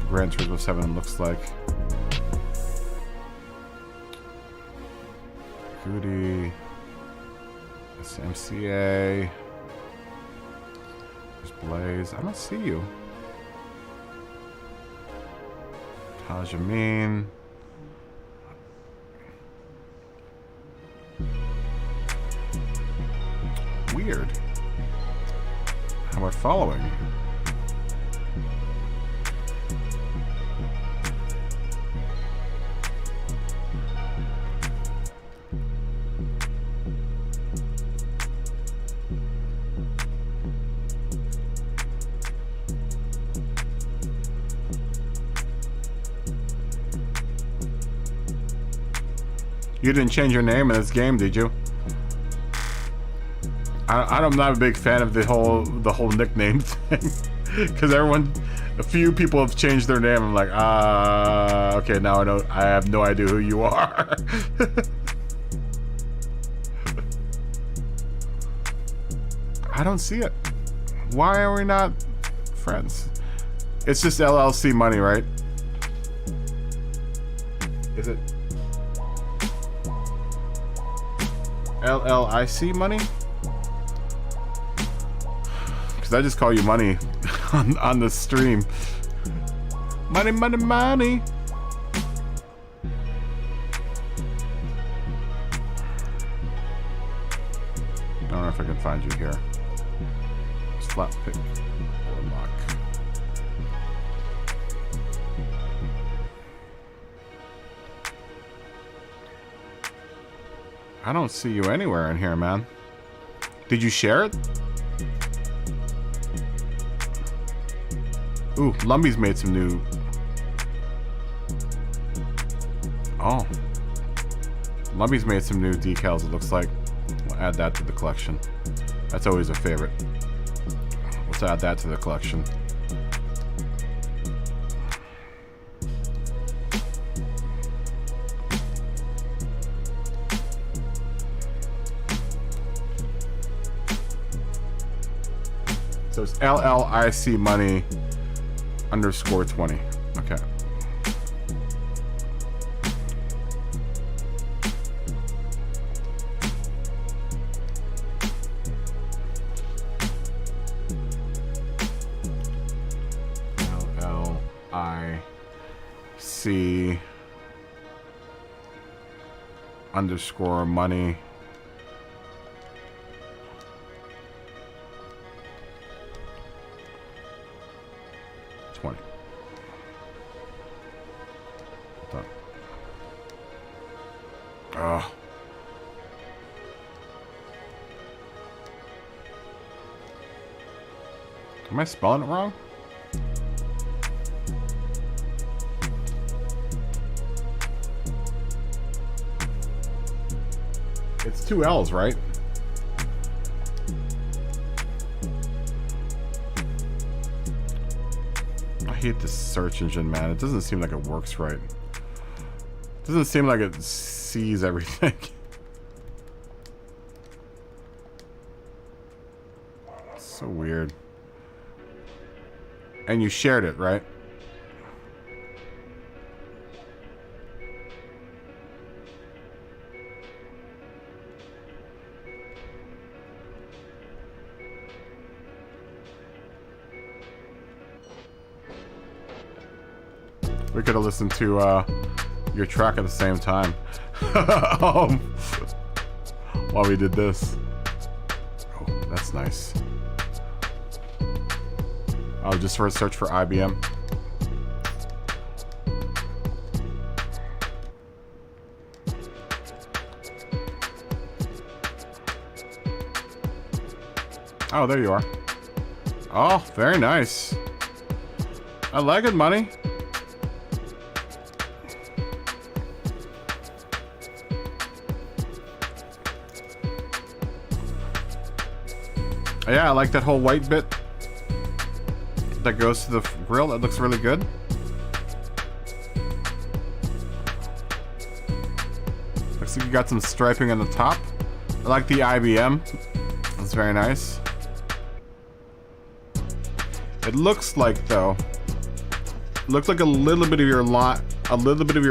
S1: Gran Turismo 7, looks like. Goody. SMCA. There's Blaze. I don't see you. Tajamin. Weird. How about following? You didn't change your name in this game, did you? I'm not a big fan of the whole nickname thing, because a few people have changed their name. I'm like, okay, now I know. I have no idea who you are. I don't see it. Why are we not friends? It's just LLC money, right? Is it LLIC money? I just call you money on the stream. Money, money, money. I don't know if I can find you here. Flat pick or lock. I don't see you anywhere in here, man. Did you share it? Ooh, Lumbie's made some new... Oh. Lumbie's made some new decals, it looks like. We'll add that to the collection. That's always a favorite. Let's add that to the collection. So it's LLIC money _ 20. Okay. LLIC _ money . 20. Done. Oh. Am I spelling it wrong? It's 2 L's, right? I hate this search engine, man. It doesn't seem like it works right. It doesn't seem like it sees everything. It's so weird. And you shared it, right? We could have listened to your track at the same time while we did this. Oh, that's nice. Oh, just for a search for IBM. Oh, there you are. Oh, very nice. I like it, money. Yeah, I like that whole white bit that goes to the grill. It looks really good. Looks like you got some striping on the top. I like the IBM That's very nice. It looks like, though, looks like a little bit of your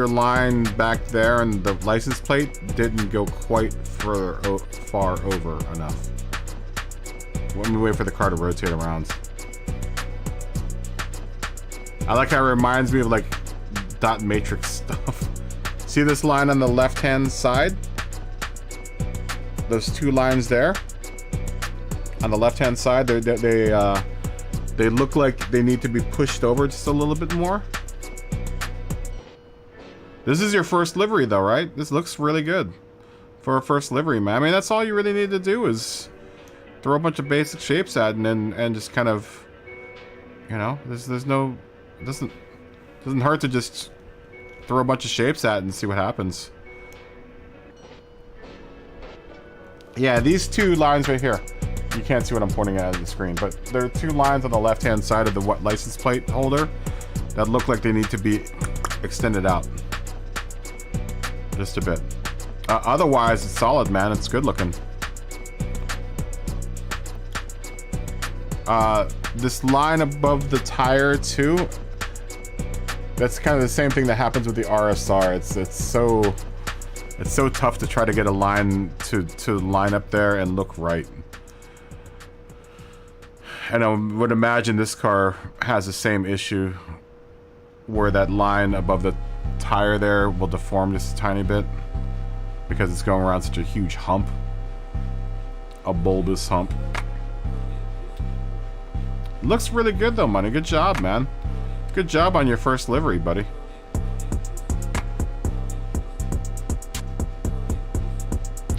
S1: line back there, and the license plate didn't go quite far over enough. Let me wait for the car to rotate around. I like how it reminds me of like dot matrix stuff. See this line on the left-hand side? Those two lines there on the left-hand side, they look like they need to be pushed over just a little bit more. This is your first livery though, right? This looks really good for a first livery, man. I mean, that's all you really need to do is throw a bunch of basic shapes at it and just kind of, you know, there's no, it doesn't hurt to just throw a bunch of shapes at it and see what happens. Yeah, these two lines right here. You can't see what I'm pointing at on the screen, but there are two lines on the left-hand side of the license plate holder that look like they need to be extended out. Just a bit. Otherwise, it's solid, man. It's good looking. This line above the tire, too, that's kind of the same thing that happens with the RSR. It's so tough to try to get a line to line up there and look right. And I would imagine this car has the same issue where that line above the tire there will deform just a tiny bit because it's going around such a huge hump. A bulbous hump. Looks really good though, Money. Good job, man. Good job on your first livery, buddy.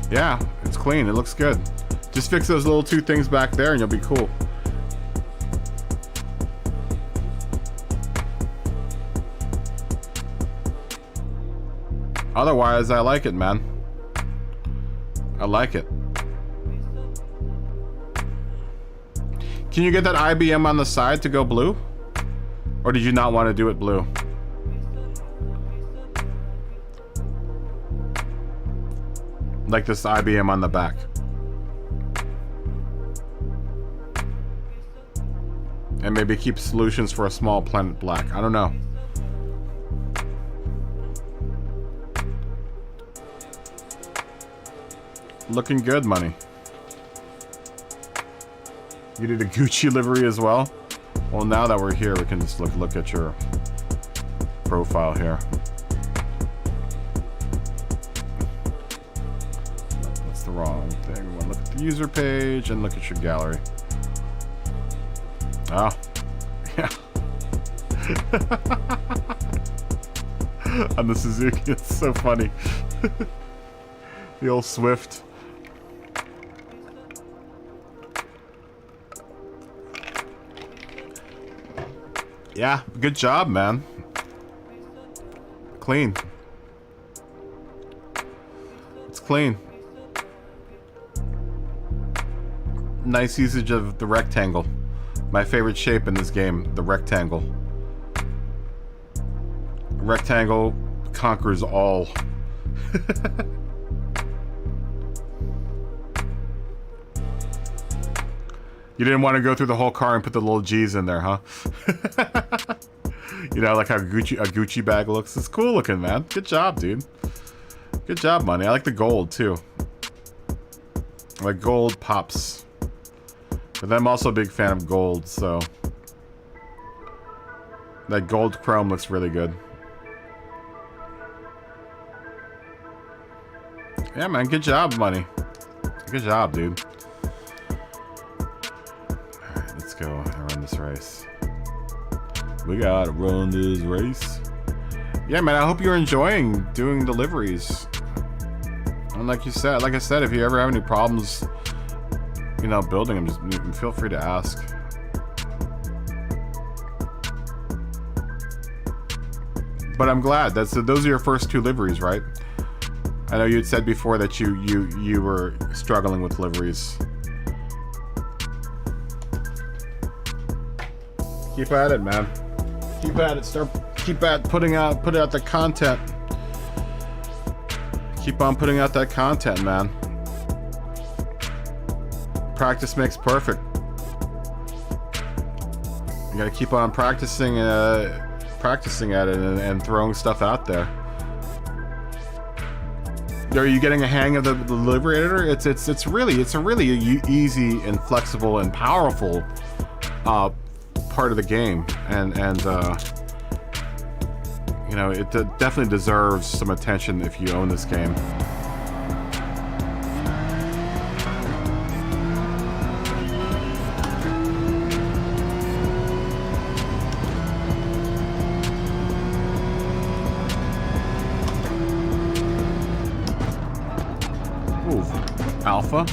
S1: Yeah, it's clean. It looks good. Just fix those little two things back there and you'll be cool. Otherwise, I like it, man. I like it. Can you get that IBM on the side to go blue? Or did you not want to do it blue? Like this IBM on the back. And maybe keep solutions for a small planet black. I don't know. Looking good, Money. You did a Gucci livery as well? Well, now that we're here, we can just look at your profile here. That's the wrong thing. We want to look at the user page and look at your gallery. Oh, yeah. On the Suzuki, it's so funny. The old Swift. Yeah, good job, man. Clean. It's clean. Nice usage of the rectangle. My favorite shape in this game, the rectangle. Rectangle conquers all. You didn't want to go through the whole car and put the little G's in there, huh? You know, like how a Gucci bag looks. It's cool looking, man. Good job, dude. Good job, Money. I like the gold, too. Like gold pops. But I'm also a big fan of gold, so... That gold chrome looks really good. Yeah, man. Good job, Money. Good job, dude. Go and run this race. We gotta run this race. Yeah, man, I hope you're enjoying doing deliveries. And like I said, if you ever have any problems, you know, building them, just feel free to ask. But I'm glad those are your first two liveries, right? I know you had said before that you were struggling with liveries. Keep at it, man. Keep at it. Keep at putting out the content. Keep on putting out that content, man. Practice makes perfect. You gotta keep on practicing at it and throwing stuff out there. Are you getting a hang of the livery editor? It's a really easy and flexible and powerful part of the game, and you know, it definitely deserves some attention if you own this game. Alpha.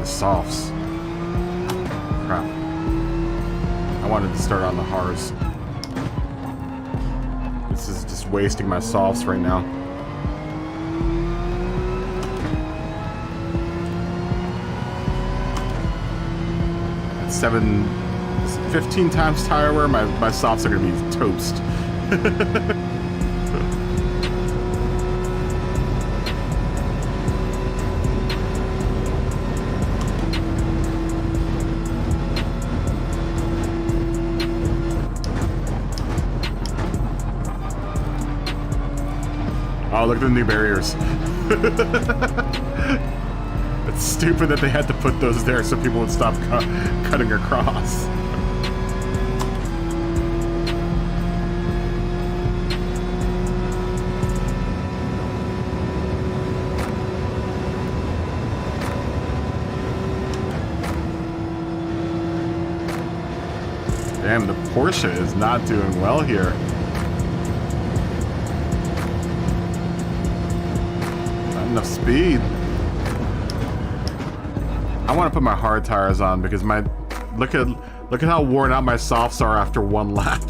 S1: Softs. Crap. I wanted to start on the hards. This is just wasting my softs right now. At 15 times tire wear, my softs are gonna be toast. Oh, look at the new barriers. It's stupid that they had to put those there so people would stop cutting across. Damn, the Porsche is not doing well here. Enough speed. I want to put my hard tires on because my look at how worn out my softs are after one lap.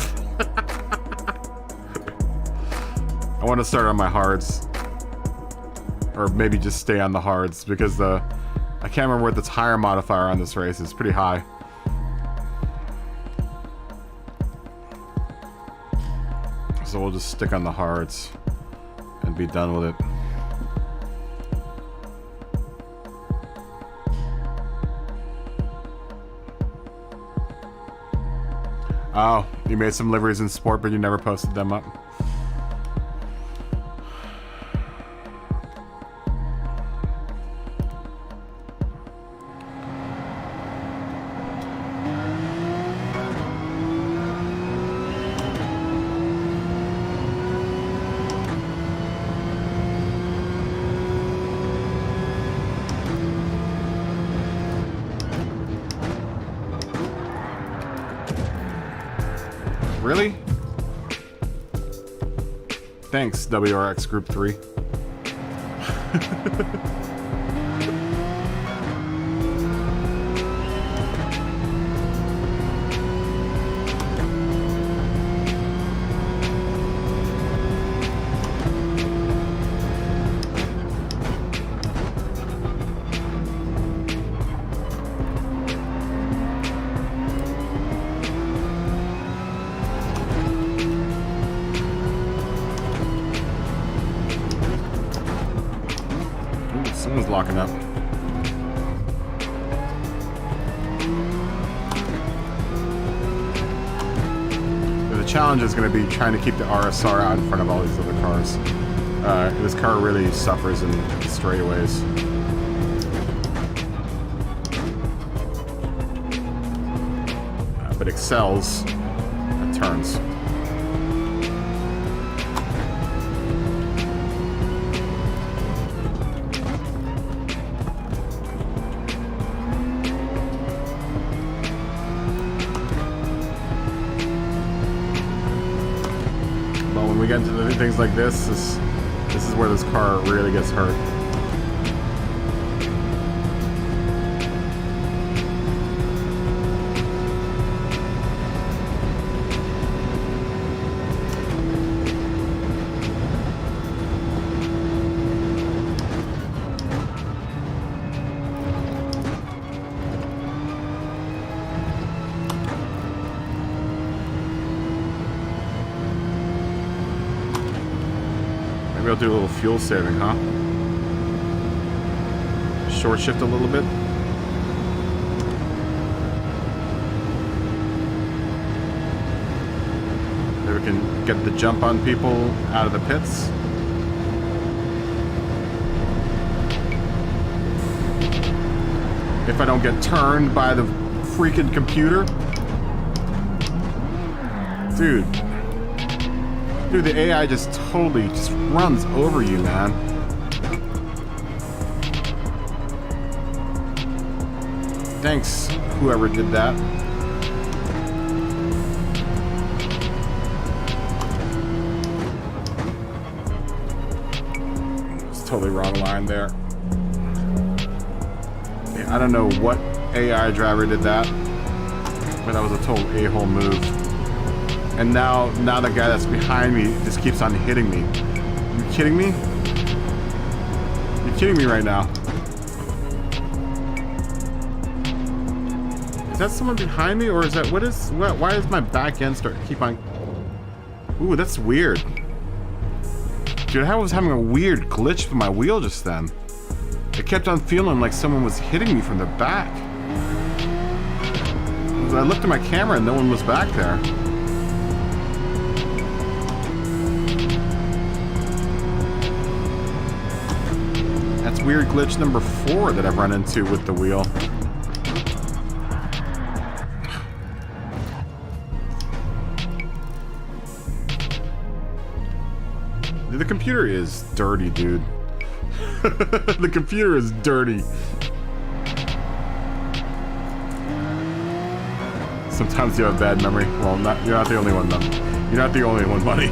S1: I want to start on my hards, or maybe just stay on the hards because I can't remember what the tire modifier on this race is. Pretty high. So we'll just stick on the hards and be done with it. Oh, you made some liveries in sport, but you never posted them up. Really? Thanks, WRX Group 3. Someone's locking up. The challenge is going to be trying to keep the RSR out in front of all these other cars. This car really suffers in straightaways. But excels at turns. when we get into the things like this is where this car really gets hurt. Maybe I'll do a little fuel saving, huh? Short shift a little bit. Maybe we can get the jump on people out of the pits. If I don't get turned by the freaking computer. Dude, the AI just totally just runs over you, man. Thanks, whoever did that. It's totally wrong line there. Yeah, I don't know what AI driver did that, but that was a total a-hole move. And now the guy that's behind me just keeps on hitting me. You kidding me? You're kidding me right now. Is that someone behind me, or is that why is my back end keep on? Ooh, that's weird. Dude, I was having a weird glitch with my wheel just then. It kept on feeling like someone was hitting me from the back. I looked at my camera and no one was back there. That's weird glitch number 4 that I've run into with the wheel. The computer is dirty, dude. The computer is dirty. Sometimes you have bad memory. Well, you're not the only one, though. You're not the only one, buddy.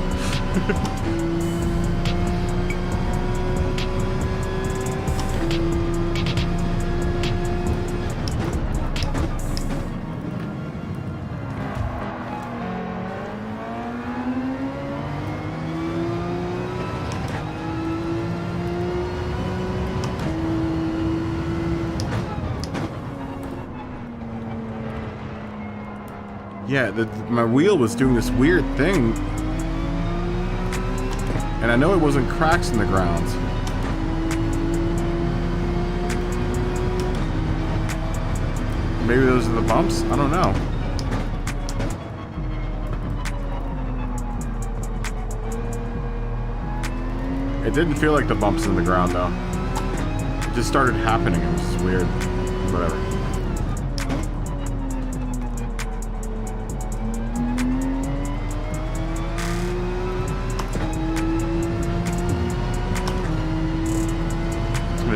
S1: Yeah, my wheel was doing this weird thing. And I know it wasn't cracks in the ground. Maybe those are the bumps? I don't know. It didn't feel like the bumps in the ground, though. It just started happening. It was just weird. Whatever.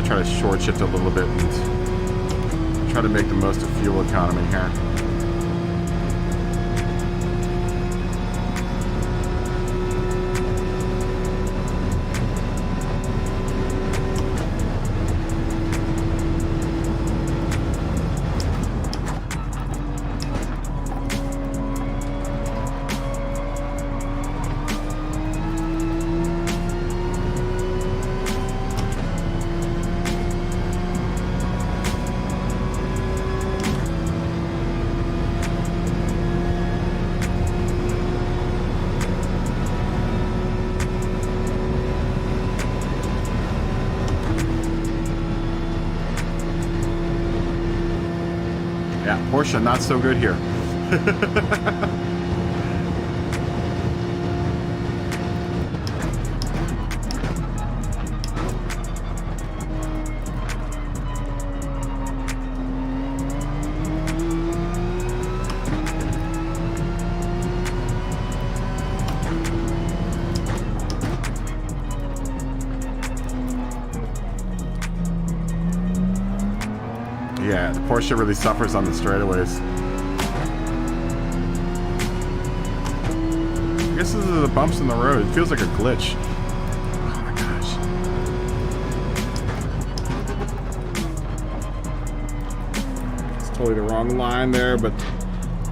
S1: Try to short shift a little bit and try to make the most of fuel economy here. Yeah, Porsche, not so good here. Yeah, the Porsche really suffers on the straightaways. I guess this is the bumps in the road. It feels like a glitch. Oh my gosh. It's totally the wrong line there, but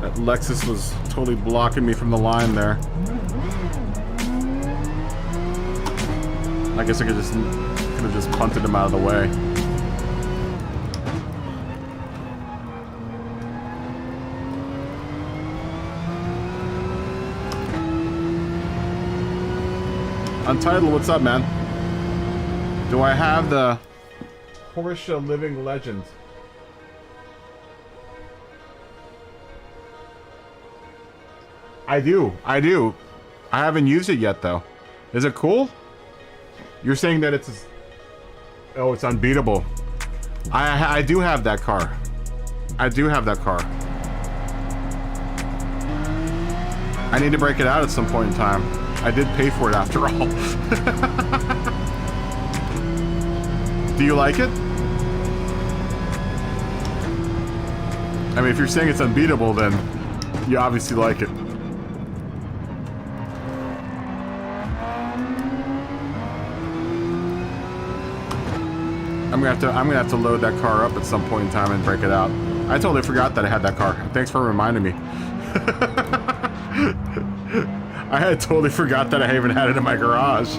S1: that Lexus was totally blocking me from the line there. I guess I could have just punted him out of the way. Untitled, what's up, man? Do I have the Porsche Living Legend? I do. I haven't used it yet, though. Is it cool? You're saying that it's... Oh, it's unbeatable. I do have that car. I do have that car. I need to break it out at some point in time. I did pay for it after all. Do you like it? I mean, if you're saying it's unbeatable, then you obviously like it. I'm gonna have to load that car up at some point in time and break it out. I totally forgot that I had that car. Thanks for reminding me. I had totally forgot that I even had it in my garage.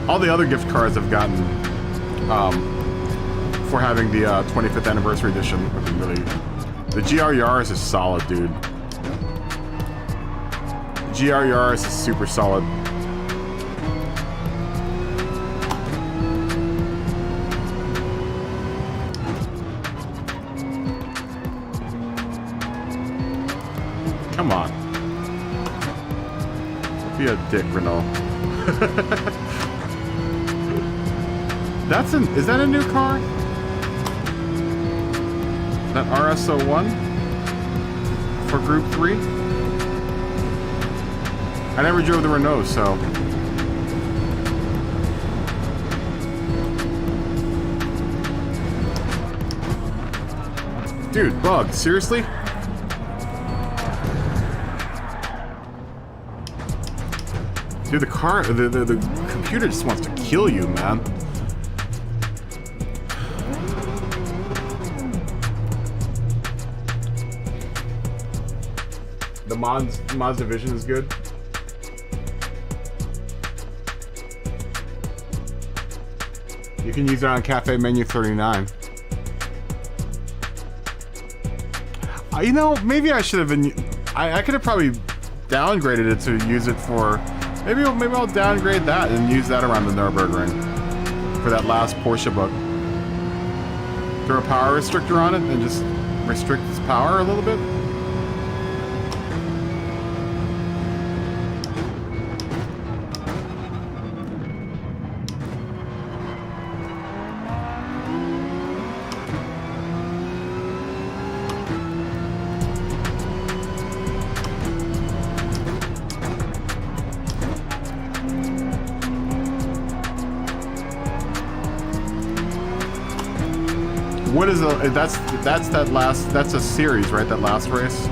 S1: All the other gift cards I've gotten for having the 25th anniversary edition have been really... The GR Yaris is solid, dude. GR Yaris is super solid. Come on. Be a dick, Renault. Is that a new car? That RS01? For Group 3? I never drove the Renault, so... Dude, bug, seriously? Dude, the computer just wants to kill you, man. The mods division is good. You can use it on Cafe Menu 39. You know, maybe I should have been... I could have probably downgraded it to use it for... Maybe I'll downgrade that and use that around the Nürburgring for that last Porsche book. Throw a power restrictor on it and just restrict its power a little bit. What is that's a series, right? That last race.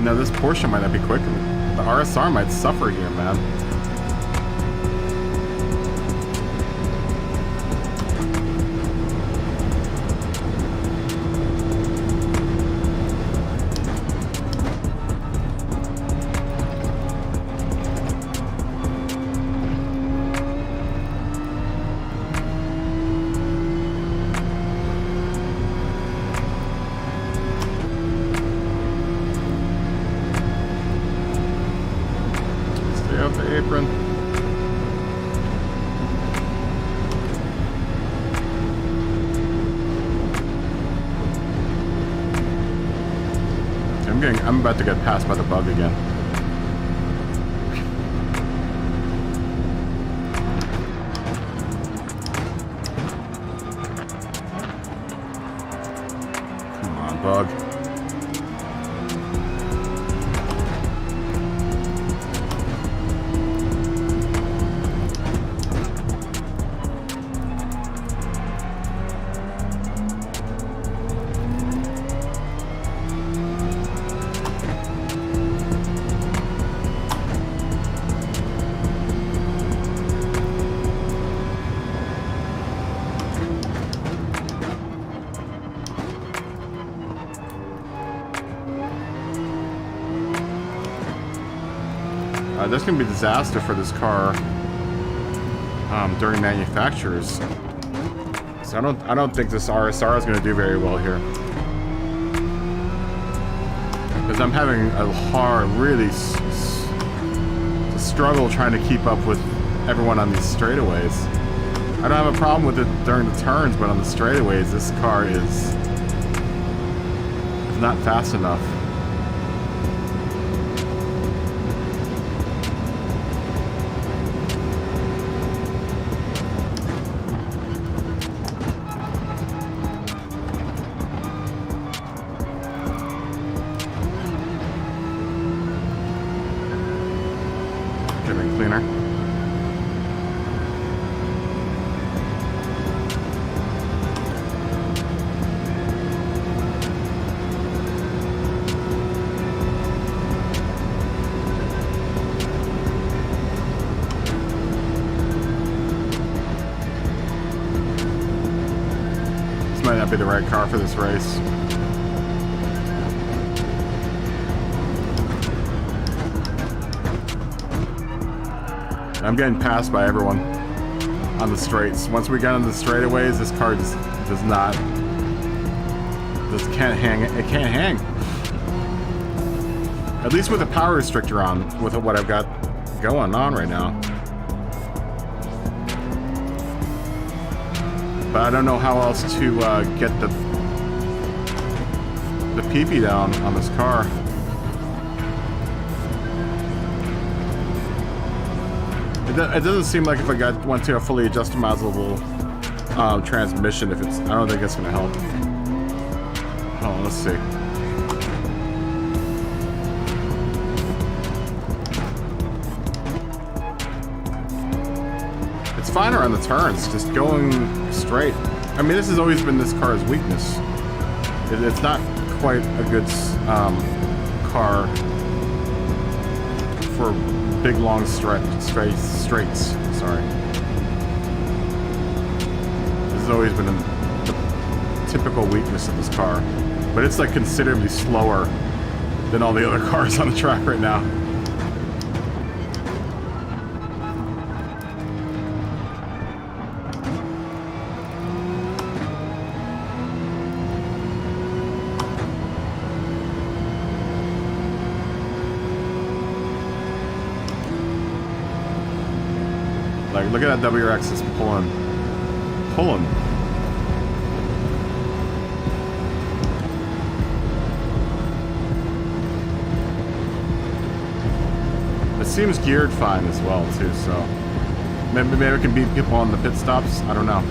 S1: Now this Porsche might not be quick. The RSR might suffer here, man. I'm about to get passed by the bug again. Come on, bug. There's gonna be a disaster for this car during manufacturers. So I don't think this RSR is gonna do very well here, because I'm having a hard, really struggle trying to keep up with everyone on these straightaways. I don't have a problem with it during the turns, but on the straightaways, this car is not fast enough. Cleaner. This might not be the right car for this race. I'm getting passed by everyone on the straights. Once we get on the straightaways, this car just can't hang. It can't hang. At least with a power restrictor on, with what I've got going on right now. But I don't know how else to get the PP down on this car. It doesn't seem like if I went to a fully adjustomizable transmission, I don't think it's going to help. Oh, let's see. It's fine around the turns, just going straight. I mean, this has always been this car's weakness. It's not quite a good car for big long straights. Sorry. This has always been the typical weakness of this car, but it's like considerably slower than all the other cars on the track right now. Like, look at that WRX is pulling. It seems geared fine as well, too, so maybe we can beat people on the pit stops. I don't know.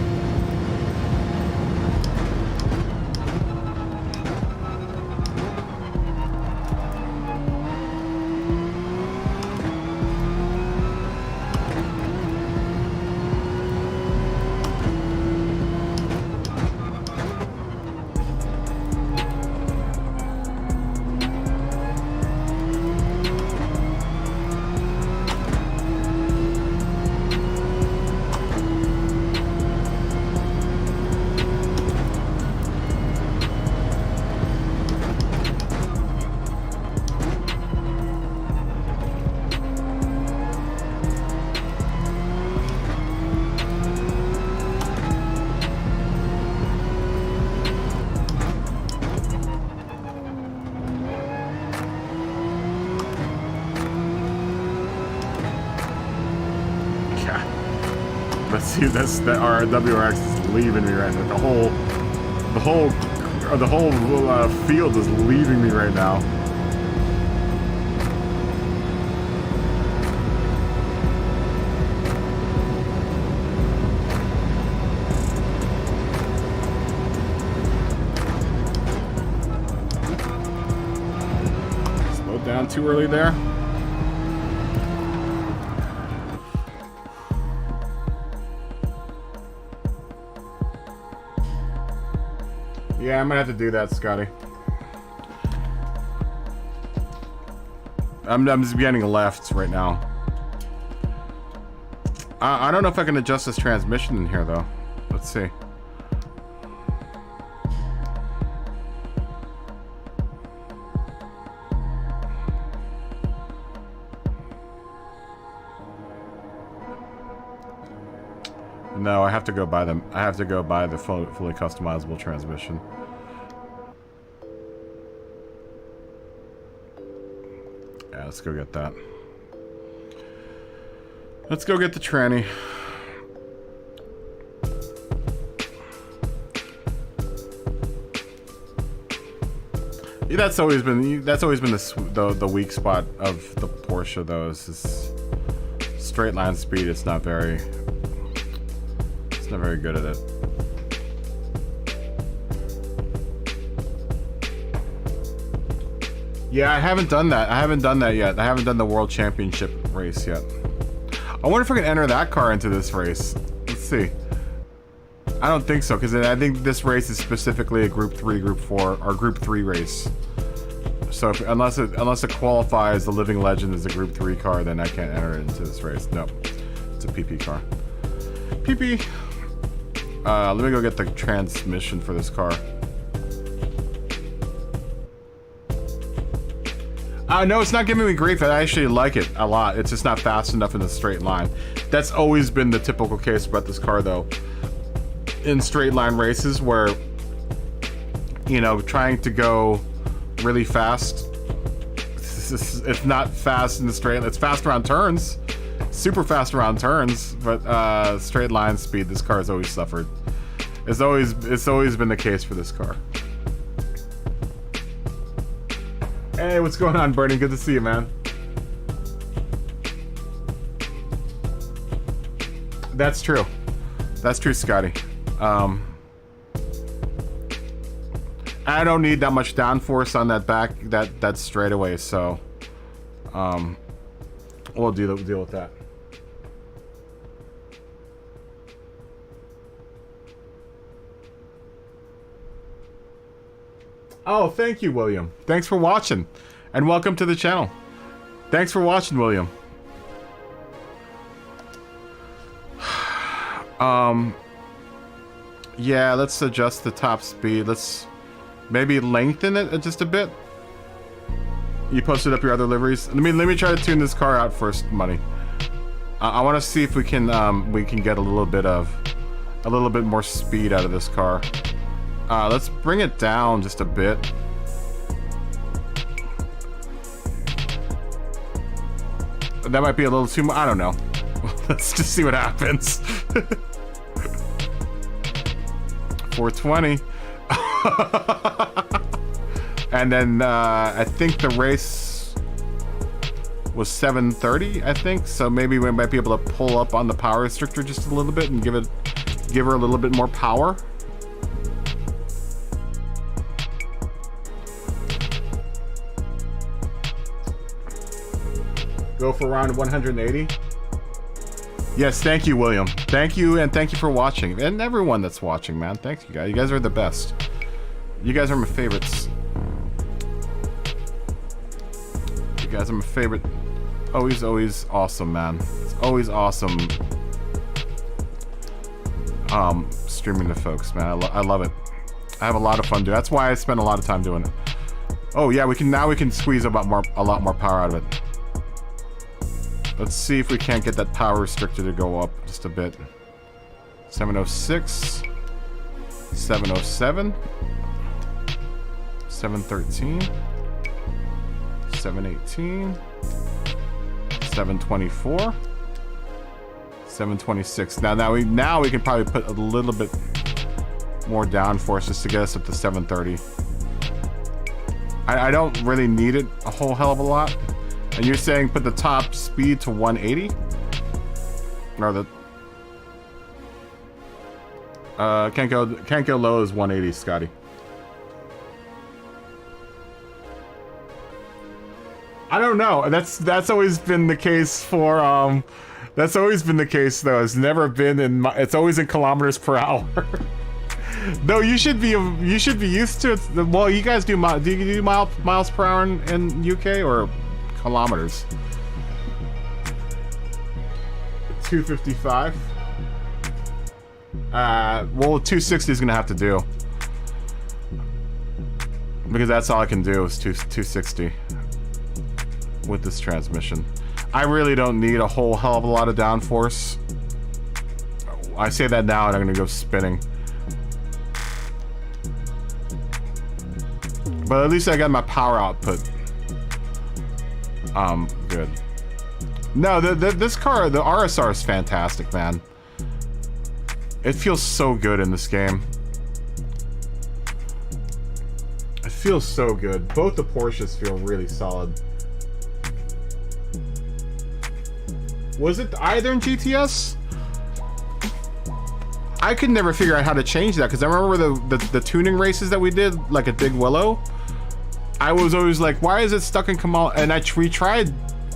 S1: Let's see, that our WRX is leaving me right now. The whole field is leaving me right now. down too early there. Yeah, I'm gonna have to do that, Scotty. I'm just getting left right now. I don't know if I can adjust this transmission in here, though. Let's see. No, I have to go buy them. I have to go buy the fully customizable transmission. Yeah, let's go get that. Let's go get the tranny. Yeah, that's always been the weak spot of the Porsche, though. Is straight line speed. It's not very good at it. Yeah, I haven't done that. I haven't done that yet. I haven't done the World Championship race yet. I wonder if I can enter that car into this race. Let's see. I don't think so, because I think this race is specifically a Group 3, Group 4, or Group 3 race. So unless it qualifies the Living Legend as a Group 3 car, then I can't enter it into this race. Nope. It's a PP car. PP. Let me go get the transmission for this car. No, it's not giving me grief. I actually like it a lot. It's just not fast enough in the straight line. That's always been the typical case about this car, though. In straight line races where, you know, trying to go really fast, it's not fast in the straight. It's fast around turns. Super fast around turns, but straight line speed, this car has always suffered. It's always been the case for this car. Hey, what's going on, Bernie? Good to see you, man. That's true. That's true, Scotty. I don't need that much downforce on that back that straightaway, so we'll deal with that. Oh, thank you, William. Thanks for watching, and welcome to the channel. Thanks for watching, William. Yeah, let's adjust the top speed. Let's maybe lengthen it just a bit. You posted up your other liveries. Let me try to tune this car out first, Money. I want to see if we can get a little bit more speed out of this car. Let's bring it down just a bit. That might be a little too much. I don't know. Let's just see what happens. 420. And then I think the race was 730, I think. So maybe we might be able to pull up on the power restrictor just a little bit and give her a little bit more power. Go for around 180. Yes, thank you, William. Thank you, and thank you for watching. And everyone that's watching, man. Thank you, guys. You guys are the best. You guys are my favorites. You guys are my favorite. Always awesome, man. It's always awesome streaming to folks, man. I love it. I have a lot of fun doing it. That's why I spend a lot of time doing it. Oh yeah, we can squeeze a lot more power out of it. Let's see if we can't get that power restrictor to go up just a bit. 706, 707, 713, 718, 724, 726. Now we can probably put a little bit more downforce just to get us up to 730. I don't really need it a whole hell of a lot. And you're saying put the top speed to 180? Or the can't go low as 180, Scotty. I don't know. That's always been the case for that's always been the case though. It's never been in it's always in kilometers per hour. No, you should be used to it. Well, you guys do you do miles per hour in UK or kilometers? 255. Well, 260 is gonna have to do because that's all I can do is 260 with this transmission. I really don't need a whole hell of a lot of downforce. I say that now and I'm gonna go spinning. But at least I got my power output. Good. No, this car, the RSR is fantastic, man. It feels so good in this game. It feels so good. Both the Porsches feel really solid. Was it either in GTS? I could never figure out how to change that because I remember the tuning races that we did, like at Big Willow. I was always like, why is it stuck in Kamal? And we tried.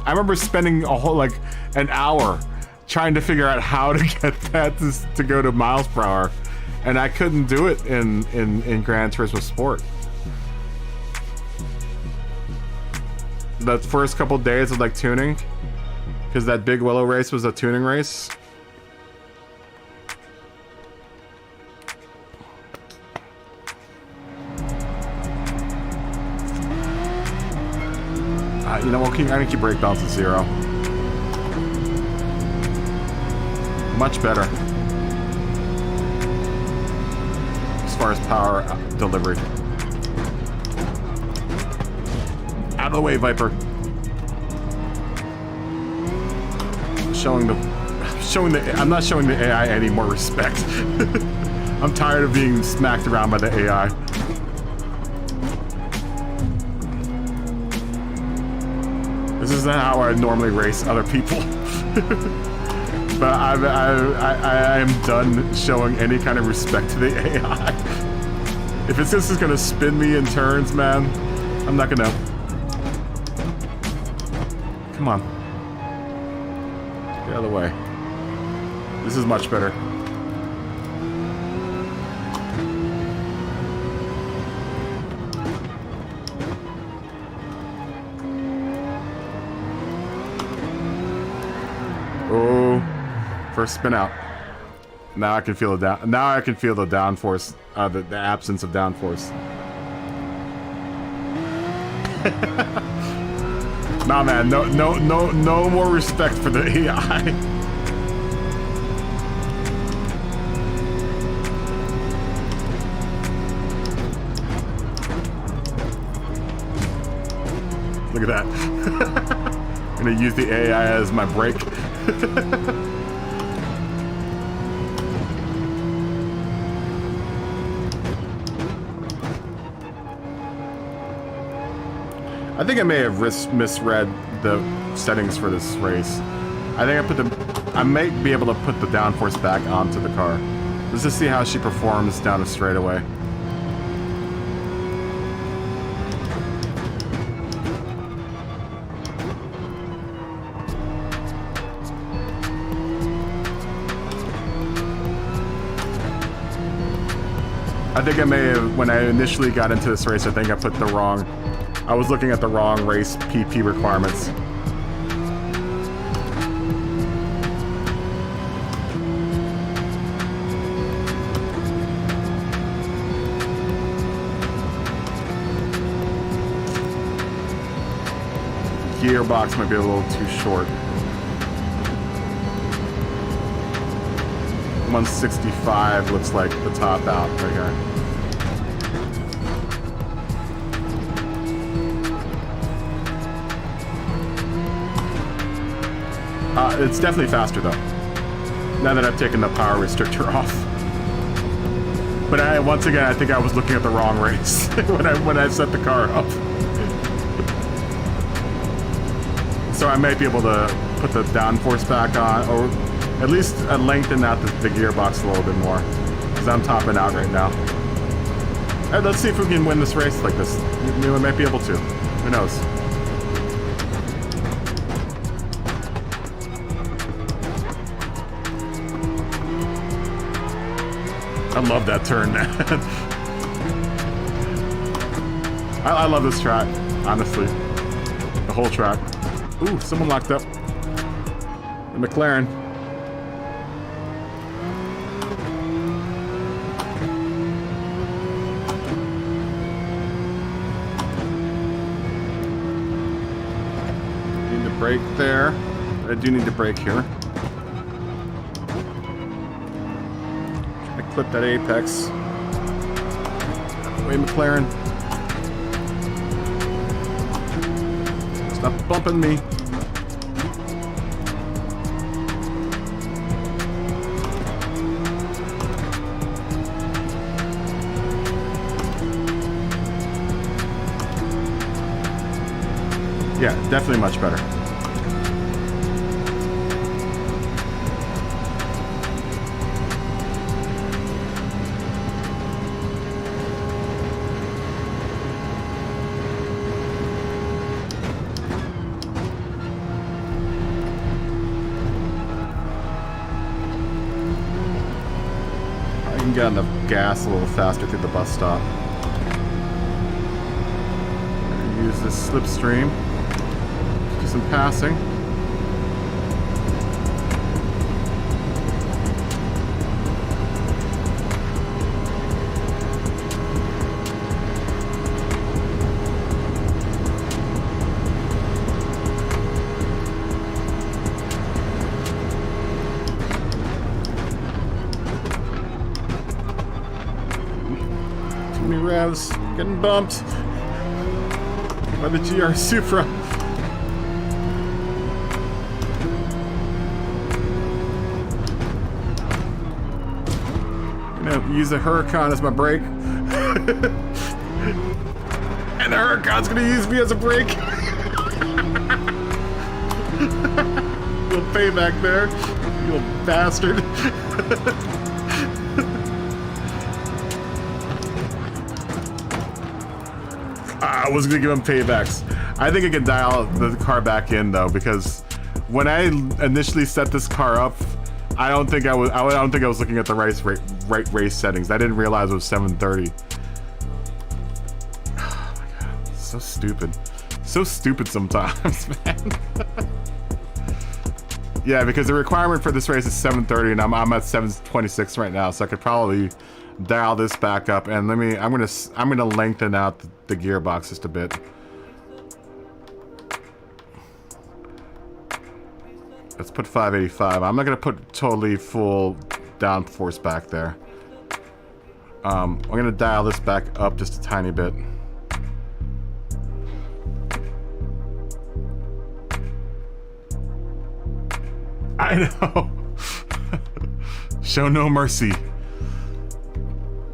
S1: I remember spending a whole like an hour trying to figure out how to get that to go to miles per hour, and I couldn't do it in Gran Turismo Sport. The first couple days of like tuning, because that Big Willow race was a tuning race. You know what? I'm gonna keep brake balance at 0. Much better as far as power delivery. Out of the way, Viper. I'm not showing the AI any more respect. I'm tired of being smacked around by the AI. This isn't how I normally race other people. But I am done showing any kind of respect to the AI. If it's just gonna spin me in turns, man, I'm not gonna. Come on. Get out of the way. This is much better. Oh, first spin out. Now I can feel the downforce, the absence of downforce. Nah, man, no more respect for the AI. Look at that. I'm gonna use the AI as my brake. I think I may have misread the settings for this race. I think I might be able to put the downforce back onto the car. Let's just see how she performs down a straightaway. I think I may have, when I initially got into this race, I think I was looking at the wrong race PP requirements. Gearbox might be a little too short. 165 looks like the top out right here. It's definitely faster though, now that I've taken the power restrictor off. But once again, I think I was looking at the wrong race when I set the car up. So I might be able to put the downforce back on, or at least lengthen out the gearbox a little bit more, because I'm topping out right now. All right, let's see if we can win this race like this. We might be able to. Who knows? I love that turn, man. I love this track, honestly. The whole track. Ooh, someone locked up. The McLaren. Need to brake there. I do need to brake here. Try to clip that apex. Way McLaren. Stop bumping me. Yeah, definitely much better. Get on the gas a little faster through the bus stop. Use this slipstream. Do some passing. Revs, getting bumped by the GR Supra. I'm gonna use the Huracan as my brake. And the Huracan's gonna use me as a brake. Little payback there, you little bastard. I was gonna give him paybacks. I think I can dial the car back in though, because when I initially set this car up, I don't think I was looking at the right race settings. I didn't realize it was 730. Oh my god, so stupid. So stupid sometimes, man. Yeah, because the requirement for this race is 730, and I'm at 726 right now, so I could probably dial this back up. And I'm gonna lengthen out the gearbox just a bit. Let's put 585. I'm not gonna put totally full downforce back there. I'm gonna dial this back up just a tiny bit. I know. Show no mercy.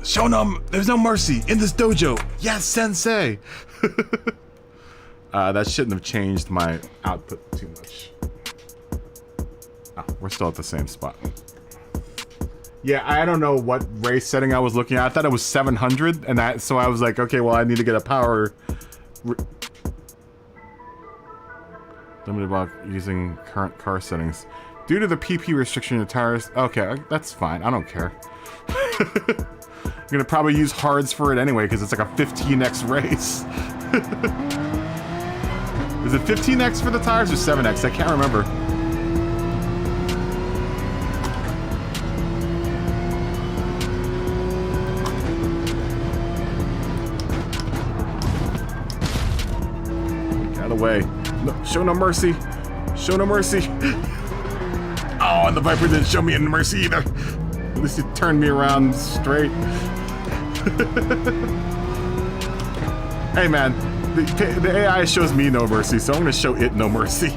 S1: Show no. There's no mercy in this dojo. Yes, sensei. That shouldn't have changed my output too much. Oh, we're still at the same spot. Yeah, I don't know what race setting I was looking at. I thought it was 700, and so I was like, okay, well, I need to get a power. Limited while using current car settings. Due to the PP restriction in the tires. Okay, that's fine. I don't care. I'm gonna probably use hards for it anyway, because it's like a 15x race. Is it 15x for the tires or 7x? I can't remember. Get out of the way. No, show no mercy. Show no mercy. Oh, and the Viper didn't show me any mercy either. At least it turned me around straight. Hey man, the AI shows me no mercy, so I'm gonna show it no mercy.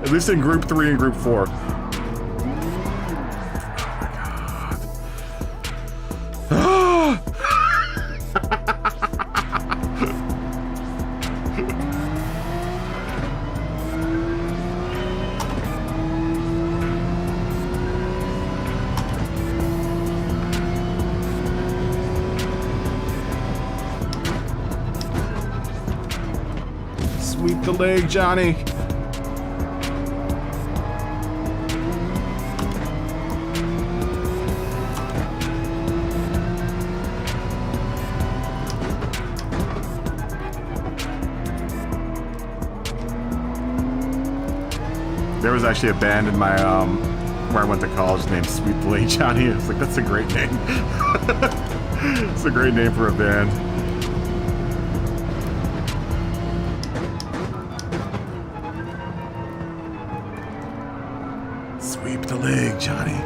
S1: At least in group 3 and group 4. Oh my god. Sweep the leg, Johnny. There was actually a band in my where I went to college named Sweep the Leg Johnny. I was like, that's a great name. It's a great name for a band. Sweep the leg, Johnny.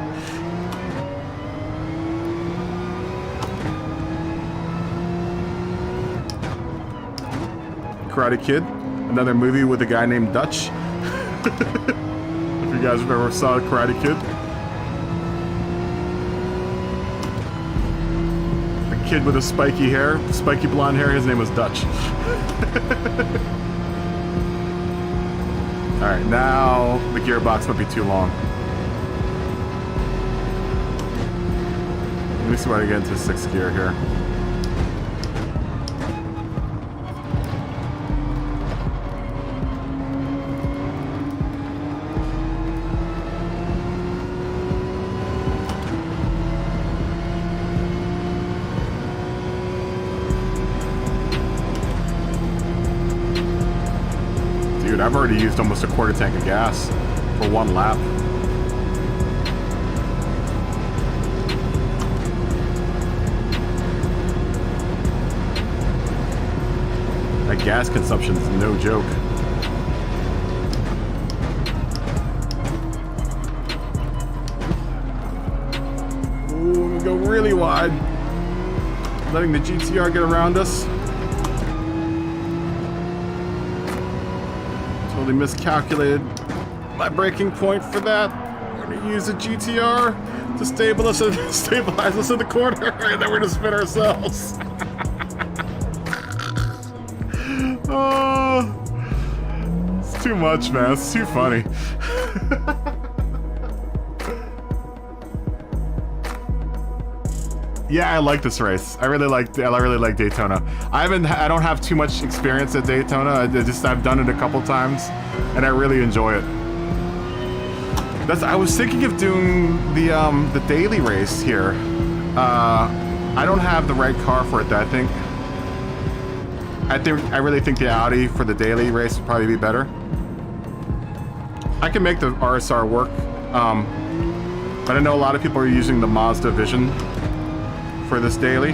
S1: Karate Kid, another movie with a guy named Dutch. If you guys ever saw Karate Kid. The kid with the spiky hair, spiky blonde hair, his name was Dutch. Alright, now the gearbox might be too long. Let me see if I can get into 6th gear here. Dude, I've already used almost a quarter tank of gas for 1 lap. That gas consumption is no joke. Ooh, we go really wide. Letting the GTR get around us. Totally miscalculated my braking point for that. We're gonna use the GTR to stabilize us in the corner, and then we're gonna spin ourselves. Oh, it's too much, man. It's too funny. Yeah, I like this race. I really like Daytona. I don't have too much experience at Daytona. I've done it a couple times, and I really enjoy it. I was thinking of doing the daily race here. I don't have the right car for it. I really think the Audi for the daily race would probably be better. I can make the RSR work, but I know a lot of people are using the Mazda Vision for this daily,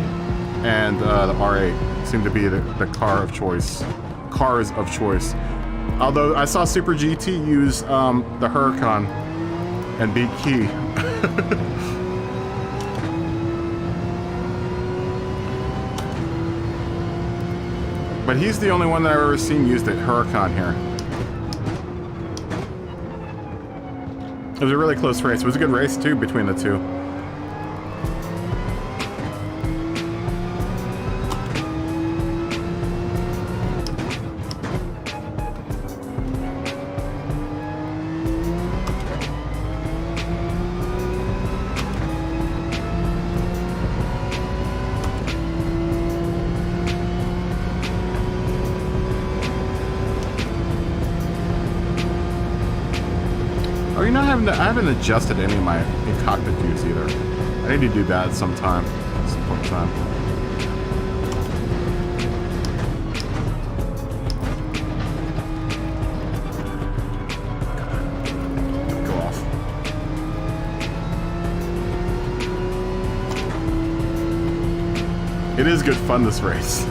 S1: and the R8 seem to be the car of choice. Cars of choice. Although I saw Super GT use the Huracan and beat Key. But he's the only one that I've ever seen use the Huracan here. It was a really close race. It was a good race too between the two. I haven't adjusted any of my in-cockpit views either. I need to do that at some time. At some point in time. Go off. It is good fun, this race.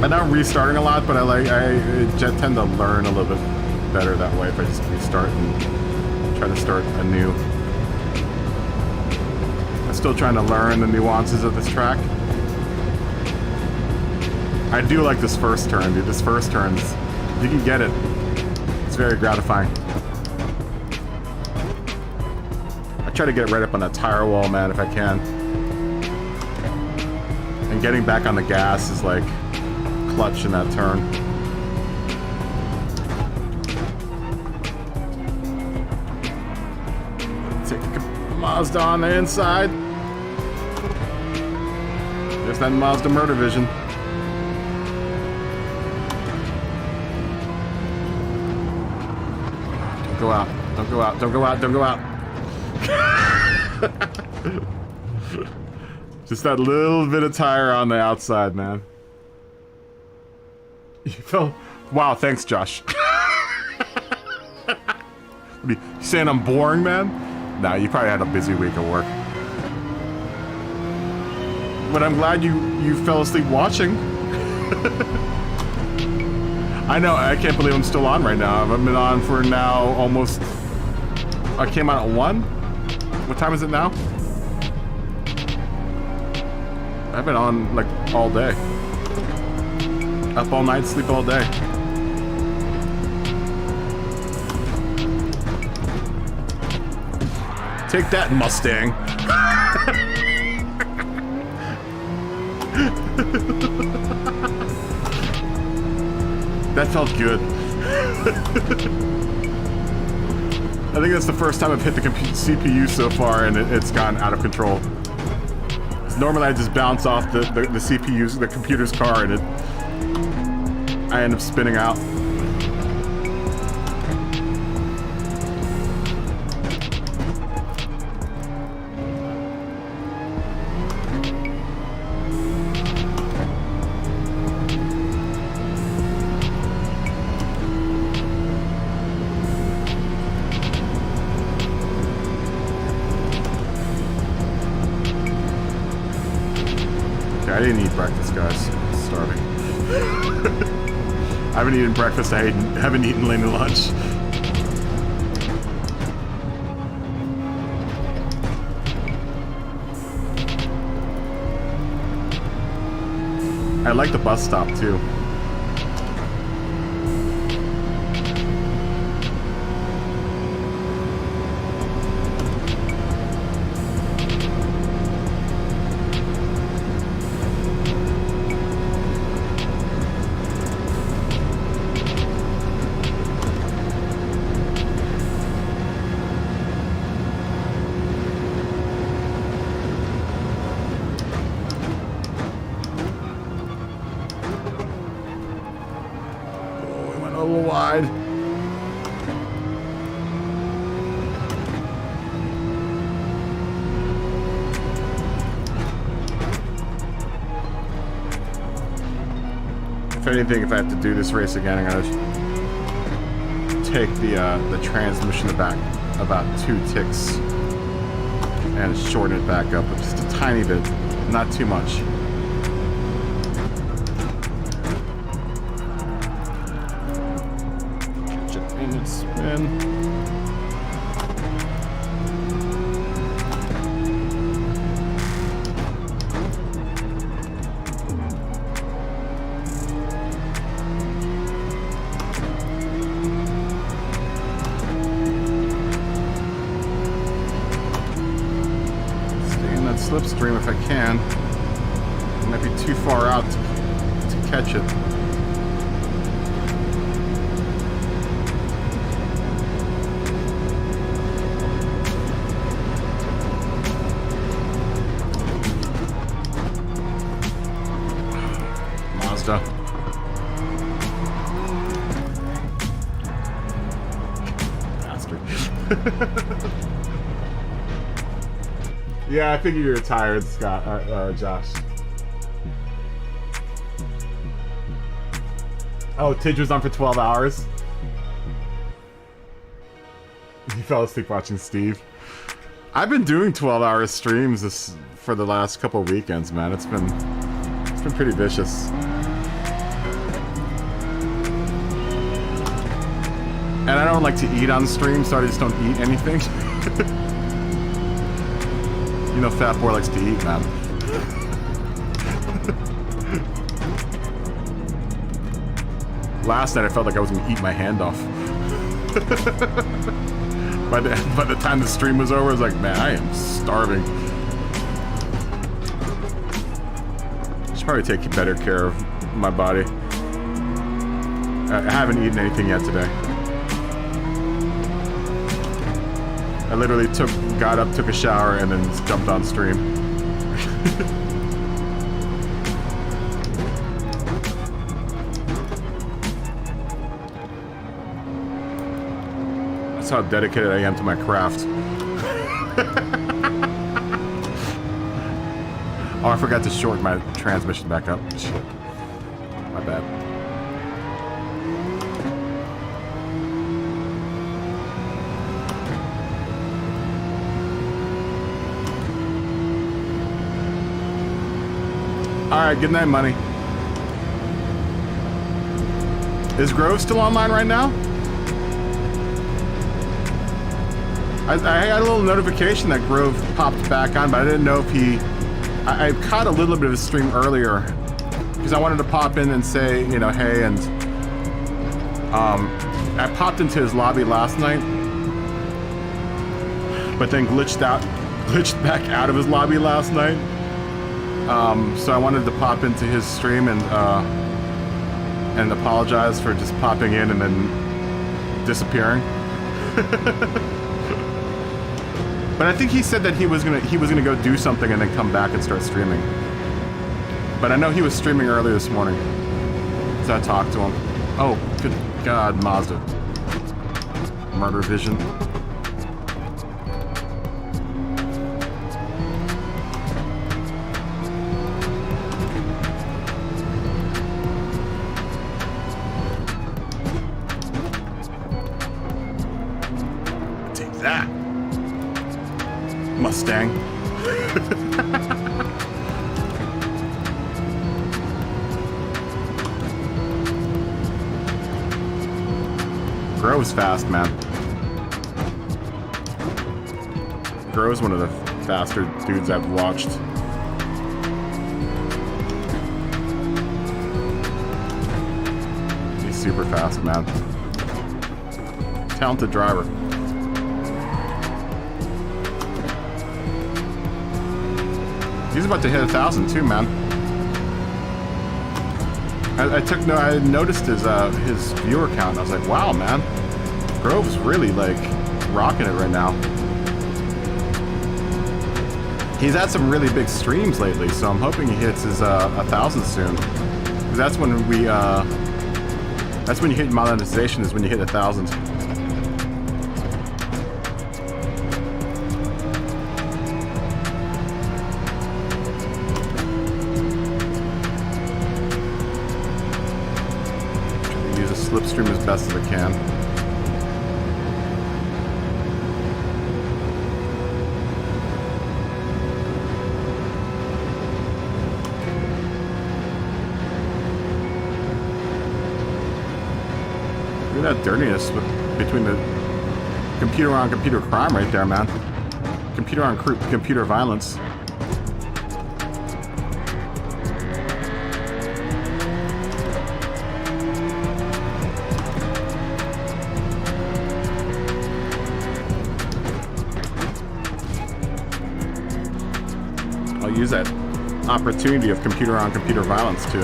S1: I'm not restarting a lot, but I tend to learn a little bit better that way if I just restart and try to start anew. I'm still trying to learn the nuances of this track. I do like this first turn, dude. This first turn, you can get it. It's very gratifying. I try to get right up on that tire wall, man, if I can. And getting back on the gas is like clutch in that turn. Mazda on the inside. There's that Mazda murder vision. Don't go out. Don't go out. Don't go out. Don't go out. Just that little bit of tire on the outside, man. You felt... Wow, thanks, Josh. You saying I'm boring, man? Nah, you probably had a busy week at work. But I'm glad you fell asleep watching. I know, I can't believe I'm still on right now. I've been on for now almost... I came out at 1? What time is it now? I've been on, like, all day. Up all night, sleep all day. Take that, Mustang. That felt good. I think that's the first time I've hit the CPU so far and it's gone out of control. Normally I just bounce off the CPU's, the computer's car, and I end up spinning out. I didn't eat breakfast, guys. I'm starving. I haven't eaten breakfast. I haven't eaten late lunch. I like the bus stop too. Wide. If anything, if I have to do this race again, I'm gonna take the transmission back about 2 ticks and shorten it back up just a tiny bit, not too much. Spin. Stay in that slipstream if I can. It might be too far out to catch it. Bastard. Yeah, I figured you were tired, Scott. Josh. Oh, Tidge was on for 12 hours? You fell asleep watching Steve. I've been doing 12-hour streams for the last couple of weekends, man. It's been pretty vicious. And I don't like to eat on stream, so I just don't eat anything. You know, Fat Boy likes to eat, man. Last night I felt like I was gonna eat my hand off. By the time the stream was over, I was like, man, I am starving. I should probably take better care of my body. I haven't eaten anything yet today. I literally got up, took a shower, and then just jumped on stream. That's how dedicated I am to my craft. Oh, I forgot to shorten my transmission back up. Shit. My bad. Alright, good night, money. Is Grove still online right now? I got a little notification that Grove popped back on, but I didn't know if he... I caught a little bit of his stream earlier because I wanted to pop in and say, you know, hey, and I popped into his lobby last night, but then glitched back out of his lobby last night. So I wanted to pop into his stream and apologize for just popping in and then disappearing. But I think he said that he was gonna go do something and then come back and start streaming. But I know he was streaming earlier this morning, so I talked to him. Oh, good God, Mazda. Murder Vision. Take that. Mustang. Grove's fast, man. Grove's one of the faster dudes I've watched. He's super fast, man. Talented driver. He's about to hit 1,000 too, man. I noticed his viewer count. And I was like, wow, man, Grove's really like rocking it right now. He's had some really big streams lately, so I'm hoping he hits his 1,000 soon. 'Cause that's when you hit monetization, is when you hit 1,000. Slipstream as best as I can. Look at that dirtiness between the computer on computer crime right there, man. Computer on computer violence. Use that opportunity of computer on computer violence to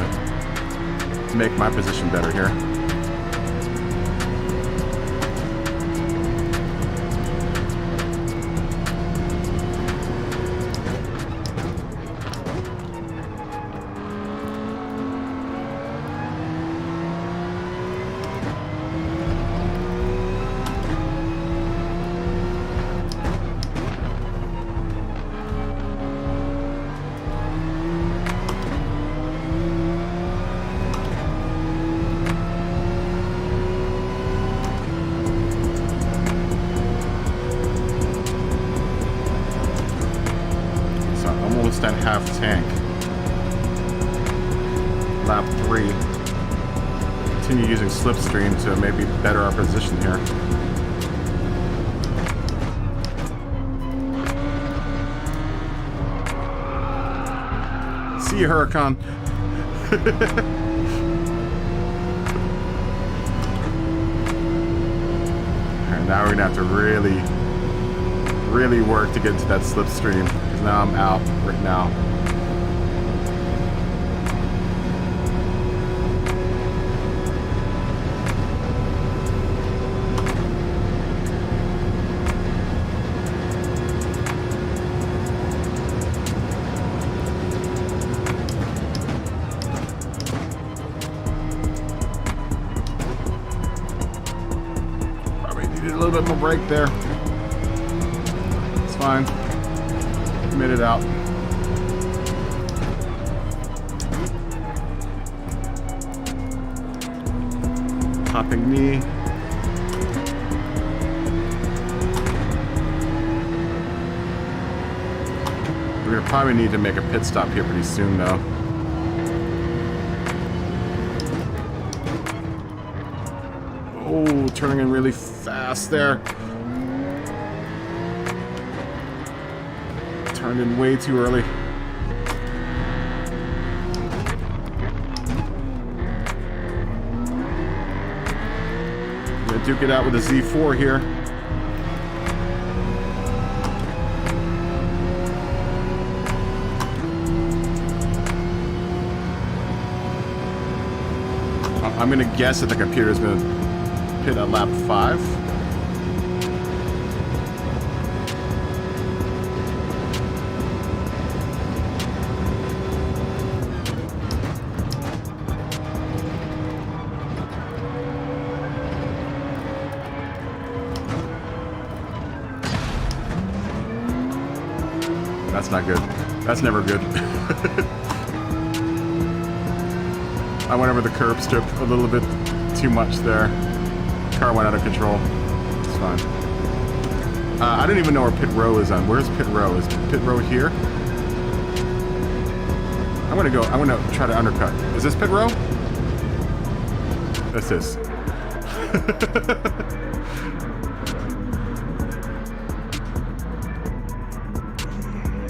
S1: make my position better here. At half tank. Lap 3. Continue using Slipstream to maybe better our position here. See you, Huracan. Alright, now we're gonna have to really work to get to that Slipstream. Now I'm out right now. Probably needed a little bit more break there. It's fine. Made it out. Popping knee. We're gonna probably need to make a pit stop here pretty soon, though. Oh, turning in really fast there. Turned in way too early. I'm gonna duke it out with a Z4 here. I'm gonna guess that the computer's gonna hit at lap 5. That's not good. That's never good. I went over the curb strip a little bit too much there. Car went out of control. It's fine. I don't even know where pit row is on. Where's pit row? Is pit row here? I'm gonna try to undercut. Is this pit row? This is.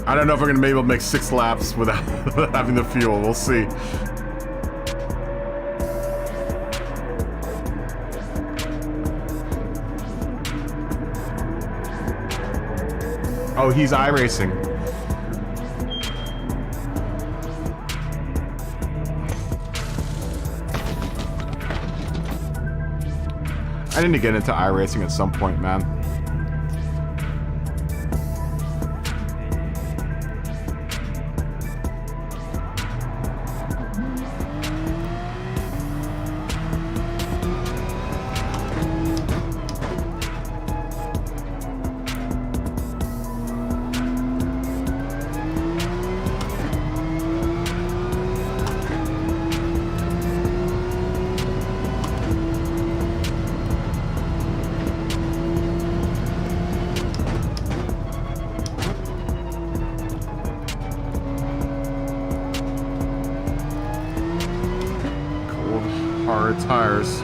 S1: I don't know if we're gonna be able to make 6 laps without having the fuel. We'll see. Oh, he's iRacing. I need to get into iRacing at some point, man. Hard tires.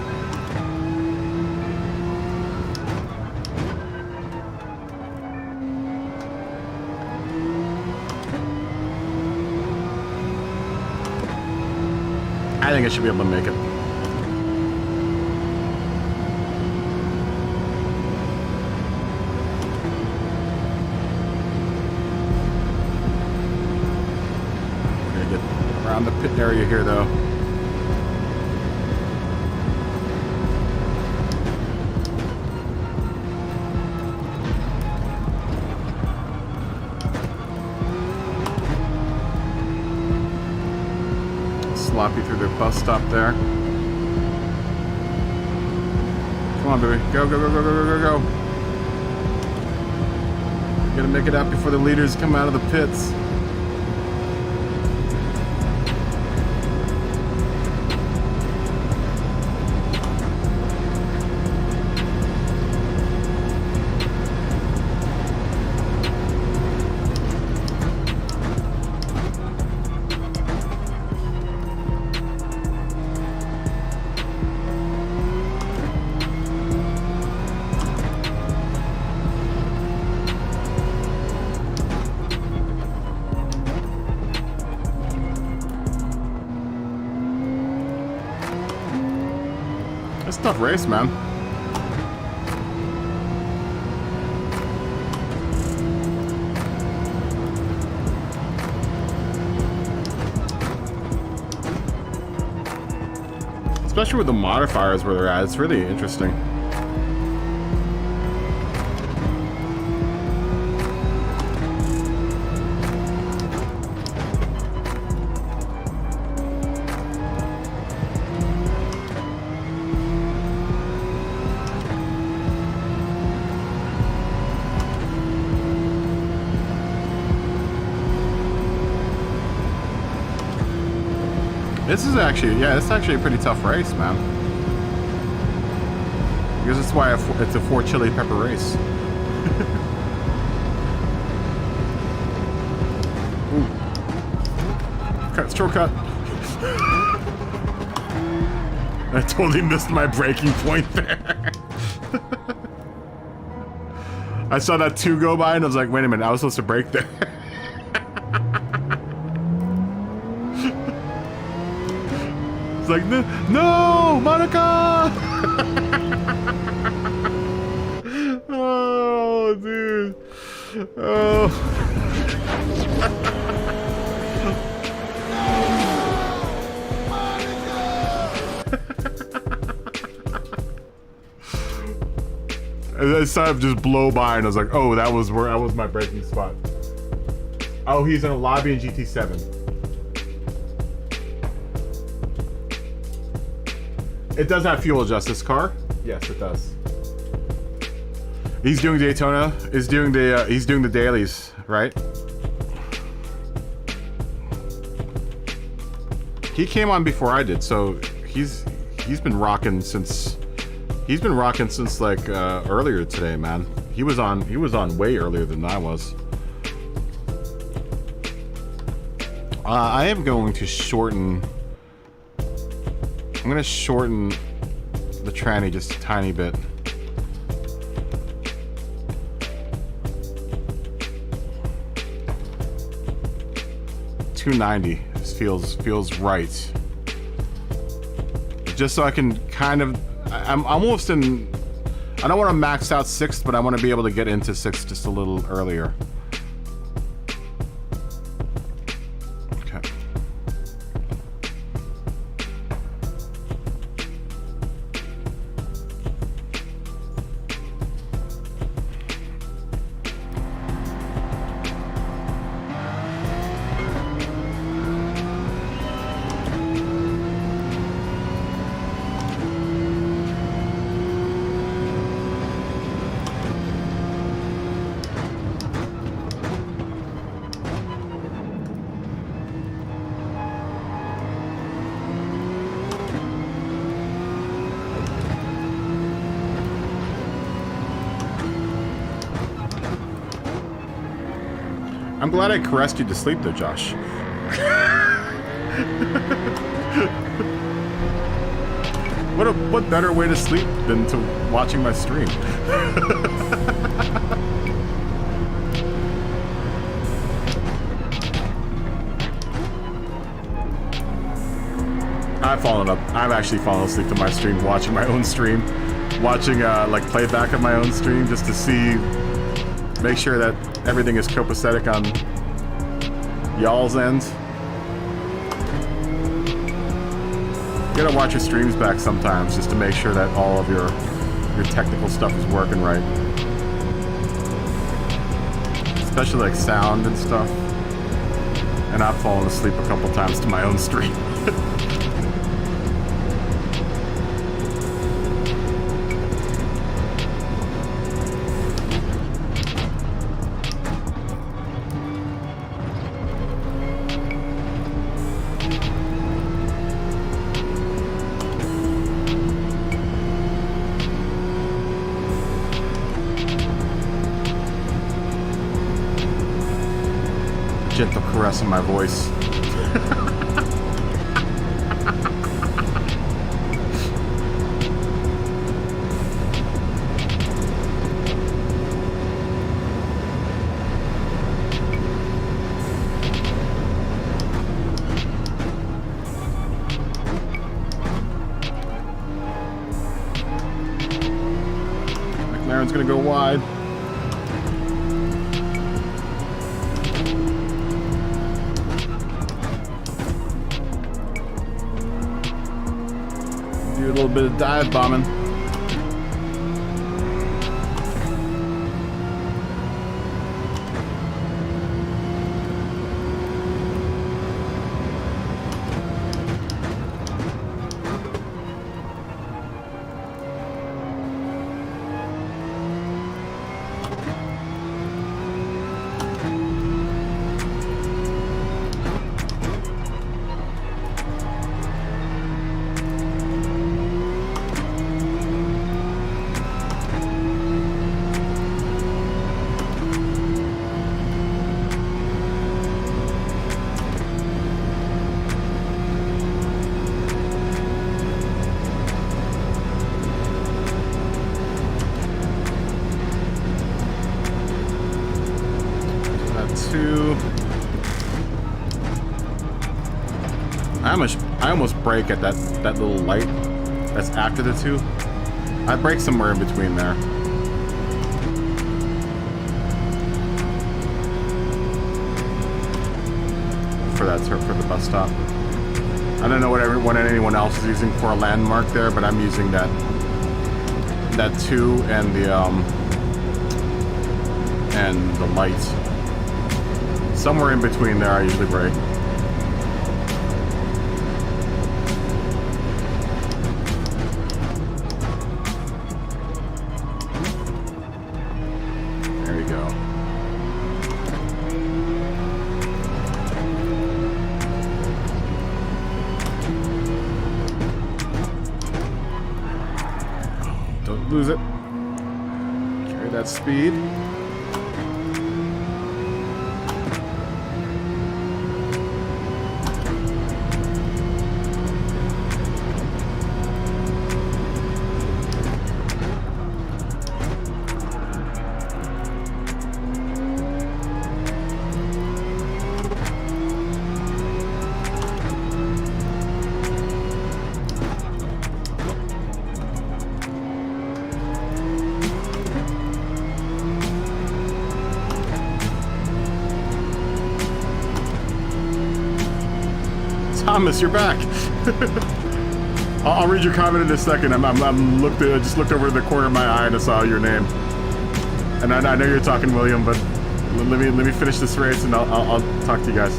S1: I think I should be able to make it. I'm gonna get around the pit area here though. Sloppy through the bus stop there. Come on, baby. Go, go, go, go, go, go, go, go. You gotta make it out before the leaders come out of the pits. It's a tough race, man. Especially with the modifiers where they're at, it's really interesting. This is actually, yeah, it's actually a pretty tough race, man. Because that's why it's a 4 chili pepper race. Ooh. Cut, shortcut. I totally missed my breaking point there. I saw that 2 go by and I was like, wait a minute, I was supposed to brake there. It's like, no, Monica! Oh, dude. Oh. I saw him just blow by and I was like, oh, that was my braking spot. Oh, he's in a lobby in GT7. It does have fuel adjust this car. Yes, it does. He's doing Daytona. He's doing the dailies, right? He came on before I did, so he's been rocking since like earlier today, man. He was on way earlier than I was. I am going to shorten. I'm gonna shorten the tranny just a tiny bit. $290 feels right. Just so I can kind of, I'm almost in. I don't want to max out 6th, but I want to be able to get into 6th just a little earlier. I'm glad I caressed you to sleep though, Josh. What better way to sleep than to watching my stream? I've actually fallen asleep to my stream, watching my own stream, watching like playback of my own stream just to see, make sure that everything is copacetic on y'all's end. You gotta watch your streams back sometimes just to make sure that all of your technical stuff is working right. Especially like sound and stuff. And I've fallen asleep a couple times to my own stream. Gentle caress in my voice. McLaren's gonna go wide. Do a little bit of dive bombing. I almost brake at that little light that's after the two. I brake somewhere in between there. For the bus stop. I don't know what anyone else is using for a landmark there, but I'm using that 2 and the light. Somewhere in between there I usually brake. There you go. Don't lose it. Carry that speed. Thomas, you're back. I'll read your comment in a second. I just looked over the corner of my eye and I saw your name. And I know you're talking, William, but let me finish this race and I'll talk to you guys.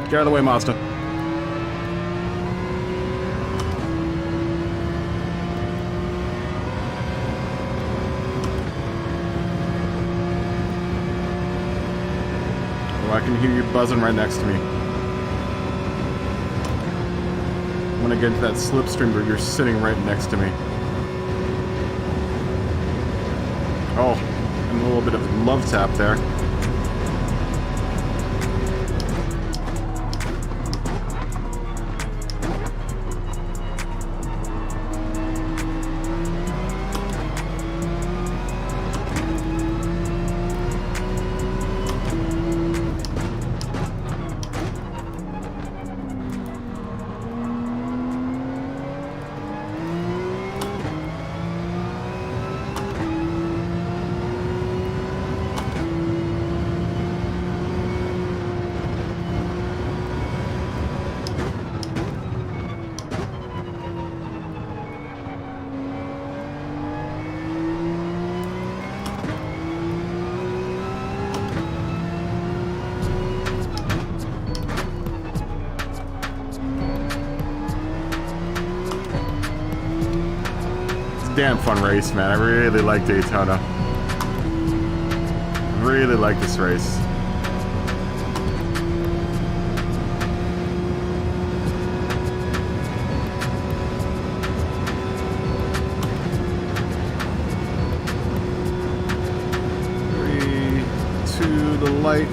S1: Get out of the way, Mazda. I can hear you buzzing right next to me. I'm gonna get into that slipstream, but you're sitting right next to me. Oh, and a little bit of love tap there. Damn fun race, man. I really like Daytona. Really like this race. Three, two, the light.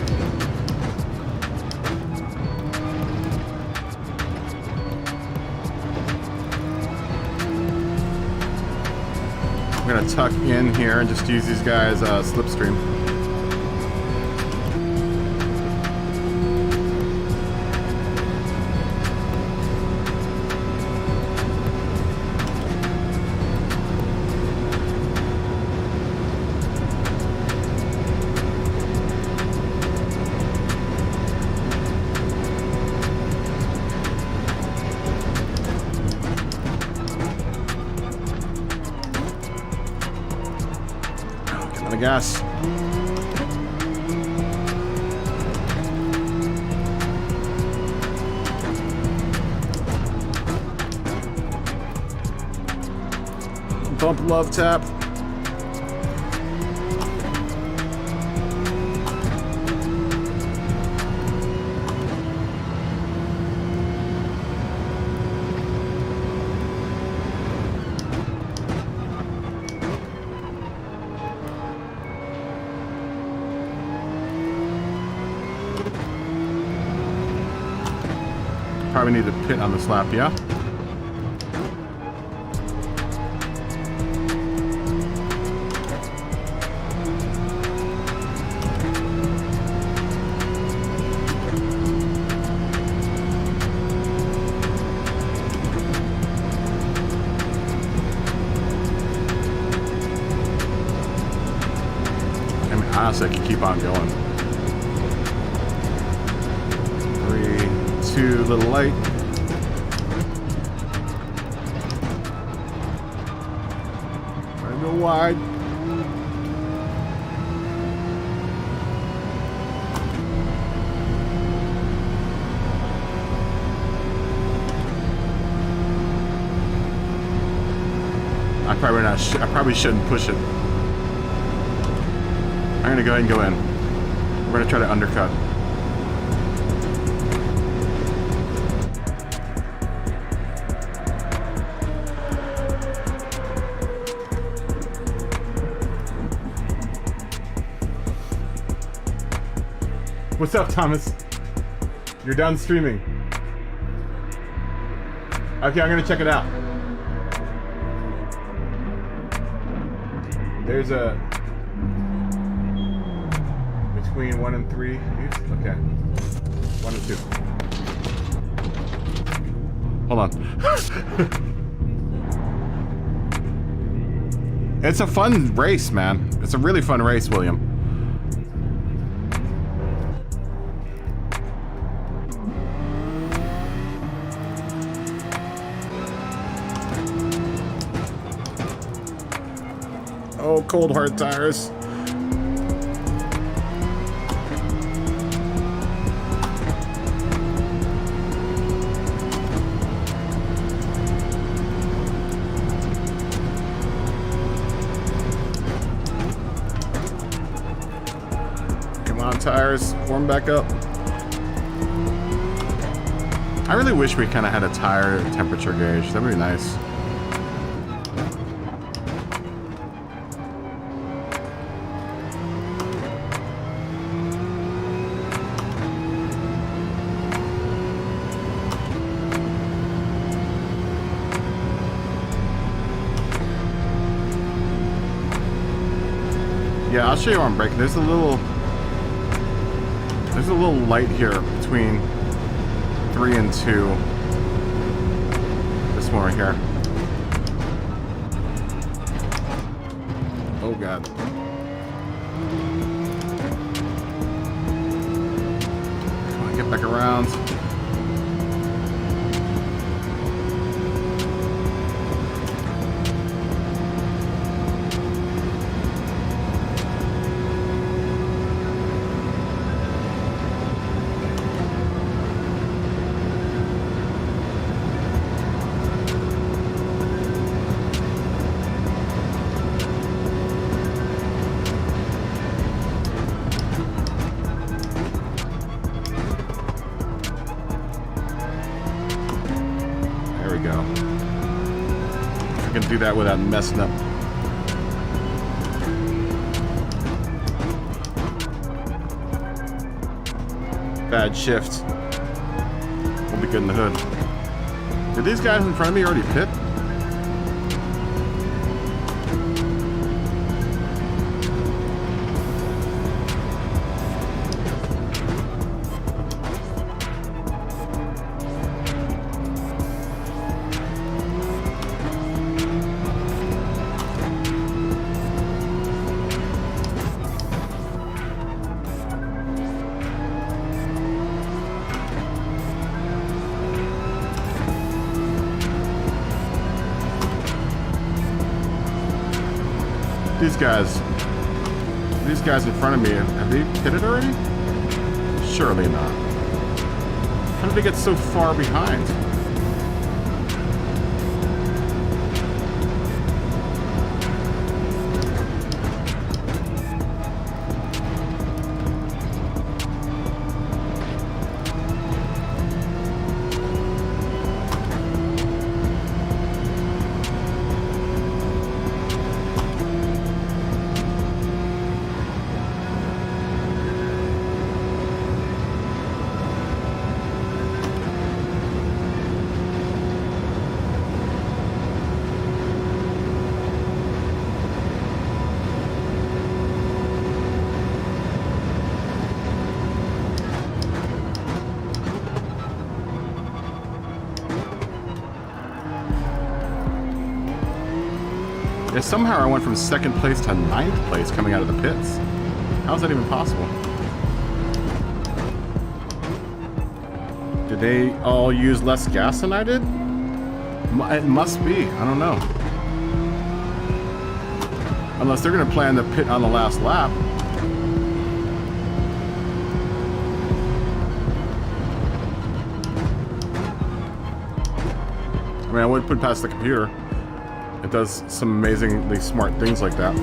S1: I'm gonna tuck in here and just use these guys slipstream. Gas. Bump love tap. Probably need to pit on this lap, yeah? Honestly, I can keep on going. 3, 2, little light. Trying to go wide. I probably shouldn't push it. I'm gonna go ahead and go in. We're gonna try to undercut. What's up, Thomas? You're done streaming. Okay, I'm gonna check it out. There's a between 1 and 3. Okay, 1 and 2. Hold on. It's a fun race, man. It's a really fun race, William. Oh, cold hard tires. Come on, tires, warm back up. I really wish we kind of had a tire temperature gauge. That would be nice. Yeah, I'll show you where I'm braking. There's a little light here between 3 and 2. This one right here. Oh God. Come on, get back around. Do that without messing up. Bad shift. We'll be good in the hood. Did these guys in front of me already pit? These guys in front of me, have they pitted already? Surely not. How did they get so far behind? Yeah, somehow I went from 2nd place to 9th place coming out of the pits. How is that even possible? Did they all use less gas than I did? It must be. I don't know. Unless they're going to plan the pit on the last lap. I mean, I wouldn't put it past the computer. It does some amazingly smart things like that.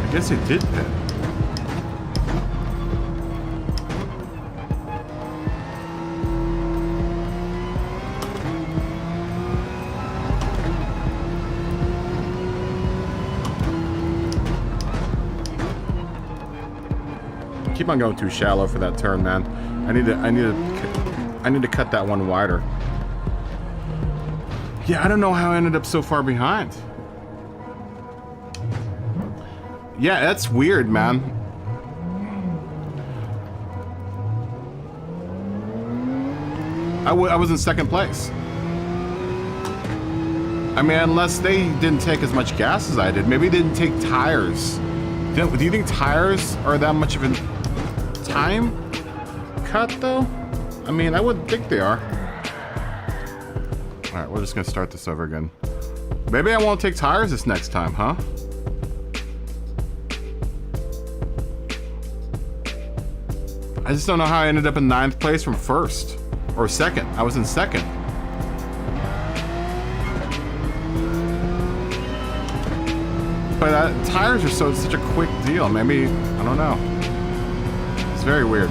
S1: I guess it did pit. Keep on going too shallow for that turn, man. I need to cut that one wider. Yeah, I don't know how I ended up so far behind. Yeah, that's weird, man. I was in second place. I mean, unless they didn't take as much gas as I did. Maybe they didn't take tires. Do you think tires are that much of a time cut, though? I mean, I wouldn't think they are. Alright, we're just gonna start this over again. Maybe I won't take tires this next time, huh? I just don't know how I ended up in 9th place from 1st. Or 2nd. I was in 2nd. But tires are such a quick deal. Maybe, I don't know. It's very weird.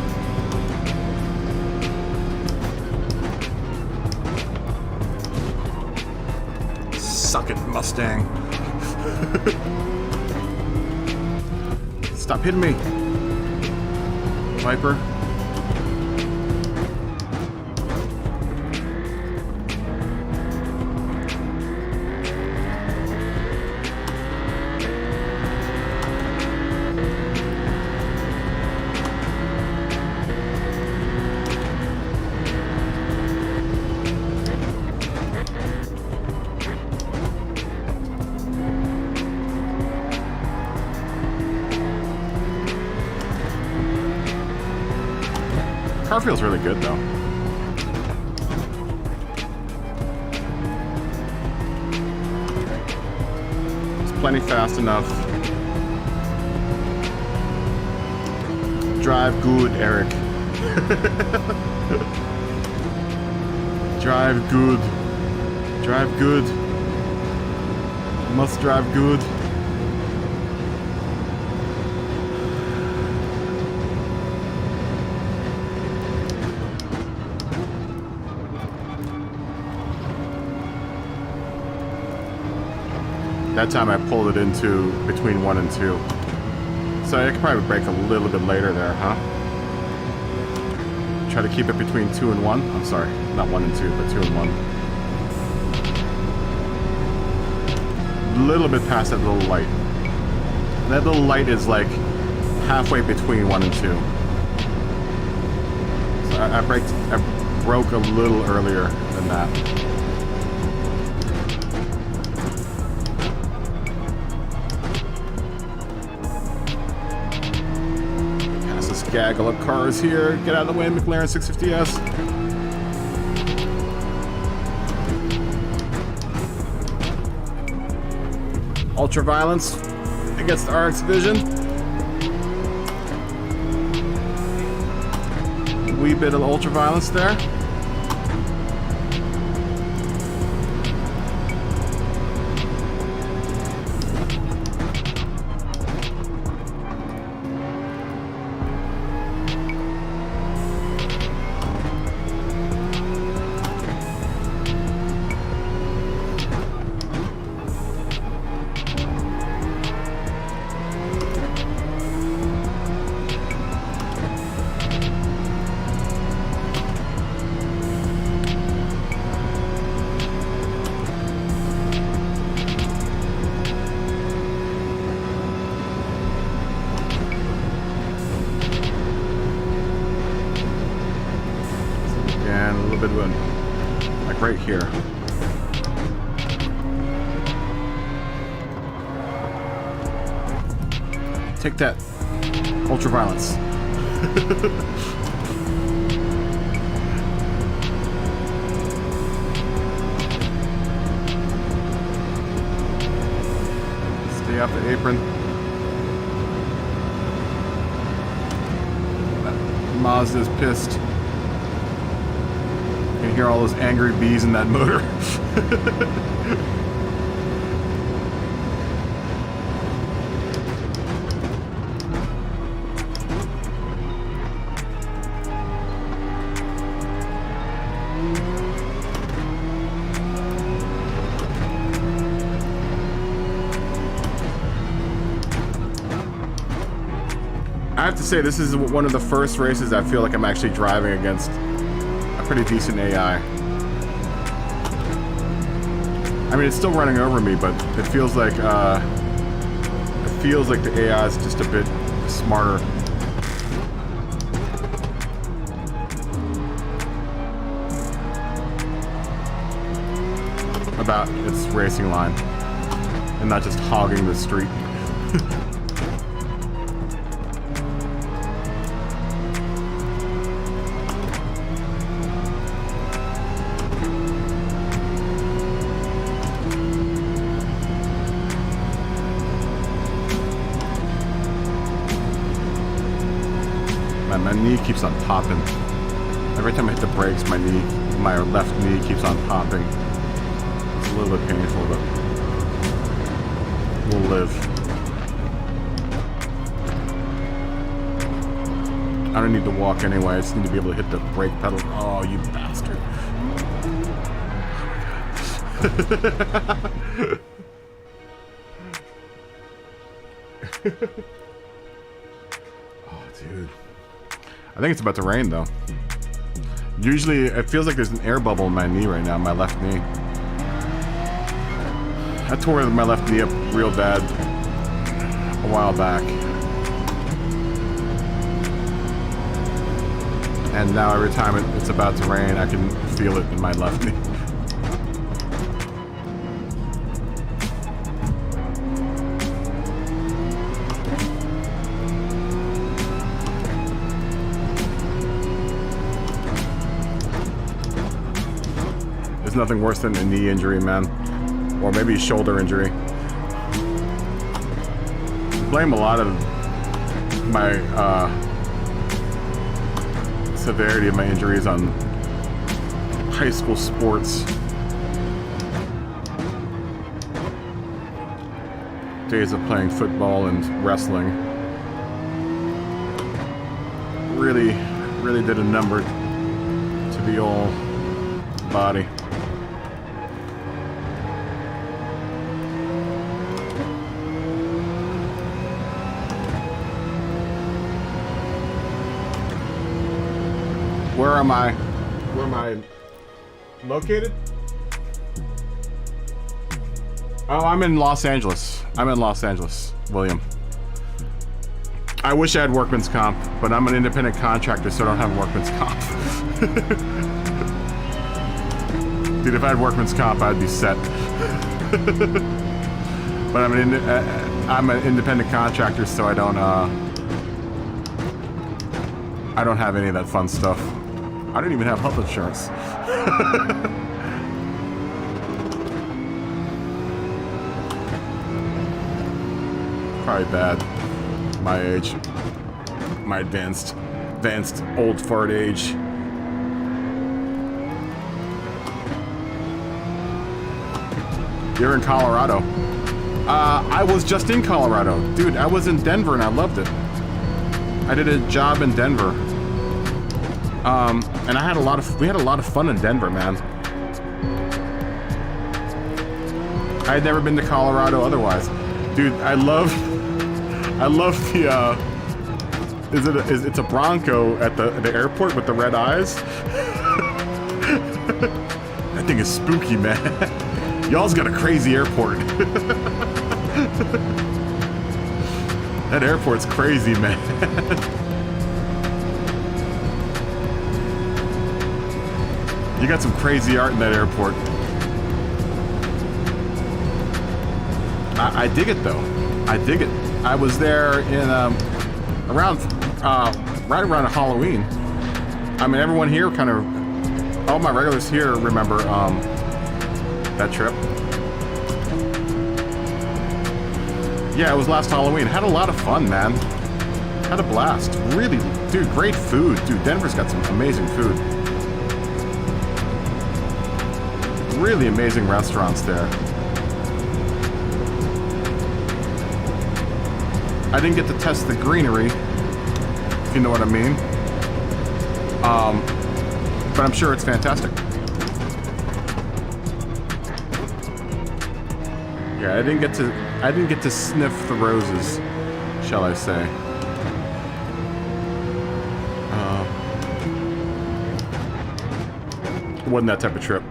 S1: Suck it, Mustang. Stop hitting me, Viper. Car feels really good though. It's plenty fast enough. Drive good, Eric. Drive good. Drive good. Must drive good. That time I pulled it into between 1 and 2. So I could probably brake a little bit later there, huh? Try to keep it between 2 and 1. I'm sorry, not 1 and 2, but 2 and 1. A little bit past that little light. That little light is like halfway between 1 and 2. So I broke a little earlier than that. Gaggle of cars here. Get out of the way, McLaren 650S. Ultraviolence against the RX Vision. A wee bit of ultraviolence there. Bit of a, like right here. Take that, ultraviolence. Stay off the apron. Mazda's pissed. You can hear all those angry bees in that motor. I have to say, this is one of the first races I feel like I'm actually driving against pretty decent AI. I mean, it's still running over me, but it feels like the AI is just a bit smarter. About its racing line and not just hogging the street. My knee keeps on popping. Every time I hit the brakes, my left knee keeps on popping. It's a little bit painful, but we'll live. I don't need to walk anyway. I just need to be able to hit the brake pedal. Oh, you bastard. Oh, dude. I think it's about to rain, though. Usually, it feels like there's an air bubble in my knee right now, my left knee. I tore my left knee up real bad a while back. And now every time it's about to rain, I can feel it in my left knee. There's nothing worse than a knee injury, man. Or maybe a shoulder injury. I blame a lot of my severity of my injuries on high school sports. Days of playing football and wrestling really did a number to the old body. Where am I? Where am I located? Oh, I'm in Los Angeles. William. I wish I had workman's comp, but I'm an independent contractor, so I don't have workman's comp. Dude, if I had workman's comp, I'd be set. But I'm an independent contractor, so I don't have any of that fun stuff. I don't even have health insurance. probably bad. My age. My advanced old fart age. You're in Colorado. I was just in Colorado. Dude, I was in Denver and I loved it. I did a job in Denver. And we had a lot of fun in Denver, man. I had never been to Colorado otherwise. Dude, I love the, it's a Bronco at the airport with the red eyes. That thing is spooky, man. Y'all's got a crazy airport. That airport's crazy, man. You got some crazy art in that airport. I dig it, though. I dig it. I was there in right around Halloween. I mean, everyone here kind of, all my regulars here remember that trip. Yeah, it was last Halloween. Had a lot of fun, man. Had a blast. Really, dude, great food. Dude, Denver's got some amazing food. Really amazing restaurants there. I didn't get to test the greenery, if you know what I mean. But I'm sure it's fantastic. Yeah, I didn't get to sniff the roses, shall I say. It wasn't that type of trip.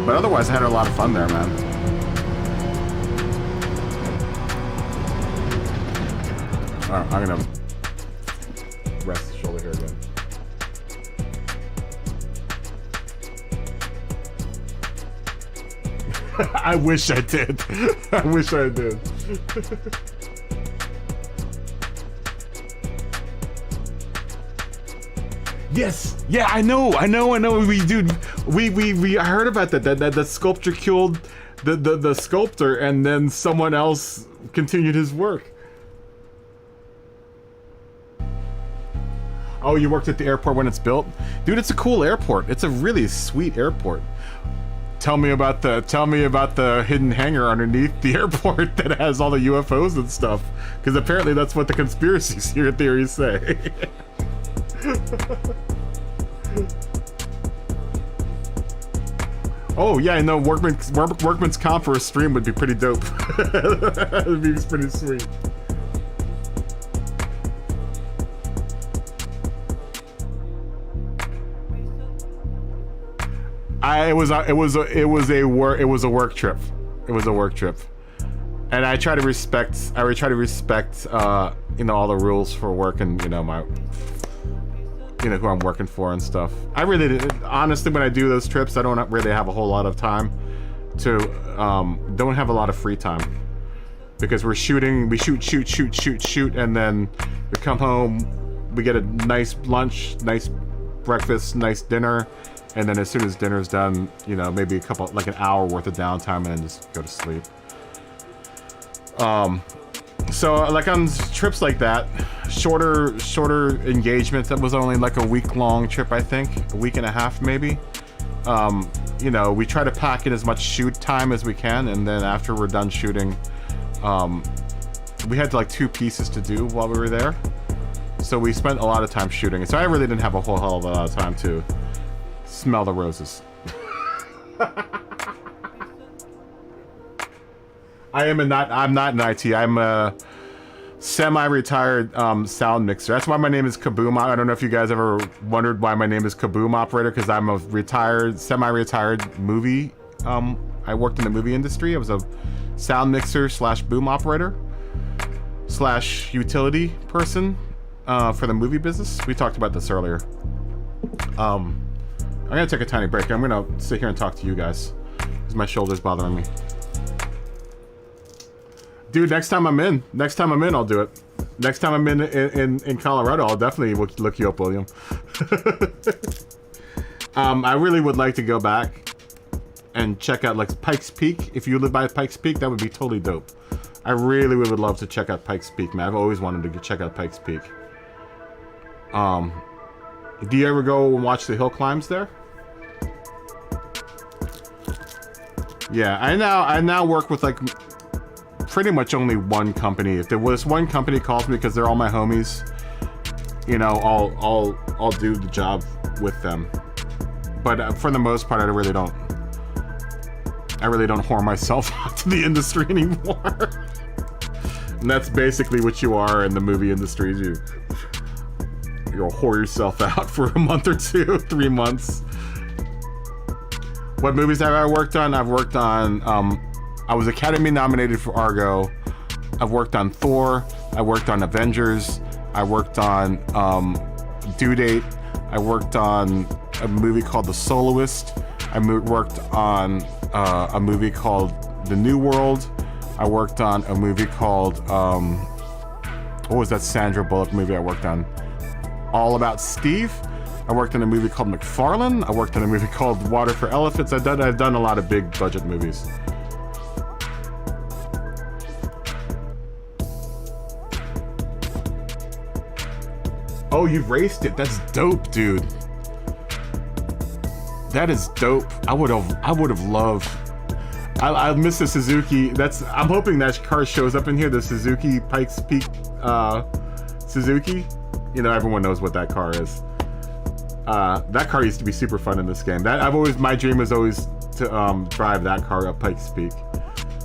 S1: But otherwise, I had a lot of fun there, man. Alright, I'm gonna rest the shoulder here again. I wish I did. I wish I did. Yes. Yeah, I know. We heard about that. That the sculptor killed the sculptor, and then someone else continued his work. Oh, you worked at the airport when it's built? Dude, it's a cool airport. It's a really sweet airport. Tell me about the hidden hangar underneath the airport that has all the UFOs and stuff. Because apparently that's what the conspiracy theories say. Oh yeah, I know. Workman's comp for a stream would be pretty dope. It'd be pretty sweet. It was a work trip. It was a work trip, and I try to respect. You know, all the rules for work and who I'm working for and stuff. I really honestly, when I do those trips, I don't really have a whole lot of time to don't have a lot of free time because we shoot, and then we come home, we get a nice lunch, nice breakfast, nice dinner. And then as soon as dinner's done, maybe like an hour worth of downtime and then just go to sleep. So like on trips like that, shorter engagements, that was only like a week-long trip, I think, a week and a half maybe. We try to pack in as much shoot time as we can, and then after we're done shooting, we had like 2 pieces to do while we were there. So we spent a lot of time shooting. So I really didn't have a whole hell of a lot of time to smell the roses. I'm not in IT. I'm a semi-retired sound mixer. That's why my name is Kaboom. I don't know if you guys ever wondered why my name is Kaboom Operator, because I'm a semi-retired movie. I worked in the movie industry. I was a sound mixer / boom operator / utility person for the movie business. We talked about this earlier. I'm gonna take a tiny break. I'm gonna sit here and talk to you guys because my shoulder's bothering me. Dude, next time I'm in, I'll do it. Next time I'm in Colorado, I'll definitely look you up, William. I really would like to go back and check out like Pikes Peak. If you live by Pikes Peak, that would be totally dope. I really would love to check out Pikes Peak, man. I've always wanted to check out Pikes Peak. Do you ever go and watch the hill climbs there? Yeah, I now work with like pretty much only one company. If there was one company calls me because they're all my homies, you know, I'll do the job with them. But for the most part, I really don't whore myself out to the industry anymore. And that's basically what you are in the movie industry. You'll whore yourself out for a month or two, 3 months. What movies have I worked on? I've worked on, I was Academy nominated for Argo. I've worked on Thor. I worked on Avengers. I worked on Due Date. I worked on a movie called The Soloist. I worked on a movie called The New World. I worked on a movie called, what was that Sandra Bullock movie I worked on? All About Steve. I worked on a movie called McFarlane. I worked on a movie called Water for Elephants. I've done a lot of big budget movies. Oh, you've raced it. That's dope, dude. That is dope. I would have loved. I miss the Suzuki. I'm hoping that car shows up in here. The Suzuki Pikes Peak Suzuki. You know, everyone knows what that car is. That car used to be super fun in this game. My dream was always to drive that car up Pikes Peak.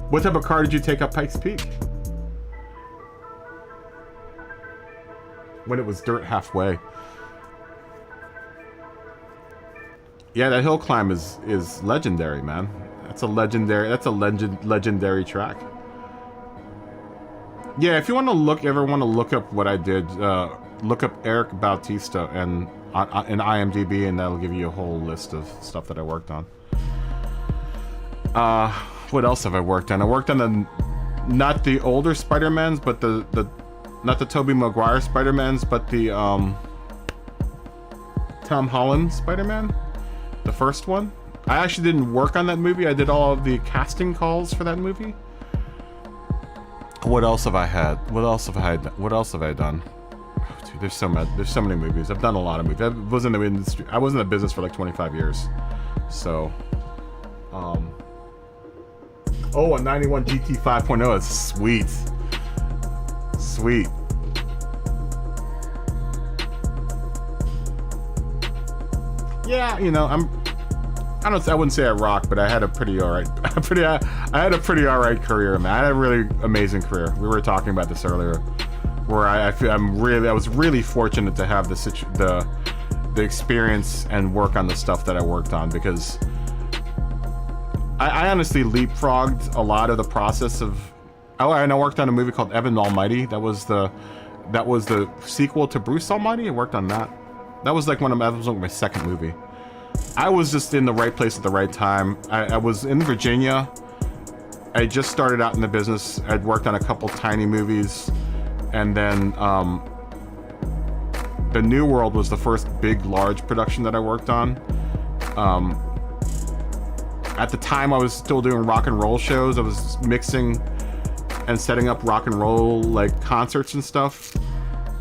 S1: What type of car did you take up Pikes Peak? When it was dirt halfway. Yeah, that hill climb is legendary, man. That's a legendary track. Yeah, if you want to ever want to look up what I did, look up Eric Bautista and in IMDb, and that'll give you a whole list of stuff that I worked on. What else have I worked on? I worked on not the older Spider-Mans, but not the Tobey Maguire Spider-Mans, but the Tom Holland Spider-Man, the first one. I actually didn't work on that movie. I did all of the casting calls for that movie. What else have I had? What else have I done? Oh, dude, there's so many movies. I've done a lot of movies. I was in the industry. I was in the business for like 25 years. So, oh, a 91 GT 5.0 is sweet. Sweet. Yeah, you know, I wouldn't say I rock, but I had a pretty alright, I had a pretty alright career, man. I had a really amazing career. We were talking about this earlier, where I was really fortunate to have the experience and work on the stuff that I worked on, because I honestly leapfrogged a lot of the process of. Oh, and I worked on a movie called Evan Almighty. That was the sequel to Bruce Almighty. I worked on that. That was like my second movie. I was just in the right place at the right time. I was in Virginia. I just started out in the business. I'd worked on a couple tiny movies, and then The New World was the first big, large production that I worked on. At the time, I was still doing rock and roll shows. I was mixing and setting up rock and roll like concerts and stuff.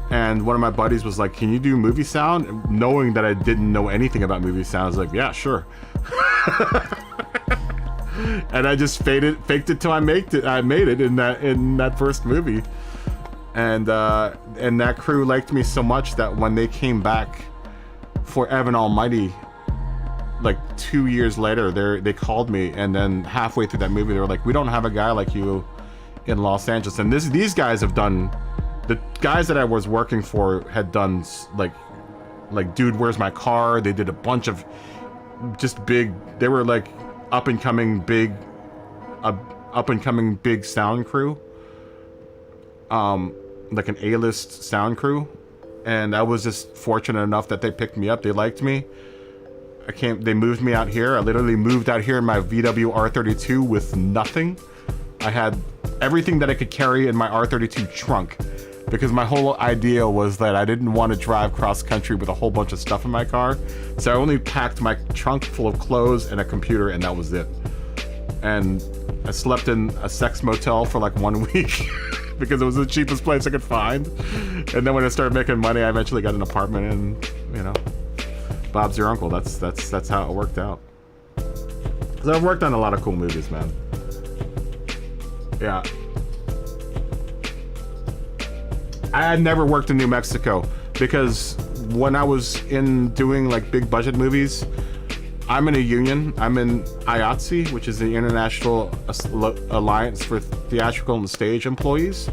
S1: And one of my buddies was like, "Can you do movie sound?" And knowing that I didn't know anything about movie sound, I was like, "Yeah, sure." And I just faked it till I made it in that first movie. And that crew liked me so much that when they came back for Evan Almighty, like 2 years later, they called me, and then halfway through that movie, they were like, "We don't have a guy like you in Los Angeles." And these guys have done. The guys that I was working for had done like Dude, Where's My Car? They did a bunch of just big. They were like up and coming big sound crew. Like an A-list sound crew, and I was just fortunate enough that they picked me up. They liked me. They moved me out here. I literally moved out here in my VW R32 with nothing. I had everything that I could carry in my R32 trunk. because my whole idea was that I didn't want to drive cross country with a whole bunch of stuff in my car. So I only packed my trunk full of clothes and a computer, and that was it. And I slept in a sex motel for like 1 week because it was the cheapest place I could find. And then when I started making money, I eventually got an apartment, and you know, Bob's your uncle. That's how it worked out. So I've worked on a lot of cool movies, man. Yeah. I had never worked in New Mexico because when I was doing like big budget movies, I'm in a union. I'm in IATSE, which is the International Alliance for Theatrical and Stage Employees.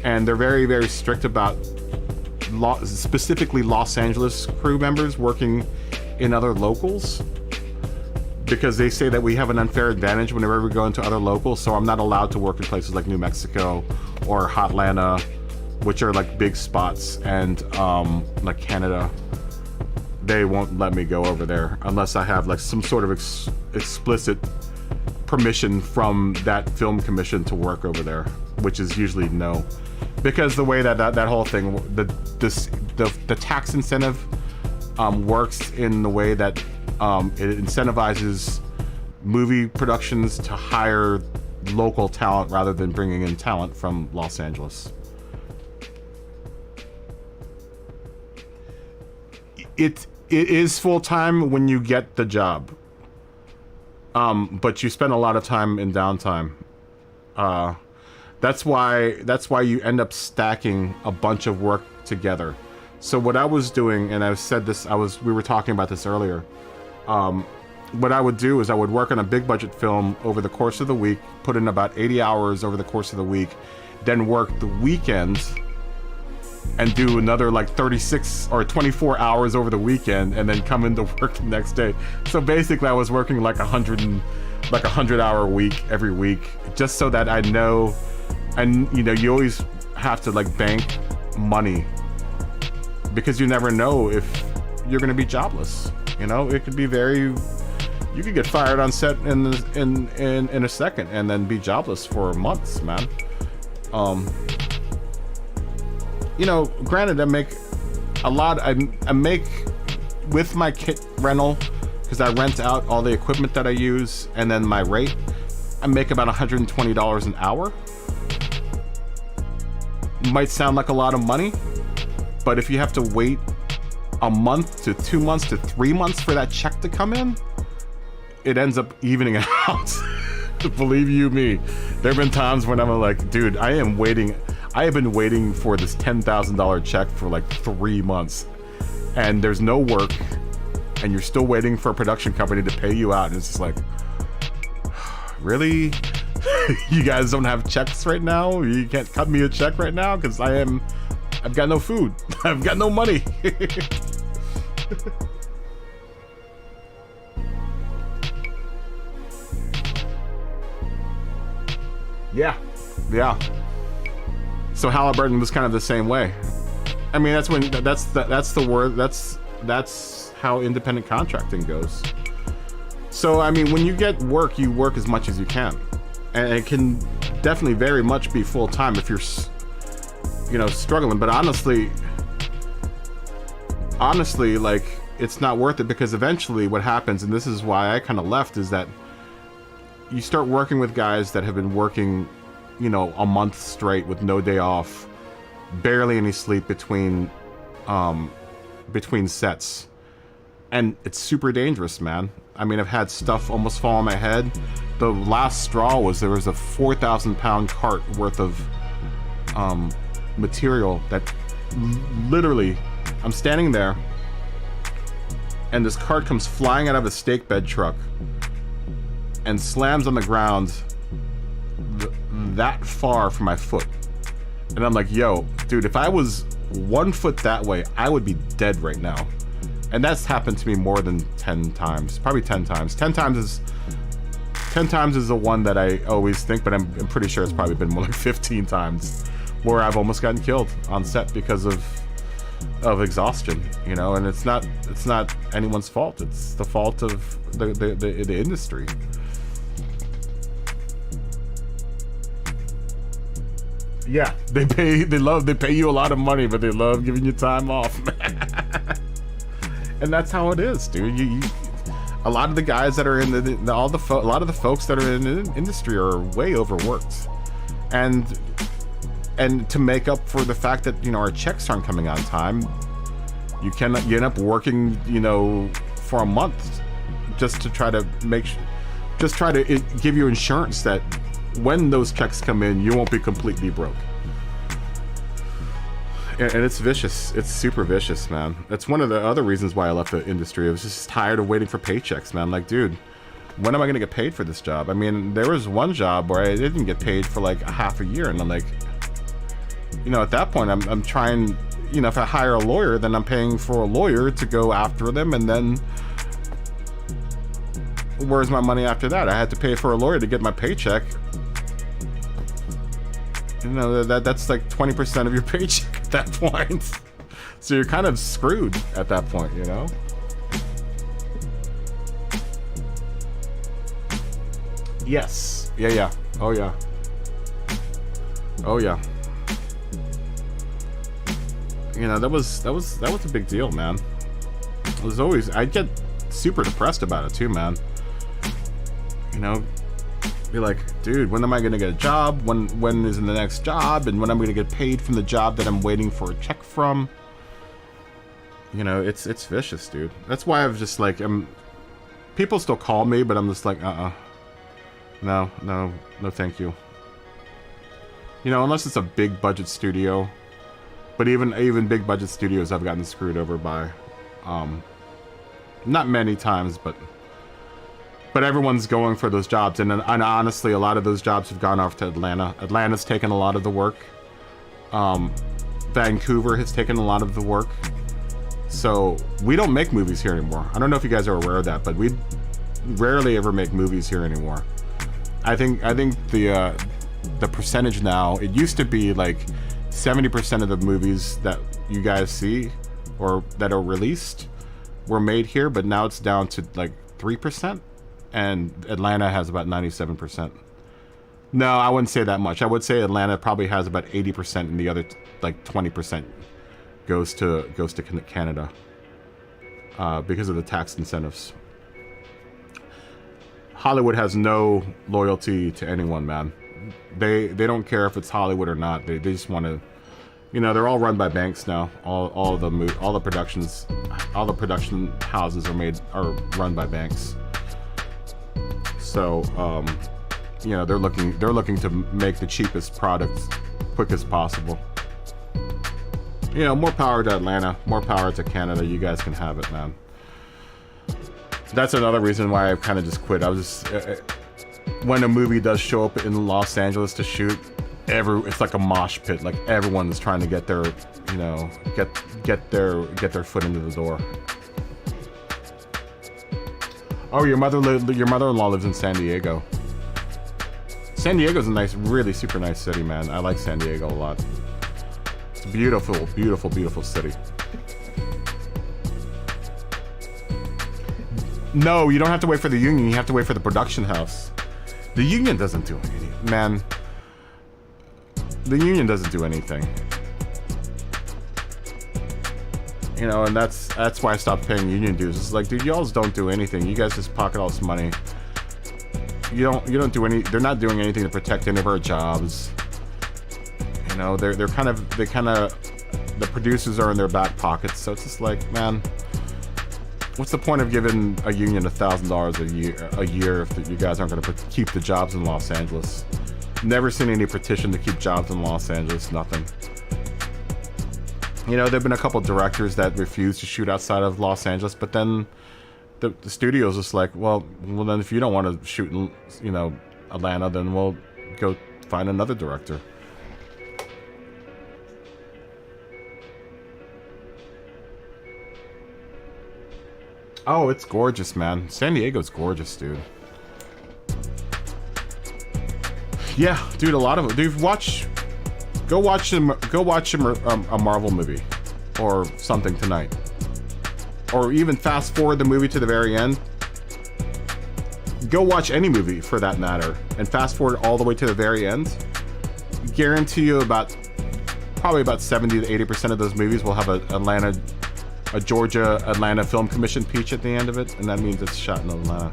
S1: And they're very, very strict about specifically Los Angeles crew members working in other locals, because they say that we have an unfair advantage whenever we go into other locals. So I'm not allowed to work in places like New Mexico or Hotlanta, which are like big spots, and like Canada. They won't let me go over there unless I have like some sort of explicit permission from that film commission to work over there, which is usually no, because the way that whole thing, the tax incentive works in the way that it incentivizes movie productions to hire local talent rather than bringing in talent from Los Angeles. It is full-time when you get the job, but you spend a lot of time in downtime. That's why you end up stacking a bunch of work together. So what I was doing, and I've said this, we were talking about this earlier. What I would do is I would work on a big budget film over the course of the week, put in about 80 hours over the course of the week, then work the weekends and do another like 36 or 24 hours over the weekend, and then come into work the next day. So basically I was working like 100-hour week every week, just so that I know. And you know, you always have to like bank money, because you never know if you're gonna be jobless. You know, it could be you could get fired on set in a second and then be jobless for months, man. You know, granted, I make a lot. I make with my kit rental, because I rent out all the equipment that I use, and then my rate, I make about $120 an hour. Might sound like a lot of money, but if you have to wait a month to 2 months to 3 months for that check to come in, it ends up evening out. Believe you me, there have been times when I'm like, dude, I have been waiting for this $10,000 check for like 3 months, and there's no work, and you're still waiting for a production company to pay you out, and it's just like, really? You guys don't have checks right now? You can't cut me a check right now? Because I've got no food. I've got no money. Yeah. So Halliburton was kind of the same way. I mean, that's how independent contracting goes. So I mean, when you get work, you work as much as you can, and it can definitely very much be full time if you're, you know, struggling. But honestly, like, it's not worth it, because eventually what happens, and this is why I kind of left, is that you start working with guys that have been working, you know, a month straight with no day off, barely any sleep between sets, and it's super dangerous, man. I mean, I've had stuff almost fall on my head. The last straw was there was a 4,000-pound cart worth of material that literally, I'm standing there, and this cart comes flying out of a stake bed truck and slams on the ground that far from my foot. And I'm like, yo, dude, if I was 1 foot that way, I would be dead right now. And that's happened to me more than 10 times, probably 10 times. 10 times is the one that I always think, but I'm pretty sure it's probably been more like 15 times where I've almost gotten killed on set because of exhaustion, you know. And it's not anyone's fault. It's the fault of the industry. Yeah, they pay you a lot of money, but they love giving you time off, man. And that's how it is, dude. A lot of the guys that are in a lot of the folks that are in the industry are way overworked, and to make up for the fact that, you know, our checks aren't coming on time, you end up working, you know, for a month just to try to give you insurance that when those checks come in, you won't be completely broke. And it's vicious. It's super vicious, man. That's one of the other reasons why I left the industry. I was just tired of waiting for paychecks, man. Like, dude, when am I gonna get paid for this job? I mean, there was one job where I didn't get paid for like a half a year, and I'm like, you know, at that point, I'm trying, you know, if I hire a lawyer, then I'm paying for a lawyer to go after them, and then where's my money after that? I had to pay for a lawyer to get my paycheck. You know, that's like 20% of your paycheck at that point. So you're kind of screwed at that point, you know? Yes. Yeah. Oh yeah. Oh yeah. You know, that was a big deal, man. It was always, I'd get super depressed about it too, man. You know, be like, dude, when am I gonna get a job? When is the next job? And when I'm gonna get paid from the job that I'm waiting for a check from? You know, it's vicious, dude. That's why I've just like, people still call me, but I'm just like, no, thank you. You know, unless it's a big budget studio. But even big budget studios I've gotten screwed over by. Not many times, but everyone's going for those jobs, and honestly, a lot of those jobs have gone off to Atlanta. Atlanta's taken a lot of the work. Vancouver has taken a lot of the work. So we don't make movies here anymore. I don't know if you guys are aware of that, but we rarely ever make movies here anymore. I think the percentage now, it used to be like 70% of the movies that you guys see or that are released were made here, but now it's down to like 3%. And Atlanta has about 97%. No, I wouldn't say that much. I would say Atlanta probably has about 80%, and the other like 20% goes to Canada because of the tax incentives. Hollywood has no loyalty to anyone, man. They don't care if it's Hollywood or not. They just want to, you know, they're all run by banks now. All the production houses are run by banks. So, you know, they're looking to make the cheapest products quick as possible. You know, more power to Atlanta, more power to Canada. You guys can have it, man. That's another reason why I kind of just quit. I was just, when a movie does show up in Los Angeles to shoot, it's like a mosh pit. Like everyone's trying to get their, you know, get their foot into the door. Oh, your mother-in-law lives in San Diego. San Diego's a nice, really super nice city, man. I like San Diego a lot. It's a beautiful, beautiful, beautiful city. No, you don't have to wait for the union. You have to wait for the production house. The union doesn't do anything, man. The union doesn't do anything. You know, and that's why I stopped paying union dues. It's like, dude, y'all don't do anything. You guys just pocket all this money. You don't do any. They're not doing anything to protect any of our jobs. You know, the producers are in their back pockets. So it's just like, man, what's the point of giving a union $1,000 a year if you guys aren't going to keep the jobs in Los Angeles? Never seen any petition to keep jobs in Los Angeles. Nothing. You know, there've been a couple directors that refuse to shoot outside of Los Angeles, but then the studio's just like, well, then if you don't want to shoot in, you know, Atlanta, then we'll go find another director. Oh, it's gorgeous, man. San Diego's gorgeous, dude. Yeah, dude, a lot of it. Dude, go watch a Marvel movie or something tonight, or even fast forward the movie to the very end. Go watch any movie for that matter and fast forward all the way to the very end. guarantee you probably about 70 to 80% of those movies will have a Georgia Atlanta Film Commission peach at the end of it, and that means it's shot in Atlanta.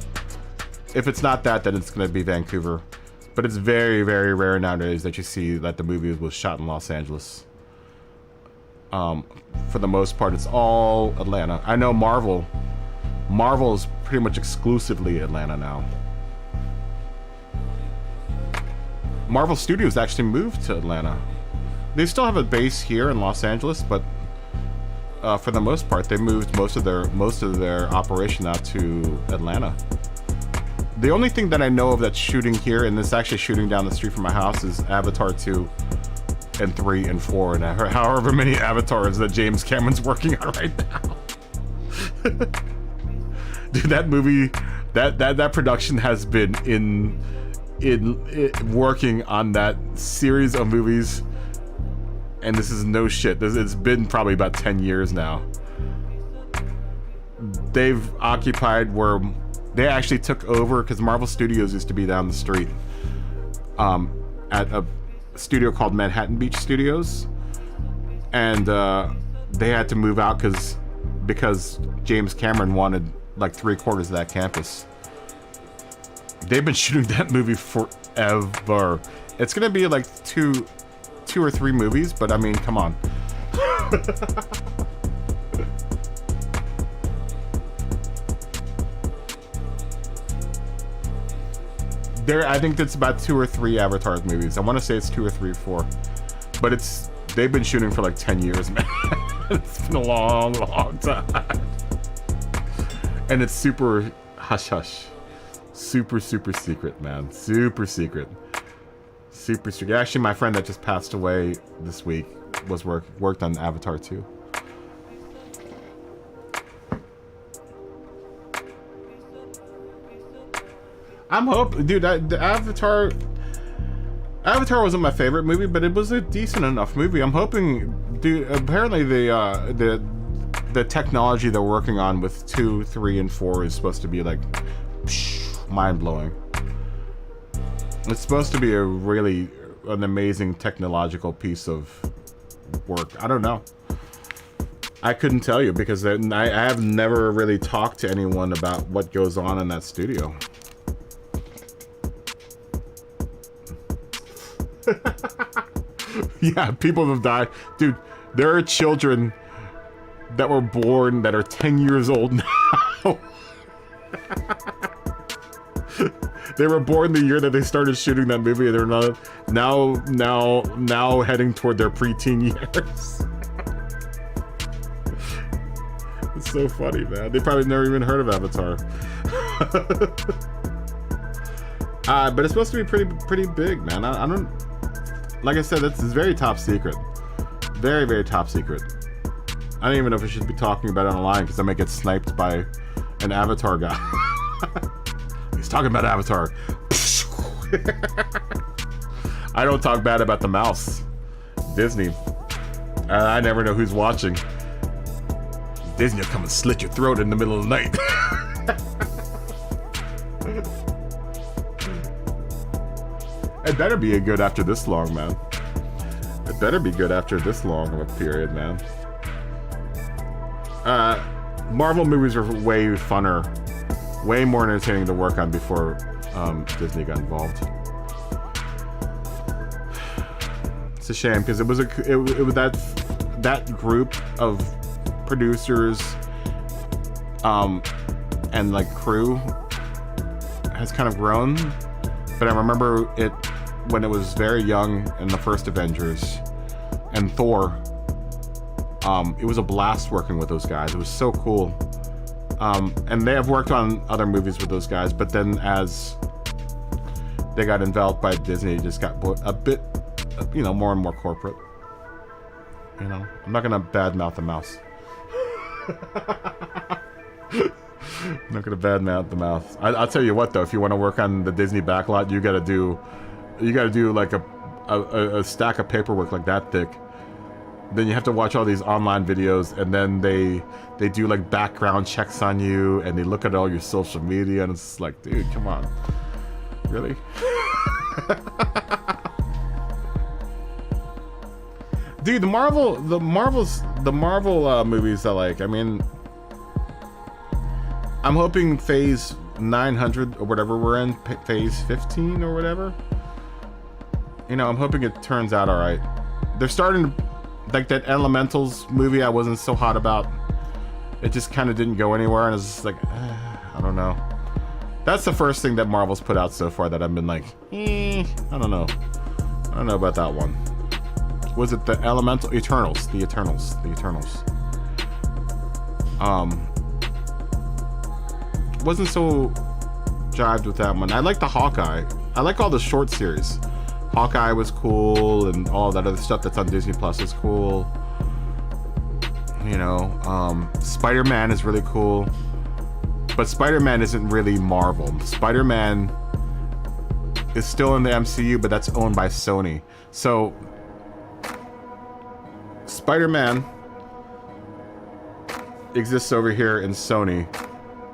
S1: If it's not that, then it's going to be Vancouver. But it's very, very rare nowadays that you see that the movie was shot in Los Angeles. For the most part, it's all Atlanta. I know Marvel is pretty much exclusively Atlanta now. Marvel Studios actually moved to Atlanta. They still have a base here in Los Angeles, but for the most part, they moved most of their operation out to Atlanta. The only thing that I know of that's shooting here, and it's actually shooting down the street from my house, is Avatar 2 and 3 and 4, and however many avatars that James Cameron's working on right now. Dude, that movie, that production has been in working on that series of movies, and this is no shit. It's been probably about 10 years now. They've occupied where they actually took over, because Marvel Studios used to be down the street at a studio called Manhattan Beach Studios, and they had to move out because James Cameron wanted like 3/4 of that campus. They've been shooting that movie forever. It's gonna be like two or three movies, but I mean, come on. I think it's about 2 or 3 Avatar movies. I want to say it's 2 or 3 or 4, but they've been shooting for like 10 years, man. It's been a long, long time, and it's super hush hush, super secret, man. Super secret. Actually, my friend that just passed away this week was worked on Avatar 2. I'm hoping, dude. The Avatar wasn't my favorite movie, but it was a decent enough movie. I'm hoping, dude. Apparently, the technology they're working on with 2, 3, and 4 is supposed to be like mind blowing. It's supposed to be an amazing technological piece of work. I don't know. I couldn't tell you because I have never really talked to anyone about what goes on in that studio. Yeah, people have died. Dude, there are children that were born that are 10 years old now. They were born the year that they started shooting that movie, and they're not now heading toward their preteen years. It's so funny, man. They probably never even heard of Avatar. But it's supposed to be pretty big, man. I don't. Like I said, it's very top secret. Very, very top secret. I don't even know if I should be talking about it online because I might get sniped by an Avatar guy. He's talking about Avatar. I don't talk bad about the mouse. Disney. I never know who's watching. Disney will come and slit your throat in the middle of the night. It better be good after this long, man. It better be good after this long of a period, man. Marvel movies are way funner, way more entertaining to work on before Disney got involved. It's a shame because it was that group of producers and like crew has kind of grown. But I remember it when it was very young in the first Avengers and Thor. It was a blast working with those guys. It was so cool. And they have worked on other movies with those guys, but then as they got enveloped by Disney, it just got a bit, more and more corporate. I'm not gonna badmouth the mouse. I'm not gonna badmouth the mouse. I'll tell you what though, if you want to work on the Disney backlot, you gotta do like a stack of paperwork like that thick. Then you have to watch all these online videos, and then they do like background checks on you, and they look at all your social media, and it's like, dude, come on, really? Dude, the Marvel movies I like. I mean, I'm hoping Phase 900 or whatever we're in, Phase 15 or whatever. You know, I'm hoping it turns out all right. They're starting to, like that Elementals movie I wasn't so hot about. It just kind of didn't go anywhere, and it's just like, I don't know. That's the first thing that Marvel's put out so far that I've been like, I don't know. I don't know about that one. Was it the Elemental Eternals? The Eternals. Wasn't so jived with that one. I like the Hawkeye. I like all the short series. Hawkeye was cool, and all that other stuff that's on Disney Plus is cool. You know, Spider-Man is really cool. But Spider-Man isn't really Marvel. Spider-Man is still in the MCU, but that's owned by Sony. So, Spider-Man exists over here in Sony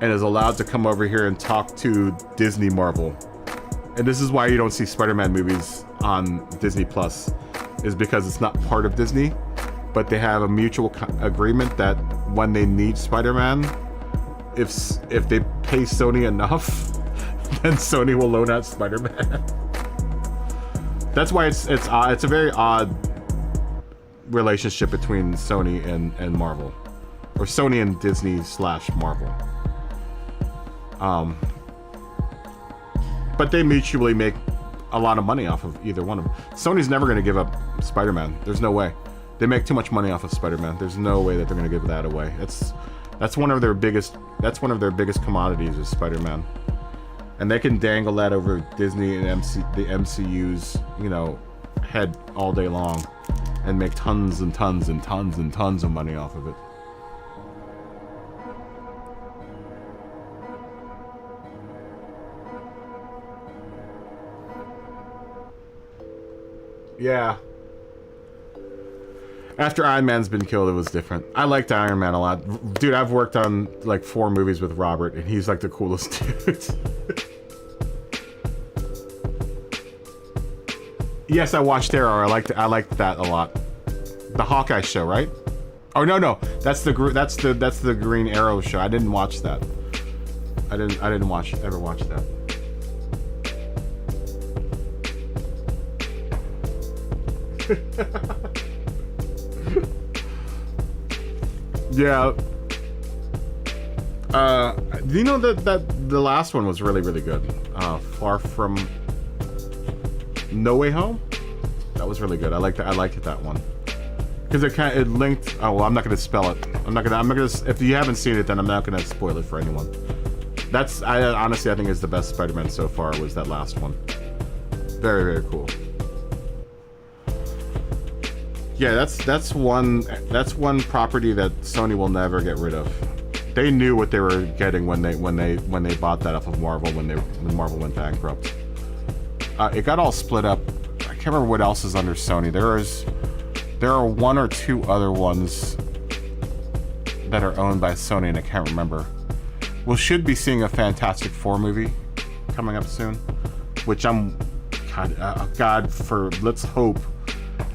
S1: and is allowed to come over here and talk to Disney Marvel. And this is why you don't see Spider-Man movies on Disney Plus, is because it's not part of Disney, but they have a mutual agreement that when they need Spider-Man, if they pay Sony enough, then Sony will loan out Spider-Man. That's why it's odd. It's a very odd relationship between Sony and Marvel, or Sony and Disney / Marvel. But they mutually make a lot of money off of either one of them. Sony's never going to give up Spider-Man. There's no way. They make too much money off of Spider-Man. There's no way that they're going to give that away. That's one of their biggest commodities is Spider-Man. And they can dangle that over Disney and the MCU's, you know, head all day long and make tons and tons and tons and tons of money off of it. Yeah. After Iron Man's been killed, it was different. I liked Iron Man a lot. Dude, I've worked on like 4 movies with Robert, and he's like the coolest dude. Yes, I watched Arrow. I liked that a lot. The Hawkeye show, right? Oh no, that's the Green Arrow show. I didn't watch that. I didn't ever watch that. Yeah. Do you know that the last one was really, really good? Far From No Way Home? That was really good. I liked that one. Because it linked. Oh well, I'm not gonna spell it. I'm not gonna. If you haven't seen it, then I'm not gonna spoil it for anyone. Honestly, I think is the best Spider-Man so far. Was that last one? Very, very cool. Yeah, that's one property that Sony will never get rid of. They knew what they were getting when they bought that off of Marvel when Marvel went bankrupt. It got all split up. I can't remember what else is under Sony. There are 1 or 2 other ones that are owned by Sony, and I can't remember. We should be seeing a Fantastic Four movie coming up soon, which I'm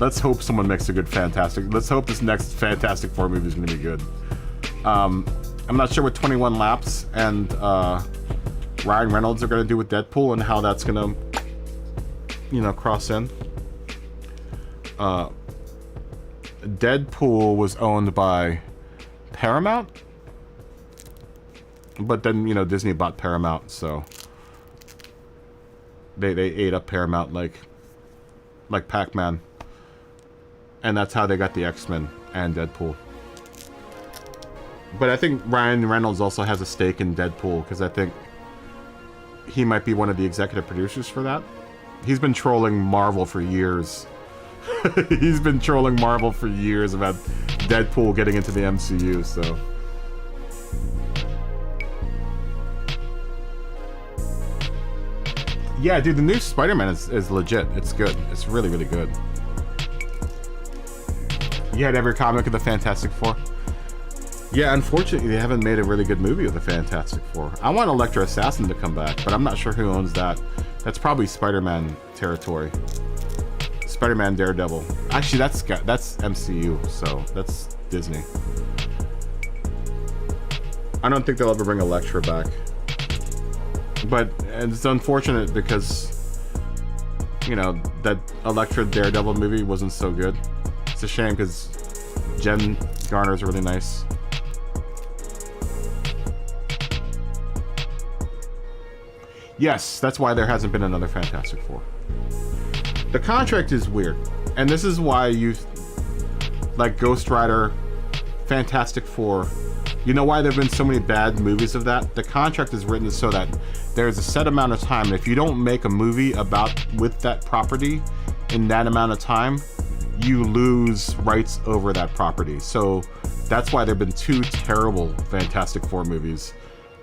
S1: Let's hope someone makes a good Fantastic. Let's hope this next Fantastic Four movie is going to be good. I'm not sure what 21 Laps and Ryan Reynolds are going to do with Deadpool and how that's going to, you know, cross in. Deadpool was owned by Paramount, but then, you know, Disney bought Paramount, so they ate up Paramount like Pac-Man. And that's how they got the X-Men and Deadpool. But I think Ryan Reynolds also has a stake in Deadpool, because I think he might be one of the executive producers for that. He's been trolling Marvel for years. He's been trolling Marvel for years about Deadpool getting into the MCU, so... Yeah, dude, the new Spider-Man is legit. It's good. It's really, really good. You had every comic of the Fantastic Four? Yeah, unfortunately, they haven't made a really good movie of the Fantastic Four. I want Electro Assassin to come back, but I'm not sure who owns that. That's probably Spider-Man territory. Spider-Man, Daredevil. Actually, that's MCU, so that's Disney. I don't think they'll ever bring Elektra back. But it's unfortunate because, you know, that Elektra Daredevil movie wasn't so good. It's a shame because Jen Garner's really nice. Yes, that's why there hasn't been another Fantastic Four. The contract is weird, and this is why you like Ghost Rider, Fantastic Four. You know why there have been so many bad movies of that? The contract is written so that there's a set amount of time, and if you don't make a movie with that property in that amount of time, you lose rights over that property. So that's why there have been 2 terrible Fantastic Four movies.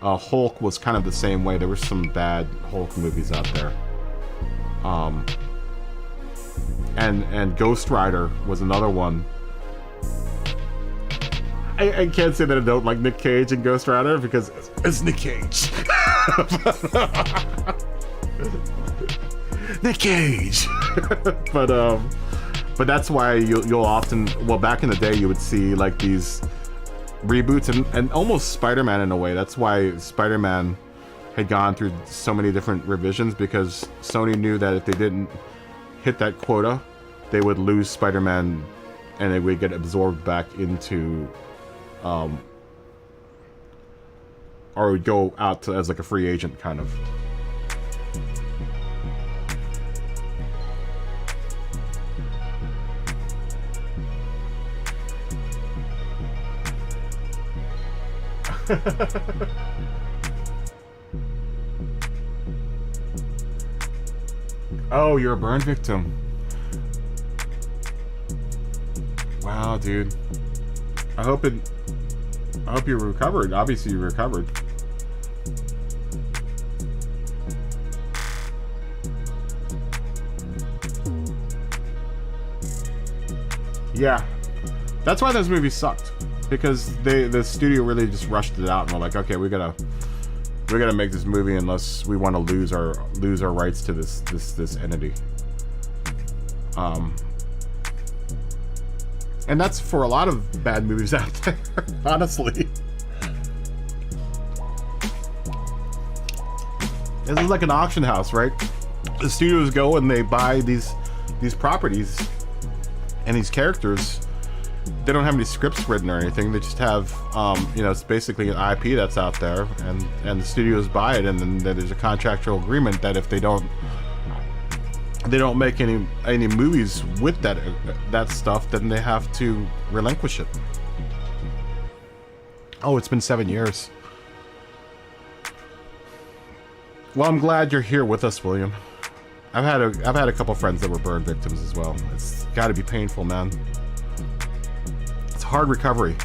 S1: Hulk was kind of the same way. There were some bad Hulk movies out there. And Ghost Rider was another one. I can't say that I don't like Nick Cage and Ghost Rider because it's Nick Cage. Nick Cage. But that's why you'll often, well, back in the day you would see like these reboots and almost Spider-Man in a way. That's why Spider-Man had gone through so many different revisions, because Sony knew that if they didn't hit that quota, they would lose Spider-Man and it would get absorbed back into or would go out as like a free agent kind of. Oh, you're a burn victim. Wow, dude. I hope you recovered. Obviously you recovered. Yeah. That's why those movies sucked. Because the studio really just rushed it out and were like, okay, we gotta make this movie unless we want to lose our rights to this entity. And that's for a lot of bad movies out there, honestly. This is like an auction house, right? The studios go and they buy these properties and these characters. They don't have any scripts written or anything. They just have, you know, it's basically an IP that's out there, and the studios buy it, and then there's a contractual agreement that if they don't make any movies with that stuff, then they have to relinquish it. Oh, it's been 7 years. Well, I'm glad you're here with us, William. I've had a couple friends that were burn victims as well. It's got to be painful, man. It's a hard recovery.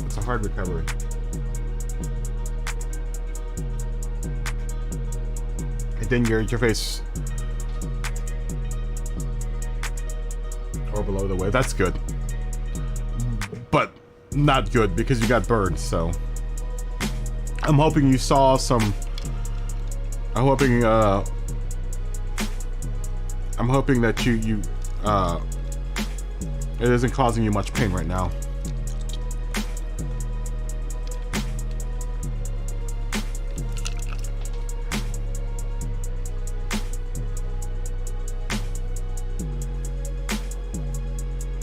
S1: It's a hard recovery. And then your face or below the wave. That's good, but not good because you got burned. So I'm hoping you saw some. I'm hoping that you it isn't causing you much pain right now.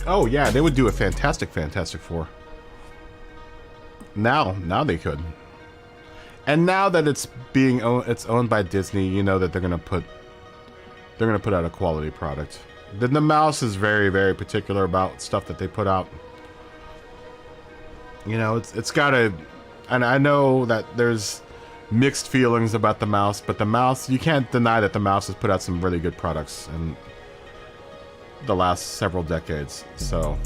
S1: Oh yeah, they would do a fantastic Fantastic Four. Now they could. And now that it's owned by Disney, you know that they're gonna put out a quality product. Then the mouse is very, very particular about stuff that they put out. You know, it's gotta, and I know that there's mixed feelings about the mouse, but the mouse, you can't deny that the mouse has put out some really good products in the last several decades. So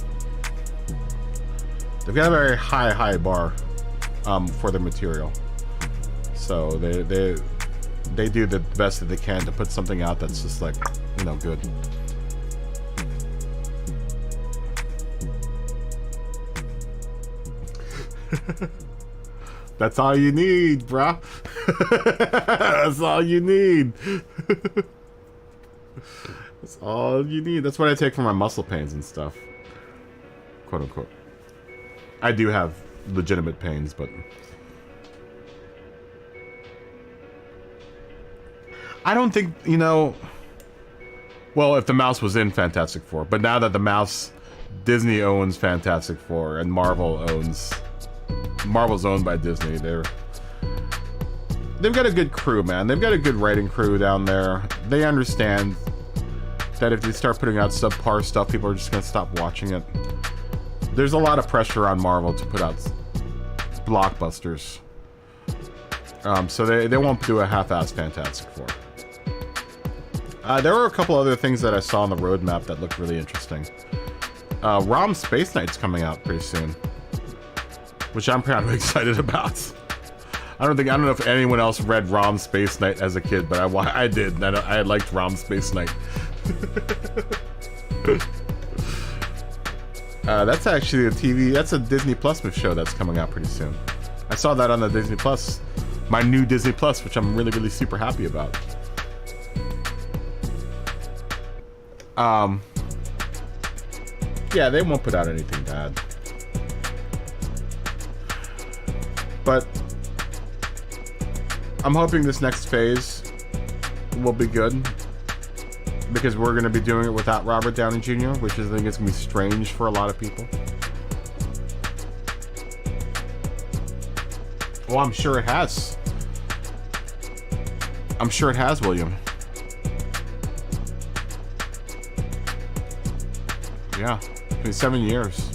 S1: they've got a very high bar for their material. So they do the best that they can to put something out that's just like, you know, good. That's all you need, bruh. That's all you need. That's all you need. That's what I take for my muscle pains and stuff. Quote unquote. I do have legitimate pains, but I don't think, you know, well, if the mouse was in Fantastic Four, but now that the mouse, Disney owns Fantastic Four and Marvel's owned by Disney, they've got a good crew, man. They've got a good writing crew down there. They understand that if they start putting out subpar stuff, people are just going to stop watching it. There's a lot of pressure on Marvel to put out blockbusters. So they won't do a half-assed Fantastic Four. There were a couple other things that I saw on the roadmap that looked really interesting. ROM Space Knight's coming out pretty soon, which I'm kind of excited about. I don't know if anyone else read ROM Space Knight as a kid, but I did. I liked ROM Space Knight. That's actually a TV. That's a Disney Plus show that's coming out pretty soon. I saw that on the Disney Plus, my new Disney Plus, which I'm really, really super happy about. Yeah, they won't put out anything bad. But I'm hoping this next phase will be good, because we're going to be doing it without Robert Downey Jr., which I think is going to be strange for a lot of people. Well, I'm sure it has. I'm sure it has, William. Yeah, it's been 7 years.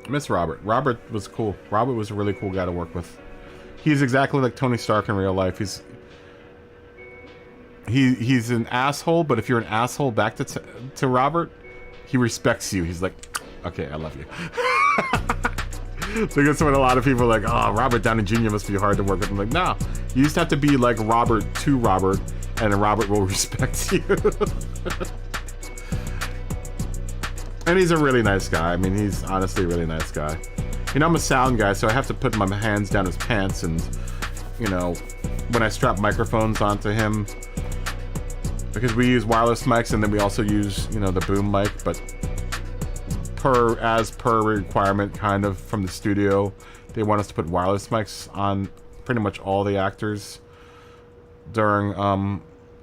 S1: Miss Robert. Robert was cool. Robert was a really cool guy to work with. He's exactly like Tony Stark in real life. He's an asshole, but if you're an asshole back to Robert, he respects you. He's like, okay, I love you. So that's when a lot of people are like, oh, Robert Downey Jr. must be hard to work with. I'm like, no, you just have to be like Robert to Robert, and then Robert will respect you. And he's a really nice guy. I mean, he's honestly a really nice guy. You know, I'm a sound guy, so I have to put my hands down his pants, and, you know, when I strap microphones onto him, because we use wireless mics, and then we also use, you know, the boom mic, but as per requirement, kind of, from the studio, they want us to put wireless mics on pretty much all the actors during,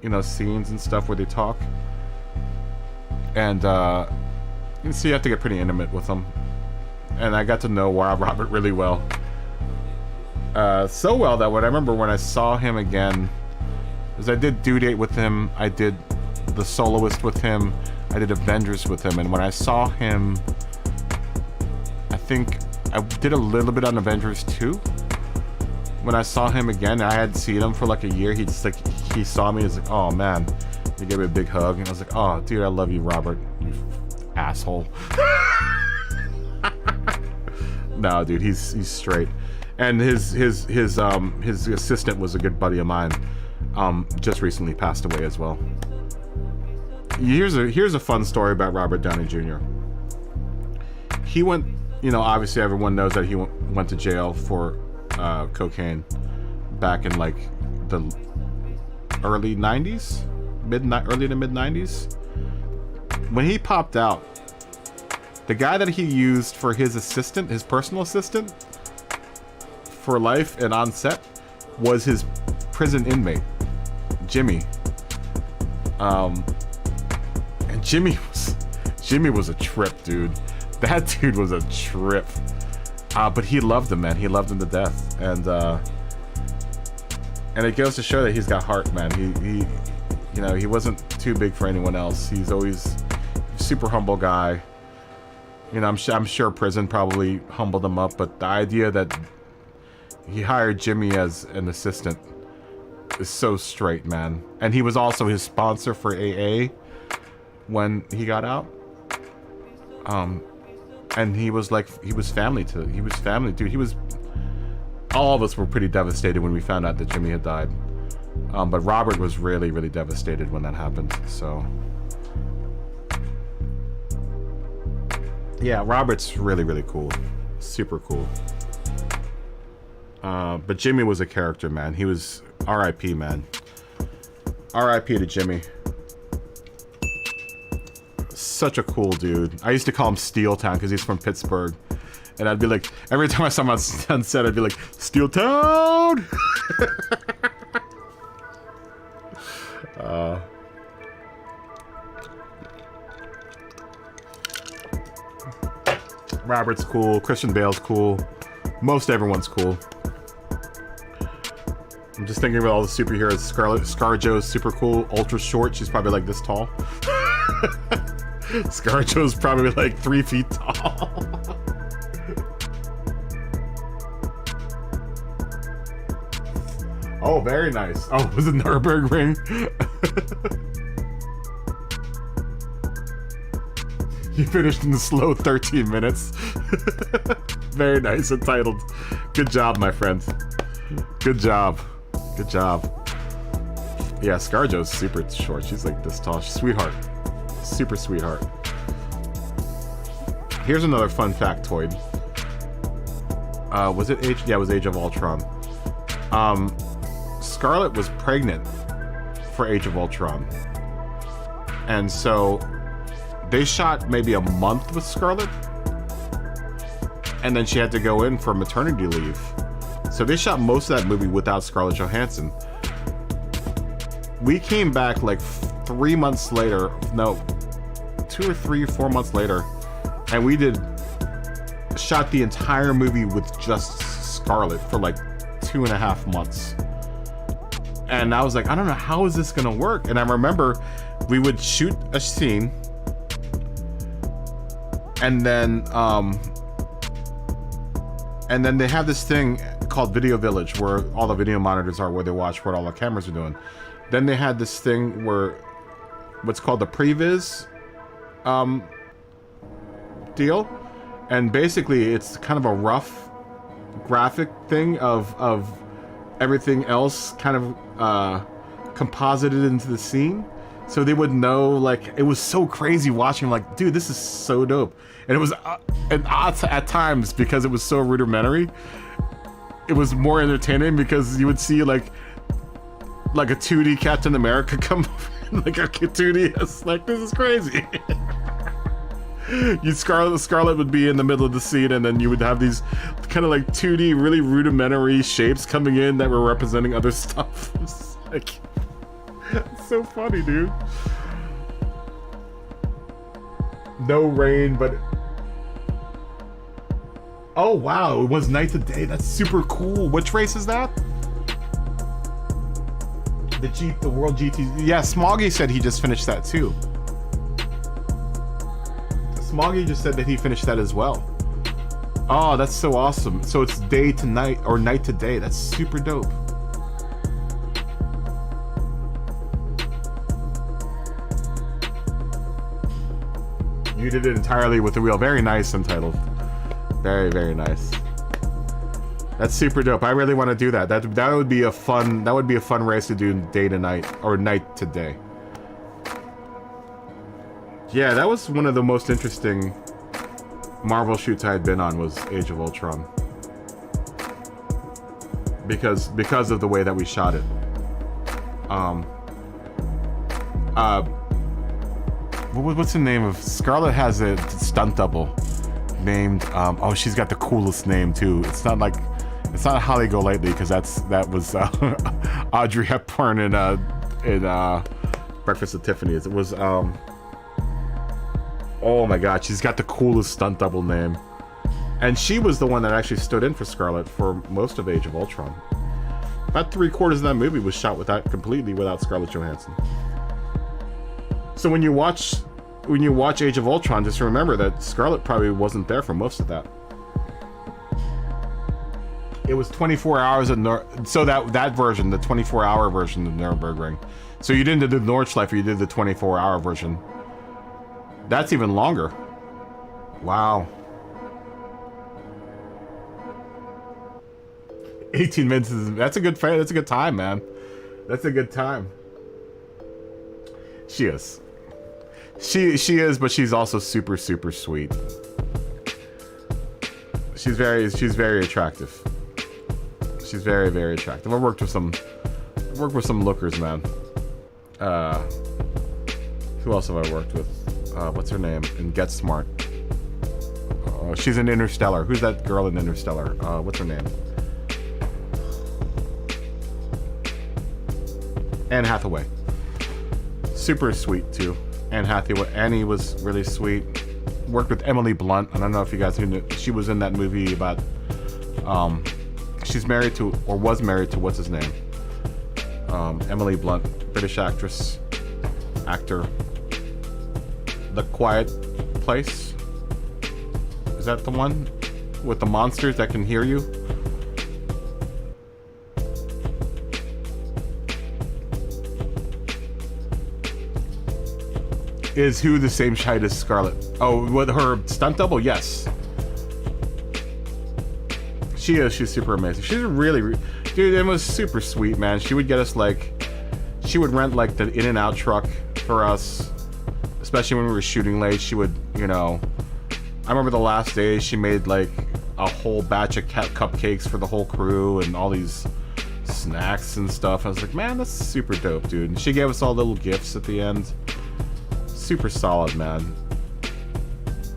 S1: you know, scenes and stuff where they talk. And, you can see you have to get pretty intimate with them. And I got to know Robert really well. So well that I remember when I saw him again, because I did Due Date with him, I did The Soloist with him, I did Avengers with him, and when I saw him, I think I did a little bit on Avengers 2. When I saw him again, I hadn't seen him for like a year, he saw me, he's like, oh man. He gave me a big hug, and I was like, oh dude, I love you, Robert, you asshole. No, dude, he's straight. And his assistant was a good buddy of mine. Just recently passed away as well. Here's a fun story about Robert Downey Jr. He went, you know, obviously everyone knows that he went to jail for cocaine back in like the early 90s, early to mid 90s. When he popped out, the guy that he used for his assistant, his personal assistant, for life and on set, was his prison inmate, Jimmy. And Jimmy was a trip, dude. That dude was a trip. But he loved him, man. He loved him to death. And it goes to show that he's got heart, man. He you know, he wasn't too big for anyone else. He's always a super humble guy. You know, I'm sure prison probably humbled him up, but the idea that he hired Jimmy as an assistant is so straight, man. And he was also his sponsor for AA when he got out. And he was family, dude. All of us were pretty devastated when we found out that Jimmy had died. But Robert was really, really devastated when that happened, so. Yeah, Robert's really, really cool. Super cool. But Jimmy was a character, man. He was R.I.P., man. R.I.P. to Jimmy. Such a cool dude. I used to call him Steel Town because he's from Pittsburgh. And I'd be like, every time I saw him on set, I'd be like, Steel Town! Robert's cool. Christian Bale's cool. Most everyone's cool. I'm just thinking about all the superheroes. ScarJo's super cool. Ultra short. She's probably like this tall. ScarJo's probably like 3 feet tall. Oh, very nice. Oh, was it Nürburgring? You finished in the slow 13 minutes. Very nice. Entitled. Good job, my friend. Good job. Good job. Yeah, ScarJo's super short. She's like this tall. She's sweetheart. Super sweetheart. Here's another fun factoid. Was it Age? Yeah, it was Age of Ultron. Scarlet was pregnant for Age of Ultron. And so they shot maybe a month with Scarlet. And then she had to go in for maternity leave. So they shot most of that movie without Scarlett Johansson. We came back like 3 months later. No, 2 or 3, 4 months later. And we shot the entire movie with just Scarlett for like 2.5 months. And I was like, I don't know, how is this gonna work? And I remember we would shoot a scene, and then they have this thing called Video Village, where all the video monitors are, where they watch what all the cameras are doing. Then they had this thing where, what's called the previs deal, and basically it's kind of a rough graphic thing of everything else kind of composited into the scene, so they would know. Like, it was so crazy watching, like, dude, this is so dope. And it was at times, because it was so rudimentary, it was more entertaining, because you would see like a 2D Captain America come like a 2D, it's like, this is crazy. Scarlet would be in the middle of the scene, and then you would have these kind of like 2D, really rudimentary shapes coming in that were representing other stuff. It's like, it's so funny, dude. No rain, but oh wow, it was night to day. That's super cool. Which race is that? The World GT. Yeah, Smoggy said he just finished that too. Smoggy just said that he finished that as well. Oh, that's so awesome. So it's day to night, or night to day. That's super dope. You did it entirely with the wheel. Very nice, Untitled. Very, very nice. That's super dope. I really want to do that. That would be a fun race to do day to night, or night to day. Yeah, that was one of the most interesting Marvel shoots I had been on, was Age of Ultron. Because of the way that we shot it. What's the name of... Scarlett has a stunt double named... oh, she's got the coolest name, too. It's not Holly Golightly, because that was Audrey Hepburn in Breakfast at Tiffany's. It was... oh my god, she's got the coolest stunt double name. And she was the one that actually stood in for Scarlett for most of Age of Ultron. About 3/4 of that movie was shot completely without Scarlett Johansson. So when you watch Age of Ultron, just remember that Scarlett probably wasn't there for most of that. It was 24 hours of so that version, the 24-hour version of Nürburgring. So you didn't do the Nordschleife, you did the 24-hour version. That's even longer. Wow. 18 minutes that's a good time, man. That's a good time. She is. She is, but she's also super, super sweet. She's very attractive. She's very, very attractive. I've worked with some lookers, man. Who else have I worked with? What's her name? In Get Smart. She's in Interstellar. Who's that girl in Interstellar? What's her name? Anne Hathaway. Super sweet too. Anne Hathaway. Annie was really sweet. Worked with Emily Blunt. I don't know if you guys knew. She was in that movie about. She's married to, or was married to, what's his name? Emily Blunt, British actress, actor. The Quiet Place. Is that the one with the monsters that can hear you? Is who the same height as Scarlett? Oh, with her stunt double? Yes. She is. She's super amazing. She's really, dude, it was super sweet, man. She would get us like, she would rent like the In-N-Out truck for us, especially when we were shooting late. She would, you know, I remember the last day she made like a whole batch of cupcakes for the whole crew and all these snacks and stuff. I was like, man, that's super dope, dude. And she gave us all little gifts at the end. Super solid, man.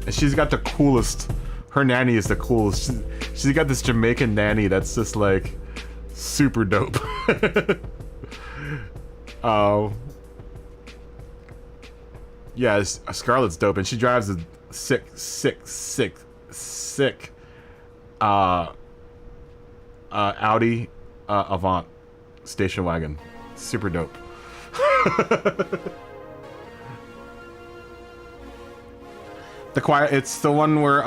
S1: And she's got the coolest, her nanny is the coolest. She's got this Jamaican nanny that's just like super dope. Yeah, Scarlett's dope, and she drives a sick Audi Avant station wagon. Super dope. The Quiet, it's the one where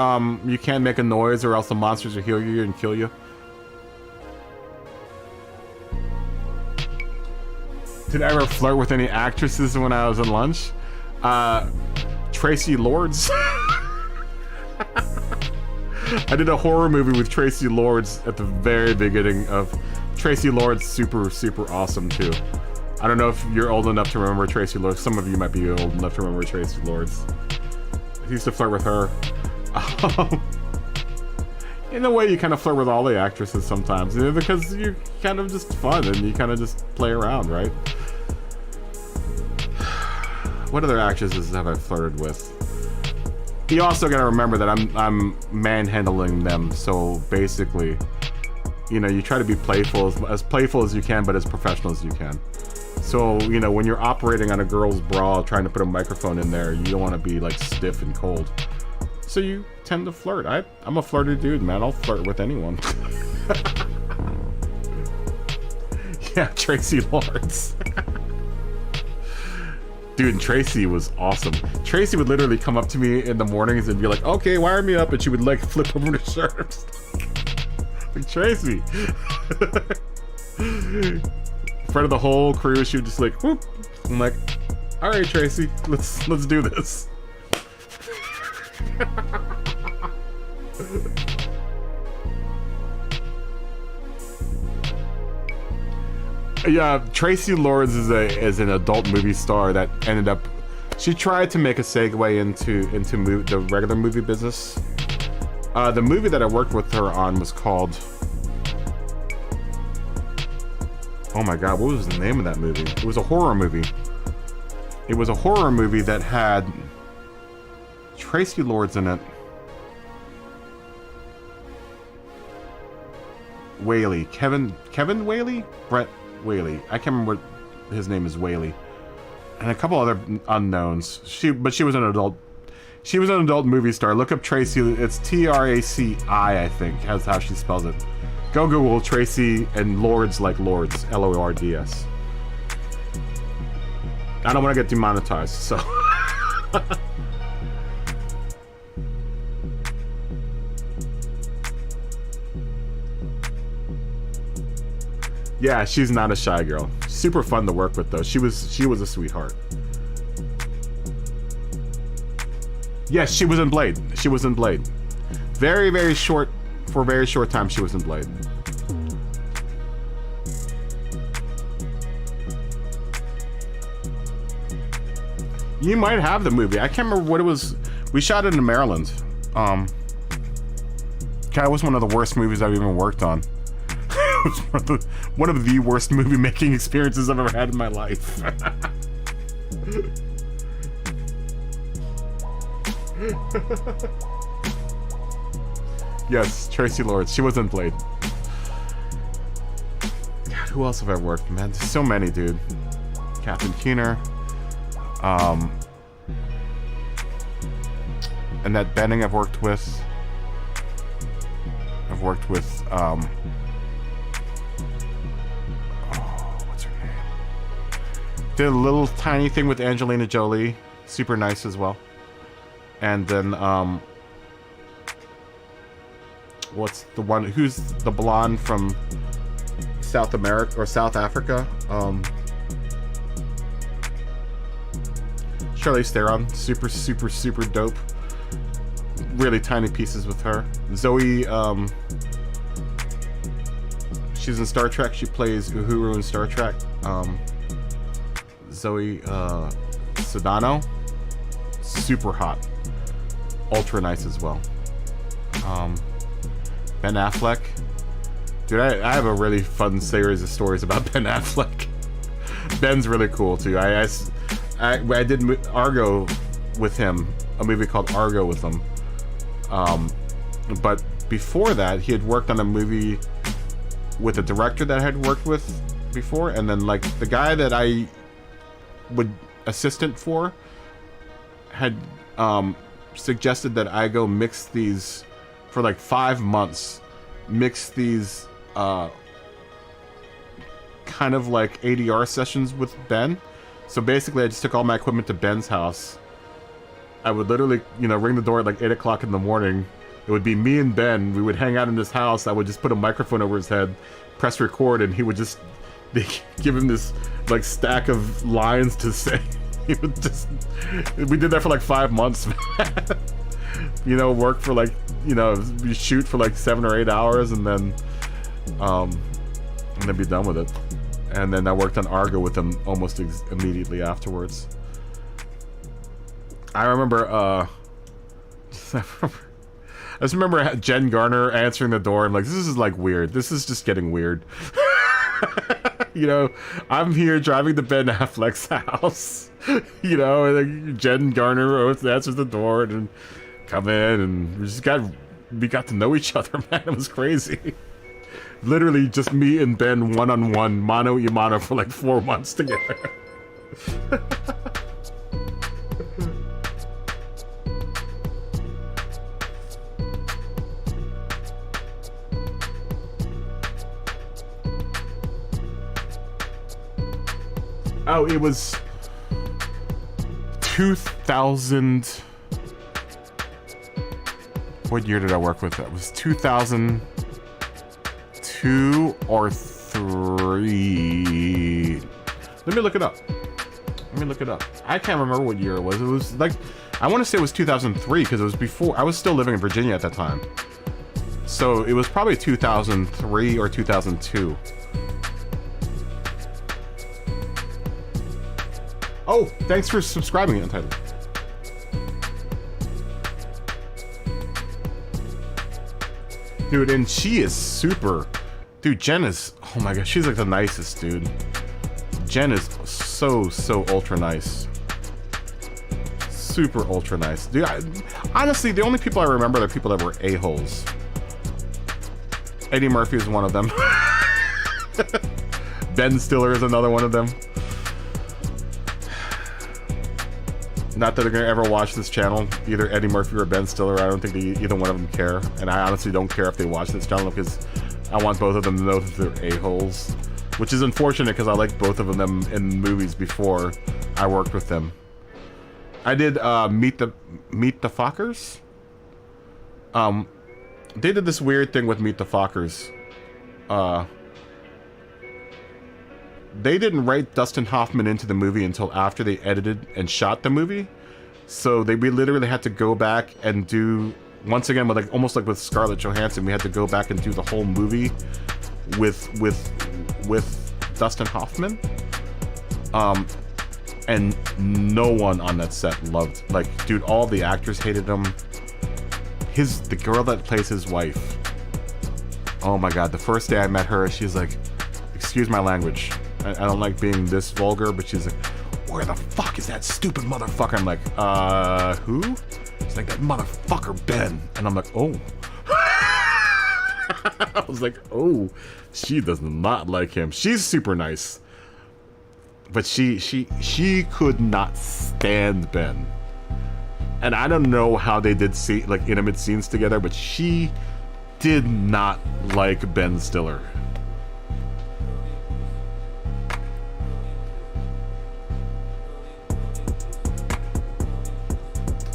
S1: you can't make a noise or else the monsters will hear you and kill you. Did I ever flirt with any actresses when I was in lunch? Tracy Lords. I did a horror movie with Tracy Lords at the very beginning of... Tracy Lords, super awesome too. I don't know if you're old enough to remember Tracy Lords. Some of you might be old enough to remember Tracy Lords. I used to flirt with her. In a way, you kind of flirt with all the actresses sometimes, because you're kind of just fun and you kind of just play around, right? What other actresses have I flirted with? You also got to remember that I'm manhandling them, so basically, you know, you try to be playful as you can, but as professional as you can. So, you know, when you're operating on a girl's bra, trying to put a microphone in there, you don't want to be like stiff and cold. So you tend to flirt. I'm a flirty dude, man. I'll flirt with anyone. Yeah, Tracy Lords. Dude, and Tracy was awesome. Tracy would literally come up to me in the mornings and be like, okay, wire me up. And she would like flip over the shirt. Like, Tracy. In front of the whole crew, she would just like, whoop. I'm like, all right, Tracy, let's do this. Yeah, Tracy Lords is an adult movie star that ended up. She tried to make a segue into the regular movie business. The movie that I worked with her on was called. Oh my God, what was the name of that movie? It was a horror movie. It was a horror movie that had Tracy Lords in it. Whaley, Kevin Whaley, Brett Whaley. I can't remember what his name is. Whaley, and a couple other unknowns. But she was an adult. She was an adult movie star. Look up Tracy. It's Traci, I think. That's how she spells it. Go Google Tracy and Lords like Lords. Lords. I don't want to get demonetized, so. Yeah, she's not a shy girl. Super fun to work with, though. She was a sweetheart. Yes, she was in Blade. She was in Blade. Very short. For a very short time, she was in Blade. You might have the movie. I can't remember what it was. We shot it in Maryland. That was one of the worst movies I've even worked on. was one of the worst movie making experiences I've ever had in my life. Yes, Tracy Lords. She was in Blade. God, who else have I worked with, man? There's so many, dude. Catherine Keener. Annette Bening I've worked with. I've worked with, oh, what's her name? Did a little tiny thing with Angelina Jolie. Super nice as well. And then, what's the one, who's the blonde from South America, or South Africa? Charlize Theron. Super, super, super dope. Really tiny pieces with her. Zoe, she's in Star Trek. She plays Uhuru in Star Trek. Zoe Saldana, super hot, ultra nice as well. Ben Affleck, dude, I have a really fun series of stories about Ben Affleck. Ben's really cool too. I did Argo with him, a movie called Argo with him. But before that, he had worked on a movie with a director that I had worked with before, and then like the guy that I would assistant for had suggested that I go mix these for like 5 months, mix these kind of like ADR sessions with Ben. So basically I just took all my equipment to Ben's house. I would literally, you know, ring the door at like 8 o'clock in the morning. It would be me and Ben. We would hang out in his house. I would just put a microphone over his head, press record, and he would just give him this like stack of lines to say. He would just, we did that for like 5 months. You know, work for like, you know, we shoot for like 7 or 8 hours, and then be done with it. And then I worked on Argo with him almost immediately afterwards. I remember, I just remember Jen Garner answering the door. I'm like, this is like weird. This is just getting weird. You know, I'm here driving to Ben Affleck's house. You know, and Jen Garner answers the door and come in, and we got to know each other, man. It was crazy. Literally just me and Ben one-on-one, mano y mano for like 4 months together. Oh, it was 2000. What year did I work with? It was 2002 or 3. Let me look it up. I can't remember what year it was. It was like, I want to say it was 2003 because it was before. I was still living in Virginia at that time. So it was probably 2003 or 2002. Oh, thanks for subscribing, Untitled. Dude, and she is super... Dude, Jen is... Oh my gosh, she's like the nicest, dude. Jen is so ultra nice. Super ultra nice. Dude, honestly, the only people I remember are people that were a-holes. Eddie Murphy is one of them. Ben Stiller is another one of them. Not that they're gonna ever watch this channel, either Eddie Murphy or Ben Stiller. I don't think either one of them care, and I honestly don't care if they watch this channel because I want both of them to know that they're a-holes, which is unfortunate because I liked both of them in movies before I worked with them. I did Meet the Fockers. They did this weird thing with Meet the Fockers. They didn't write Dustin Hoffman into the movie until after they edited and shot the movie. So we literally had to go back and do, once again, with like almost like with Scarlett Johansson, we had to go back and do the whole movie with Dustin Hoffman. And no one on that set loved, like, dude, all the actors hated him. The girl that plays his wife, Oh my god, the first day I met her, she's like, excuse my language. I don't like being this vulgar, but she's like, where the fuck is that stupid motherfucker? I'm like, who? It's like, that motherfucker Ben. And I'm like, oh. I was like, oh, she does not like him. She's super nice. But she could not stand Ben. And I don't know how they did like intimate scenes together, but she did not like Ben Stiller.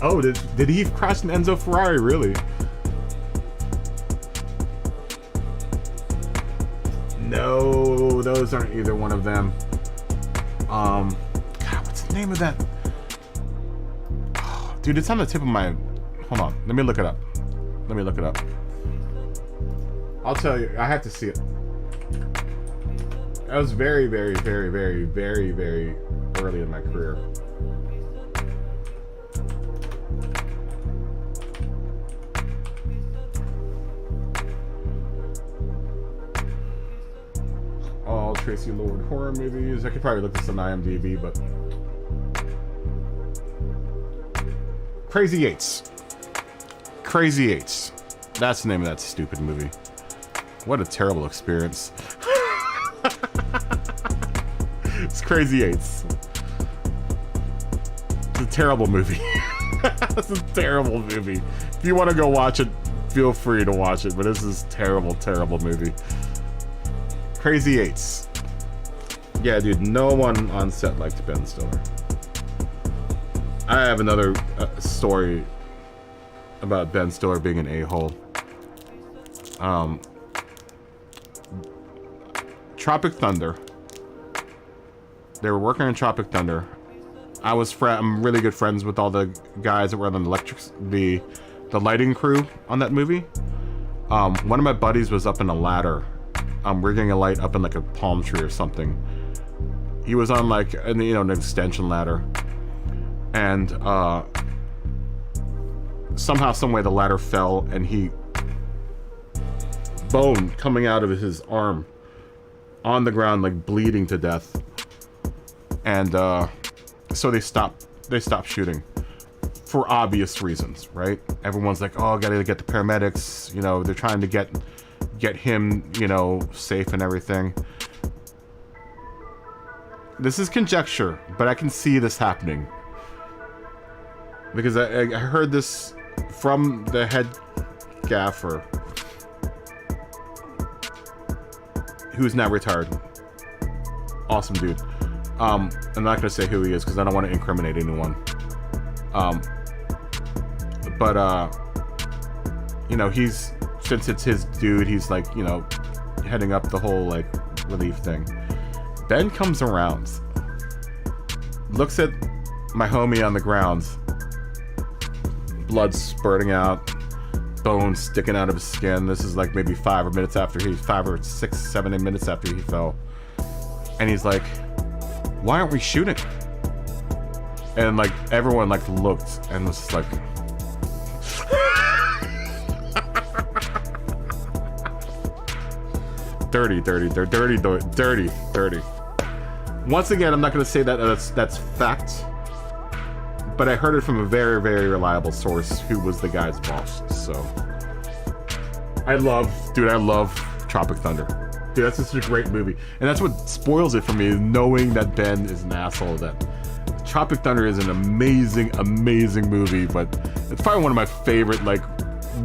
S1: Oh, did he crash an Enzo Ferrari, really? No, those aren't either one of them. God, what's the name of that? Oh, dude, it's on the tip of my... Hold on, let me look it up. Let me look it up. I'll tell you, I have to see it. I was very, very, very, very, very, very early in my career. All Tracy Lord horror movies. I could probably look this on IMDb, but Crazy Eights. Crazy Eights. That's the name of that stupid movie. What a terrible experience. It's Crazy Eights. It's a terrible movie. It's a terrible movie. If you want to go watch it, feel free to watch it, but this is terrible, terrible movie. Crazy Eights. Yeah, dude, no one on set liked Ben Stiller. I have another story about Ben Stiller being an a-hole. Tropic Thunder. They were working on Tropic Thunder. I'm really good friends with all the guys that were on the lighting crew on that movie. One of my buddies was up in a ladder, rigging a light up in like a palm tree or something. He was on like an extension ladder, and somehow, someway, the ladder fell, and bone coming out of his arm on the ground, like bleeding to death. And so they stopped shooting for obvious reasons, right? Everyone's like, oh, gotta get the paramedics, they're trying to get him, safe and everything. This is conjecture, but I can see this happening. Because I heard this from the head gaffer, who's now retired. Awesome dude. I'm not gonna say who he is because I don't want to incriminate anyone. He's, since it's his dude, he's like, heading up the whole like relief thing. Ben comes around, looks at my homie on the ground, blood spurting out, bones sticking out of his skin. This is like maybe 5 or 6, 7, 8 minutes after he fell. And he's like, why aren't we shooting? And like everyone like looked and was just like, dirty. Once again, I'm not going to say that's fact, but I heard it from a very, very reliable source who was the guy's boss. So I love Tropic Thunder. Dude, that's just a great movie. And that's what spoils it for me, is knowing that Ben is an asshole. That Tropic Thunder is an amazing, amazing movie, but it's probably one of my favorite like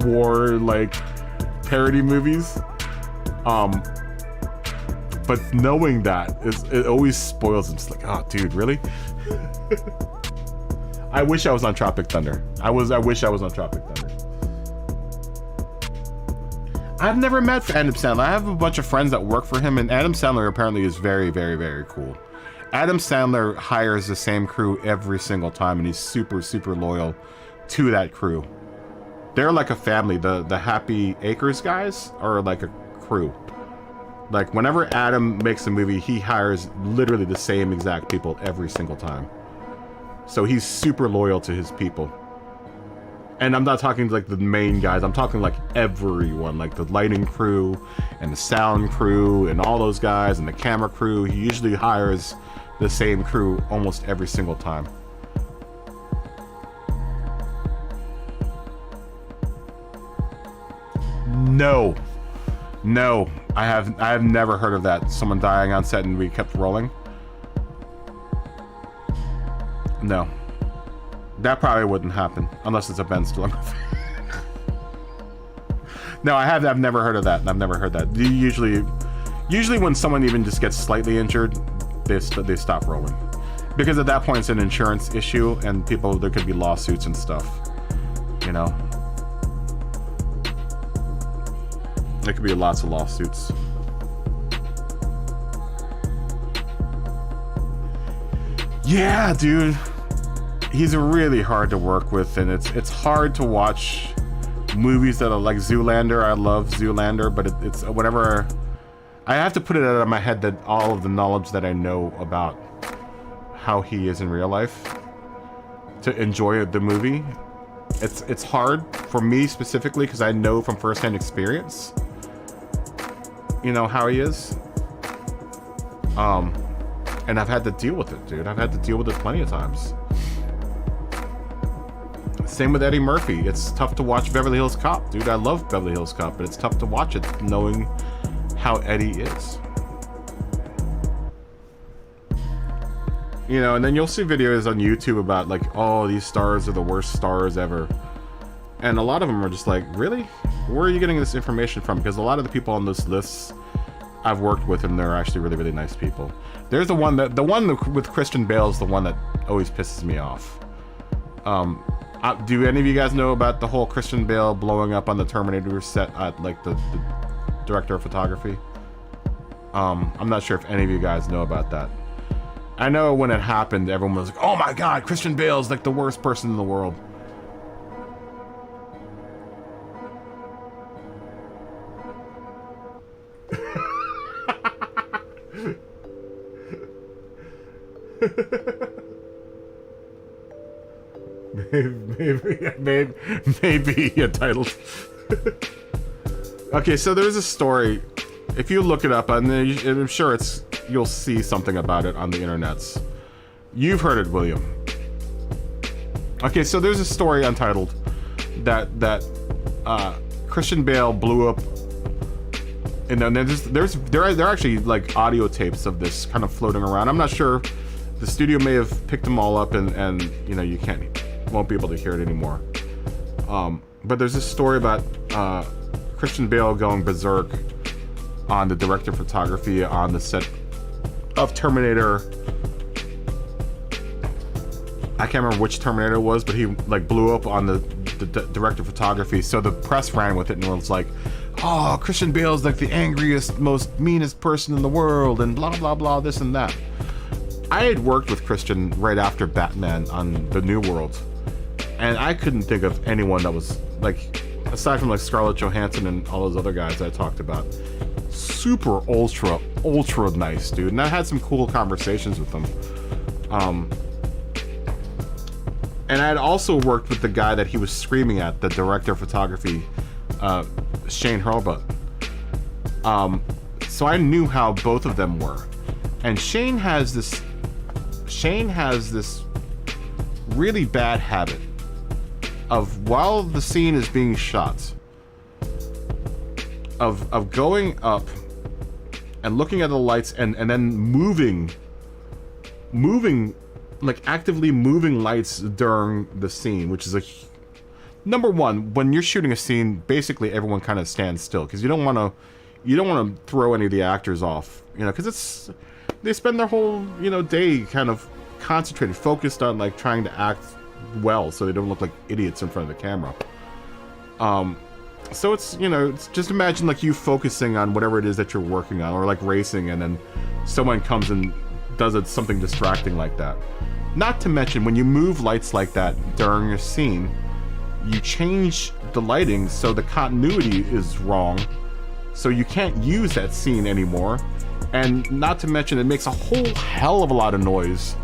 S1: war like parody movies. But knowing that, it always spoils it. It's like, oh, dude, really? I wish I was on Tropic Thunder. I wish I was on Tropic Thunder. I've never met Adam Sandler. I have a bunch of friends that work for him, and Adam Sandler apparently is very, very, very cool. Adam Sandler hires the same crew every single time, and he's super, super loyal to that crew. They're like a family. The Happy Acres guys are like a crew. Like, whenever Adam makes a movie, he hires literally the same exact people every single time. So he's super loyal to his people. And I'm not talking like the main guys, I'm talking like everyone, like the lighting crew and the sound crew and all those guys and the camera crew. He usually hires the same crew almost every single time. No, I have never heard of that. Someone dying on set and we kept rolling. No, that probably wouldn't happen unless it's a Ben Stiller movie. No, I've never heard of that. I've never heard that. Usually when someone even just gets slightly injured, they stop rolling, because at that point it's an insurance issue and there could be lawsuits and stuff. You know. There could be lots of lawsuits. Yeah, dude. He's really hard to work with, and it's hard to watch movies that are like Zoolander. I love Zoolander, but it's whatever. I have to put it out of my head that all of the knowledge that I know about how he is in real life to enjoy the movie. It's hard for me specifically because I know from firsthand experience, you know, how he is. And I've had to deal with it, dude. I've had to deal with it plenty of times. Same with Eddie Murphy. It's tough to watch Beverly Hills Cop, dude. I love Beverly Hills Cop, but it's tough to watch it knowing how Eddie is. You know, and then you'll see videos on YouTube about like, oh, these stars are the worst stars ever. And a lot of them are just like, really? Where are you getting this information from? Because a lot of the people on this list I've worked with, and they're actually really, really nice people. There's the one with Christian Bale is the one that always pisses me off. Do any of you guys know about the whole Christian Bale blowing up on the Terminator set at like the director of photography? I'm not sure if any of you guys know about that. I know when it happened, everyone was like, oh my god, Christian Bale's like the worst person in the world. maybe a title. Okay, so there's a story. If you look it up, and I'm sure you'll see something about it on the internets. You've heard it, William. Okay, so there's a story untitled that Christian Bale blew up. And then there are actually like audio tapes of this kind of floating around. I'm not sure. The studio may have picked them all up, and you know, you won't be able to hear it anymore. But there's this story about Christian Bale going berserk on the director of photography on the set of Terminator. I can't remember which Terminator it was, but he like blew up on the director of photography. So the press ran with it and was like, oh, Christian Bale's like the angriest, most meanest person in the world, and blah blah blah, this and that. I had worked with Christian right after Batman on the New World, and I couldn't think of anyone that was like, aside from like Scarlett Johansson and all those other guys that I talked about, super ultra nice dude. And I had some cool conversations with them. And I had also worked with the guy that he was screaming at, the director of photography, Shane Hurlbut. So I knew how both of them were. And Shane has this really bad habit of, while the scene is being shot, of going up and looking at the lights and then moving, like actively moving lights during the scene, which is number one, when you're shooting a scene, basically everyone kind of stands still, because you don't want to throw any of the actors off, you know, because they spend their whole, you know, day kind of concentrated, focused on like trying to act well so they don't look like idiots in front of the camera. So it's, you know, it's just imagine like you focusing on whatever it is that you're working on, or like racing, and then someone comes and does something distracting like that. Not to mention, when you move lights like that during a scene, you change the lighting so the continuity is wrong, so you can't use that scene anymore. And not to mention, it makes a whole hell of a lot of noise,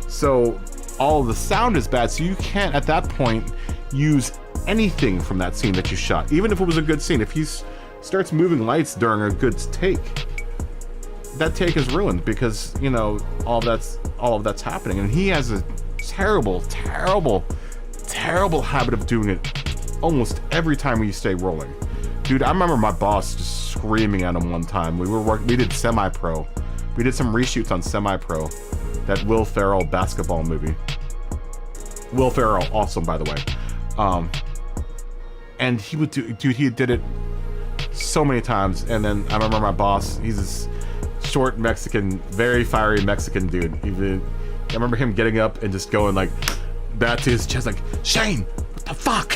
S1: so all of the sound is bad, so you can't at that point use anything from that scene that you shot, even if it was a good scene, if he starts moving lights during a good take, that take is ruined because, you know, all of that's happening. And he has a terrible habit of doing it almost every time we stay rolling. Dude, I remember my boss just screaming at him one time. We did Semi-Pro. We did some reshoots on Semi-Pro, that Will Ferrell basketball movie. Will Ferrell, awesome, by the way. And he would do, dude, he did it so many times. And then I remember my boss, he's this short Mexican, very fiery Mexican dude. I remember him getting up and just going like that to his chest, like, Shane, what the fuck?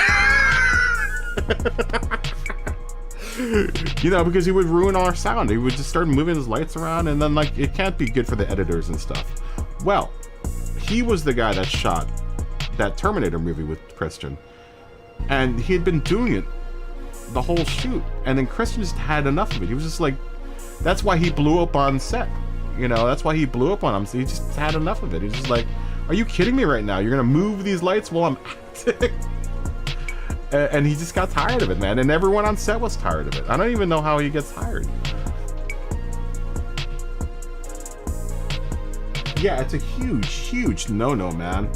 S1: You know, because he would ruin our sound. He would just start moving his lights around, and then like it can't be good for the editors and stuff. Well, he was the guy that shot that Terminator movie with Christian, and he had been doing it the whole shoot, and then Christian just had enough of it. He was just like, that's why he blew up on set. You know, that's why he blew up on him. So he just had enough of it. He's just like, are you kidding me right now? You're gonna move these lights while I'm acting? And he just got tired of it, man. And everyone on set was tired of it. I don't even know how he gets hired. Yeah, it's a huge no-no, man.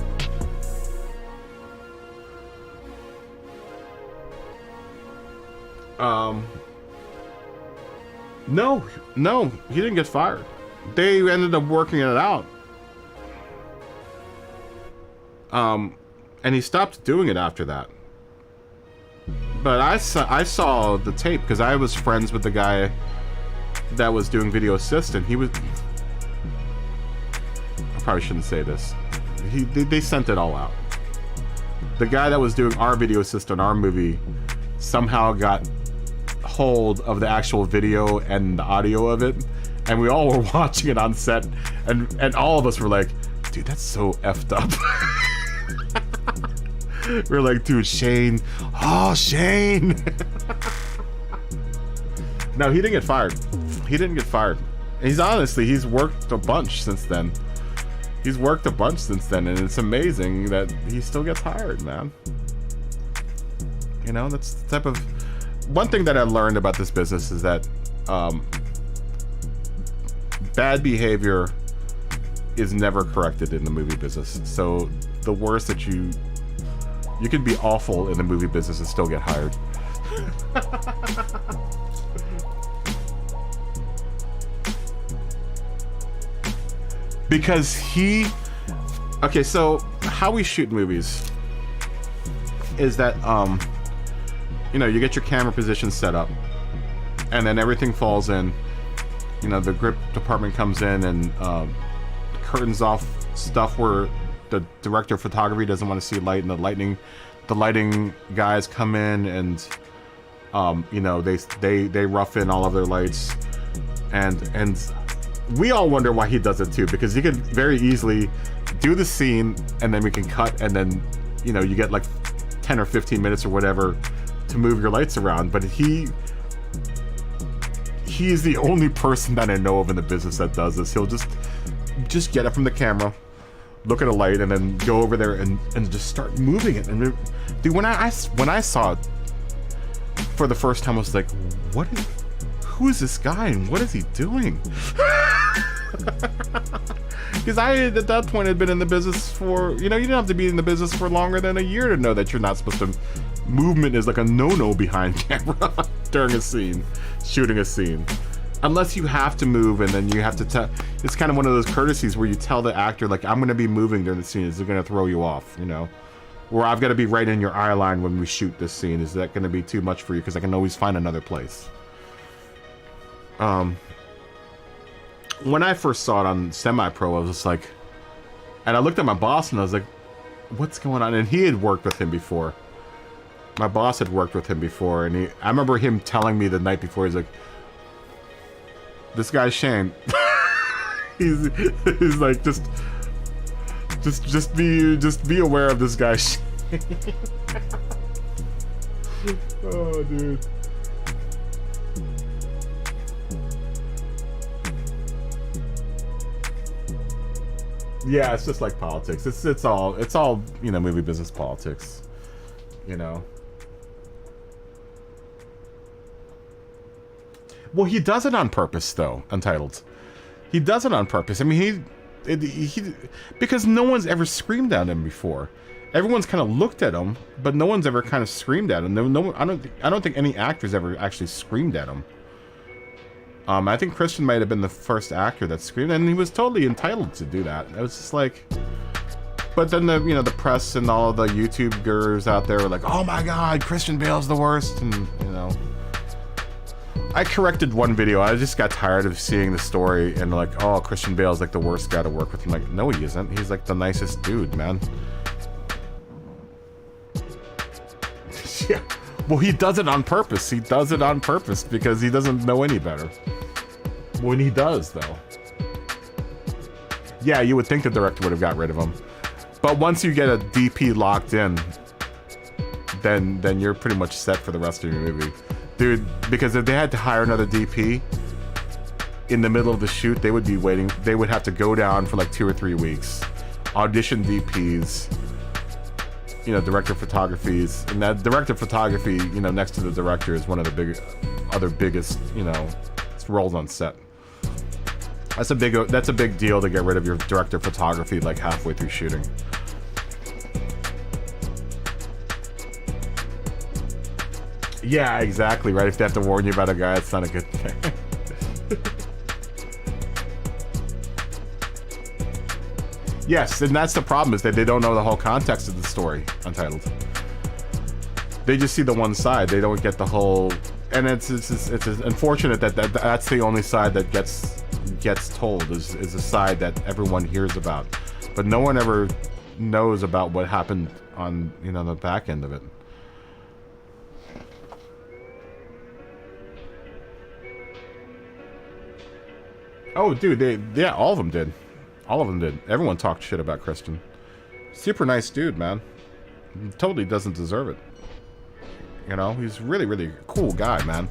S1: No, he didn't get fired. They ended up working it out. And he stopped doing it after that. But I saw the tape because I was friends with the guy that was doing video assistant. He was... I probably shouldn't say this. They sent it all out. The guy that was doing our video assistant, our movie, somehow got hold of the actual video and the audio of it, and we all were watching it on set, and all of us were like, dude, that's so effed up. We're like, dude, Shane. Oh, Shane. No, he didn't get fired. He didn't get fired. And he's worked a bunch since then. He's worked a bunch since then, and it's amazing that he still gets hired, man. You know, that's the type of... One thing that I learned about this business is that bad behavior is never corrected in the movie business. So the worst that you can be awful in the movie business and still get hired. Because okay, so how we shoot movies is that you know, you get your camera position set up, and then everything falls in. You know, the grip department comes in and curtains off stuff where the director of photography doesn't want to see light, and the lighting guys come in and you know, they rough in all of their lights, and we all wonder why he does it too, because he could very easily do the scene and then we can cut, and then, you know, you get like 10 or 15 minutes or whatever to move your lights around. But he is the only person that I know of in the business that does this. He'll just get it from the camera, look at a light, and then go over there and just start moving it. And dude, when I saw it for the first time, I was like, who is this guy and what is he doing? Because I, at that point, had been in the business for, you know, you don't have to be in the business for longer than a year to know that you're not supposed to... Movement is like a no-no behind camera during a scene, shooting a scene. Unless you have to move, and then you have to tell... It's kind of one of those courtesies where you tell the actor, like, I'm going to be moving during the scene. Is it going to throw you off, you know? Or I've got to be right in your eye line when we shoot this scene. Is that going to be too much for you? Because I can always find another place. When I first saw it on Semi-Pro, I was just like... And I looked at my boss and I was like, what's going on? And he had worked with him before. My boss had worked with him before, and I remember him telling me the night before, he's like, this guy's Shane. he's like, just be aware of this guy. Oh, dude. Yeah, it's just like politics. It's all, you know, movie business politics, you know. Well, he does it on purpose, though. Untitled. He does it on purpose. I mean, he because no one's ever screamed at him before. Everyone's kind of looked at him, but no one's ever kind of screamed at him. No, I don't think any actors ever actually screamed at him. I think Christian might have been the first actor that screamed, and he was totally entitled to do that. It was just like, but then the the press and all of the YouTube gurus out there were like, "Oh my God, Christian Bale's the worst," and I corrected one video. I just got tired of seeing the story and like, "Oh, Christian Bale's like the worst guy to work with." I'm like, no, he isn't. He's like the nicest dude, man. Yeah. Well, he does it on purpose. He does it on purpose because he doesn't know any better. When he does, though. Yeah, you would think the director would have got rid of him. But once you get a DP locked in, then you're pretty much set for the rest of your movie. Dude, because if they had to hire another DP in the middle of the shoot, they would be waiting. They would have to go down for like 2 or 3 weeks, audition DPs, director of photographies, and that director of photography, next to the director is one of the biggest, roles on set. That's a big deal to get rid of your director of photography like halfway through shooting. Yeah, exactly, right? If they have to warn you about a guy, it's not a good thing. Yes, and that's the problem, is that they don't know the whole context of the story, Untitled. They just see the one side. They don't get the whole... And it's unfortunate that that's the only side that gets told, is the side that everyone hears about. But no one ever knows about what happened on, the back end of it. Oh, dude, yeah, all of them did. All of them did. Everyone talked shit about Christian. Super nice dude, man. Totally doesn't deserve it. He's really, really cool guy, man.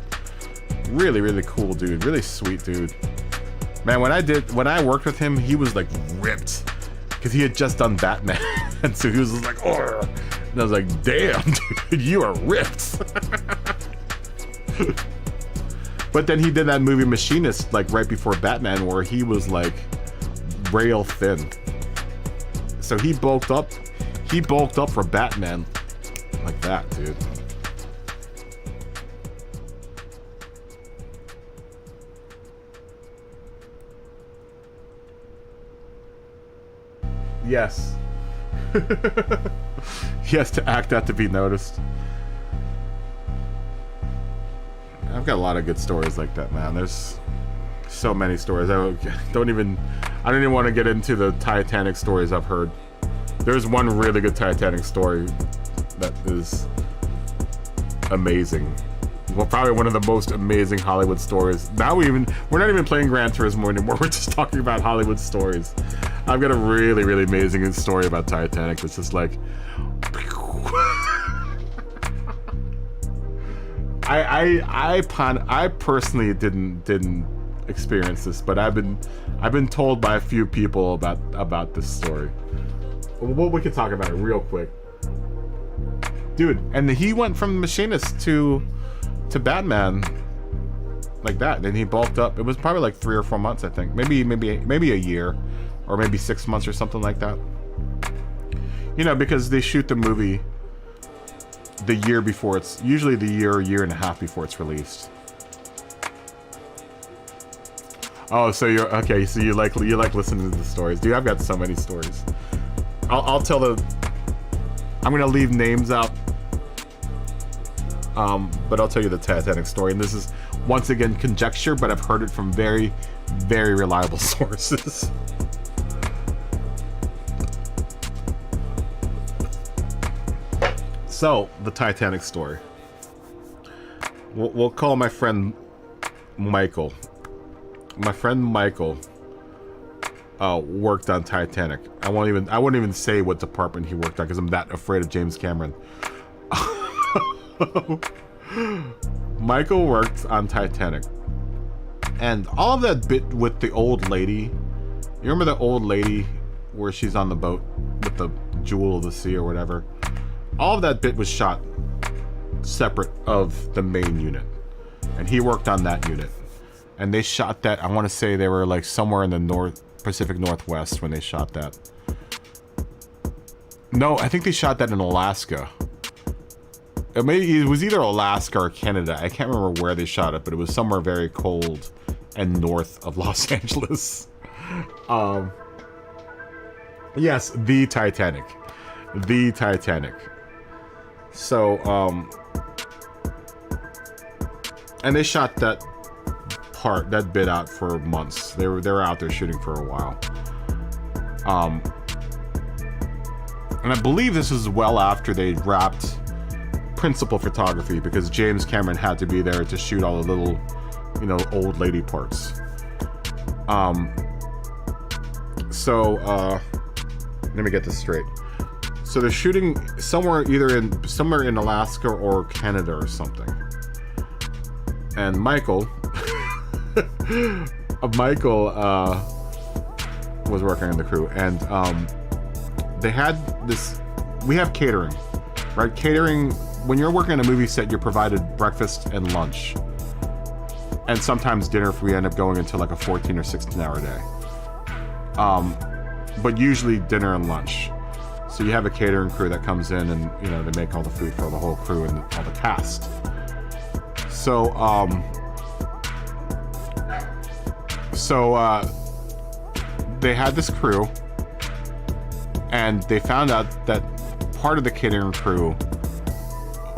S1: Really, really cool dude. Really sweet dude. Man, when I worked with him, he was like ripped. Because he had just done Batman. And so he was just like, oh. And I was like, damn, dude, you are ripped. But then he did that movie Machinist, like right before Batman, where he was like rail thin. So he bulked up. He bulked up for Batman like that, dude. Yes. He has to act out to be noticed. I've got a lot of good stories like that, man. There's so many stories. I don't even want to get into the Titanic stories I've heard. There's one really good Titanic story that is amazing. Well, probably one of the most amazing Hollywood stories. Now we're not even playing Gran Turismo anymore. We're just talking about Hollywood stories. I've got a really, really amazing story about Titanic that's just like... I personally didn't experience this, but I've been told by a few people about this story. Well, we can talk about it real quick, dude. And he went from Machinist to Batman like that, and he bulked up. It was probably like 3 or 4 months, I think. Maybe a year, or maybe 6 months or something like that. Because they shoot the movie the year before it's usually the year and a half before it's released. Oh, so you're okay. So you like listening to the stories, dude. I've got so many stories. I'll tell I'm gonna leave names out, but I'll tell you the Titanic story. And this is once again conjecture, but I've heard it from very, very reliable sources. So, the Titanic story. We'll call my friend Michael. My friend Michael worked on Titanic. I wouldn't even say what department he worked on because I'm that afraid of James Cameron. Michael worked on Titanic. And all of that bit with the old lady. You remember the old lady where she's on the boat with the Jewel of the Sea or whatever? All of that bit was shot separate of the main unit, and he worked on that unit. And they shot that, I want to say they were like somewhere in the Pacific Northwest when they shot that. No, I think they shot that in Alaska. It was either Alaska or Canada. I can't remember where they shot it, but it was somewhere very cold and north of Los Angeles. Yes, the Titanic. The Titanic. So, and they shot that bit out for months. They were out there shooting for a while. And I believe this was well after they wrapped principal photography, because James Cameron had to be there to shoot all the little, you know, old lady parts. Let me get this straight. So they're shooting somewhere in Alaska or Canada or something. And Michael was working on the crew, and they had this. We have catering, right? Catering. When you're working on a movie set, you're provided breakfast and lunch, and sometimes dinner if we end up going into like a 14 or 16 hour day. But usually dinner and lunch. So you have a catering crew that comes in and, you know, they make all the food for the whole crew and all the cast. So they had this crew, and they found out that part of the catering crew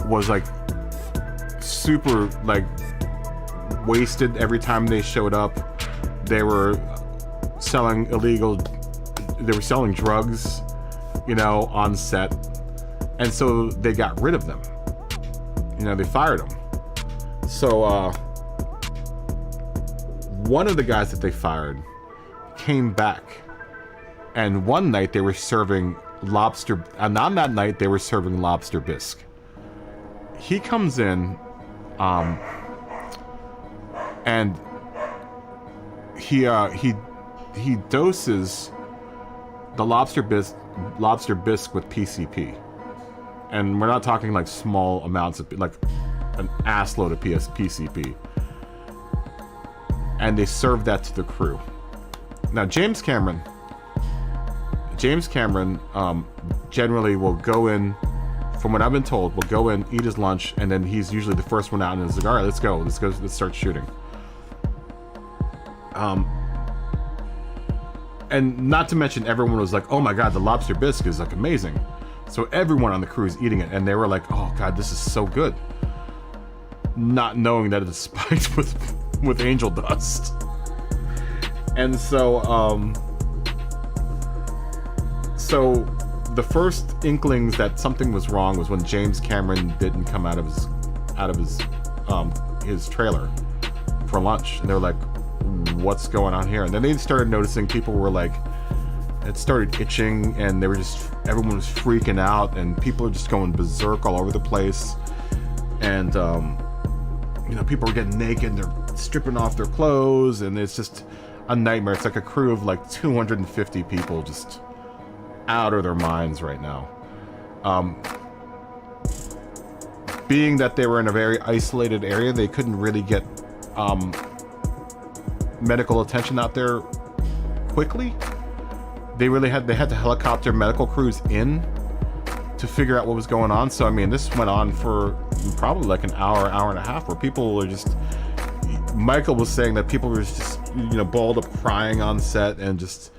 S1: was like super like wasted every time they showed up. They were selling drugs, you know, on set, and so they got rid of them. You know, they fired them. So one of the guys that they fired came back, and one night they were serving lobster, and on that night they were serving lobster bisque. He comes in, and he doses the lobster bisque with PCP, and we're not talking like small amounts of, like an ass load of PCP, and they serve that to the crew. Now James Cameron generally will go in, from what I've been told, will go in, eat his lunch, and then he's usually the first one out and is like, all right, let's go, let's start shooting. And not to mention, everyone was like, oh my god, the lobster bisque is like amazing. So everyone on the crew is eating it, and they were like, oh god, this is so good. Not knowing that it's spiked with angel dust. And so the first inklings that something was wrong was when James Cameron didn't come out of his trailer for lunch, and they were like, what's going on here? And then they started noticing people were like, it started itching, and everyone was freaking out, and people were just going berserk all over the place. And you know, people were getting naked, they're stripping off their clothes, and it's just a nightmare. It's like a crew of like 250 people just out of their minds right now. Being that they were in a very isolated area, they couldn't really get medical attention out there quickly. They had to helicopter medical crews in to figure out what was going on. So I mean, this went on for probably like an hour and a half, where people were just, Michael was saying that people were just, you know, balled up crying on set and just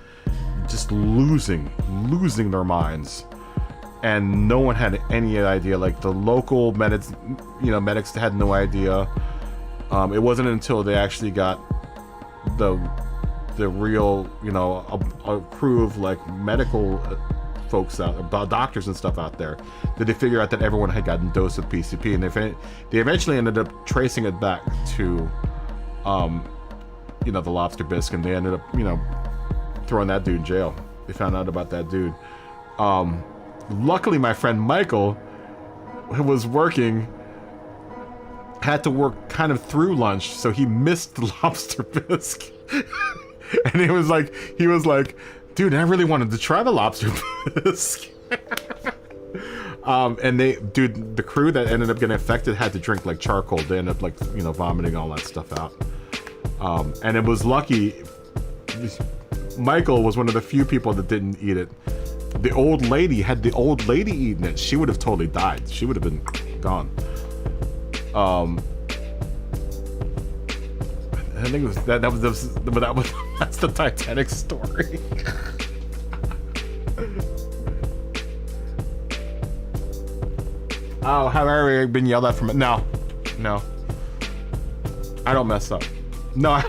S1: losing their minds, and no one had any idea. Like the local medics had no idea. It wasn't until they actually got the real, you know, a crew of like medical folks about doctors and stuff out there, that they figure out that everyone had gotten dosed with PCP, and they eventually ended up tracing it back to you know, the lobster bisque, and they ended up, you know, throwing that dude in jail. They found out about that dude. Luckily my friend Michael, who was working, had to work kind of through lunch, so he missed the lobster bisque. And he was like, dude, I really wanted to try the lobster bisque. And the crew that ended up getting affected had to drink like charcoal. They ended up like, you know, vomiting all that stuff out. And it was lucky. Michael was one of the few people that didn't eat it. The old lady, had the old lady eaten it, she would have totally died. She would have been gone. I think it was that's the Titanic story. Oh, have I ever been yelled at from it? No. I don't mess up. No,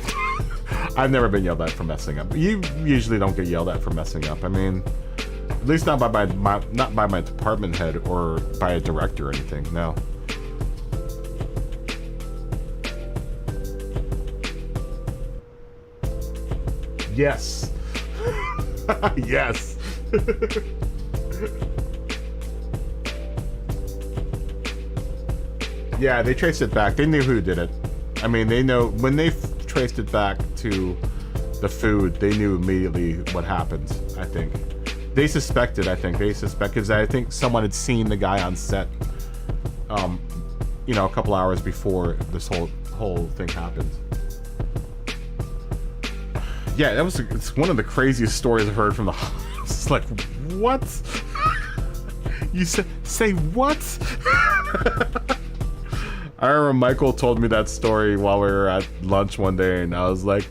S1: I've never been yelled at for messing up. You usually don't get yelled at for messing up. I mean, at least not by my department head or by a director or anything. No. Yes. Yes. Yeah, they traced it back. They knew who did it. I mean, they know when they traced it back to the food, they knew immediately what happened. I think they suspected. Because I think someone had seen the guy on set, you know, a couple hours before this whole thing happened. Yeah, it's one of the craziest stories I've heard from the house. It's like, what? You say what? I remember Michael told me that story while we were at lunch one day, and I was like,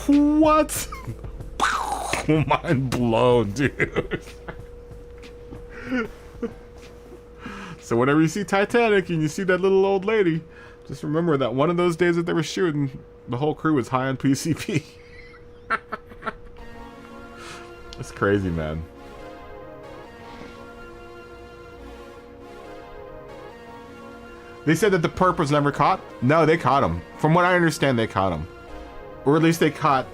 S1: what? Mind blown, dude. So whenever you see Titanic and you see that little old lady, just remember that one of those days that they were shooting, the whole crew was high on PCP. It's crazy, man. They said that the perp was never caught? No, they caught him. From what I understand, they caught him. Or at least they caught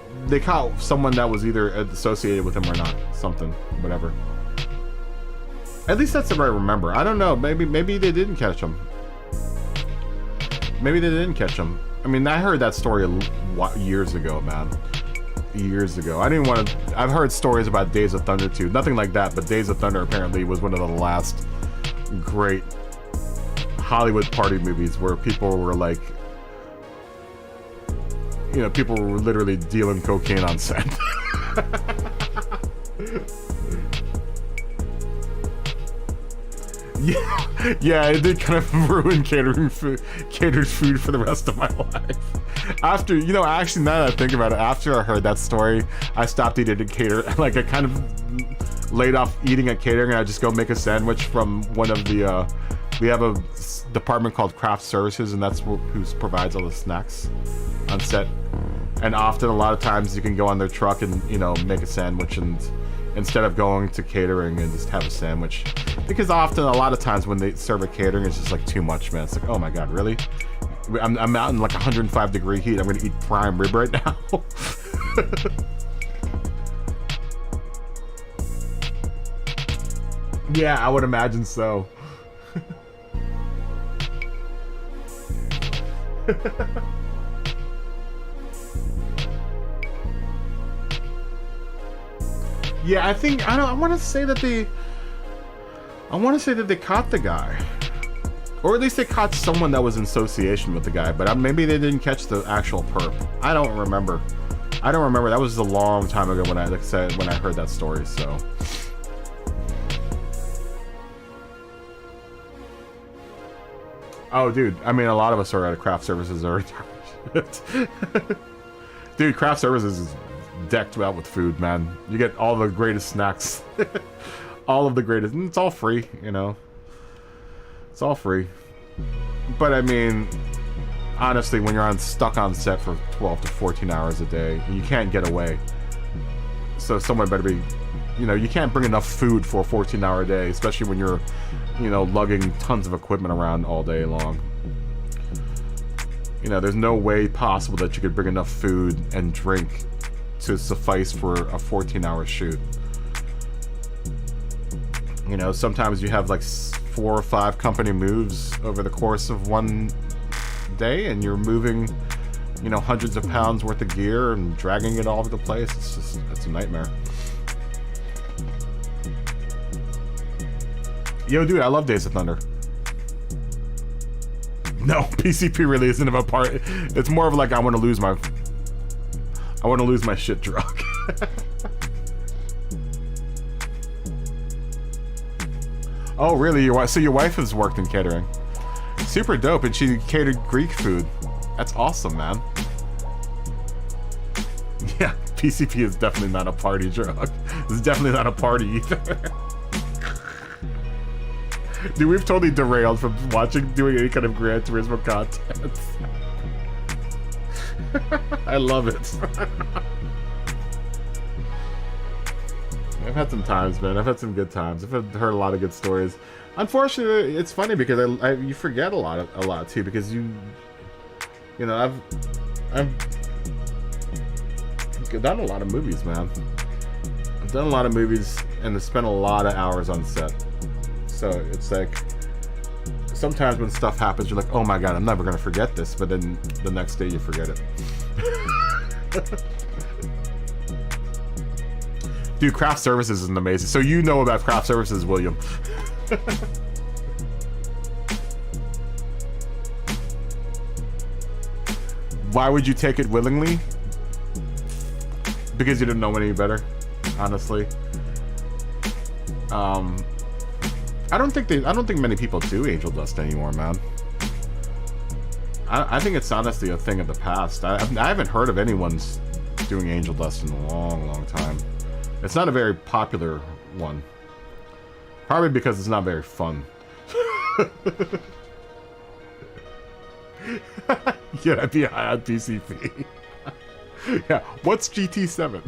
S1: someone that was either associated with him or not. Something. Whatever. At least that's what I remember. I don't know. Maybe they didn't catch him. Maybe they didn't catch him. I mean, I heard that story years ago, man. Years ago. I've heard stories about Days of Thunder too. Nothing like that, but Days of Thunder apparently was one of the last great Hollywood party movies where people were like, you know, people were literally dealing cocaine on set. Yeah, it did kind of ruin catered food for the rest of my life. After, you know, actually now that I think about it, after I heard that story, I stopped eating at cater. Like, I kind of laid off eating at catering, and I just go make a sandwich from one of the, we have a department called craft services, and that's who provides all the snacks on set. And often, a lot of times, you can go on their truck and, you know, make a sandwich, and instead of going to catering and just have a sandwich. Because often, a lot of times when they serve at catering, it's just like too much, man. It's like, oh my god, really? I'm out in like 105-degree heat. I'm gonna eat prime rib right now. Yeah, I would imagine so. Yeah, I want to say that they caught the guy, or at least they caught someone that was in association with the guy. But maybe they didn't catch the actual perp. I don't remember. That was a long time ago when I heard that story. So. Oh, dude. I mean, a lot of us are at craft services already. Dude, craft services is decked out with food, man. You get all the greatest snacks. All of the greatest. And it's all free, you know. It's all free. But, I mean, honestly, when you're stuck on set for 12 to 14 hours a day, you can't get away. So someone better be... You know, you can't bring enough food for a 14-hour day, especially when you're, you know, lugging tons of equipment around all day long. You know, there's no way possible that you could bring enough food and drink to suffice for a 14-hour shoot. You know, sometimes you have like 4 or 5 company moves over the course of one day, and you're moving, you know, hundreds of pounds worth of gear and dragging it all over the place. It's a nightmare. Yo, dude, I love Days of Thunder. No, PCP really isn't about party. It's more of like I want to lose my I want to lose my shit drug. Oh, really? So your wife has worked in catering. Super dope, and she catered Greek food. That's awesome, man. Yeah, PCP is definitely not a party drug. It's definitely not a party either. Dude, we've totally derailed from doing any kind of Gran Turismo content. I love it. I've had some times, man. I've had some good times. I've heard a lot of good stories. Unfortunately, it's funny because you forget a lot too, because you know, I've done a lot of movies, man. I've done a lot of movies and I've spent a lot of hours on set. So it's like sometimes when stuff happens, you're like, oh my god, I'm never gonna forget this, but then the next day you forget it. Dude, craft services is amazing. So you know about craft services, William. Why would you take it willingly? Because you didn't know any better, honestly. I don't think many people do angel dust anymore, man. I think it's honestly a thing of the past. I haven't heard of anyone's doing angel dust in a long time. It's not a very popular one. Probably because it's not very fun. Yeah, I'd be high on PCP. Yeah, what's GT7?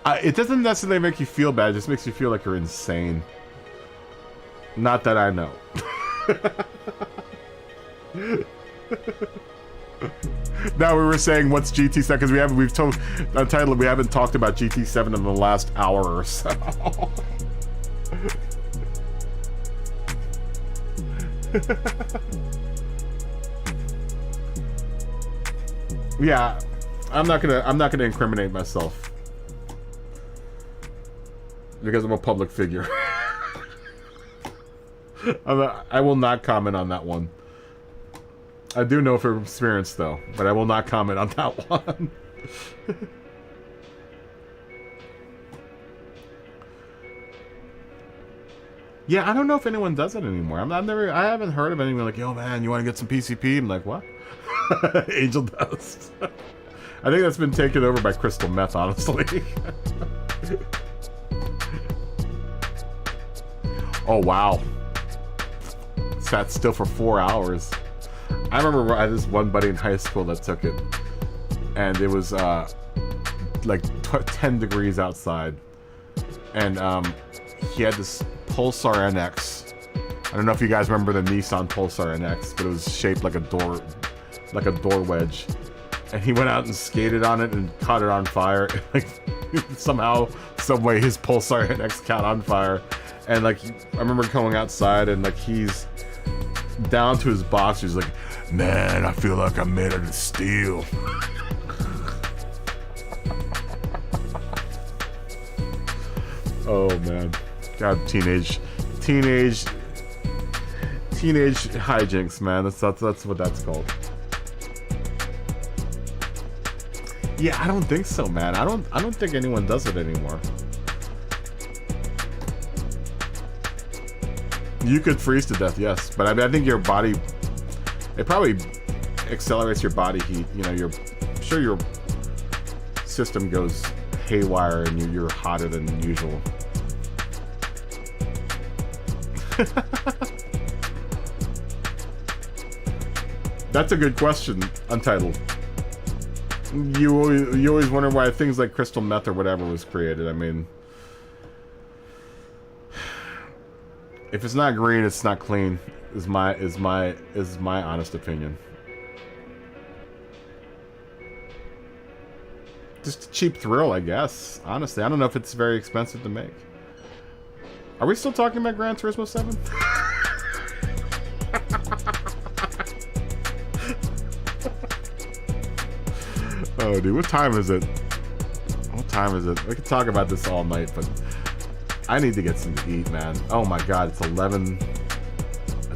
S1: It doesn't necessarily make you feel bad, it just makes you feel like you're insane. Not that I know. Now we were saying what's GT7 because we've told untitled we haven't talked about GT7 in the last hour or so. Yeah, I'm not gonna incriminate myself because I'm a public figure. I will not comment on that one. I do know from experience, though, but I will not comment on that one. Yeah, I don't know if anyone does it anymore. I haven't heard of anyone like, yo, man, you want to get some PCP? I'm like, what? Angel dust. I think that's been taken over by crystal meth, honestly. Oh, wow. Sat still for 4 hours. I remember I had this one buddy in high school that took it, and it was like 10 degrees outside, and he had this Pulsar NX. I don't know if you guys remember the Nissan Pulsar NX, but it was shaped like a door wedge, and he went out and skated on it and caught it on fire. Like somehow, some way, his Pulsar NX caught on fire, and like I remember going outside and like he's down to his boxers, like, man, I feel like I'm made out of steel. Oh man, God, teenage hijinks, man. That's what that's called. Yeah, I don't think so, man. I don't think anyone does it anymore. You could freeze to death, yes, but I mean, I think your body, it probably accelerates your body heat. You know, I'm sure your system goes haywire and you're hotter than usual. That's a good question, Untitled. You always wonder why things like crystal meth or whatever was created. I mean, if it's not green, it's not clean. Is my honest opinion. Just a cheap thrill, I guess. Honestly, I don't know if it's very expensive to make. Are we still talking about Gran Turismo 7? Oh, dude, what time is it? What time is it? We could talk about this all night, but I need to get some to eat, man. Oh my god, it's 11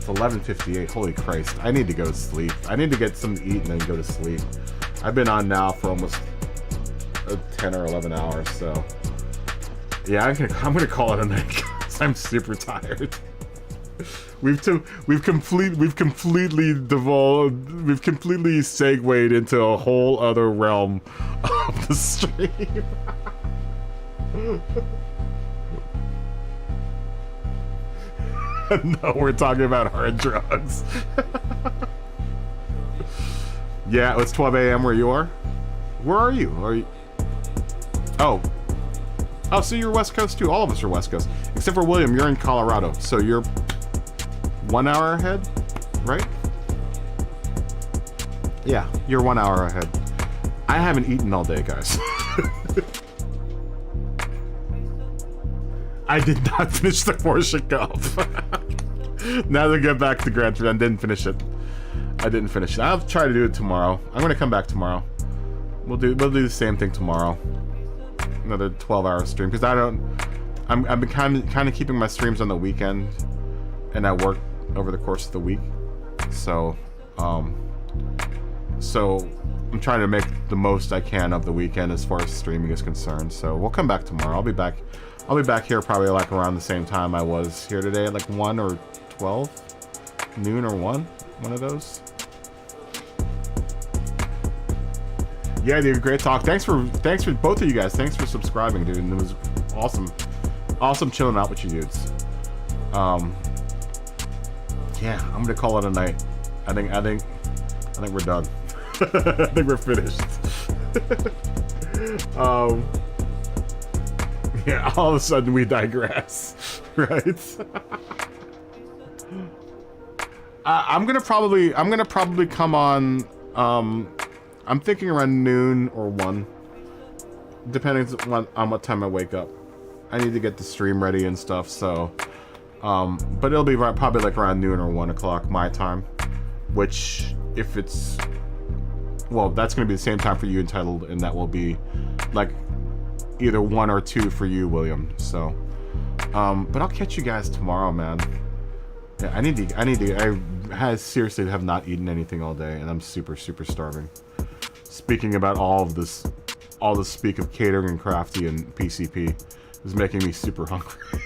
S1: It's 11:58. Holy Christ. I need to go to sleep. I need to get something to eat and then go to sleep. I've been on now for almost 10 or 11 hours, so yeah, I'm gonna call it a night because I'm super tired. We've completely segued into a whole other realm of the stream. No, we're talking about hard drugs. Yeah, it's 12 a.m. where you are? Where are you? Are you? Oh, so you're West Coast too. All of us are West Coast. Except for William, you're in Colorado. So you're 1 hour ahead, right? Yeah, you're 1 hour ahead. I haven't eaten all day, guys. I did not finish the Porsche Golf. Now to get back to Gran Turismo, I didn't finish it. I'll try to do it tomorrow. I'm gonna come back tomorrow. We'll do the same thing tomorrow. Another 12-hour stream because I've been kind of keeping my streams on the weekend, and I work over the course of the week. So I'm trying to make the most I can of the weekend as far as streaming is concerned. So we'll come back tomorrow. I'll be back here probably like around the same time I was here today at like 1 or 12, noon or 1, one of those. Yeah, dude, great talk. Thanks for both of you guys. Thanks for subscribing, dude. And it was awesome chilling out with you dudes. Yeah, I'm gonna call it a night. I think we're done. I think we're finished. Yeah, all of a sudden we digress, right? I'm gonna probably come on. I'm thinking around noon or 1, depending on what time I wake up. I need to get the stream ready and stuff, so. But it'll be probably like around noon or 1 o'clock my time, which if it's, well, that's gonna be the same time for you, Entitled, and that will be like either 1 or 2 for you, William. So, but I'll catch you guys tomorrow, man. Yeah, I seriously have not eaten anything all day, and I'm super starving. Speaking about all this speak of catering and crafty and PCP is making me super hungry.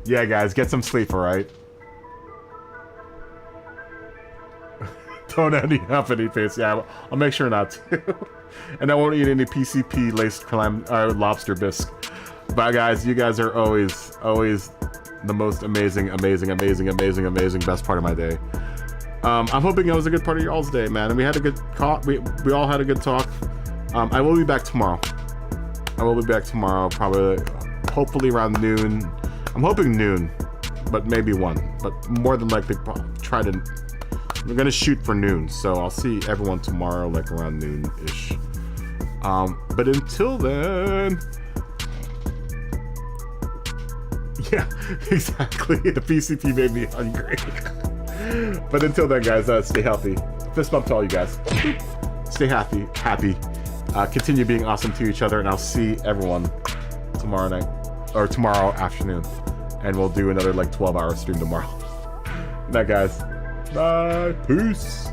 S1: Yeah, guys, get some sleep, all right? Don't have any face. Yeah, I'll make sure not to. And I won't eat any PCP laced lobster bisque. Bye, guys. You guys are always the most amazing best part of my day. I'm hoping it was a good part of y'all's day, man. And we had a good talk. We all had a good talk. I will be back tomorrow. Probably, hopefully around noon. I'm hoping noon, but maybe 1. But more than likely, we're gonna shoot for noon. So I'll see everyone tomorrow, like around noon-ish. But until then. Yeah, exactly. The PCP made me hungry. But until then, guys, stay healthy. Fist bump to all you guys. Stay happy. Continue being awesome to each other, and I'll see everyone tomorrow night or tomorrow afternoon, and we'll do another like 12-hour stream tomorrow. Good night, guys. Bye. Peace.